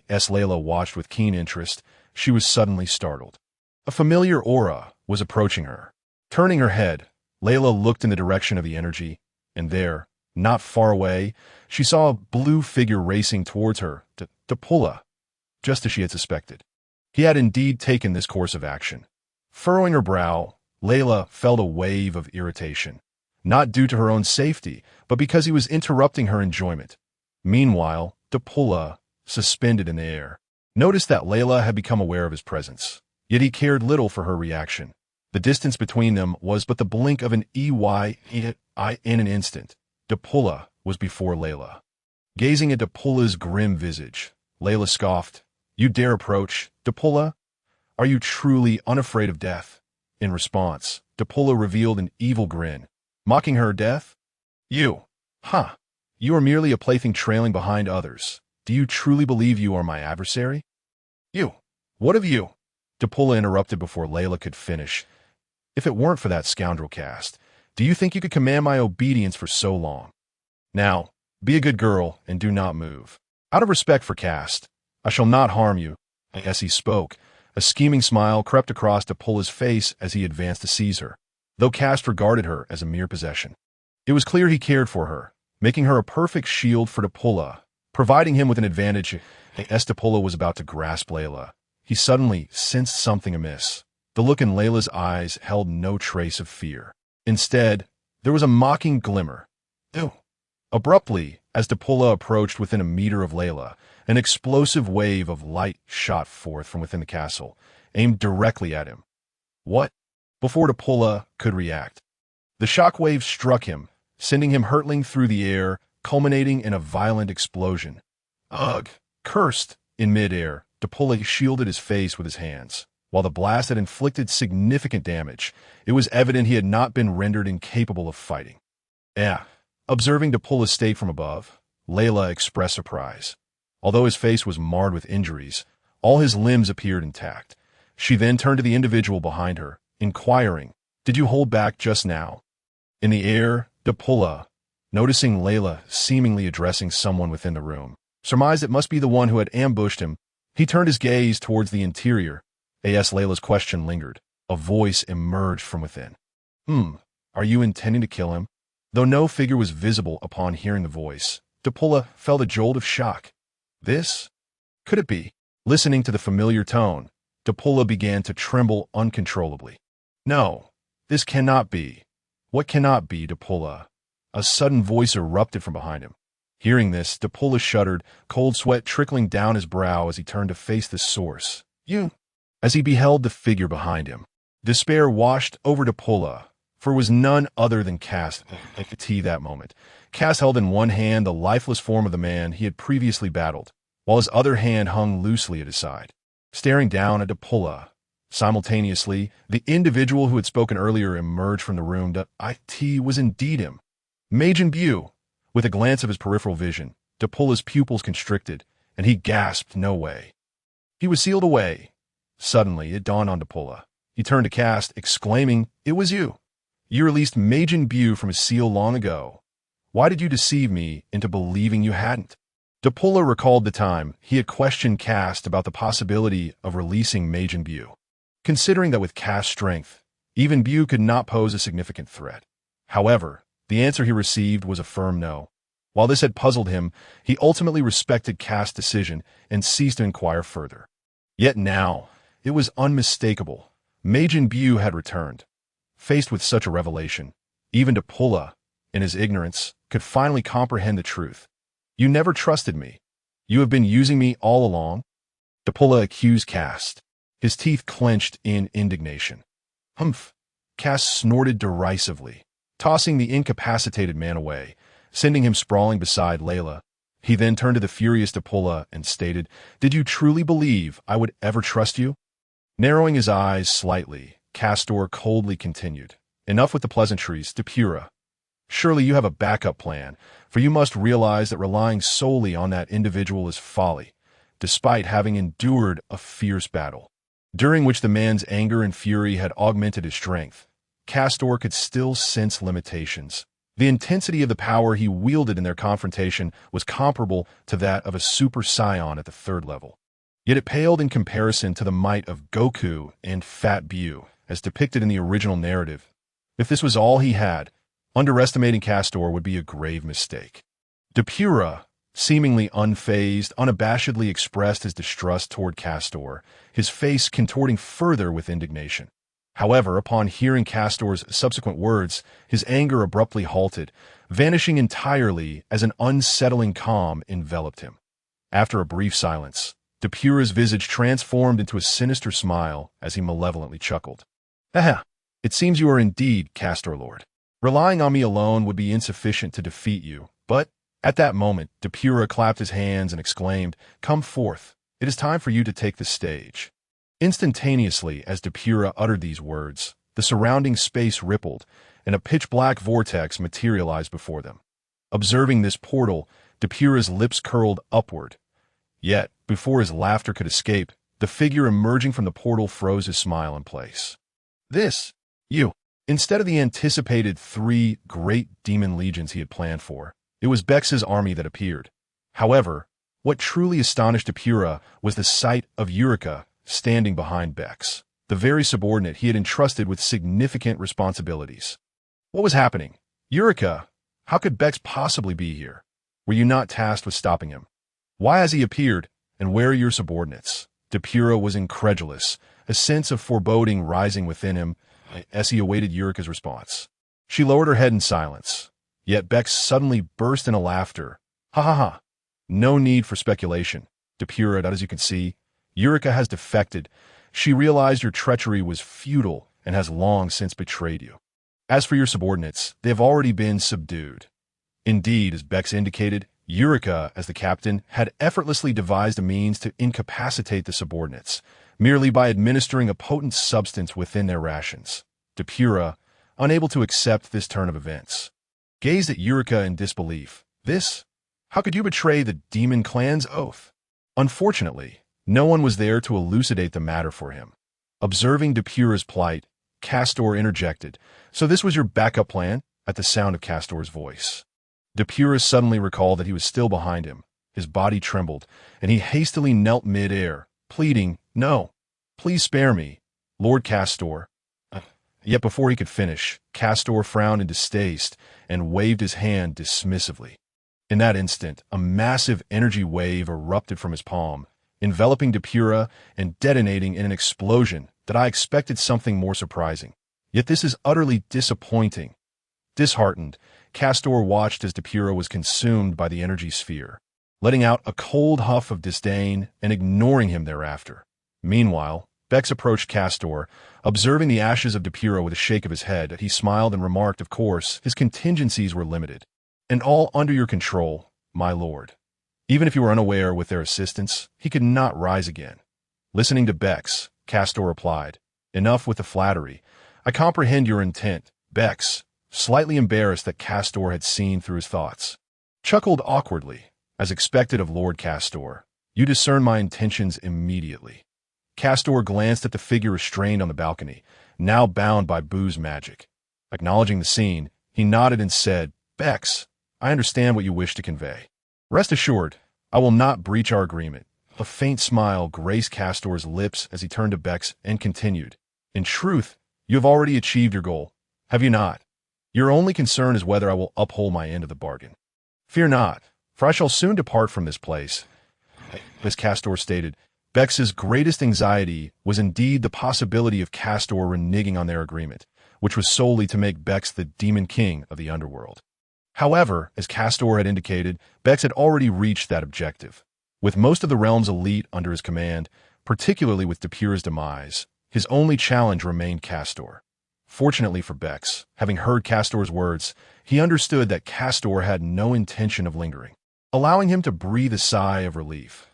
As Layla watched with keen interest, she was suddenly startled. A familiar aura was approaching her. Turning her head, Layla looked in the direction of the energy, and there, not far away, she saw a blue figure racing towards her, Depura, just as she had suspected. He had indeed taken this course of action. Furrowing her brow, Layla felt a wave of irritation, not due to her own safety, but because he was interrupting her enjoyment. Meanwhile, Depura, suspended in the air, noticed that Layla had become aware of his presence, yet he cared little for her reaction. The distance between them was but the blink of an eye. In an instant, Depura was before Layla. Gazing at Depura's grim visage, Layla scoffed, "You dare approach, Depura? Are you truly unafraid of death?" In response, Depulla revealed an evil grin. Mocking her death? You. Huh. You are merely a plaything trailing behind others. Do you truly believe you are my adversary? You. What of you? Depulla interrupted before Layla could finish. If it weren't for that scoundrel Kast, do you think you could command my obedience for so long? Now, be a good girl and do not move. Out of respect for Kast, I shall not harm you. As he spoke, a scheming smile crept across Depulla's face as he advanced to seize her, though Kast regarded her as a mere possession. It was clear he cared for her, making her a perfect shield for Depulla, providing him with an advantage. As Depulla was about to grasp Layla, he suddenly sensed something amiss. The look in Layla's eyes held no trace of fear. Instead, there was a mocking glimmer. Ew. Abruptly, as Depulla approached within a meter of Layla, an explosive wave of light shot forth from within the castle, aimed directly at him. What? Before Depulla could react, the shock wave struck him, sending him hurtling through the air, culminating in a violent explosion. Ugh! Cursed! In midair, Depulla shielded his face with his hands. While the blast had inflicted significant damage, it was evident he had not been rendered incapable of fighting. Observing Depulla's state from above, Layla expressed surprise. Although his face was marred with injuries, all his limbs appeared intact. She then turned to the individual behind her, inquiring, "Did you hold back just now?" In the air, Depulla, noticing Layla seemingly addressing someone within the room, surmised it must be the one who had ambushed him. He turned his gaze towards the interior. As Layla's question lingered, a voice emerged from within. Are you intending to kill him? Though no figure was visible upon hearing the voice, Depulla felt a jolt of shock. This? Could it be? Listening to the familiar tone, Depulla began to tremble uncontrollably. No, this cannot be. What cannot be, Depulla? A sudden voice erupted from behind him. Hearing this, Depulla shuddered, cold sweat trickling down his brow as he turned to face the source. You? As he beheld the figure behind him, despair washed over Depulla, for it was none other than Kast. That moment, Kast held in one hand the lifeless form of the man he had previously battled, while his other hand hung loosely at his side, staring down at Depulla. Simultaneously, the individual who had spoken earlier emerged from the room. It was indeed him. Majin Buu. With a glance of his peripheral vision, Depulla's pupils constricted, and he gasped, "No way." He was sealed away. Suddenly, it dawned on Depulla. He turned to Kast, exclaiming, "It was you. You released Majin Buu from his seal long ago. Why did you deceive me into believing you hadn't?" Depulla recalled the time he had questioned Kast about the possibility of releasing Majin Buu, considering that with Kast's strength, even Buu could not pose a significant threat. However, the answer he received was a firm no. While this had puzzled him, he ultimately respected Kast's decision and ceased to inquire further. Yet now, it was unmistakable. Majin Buu had returned. Faced with such a revelation, even Depulla, in his ignorance, could finally comprehend the truth. "You never trusted me. You have been using me all along?" Depulla accused Kast. His teeth clenched in indignation. "Humph!" Kast snorted derisively, tossing the incapacitated man away, sending him sprawling beside Layla. He then turned to the furious Depulla and stated, "Did you truly believe I would ever trust you?" Narrowing his eyes slightly, Castor coldly continued, "Enough with the pleasantries, Depulla. Surely you have a backup plan, for you must realize that relying solely on that individual is folly, despite having endured a fierce battle, during which the man's anger and fury had augmented his strength. Castor could still sense limitations. The intensity of the power he wielded in their confrontation was comparable to that of a Super Saiyan at the 3rd level. Yet it paled in comparison to the might of Goku and Fat Buu, as depicted in the original narrative. If this was all he had, underestimating Castor would be a grave mistake. Depulla, seemingly unfazed, unabashedly expressed his distrust toward Castor, his face contorting further with indignation. However, upon hearing Castor's subsequent words, his anger abruptly halted, vanishing entirely as an unsettling calm enveloped him. After a brief silence, Depulla's visage transformed into a sinister smile as he malevolently chuckled. "Aha! It seems you are indeed Castor Lord. Relying on me alone would be insufficient to defeat you, but..." At that moment, Depulla clapped his hands and exclaimed, "Come forth. It is time for you to take the stage." Instantaneously, as Depulla uttered these words, The surrounding space rippled, and a pitch-black vortex materialized before them. Observing this portal, Depura's lips curled upward. Yet, before his laughter could escape, the figure emerging from the portal froze his smile in place. This, you. Instead of the anticipated 3 great demon legions he had planned for, it was Bex's army that appeared. However, what truly astonished Depura was the sight of Eureka standing behind Bex, the very subordinate he had entrusted with significant responsibilities. What was happening? Eureka, how could Bex possibly be here? Were you not tasked with stopping him? Why has he appeared, and where are your subordinates? Depura was incredulous, a sense of foreboding rising within him as he awaited Eureka's response. She lowered her head in silence, yet Bex suddenly burst into laughter. Ha ha ha. No need for speculation. Depura, as you can see, Eureka has defected. She realized your treachery was futile and has long since betrayed you. As for your subordinates, they have already been subdued. Indeed, as Bex indicated, Eureka, as the captain, had effortlessly devised a means to incapacitate the subordinates, merely by administering a potent substance within their rations. Depura, unable to accept this turn of events, gazed at Eureka in disbelief. This? How could you betray the demon clan's oath? Unfortunately, no one was there to elucidate the matter for him. Observing Depura's plight, Castor interjected. So this was your backup plan? At the sound of Castor's voice, Depura suddenly recalled that he was still behind him. His body trembled, and he hastily knelt mid-air, pleading, "No, please spare me, Lord Castor." Yet before he could finish, Castor frowned in distaste and waved his hand dismissively. In that instant, a massive energy wave erupted from his palm, enveloping Depura and detonating in an explosion that I expected something more surprising. Yet this is utterly disappointing. Disheartened, Castor watched as Depura was consumed by the energy sphere, letting out a cold huff of disdain and ignoring him thereafter. Meanwhile, Bex approached Castor, observing the ashes of Depura with a shake of his head. He smiled and remarked, of course, his contingencies were limited. "And all under your control, my lord. Even if you were unaware with their assistance, he could not rise again." Listening to Bex, Castor replied, "Enough with the flattery. I comprehend your intent." Bex, slightly embarrassed that Castor had seen through his thoughts, chuckled awkwardly. "As expected of Lord Castor, you discern my intentions immediately." Castor glanced at the figure restrained on the balcony, now bound by Boo's magic. Acknowledging the scene, he nodded and said, "Bex, I understand what you wish to convey. Rest assured, I will not breach our agreement." A faint smile graced Castor's lips as he turned to Bex and continued, "In truth, you have already achieved your goal, have you not? Your only concern is whether I will uphold my end of the bargain. Fear not, for I shall soon depart from this place." As Castor stated, Bex's greatest anxiety was indeed the possibility of Castor reneging on their agreement, which was solely to make Bex the demon king of the underworld. However, as Castor had indicated, Bex had already reached that objective. With most of the realm's elite under his command, particularly with Depura's demise, his only challenge remained Castor. Fortunately for Bex, having heard Castor's words, he understood that Castor had no intention of lingering, allowing him to breathe a sigh of relief.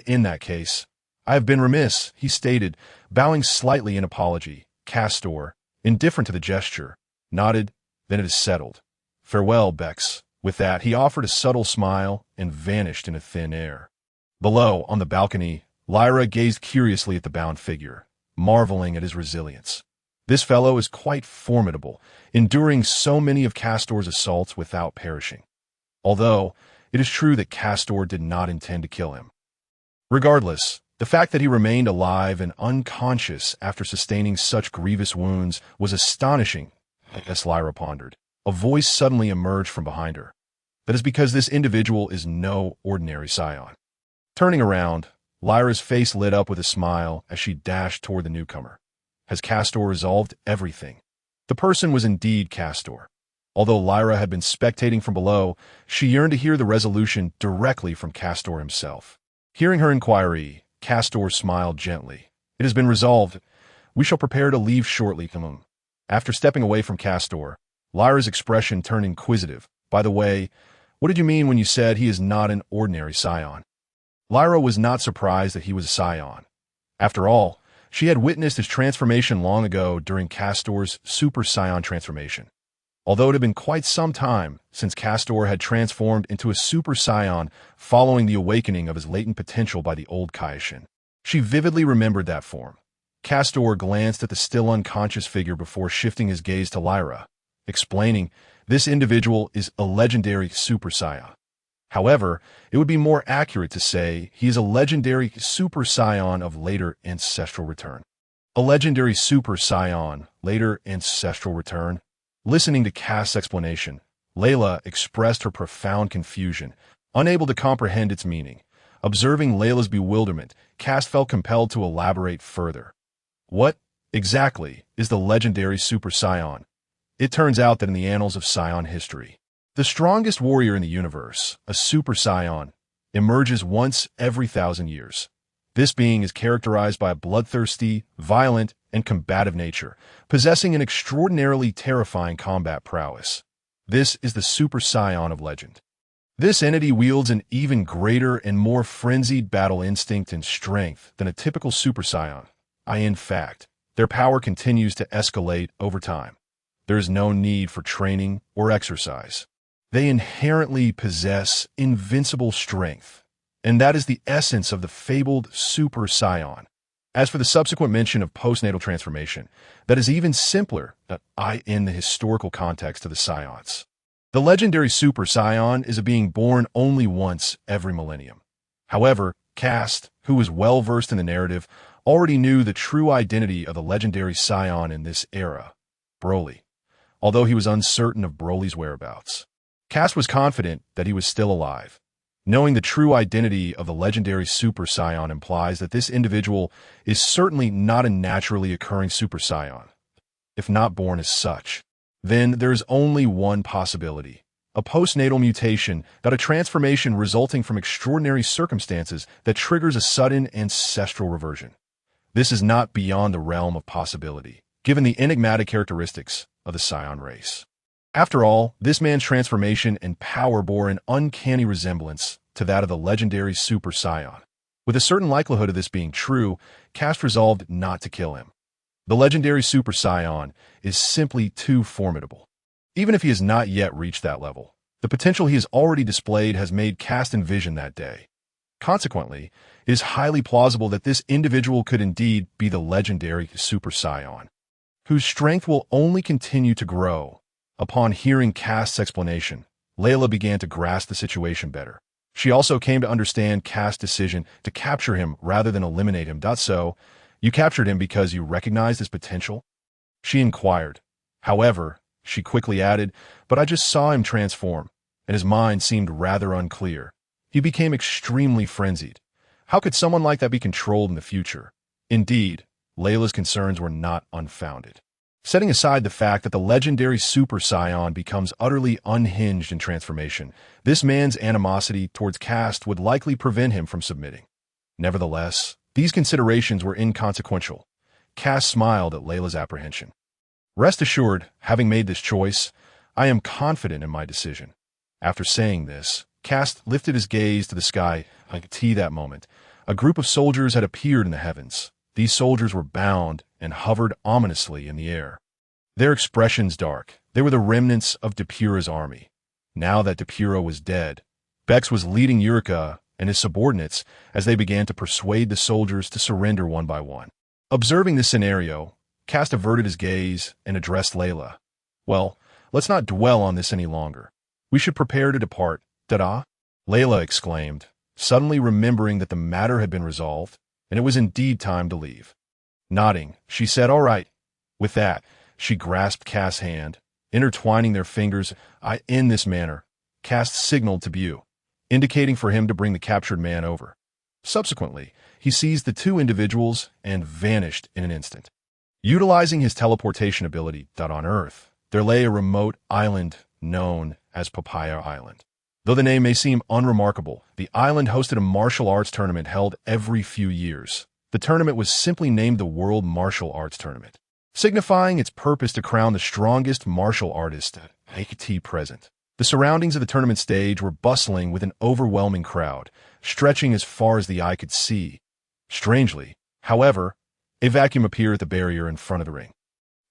"In that case, I have been remiss," he stated, bowing slightly in apology. Castor, indifferent to the gesture, nodded. "Then it is settled. Farewell, Bex." With that, he offered a subtle smile and vanished into thin air. Below, on the balcony, Lyra gazed curiously at the bound figure, marveling at his resilience. This fellow is quite formidable, enduring so many of Castor's assaults without perishing. Although, it is true that Castor did not intend to kill him. Regardless, the fact that he remained alive and unconscious after sustaining such grievous wounds was astonishing, as Lyra pondered. A voice suddenly emerged from behind her. "That is because this individual is no ordinary Saiyan." Turning around, Lyra's face lit up with a smile as she dashed toward the newcomer. Has Castor resolved everything? The person was indeed Castor. Although Lyra had been spectating from below, she yearned to hear the resolution directly from Castor himself. Hearing her inquiry, Castor smiled gently. "It has been resolved. We shall prepare to leave shortly." After stepping away from Castor, Lyra's expression turned inquisitive. "By the way, what did you mean when you said he is not an ordinary Saiyan?" Lyra was not surprised that he was a Saiyan. After all, She had witnessed his transformation long ago during Castor's Super Saiyan transformation. Although it had been quite some time since Castor had transformed into a Super Saiyan following the awakening of his latent potential by the old Kaioshin. She vividly remembered that form. Castor glanced at the still unconscious figure before shifting his gaze to Lyra, explaining, "This individual is a legendary Super Saiyan." However, it would be more accurate to say he is a legendary Super Saiyan of later ancestral return. A legendary Super Saiyan, later ancestral return? Listening to Kast's explanation, Layla expressed her profound confusion, unable to comprehend its meaning. Observing Layla's bewilderment, Kast felt compelled to elaborate further. What, exactly, is the legendary Super Saiyan? It turns out that in the annals of Saiyan history, the strongest warrior in the universe, a Super Saiyan, emerges once every 1,000 years. This being is characterized by a bloodthirsty, violent, and combative nature, possessing an extraordinarily terrifying combat prowess. This is the Super Saiyan of legend. This entity wields an even greater and more frenzied battle instinct and strength than a typical Super Saiyan. In fact, their power continues to escalate over time. There is no need for training or exercise. They inherently possess invincible strength, and that is the essence of the fabled Super Saiyan. As for the subsequent mention of postnatal transformation, that is even simpler in the historical context of the Saiyans. The legendary Super Saiyan is a being born only once every millennium. However, Kast, who was well versed in the narrative, already knew the true identity of the legendary Saiyan in this era, Broly, although he was uncertain of Broly's whereabouts. Kast was confident that he was still alive. Knowing the true identity of the legendary Super Saiyan implies that this individual is certainly not a naturally occurring Super Saiyan. If not born as such, then there is only one possibility: a postnatal mutation, a transformation resulting from extraordinary circumstances that triggers a sudden ancestral reversion. This is not beyond the realm of possibility, given the enigmatic characteristics of the Saiyan race. After all, this man's transformation and power bore an uncanny resemblance to that of the legendary Super Saiyan. With a certain likelihood of this being true, Kast resolved not to kill him. The legendary Super Saiyan is simply too formidable. Even if he has not yet reached that level, the potential he has already displayed has made Kast envision that day. Consequently, it is highly plausible that this individual could indeed be the legendary Super Saiyan, whose strength will only continue to grow. Upon hearing Kast's explanation, Layla began to grasp the situation better. She also came to understand Kast's decision to capture him rather than eliminate him. So, you captured him because you recognized his potential? She inquired. However, she quickly added, but I just saw him transform, and his mind seemed rather unclear. He became extremely frenzied. How could someone like that be controlled in the future? Indeed, Layla's concerns were not unfounded. Setting aside the fact that the legendary Super Saiyan becomes utterly unhinged in transformation, this man's animosity towards Kast would likely prevent him from submitting. Nevertheless, these considerations were inconsequential. Kast smiled at Layla's apprehension. Rest assured, having made this choice, I am confident in my decision. After saying this, Kast lifted his gaze to the sky. At that moment, a group of soldiers had appeared in the heavens. These soldiers were bound and hovered ominously in the air. Their expressions dark. They were the remnants of Depura's army. Now that Depura was dead, Bex was leading Eureka and his subordinates as they began to persuade the soldiers to surrender one by one. Observing this scenario, Kast averted his gaze and addressed Layla. Well, let's not dwell on this any longer. We should prepare to depart. Tada! Layla exclaimed, suddenly remembering that the matter had been resolved, and it was indeed time to leave. Nodding, she said, all right. With that, she grasped Kast's hand, intertwining their fingers. In this manner, Kast signaled to Bu, indicating for him to bring the captured man over. Subsequently, he seized the two individuals and vanished in an instant. Utilizing his teleportation ability, on Earth, there lay a remote island known as Papaya Island. Though the name may seem unremarkable, the island hosted a martial arts tournament held every few years. The tournament was simply named the World Martial Arts Tournament, signifying its purpose to crown the strongest martial artist present. The surroundings of the tournament stage were bustling with an overwhelming crowd, stretching as far as the eye could see. Strangely, however, A vacuum appeared at the barrier in front of the ring.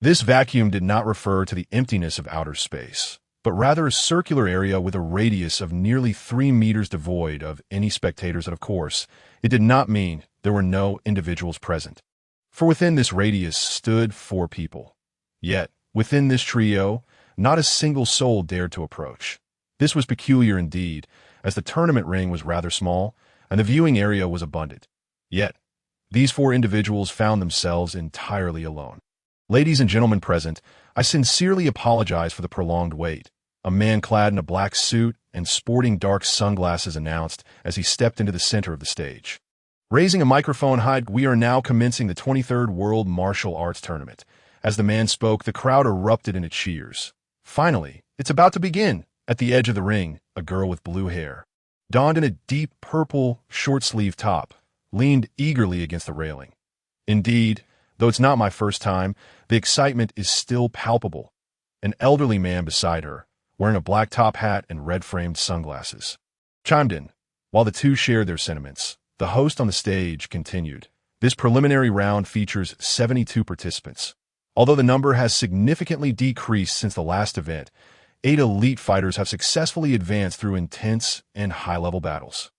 This vacuum did not refer to the emptiness of outer space, but rather a circular area with a radius of nearly 3 meters devoid of any spectators, and of course, it did not mean there were no individuals present. For within this radius stood 4 people. Yet, within this trio, not a single soul dared to approach. This was peculiar indeed, as the tournament ring was rather small, and the viewing area was abundant. Yet, these 4 individuals found themselves entirely alone. Ladies and gentlemen present, I sincerely apologize for the prolonged wait. A man clad in a black suit and sporting dark sunglasses announced as he stepped into the center of the stage. Raising a microphone high, we are now commencing the 23rd World Martial Arts Tournament. As the man spoke, the crowd erupted into cheers. Finally, it's about to begin. At the edge of the ring, a girl with blue hair, donned in a deep purple short-sleeved top, leaned eagerly against the railing. Indeed, though it's not my first time, the excitement is still palpable. An elderly man beside her, wearing a black top hat and red-framed sunglasses, chimed in. While the two shared their sentiments, the host on the stage continued. This preliminary round features 72 participants. Although the number has significantly decreased since the last event, 8 elite fighters have successfully advanced through intense and high-level battles.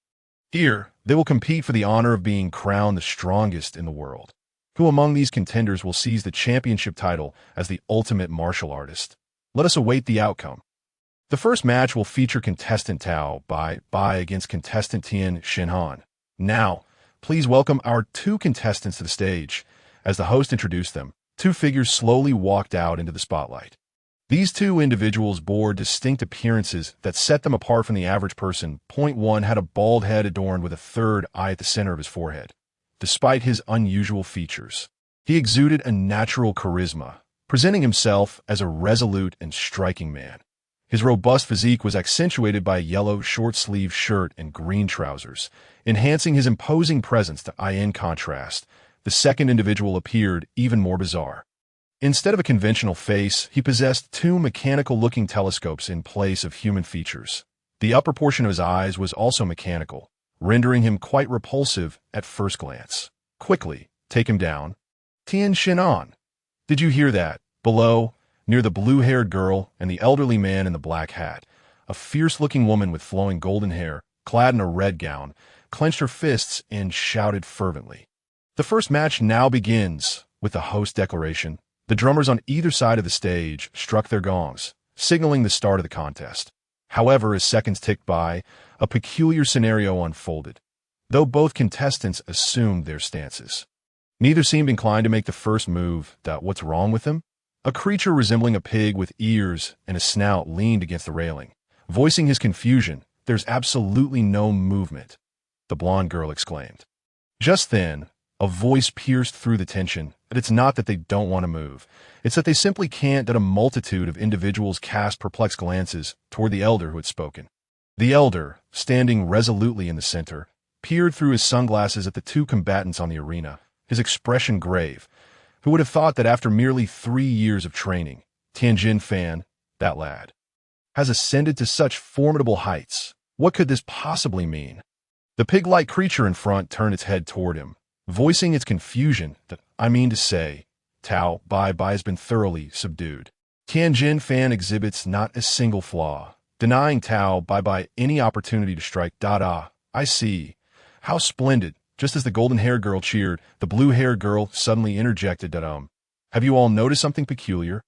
Here, they will compete for the honor of being crowned the strongest in the world. Who among these contenders will seize the championship title as the ultimate martial artist? Let us await the outcome. The first match will feature contestant Tao Bai against contestant Tian Shinhan. Now, please welcome our 2 contestants to the stage. As the host introduced them, 2 figures slowly walked out into the spotlight. These 2 individuals bore distinct appearances that set them apart from the average person. Point 1 had a bald head adorned with a third eye at the center of his forehead. Despite his unusual features, he exuded a natural charisma, presenting himself as a resolute and striking man. His robust physique was accentuated by a yellow short-sleeved shirt and green trousers, enhancing his imposing presence. In contrast, the second individual appeared even more bizarre. Instead of a conventional face, he possessed 2 mechanical-looking telescopes in place of human features. The upper portion of his eyes was also mechanical, rendering him quite repulsive at first glance. Quickly, take him down. Tian Shinhan. Did you hear that? Below, near the blue-haired girl and the elderly man in the black hat, a fierce-looking woman with flowing golden hair, clad in a red gown, clenched her fists and shouted fervently. The first match now begins. With the host declaration, the drummers on either side of the stage struck their gongs, signaling the start of the contest. However, as seconds ticked by, a peculiar scenario unfolded. Though both contestants assumed their stances, neither seemed inclined to make the first move. What's wrong with them? A creature resembling a pig with ears and a snout leaned against the railing. Voicing his confusion, "There's absolutely no movement," the blonde girl exclaimed. Just then, a voice pierced through the tension. It's not that they don't want to move. It's that they simply can't. A multitude of individuals cast perplexed glances toward the elder who had spoken. The elder, standing resolutely in the center, peered through his sunglasses at the 2 combatants on the arena, his expression grave. Who would have thought that after merely 3 years of training, Tianjin Fan, that lad, has ascended to such formidable heights? What could this possibly mean? The pig-like creature in front turned its head toward him, voicing its confusion. Tao Bai has been thoroughly subdued. Tianjin Fan exhibits not a single flaw, denying Tao Bai any opportunity to strike. I see. How splendid. Just as the golden-haired girl cheered, the blue-haired girl suddenly interjected. Have you all noticed something peculiar?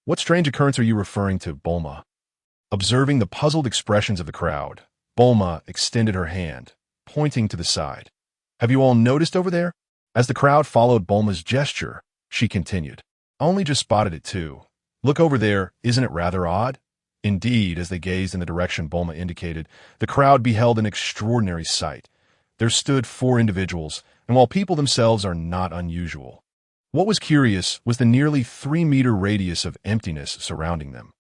What strange occurrence are you referring to, Bulma? Observing the puzzled expressions of the crowd, Bulma extended her hand, pointing to the side. Have you all noticed over there? As the crowd followed Bulma's gesture, she continued. I only just spotted it too. Look over there, isn't it rather odd? Indeed, as they gazed in the direction Bulma indicated, the crowd beheld an extraordinary sight. There stood 4 individuals, and while people themselves are not unusual, what was curious was the nearly 3-meter radius of emptiness surrounding them.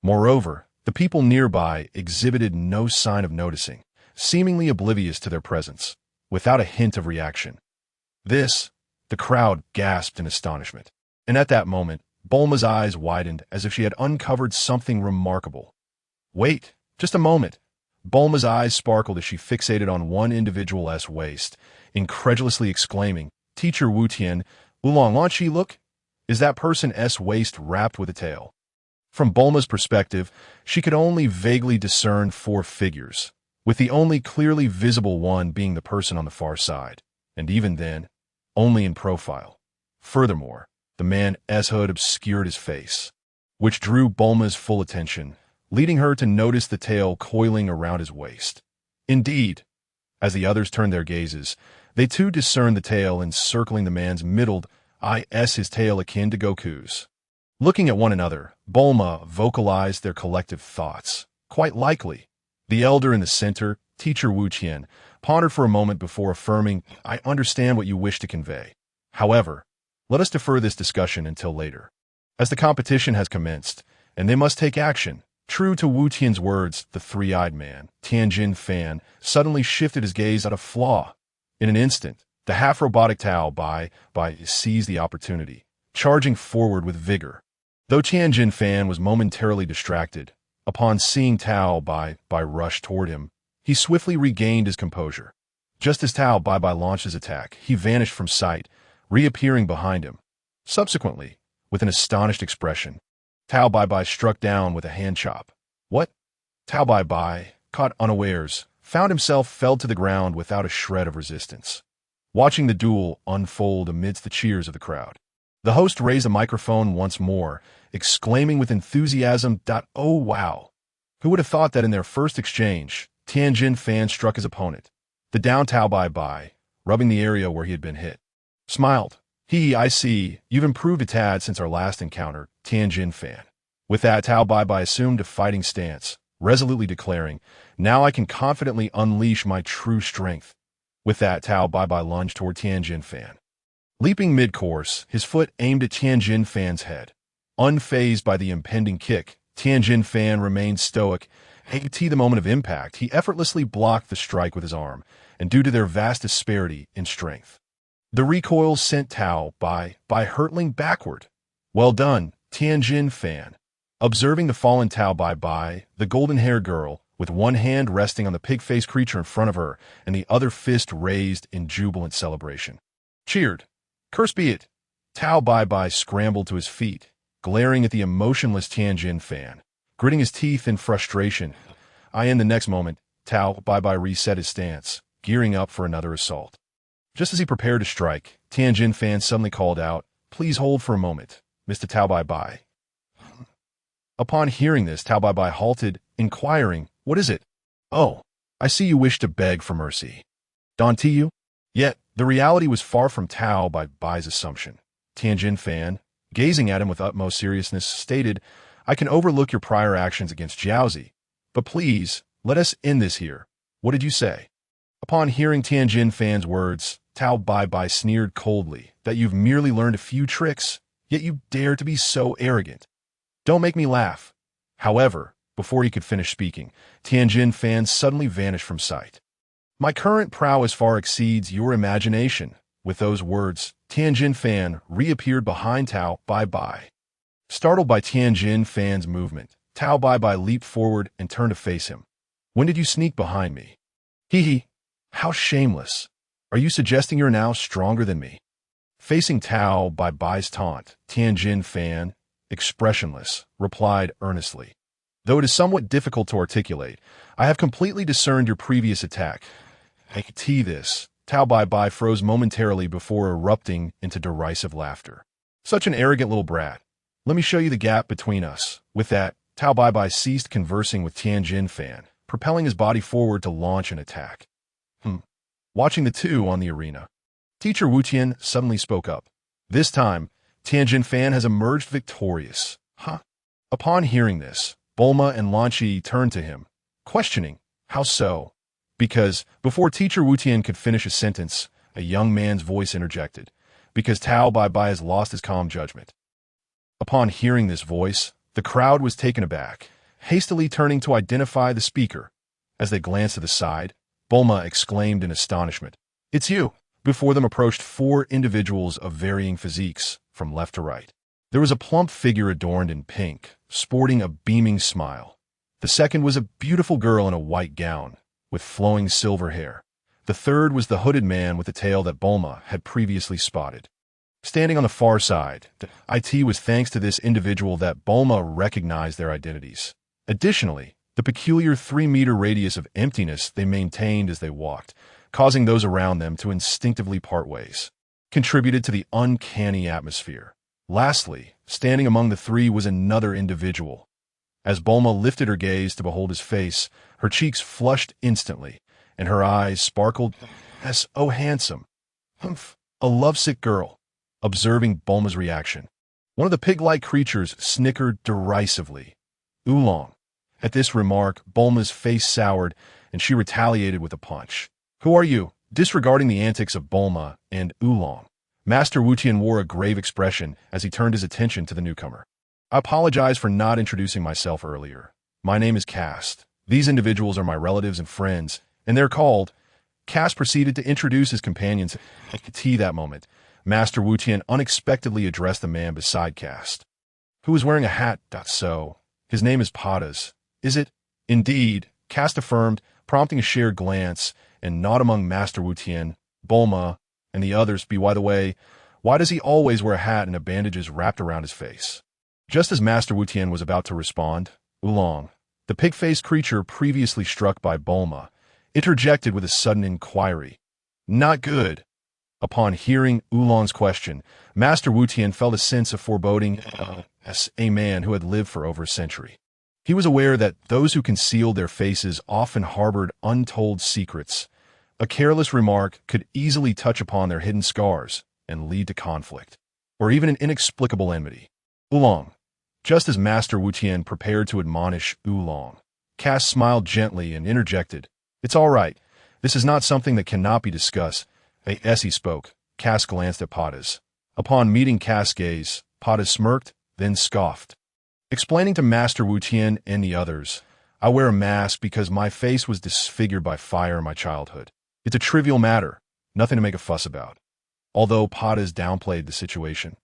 Moreover, the people nearby exhibited no sign of noticing, seemingly oblivious to their presence, without a hint of reaction. The crowd gasped in astonishment, and at that moment, Bulma's eyes widened as if she had uncovered something remarkable. Wait, just a moment. Bulma's eyes sparkled as she fixated on one individual's waist, incredulously exclaiming, Teacher Wu Tian, Oolong Lanchi, look? Is that person's waist wrapped with a tail? From Bulma's perspective, she could only vaguely discern four figures, with the only clearly visible one being the person on the far side, and even then, only in profile. Furthermore, the man's hood obscured his face, which drew Bulma's full attention, leading her to notice the tail coiling around his waist. Indeed, as the others turned their gazes, they too discerned the tail encircling the man's middle, his tail akin to Goku's. Looking at one another, Bulma vocalized their collective thoughts. Quite likely, the elder in the center, Teacher Wu Tian, pondered for a moment before affirming, I understand what you wish to convey. However, let us defer this discussion until later, as the competition has commenced, and they must take action. True to Wu Tian's words, the three-eyed man, Tianjin Fan, suddenly shifted his gaze at a flaw. In an instant, the half-robotic Tao Bai seized the opportunity, charging forward with vigor. Though Tianjin Fan was momentarily distracted, upon seeing Tao Bai rush toward him, he swiftly regained his composure. Just as Tao Bai launched his attack, he vanished from sight, reappearing behind him. Subsequently, with an astonished expression, Tao Bai struck down with a hand chop. What? Tao Bai, caught unawares, found himself felled to the ground without a shred of resistance. Watching the duel unfold amidst the cheers of the crowd, the host raised a microphone once more, exclaiming with enthusiasm, "Oh wow! Who would have thought that in their first exchange, Tianjin Fan struck his opponent, the down Tao Bai, rubbing the area where he had been hit. Smiled. I see, you've improved a tad since our last encounter, Tianjin Fan." With that, Tao Bai assumed a fighting stance, resolutely declaring, "Now I can confidently unleash my true strength." With that, Tao Bai lunged toward Tianjin Fan. Leaping mid-course, his foot aimed at Tianjin Fan's head. Unfazed by the impending kick, Tianjin Fan remained stoic. At the moment of impact, he effortlessly blocked the strike with his arm, and due to their vast disparity in strength, the recoil sent Tao Bai hurtling backward. Well done, Tianjin Fan. Observing the fallen Tao Bai, the golden-haired girl, with one hand resting on the pig-faced creature in front of her and the other fist raised in jubilant celebration, cheered. Curse be it! Tao Bai scrambled to his feet, glaring at the emotionless Tianjin Fan, gritting his teeth in frustration. In the next moment, Tao Bai reset his stance, gearing up for another assault. Just as he prepared to strike, Tianjin Fan suddenly called out, "Please hold for a moment, Mr. Tao Bai." Upon hearing this, Tao Bai halted, inquiring, "What is it?" "Oh, I see you wish to beg for mercy." "Don't you?" Yet, the reality was far from Tao Bai's assumption. Tianjin Fan, gazing at him with utmost seriousness, stated, "I can overlook your prior actions against Jiaozi, but please, let us end this here. What did you say?" Upon hearing Tianjin Fan's words, Tao Bai sneered coldly, "That you've merely learned a few tricks, yet you dare to be so arrogant. Don't make me laugh." However, before he could finish speaking, Tianjin Fan suddenly vanished from sight. "My current prowess far exceeds your imagination." With those words, Tianjin Fan reappeared behind Tao Bai. Startled by Tianjin Fan's movement, Tao Bai leaped forward and turned to face him. "When did you sneak behind me?" How shameless. Are you suggesting you're now stronger than me?" Facing Tao Bai's taunt, Tianjin Fan, expressionless, replied earnestly, "Though it is somewhat difficult to articulate, I have completely discerned your previous attack." This, Tao Bai froze momentarily before erupting into derisive laughter. "Such an arrogant little brat. Let me show you the gap between us." With that, Tao Bai ceased conversing with Tianjin Fan, propelling his body forward to launch an attack. Watching the two on the arena, Teacher Wu Tian suddenly spoke up. This time, Tianjin Fan has emerged victorious. Upon hearing this, Bulma and Lanchi turned to him, questioning, "How so?" Because, before Teacher Wu Tian could finish a sentence, a young man's voice interjected, "Because Tao Bai has lost his calm judgment." Upon hearing this voice, the crowd was taken aback, hastily turning to identify the speaker. As they glanced to the side, Bulma exclaimed in astonishment, "It's you!" Before them approached four individuals of varying physiques, from left to right. There was a plump figure adorned in pink, sporting a beaming smile. The second was a beautiful girl in a white gown, with flowing silver hair. The third was the hooded man with the tail that Bulma had previously spotted. Standing on the far side, it was thanks to this individual that Bulma recognized their identities. Additionally, the peculiar 3-meter radius of emptiness they maintained as they walked, causing those around them to instinctively part ways, contributed to the uncanny atmosphere. Lastly, standing among the three was another individual. As Bulma lifted her gaze to behold his face, her cheeks flushed instantly, and her eyes sparkled as, "Oh, handsome. Humph, a lovesick girl." Observing Bulma's reaction, one of the pig-like creatures snickered derisively. Oolong. At this remark, Bulma's face soured, and she retaliated with a punch. "Who are you?" Disregarding the antics of Bulma and Oolong, Master Wutian wore a grave expression as he turned his attention to the newcomer. "I apologize for not introducing myself earlier. My name is Kast. These individuals are my relatives and friends, and they're called—" Kast proceeded to introduce his companions. At that moment, Master Wutian unexpectedly addressed the man beside Kast, who was wearing a hat. "So, his name is Padas, is it?" "Indeed," Kast affirmed, prompting a shared glance and nod among Master Wutian, Bulma, and the others. By the way, why does he always wear a hat and bandages wrapped around his face? Just as Master Wutian was about to respond, Oolong, the pig-faced creature previously struck by Bulma, interjected with a sudden inquiry. "Not good." Upon hearing Oolong's question, Master Wutian felt a sense of foreboding as a man who had lived for over a century. He was aware that those who concealed their faces often harbored untold secrets. A careless remark could easily touch upon their hidden scars and lead to conflict, or even an inexplicable enmity. "Oolong." Just as Master Wutian prepared to admonish Oolong, Kast smiled gently and interjected, "It's all right. This is not something that cannot be discussed." As he spoke, Kast glanced at Padas. Upon meeting Kast's gaze, Padas smirked, then scoffed, explaining to Master Wutian and the others, "I wear a mask because my face was disfigured by fire in my childhood. It's a trivial matter, nothing to make a fuss about." Although Padas downplayed the situation,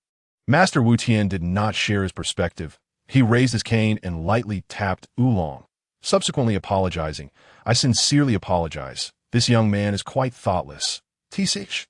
Master Wutian did not share his perspective. He raised his cane and lightly tapped Oolong, subsequently apologizing. "I sincerely apologize. This young man is quite thoughtless." "Tsich,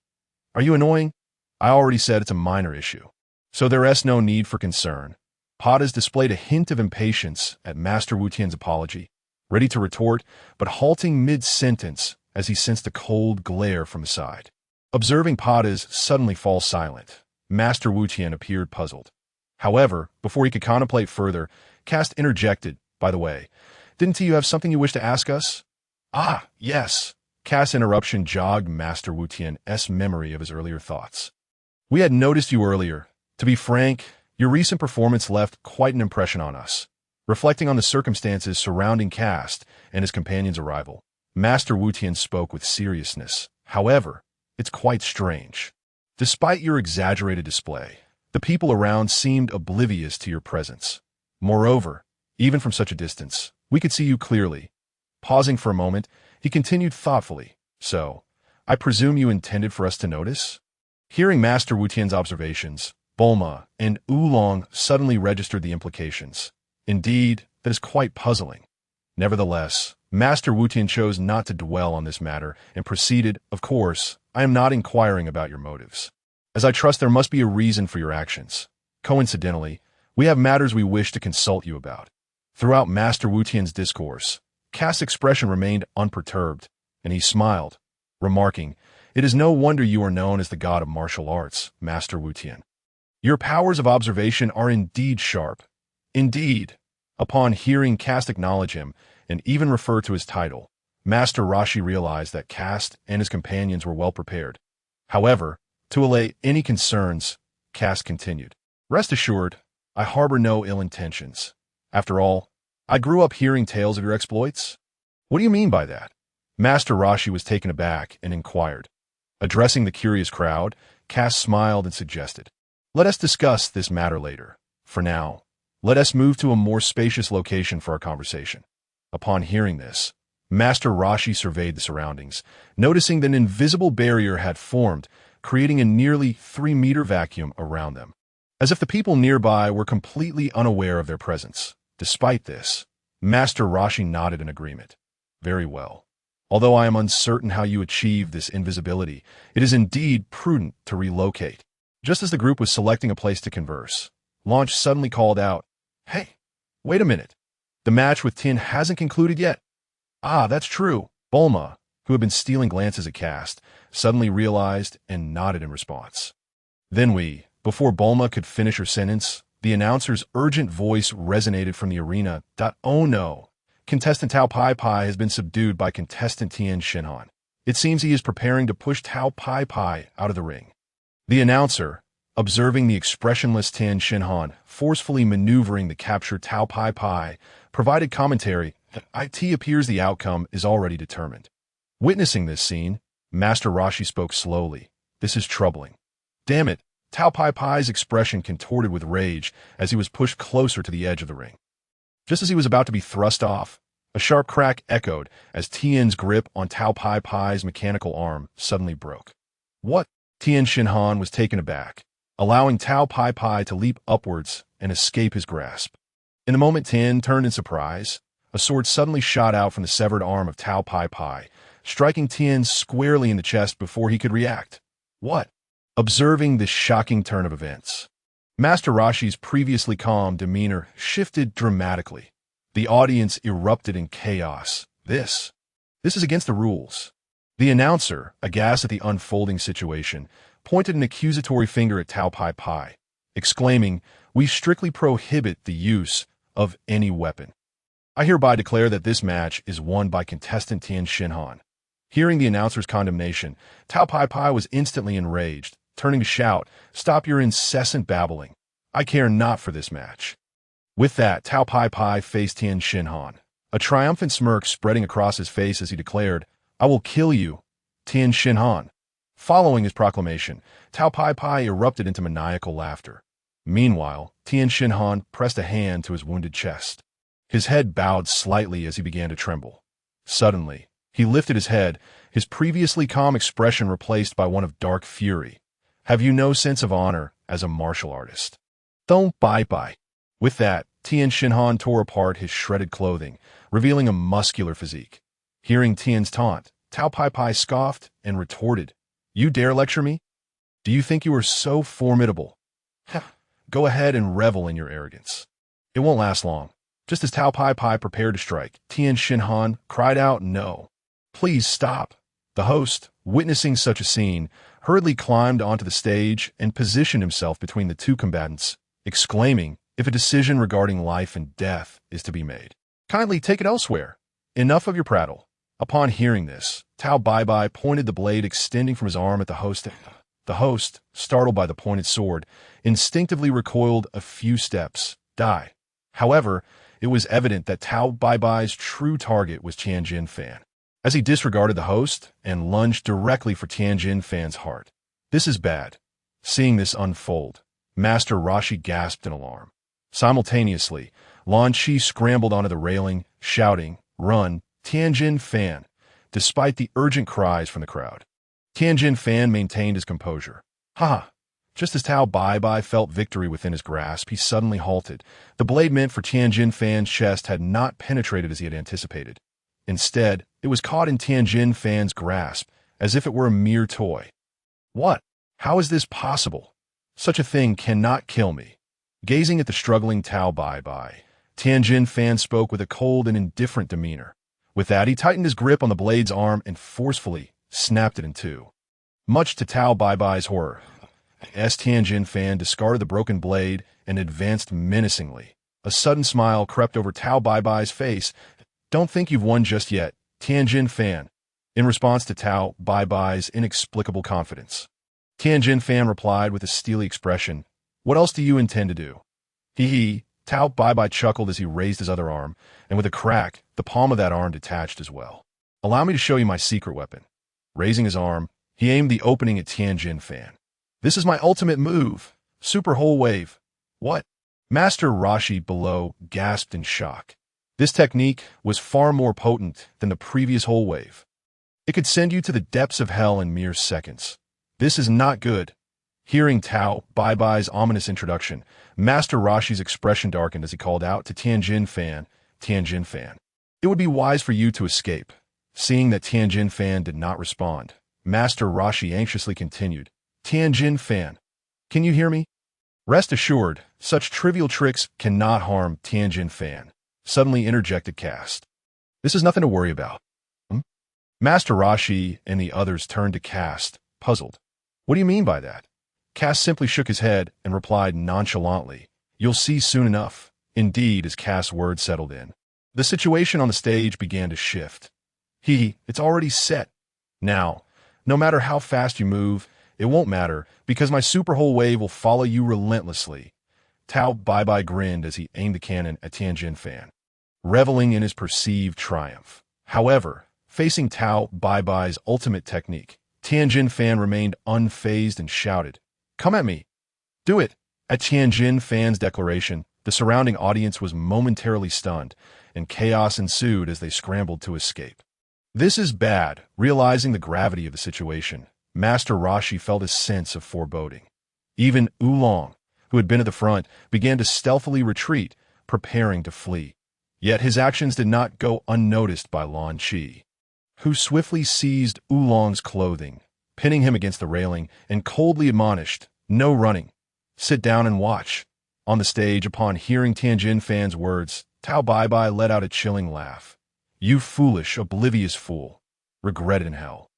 are you annoying?" "I already said it's a minor issue, so there is no need for concern." Padas displayed a hint of impatience at Master Wutian's apology, ready to retort, but halting mid-sentence as he sensed a cold glare from the side. Observing Padas suddenly fall silent, Master Wutian appeared puzzled. However, before he could contemplate further, Kast interjected, "By the way, didn't you have something you wish to ask us?" "Ah, yes." Kast's interruption jogged Master Wutian's memory of his earlier thoughts. "We had noticed you earlier. To be frank, your recent performance left quite an impression on us." Reflecting on the circumstances surrounding Kast and his companion's arrival, Master Wutian spoke with seriousness. "However, it's quite strange. Despite your exaggerated display, the people around seemed oblivious to your presence. Moreover, even from such a distance, we could see you clearly." Pausing for a moment, he continued thoughtfully, "So, I presume you intended for us to notice?" Hearing Master Wutian's observations, Bulma and Oolong suddenly registered the implications. Indeed, that is quite puzzling. Nevertheless, Master Wutian chose not to dwell on this matter and proceeded, "Of course, I am not inquiring about your motives, as I trust there must be a reason for your actions. Coincidentally, we have matters we wish to consult you about." Throughout Master Wutian's discourse, Kast's expression remained unperturbed, and he smiled, remarking, "It is no wonder you are known as the god of martial arts, Master Wutian. Your powers of observation are indeed sharp." "Indeed." Upon hearing Kast acknowledge him and even refer to his title, Master Roshi realized that Kast and his companions were well prepared. However, to allay any concerns, Kast continued, "Rest assured, I harbor no ill intentions. After all, I grew up hearing tales of your exploits." "What do you mean by that?" Master Roshi was taken aback and inquired. Addressing the curious crowd, Kast smiled and suggested, "Let us discuss this matter later. For now, let us move to a more spacious location for our conversation." Upon hearing this, Master Roshi surveyed the surroundings, noticing that an invisible barrier had formed, creating a nearly 3-meter vacuum around them, as if the people nearby were completely unaware of their presence. Despite this, Master Roshi nodded in agreement. "Very well. Although I am uncertain how you achieve this invisibility, it is indeed prudent to relocate. Just as the group was selecting a place to converse, Launch suddenly called out, "Hey, wait a minute. The match with Tien hasn't concluded yet." "Ah, that's true." Bulma, who had been stealing glances at Kast, suddenly realized and nodded in response. Then before Bulma could finish her sentence, the announcer's urgent voice resonated from the arena. "Oh no. Contestant Tao Pai Pai has been subdued by contestant Tien Shinhan. It seems he is preparing to push Tao Pai Pai out of the ring." The announcer, observing the expressionless Tien Shinhan forcefully maneuvering the captured Tao Pai Pai, provided commentary that it appears the outcome is already determined. Witnessing this scene, Master Roshi spoke slowly. "This is troubling." "Damn it." Tao Pai Pai's expression contorted with rage as he was pushed closer to the edge of the ring. Just as he was about to be thrust off, a sharp crack echoed as Tien's grip on Tao Pai Pai's mechanical arm suddenly broke. "What?" Tien Shinhan was taken aback, allowing Tao Pai Pai to leap upwards and escape his grasp. In the moment Tien turned in surprise, a sword suddenly shot out from the severed arm of Tao Pai Pai, striking Tien squarely in the chest before he could react. "What?" Observing this shocking turn of events, Master Roshi's previously calm demeanor shifted dramatically. The audience erupted in chaos. This is against the rules." The announcer, aghast at the unfolding situation, pointed an accusatory finger at Tao Pai Pai, exclaiming, "We strictly prohibit the use of any weapon. I hereby declare that this match is won by contestant Tien Shinhan." Hearing the announcer's condemnation, Tao Pai Pai was instantly enraged, turning to shout, "Stop your incessant babbling. I care not for this match." With that, Tao Pai Pai faced Tien Shinhan, a triumphant smirk spreading across his face as he declared, "I will kill you, Tien Shinhan." Following his proclamation, Tao Pai Pai erupted into maniacal laughter. Meanwhile, Tien Shinhan pressed a hand to his wounded chest. His head bowed slightly as he began to tremble. Suddenly, he lifted his head, his previously calm expression replaced by one of dark fury. "Have you no sense of honor as a martial artist?" "Don't bye-bye." With that, Tien Shinhan tore apart his shredded clothing, revealing a muscular physique. Hearing Tien's taunt, Tao Pai Pai scoffed and retorted, "You dare lecture me? Do you think you are so formidable? Go ahead and revel in your arrogance." It won't last long. Just as Tao Pai Pai prepared to strike, Tien Shinhan cried out, "No. Please stop." The host, witnessing such a scene, hurriedly climbed onto the stage and positioned himself between the two combatants, exclaiming, "If a decision regarding life and death is to be made, kindly take it elsewhere. Enough of your prattle." Upon hearing this, Tao Pai Pai pointed the blade extending from his arm at the host. The host, startled by the pointed sword, instinctively recoiled a few steps. However, it was evident that Tao Pai Pai's true target was Tianjin Fan, as he disregarded the host and lunged directly for Tianjin Fan's heart. "This is bad." Seeing this unfold, Master Roshi gasped in alarm. Simultaneously, Lan Chi scrambled onto the railing, shouting, "Run, Tianjin Fan," despite the urgent cries from the crowd. Tianjin Fan maintained his composure. "Ha!" Just as Tao Pai Pai felt victory within his grasp, he suddenly halted. The blade meant for Tianjin Fan's chest had not penetrated as he had anticipated. Instead, it was caught in Tianjin Fan's grasp, as if it were a mere toy. "What? How is this possible? Such a thing cannot kill me." Gazing at the struggling Tao Pai Pai, Tianjin Fan spoke with a cold and indifferent demeanor. With that, he tightened his grip on the blade's arm and forcefully snapped it in two. Much to Tao Pai Pai's horror, Tianjin Fan discarded the broken blade and advanced menacingly. A sudden smile crept over Tao Pai Pai's face. "Don't think you've won just yet, Tianjin Fan." In response to Tao Pai Pai's inexplicable confidence, Tianjin Fan replied with a steely expression, "What else do you intend to do?" Hee. Tao Pai Pai chuckled as he raised his other arm, and with a crack, the palm of that arm detached as well. "Allow me to show you my secret weapon." Raising his arm, he aimed the opening at Tianjin Fan. "This is my ultimate move, Super Whole Wave." "What?" Master Roshi below gasped in shock. This technique was far more potent than the previous Whole Wave. It could send you to the depths of hell in mere seconds. "This is not good." Hearing Tao Pai Pai's ominous introduction, Master Roshi's expression darkened as he called out to Tianjin Fan, "Tianjin Fan, it would be wise for you to escape. Seeing that Tianjin Fan did not respond, Master Roshi anxiously continued, Tianjin Fan, can you hear me? Rest assured, such trivial tricks cannot harm Tianjin Fan, suddenly interjected Kast. This is nothing to worry about. Master Roshi and the others turned to Kast, puzzled. What do you mean by that? Kast simply shook his head and replied nonchalantly, You'll see soon enough. Indeed, as Kast's words settled in, the situation on the stage began to shift. It's already set. Now, no matter how fast you move, it won't matter, because my super whole wave will follow you relentlessly. Tao Bai grinned as he aimed the cannon at Tianjin Fan, reveling in his perceived triumph. However, facing Tao Bai's ultimate technique, Tianjin Fan remained unfazed and shouted, Come at me! Do it! At Tianjin Fan's declaration, the surrounding audience was momentarily stunned, and chaos ensued as they scrambled to escape. This is bad. Realizing the gravity of the situation, Master Roshi felt a sense of foreboding. Even Oolong, who had been at the front, began to stealthily retreat, preparing to flee. Yet his actions did not go unnoticed by Lan Chi, who swiftly seized Oolong's clothing, pinning him against the railing, and coldly admonished, No running. Sit down and watch. On the stage, upon hearing Tianjin Fan's words, Tao Bai let out a chilling laugh. You foolish, oblivious fool. Regret in hell.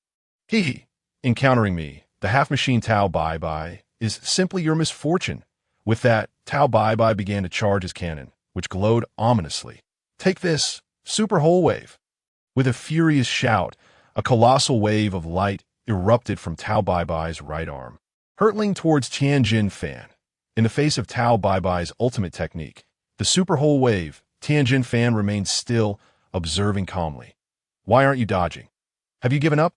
Encountering me, the half-machine Tao Bai, is simply your misfortune. With that, Tao Bai began to charge his cannon, which glowed ominously. Take this, super whole wave. With a furious shout, a colossal wave of light erupted from Tao Bai's right arm, hurtling towards Tianjin Fan. In the face of Tao Bai's ultimate technique, the super whole wave, Tianjin Fan remained still, observing calmly. Why aren't you dodging? Have you given up?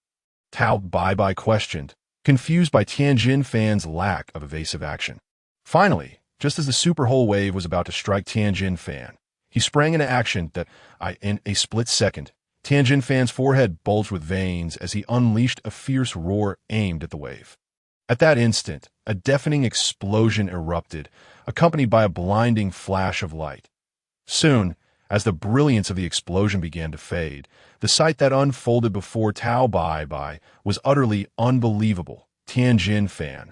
Tao Bai questioned, confused by Tianjin Fan's lack of evasive action. Finally, just as the super whole wave was about to strike Tianjin Fan, he sprang into action in a split second. Tianjin Fan's forehead bulged with veins as he unleashed a fierce roar aimed at the wave. At that instant, a deafening explosion erupted, accompanied by a blinding flash of light. Soon, as the brilliance of the explosion began to fade, the sight that unfolded before Tao Bai was utterly unbelievable. Tianjin Fan,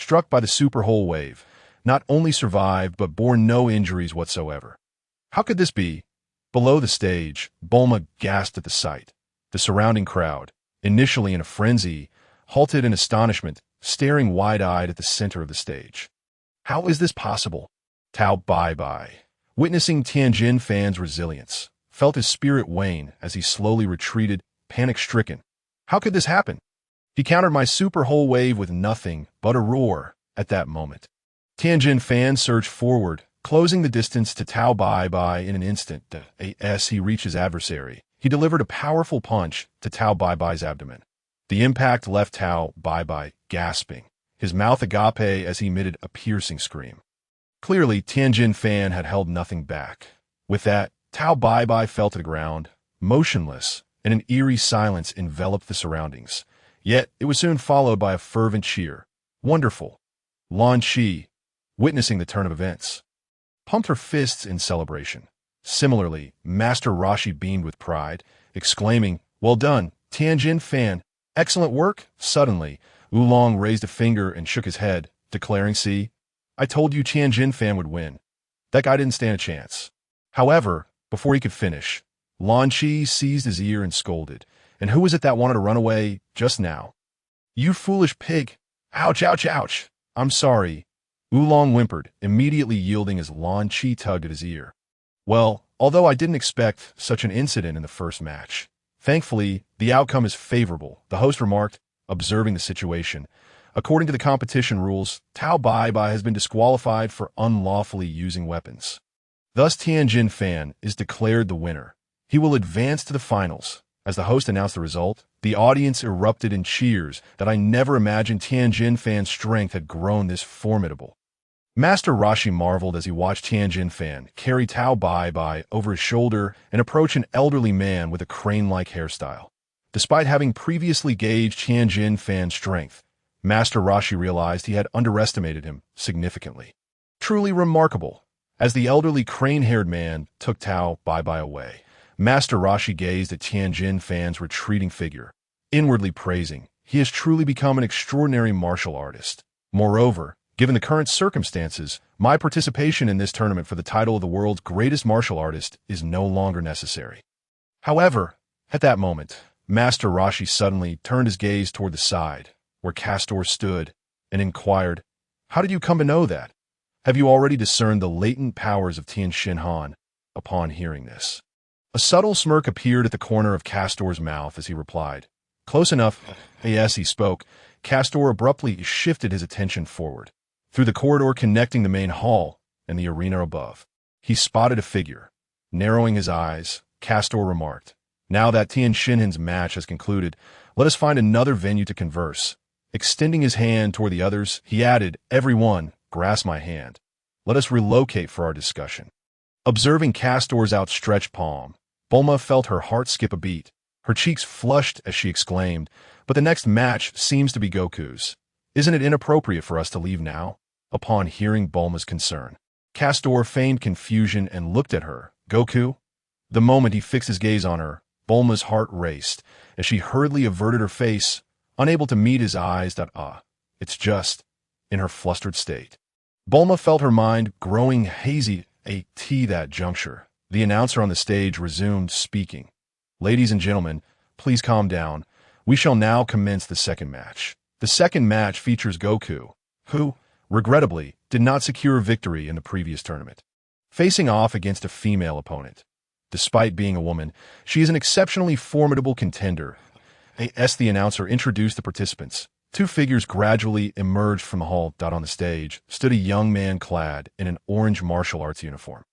struck by the super whole wave, not only survived but bore no injuries whatsoever. How could this be? Below the stage, Bulma gasped at the sight. The surrounding crowd, initially in a frenzy, halted in astonishment, staring wide-eyed at the center of the stage. How is this possible? Tao Bai, witnessing Tianjin Fan's resilience, felt his spirit wane as he slowly retreated, panic-stricken. How could this happen? He countered my super whole wave with nothing but a roar at that moment. Tianjin Fan surged forward, closing the distance to Tao Bai in an instant. As he reached his adversary, he delivered a powerful punch to Tao Bai's abdomen. The impact left Tao Bai gasping, his mouth agape as he emitted a piercing scream. Clearly, Tianjin Fan had held nothing back. With that, Tao Bai fell to the ground, motionless, and an eerie silence enveloped the surroundings. Yet, it was soon followed by a fervent cheer. Wonderful! Lan Chi, witnessing the turn of events, pumped her fists in celebration. Similarly, Master Roshi beamed with pride, exclaiming, Well done, Tianjin Fan! Excellent work! Suddenly, Oolong raised a finger and shook his head, declaring, See, I told you Tianjin Fan would win. That guy didn't stand a chance. However, before he could finish, Lan Chi seized his ear and scolded, And who was it that wanted to run away just now? You foolish pig! Ouch, ouch, ouch! I'm sorry. Oolong whimpered, immediately yielding as Lan Chi tugged at his ear. Well, although I didn't expect such an incident in the first match, thankfully, the outcome is favorable, the host remarked, observing the situation. According to the competition rules, Tao Bai has been disqualified for unlawfully using weapons. Thus, Tianjin Fan is declared the winner. He will advance to the finals. As the host announced the result, the audience erupted in cheers that I never imagined Tianjin Fan's strength had grown this formidable. Master Roshi marveled as he watched Tianjin Fan carry Tao Bai over his shoulder and approach an elderly man with a crane-like hairstyle. Despite having previously gauged Tianjin Fan's strength, Master Roshi realized he had underestimated him significantly. Truly remarkable. As the elderly crane-haired man took Tao Bai away, Master Roshi gazed at Tianjin Fan's retreating figure, inwardly praising, he has truly become an extraordinary martial artist. Moreover, given the current circumstances, my participation in this tournament for the title of the world's greatest martial artist is no longer necessary. However, at that moment, Master Roshi suddenly turned his gaze toward the side, where Castor stood, and inquired, "How did you come to know that? Have you already discerned the latent powers of Tien Shin Han?" Upon hearing this, a subtle smirk appeared at the corner of Castor's mouth as he replied, "Close enough." As he spoke, Castor abruptly shifted his attention forward, through the corridor connecting the main hall and the arena above. He spotted a figure. Narrowing his eyes, Castor remarked, "Now that Tien Shinhan's match has concluded, let us find another venue to converse." Extending his hand toward the others, he added, "Everyone, grasp my hand. Let us relocate for our discussion." Observing Castor's outstretched palm, Bulma felt her heart skip a beat. Her cheeks flushed as she exclaimed, "But the next match seems to be Goku's. Isn't it inappropriate for us to leave now?" Upon hearing Bulma's concern, Castor feigned confusion and looked at her. "Goku?" The moment he fixed his gaze on her, Bulma's heart raced, as she hurriedly averted her face, unable to meet his eyes. It's just, in her flustered state. Bulma felt her mind growing hazy. That juncture, the announcer on the stage resumed speaking. "Ladies and gentlemen, please calm down. We shall now commence the second match. The second match features Goku, who, regrettably, did not secure victory in the previous tournament, facing off against a female opponent. Despite being a woman, she is an exceptionally formidable contender." As the announcer introduced the participants, two figures gradually emerged from the hall. On the stage stood a young man clad in an orange martial arts uniform.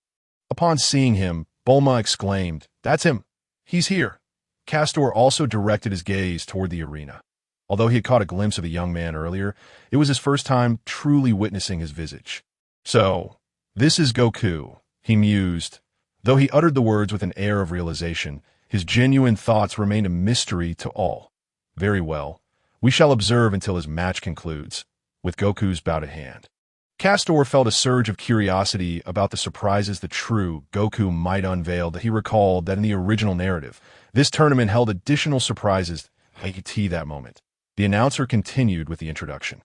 Upon seeing him, Bulma exclaimed, "That's him! He's here!" Castor also directed his gaze toward the arena. Although he had caught a glimpse of the young man earlier, it was his first time truly witnessing his visage. "So, this is Goku," he mused. Though he uttered the words with an air of realization, his genuine thoughts remained a mystery to all. "Very well. We shall observe until his match concludes," with Goku's bout at hand. Castor felt a surge of curiosity about the surprises the true Goku might unveil. That he recalled that in the original narrative, this tournament held additional surprises. That moment, the announcer continued with the introduction.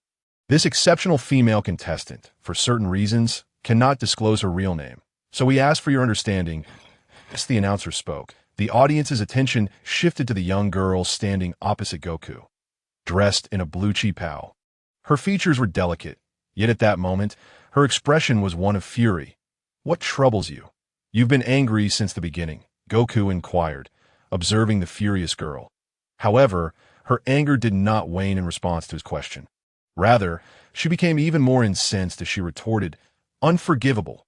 "This exceptional female contestant, for certain reasons, cannot disclose her real name, so we ask for your understanding." As the announcer spoke, the audience's attention shifted to the young girl standing opposite Goku, dressed in a blue qipao. Her features were delicate, yet at that moment, her expression was one of fury. "What troubles you? You've been angry since the beginning," Goku inquired, observing the furious girl. However, her anger did not wane in response to his question. Rather, she became even more incensed as she retorted, "Unforgivable."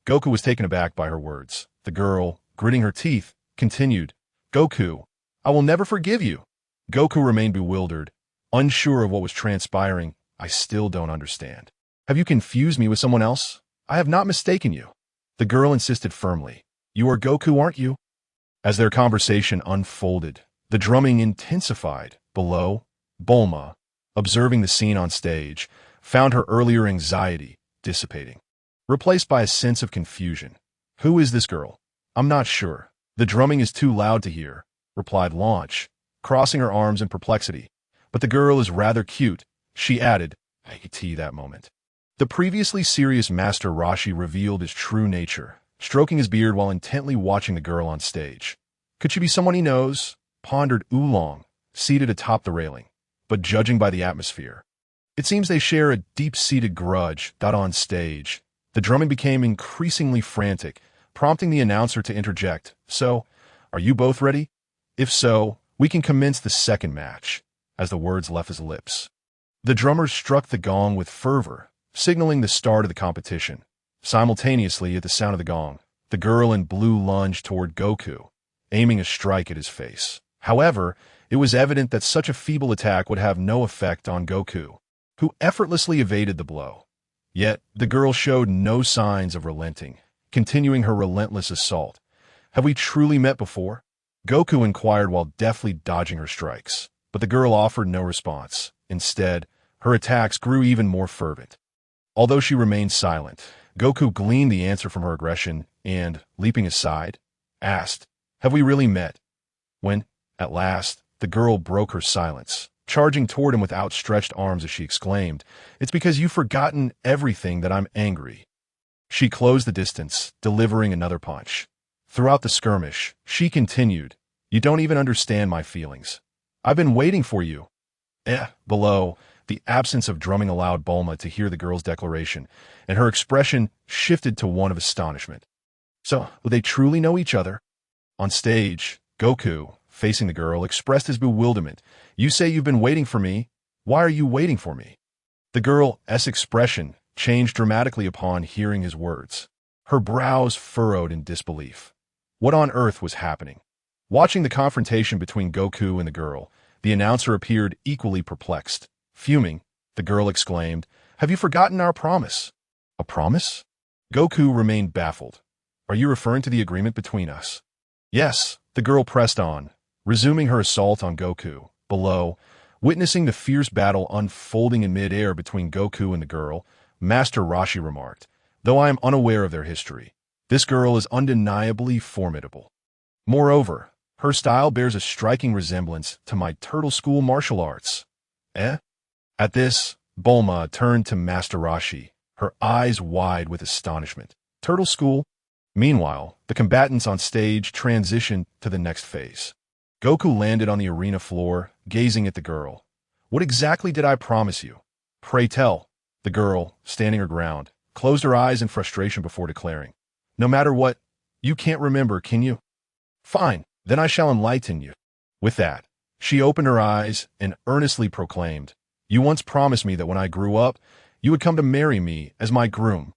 Goku was taken aback by her words. The girl, gritting her teeth, continued, "Goku, I will never forgive you." Goku remained bewildered, unsure of what was transpiring. "I still don't understand. Have you confused me with someone else? I have not mistaken you." The girl insisted firmly, "You are Goku, aren't you?" As their conversation unfolded, the drumming intensified. Below, Bulma, observing the scene on stage, found her earlier anxiety dissipating, replaced by a sense of confusion. "Who is this girl?" "I'm not sure. The drumming is too loud to hear," replied Launch, crossing her arms in perplexity. "But the girl is rather cute," she added. That moment, the previously serious Master Roshi revealed his true nature, stroking his beard while intently watching the girl on stage. "Could she be someone he knows?" pondered Oolong, seated atop the railing. But judging by the atmosphere, it seems they share a deep-seated grudge. On stage, the drumming became increasingly frantic, prompting the announcer to interject. "So, are you both ready? If so, we can commence the second match." As the words left his lips, the drummers struck the gong with fervor, signaling the start of the competition. Simultaneously, at the sound of the gong, the girl in blue lunged toward Goku, aiming a strike at his face. However, it was evident that such a feeble attack would have no effect on Goku, who effortlessly evaded the blow. Yet, the girl showed no signs of relenting, continuing her relentless assault. "Have we truly met before?" Goku inquired while deftly dodging her strikes. But the girl offered no response. Instead, her attacks grew even more fervent. Although she remained silent, Goku gleaned the answer from her aggression and, leaping aside, asked, "Have we really met?" When, at last, the girl broke her silence, charging toward him with outstretched arms as she exclaimed, "It's because you've forgotten everything that I'm angry." She closed the distance, delivering another punch. Throughout the skirmish, she continued, "You don't even understand my feelings. I've been waiting for you." Below, the absence of drumming allowed Bulma to hear the girl's declaration, and her expression shifted to one of astonishment. So, will they truly know each other? On stage, Goku, facing the girl, expressed his bewilderment. "You say you've been waiting for me. Why are you waiting for me?" The girl's expression changed dramatically upon hearing his words. Her brows furrowed in disbelief. What on earth was happening? Watching the confrontation between Goku and the girl, the announcer appeared equally perplexed. Fuming, the girl exclaimed, "Have you forgotten our promise?" "A promise?" Goku remained baffled. "Are you referring to the agreement between us?" "Yes," the girl pressed on, resuming her assault on Goku. Below, witnessing the fierce battle unfolding in mid-air between Goku and the girl, Master Roshi remarked, "Though I am unaware of their history, this girl is undeniably formidable. Moreover, her style bears a striking resemblance to my turtle school martial arts." At this, Bulma turned to Master Roshi, her eyes wide with astonishment. Turtle school? Meanwhile, the combatants on stage transitioned to the next phase. Goku landed on the arena floor, gazing at the girl. "What exactly did I promise you? Pray tell." The girl, standing her ground, closed her eyes in frustration before declaring, "No matter what, you can't remember, can you? Fine, then I shall enlighten you." With that, she opened her eyes and earnestly proclaimed, "You once promised me that when I grew up, you would come to marry me as my groom."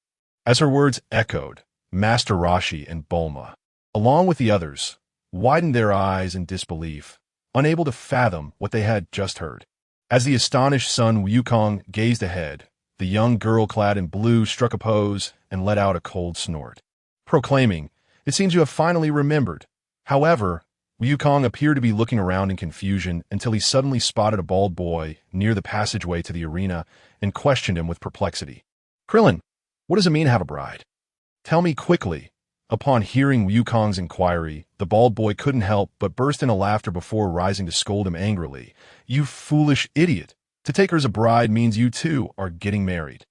As her words echoed, Master Roshi and Bulma, along with the others, widened their eyes in disbelief, unable to fathom what they had just heard. As the astonished son Wukong gazed ahead, the young girl clad in blue struck a pose and let out a cold snort, proclaiming, "It seems you have finally remembered." However, Wukong appeared to be looking around in confusion until he suddenly spotted a bald boy near the passageway to the arena and questioned him with perplexity. "Krillin, what does it mean to have a bride? Tell me quickly." Upon hearing Wukong's inquiry, the bald boy couldn't help but burst into laughter before rising to scold him angrily. "You foolish idiot! To take her as a bride means you too are getting married."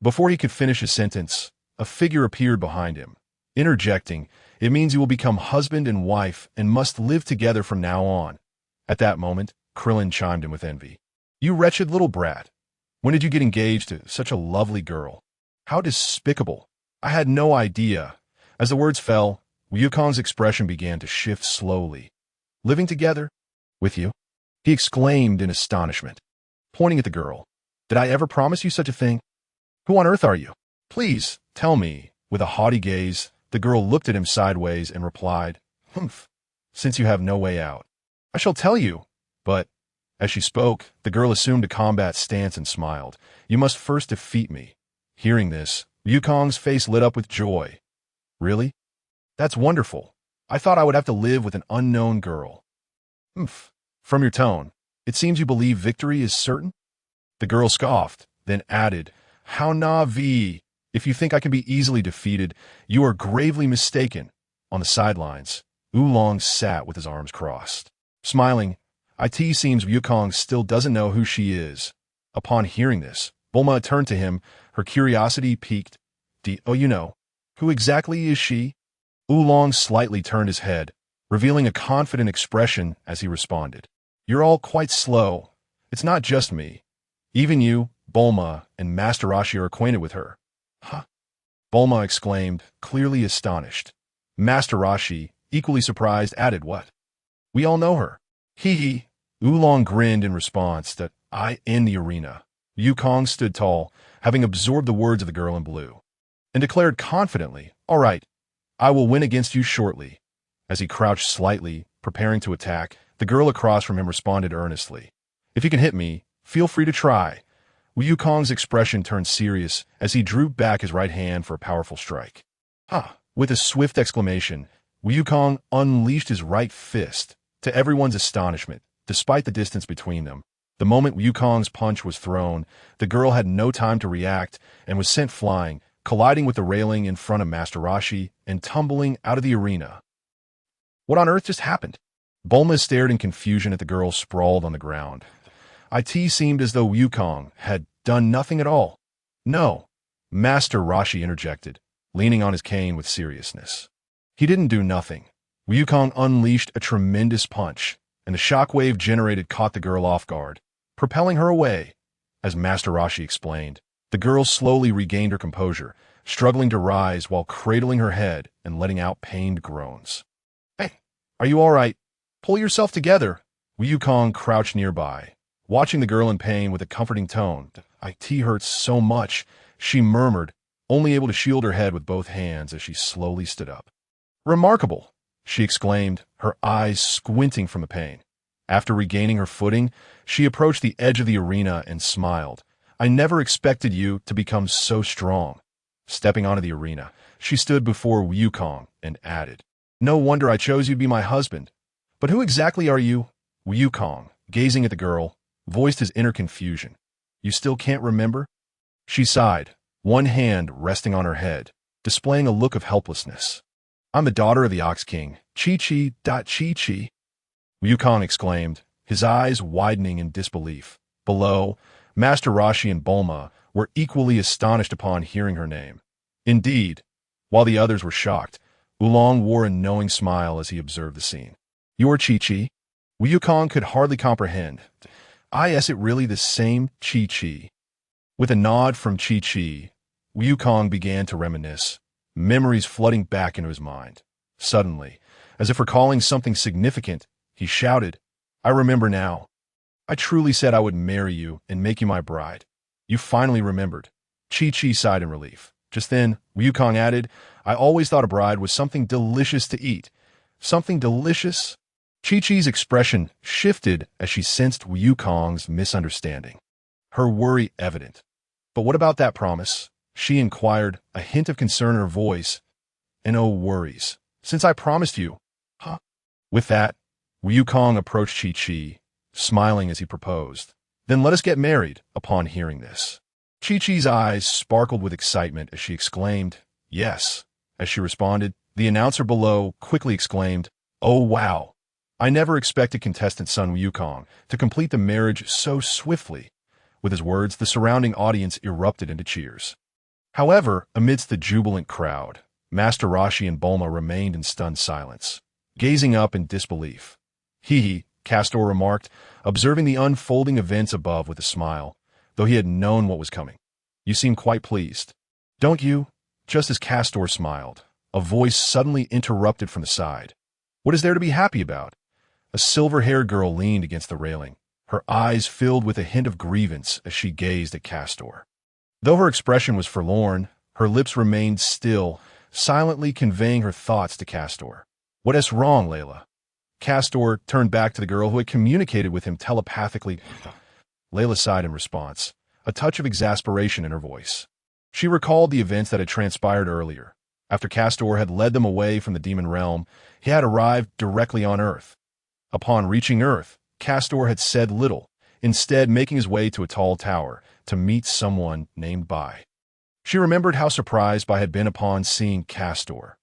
Before he could finish his sentence, a figure appeared behind him, interjecting, "It means you will become husband and wife and must live together from now on." At that moment, Krillin chimed in with envy. "You wretched little brat! When did you get engaged to such a lovely girl? How despicable! I had no idea." As the words fell, Wukong's expression began to shift slowly. "Living together? With you?" he exclaimed in astonishment, pointing at the girl. "Did I ever promise you such a thing? Who on earth are you? Please, tell me." With a haughty gaze, the girl looked at him sideways and replied, "Humph, since you have no way out, I shall tell you. But," as she spoke, the girl assumed a combat stance and smiled, "you must first defeat me." Hearing this, Wukong's face lit up with joy. "Really? That's wonderful. I thought I would have to live with an unknown girl." "Humph. From your tone, it seems you believe victory is certain?" The girl scoffed, then added, "How naive! If you think I can be easily defeated, you are gravely mistaken." On the sidelines, Oolong sat with his arms crossed, smiling. "It seems Wukong still doesn't know who she is." Upon hearing this, Bulma turned to him, her curiosity piqued. "Oh, you know. Who exactly is she?" Oolong slightly turned his head, revealing a confident expression as he responded, "You're all quite slow. It's not just me. Even you, Bulma, and Master Roshi are acquainted with her." "Huh?" Bulma exclaimed, clearly astonished. Master Roshi, equally surprised, added, "What? We all know her." "Hee hee." Oolong grinned in response. That in the arena, Wukong stood tall, having absorbed the words of the girl in blue, and declared confidently, "All right, I will win against you shortly." As he crouched slightly, preparing to attack, the girl across from him responded earnestly, "If you can hit me, feel free to try." Wukong's expression turned serious as he drew back his right hand for a powerful strike. "Ha!" With a swift exclamation, Wukong unleashed his right fist. To everyone's astonishment, despite the distance between them, the moment Wukong's punch was thrown, the girl had no time to react and was sent flying, colliding with the railing in front of Master Roshi and tumbling out of the arena. What on earth just happened? Bulma stared in confusion at the girl sprawled on the ground. It seemed as though Wukong had done nothing at all. No, Master Roshi interjected, leaning on his cane with seriousness. He didn't do nothing. Wukong unleashed a tremendous punch, and the shockwave generated caught the girl off guard, propelling her away. As Master Roshi explained, the girl slowly regained her composure, struggling to rise while cradling her head and letting out pained groans. Hey, are you all right? Pull yourself together. Wukong crouched nearby, watching the girl in pain with a comforting tone. It hurts so much, she murmured, only able to shield her head with both hands as she slowly stood up. Remarkable, she exclaimed, her eyes squinting from the pain. After regaining her footing, she approached the edge of the arena and smiled. I never expected you to become so strong. Stepping onto the arena, she stood before Wukong and added, No wonder I chose you to be my husband. But who exactly are you? Wukong, gazing at the girl, voiced his inner confusion. You still can't remember? She sighed, one hand resting on her head, displaying a look of helplessness. I'm the daughter of the Ox King, Chi-Chi. Wukong exclaimed, his eyes widening in disbelief. Below, Master Roshi and Bulma were equally astonished upon hearing her name. Indeed, while the others were shocked, Oolong wore a knowing smile as he observed the scene. You're Chi-Chi? Wukong could hardly comprehend. Is it really the same Chi-Chi? With a nod from Chi-Chi, Wukong began to reminisce, memories flooding back into his mind. Suddenly, as if recalling something significant, he shouted, I remember now. I truly said I would marry you and make you my bride. You finally remembered. Chi-Chi sighed in relief. Just then, Wukong added, I always thought a bride was something delicious to eat. Something delicious? Chi-Chi's expression shifted as she sensed Wukong's misunderstanding, her worry evident. But what about that promise? She inquired, a hint of concern in her voice. And oh, worries. Since I promised you. Huh? With that, Wukong approached Chi-Chi, smiling as he proposed. Then let us get married, upon hearing this. Chi-Chi's eyes sparkled with excitement as she exclaimed, Yes. As she responded, the announcer below quickly exclaimed, Oh wow. I never expected contestant son Wukong to complete the marriage so swiftly. With his words, the surrounding audience erupted into cheers. However, amidst the jubilant crowd, Master Roshi and Bulma remained in stunned silence, gazing up in disbelief. Castor remarked, observing the unfolding events above with a smile, though he had known what was coming. You seem quite pleased. Don't you? Just as Castor smiled, a voice suddenly interrupted from the side. What is there to be happy about? A silver-haired girl leaned against the railing, her eyes filled with a hint of grievance as she gazed at Castor. Though her expression was forlorn, her lips remained still, silently conveying her thoughts to Castor. What is wrong, Layla? Castor turned back to the girl who had communicated with him telepathically. Layla sighed in response, a touch of exasperation in her voice. She recalled the events that had transpired earlier. After Castor had led them away from the demon realm, he had arrived directly on Earth. Upon reaching Earth, Castor had said little, instead making his way to a tall tower to meet someone named Bai. She remembered how surprised Bai had been upon seeing Castor.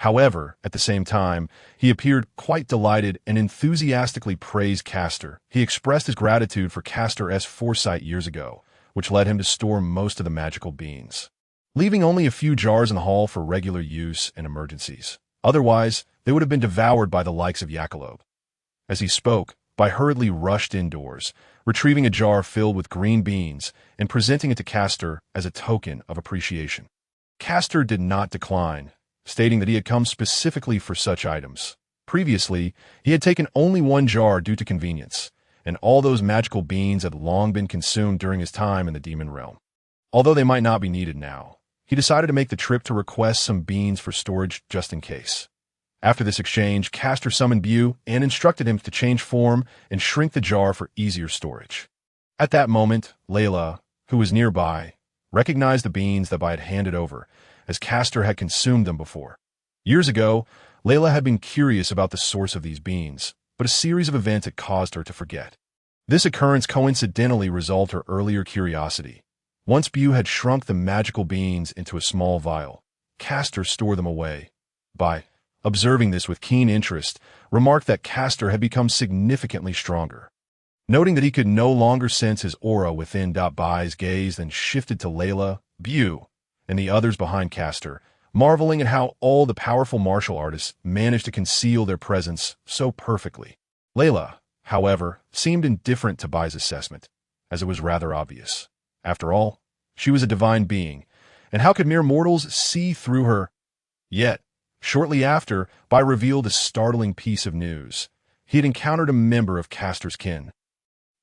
However, at the same time, he appeared quite delighted and enthusiastically praised Castor. He expressed his gratitude for Castor's foresight years ago, which led him to store most of the magical beans, leaving only a few jars in the hall for regular use and emergencies. Otherwise, they would have been devoured by the likes of Epilogue. As he spoke, Bai hurriedly rushed indoors, retrieving a jar filled with green beans and presenting it to Castor as a token of appreciation. Castor did not decline, stating that he had come specifically for such items. Previously, he had taken only one jar due to convenience, and all those magical beans had long been consumed during his time in the demon realm. Although they might not be needed now, he decided to make the trip to request some beans for storage just in case. After this exchange, Castor summoned Bu and instructed him to change form and shrink the jar for easier storage. At that moment, Layla, who was nearby, recognized the beans that Bai had handed over, as Castor had consumed them before. Years ago, Layla had been curious about the source of these beans, but a series of events had caused her to forget. This occurrence coincidentally resolved her earlier curiosity. Once Bu had shrunk the magical beans into a small vial, Castor stored them away. Bai, observing this with keen interest, remarked that Castor had become significantly stronger. Noting that he could no longer sense his aura within, Bai's gaze then shifted to Layla, Bu, and the others behind Castor, marveling at how all the powerful martial artists managed to conceal their presence so perfectly. Layla, however, seemed indifferent to Bai's assessment, as it was rather obvious. After all, she was a divine being, and how could mere mortals see through her? Yet, shortly after, Bai revealed a startling piece of news. He had encountered a member of Castor's kin.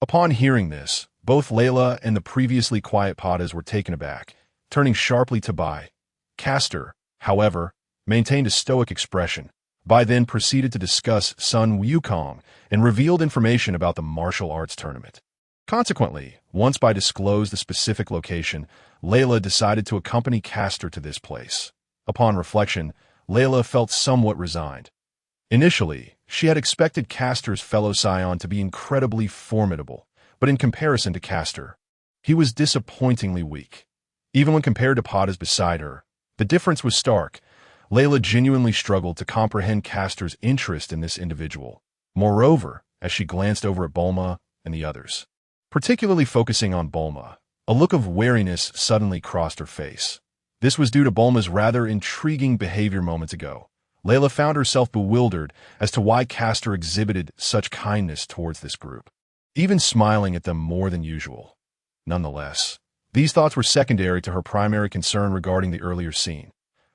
Upon hearing this, both Layla and the previously quiet Padas were taken aback, turning sharply to Bai. Castor, however, maintained a stoic expression. Bai then proceeded to discuss Sun Wukong and revealed information about the martial arts tournament. Consequently, once Bai disclosed the specific location, Layla decided to accompany Castor to this place. Upon reflection, Layla felt somewhat resigned. Initially, she had expected Castor's fellow Saiyan to be incredibly formidable, but in comparison to Castor, he was disappointingly weak. Even when compared to Padas beside her, the difference was stark. Layla genuinely struggled to comprehend Castor's interest in this individual. Moreover, as she glanced over at Bulma and the others, particularly focusing on Bulma, a look of wariness suddenly crossed her face. This was due to Bulma's rather intriguing behavior moments ago. Layla found herself bewildered as to why Castor exhibited such kindness towards this group, even smiling at them more than usual. Nonetheless, these thoughts were secondary to her primary concern regarding the earlier scene.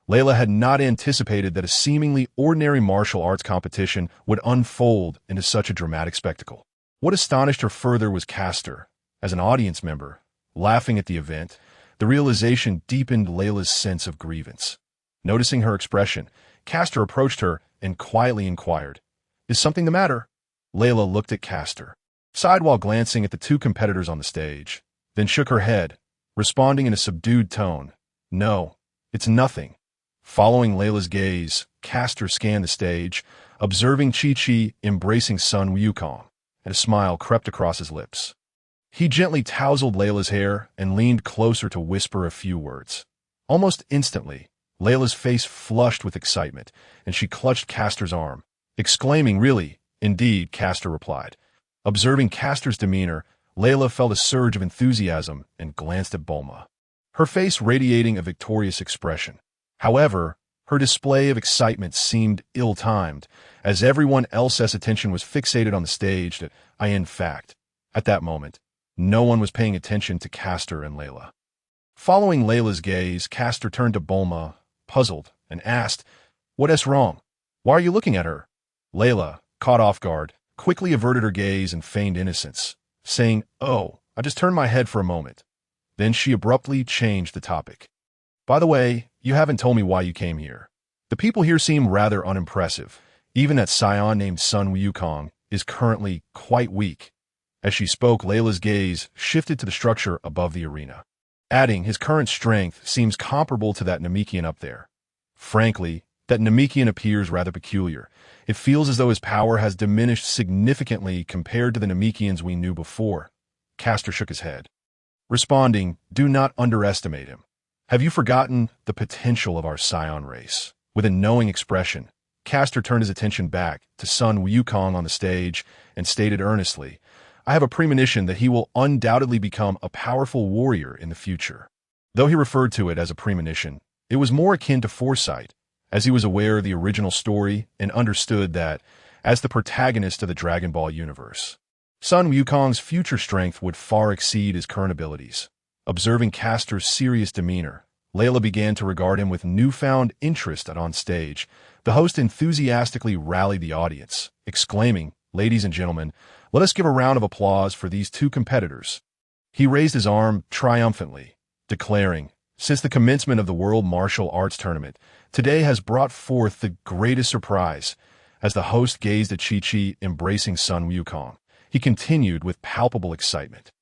Layla had not anticipated that a seemingly ordinary martial arts competition would unfold into such a dramatic spectacle. What astonished her further was Castor, as an audience member, laughing at the event. The realization deepened Layla's sense of grievance. Noticing her expression, Castor approached her and quietly inquired, "Is something the matter?" Layla looked at Castor, sighed while glancing at the two competitors on the stage, then shook her head, responding in a subdued tone, "No, it's nothing." Following Layla's gaze, Castor scanned the stage, observing Chi-Chi embracing Sun Wukong, and a smile crept across his lips. He gently tousled Layla's hair and leaned closer to whisper a few words. Almost instantly, Layla's face flushed with excitement, and she clutched Castor's arm, exclaiming, "Really?" "Indeed," Castor replied. Observing Castor's demeanor, Layla felt a surge of enthusiasm and glanced at Bulma, her face radiating a victorious expression. However, her display of excitement seemed ill-timed, as everyone else's attention was fixated on the stage. In fact, at that moment, no one was paying attention to Castor and Layla. Following Layla's gaze, Castor turned to Bulma, puzzled, and asked, "What is wrong? Why are you looking at her?" Layla, caught off guard, quickly averted her gaze and feigned innocence, saying, "Oh, I just turned my head for a moment." Then she abruptly changed the topic. "By the way, you haven't told me why you came here. The people here seem rather unimpressive. Even that Saiyan named Sun Wukong is currently quite weak." As she spoke, Layla's gaze shifted to the structure above the arena, adding, "His current strength seems comparable to that Namekian up there. Frankly, that Namekian appears rather peculiar. It feels as though his power has diminished significantly compared to the Namekians we knew before." Castor shook his head, responding, "Do not underestimate him. Have you forgotten the potential of our Saiyan race?" With a knowing expression, Castor turned his attention back to Sun Wukong on the stage and stated earnestly, "I have a premonition that he will undoubtedly become a powerful warrior in the future." Though he referred to it as a premonition, it was more akin to foresight, as he was aware of the original story and understood that, as the protagonist of the Dragon Ball universe, Sun Wukong's future strength would far exceed his current abilities. Observing Castor's serious demeanor, Layla began to regard him with newfound interest on stage. The host enthusiastically rallied the audience, exclaiming, "Ladies and gentlemen, let us give a round of applause for these two competitors." He raised his arm triumphantly, declaring, "Since the commencement of the World Martial Arts Tournament, today has brought forth the greatest surprise." As the host gazed at Chi-Chi embracing Sun Wukong, he continued with palpable excitement.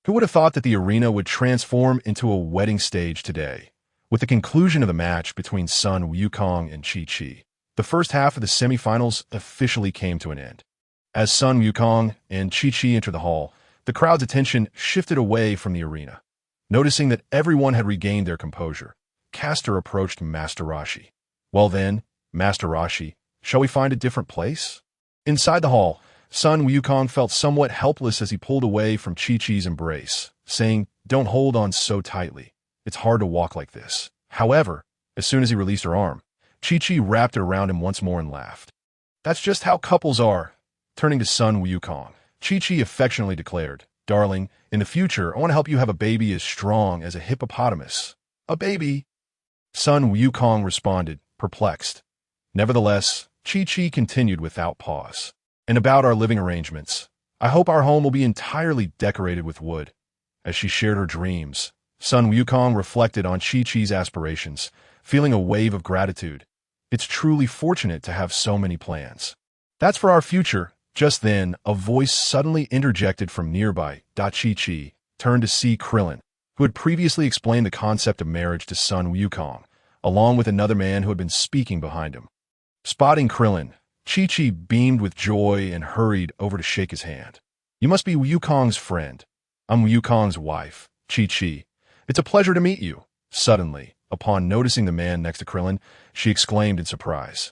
Who would have thought that the arena would transform into a wedding stage today? With the conclusion of the match between Sun Wukong and Chi-Chi, the first half of the semifinals officially came to an end. As Sun Wukong and Chi-Chi entered the hall, the crowd's attention shifted away from the arena. Noticing that everyone had regained their composure, Castor approached Master Roshi. "Well then, Master Rashi, shall we find a different place? Inside the hall, Sun Wukong felt somewhat helpless as he pulled away from Chi-Chi's embrace, saying, "Don't hold on so tightly. It's hard to walk like this." However, as soon as he released her arm, Chi-Chi wrapped it around him once more and laughed. "That's just how couples are." Turning to Sun Wukong, Chi-Chi affectionately declared, "Darling, in the future, I want to help you have a baby as strong as a hippopotamus." "A baby?" Sun Wukong responded, perplexed. Nevertheless, Chi-Chi continued without pause. "And about our living arrangements, I hope our home will be entirely decorated with wood." As she shared her dreams, Sun Wukong reflected on Chi-Chi's aspirations, feeling a wave of gratitude. It's truly fortunate to have so many plans. "That's for our future." Just then, a voice suddenly interjected from nearby. Chi-Chi turned to see Krillin, who had previously explained the concept of marriage to Sun Wukong, along with another man who had been speaking behind him. Spotting Krillin, Chi-Chi beamed with joy and hurried over to shake his hand. "You must be Wukong's friend. I'm Wukong's wife, Chi-Chi. It's a pleasure to meet you." Suddenly, upon noticing the man next to Krillin, she exclaimed in surprise.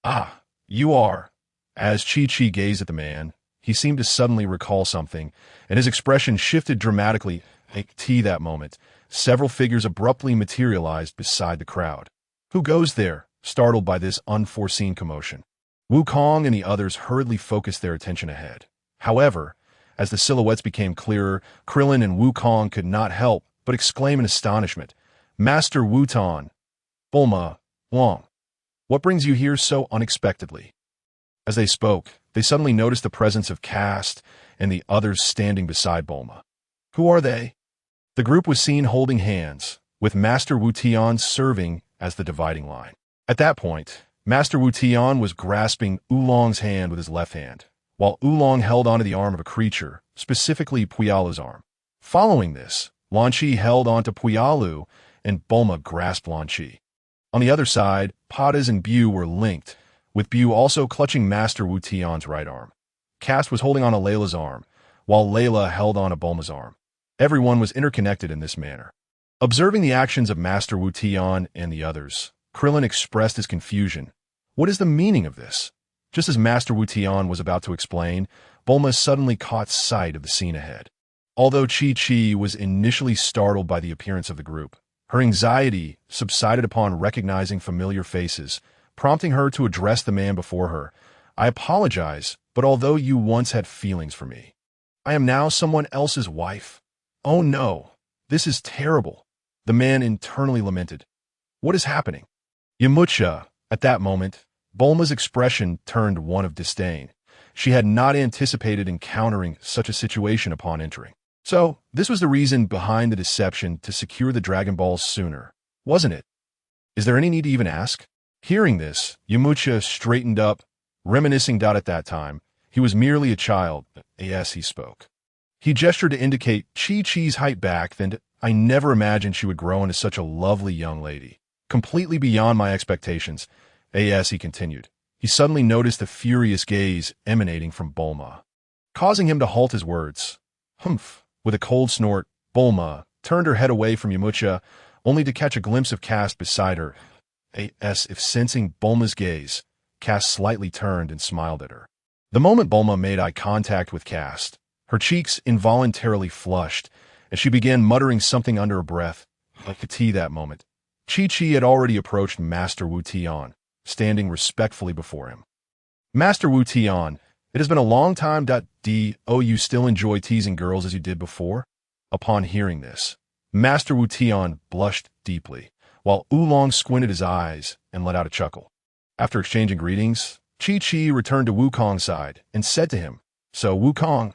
"Ah, you are." As Chi-Chi gazed at the man, he seemed to suddenly recall something, and his expression shifted dramatically. At that moment, several figures abruptly materialized beside the crowd. "Who goes there?" Startled by this unforeseen commotion, Wukong and the others hurriedly focused their attention ahead. However, as the silhouettes became clearer, Krillin and Wukong could not help but exclaim in astonishment, "Master Wutan, Bulma, Wong, what brings you here so unexpectedly?" As they spoke, they suddenly noticed the presence of Kast and the others standing beside Bulma. "Who are they?" The group was seen holding hands, with Master Wutian serving as the dividing line. At that point, Master Wutian was grasping Oolong's hand with his left hand, while Oolong held onto the arm of a creature, specifically Puyalu's arm. Following this, Lan Chi held onto Puyalu, and Bulma grasped Lan Chi. On the other side, Padas and Bu were linked, with Bu also clutching Master Wutian's right arm. Kast was holding onto Layla's arm, while Layla held onto Bulma's arm. Everyone was interconnected in this manner. Observing the actions of Master Wutian and the others, Krillin expressed his confusion. What is the meaning of this? Just as Master Wutian was about to explain, Bulma suddenly caught sight of the scene ahead. Although Chi-Chi was initially startled by the appearance of the group, her anxiety subsided upon recognizing familiar faces, prompting her to address the man before her. "I apologize, but although you once had feelings for me, I am now someone else's wife." "Oh no, this is terrible," the man internally lamented. "What is happening?" Yamcha. At that moment, Bulma's expression turned one of disdain. She had not anticipated encountering such a situation upon entering. So, this was the reason behind the deception to secure the Dragon Balls sooner, wasn't it? Is there any need to even ask? Hearing this, Yamcha straightened up, reminiscing that at that time, he was merely a child. Yes, he spoke. He gestured to indicate Chi-Chi's height back then. "I never imagined she would grow into such a lovely young lady. Completely beyond my expectations." As he continued, he suddenly noticed a furious gaze emanating from Bulma, causing him to halt his words. "Humph." With a cold snort, Bulma turned her head away from Yamcha, only to catch a glimpse of Kast beside her. As if sensing Bulma's gaze, Kast slightly turned and smiled at her. The moment Bulma made eye contact with Kast, her cheeks involuntarily flushed, and she began muttering something under her breath. Like that moment, Chi-Chi had already approached Master Wutian, standing respectfully before him. "Master Wutian, it has been a long time. Do you still enjoy teasing girls as you did before?" Upon hearing this, Master Wutian blushed deeply, while Oolong squinted his eyes and let out a chuckle. After exchanging greetings, Chi-Chi returned to Wukong's side and said to him, "So, Wukong,